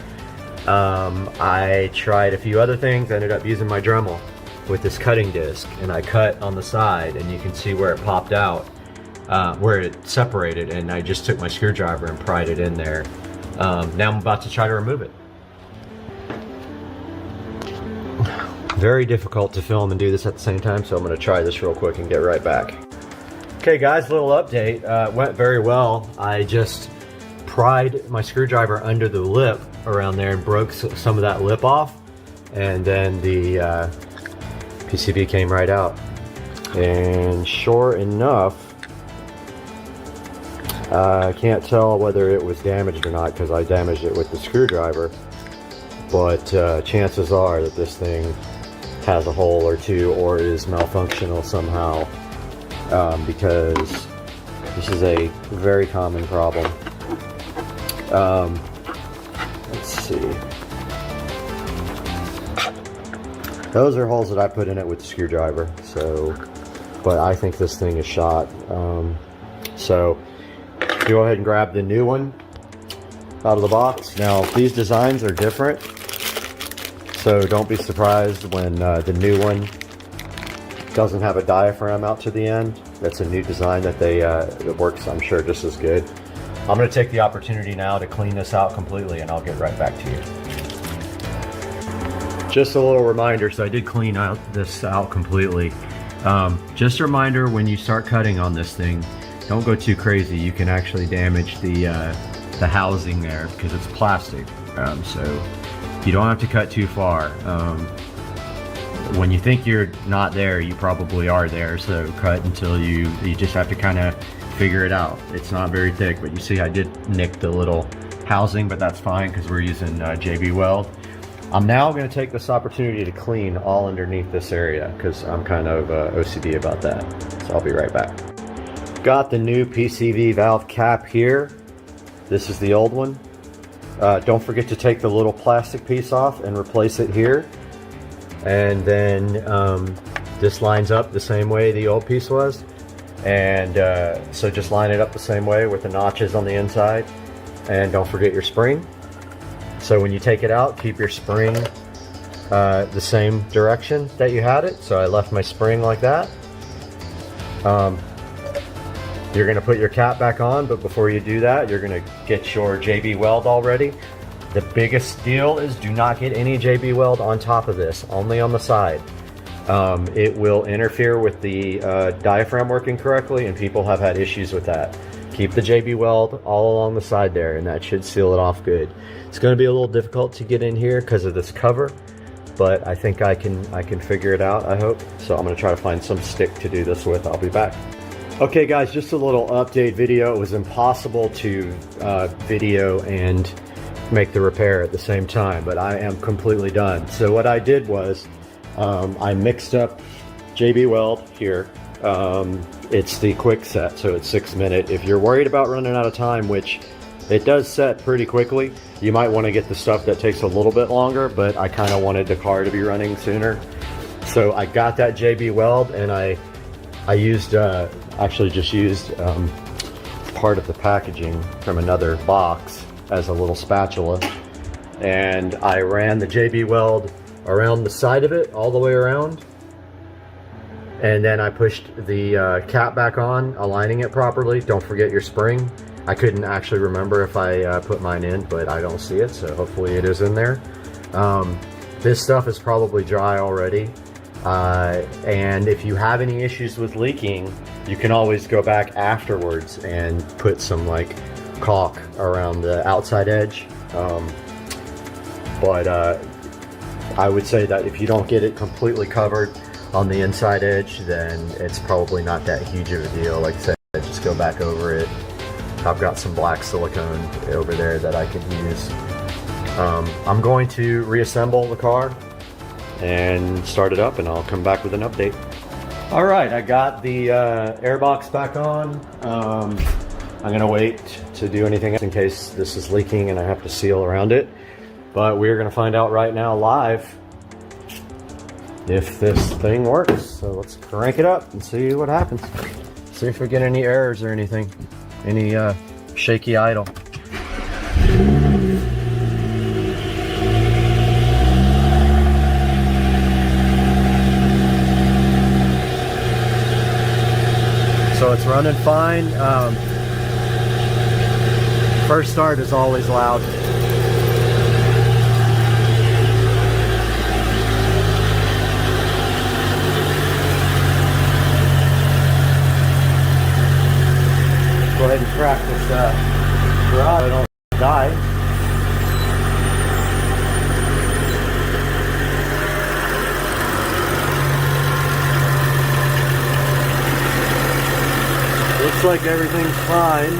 I tried a few other things. I ended up using my Dremel with this cutting disc, and I cut on the side, and you can see where it popped out, where it separated, and I just took my screwdriver and pried it in there. Now I'm about to try to remove it. Very difficult to film and do this at the same time, so I'm going to try this real quick and get right back. Okay guys, little update. Went very well. I just pried my screwdriver under the lip around there and broke some of that lip off, and then the PCB came right out. And sure enough, I can't tell whether it was damaged or not because I damaged it with the screwdriver, but chances are that this thing has a hole or two or is malfunctional somehow, because This is a very common problem. Let's see. Those are holes that I put in it with the screwdriver. So, but I think this thing is shot. So go ahead and grab the new one out of the box. Now these designs are different, so don't be surprised when the new one doesn't have a diaphragm out to the end. That's a new design that it works, I'm sure, just as good. I'm going to take the opportunity now to clean this out completely, and I'll get right back to you. Just a little reminder, so I did clean this out completely. Just a reminder, when you start cutting on this thing, don't go too crazy. You can actually damage the housing there because it's plastic. So you don't have to cut too far. When you think you're not there, you probably are there. So cut until you just have to kind of figure it out. It's not very thick, but you see I did nick the little housing, but that's fine because we're using JB Weld. I'm now going to take this opportunity to clean all underneath this area because I'm kind of OCD about that. So I'll be right back. Got the new PCV valve cap here. This is the old one. Don't forget to take the little plastic piece off and replace it here. And then this lines up the same way the old piece was. And so just line it up the same way with the notches on the inside. And don't forget your spring. So when you take it out, keep your spring the same direction that you had it. So I left my spring like that. You're going to put your cap back on, but before you do that, you're going to get your JB Weld all ready. The biggest deal is do not get any JB Weld on top of this, only on the side. It will interfere with the diaphragm working correctly, and people have had issues with that. Keep the JB Weld all along the side there, and that should seal it off good. It's going to be a little difficult to get in here because of this cover, but I think I can figure it out, I hope. So I'm going to try to find some stick to do this with. I'll be back. Okay guys, just a little update video. It was impossible to video and make the repair at the same time, but I am completely done. So what I did was I mixed up JB Weld here. It's the quick set, so it's 6 minute. If you're worried about running out of time, which it does set pretty quickly, you might want to get the stuff that takes a little bit longer, but I kind of wanted the car to be running sooner. So I got that JB Weld, and I used actually just used part of the packaging from another box as a little spatula, and I ran the JB Weld around the side of it all the way around, and then I pushed the cap back on, aligning it properly. Don't forget your spring. I couldn't actually remember if I put mine in, but I don't see it, so hopefully it is in there. This stuff is probably dry already. And if you have any issues with leaking, you can always go back afterwards and put some like caulk around the outside edge. But I would say that if you don't get it completely covered on the inside edge, then it's probably not that huge of a deal. Like I said, just go back over it. I've got some black silicone over there that I could use. I'm going to reassemble the car and start it up, and I'll come back with an update. All right, I got the airbox back on. I'm gonna wait to do anything in case this is leaking and I have to seal around it. But we're gonna find out right now live if this thing works. So let's crank it up and see what happens. See if we get any errors or anything. Any shaky idle. So it's running fine. First start is always loud. Go ahead and crack this garage so I don't die. Looks like everything's fine.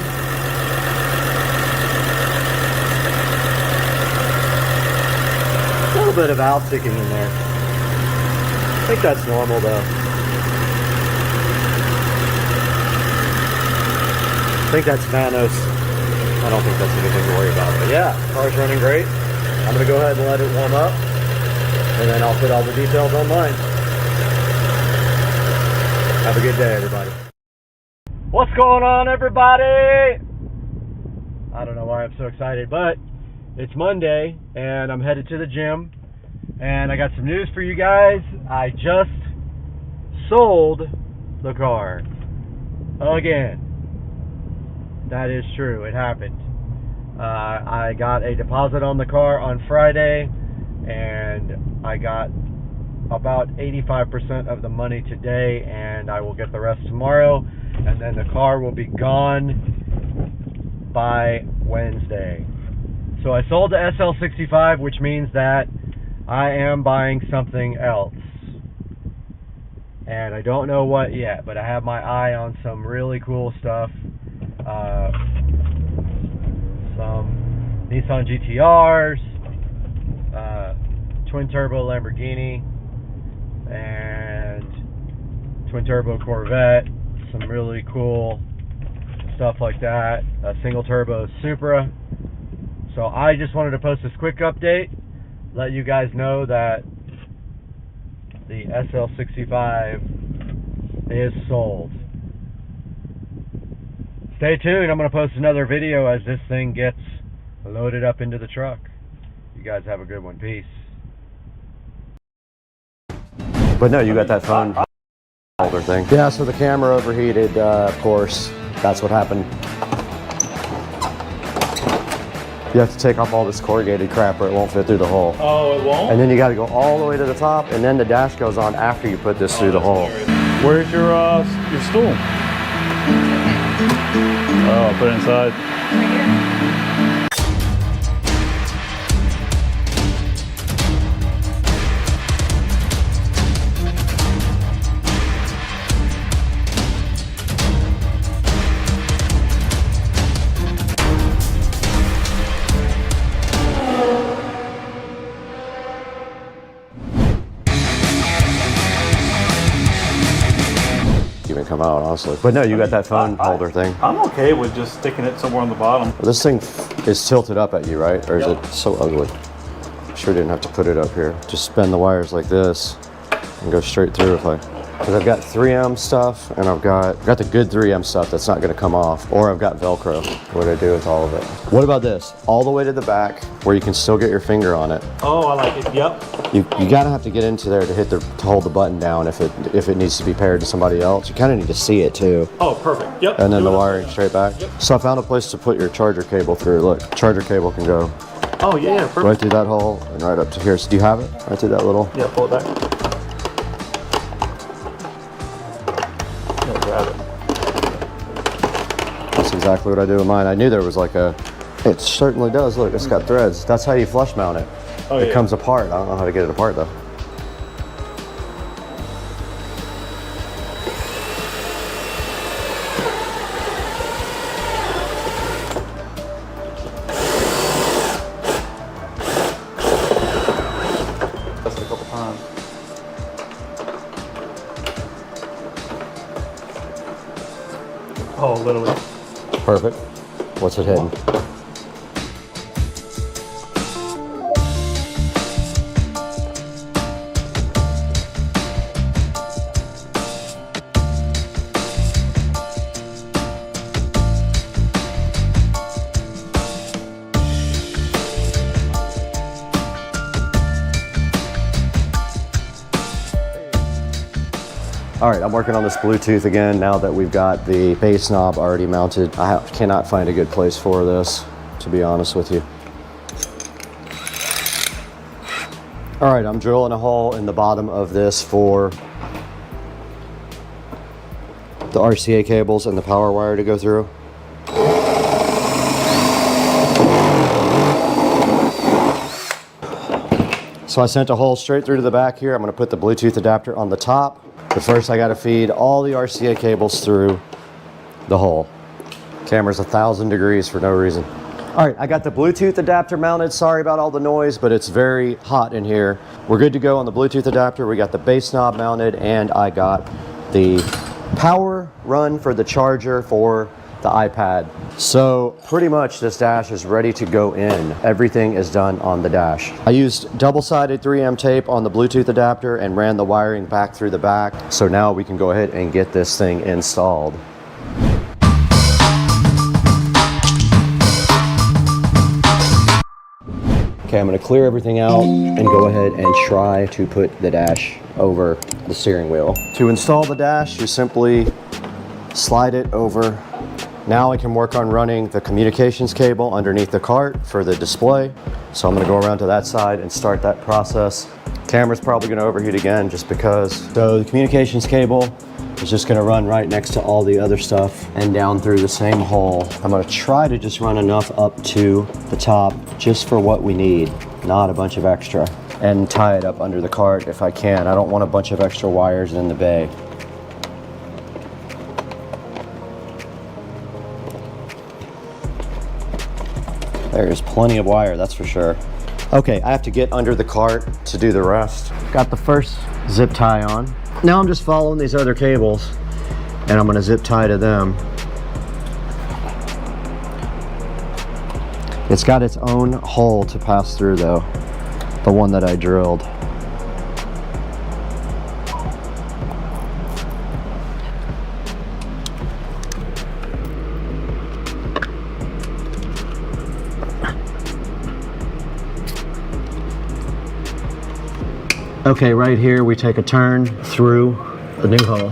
A little bit of valve ticking in there. I think that's normal though. think that's Vanos. I don't think that's anything to worry about. But yeah, car's running great. I'm gonna go ahead and let it warm up, and then I'll put all the details online. Have a good day, everybody. What's going on, everybody? I don't know why I'm so excited, but it's Monday, and I'm headed to the gym, and I got some news for you guys. I just sold the car. Again. That is true. It happened. I got a deposit on the car on Friday, and I got about 85% of the money today, and I will get the rest tomorrow, and then the car will be gone by Wednesday. So I sold the SL65, which means that I am buying something else. And I don't know what yet, but I have my eye on some really cool stuff. Some Nissan GTRs, twin turbo Lamborghini, and twin turbo Corvette, some really cool stuff like that, a single turbo Supra. So I just wanted to post this quick update, let you guys know that the SL65 is sold. Stay tuned, I'm going to post another video as this thing gets loaded up into the truck. You guys have a good one. Peace. But no, you got that phone holder thing. Yeah, so the camera overheated, of course. That's what happened. You have to take off all this corrugated crap or it won't fit through the hole. Oh, it won't? And then you got to go all the way to the top, and then the dash goes on after you put this through the hole. Where's your stool? Oh, put it inside. Right here. Even come out, honestly. But no, you got that phone holder thing. I'm okay with just sticking it somewhere on the bottom. This thing is tilted up at you, right? Or is it so ugly? Sure didn't have to put it up here. Just spin the wires like this and go straight through if I... Because I've got 3M stuff, and I've got the good 3M stuff that's not going to come off. Or I've got Velcro. What do I do with all of it? What about this? All the way to the back where you can still get your finger on it. Oh, I like it. Yep. You gotta have to get into there to hold the button down if it needs to be paired to somebody else. You kind of need to see it too. Oh, perfect. Yep. And then the wiring straight back. Yep. So I found a place to put your charger cable through. Look, charger cable can go. Oh yeah, perfect. Right through that hole and right up to here. So do you have it? Right through that little. Yeah, pull it back. Yeah, grab it. That's exactly what I do with mine. I knew there was like a. It certainly does. Look, it's got threads. That's how you flush mount it. Oh, it comes apart. I don't know how to get it apart though. Just a couple times. Oh, literally. Perfect. What's it hitting? All right, I'm working on this Bluetooth again now that we've got the bass knob already mounted. I cannot find a good place for this, to be honest with you. All right, I'm drilling a hole in the bottom of this for the RCA cables and the power wire to go through. So I sent a hole straight through to the back here. I'm gonna put the Bluetooth adapter on the top. But first I gotta feed all the RCA cables through the hole. Camera's 1,000 degrees for no reason. All right, I got the Bluetooth adapter mounted. Sorry about all the noise, but it's very hot in here. We're good to go on the Bluetooth adapter. We got the bass knob mounted, and I got the power run for the charger for the iPad. So pretty much this dash is ready to go in. Everything is done on the dash. I used double-sided 3M tape on the Bluetooth adapter and ran the wiring back through the back. So now we can go ahead and get this thing installed. Okay, I'm gonna clear everything out and go ahead and try to put the dash over the steering wheel. To install the dash, you simply slide it over. Now I can work on running the communications cable underneath the cart for the display. So I'm gonna go around to that side and start that process. Camera's probably gonna overheat again just because. So the communications cable is just gonna run right next to all the other stuff and down through the same hole. I'm gonna try to just run enough up to the top just for what we need, not a bunch of extra. And tie it up under the cart if I can. I don't want a bunch of extra wires in the bay. There's plenty of wire, that's for sure. Okay, I have to get under the cart to do the rest. Got the first zip tie on. Now I'm just following these other cables and I'm gonna zip tie to them. It's got its own hole to pass through though, the one that I drilled. Okay, right here we take a turn through the new hole.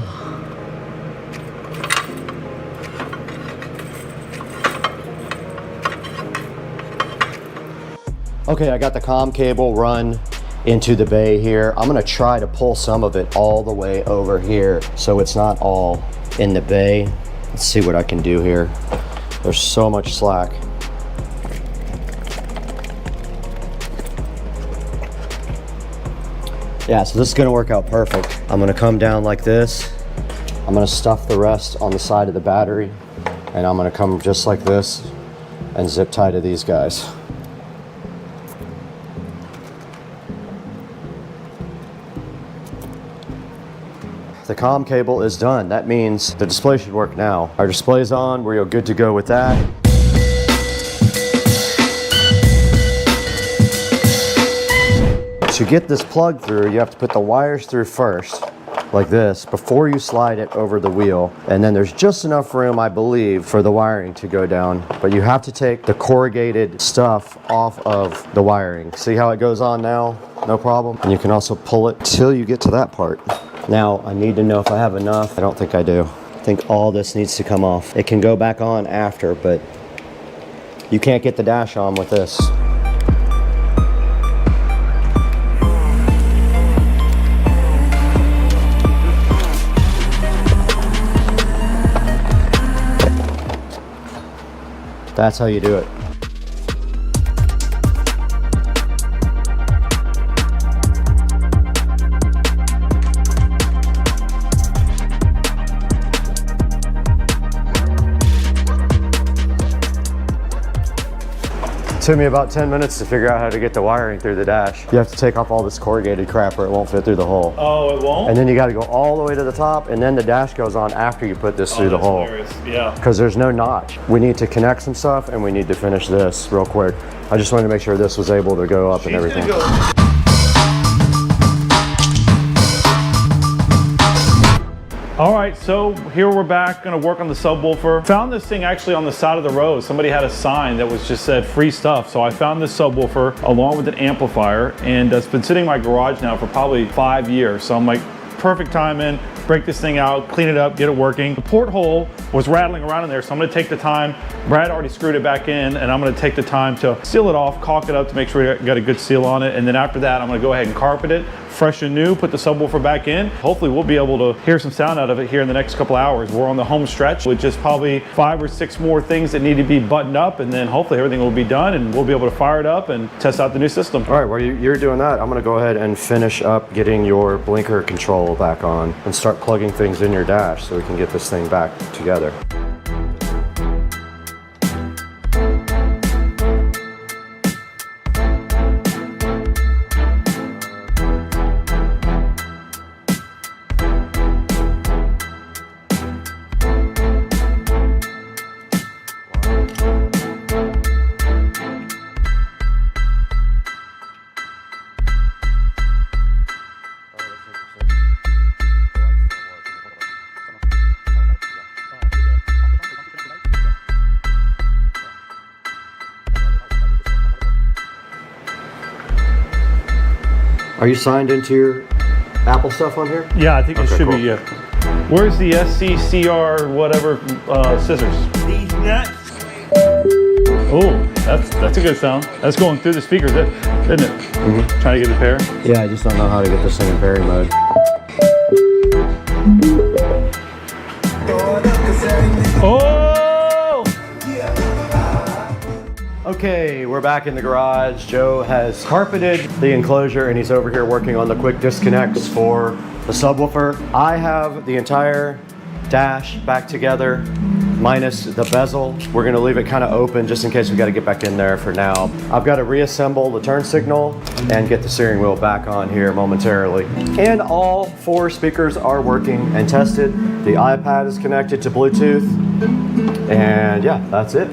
Okay, I got the comm cable run into the bay here. I'm gonna try to pull some of it all the way over here so it's not all in the bay. Let's see what I can do here. There's so much slack. Yeah, so this is gonna work out perfect. I'm gonna come down like this. I'm gonna stuff the rest on the side of the battery, and I'm gonna come just like this and zip tie to these guys. The comm cable is done. That means the display should work now. Our display's on, we're good to go with that. To get this plug through, you have to put the wires through first, like this, before you slide it over the wheel. And then there's just enough room, I believe, for the wiring to go down. But you have to take the corrugated stuff off of the wiring. See how it goes on now? No problem. And you can also pull it till you get to that part. Now, I need to know if I have enough. I don't think I do. I think all this needs to come off. It can go back on after, but you can't get the dash on with this. That's how you do it. It took me about 10 minutes to figure out how to get the wiring through the dash. You have to take off all this corrugated crap or it won't fit through the hole. Oh, it won't? And then you got to go all the way to the top, and then the dash goes on after you put this through the hole. Hilarious. Yeah. Because there's no notch. We need to connect some stuff and we need to finish this real quick. I just wanted to make sure this was able to go up and everything. All right, so here we're back, gonna work on the subwoofer. Found this thing actually on the side of the road. Somebody had a sign that was just said free stuff. So I found this subwoofer along with an amplifier, and it's been sitting in my garage now for probably 5 years. So I'm like, perfect time in, break this thing out, clean it up, get it working. The porthole was rattling around in there, so I'm gonna take the time. Brad already screwed it back in, and I'm gonna take the time to seal it off, caulk it up to make sure we got a good seal on it. And then after that, I'm gonna go ahead and carpet it, fresh and new, put the subwoofer back in. Hopefully we'll be able to hear some sound out of it here in the next couple hours. We're on the home stretch with just probably 5 or 6 more things that need to be buttoned up, and then hopefully everything will be done and we'll be able to fire it up and test out the new system. All right, while you're doing that, I'm gonna go ahead and finish up getting your blinker control back on and start plugging things in your dash so we can get this thing back together. Are you signed into your Apple stuff on here? Yeah, I think it should cool. be, yeah. Where's the SCCR whatever scissors? These nuts. Oh, that's a good sound. That's going through the speakers, isn't it? Mm-hmm. Trying to get a pair? Yeah, I just don't know how to get this thing in Barry mode. Oh! Okay, we're back in the garage. Joe has carpeted the enclosure and he's over here working on the quick disconnects for the subwoofer. I have the entire dash back together, minus the bezel. We're gonna leave it kind of open just in case we gotta get back in there for now. I've got to reassemble the turn signal and get the steering wheel back on here momentarily. And all 4 speakers are working and tested. The iPad is connected to Bluetooth. And yeah, that's it.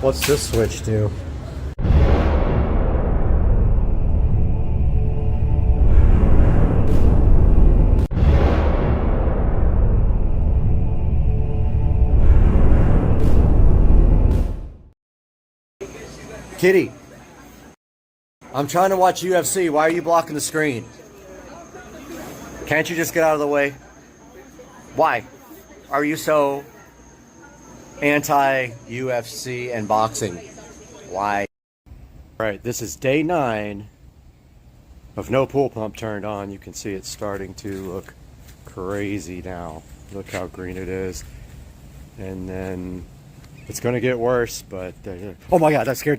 What's this switch do? Kitty, I'm trying to watch UFC. Why are you blocking the screen? Can't you just get out of the way? Why are you so anti-UFC and boxing? Why? All right, this is day 9 of no pool pump turned on. You can see it's starting to look crazy now. Look how green it is. And then it's going to get worse, but oh my God, that scared.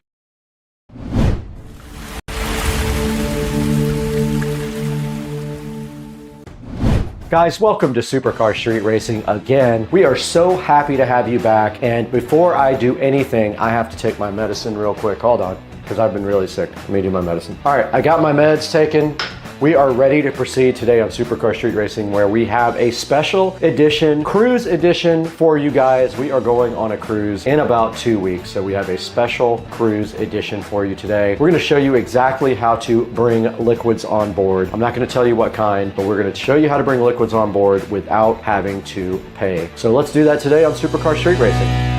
Guys, welcome to Supercar Street Racing again. We are so happy to have you back. And before I do anything, I have to take my medicine real quick. Hold on, because I've been really sick. Let me do my medicine. All right, I got my meds taken. We are ready to proceed today on Supercar Street Racing, where we have a special edition, cruise edition for you guys. We are going on a cruise in about 2 weeks, so we have a special cruise edition for you today. We're going to show you exactly how to bring liquids on board. I'm not going to tell you what kind, but we're going to show you how to bring liquids on board without having to pay. So let's do that today on Supercar Street Racing.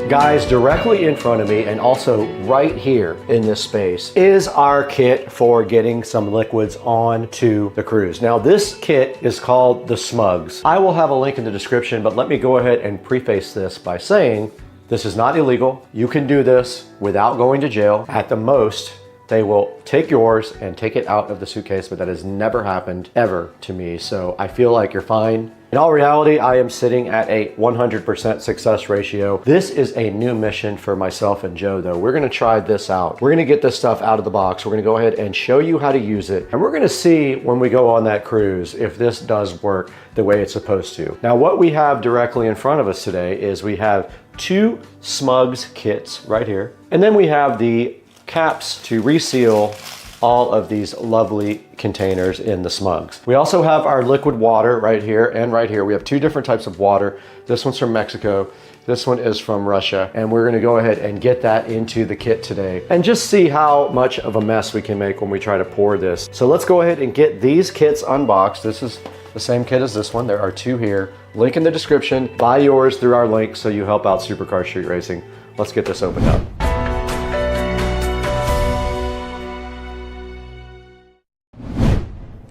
Guys, directly in front of me and also right here in this space is our kit for getting some liquids onto the cruise. Now this kit is called the Smugs. I will have a link in the description, but let me go ahead and preface this by saying this is not illegal. You can do this without going to jail. At the most, they will take yours and take it out of the suitcase, but that has never happened ever to me. So I feel like you're fine. In all reality, I am sitting at a 100% success ratio. This is a new mission for myself and Joe though. We're gonna try this out. We're gonna get this stuff out of the box. We're gonna go ahead and show you how to use it. And we're gonna see when we go on that cruise if this does work the way it's supposed to. Now what we have directly in front of us today is we have 2 Smugs kits right here. And then we have the caps to reseal all of these lovely containers in the Smugs. We also have our liquid water right here and right here. We have 2 different types of water. This one's from Mexico. This one is from Russia. And we're gonna go ahead and get that into the kit today and just see how much of a mess we can make when we try to pour this. So let's go ahead and get these kits unboxed. This is the same kit as this one. There are 2 here. Link in the description. Buy yours through our link so you help out Supercar Street Racing. Let's get this opened up.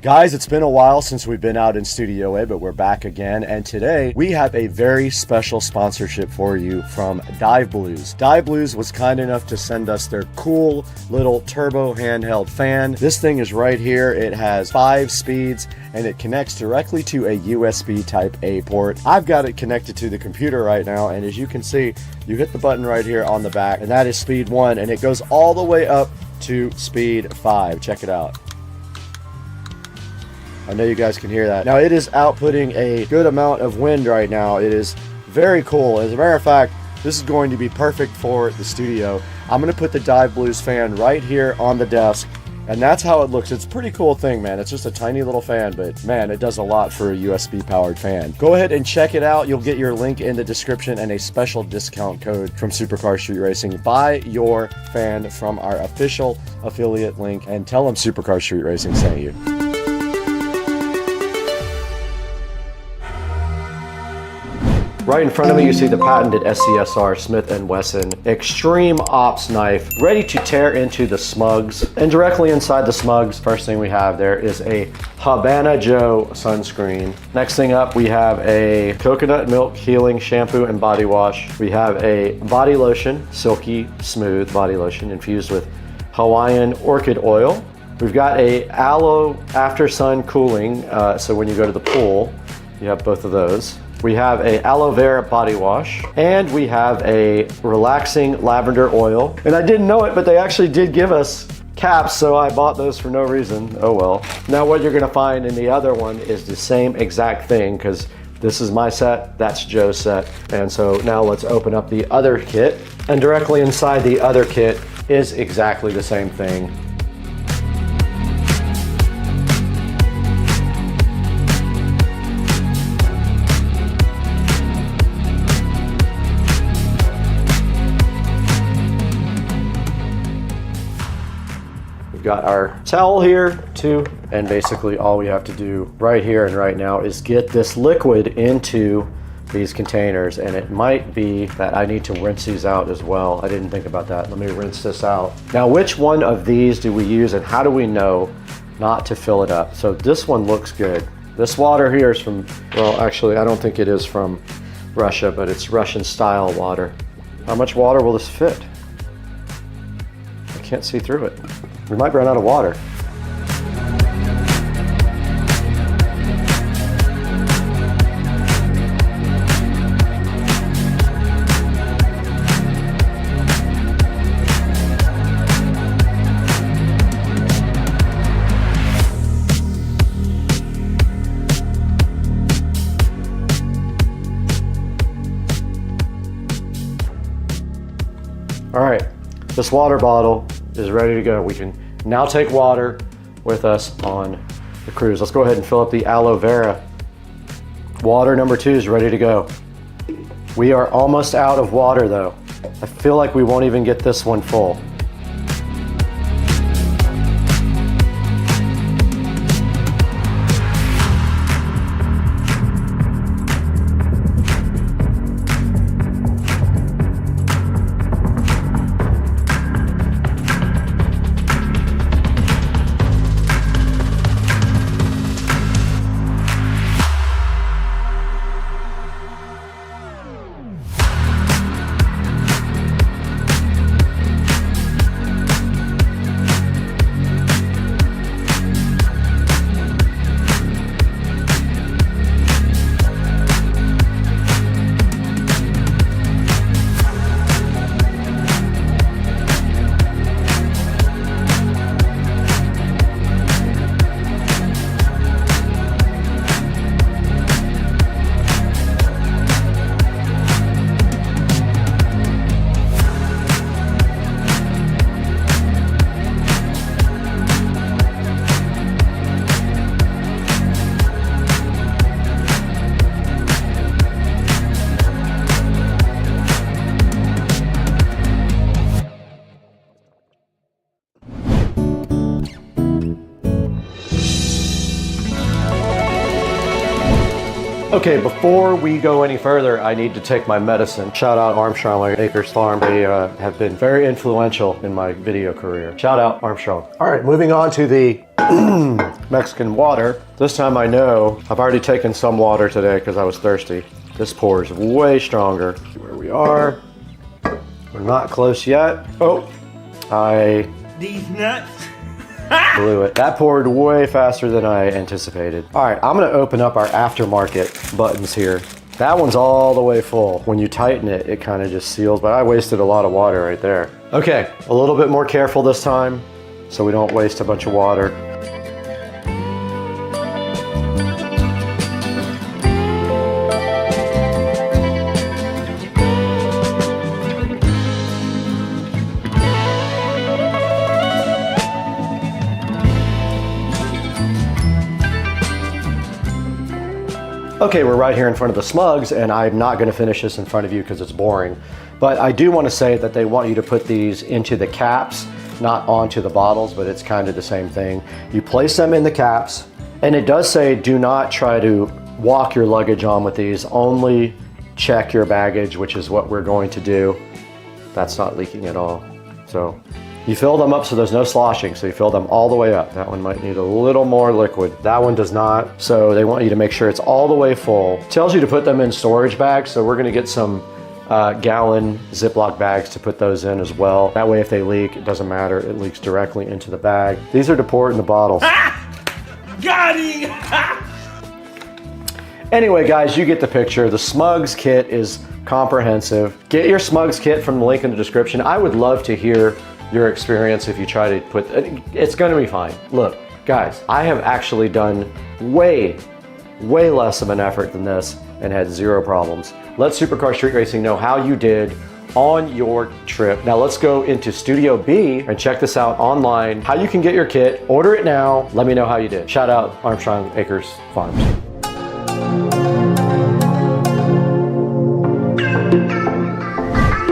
Guys, it's been a while since we've been out in Studio A, but we're back again. And today we have a very special sponsorship for you from Dive Blues. Dive Blues was kind enough to send us their cool little turbo handheld fan. This thing is right here. It has 5 speeds and it connects directly to a USB type A port. I've got it connected to the computer right now. And as you can see, you hit the button right here on the back and that is speed 1 and it goes all the way up to speed 5. Check it out. I know you guys can hear that. Now it is outputting a good amount of wind right now. It is very cool. As a matter of fact, this is going to be perfect for the studio. I'm gonna put the Dive Blues fan right here on the desk and that's how it looks. It's a pretty cool thing, man. It's just a tiny little fan, but man, it does a lot for a USB powered fan. Go ahead and check it out. You'll get your link in the description and a special discount code from Supercar Street Racing. Buy your fan from our official affiliate link and tell them Supercar Street Racing sent you. Right in front of me, you see the patented SCSR Smith & Wesson Extreme Ops knife, ready to tear into the Smugs. And directly inside the Smugs, first thing we have there is a Habana Joe sunscreen. Next thing up, we have a coconut milk healing shampoo and body wash. We have a body lotion, silky smooth body lotion infused with Hawaiian orchid oil. We've got a aloe after sun cooling, so when you go to the pool, you have both of those. We have a aloe vera body wash, and we have a relaxing lavender oil. And I didn't know it, but they actually did give us caps, so I bought those for no reason. Oh well. Now what you're gonna find in the other one is the same exact thing, because this is my set, that's Joe's set. And so now let's open up the other kit. And directly inside the other kit is exactly the same thing. We've got our towel here too, and basically all we have to do right here and right now is get this liquid into these containers, and it might be that I need to rinse these out as well. I didn't think about that. Let me rinse this out. Now, which one of these do we use and how do we know not to fill it up? So this one looks good. This water here is from, well, actually, I don't think it is from Russia, but it's Russian style water. How much water will this fit? I can't see through it. We might run out of water. All right, this water bottle is ready to go. We can now take water with us on the cruise. Let's go ahead and fill up the aloe vera. Water number 2 is ready to go. We are almost out of water though. I feel like we won't even get this one full. Okay, before we go any further, I need to take my medicine. Shout out Armstrong Acres Farm. They have been very influential in my video career. Shout out Armstrong. All right, moving on to the Mexican water. This time I know I've already taken some water today because I was thirsty. This pours way stronger. Where we are. We're not close yet. Oh, These nuts. blew it. That poured way faster than I anticipated. All right, I'm gonna open up our aftermarket buttons here. That one's all the way full. When you tighten it, it kind of just seals, but I wasted a lot of water right there. Okay, a little bit more careful this time so we don't waste a bunch of water. Okay, we're right here in front of the Smugs, and I'm not going to finish this in front of you because it's boring. But I do want to say that they want you to put these into the caps, not onto the bottles, but it's kind of the same thing. You place them in the caps, and it does say do not try to walk your luggage on with these. Only check your baggage, which is what we're going to do. That's not leaking at all. So you fill them up so there's no sloshing, so you fill them all the way up. That one might need a little more liquid. That one does not, so they want you to make sure it's all the way full. It tells you to put them in storage bags, so we're gonna get some gallon Ziploc bags to put those in as well. That way if they leak, it doesn't matter, it leaks directly into the bag. These are to pour in the bottles. Got him! Anyway, guys, you get the picture. The Smugs kit is comprehensive. Get your Smugs kit from the link in the description. I would love to hear your experience if you try to put, it's gonna be fine. Look, guys, I have actually done way less of an effort than this and had zero problems. Let Supercar Street Racing know how you did on your trip. Now let's go into Studio B and check this out online, how you can get your kit, order it now, let me know how you did. Shout out Armstrong Acres Farms.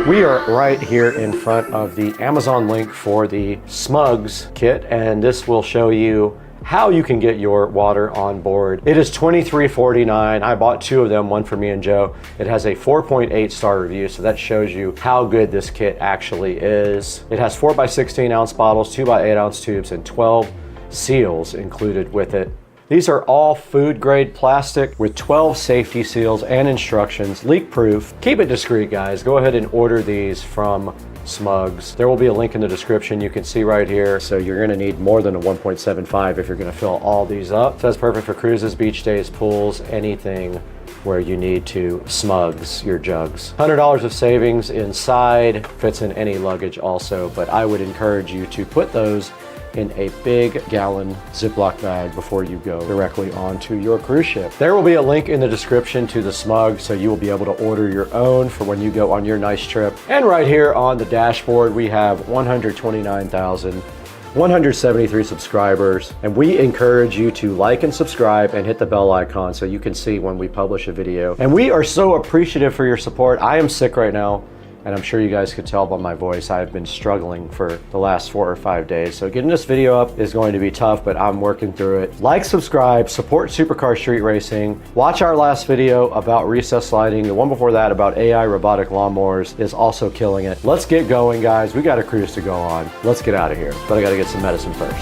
We are right here in front of the Amazon link for the Smugs kit, and this will show you how you can get your water on board. It is $23.49. I bought two of them, one for me and Joe. It has a 4.8 star review, so that shows you how good this kit actually is. It has 4x16 ounce bottles, 2x8 ounce tubes, and 12 seals included with it. These are all food grade plastic with 12 safety seals and instructions, leak proof. Keep it discreet, guys. Go ahead and order these from Smugs. There will be a link in the description you can see right here. So you're gonna need more than a 1.75 if you're gonna fill all these up. So that's perfect for cruises, beach days, pools, anything where you need to Smugs your jugs. $100 of savings inside, fits in any luggage also, but I would encourage you to put those in a big gallon Ziploc bag before you go directly onto your cruise ship. There will be a link in the description to the Smug, so you will be able to order your own for when you go on your nice trip. And right here on the dashboard, we have 129,173 subscribers, and we encourage you to like and subscribe and hit the bell icon so you can see when we publish a video. And we are so appreciative for your support. I am sick right now, and I'm sure you guys could tell by my voice, I've been struggling for the last 4 or 5 days. So getting this video up is going to be tough, but I'm working through it. Like, subscribe, support Supercar Street Racing. Watch our last video about recess sliding. The one before that about AI robotic lawnmowers is also killing it. Let's get going, guys. We got a cruise to go on. Let's get out of here. But I gotta get some medicine first.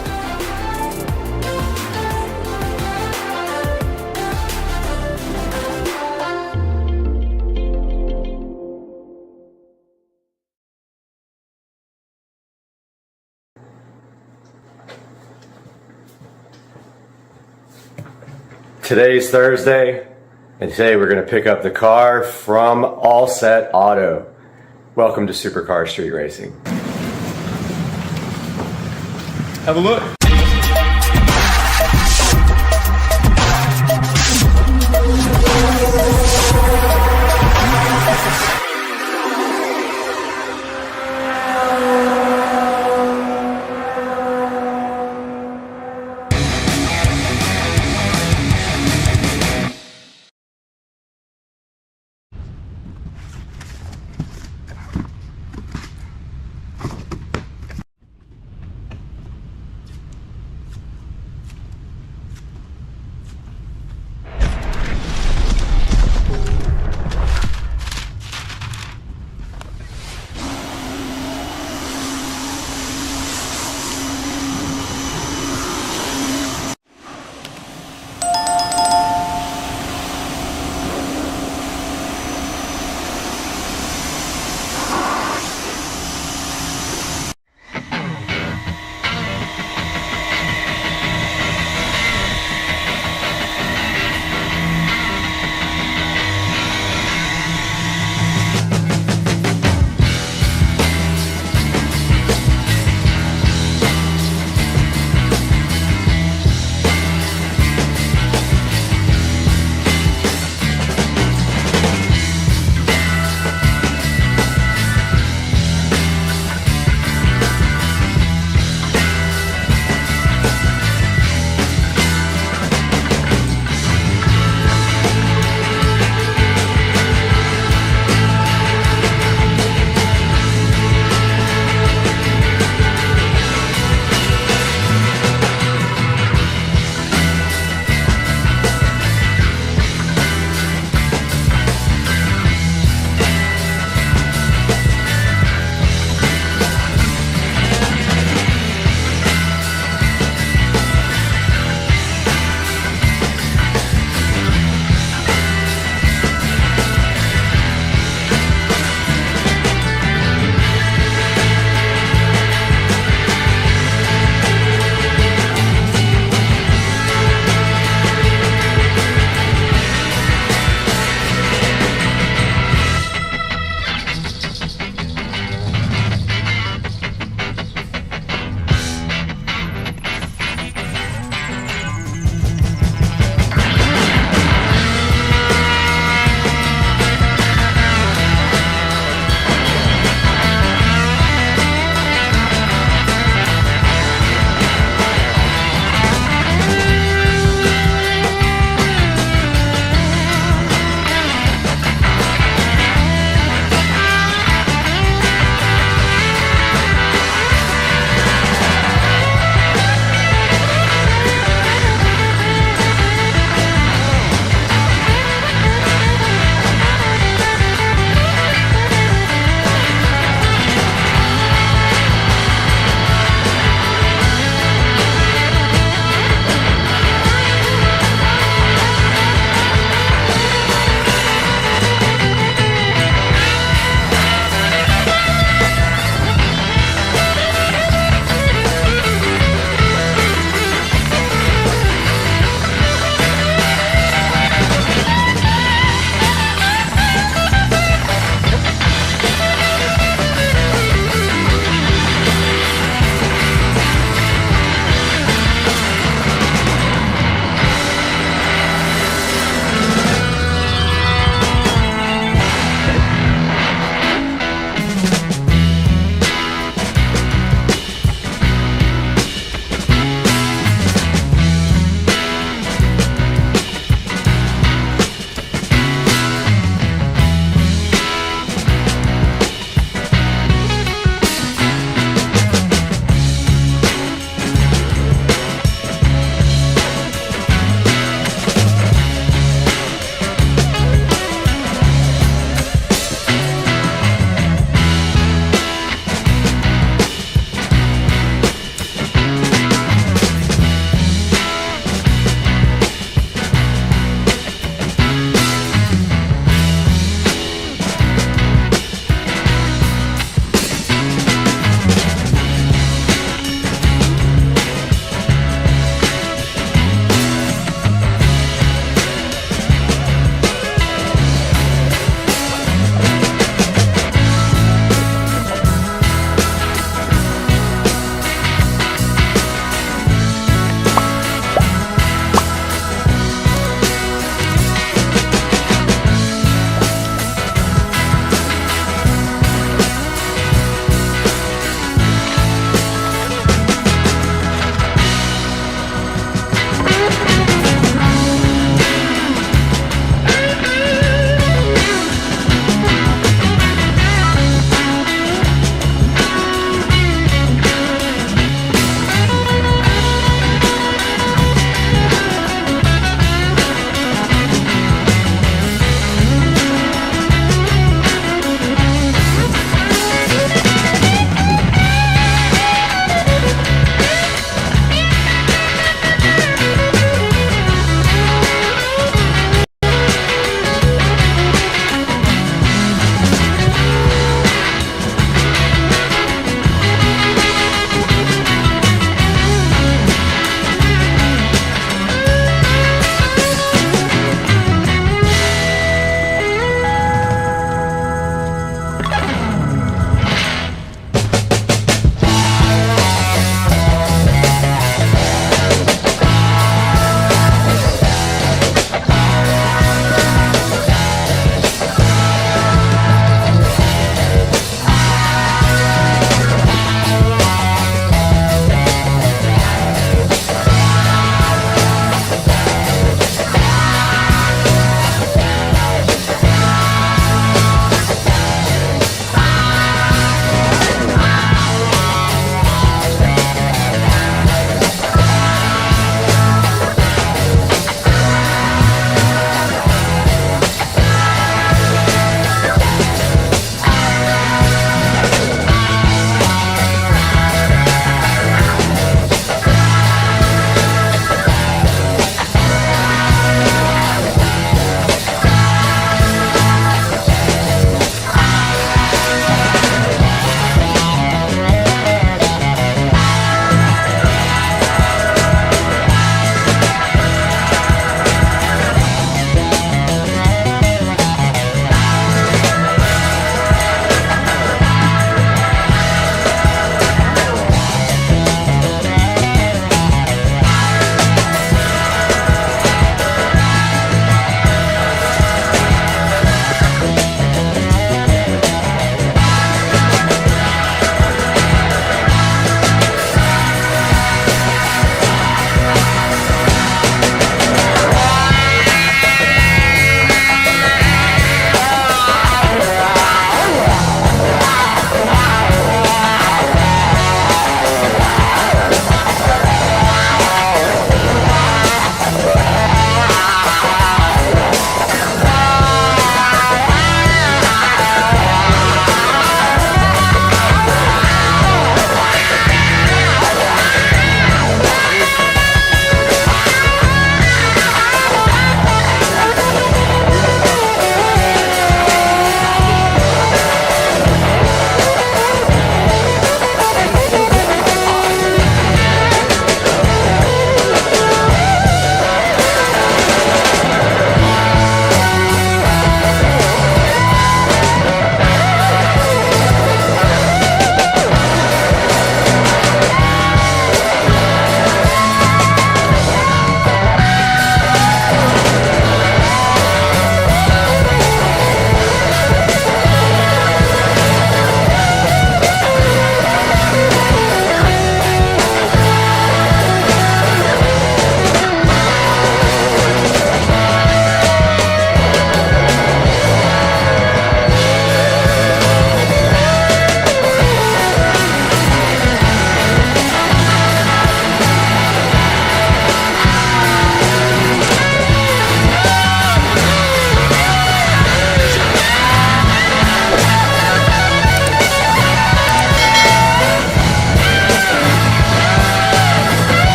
Today's Thursday, and today we're going to pick up the car from All Set Auto. Welcome to Supercar Street Racing. Have a look.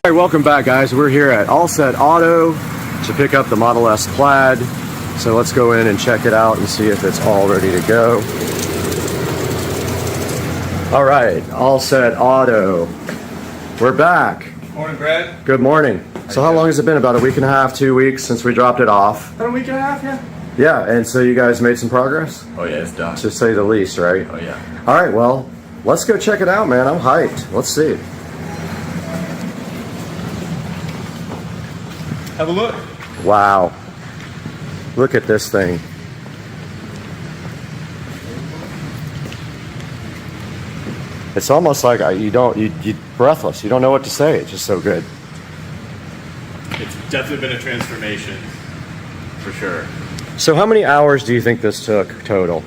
All right, welcome back, guys. We're here at All Set Auto to pick up the Model S Plaid. So let's go in and check it out and see if it's all ready to go. All right, All Set Auto. We're back. Morning, Brad. Good morning. So how long has it been? About a week and a half, 2 weeks since we dropped it off? About a week and a half, yeah. Yeah, and so you guys made some progress? Oh yeah, it's done. To say the least, right? Oh yeah. All right, well, let's go check it out, man. I'm hyped. Let's see. Have a look. Wow. Look at this thing. It's almost like you breathless. You don't know what to say. It's just so good. It's definitely been a transformation, for sure. So how many hours do you think this took total?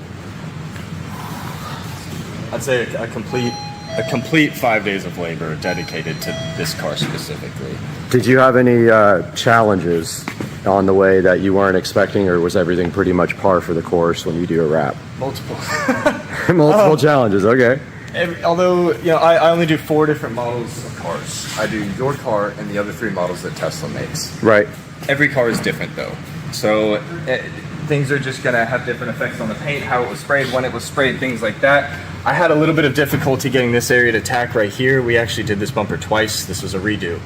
I'd say a complete 5 days of labor dedicated to this car specifically. Did you have any challenges on the way that you weren't expecting, or was everything pretty much par for the course when you do a wrap? Multiple. Multiple challenges, okay. Although, you know, I only do 4 different models of cars. I do your car and the other 3 models that Tesla makes. Right. Every car is different though. So things are just gonna have different effects on the paint, how it was sprayed, when it was sprayed, things like that. I had a little bit of difficulty getting this area to tack right here. We actually did this bumper twice. This was a redo.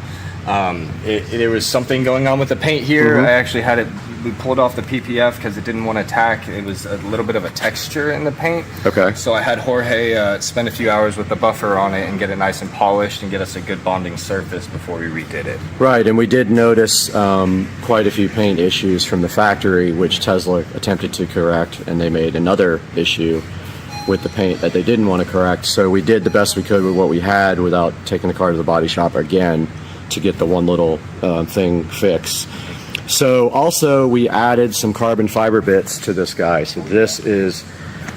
There was something going on with the paint here. Mm-hmm. I actually had it, we pulled off the PPF because it didn't want to tack. It was a little bit of a texture in the paint. Okay. So I had Jorge spend a few hours with the buffer on it and get it nice and polished and get us a good bonding surface before we redid it. Right, and we did notice quite a few paint issues from the factory, which Tesla attempted to correct, and they made another issue with the paint that they didn't want to correct. So we did the best we could with what we had without taking the car to the body shop again to get the one little thing fixed. So also we added some carbon fiber bits to this guy. So this is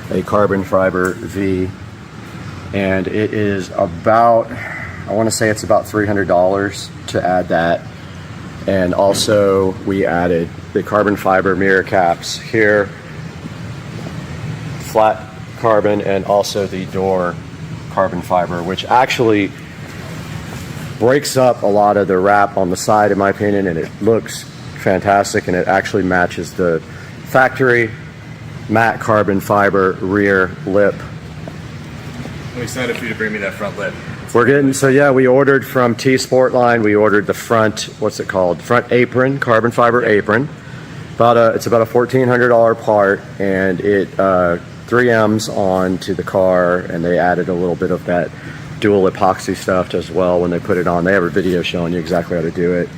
a carbon fiber V, and it is about, I want to say it's about $300 to add that. And also we added the carbon fiber mirror caps here, flat carbon, and also the door carbon fiber, which actually breaks up a lot of the wrap on the side, in my opinion, and it looks fantastic, and it actually matches the factory matte carbon fiber rear lip. I'm excited for you to bring me that front lip. We're getting, so yeah, we ordered from T Sportline, we ordered the front, what's it called? Front apron, carbon fiber apron. It's about a $1,400 part, and it 3Ms onto the car, and they added a little bit of that dual epoxy stuff as well when they put it on. They have a video showing you exactly how to do it.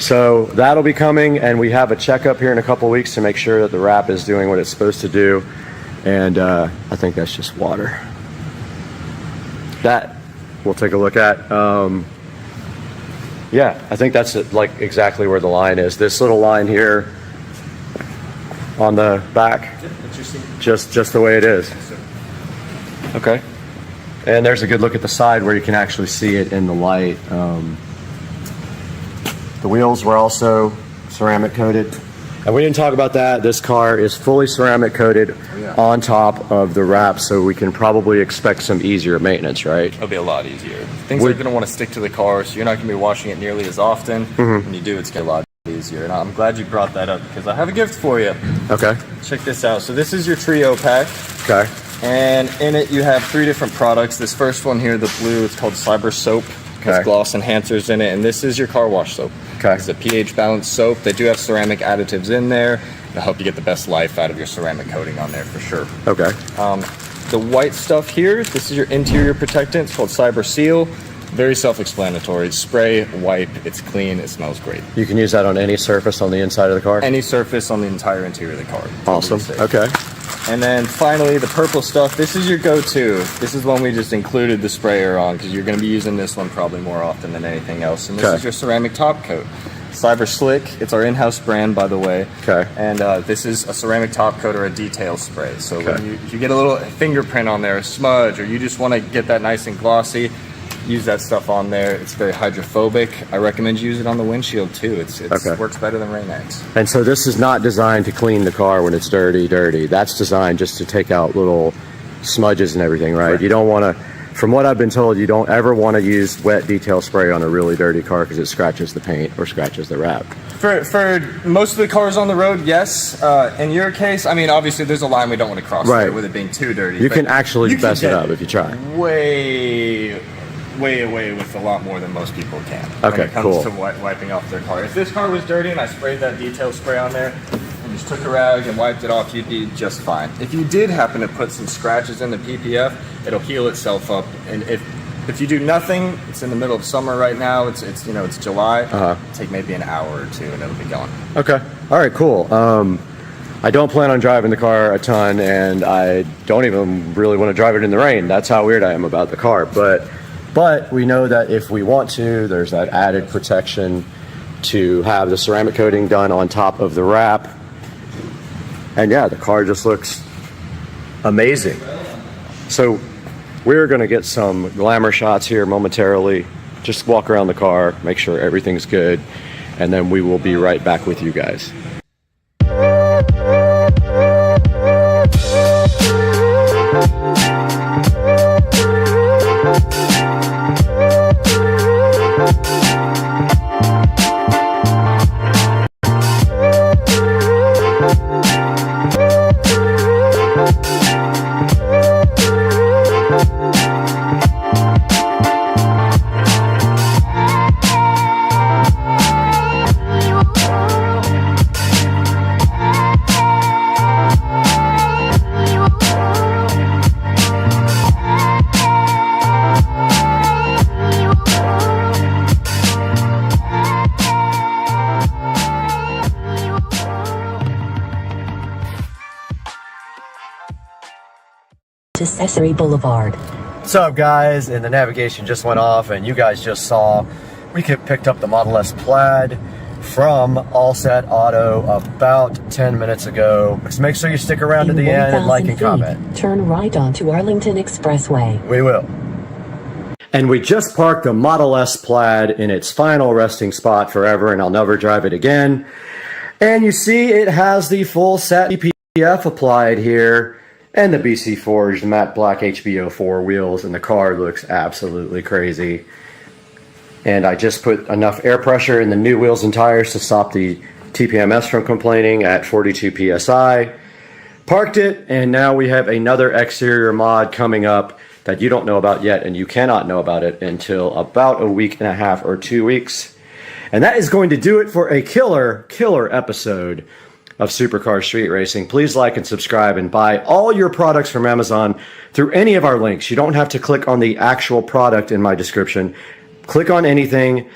So that'll be coming, and we have a checkup here in a couple weeks to make sure that the wrap is doing what it's supposed to do. And I think that's just water. That we'll take a look at. Yeah, I think that's like exactly where the line is. This little line here on the back, just the way it is. Okay. And there's a good look at the side where you can actually see it in the light. The wheels were also ceramic coated. And we didn't talk about that. This car is fully ceramic coated on top of the wrap, so we can probably expect some easier maintenance, right? It'll be a lot easier. Things are going to want to stick to the car, so you're not going to be washing it nearly as often. When you do, it's going to be a lot easier. And I'm glad you brought that up because I have a gift for you. Okay. Check this out. So this is your trio pack. Okay. And in it you have 3 different products. This first one here, the blue, it's called Cyber Soap. Has gloss enhancers in it, and this is your car wash soap. Okay. It's a pH balanced soap. They do have ceramic additives in there to help you get the best life out of your ceramic coating on there for sure. Okay. The white stuff here, this is your interior protectant. It's called Cyber Seal. Very self-explanatory. Spray, wipe, it's clean, it smells great. You can use that on any surface on the inside of the car? Any surface on the entire interior of the car. Awesome. Okay. And then finally, the purple stuff, this is your go-to. This is one we just included the sprayer on because you're going to be using this one probably more often than anything else. And this is your ceramic top coat. Cyber Slick, it's our in-house brand, by the way. Okay. And this is a ceramic top coat or a detail spray. So when if you get a little fingerprint on there, a smudge, or you just want to get that nice and glossy, use that stuff on there. It's very hydrophobic. I recommend you use it on the windshield too. It works better than Rain-X. And so this is not designed to clean the car when it's dirty. That's designed just to take out little smudges and everything, right? You don't want to From what I've been told, you don't ever want to use wet detail spray on a really dirty car because it scratches the paint or scratches the wrap. For most of the cars on the road, yes. In your case, I mean, obviously there's a line we don't want to cross there with it being too dirty. You can actually mess it up if you try. Way away with a lot more than most people can. Okay, when it comes to wiping off their car. If this car was dirty and I sprayed that detail spray on there and just took a rag and wiped it off, you'd be just fine. If you did happen to put some scratches in the PPF, it'll heal itself up. And if you do nothing, it's in the middle of summer right now. It's you know, it's July. Take maybe an hour or two and it'll be gone. Okay. All right. Cool. I don't plan on driving the car a ton, and I don't even really want to drive it in the rain. That's how weird I am about the car. But we know that if we want to, there's that added protection to have the ceramic coating done on top of the wrap. And yeah, the car just looks amazing. So we're going to get some glamour shots here momentarily. Just walk around the car, make sure everything's good, and then we will be right back with you guys. To Sesame Boulevard. What's up, guys? And the navigation just went off, and you guys just saw we picked up the Model S Plaid from All Set Auto about 10 minutes ago. Just make sure you stick around to the end and like and comment. Turn right onto Arlington Expressway. We will. And we just parked the Model S Plaid in its final resting spot forever, and I'll never drive it again. And you see it has the full set PPF applied here, and the BC Forged matte black HBO4 wheels, and the car looks absolutely crazy. And I just put enough air pressure in the new wheels and tires to stop the TPMS from complaining at 42 PSI. Parked it, and now we have another exterior mod coming up that you don't know about yet, and you cannot know about it until about a week and a half or 2 weeks. And that is going to do it for a killer episode of Supercar Street Racing. Please like and subscribe and buy all your products from Amazon through any of our links. You don't have to click on the actual product in my description. Click on anything.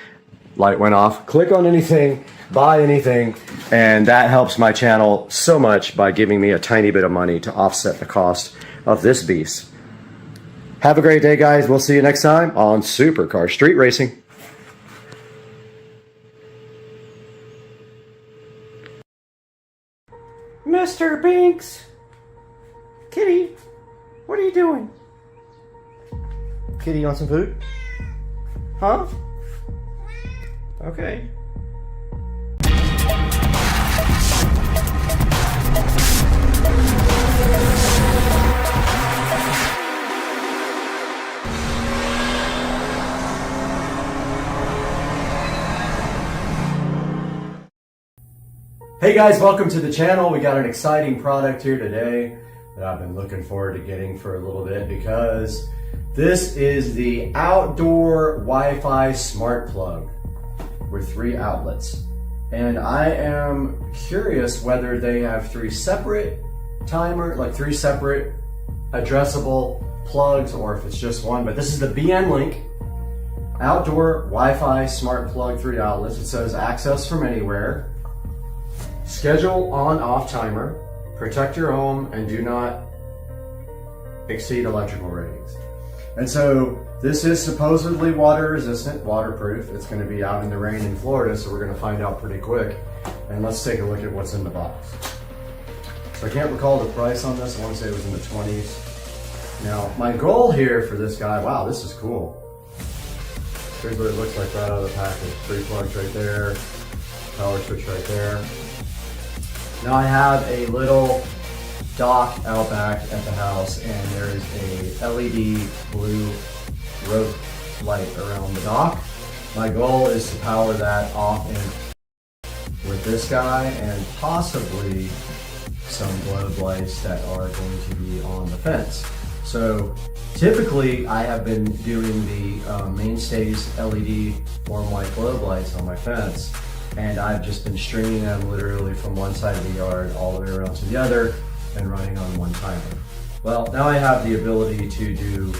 Light went off. Click on anything, buy anything, and that helps my channel so much by giving me a tiny bit of money to offset the cost of this beast. Have a great day, guys. We'll see you next time on Supercar Street Racing. Mr. Binks! Kitty, what are you doing? Kitty, you want some food? Huh? Okay. Hey guys, welcome to the channel. We got an exciting product here today that I've been looking forward to getting for a little bit, because this is the outdoor Wi-Fi smart plug with 3 outlets. And I am curious whether they have 3 separate three separate addressable plugs, or if it's just one. But this is the BN Link outdoor Wi-Fi smart plug, 3 outlets. It says access from anywhere. Schedule on-off timer, protect your home, and do not exceed electrical ratings. And so this is supposedly water resistant, waterproof. It's going to be out in the rain in Florida, so we're going to find out pretty quick. And let's take a look at what's in the box. So I can't recall the price on this. I want to say it was in the 20s. Now, my goal here for this guy, wow, this is cool. Here's what it looks like right out of the package. 3 plugs right there, power switch right there. Now I have a little dock out back at the house, and there is a LED blue rope light around the dock. My goal is to power that off and with this guy, and possibly some globe lights that are going to be on the fence. So typically I have been doing the Mainstays LED warm white globe lights on my fence, and I've just been stringing them literally from one side of the yard all the way around to the other and running on one timer. Well, now I have the ability to do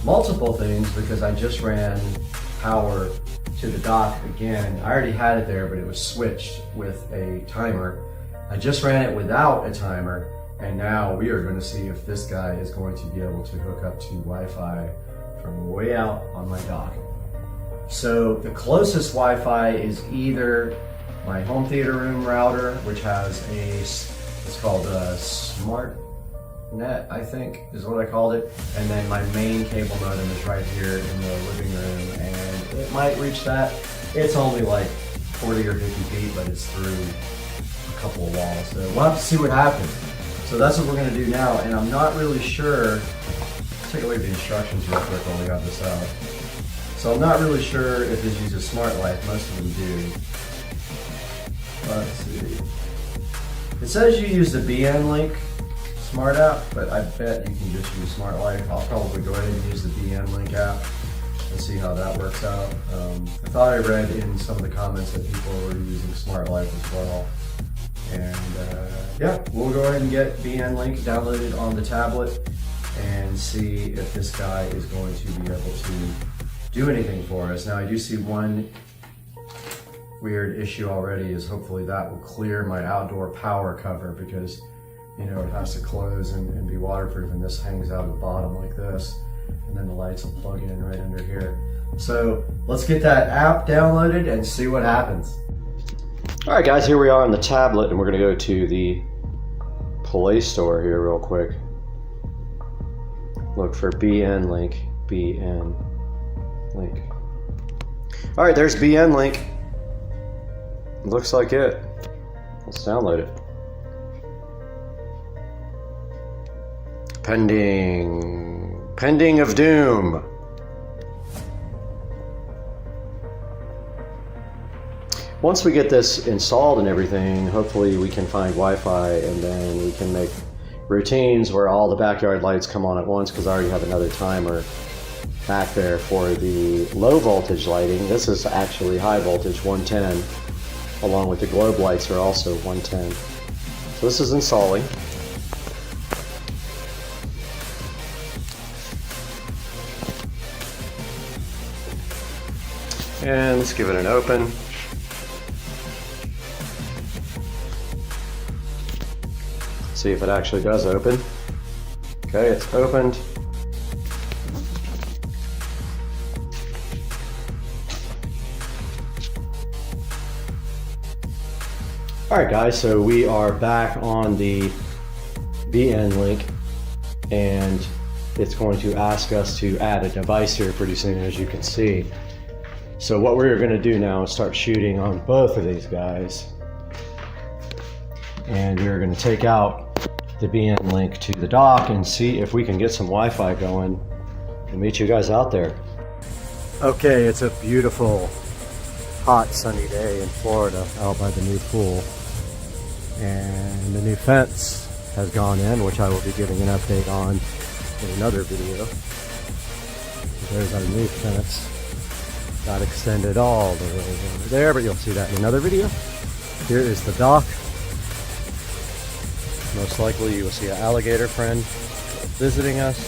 multiple things because I just ran power to the dock again. I already had it there, but it was switched with a timer. I just ran it without a timer, and now we are going to see if this guy is going to be able to hook up to Wi-Fi from way out on my dock. So the closest Wi-Fi is either my home theater room router, which has it's called a Smart Net, I think is what I called it, and then my main cable modem is right here in the living room, and it might reach that. It's only like 40 or 50 feet, but it's through a couple of walls, so we'll have to see what happens. So that's what we're going to do now, and I'm not really sure. Let's take a look at the instructions real quick while we got this out. So I'm not really sure if this uses Smart Life. Most of them do. Let's see. It says you use the BN Link Smart app, but I bet you can just use Smart Life. I'll probably go ahead and use the BN Link app and see how that works out. I thought I read in some of the comments that people were using Smart Life as well. And yeah, we'll go ahead and get BN Link downloaded on the tablet and see if this guy is going to be able to do anything for us. Now I do see one weird issue already, is hopefully that will clear my outdoor power cover, because you know it has to close and be waterproof, and this hangs out at the bottom like this, and then the lights will plug in right under here. So let's get that app downloaded and see what happens. All right guys, here we are on the tablet, and we're gonna go to the Play Store here real quick. Look for BN Link, BN Link. All right, there's BN Link. Looks like it. Let's download it. Pending of doom. Once we get this installed and everything, hopefully we can find Wi-Fi, and then we can make routines where all the backyard lights come on at once, because I already have another timer back there for the low voltage lighting. This is actually high voltage, 110, along with the globe lights are also 110. So this is installing. And let's give it an open. See if it actually does open. Okay, it's opened. Alright guys, so we are back on the BN Link, and it's going to ask us to add a device here pretty soon, as you can see. So what we're going to do now is start shooting on both of these guys. And we're going to take out the BN Link to the dock and see if we can get some Wi-Fi going, and meet you guys out there. Okay, it's a beautiful, hot, sunny day in Florida out by the new pool. And the new fence has gone in, which I will be giving an update on in another video. There's our new fence. Got extended all the way over there, but you'll see that in another video. Here is the dock. Most likely you will see an alligator friend visiting us.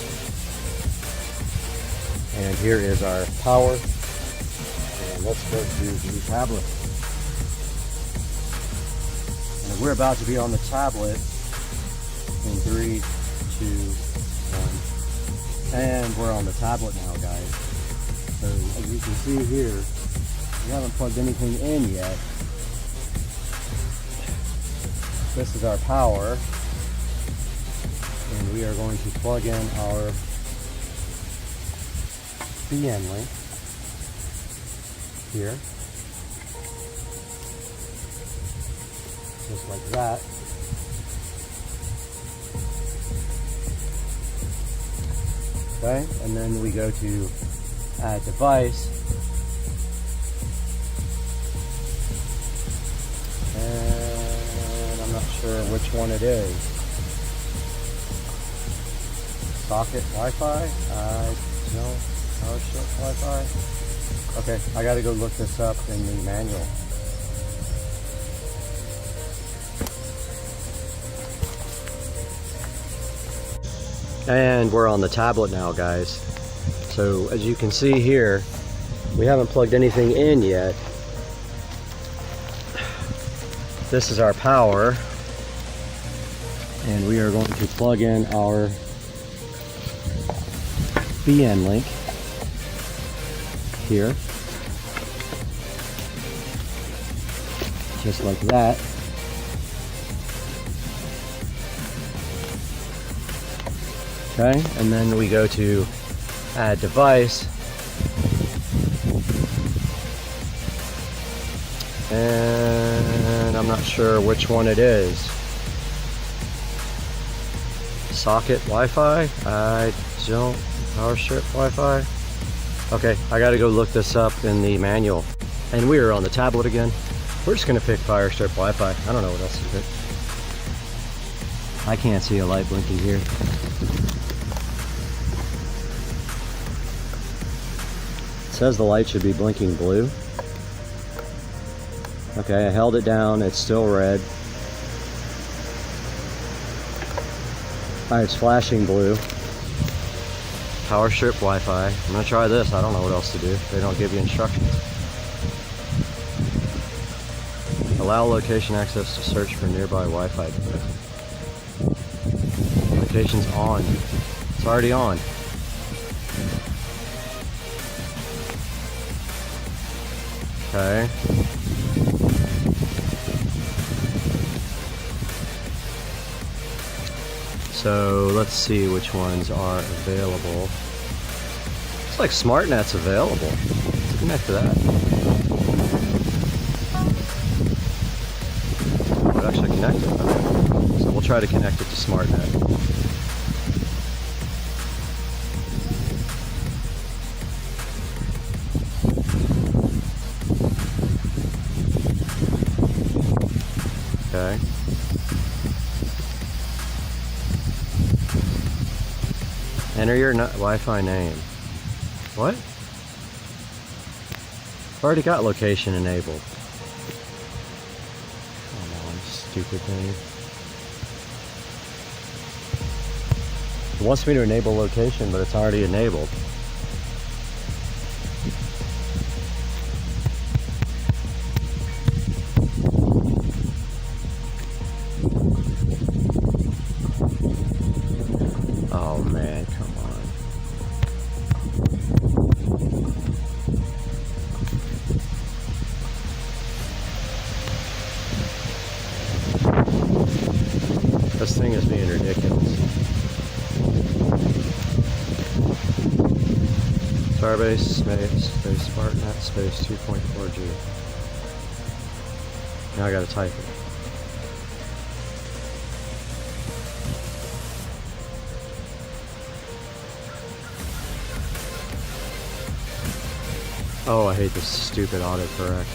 And here is our power. And let's go to the tablet. And we're about to be on the tablet in 3, 2, 1. And we're on the tablet now, guys. So as you can see here, we haven't plugged anything in yet. This is our power, and we are going to plug in our BN Link here, just like that. Okay, and then we go to add device. And I'm not sure which one it is. Socket Wi-Fi? No, power strip Wi-Fi. Okay, I gotta go look this up in the manual. And we're on the tablet now, guys. So as you can see here, we haven't plugged anything in yet. This is our power, and we are going to plug in our BN link here, just like that. Okay, and then we go to add device, and I'm not sure which one it is. Socket Wi-Fi? I don't. Power strip Wi-Fi? Okay, I gotta go look this up in the manual. And we are on the tablet again. We're just gonna pick power strip Wi-Fi. I don't know what else to pick. I can't see a light blinking here. It says the light should be blinking blue. Okay, I held it down, it's still red. Alright, it's flashing blue. Power strip Wi-Fi. I'm gonna try this. I don't know what else to do. They don't give you instructions. Allow location access to search for nearby Wi-Fi devices. Location's on. It's already on. Okay. So let's see which ones are available. Looks like SmartNet's available. Let's connect to that. Oh, it actually connected. Okay. So we'll try to connect it to SmartNet. Okay. Enter your Wi-Fi name. What? I've already got location enabled. Come on, stupid thing. It wants me to enable location, but it's already enabled. Oh man, come on. This thing is being ridiculous. Starbase space SmartNet space 2.4G. Now I gotta type it. Oh, I hate this stupid autocorrect.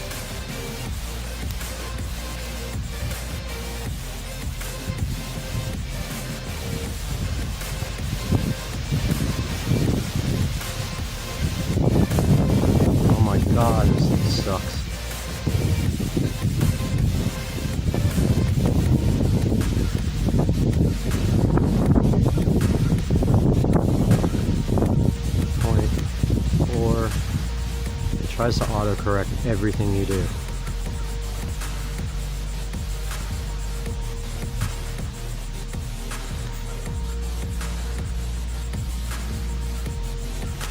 Oh my god, this thing sucks. Tries to autocorrect everything you do.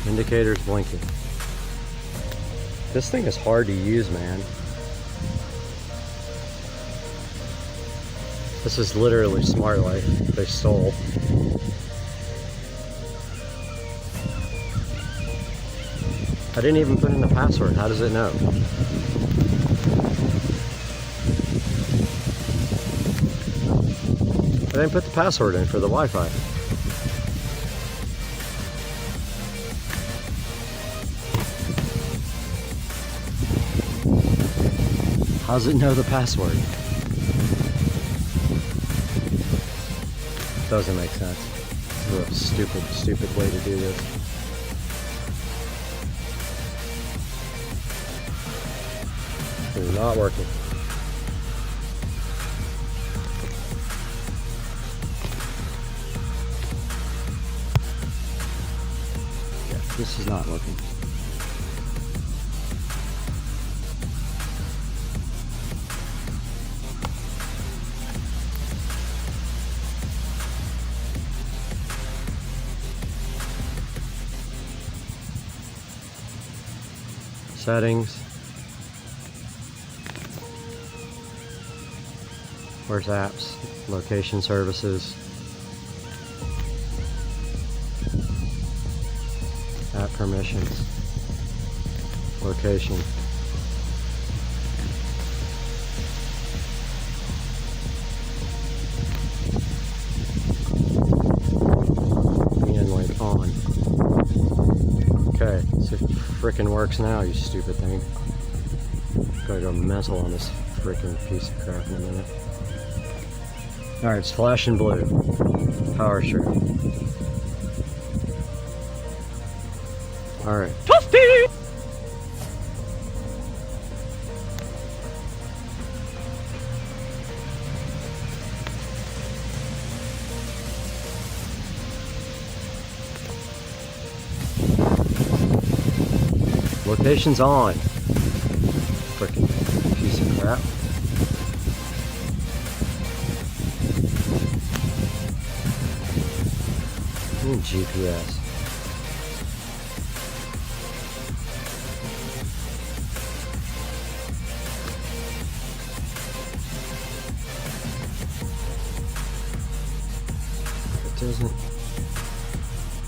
Indicator's blinking. This thing is hard to use, man. This is literally Smart Life they stole. I didn't even put in the password. How does it know? I didn't put the password in for the Wi-Fi. How does it know the password? Doesn't make sense. What a stupid way to do this. It's not working. Yeah, this is not working. Settings. Where's apps? Location services. App permissions. Location. VN link on. Okay, so it frickin' works now, you stupid thing. Gotta go mental on this frickin' piece of crap in a minute. Alright, it's flashing blue. Power strip. Alright. Toasty! Location's on. Frickin' piece of crap. GPS. It doesn't.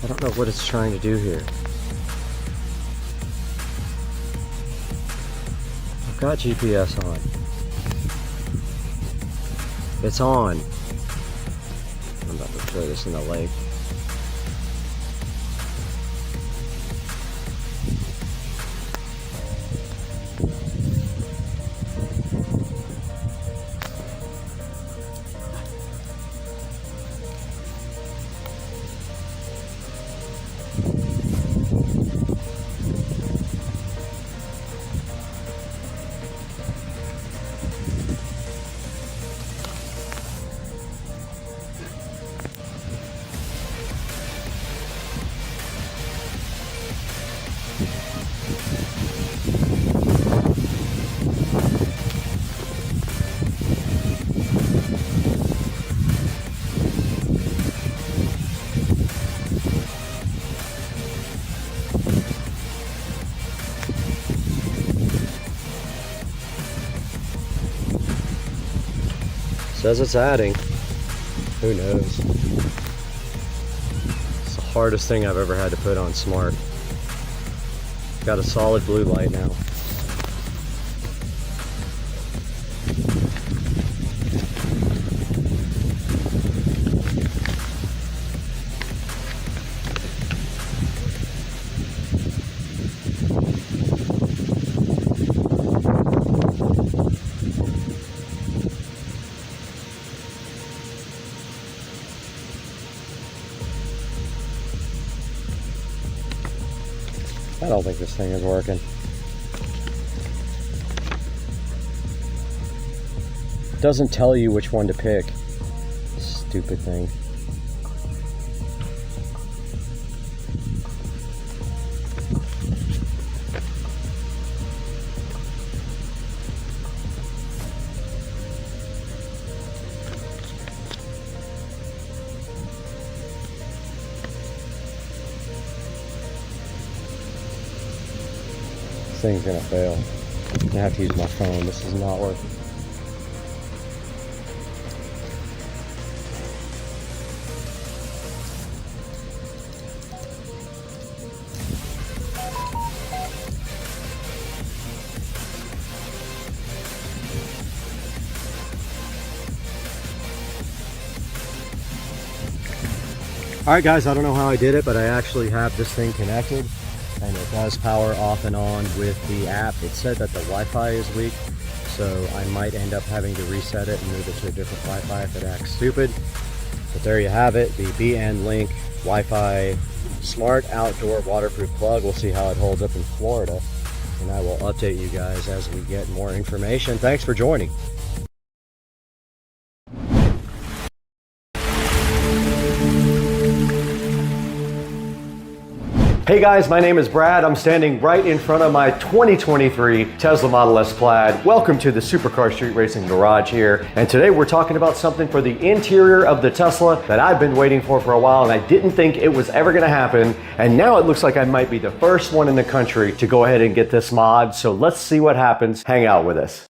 I don't know what it's trying to do here. I've got GPS on. It's on. I'm about to throw this in the lake. Says it's adding. Who knows? It's the hardest thing I've ever had to put on smart. Got a solid blue light now. I don't think this thing is working. It doesn't tell you which one to pick. Stupid thing. This thing's gonna fail. I have to use my phone. This is not working. Alright guys, I don't know how I did it, but I actually have this thing connected and it does power off and on with the app. It said that the Wi-Fi is weak, so I might end up having to reset it and move it to a different Wi-Fi if it acts stupid. But there you have it, the BN Link Wi-Fi Smart Outdoor Waterproof Plug. We'll see how it holds up in Florida, and I will update you guys as we get more information. Thanks for joining. Hey guys, my name is Brad. I'm standing right in front of my 2023 Tesla Model S Plaid. Welcome to the Supercar Street Racing Garage here. And today we're talking about something for the interior of the Tesla that I've been waiting for a while, and I didn't think it was ever gonna happen. And now it looks like I might be the first one in the country to go ahead and get this mod. So let's see what happens. Hang out with us.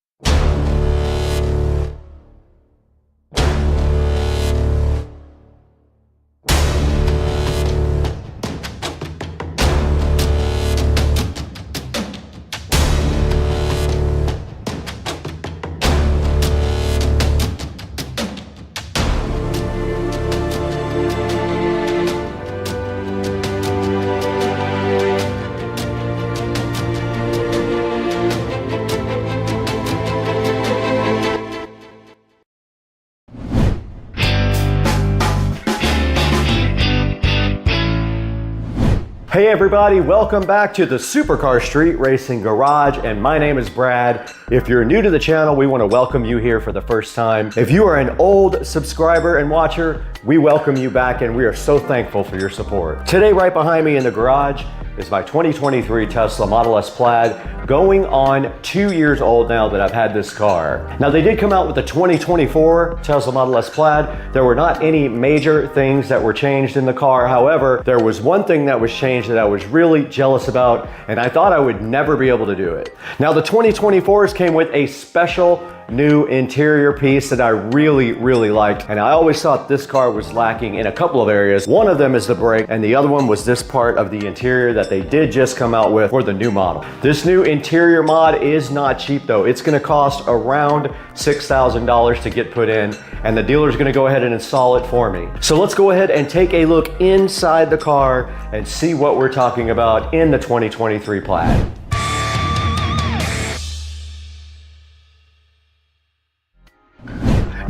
Hey everybody, welcome back to the Supercar Street Racing Garage, and my name is Brad. If you're new to the channel, we want to welcome you here for the first time. If you are an old subscriber and watcher, we welcome you back, and we are so thankful for your support. Today, right behind me in the garage is my 2023 Tesla Model S Plaid, going on 2 years old now that I've had this car. Now, they did come out with the 2024 Tesla Model S Plaid. There were not any major things that were changed in the car. However, there was one thing that was changed that I was really jealous about, and I thought I would never be able to do it. Now, the 2024s came with a special new interior piece that I really liked, and I always thought this car was lacking in a couple of areas. One of them is the brake, and the other one was this part of the interior that they did just come out with for the new model. This new interior mod is not cheap though. It's gonna cost around $6,000 to get put in, and the dealer's gonna go ahead and install it for me. So let's go ahead and take a look inside the car and see what we're talking about in the 2023 Plaid.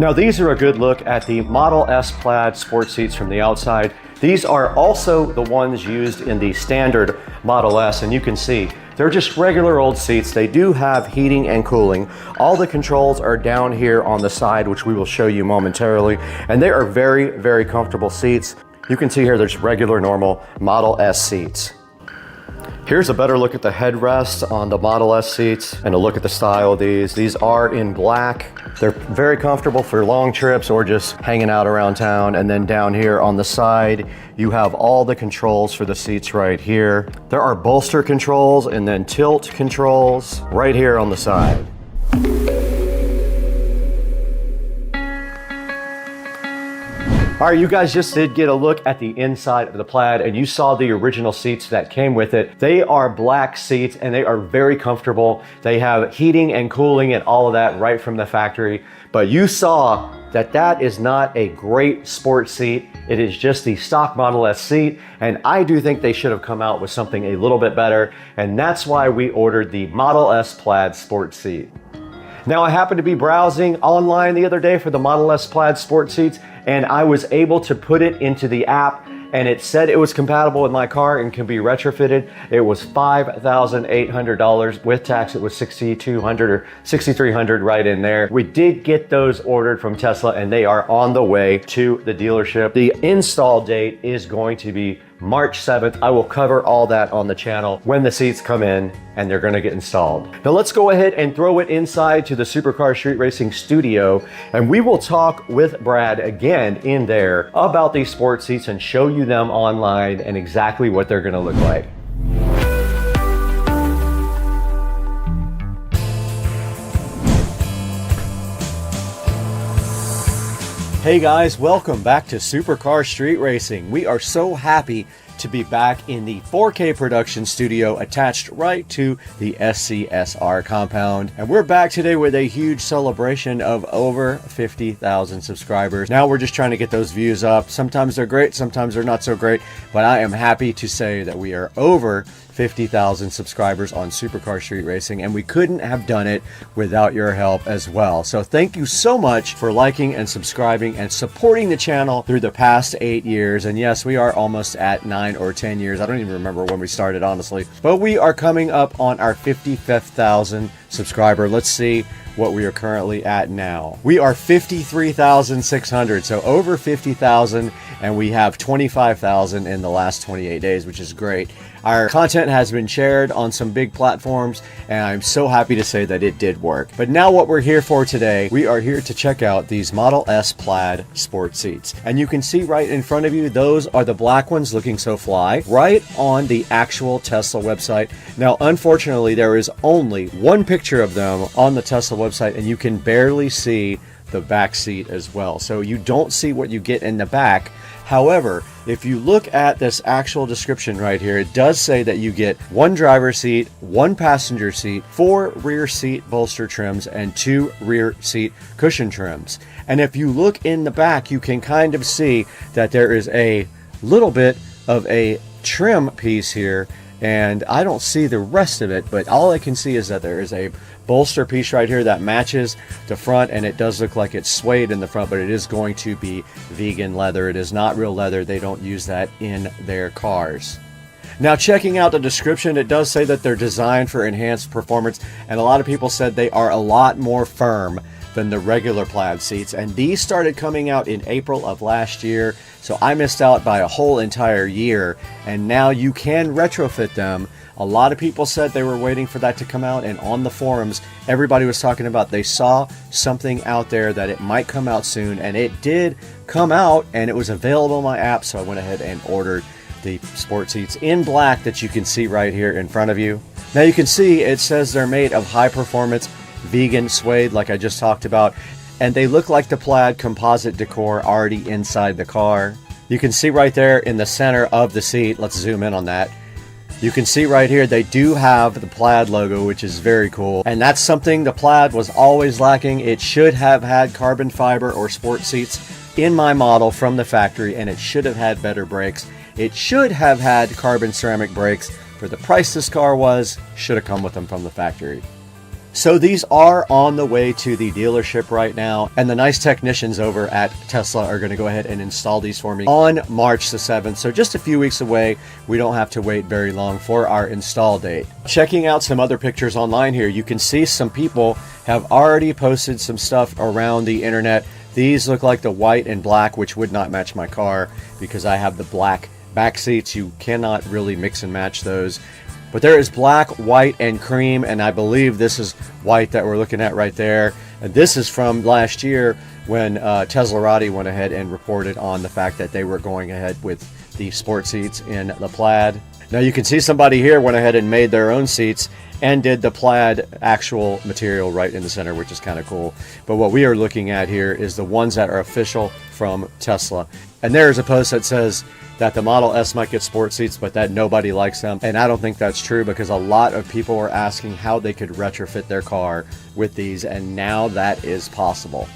Now these are a good look at the Model S Plaid sport seats from the outside. These are also the ones used in the standard Model S, and you can see they're just regular old seats. They do have heating and cooling. All the controls are down here on the side, which we will show you momentarily, and they are very comfortable seats. You can see here there's regular normal Model S seats. Here's a better look at the headrest on the Model S seats and a look at the style of these. These are in black. They're very comfortable for long trips or just hanging out around town. And then down here on the side, you have all the controls for the seats right here. There are bolster controls and then tilt controls right here on the side. All right, you guys just did get a look at the inside of the Plaid, and you saw the original seats that came with it. They are black seats and they are very comfortable. They have heating and cooling and all of that right from the factory. But you saw that that is not a great sport seat. It is just the stock Model S seat, and I do think they should have come out with something a little bit better, and that's why we ordered the Model S Plaid sport seat. Now, I happened to be browsing online the other day for the Model S Plaid sport seats, and I was able to put it into the app, and it said it was compatible with my car and can be retrofitted. It was $5,800. With tax, it was $6,200 or $6,300 right in there. We did get those ordered from Tesla, and they are on the way to the dealership. The install date is going to be March 7th. I will cover all that on the channel when the seats come in and they're gonna get installed. Now let's go ahead and throw it inside to the Supercar Street Racing studio, and we will talk with Brad again in there about these sports seats and show you them online and exactly what they're gonna look like. Hey guys, welcome back to Supercar Street Racing. We are so happy to be back in the 4K production studio attached right to the SCSR compound. And we're back today with a huge celebration of over 50,000 subscribers. Now we're just trying to get those views up. Sometimes they're great, sometimes they're not so great, but I am happy to say that we are over 50,000 subscribers on Supercar Street Racing, and we couldn't have done it without your help as well. So thank you so much for liking and subscribing and supporting the channel through the past 8 years. And yes, we are almost at 9 or 10 years. I don't even remember when we started, honestly, but we are coming up on our 55,000 subscriber. Let's see what we are currently at now. We are 53,600, so over 50,000, and we have 25,000 in the last 28 days, which is great. Our content has been shared on some big platforms, and I'm so happy to say that it did work. But now what we're here for today, we are here to check out these Model S plaid sport seats. And you can see right in front of you, those are the black ones looking so fly, right on the actual Tesla website. Now, unfortunately, there is only one picture of them on the Tesla website, and you can barely see the back seat as well. So you don't see what you get in the back. However, if you look at this actual description right here, it does say that you get 1 driver seat, 1 passenger seat, 4 rear seat bolster trims, and 2 rear seat cushion trims. And if you look in the back, you can kind of see that there is a little bit of a trim piece here, and I don't see the rest of it, but all I can see is that there is a bolster piece right here that matches the front, and it does look like it's suede in the front, but it is going to be vegan leather. It is not real leather. They don't use that in their cars. Now, checking out the description, it does say that they're designed for enhanced performance, and a lot of people said they are a lot more firm than the regular plaid seats, and these started coming out in April of last year, so I missed out by a whole entire year, and now you can retrofit them. A lot of people said they were waiting for that to come out, and on the forums, everybody was talking about they saw something out there that it might come out soon, and it did come out, and it was available in my app, so I went ahead and ordered the sport seats in black that you can see right here in front of you. Now you can see it says they're made of high performance vegan suede like I just talked about, and they look like the plaid composite decor already inside the car. You can see right there in the center of the seat, let's zoom in on that. You can see right here they do have the plaid logo, which is very cool, and that's something the plaid was always lacking. It should have had carbon fiber or sport seats in my model from the factory, and it should have had better brakes. It should have had carbon ceramic brakes. For the price this car was, should have come with them from the factory. So these are on the way to the dealership right now, and the nice technicians over at Tesla are going to go ahead and install these for me on March the 7th. So just a few weeks away. We don't have to wait very long for our install date. Checking out some other pictures online here, you can see some people have already posted some stuff around the internet. These look like the white and black, which would not match my car because I have the black back seats. You cannot really mix and match those. But there is black, white, and cream, and I believe this is white that we're looking at right there. And this is from last year when Teslarati went ahead and reported on the fact that they were going ahead with the sport seats in the plaid. Now you can see somebody here went ahead and made their own seats and did the plaid actual material right in the center, which is kind of cool. But what we are looking at here is the ones that are official from Tesla. And there's a post that says that the Model S might get sport seats, but that nobody likes them. And I don't think that's true, because a lot of people were asking how they could retrofit their car with these, and now that is possible.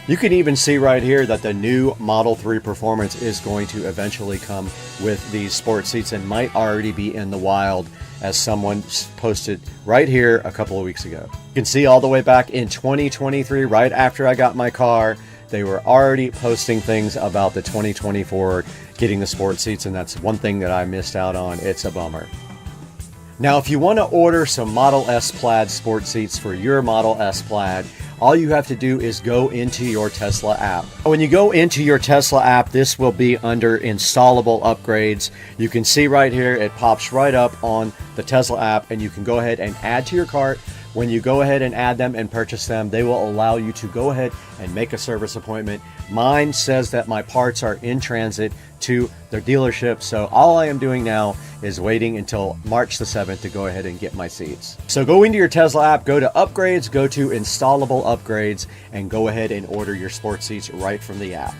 You can even see right here that the new Model 3 Performance is going to eventually come with these sport seats and might already be in the wild, as someone posted right here a couple of weeks ago. You can see all the way back in 2023, right after I got my car, they were already posting things about the 2024 getting the sport seats, and that's one thing that I missed out on. It's a bummer. Now, if you want to order some Model S Plaid sport seats for your Model S Plaid, all you have to do is go into your Tesla app. When you go into your Tesla app, this will be under installable upgrades. You can see right here, it pops right up on the Tesla app, and you can go ahead and add to your cart. When you go ahead and add them and purchase them, they will allow you to go ahead and make a service appointment. Mine says that my parts are in transit to their dealership, so all I am doing now is waiting until March the 7th to go ahead and get my seats. So go into your Tesla app, go to upgrades, go to installable upgrades, and go ahead and order your sports seats right from the app.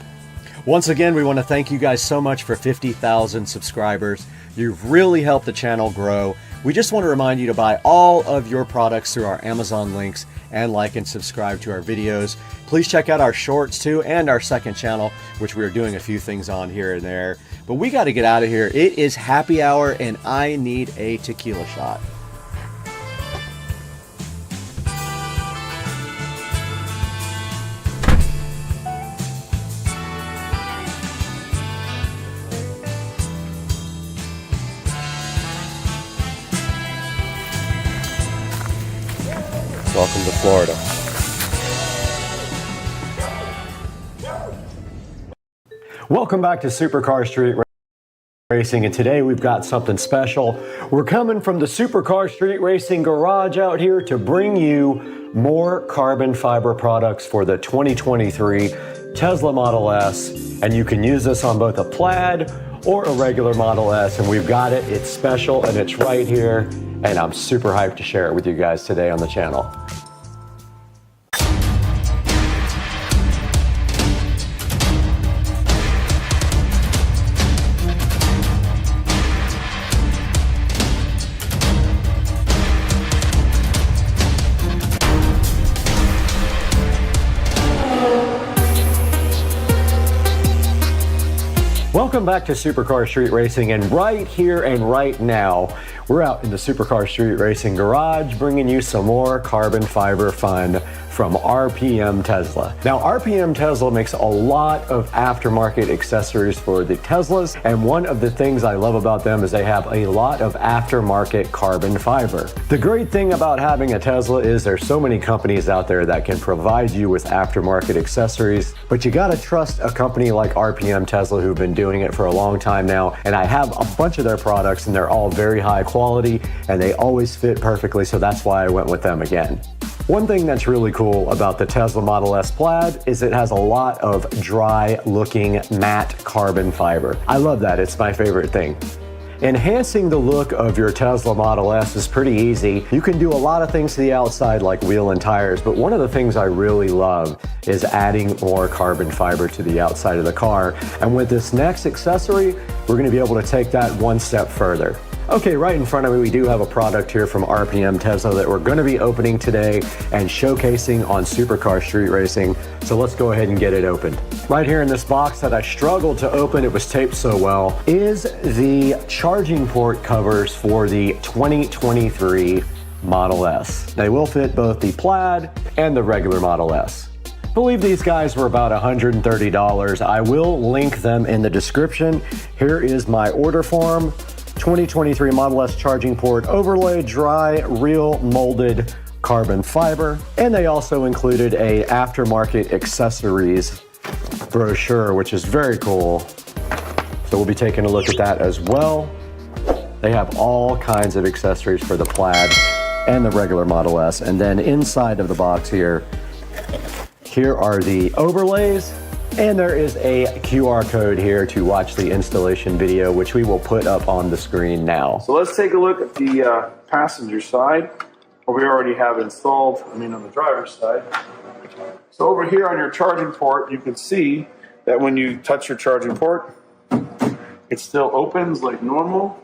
Once again, we want to thank you guys so much for 50,000 subscribers. You've really helped the channel grow. We just want to remind you to buy all of your products through our Amazon links and like and subscribe to our videos. Please check out our shorts too, and our second channel, which we are doing a few things on here and there. But we got to get out of here. It is happy hour and I need a tequila shot. Welcome to Florida. Welcome back to Supercar Street Racing, and today we've got something special. We're coming from the Supercar Street Racing garage out here to bring you more carbon fiber products for the 2023 Tesla Model S, and you can use this on both a Plaid or a regular Model S, and we've got it. It's special and it's right here, and I'm super hyped to share it with you guys today on the channel. Welcome back to Supercar Street Racing, and right here and right now, we're out in the Supercar Street Racing garage bringing you some more carbon fiber fun from RPM Tesla. Now, RPM Tesla makes a lot of aftermarket accessories for the Teslas, and one of the things I love about them is they have a lot of aftermarket carbon fiber. The great thing about having a Tesla is there's so many companies out there that can provide you with aftermarket accessories, but you gotta trust a company like RPM Tesla who've been doing it for a long time now, and I have a bunch of their products and they're all very high quality and they always fit perfectly, so that's why I went with them again. One thing that's really cool about the Tesla Model S Plaid is it has a lot of dry looking matte carbon fiber. I love that, it's my favorite thing. Enhancing the look of your Tesla Model S is pretty easy. You can do a lot of things to the outside like wheel and tires, but one of the things I really love is adding more carbon fiber to the outside of the car. And with this next accessory, we're gonna be able to take that one step further. Okay, right in front of me, we do have a product here from RPM Tesla that we're gonna be opening today and showcasing on Supercar Street Racing. So let's go ahead and get it opened. Right here in this box that I struggled to open, it was taped so well, is the charging port covers for the 2023 Model S. They will fit both the Plaid and the regular Model S. I believe these guys were about $130. I will link them in the description. Here is my order form. 2023 Model S charging port overlay, dry, real molded carbon fiber. And they also included a aftermarket accessories brochure, which is very cool. So we'll be taking a look at that as well. They have all kinds of accessories for the Plaid and the regular Model S. And then inside of the box here are the overlays. And there is a QR code here to watch the installation video, which we will put up on the screen now. So let's take a look at the passenger side, what we already have installed, on the driver's side. So over here on your charging port, you can see that when you touch your charging port, it still opens like normal,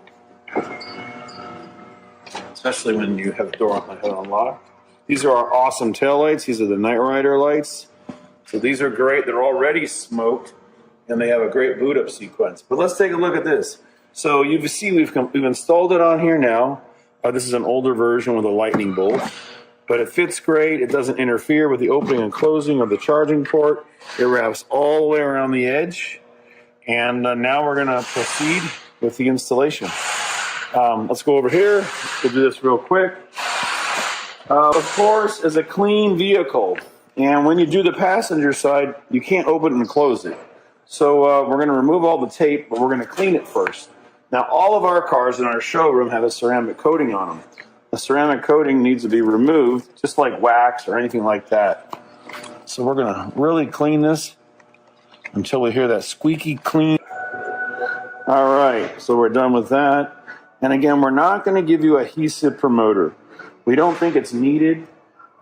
especially when you have the door unlocked. These are our awesome tail lights. These are the Night Rider lights. So these are great. They're already smoked, and they have a great boot up sequence. But let's take a look at this. So you see we've installed it on here now. This is an older version with a lightning bolt, but it fits great. It doesn't interfere with the opening and closing of the charging port. It wraps all the way around the edge. And now we're going to proceed with the installation. Let's go over here. We'll do this real quick. Of course, is a clean vehicle. And when you do the passenger side, you can't open and close it. So we're going to remove all the tape, but we're going to clean it first. Now, all of our cars in our showroom have a ceramic coating on them. The ceramic coating needs to be removed, just like wax or anything like that. So we're going to really clean this until we hear that squeaky clean. All right, so we're done with that. And again, we're not going to give you a adhesive promoter. We don't think it's needed.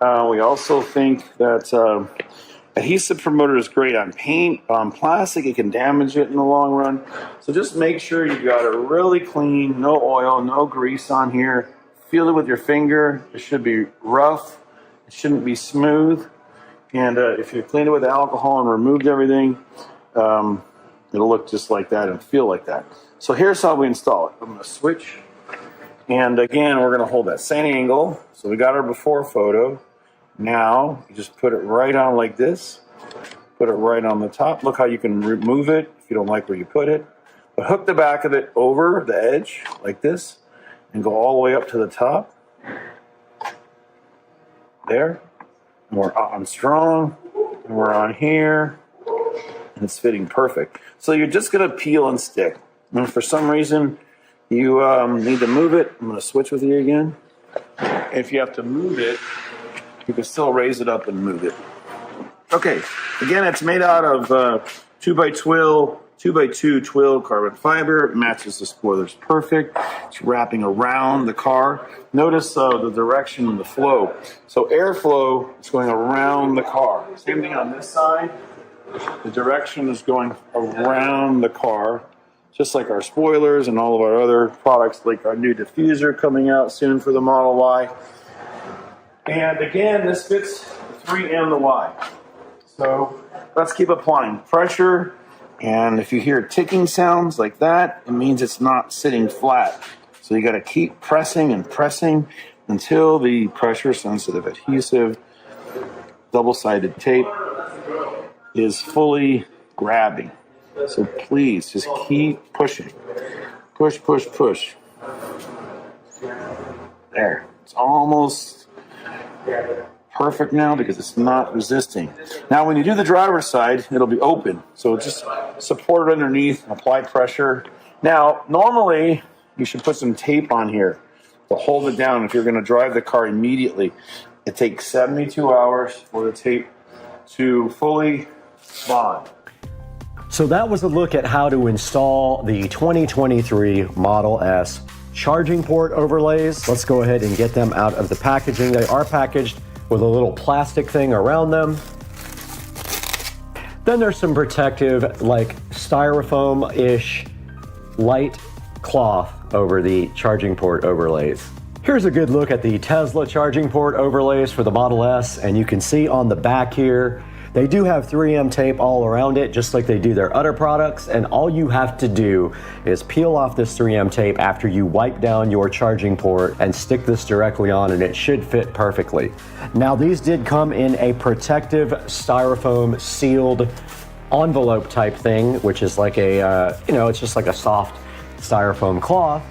We also think that adhesive promoter is great on paint, on plastic. It can damage it in the long run. So just make sure you got it really clean, no oil, no grease on here. Feel it with your finger. It should be rough It shouldn't be smooth. And if you cleaned it with alcohol and removed everything, it'll look just like that and feel like that. So here's how we install it. I'm going to switch. And again, we're going to hold that same angle. So we got our before photo. Now, you just put it right on like this. Put it right on the top. Look how you can remove it if you don't like where you put it. But hook the back of it over the edge like this and go all the way up to the top. There. And we're on strong. And we're on here. And it's fitting perfect. So you're just going to peel and stick. And if for some reason you need to move it, I'm going to switch with you again. If you have to move it, you can still raise it up and move it. Okay, again, it's made out of 2x2 twill carbon fiber. It matches the spoilers perfect. It's wrapping around the car. Notice the direction and the flow. So airflow is going around the car. Same thing on this side. The direction is going around the car, just like our spoilers and all of our other products, like our new diffuser coming out soon for the Model Y. And again, this fits the 3 and the Y. So let's keep applying pressure. And if you hear ticking sounds like that, it means it's not sitting flat. So you got to keep pressing and pressing until the pressure-sensitive adhesive double-sided tape is fully grabbing. So please just keep pushing. Push, push, push. There. It's almost perfect now because it's not resisting. Now when you do the driver's side, it'll be open. So just support it underneath and apply pressure. Now, normally you should put some tape on here to hold it down if you're going to drive the car immediately. It takes 72 hours for the tape to fully bond. So that was a look at how to install the 2023 Model S charging port overlays. Let's go ahead and get them out of the packaging. They are packaged with a little plastic thing around them. Then there's some protective, like styrofoam-ish light cloth over the charging port overlays. Here's a good look at the Tesla charging port overlays for the Model S, and you can see on the back here, they do have 3M tape all around it, just like they do their other products, and all you have to do is peel off this 3M tape after you wipe down your charging port and stick this directly on, and it should fit perfectly. Now, these did come in a protective styrofoam sealed envelope type thing, which is like a, it's just like a soft styrofoam cloth,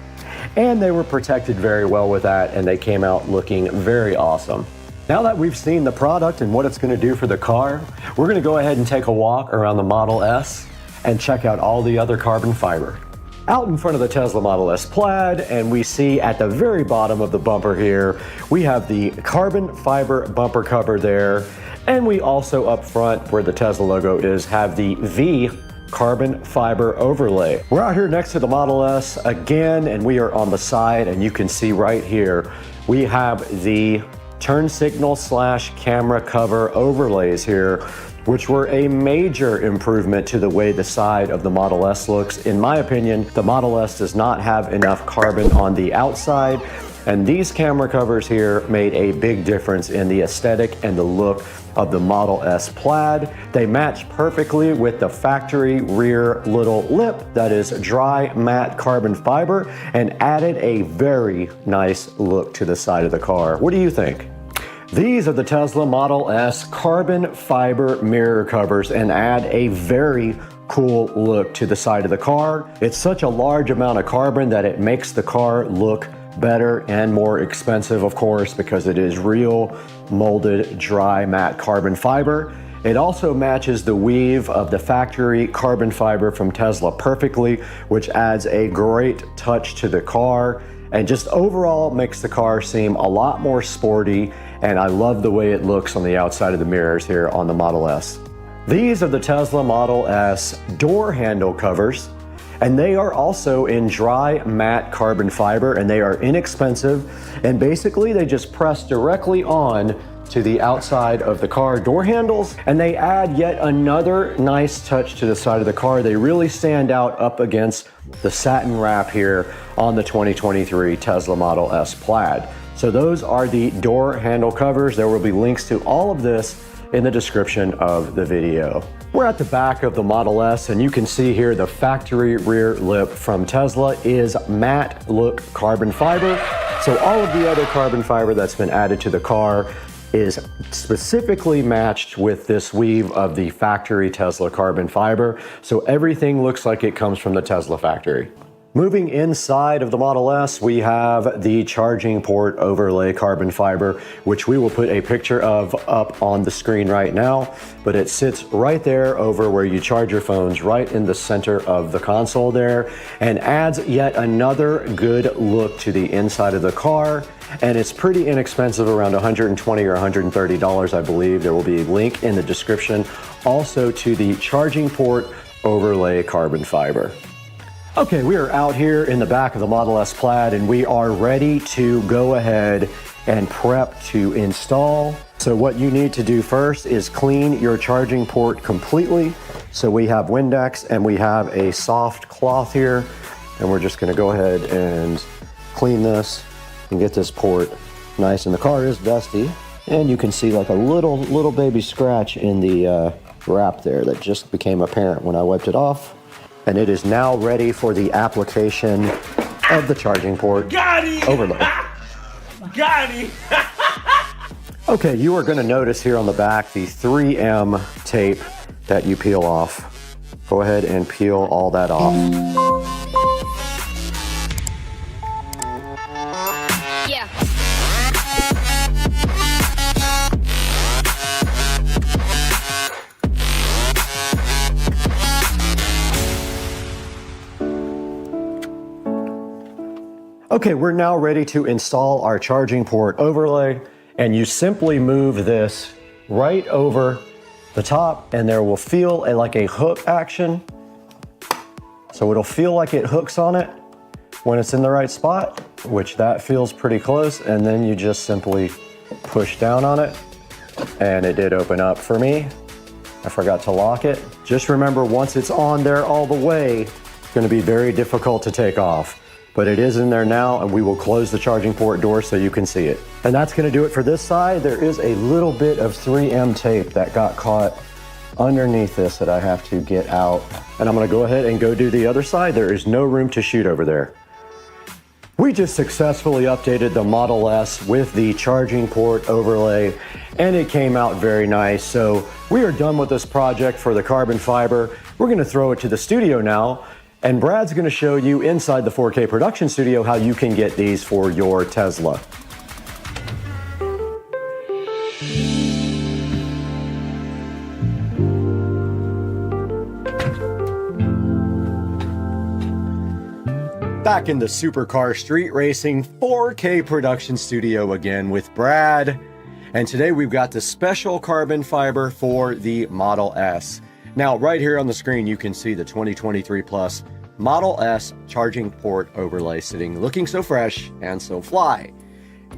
and they were protected very well with that, and they came out looking very awesome. Now that we've seen the product and what it's going to do for the car, we're going to go ahead and take a walk around the Model S and check out all the other carbon fiber. Out in front of the Tesla Model S Plaid, and we see at the very bottom of the bumper here, we have the carbon fiber bumper cover there, and we also up front where the Tesla logo is have the V carbon fiber overlay. We're out here next to the Model S again, and we are on the side, and you can see right here we have the turn signal / camera cover overlays here, which were a major improvement to the way the side of the Model S looks. In my opinion, the Model S does not have enough carbon on the outside, and these camera covers here made a big difference in the aesthetic and the look of the Model S Plaid. They match perfectly with the factory rear little lip that is dry matte carbon fiber and added a very nice look to the side of the car. What do you think? These are the Tesla Model S carbon fiber mirror covers and add a very cool look to the side of the car. It's such a large amount of carbon that it makes the car look better and more expensive, of course, because it is real molded dry matte carbon fiber. It also matches the weave of the factory carbon fiber from Tesla perfectly, which adds a great touch to the car and just overall makes the car seem a lot more sporty, and I love the way it looks on the outside of the mirrors here on the Model S. These are the Tesla Model S door handle covers, and they are also in dry matte carbon fiber, and they are inexpensive, and basically they just press directly on to the outside of the car door handles, and they add yet another nice touch to the side of the car. They really stand out up against the satin wrap here on the 2023 Tesla Model S Plaid. So those are the door handle covers. There will be links to all of this in the description of the video. We're at the back of the Model S, and you can see here the factory rear lip from Tesla is matte look carbon fiber. So all of the other carbon fiber that's been added to the car is specifically matched with this weave of the factory Tesla carbon fiber. So everything looks like it comes from the Tesla factory. Moving inside of the Model S, we have the charging port overlay carbon fiber, which we will put a picture of up on the screen right now, but it sits right there over where you charge your phones, right in the center of the console there, and adds yet another good look to the inside of the car. And it's pretty inexpensive, around $120 or $130, I believe. There will be a link in the description also to the charging port overlay carbon fiber. Okay, we are out here in the back of the Model S Plaid, and we are ready to go ahead and prep to install. So what you need to do first is clean your charging port completely. So we have Windex and we have a soft cloth here, and we're just gonna go ahead and clean this and get this port nice. And the car is dusty, and you can see like a little baby scratch in the wrap there that just became apparent when I wiped it off. And it is now ready for the application of the charging port overlay. Got it! Okay, you are going to notice here on the back the 3M tape that you peel off. Go ahead and peel all that off. Yeah. Okay, we're now ready to install our charging port overlay, and you simply move this right over the top, and there will feel like a hook action. So it'll feel like it hooks on it when it's in the right spot, which that feels pretty close, and then you just simply push down on it, and it did open up for me. I forgot to lock it. Just remember, once it's on there all the way, it's gonna be very difficult to take off. But it is in there now, and we will close the charging port door so you can see it. And that's gonna do it for this side. There is a little bit of 3M tape that got caught underneath this that I have to get out. And I'm gonna go ahead and go do the other side. There is no room to shoot over there. We just successfully updated the Model S with the charging port overlay, and it came out very nice. So we are done with this project for the carbon fiber. We're gonna throw it to the studio now, and Brad's gonna show you inside the 4K production studio how you can get these for your Tesla. Back in the Supercar Street Racing 4K production studio again with Brad. And today we've got the special carbon fiber for the Model S. Now, right here on the screen, you can see the 2023 Plus Model S charging port overlay sitting, looking so fresh and so fly.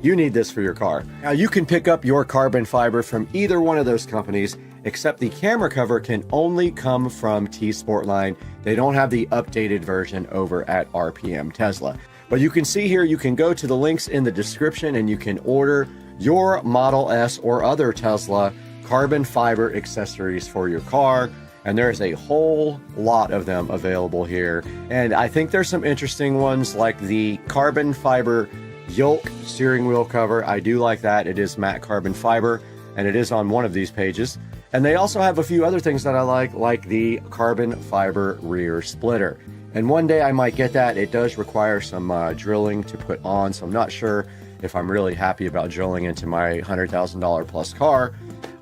You need this for your car. Now, you can pick up your carbon fiber from either one of those companies, except the camera cover can only come from T-Sportline. They don't have the updated version over at RPM Tesla. But you can see here, you can go to the links in the description and you can order your Model S or other Tesla carbon fiber accessories for your car. And there's a whole lot of them available here. And I think there's some interesting ones like the carbon fiber yoke steering wheel cover. I do like that. It is matte carbon fiber, and it is on one of these pages. And they also have a few other things that I like the carbon fiber rear splitter. And one day I might get that. It does require some drilling to put on, so I'm not sure if I'm really happy about drilling into my $100,000 plus car.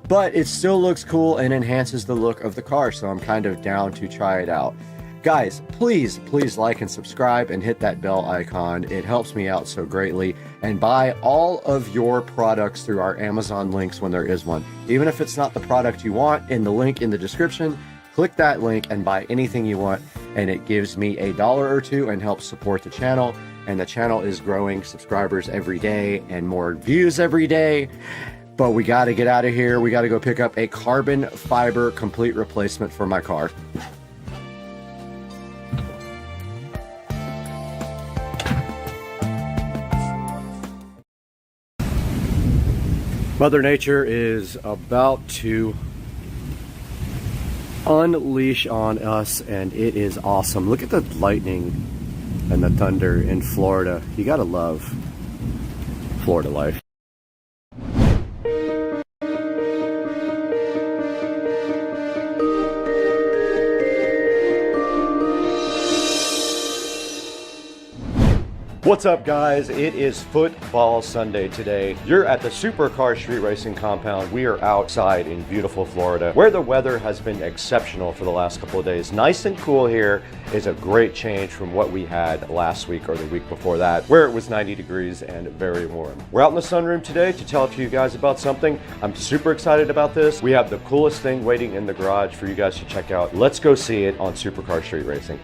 But it still looks cool and enhances the look of the car, so I'm kind of down to try it out. Guys, please like and subscribe and hit that bell icon. It helps me out so greatly. And buy all of your products through our Amazon links when there is one. Even if it's not the product you want, in the link in the description, click that link and buy anything you want. And it gives me $1 or $2 and helps support the channel. And the channel is growing subscribers every day and more views every day. But we got to get out of here. We got to go pick up a carbon fiber complete replacement for my car. Mother Nature is about to unleash on us, and it is awesome. Look at the lightning and the thunder in Florida. You gotta love Florida life. What's up, guys? It is Football Sunday today. You're at the Supercar Street Racing compound. We are outside in beautiful Florida, where the weather has been exceptional for the last couple of days. Nice and cool here is a great change from what we had last week or the week before that, where it was 90 degrees and very warm. We're out in the sunroom today to tell to you guys about something. I'm super excited about this. We have the coolest thing waiting in the garage for you guys to check out. Let's go see it on Supercar Street Racing.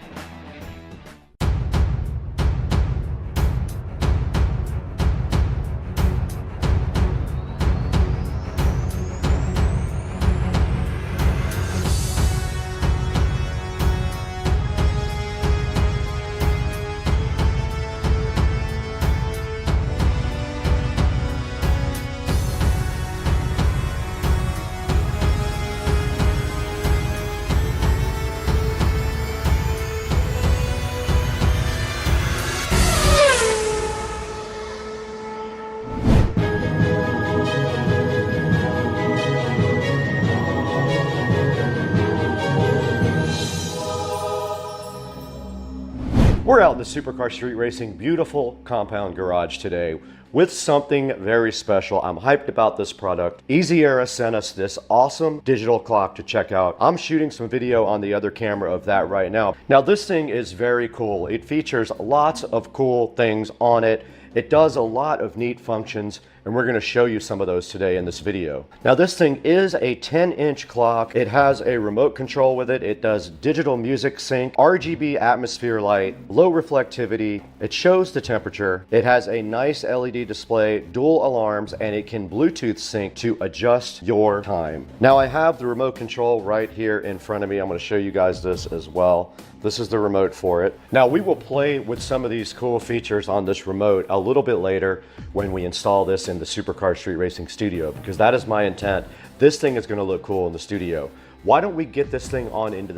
We're out in the Supercar Street Racing beautiful compound garage today with something very special. I'm hyped about this product. Easy Era sent us this awesome digital clock to check out. I'm shooting some video on the other camera of that right now. Now this thing is very cool. It features lots of cool things on it. It does a lot of neat functions, and we're going to show you some of those today in this video. Now this thing is a 10-inch clock. It has a remote control with it. It does digital music sync, RGB atmosphere light, low reflectivity. It shows the temperature. It has a nice LED display, dual alarms, and it can Bluetooth sync to adjust your time. Now I have the remote control right here in front of me. I'm going to show you guys this as well. This is the remote for it. Now we will play with some of these cool features on this remote a little bit later when we install this in the Supercar Street Racing studio, because that is my intent. This thing is going to look cool in the studio. Why don't we get this thing on into the